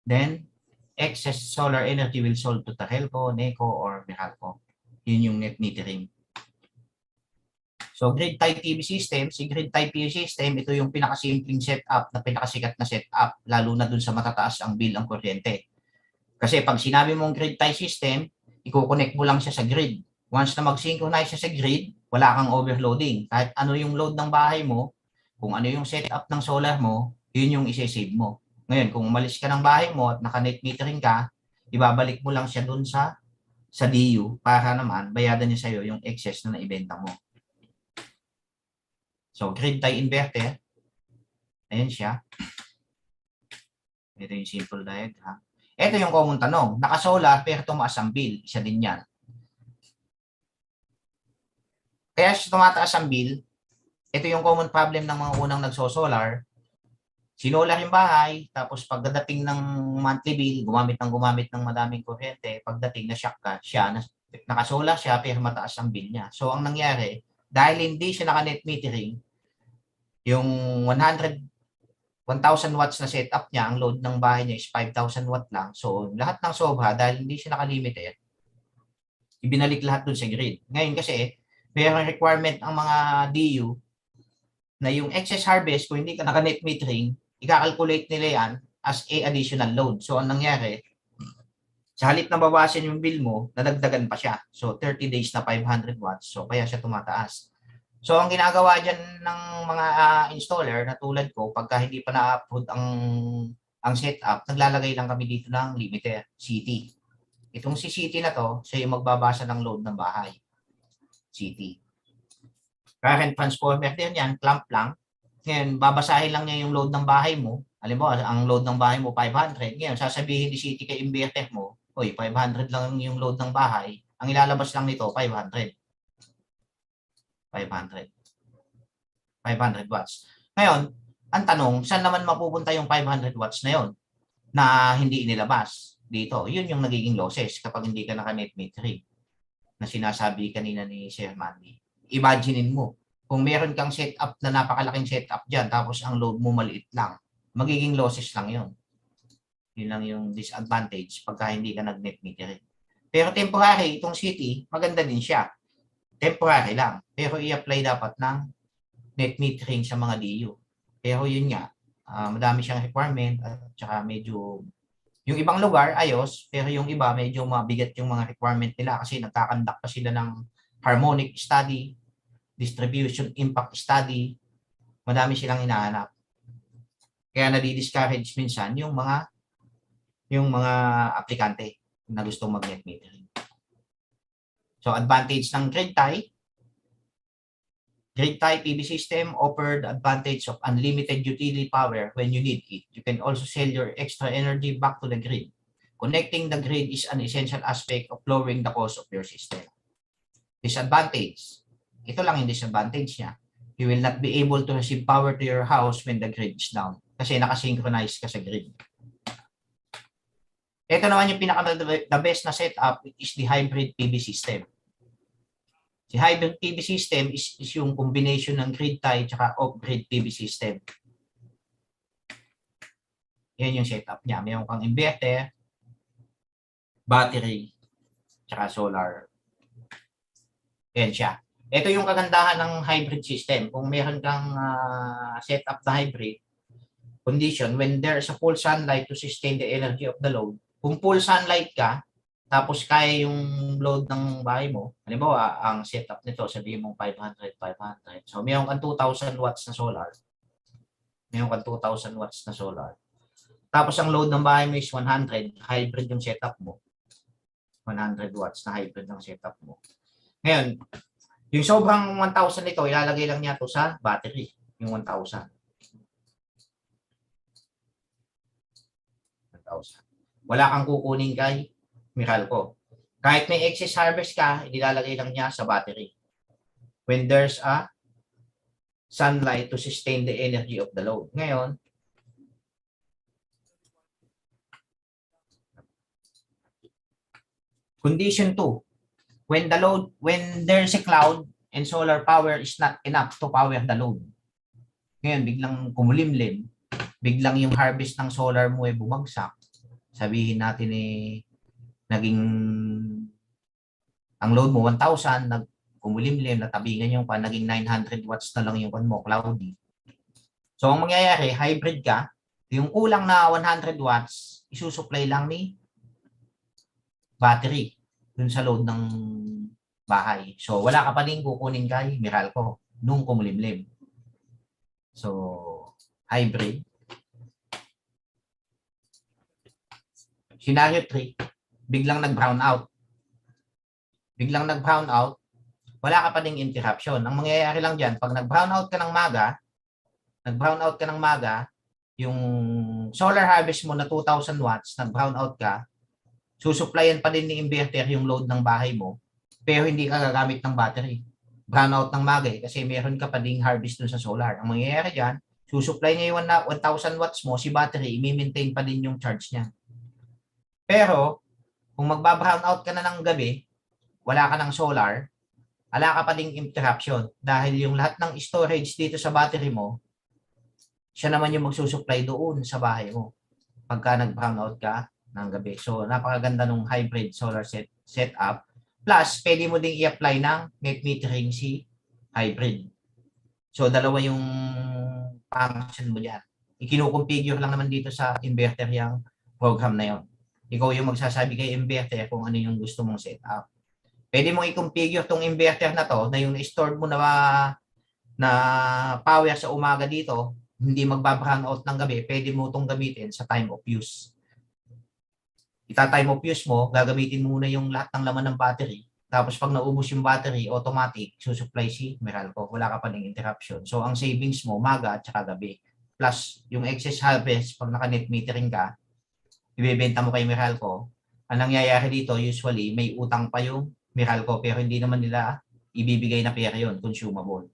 Then, excess solar energy will sold to Tahelco, NECO, or Meralco. Yun yung net metering. So, grid-tie PV system, si grid-tie PV system, ito yung pinakasimpleng setup na pinakasikat na setup, lalo na dun sa matataas ang bill ang kuryente. Kasi pag sinabi mong grid-tie system, i-connect mo lang siya sa grid. Once na mag-synchronize siya sa grid, wala kang overloading. Kahit ano yung load ng bahay mo, kung ano yung setup ng solar mo, yun yung isi-save mo. Ngayon, kung umalis ka ng bahay mo at naka-net metering ka, ibabalik mo lang siya dun sa DU para naman bayadan niya sa'yo yung excess na naibenta mo. So, grid tie inverter. Ayan siya. Ito yung simple diagram. Ito yung common tanong. Naka-solar pero tumaas ang bill. Isa din yan. Kaya tumataas ang bill, ito yung common problem ng mga unang nagso-solar. Sinolar yung bahay, tapos pagdating ng monthly bill, gumamit ng madaming kuryente, pagdating na shock ka, nakasolar siya pero mataas ang bill niya. So ang nangyari, dahil hindi siya naka-net metering, yung 1,000 watts na setup niya, ang load ng bahay niya is 5,000 watt lang. So lahat ng sobra, dahil hindi siya naka-limited, ibinalik lahat dun sa grid. Ngayon kasi, mayroong requirement ang mga DU na yung excess harvest, kung hindi ka naka-net metering, ikakalculate nila yan as a additional load. So, ang nangyari, sa halip na bawasan yung bill mo, nadagdagan pa siya. So, 30 days na 500 watts. So, kaya siya tumataas. So, ang ginagawa dyan ng mga installer na tulad ko, pagka hindi pa na-upload ang setup, naglalagay lang kami dito ng limiter, CT. Itong si CT na to, siya yung magbabasa ng load ng bahay. CT. Current transformer din yan, clamp lang. Ngayon, babasahin lang niya yung load ng bahay mo. Halimbawa, ang load ng bahay mo 500. Ngayon, sasabihin ni CT kay inverter mo, oy, 500 lang yung load ng bahay. Ang ilalabas lang nito, 500. 500 watts. Ngayon, ang tanong, saan naman mapupunta yung 500 watts na yon na hindi inilabas dito? Yun yung nagiging losses kapag hindi ka naka-net metering na sinasabi kanina ni Sir Mandy. Imaginein mo, kung meron kang setup na napakalaking setup dyan, tapos ang load mo maliit lang, magiging losses lang yun. Yun lang yung disadvantage pagka hindi ka nag-net metering. Pero temporary, itong city, maganda din siya. Temporary lang. Pero i-apply dapat ng net metering sa mga DU. Pero yun nga, madami siyang requirement at saka medyo yung ibang lugar, ayos, pero yung iba, medyo mabigat yung mga requirement nila kasi nagkakandak pa sila ng harmonic study, distribution impact study, madami silang hinahanap. Kaya nadi-discourage minsan yung mga aplikante na gustong mag-net metering. So, advantage ng grid tie PV system offer the advantage of unlimited utility power when you need it. You can also sell your extra energy back to the grid. Connecting the grid is an essential aspect of lowering the cost of your system. Disadvantage. Ito lang yung disadvantage niya. You will not be able to receive power to your house when the grid is down kasi nakasynchronize ka sa grid. Ito naman yung the best na setup is the hybrid PV system. Si hybrid PV system is yung combination ng grid tie at off-grid PV system. Yan yung setup niya. Mayroon kang inverter, battery, tsaka solar. Yan siya. Ito yung kagandahan ng hybrid system. Kung meron kang setup na hybrid condition, when there's a full sunlight to sustain the energy of the load, kung full sunlight ka, tapos kaya yung load ng bahay mo, halimbawa, ang setup nito, sabihin mo 500. So, mayroon kang 2,000 watts na solar. Tapos, ang load ng bahay mo is 100, hybrid yung setup mo. 100 watts na hybrid ng setup mo. Ngayon, yung sobrang 1,000 nito, ilalagay lang niya to sa battery, yung 1,000. Wala kang kukunin kay Meralco. Kahit may excess harvest ka, ilalagay lang niya sa battery. When there's a sunlight to sustain the energy of the load. Ngayon, condition 2. When there's a cloud, and solar power is not enough to power the load. Ngayon, biglang kumulimlim, biglang yung harvest ng solar mo ay bumagsak. Sabihin natin naging ang load mo 1,000, kumulimlim, natabingan yung naging 900 watts na lang yung mo, cloudy. So, ang mangyayari, hybrid ka, yung kulang na 100 watts, isusupply lang ni battery dun sa load ng bahay. So, wala ka pa din kukunin kay Meralco nung kumulimlim. So, hybrid. Scenario 3, biglang nag-brown out. Biglang nag-brown out, wala ka pa ding interruption. Ang mangyayari lang dyan, pag nag-brown out ka ng maga, yung solar harvest mo na 2,000 watts, nag-brown out ka, susupplyan pa din ni inverter yung load ng bahay mo, pero hindi ka gagamit ng battery. Brown out ng maga kasi meron ka pa ding harvest dun sa solar. Ang mangyayari dyan, susupply niya yung 1,000 watts mo, si battery, i-maintain pa din yung charge niya. Pero, kung magba-brown out ka na ng gabi, wala ka ng solar, wala ka pa ding interruption dahil yung lahat ng storage dito sa battery mo, siya naman yung magsusupply doon sa bahay mo pagka nag-brown out ka ng gabi. So, napakaganda ng hybrid solar setup. Plus, pwede mo ding i-apply ng net metering si hybrid. So, dalawa yung function mo dyan. Ikinukonfigure lang naman dito sa inverter yung program na yon. Ikaw yung magsasabi kay inverter kung ano yung gusto mong setup. Pwede mong i-configure tong inverter na to na yung stored mo na power sa umaga dito, hindi magba-brown out ng gabi, pwede mo itong gamitin sa time of use. Time of use mo, gagamitin muna yung lahat ng laman ng battery. Tapos pag naubos yung battery, automatic, susupply si Meralco. Wala ka pa ng interruption. So ang savings mo, umaga at saka gabi. Plus yung excess harvest, pag naka-net metering ka, ibebenta mo kay Meralco. Ang nangyayari dito, usually, may utang pa yung Meralco pero hindi naman nila ibibigay na pera yun, consumable.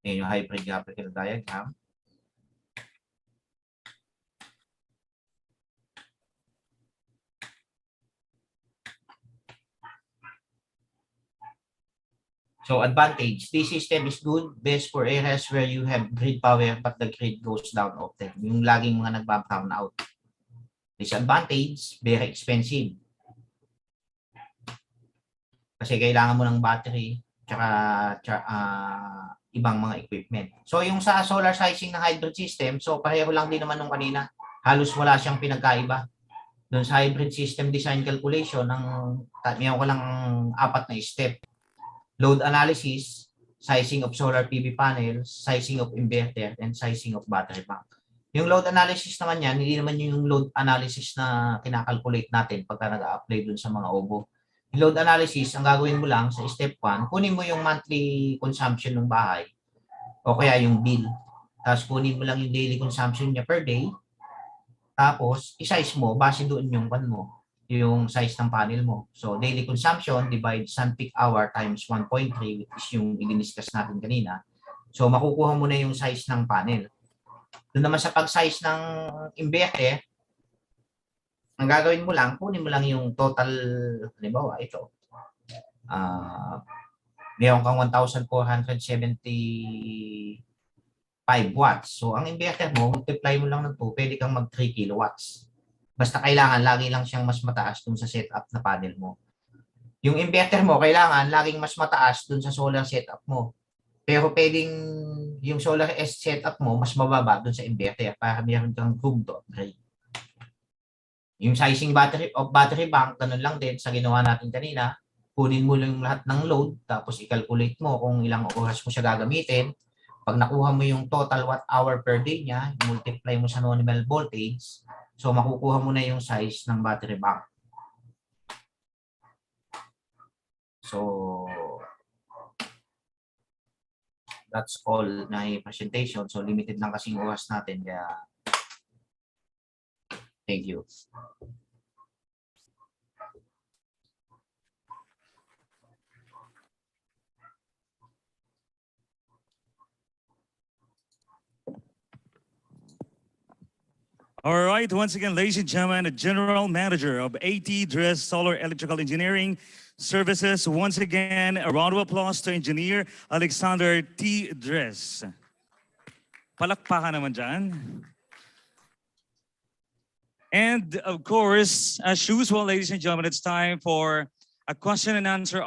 Ayan yung hybrid graphical diagram. So advantage, this system is good, best for areas where you have grid power but the grid goes down often. Yung laging mga nagba-brown out. Disadvantage, very expensive. Kasi kailangan mo ng battery tsaka ibang mga equipment. So yung sa solar sizing ng hybrid system, so pareho lang din naman nung kanina. Halos wala siyang pinagkaiba. Doon sa hybrid system design calculation, meron ko lang 4 na step. Load analysis, sizing of solar PV panels, sizing of inverter, and sizing of battery bank. Yung load analysis naman yan, hindi naman yung load analysis na kinakalculate natin pagka nag-a-apply dun sa mga OBO. Yung load analysis, ang gagawin mo lang sa step 1, kunin mo yung monthly consumption ng bahay o kaya yung bill. Tapos kunin mo lang yung daily consumption niya per day. Tapos, i-size mo, base doon yung size ng panel mo. So, daily consumption divide sun peak hour times 1.3 which is yung i-discuss natin kanina. So, makukuha mo na yung size ng panel. Doon naman sa pag-size ng inverter, ang gagawin mo lang, kunin mo lang yung total, halimbawa, ito. Mayroon kang 1,475 watts. So, ang inverter mo, multiply mo lang ng 2, pwede kang mag 3 kilowatts. Basta kailangan, lagi lang siyang mas mataas dun sa setup na panel mo. Yung inverter mo, kailangan laging mas mataas dun sa solar setup mo. Pero pwedeng yung solar setup mo, mas mababa dun sa inverter para meron kang room to upgrade. Yung sizing battery bank, ganun lang din sa ginawa natin kanina. Kunin mo lang lahat ng load, tapos i-calculate mo kung ilang oras mo siya gagamitin. Pag nakuha mo yung total watt hour per day niya, multiply mo sa nominal voltage, so makukuha mo na yung size ng battery bank. So, that's all na presentation. So, limited lang kasing oras natin. Kaya, thank you. All right, once again, ladies and gentlemen, the General Manager of AT Dress Solar Electrical Engineering Services. Once again, a round of applause to Engineer Alexander T. Dress. Palakpakan naman dyan. And of course, as usual, ladies and gentlemen, it's time for a question and answer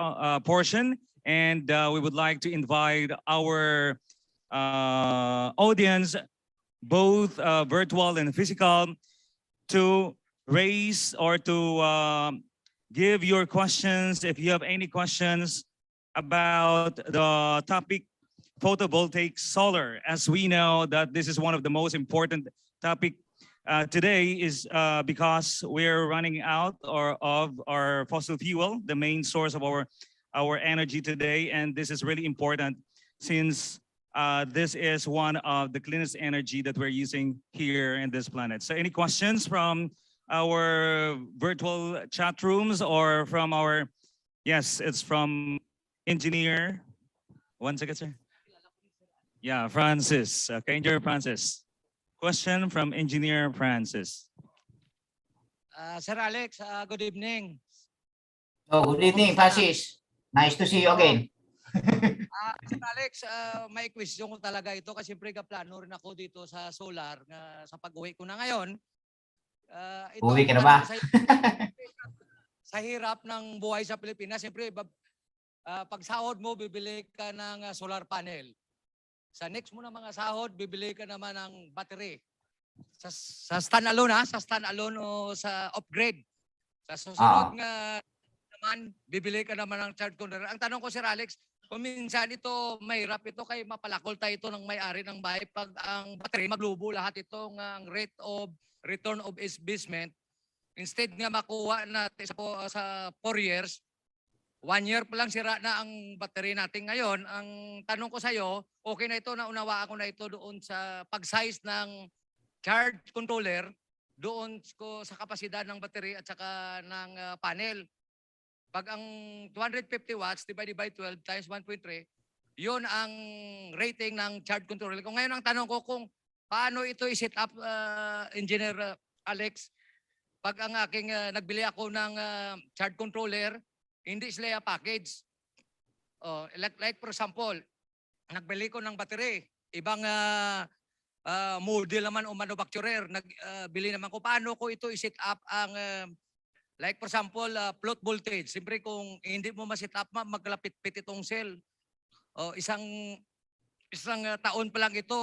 portion. And we would like to invite our audience, both virtual and physical, to raise or to give your questions. If you have any questions about the topic photovoltaic solar, as we know that this is one of the most important topic today is because we're running out of our fossil fuel, the main source of our energy today. And this is really important since this is one of the cleanest energy that we're using here in this planet. So any questions from our virtual chat rooms or from our, yes, it's from engineer. One second, sir. Yeah, Francis. Okay, Engineer Francis. Question from Engineer Francis. Sir Alex, good evening. Oh, good evening, Francis. Nice to see you again. Sir Alex, may question ko talaga ito kasi siyempre plano rin ako dito sa solar sa pag-uwi ko na ngayon. Uwi ka na ba? Sa hirap ng buhay sa Pilipinas, siyempre pag sahod mo, bibili ka ng solar panel. Sa next mo na mga sahod, bibili ka naman ng battery. Sa standalone sa standalone o sa upgrade. Sa susunod nga naman, bibili ka naman ng charge controller. Ang tanong ko, Sir Alex, kung minsan ito, mahirap ito kay mapalakol tayo ito ng may-ari ng bahay. Pag ang battery maglubo, lahat itong rate of return of investment, instead nga makuha natin sa 4 years, 1 year pa lang sira na ang battery natin ngayon. Ang tanong ko sa iyo, okay na ito, naunawaan ko na ito doon sa pag-size ng charge controller, doon ko sa kapasidad ng battery at saka ng panel. Pag ang 250 watts divided by 12 times 1.3, yun ang rating ng charge controller. Kung ngayon ang tanong ko kung paano ito i-set up, Engineer Alex, pag ang aking nagbili ako ng charge controller, hindi sila package. Like for example, nagbili ko ng battery, ibang model naman o manufacturer, nagbili naman ko paano ko ito i-set up ang like for example, float voltage. Siyempre kung hindi mo ma-set up, maglapit-pit itong cell. Isang taon pa lang ito,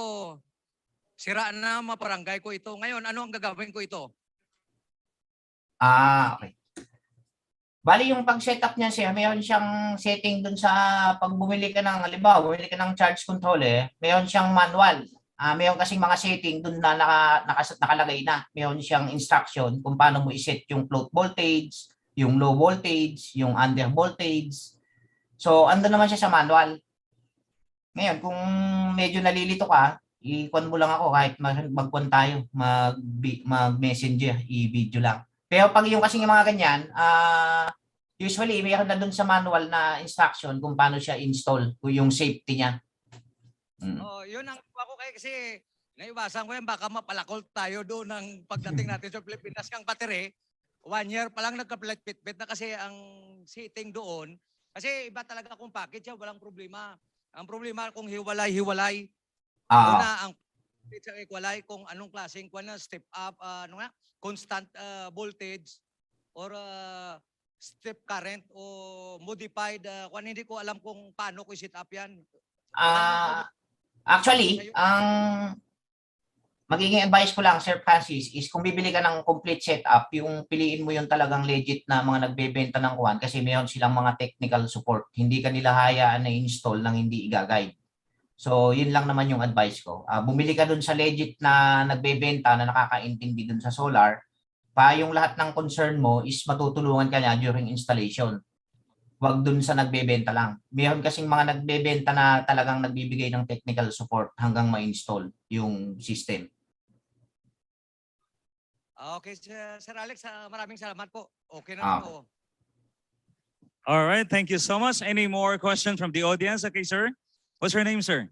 sira na, maparangay ko ito. Ngayon, ano ang gagawin ko ito? Okay. Bali yung pag-setup niya siya, mayroon siyang setting dun sa pag bumili ka ng, halimbawa, bumili ka ng charge controller, mayroon siyang manual. Mayroon kasing mga setting dun na nakalagay na. Mayroon siyang instruction kung paano mo i-set yung float voltage, yung low voltage, yung under voltage. So, ando naman siya sa manual. Ngayon, kung medyo nalilito ka, i-kuan mo lang ako kahit mag-kuan tayo, mag-messenger, i-video lang. Pero pag yung kasing mga ganyan, usually mayroon na dun sa manual na instruction kung paano siya install, kung yung safety niya. Yun ang ako kasi naiwasan ko yan, baka mapalakol tayo doon ng pagdating natin sa Pilipinas. Kang battery, 1 year pa lang nagka-pit-pit na kasi ang setting doon. Kasi iba talaga kung package, walang problema. Ang problema kung hiwalay-hiwalay. Una, ang sa equalize kung anong klaseng step up, constant voltage or step current o modified. Hindi ko alam kung paano ko i-set up yan. Actually, ang magiging advice ko lang, Sir Francis, is kung bibili ka ng complete setup, yung piliin mo yung talagang legit na mga nagbebenta ng kuwan kasi mayroon silang mga technical support. Hindi ka nila hayaan na install nang hindi i-guide. So, yun lang naman yung advice ko. Bumili ka dun sa legit na nagbebenta na nakakaintindi dun sa solar, pa yung lahat ng concern mo is matutulungan ka niya during installation. Huwag dun sa nagbebenta lang. Mayroon kasing mga nagbebenta na talagang nagbibigay ng technical support hanggang ma-install yung system. Okay, Sir Alex, maraming salamat po. Okay na po. All right, thank you so much. Any more questions from the audience? Okay, sir. What's your name, sir?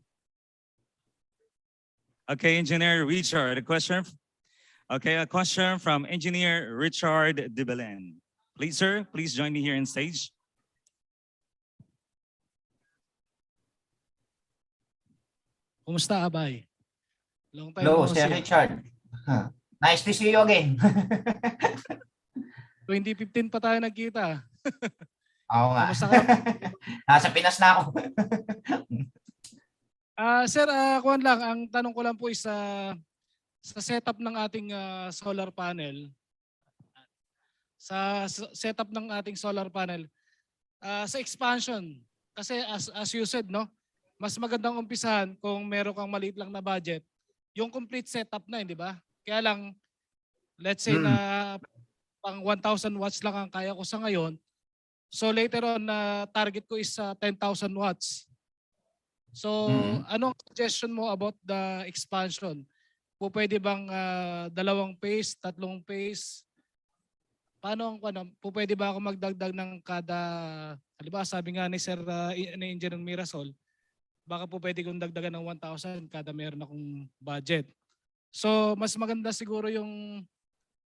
Okay, Engineer Richard, a question Okay, a question from Engineer Richard De Belen. Please, sir, please join me here on stage. Kumusta, Abay? Long time Hello, no Sir see. Richard. Nice to see you again. 2015 pa tayo nagkita. Oo nga. Kamusta ka? Nasa Pinas na ako. Sir, kuwan lang, ang tanong ko lang po is sa setup ng ating solar panel. Sa setup ng ating solar panel, sa expansion, kasi as you said, no, mas magandang umpisahan kung meron kang maliit lang na budget, yung complete setup na, di ba? Kaya lang, let's say na pang 1,000 watts lang ang kaya ko sa ngayon. So later on, target ko is 10,000 watts. So anong suggestion mo about the expansion? Pwede bang 2 phase, 3 phase? Paano pwede ba ako magdagdag ng kada, halimbawa sabi nga ni Sir ni Engineer Mirasol, baka pwede kong dagdagan ng 1,000 kada meron akong budget. So mas maganda siguro yung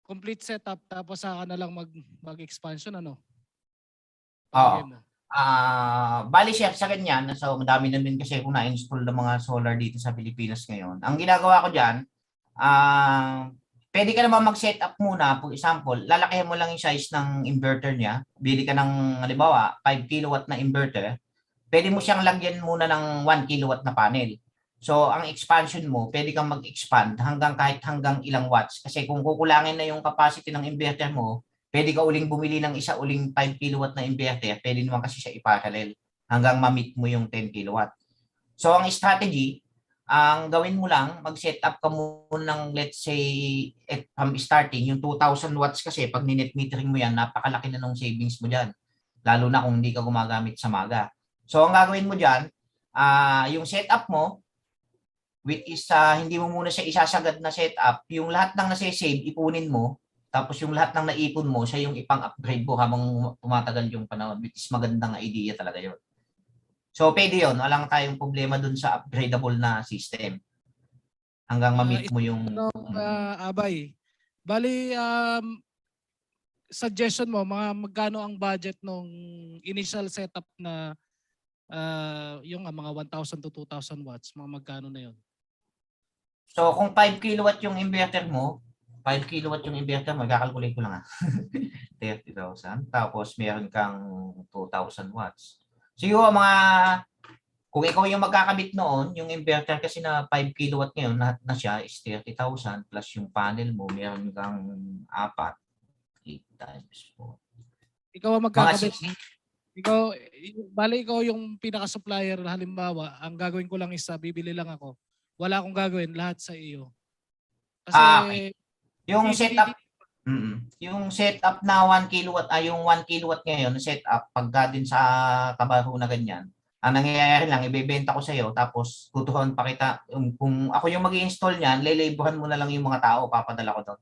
complete setup tapos saka na lang mag-expansion, ano? Oo. Bali siya sa ganyan, so madami namin kasi kung na-install ng mga solar dito sa Pilipinas ngayon. Ang ginagawa ko diyan, pwede ka naman mag-set up muna. For example, lalakihan mo lang yung size ng inverter niya. Bili ka ng, halimbawa, 5 kilowatt na inverter. Pwede mo siyang lagyan muna ng 1 kilowatt na panel. So, ang expansion mo, pwede kang mag-expand kahit hanggang ilang watts. Kasi kung kukulangin na yung capacity ng inverter mo, pwede ka uling bumili ng isa uling 5 kilowatt na inverter. Pwede naman kasi siya iparallel hanggang ma-meet mo yung 10 kilowatt. So, ang strategy, ang gawin mo lang, mag-set up ka muna ng, let's say, from starting, yung 2,000 watts kasi, pag ninet metering mo yan, napakalaki na ng savings mo dyan. Lalo na kung hindi ka gumagamit sa maga. So, ang gagawin mo dyan, yung setup mo, which is hindi mo muna siya isasagad na setup, yung lahat ng nasa-save, ipunin mo, tapos yung lahat ng naipon mo, siya yung ipang-upgrade mo habang tumatagal yung panahon, which is magandang idea talaga yun. So, pwede yun. Walang tayong problema dun sa upgradable na system. Hanggang ma-meet mo yung... Abay, bali, suggestion mo, magkano ang budget nung initial setup na yung mga 1,000 to 2,000 watts, mga magkano na yun? So, kung 5 kilowatt yung inverter mo, kakalkulate ko lang 30,000. Tapos, meron kang 2,000 watts. Siguro kung ikaw yung magkakabit noon, yung inverter kasi na 5 kilowatt ngayon, lahat na siya is 30,000 plus yung panel mo, meron kang 8 times 4. Ikaw ang magkakabit. Ikaw yung pinaka-supplier, halimbawa, ang gagawin ko lang is bibili lang ako. Wala akong gagawin, lahat sa iyo. Kasi okay. Yung setup na 1 kilowatt, yung 1 kilowatt ngayon, setup, pagka din sa kabaho na ganyan, ang nangyayari lang, ibebenta ko sa iyo, tapos tuturuan pa kita, kung ako yung mag-i-install niyan, lalaboran mo na lang yung mga tao, papadala ko doon.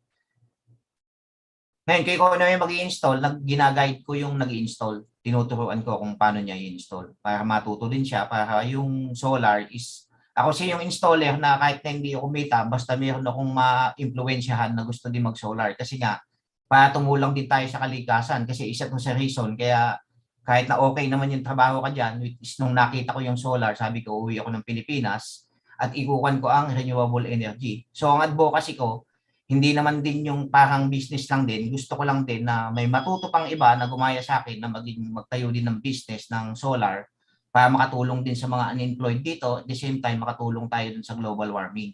Ngayon, kung ikaw na yung mag-i-install, ginaguide ko yung nag-i-install, tinuturuan ko kung paano niya i-install, para matuto din siya, para yung solar is, ako siya yung installer na kahit na hindi ako kumita, basta meron akong ma-impluensyahan na gusto din mag-solar. Kasi nga, para tumulong din tayo sa kalikasan. Kasi isa itong sa reason. Kaya kahit na okay naman yung trabaho ka dyan, which is nung nakita ko yung solar, sabi ko, uwi ako ng Pilipinas at ikukuhan ko ang renewable energy. So ang advocacy ko, hindi naman din yung parang business lang din. Gusto ko lang din na may matuto pang iba na gumaya sa akin na magtayo din ng business ng solar para makatulong din sa mga unemployed dito, at the same time makatulong tayo dun sa global warming.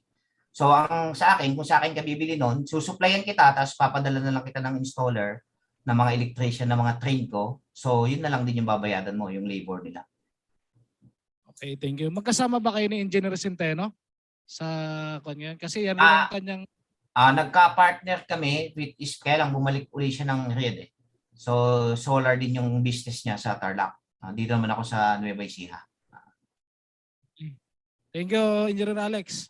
So ang sa akin, kung sa akin ka bibili nun, susuplayan kita, tapos papadala na lang kita ng installer, ng mga electrician, ng mga train ko. So yun na lang din yung babayadan mo, yung labor nila. Okay, thank you. Magkasama ba kayo ni Engineer Centeno sa kanya? Kasi yan rin ang kanyang... Nagka-partner kami, which is kaya lang bumalik uli siya ng Red eh. So solar din yung business niya sa Tarlac. Dito naman ako sa Nueva Ecija. Thank you, Engineer Alex.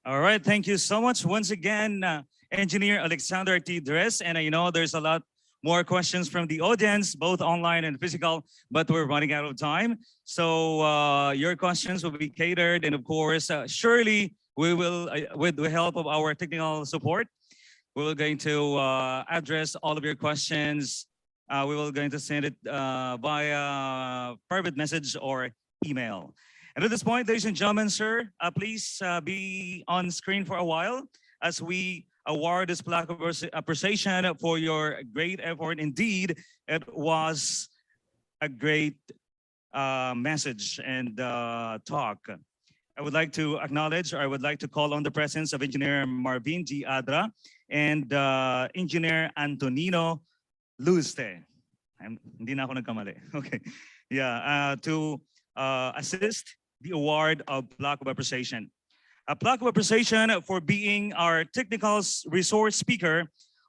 All right, thank you so much once again, Engineer Alexander T. Dres. And I know there's a lot more questions from the audience, both online and physical, but we're running out of time. So your questions will be catered. And of course, surely we will, with the help of our technical support, we will going to address all of your questions. We will going to send it via private message or email. And at this point, ladies and gentlemen, sir, please be on screen for a while as we award this plaque of appreciation for your great effort. Indeed, it was a great message and talk. I would like to acknowledge, or I would like to call on the presence of Engineer Marvin G. Adra and Engineer Antonino Luste. Hindi na ako nagkamali. Okay. Yeah, to assist the award of Plaque of Appreciation. A plaque of appreciation for being our technical resource speaker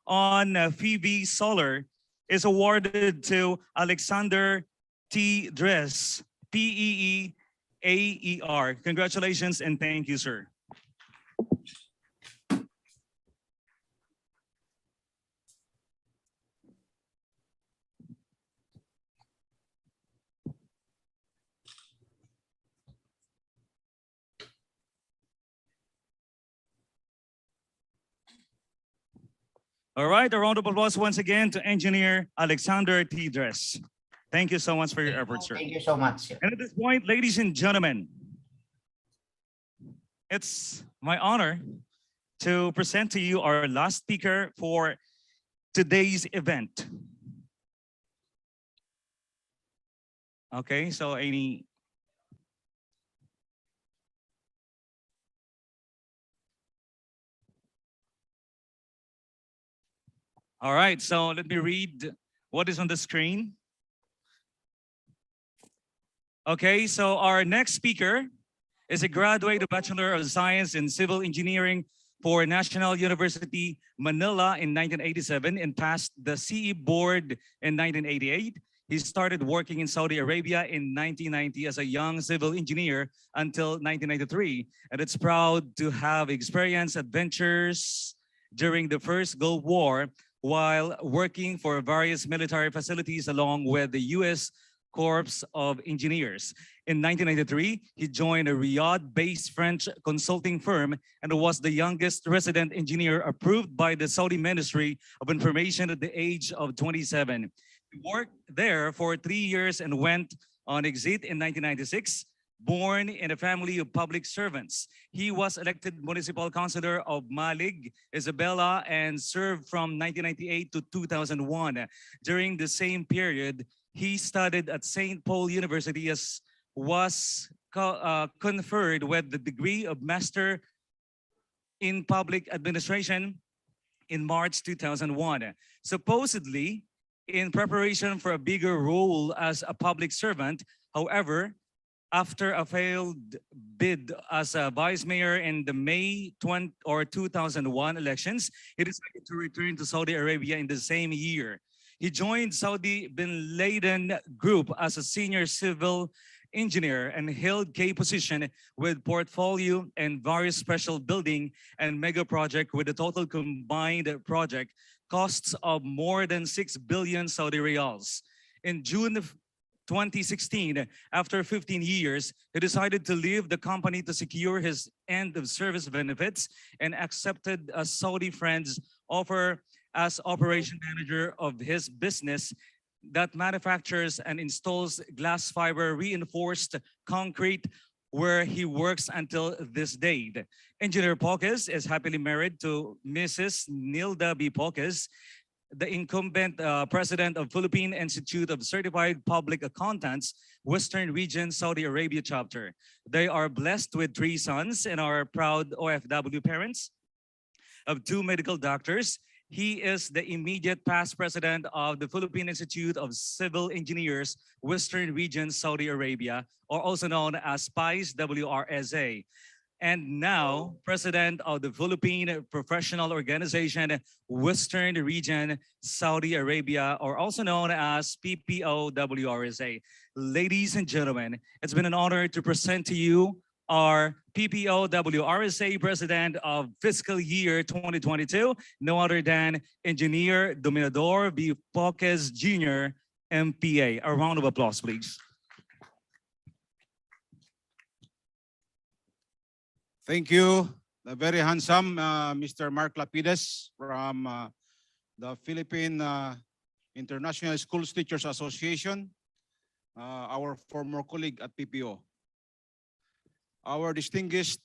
on Phoebe Solar is awarded to Alexander T. Dress, PEEAER. Congratulations and thank you, sir. All right, a round of applause once again to Engineer Alexander T. Dress. Thank you so much for your efforts, sir. Thank you so much. And at this point, ladies and gentlemen, it's my honor to present to you our last speaker for today's event. Okay, so all right, so let me read what is on the screen. Okay, so our next speaker is a graduate of Bachelor of Science in Civil Engineering for National University, Manila in 1987 and passed the CE board in 1988. He started working in Saudi Arabia in 1990 as a young civil engineer until 1993. And it's proud to have experienced adventures during the first Gulf War while working for various military facilities along with the U.S. Corps of Engineers. In 1993, he joined a Riyadh-based French consulting firm and was the youngest resident engineer approved by the Saudi Ministry of Information at the age of 27. He worked there for 3 years and went on exit in 1996. Born in a family of public servants, he was elected municipal councilor of Malig, Isabela, and served from 1998 to 2001. During the same period, he studied at St. Paul University as was conferred with the degree of Master in Public Administration in March 2001. Supposedly, in preparation for a bigger role as a public servant, however, after a failed bid as a vice mayor in the May 2001 elections, he decided to return to Saudi Arabia in the same year. He joined Saudi Bin Laden Group as a senior civil engineer and held key position with portfolio and various special building and mega project with a total combined project costs of more than 6 billion Saudi riyals. In June of 2016, after 15 years, he decided to leave the company to secure his end of service benefits and accepted a Saudi friend's offer as operation manager of his business that manufactures and installs glass fiber reinforced concrete, where he works until this date. Engineer Pocas is happily married to Mrs. Nilda B. Pocas, the incumbent president of Philippine Institute of Certified Public Accountants, Western Region, Saudi Arabia chapter. They are blessed with 3 sons and are proud OFW parents of 2 medical doctors. He is the immediate past president of the Philippine Institute of Civil Engineers, Western Region, Saudi Arabia, or also known as PICE WRSA. And now president of the Philippine Professional Organization, Western Region, Saudi Arabia, or also known as PPO-WRSA. Ladies and gentlemen, it's been an honor to present to you our PPO-WRSA President of Fiscal Year 2022, no other than Engineer Dominador B. Pocas Jr., MPA. A round of applause, please. Thank you, the very handsome Mr. Mark Lapides from the Philippine International Schools Teachers Association, our former colleague at PPO. Our distinguished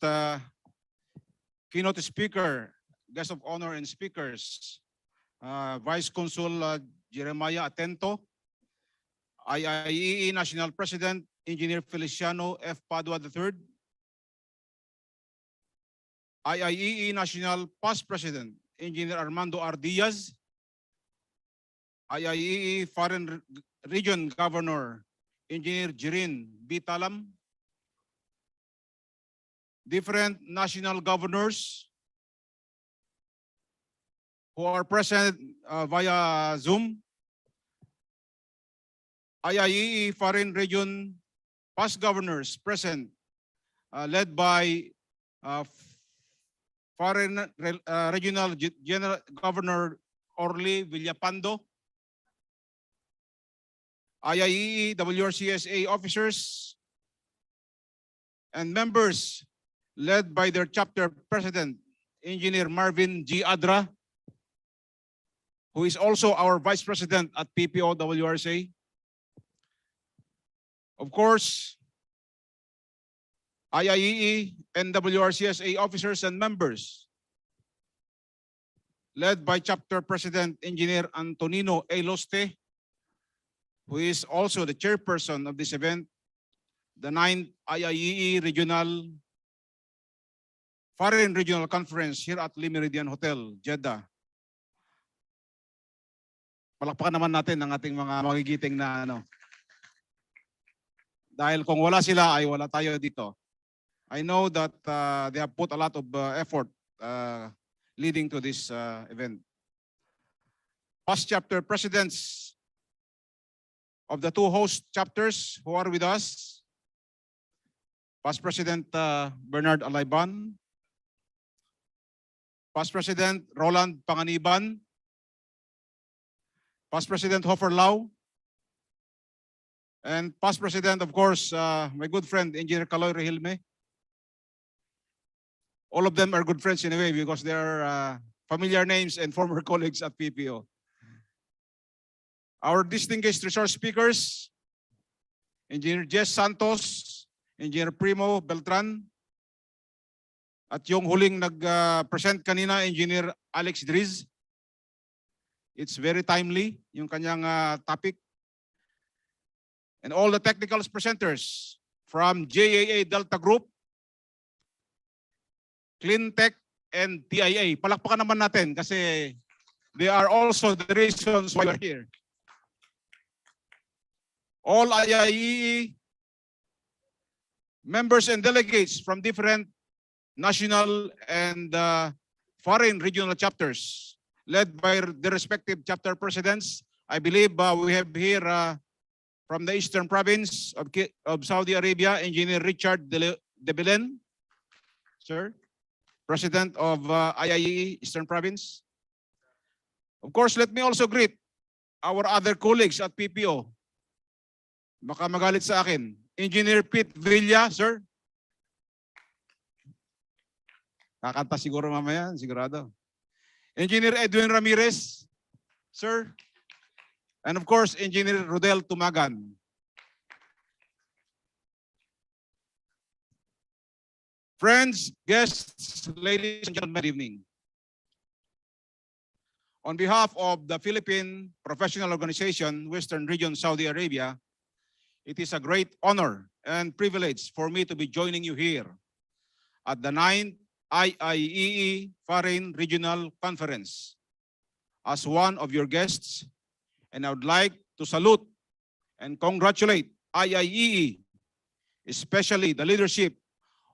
keynote speaker, guest of honor and speakers, Vice Consul Jeremiah Atento, IIEE National President, Engineer Feliciano F. Padua III, IIEE National Past President, Engineer Armando R. Diaz, IIEE Foreign Region Governor, Engineer Jirin B. Talam, different national governors who are present via Zoom, IIEE Foreign Region Past Governors present, led by Foreign Regional General Governor Orly Villapando, IIEE WRCSA officers and members led by their chapter president, Engineer Marvin G. Adra, who is also our vice president at PPO WRCA. Of course, IIEE and WRCSA officers and members, led by Chapter President Engineer Antonino A. Loste, who is also the chairperson of this event, the 9th IIEE Foreign Regional Conference here at Le Meridian Hotel, Jeddah. Palakpakan naman natin ang ating mga magigiting na dahil kung wala sila ay wala tayo dito. I know that they have put a lot of effort leading to this event. Past chapter presidents of the two host chapters who are with us, Past President Bernard Alayban, Past President Roland Panganiban, Past President Hofer Lau, and Past President, of course, my good friend, Engineer Kaloy Rehilme. All of them are good friends in a way because they are familiar names and former colleagues at PPO. Our distinguished resource speakers, Engineer Jess Santos, Engineer Primo Beltran, at yung huling nag-present kanina, Engineer Alex Driz. It's very timely, yung kanyang topic. And all the technical presenters from JAA Delta Group, Cleantech, and TIA. Palakpakan naman natin kasi they are also the reasons why we're here. All IIEE members and delegates from different national and foreign regional chapters led by the respective chapter presidents. I believe we have here from the Eastern Province of Saudi Arabia, Engineer Richard De Belen, sir, President of IIEE Eastern Province. Of course, let me also greet our other colleagues at PPO. Baka magalit sa akin. Engineer Pete Villa, sir. Kakanta siguro mamaya, sigurado. Engineer Edwin Ramirez, sir. And of course, Engineer Rodel Tumagan. Friends, guests, ladies and gentlemen, good evening. On behalf of the Philippine Professional Organization, Western Region, Saudi Arabia, it is a great honor and privilege for me to be joining you here at the 9th IIEE Foreign Regional Conference as one of your guests, and I would like to salute and congratulate IIEE, especially the leadership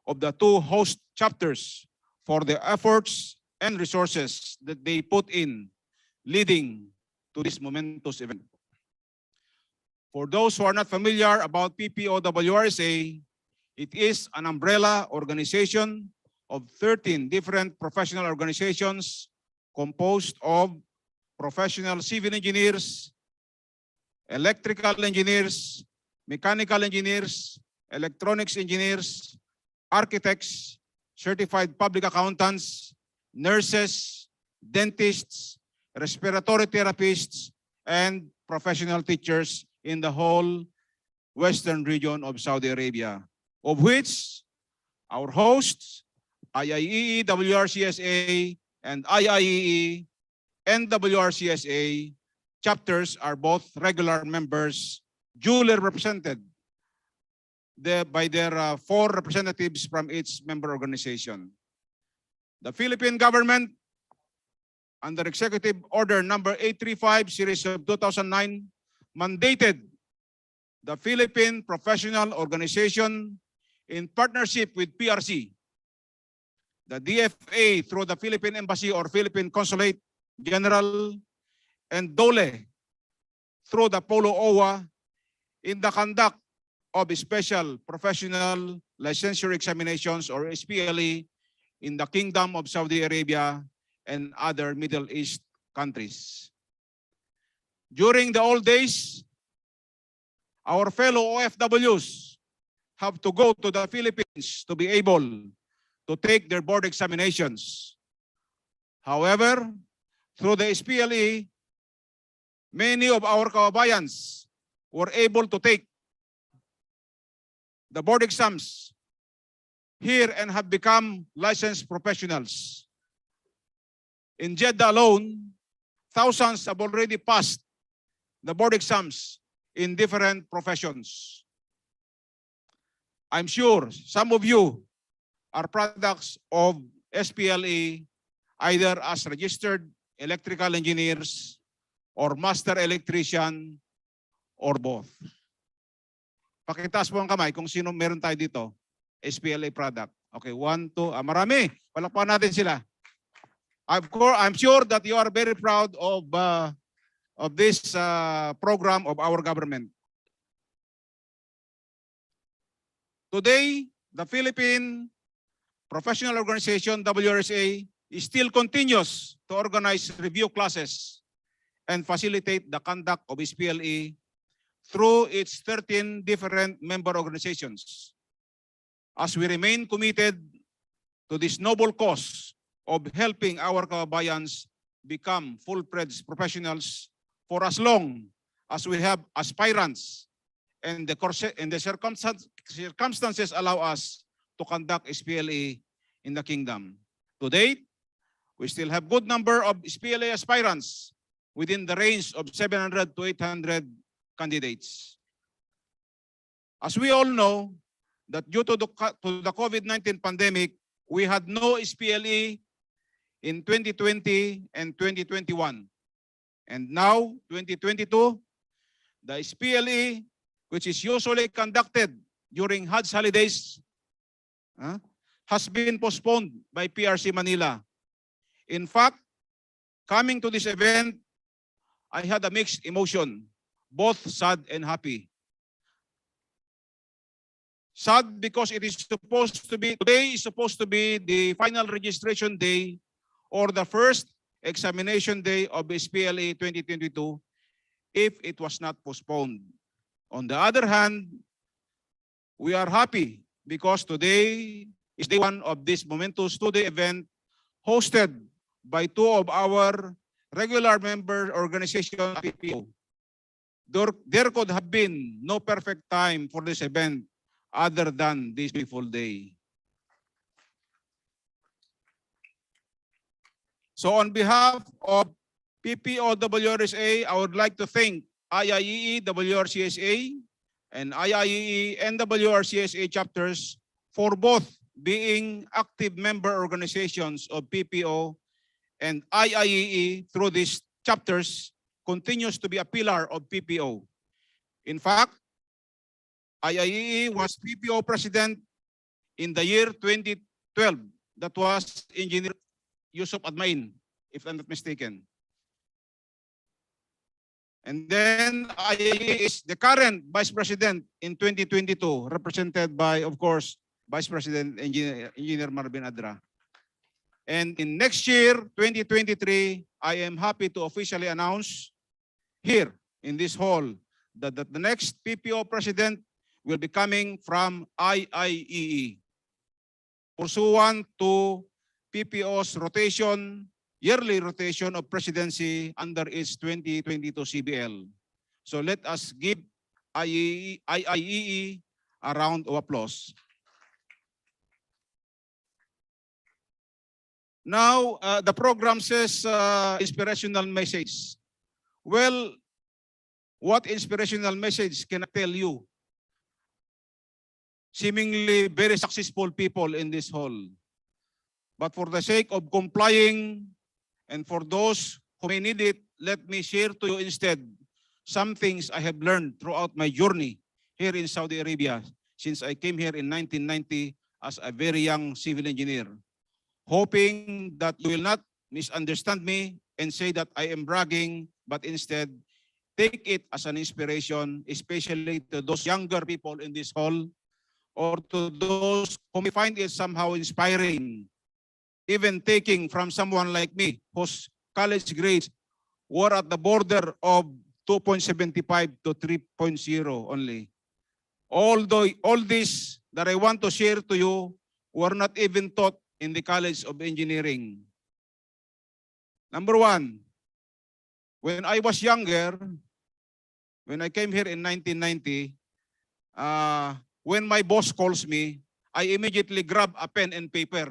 of the two host chapters for the efforts and resources that they put in leading to this momentous event. For those who are not familiar about PPO WRSA, it is an umbrella organization of 13 different professional organizations composed of professional civil engineers, electrical engineers, mechanical engineers, electronics engineers, architects, certified public accountants, nurses, dentists, respiratory therapists, and professional teachers in the whole western region of Saudi Arabia, of which our hosts, IIEE, WRCSA, and IIEE and WRCSA chapters are both regular members, duly represented by their 4 representatives from each member organization. The Philippine government, under Executive Order number 835, series of 2009, mandated the Philippine Professional Organization in partnership with PRC, the DFA through the Philippine Embassy or Philippine Consulate General, and DOLE through the Polo OWA in the conduct of special professional licensure examinations or SPLE in the Kingdom of Saudi Arabia and other Middle East countries. During the old days, our fellow OFWs have to go to the Philippines to be able to take their board examinations. However, through the SPLE, many of our kababayans were able to take the board exams here and have become licensed professionals. In Jeddah alone, thousands have already passed the board exams in different professions. I'm sure some of you are products of SPLE either as registered electrical engineers or master electrician or both. Pakitaas po ang kamay kung sino meron tayo dito, SPLE product. Okay, 1, 2, marami. Palakpakan natin sila. Of course, I'm sure that you are very proud of this program of our government. Today, the Philippine Professional Organization, WRSA, still continues to organize review classes and facilitate the conduct of SPLE through its 13 different member organizations. As we remain committed to this noble cause of helping our kabayans become full-fledged professionals for as long as we have aspirants and the circumstances allow us to conduct SPLE in the kingdom. To date, we still have good number of SPLE aspirants within the range of 700 to 800 candidates. As we all know, that due to the COVID-19 pandemic, we had no SPLE in 2020 and 2021. And now, 2022, the SPLE, which is usually conducted during Hajj holidays, has been postponed by PRC Manila. In fact, coming to this event, I had a mixed emotion, both sad and happy. Sad because it is supposed to be, today is supposed to be the final registration day or the first examination day of SPLE 2022 if it was not postponed. On the other hand, we are happy because today is day 1 of this momentous 2-day event hosted by 2 of our regular member organization, PPO. There could have been no perfect time for this event other than this beautiful day. So on behalf of PPO WRSA, I would like to thank IIEE WRCSA and IIEE and WRCSA chapters for both being active member organizations of PPO, and IIEE through these chapters continues to be a pillar of PPO. In fact, IIEE was PPO president in the year 2012. That was Engineer Yusuf Admain, if I'm not mistaken. And then IIEE is the current vice president in 2022, represented by, of course, Vice President Engineer Marvin Adra. And in next year, 2023, I am happy to officially announce here in this hall that the next PPO president will be coming from IIEE. pursuant to PPO's yearly rotation of presidency under its 2022 CBL. So let us give IIEE a round of applause. Now, the program says inspirational message. Well, what inspirational message can I tell you? Seemingly very successful people in this hall. But for the sake of complying and for those who may need it, let me share to you instead some things I have learned throughout my journey here in Saudi Arabia since I came here in 1990 as a very young civil engineer. Hoping that you will not misunderstand me and say that I am bragging, but instead take it as an inspiration, especially to those younger people in this hall or to those who may find it somehow inspiring, even taking from someone like me whose college grades were at the border of 2.75 to 3.0 only. Although all this that I want to share to you were not even taught in the College of Engineering. Number one, when I was younger, when I came here in 1990, when my boss calls me, I immediately grab a pen and paper.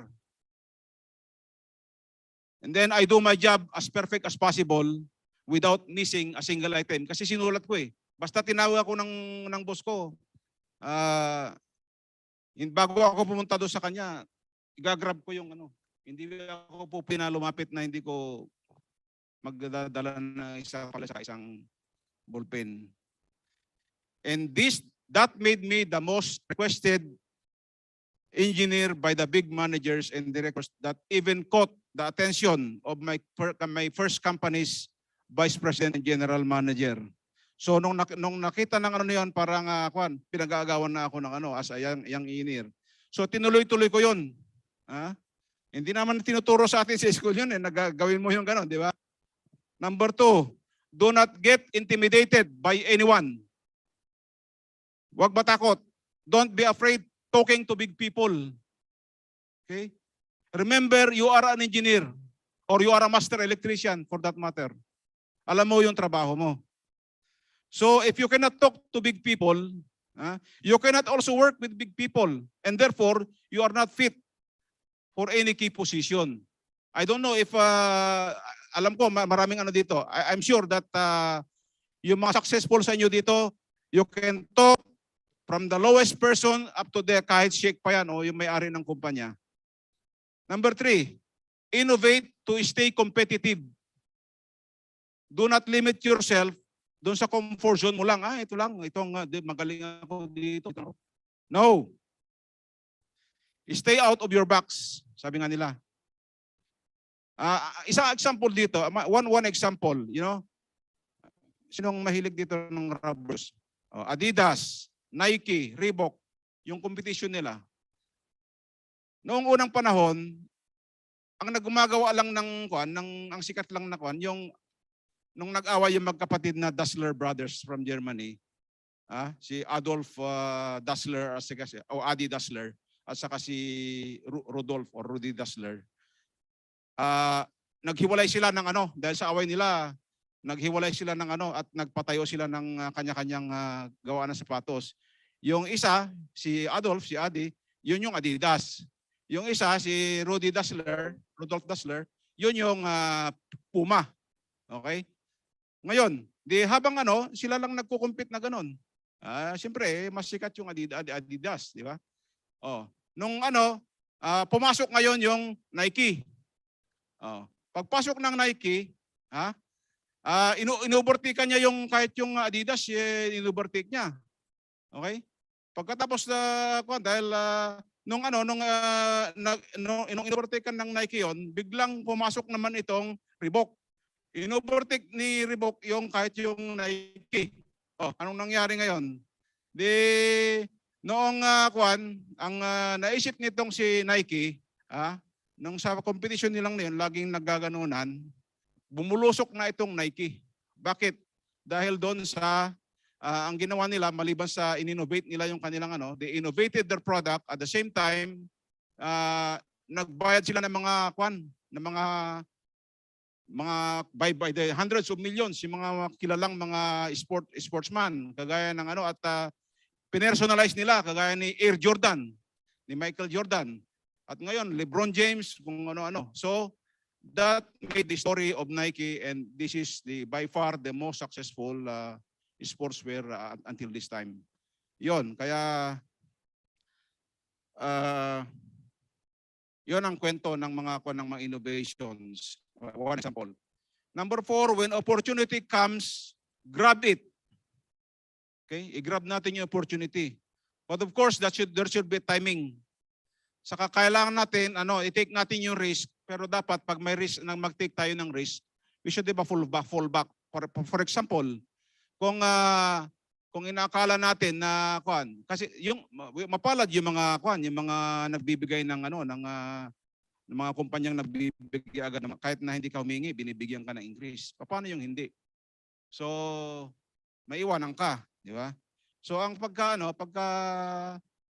And then I do my job as perfect as possible without missing a single item. Kasi sinulat ko eh. Basta tinawag ako ng boss ko, bago ako pumunta doon sa kanya, igagrab ko yung ano. Hindi ako po pinalumapit na hindi ko magdadala na isa pala sa isang ballpen. And that made me the most requested engineer by the big managers and directors that even caught the attention of my first company's vice president and general manager. So nung nakita ng ano niyon, parang pinag-aagawan na ako ng as a young engineer. So tinuloy-tuloy ko 'yon. Hindi naman tinuturo sa atin sa school yun eh. Nagagawin mo yung gano'n, di ba? Number 2, do not get intimidated by anyone. Huwag matakot. Don't be afraid talking to big people. Okay? Remember, you are an engineer or you are a master electrician for that matter. Alam mo yung trabaho mo. So if you cannot talk to big people, you cannot also work with big people and therefore you are not fit for any key position. I don't know if, alam ko maraming dito. I'm sure that yung mga successful sa inyo dito, you can talk from the lowest person up to the kahit sheikh pa yan o yung may-ari ng kumpanya. Number 3, innovate to stay competitive. Do not limit yourself doon sa comfort zone mo lang. Ito lang, magaling ako dito. No. Stay out of your box, sabi nga nila. Isang example dito, one example, sinong mahilig dito ng rubbers? Adidas, Nike, Reebok, yung competition nila. Noong unang panahon, ang nagumagawa lang ang sikat lang na yung nung nag-away yung magkapatid na Dassler brothers from Germany, si Adolf Dassler o Adi Dassler, at saka si Rudolf or Rudy Dassler. Naghiwalay sila ng dahil sa away nila, naghiwalay sila ng at nagpatayo sila ng kanya-kanyang gawa ng sapatos. Yung isa, si Adolf, si Adi, yun yung Adidas. Yung isa, si Rudy Dassler, Rudolf Dassler, yun yung Puma. Okay? Ngayon, habang sila lang nagko-compete na ganun. Siyempre, mas sikat yung Adidas, di ba? Nung pumasok ngayon yung Nike. Pagpasok ng Nike, inuovertake niya yung kahit yung Adidas, inuovertake niya. Okay? Pagkatapos dahil nung inuovertake ng Nike yon, biglang pumasok naman itong Reebok. Inuovertake ni Reebok yung kahit yung Nike. Anong nangyari ngayon? Noong ang naisip nitong si Nike, nung sa competition nilang ngayon, laging naggaganunan, bumulusok na itong Nike. Bakit? Dahil doon sa ang ginawa nila maliban sa in-innovate nila yung kanilang they innovated their product at the same time nagbayad sila ng mga ng by the hundreds of millions yung mga kilalang mga sportsman kagaya ng at pinersonalize nila kagaya ni Air Jordan, ni Michael Jordan. At ngayon LeBron James kung ano-ano. So that made the story of Nike, and this is by far the most successful sportswear until this time. Yon, kaya yon ang kwento ng mga innovations. One example. Number 4, when opportunity comes, grab it. Okay, i-grab natin yung opportunity. But of course, there should be timing. Saka kailangan natin i-take natin yung risk, pero dapat pag may risk nang mag-take tayo ng risk, we should have a fallback. For example, kung inakala natin na kasi yung mapalad yung mga yung mga nagbibigay ng ng mga kumpanyang nagbibigay agad kahit na hindi ka humingi, binibigyan ka ng increase. Paano yung hindi? So maiwanan ka, di ba? So ang pagka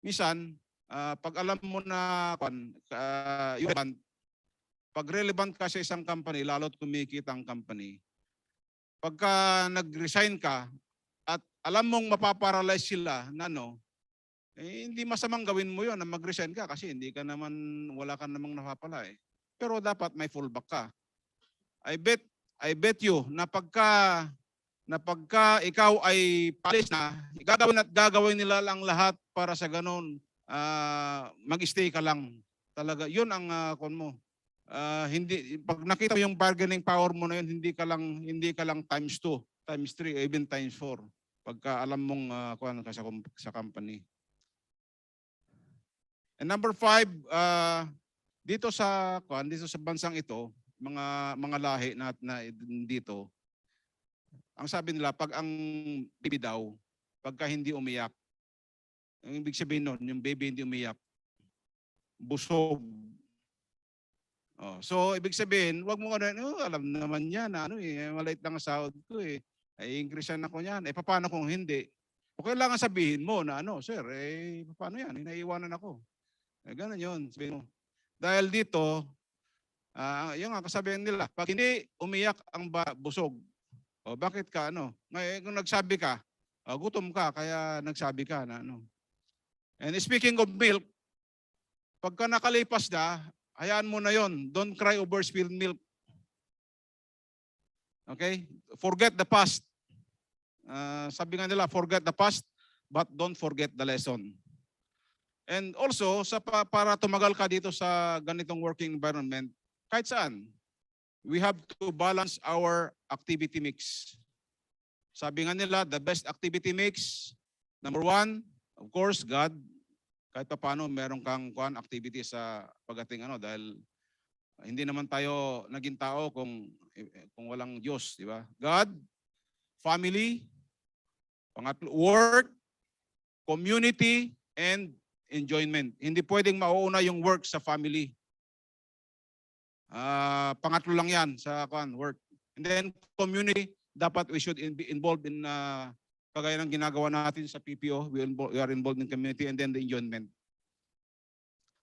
minsan pag alam mo na pag relevant ka sa isang company, lalo't kumikita ang company, pagka nag-resign ka at alam mong mapaparalyze sila na hindi masamang gawin mo yon na mag-resign ka kasi wala ka namang napapala eh. Pero dapat may fallback ka. I bet you na pagka ikaw ay palis na, gagawin nila lang lahat para sa ganun mag-stay ka lang. Talaga, yun ang mo. Hindi pag nakita mo yung bargaining power mo na yun, hindi ka lang times 2, times 3, even times 4 pagka alam mong ka sa company. And number 5, dito sa bansang ito, mga lahi na dito, ang sabi nila pag ang baby daw pagka hindi umiyak, ang ibig sabihin nun, yung baby hindi umiyak, busog. So ibig sabihin, wag mo alam naman niya na maliit lang ang sahod ko eh. Ay increasean ako niyan. Paano kung hindi? O kailangan sabihin mo na sir, paano yan? Naiiwanan ako. Ganun yun. Sabihin mo. Dahil dito, yung kasabihan nila, pag hindi umiyak ang busog, bakit ka Ngayon, kung nagsabi ka, gutom ka, kaya nagsabi ka na And speaking of milk, pagka nakalipas na, hayaan mo na yon. Don't cry over spilled milk. Okay? Forget the past. Sabi nga nila, forget the past, but don't forget the lesson. And also, para tumagal ka dito sa ganitong working environment, kahit saan, we have to balance our activity mix. Sabi nga nila, the best activity mix, number 1, of course, God. Kahit pa paano, meron kang activity sa pagdating dahil hindi naman tayo naging tao kung walang Diyos, di ba? God, family, pangatlo, work, community, and enjoyment. Hindi pwedeng mauuna yung work sa family. Pangatlo lang yan sa work. And then community, dapat we should be involved in kagaya ng ginagawa natin sa PPO. We are involved in community, and then the enjoyment.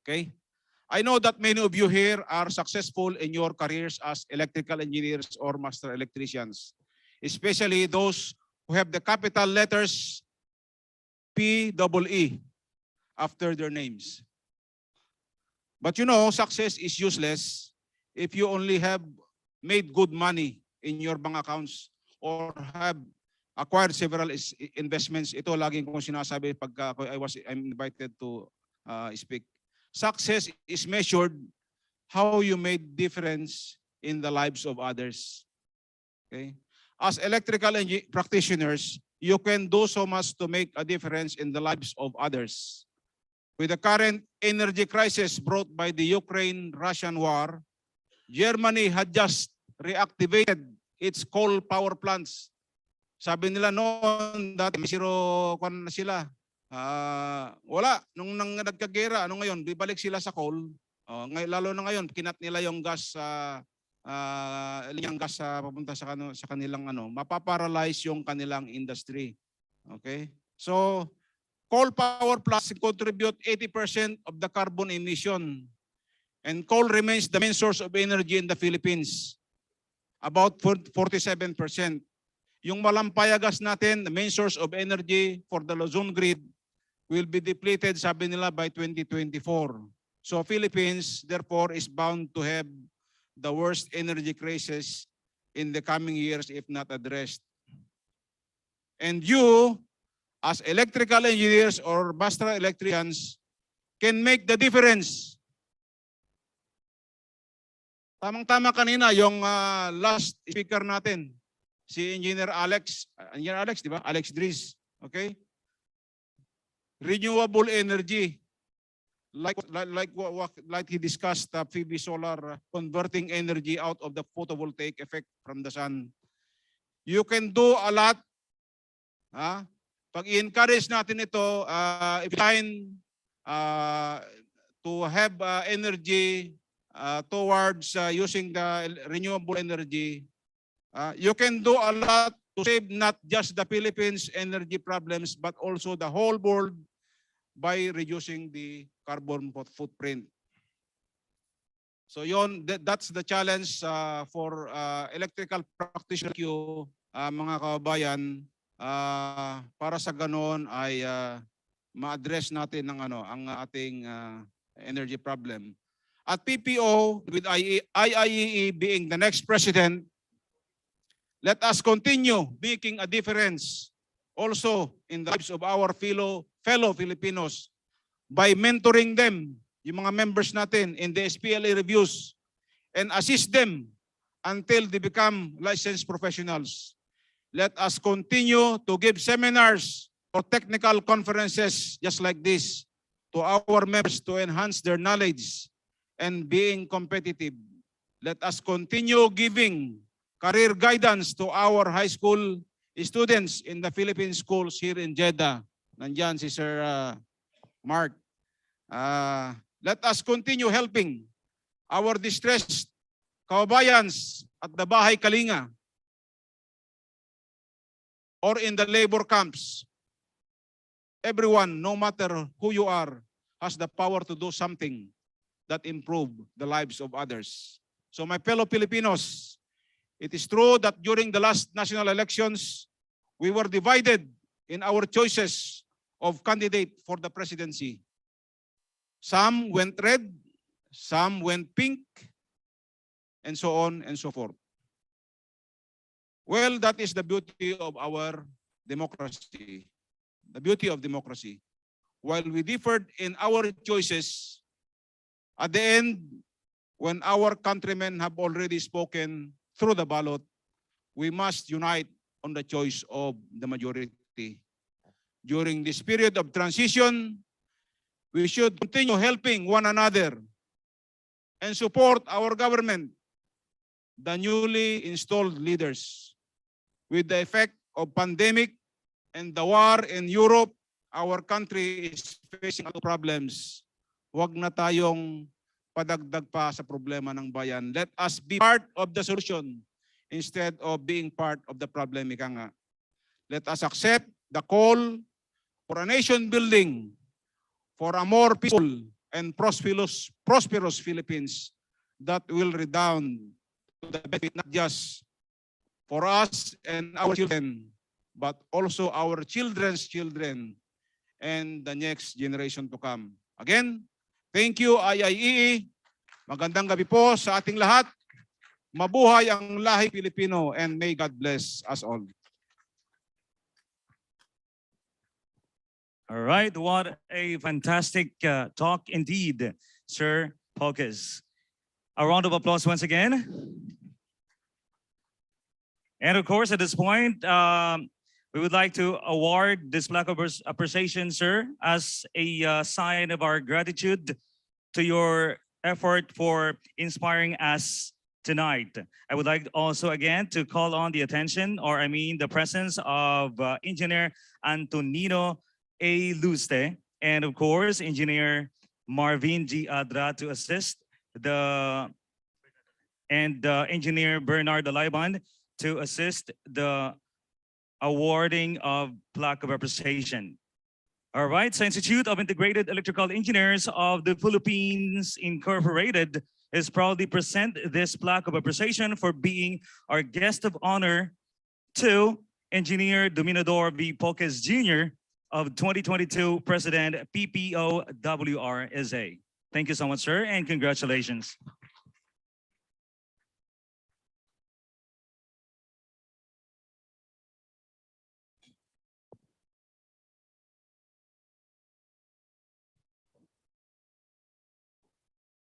Okay? I know that many of you here are successful in your careers as electrical engineers or master electricians, especially those who have the capital letters PEE after their names. But success is useless if you only have made good money in your bank accounts or have acquired several investments. Ito laging kong sinasabi pagka I'm invited to speak. Success is measured how you made difference in the lives of others. Okay? As electrical practitioners, you can do so much to make a difference in the lives of others. With the current energy crisis brought by the Ukraine-Russian war, Germany had just reactivated its coal power plants. Sabi nila noon, dati may zero na sila. Wala. Nung nagkagera, ngayon, bibalik sila sa coal. Lalo na ngayon, kinat nila yung gas linyang gas papunta sa kanilang mapaparalyze yung kanilang industry. Okay? So, Coal power plants contribute 80% of the carbon emission. And coal remains the main source of energy in the Philippines, about 47%. Yung Malampaya gas natin, the main source of energy for the Luzon grid, will be depleted, sabi nila, by 2024. So Philippines, therefore, is bound to have the worst energy crisis in the coming years if not addressed. And you, as electrical engineers or master electricians, can make the difference. Tamang-tama kanina yung last speaker natin, si Engineer Alex, di ba? Alex Dries, okay? Renewable energy, like he discussed, PV solar, converting energy out of the photovoltaic effect from the sun. You can do a lot. Pag i-encourage natin ito, if you find to have energy towards using the renewable energy, you can do a lot to save not just the Philippines' energy problems, but also the whole world by reducing the carbon footprint. So that's the challenge for electrical practitioners, mga kababayan, para sa ganon ay ma-address natin ang ating energy problem. At PPO, with IIEE being the next president, let us continue making a difference also in the lives of our fellow Filipinos by mentoring them, yung mga members natin in the SPLA reviews, and assist them until they become licensed professionals. Let us continue to give seminars or technical conferences just like this to our members to enhance their knowledge and being competitive. Let us continue giving career guidance to our high school students in the Philippine schools here in Jeddah. Nandyan si Sir Mark. Let us continue helping our distressed kababayans at the Bahay Kalinga or in the labor camps. Everyone, no matter who you are, has the power to do something that improve the lives of others. So my fellow Filipinos, it is true that during the last national elections, we were divided in our choices of candidate for the presidency. Some went red, some went pink, and so on and so forth. Well, that is the beauty of our democracy, the beauty of democracy. While we differed in our choices, at the end, when our countrymen have already spoken through the ballot, we must unite on the choice of the majority. During this period of transition, we should continue helping one another and support our government, the newly installed leaders. With the effect of pandemic and the war in Europe, our country is facing problems. Huwag na tayong padagdag pa sa problema ng bayan. Let us be part of the solution instead of being part of the problem. Ika nga. Let us accept the call for a nation building, for a more peaceful and prosperous Philippines that will redound to the benefit not just for us and our children, but also our children's children and the next generation to come. Again, thank you, IIEE. Magandang gabi po sa ating lahat. Mabuhay ang lahi Pilipino and may God bless us all. All right, what a fantastic talk indeed, Sir Pocas. A round of applause once again. And of course, at this point, we would like to award this plaque of appreciation, sir, as a sign of our gratitude to your effort for inspiring us tonight. I would like also again to call on the attention, or I mean the presence of Engineer Antonino A. Luste, and of course, Engineer Marvin G. Adra to assist and Engineer Bernard Alaiban to assist the awarding of plaque of appreciation. All right, so Institute of Integrated Electrical Engineers of the Philippines Incorporated is proudly present this plaque of appreciation for being our guest of honor to Engineer Dominador V. Poques Jr. of 2022 President PPO WRSA. Thank you so much, sir, and congratulations.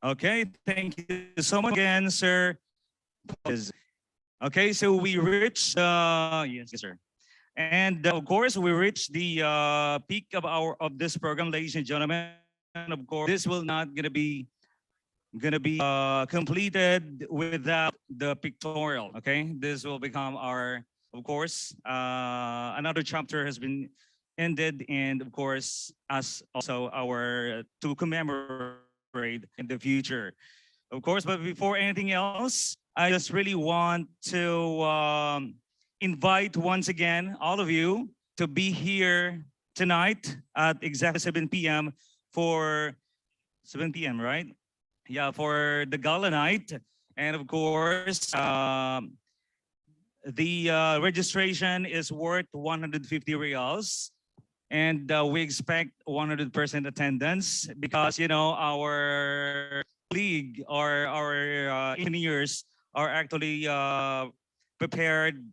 Okay, thank you so much again, sir. Okay, so we reached, yes, sir. And of course, we reached the peak of this program, ladies and gentlemen. Of course, this will not gonna be completed without the pictorial. Okay, this will become our, of course, another chapter has been ended, and of course, as also our to commemorate in the future. Of course, but before anything else, I just really want to invite once again all of you to be here tonight at exactly 7 p.m. for 7 p.m., right? Yeah, for the gala night. And of course, the registration is worth 150 reals. And we expect 100% attendance because, you know, our league or our engineers are actually prepared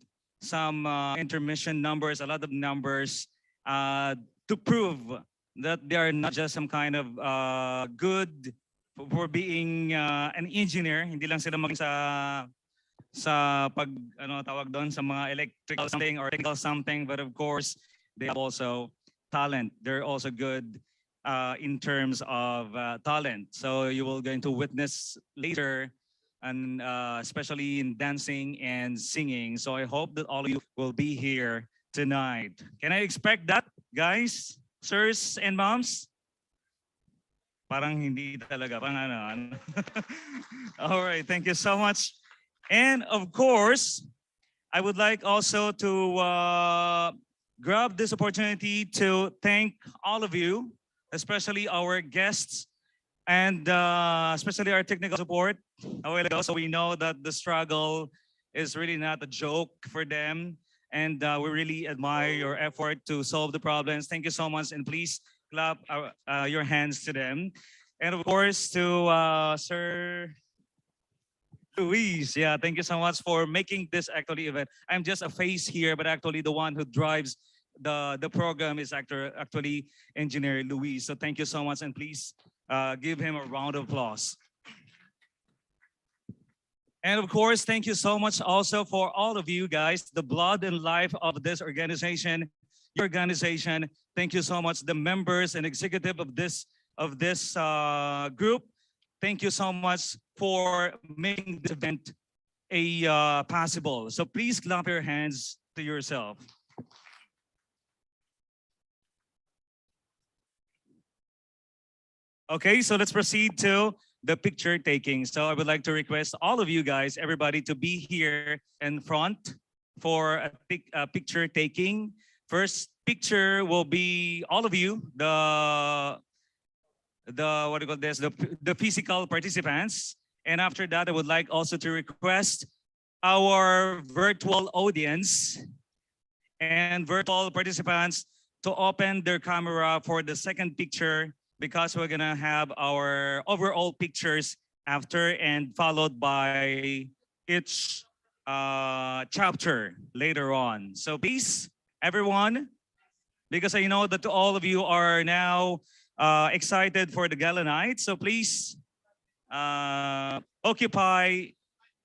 some intermission numbers, a lot of numbers to prove that they are not just some kind of good for being an engineer. Hindi lang sila maging sa pag ano tawag doon sa mga electrical something or technical something, but of course they have also talent. They're also good in terms of talent. So you will going to witness later, and especially in dancing and singing. So I hope that all of you will be here tonight. Can I expect that, guys, sirs and moms? Parang hindi talaga. Parang ano. All right, thank you so much. And of course, I would like also to grab this opportunity to thank all of you, especially our guests and especially our technical support. So we know that the struggle is really not a joke for them, and we really admire your effort to solve the problems. Thank you so much, and please clap your hands to them. And of course to Sir Luis, yeah, thank you so much for making this actually event. I'm just a face here, but actually the one who drives the program is actually Engineer Luis. So thank you so much, and please give him a round of applause. And of course, thank you so much also for all of you guys, the blood and life of this organization, your organization. Thank you so much, the members and executive of this group. Thank you so much for making this event possible. So please clap your hands to yourself. Okay, so let's proceed to the picture taking. So I would like to request all of you guys, everybody, to be here in front for a picture taking. First picture will be all of you, the what do you call this, the physical participants. And after that, I would like also to request our virtual audience and virtual participants to open their camera for the second picture, because we're gonna have our overall pictures after and followed by each chapter later on. So please, everyone, because I know that all of you are now excited for the gala night. So please occupy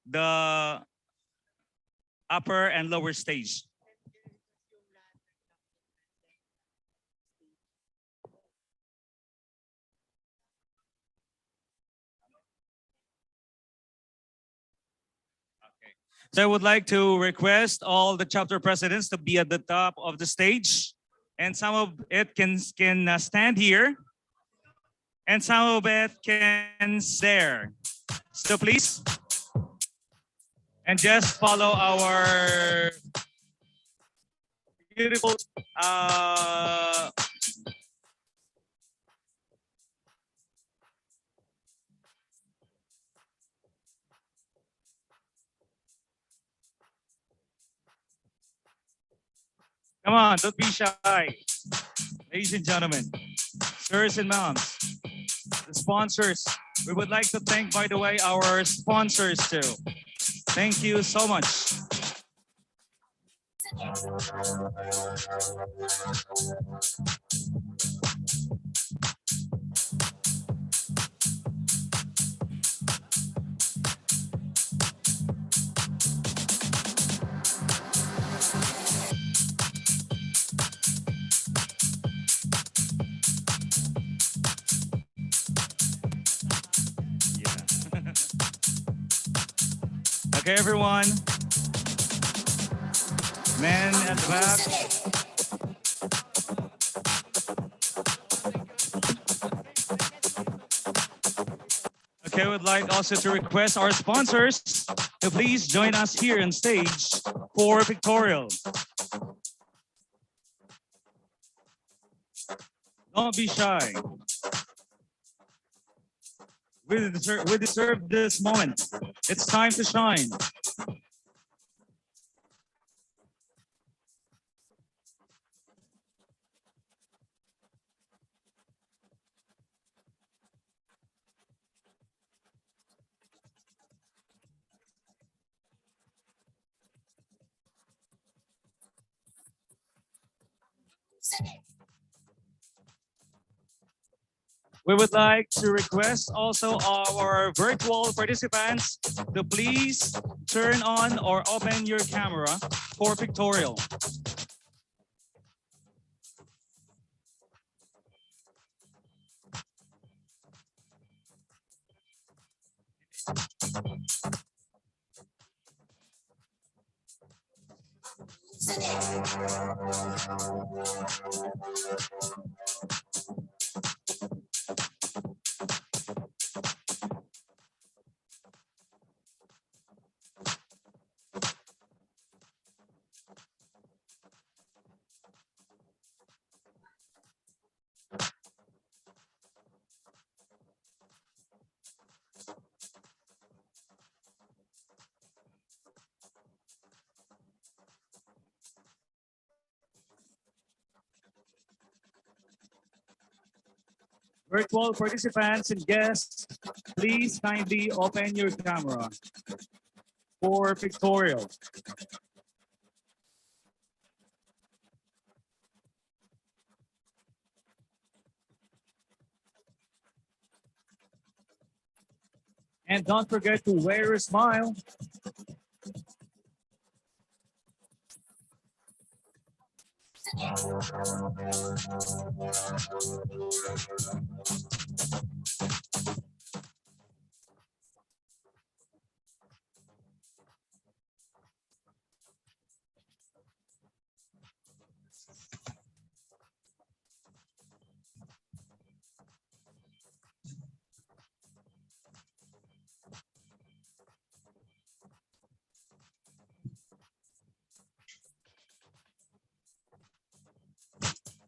the upper and lower stage. So I would like to request all the chapter presidents to be at the top of the stage, and some of it can stand here, and some of it can stare. So please, and just follow our beautiful Come on, don't be shy. Ladies and gentlemen, sirs and moms, the sponsors. We would like to thank, by the way, our sponsors too. Thank you so much. Okay, everyone. Men at the back. Okay, we'd like also to request our sponsors to please join us here on stage for pictorial. Don't be shy. We deserve this moment. It's time to shine. We would like to request also our virtual participants to please turn on or open your camera for pictorial. Virtual participants and guests, please kindly open your camera for pictorial. And don't forget to wear a smile.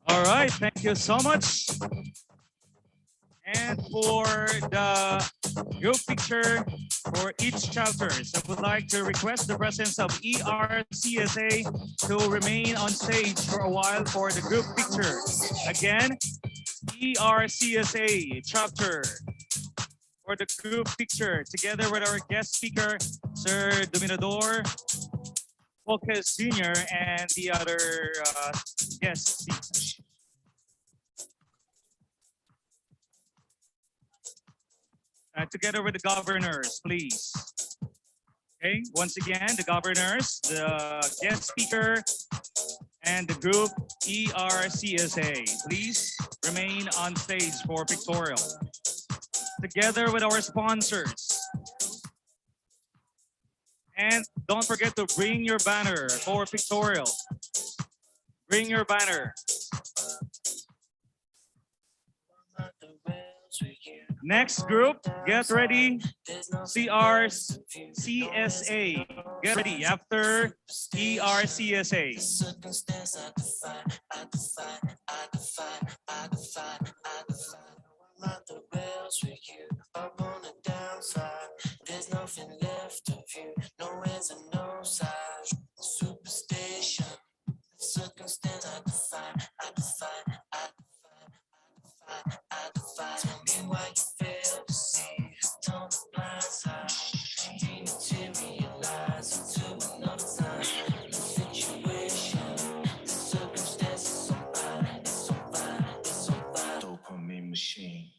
All right, thank you so much. And for the group picture for each chapters, I would like to request the presence of ERCSA to remain on stage for a while for the group picture. Again, ERCSA chapter for the group picture together with our guest speaker, Sir Dominador Focus Jr. and the other guest speakers. Together with the governors, please. Okay, once again, the governors, the guest speaker, and the group ERCSA. Please remain on stage for pictorial. Together with our sponsors. And don't forget to bring your banner for pictorial. Bring your banner. Next group, get ready. CRCSA, get ready after ERCSA. There's nothing left of you, no ends and no sides. Superstition, Dopamine machine.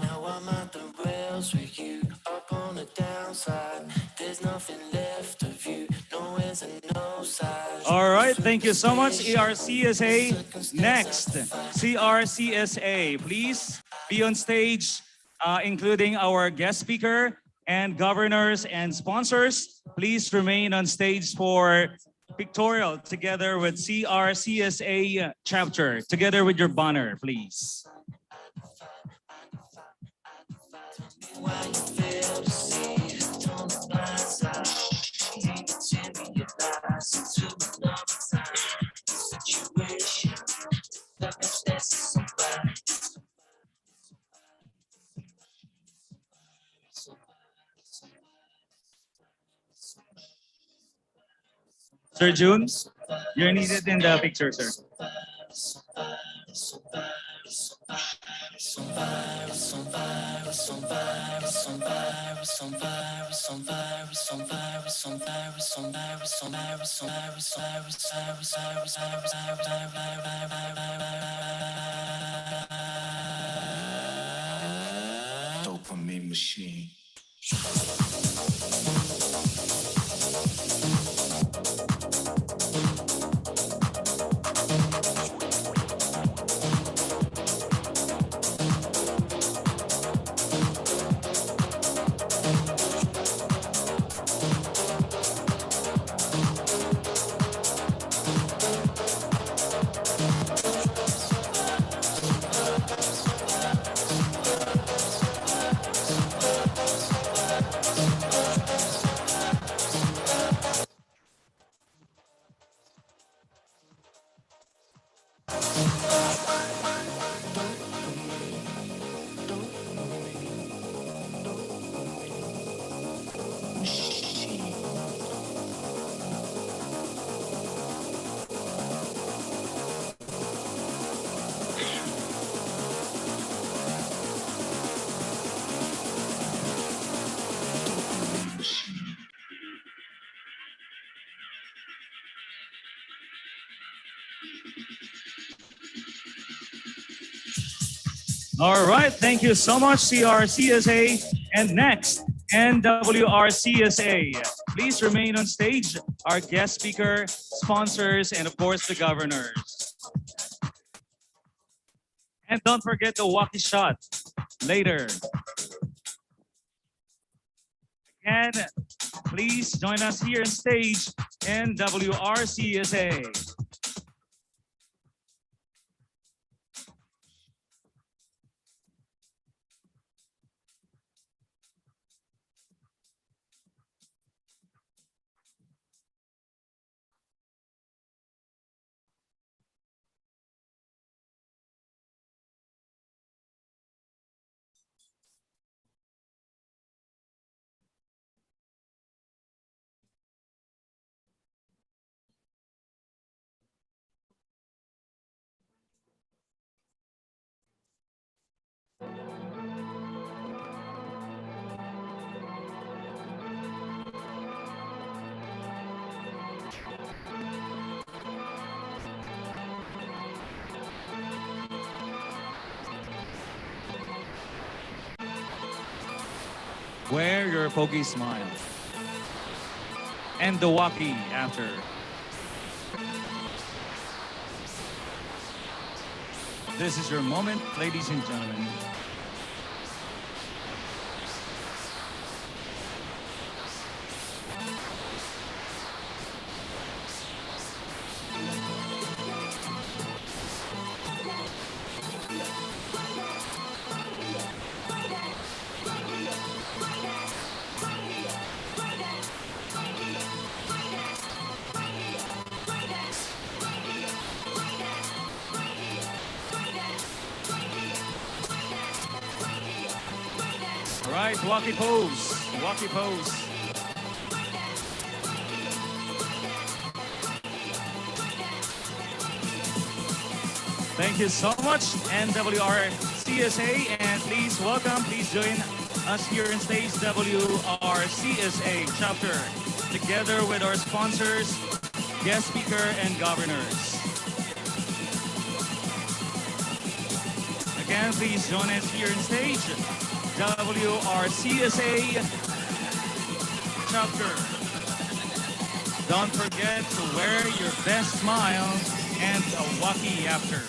Now I'm at the rails with you, up on the downside. There's nothing left of you, no ends and no sides. All right, thank you so much, ERCSA. Next, CRCSA. Please be on stage, including our guest speaker and governors and sponsors. Please remain on stage for pictorial together with CRCSA chapter, together with your banner, please. Why you fail to see it on the blind side. Need to materialize into another time. Situation, circumstances, somebody. Sir June, you're needed in the picture, sir. Dopamine machine. All right, thank you so much, CRCSA. And next, NWRCSA. Please remain on stage, our guest speaker, sponsors, and of course, the governors. And don't forget the walkie shot later. Again, please join us here on stage, NWRCSA. Wear your poky smile. And the walkie after. This is your moment, ladies and gentlemen. All right, walkie pose, walkie pose. Thank you so much, NWRCSA, and please welcome, please join us here in stage WRCSA chapter, together with our sponsors, guest speaker, and governors. Again, please join us here in stage WRCSA chapter. Don't forget to wear your best smile and a walkie after.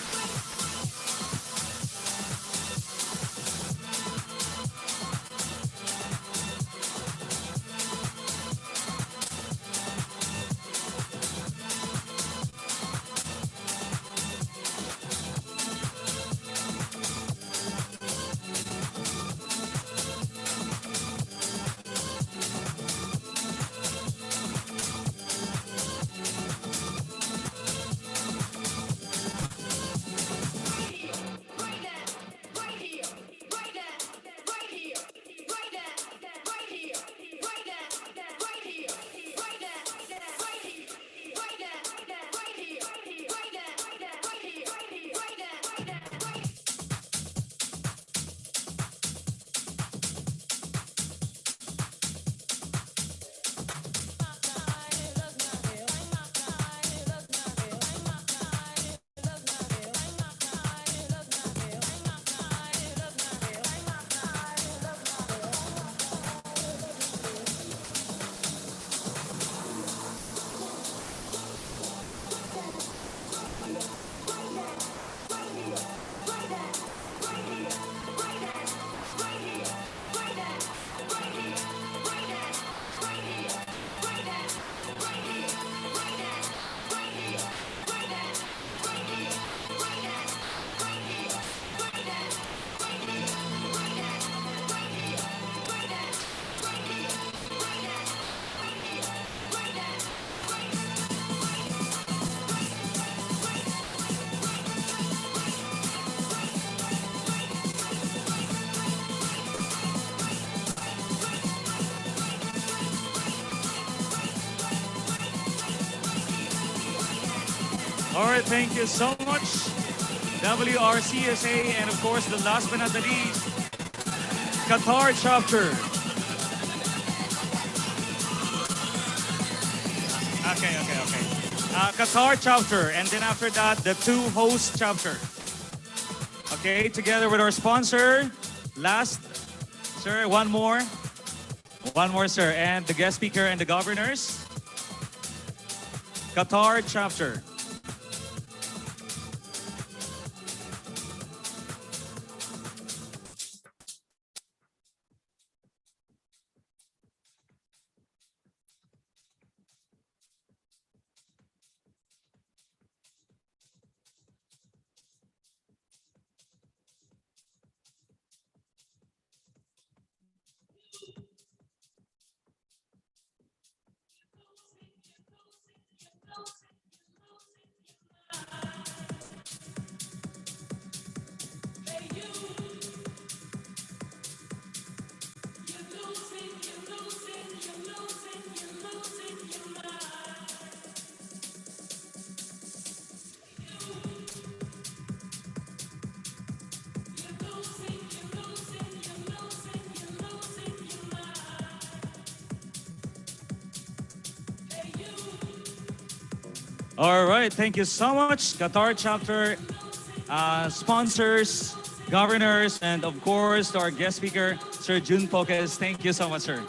All right, thank you so much, WRCSA, and of course, the last but not the least, Qatar chapter. Okay. Qatar chapter, and then after that, the two host chapter. Okay, together with our sponsor, last, sir, one more, sir, and the guest speaker and the governors. Qatar chapter. All right, thank you so much, Qatar chapter, sponsors, governors, and of course, our guest speaker, Sir Jun Pocas. Thank you so much, sir,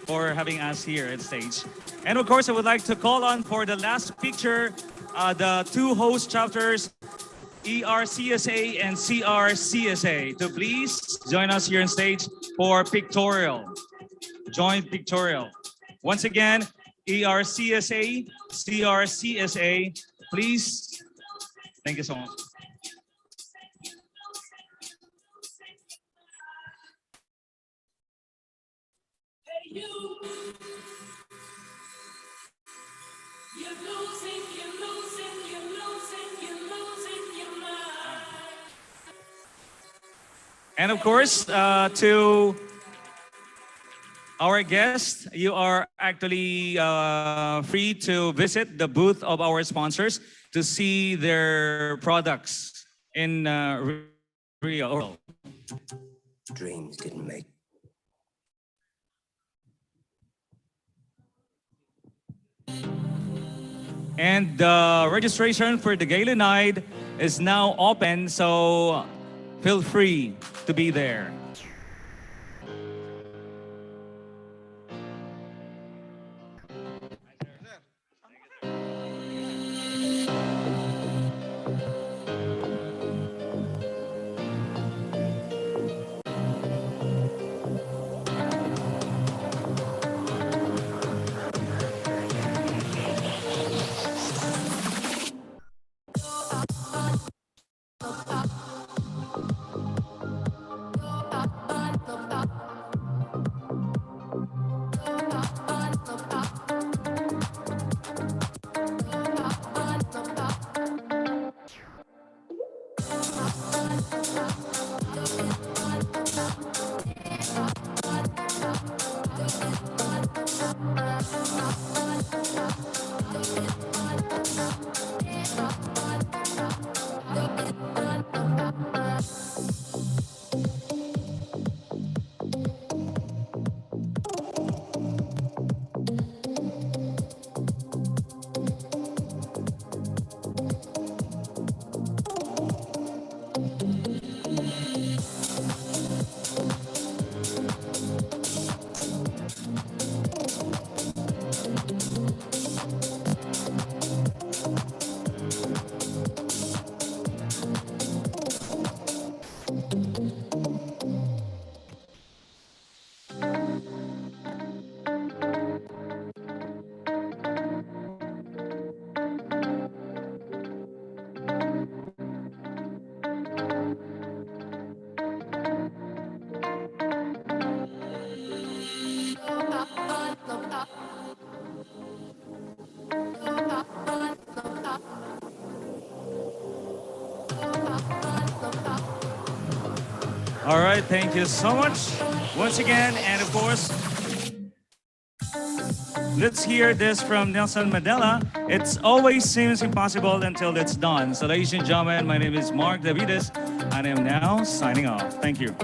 for having us here at stage. And of course, I would like to call on for the last picture, the two host chapters, ERCSA and CRCSA, to please join us here on stage for pictorial, joint pictorial. Once again, ERCSA, CRCSA, please. Thank you so much. And of course, to our guests, you are actually free to visit the booth of our sponsors to see their products in Rio. Dreams didn't make. And the registration for the gala night is now open, so feel free to be there. All right, thank you so much once again. And of course, let's hear this from Nelson Mandela. It always seems impossible until it's done. So ladies and gentlemen, my name is Mark Davides, and I am now signing off. Thank you.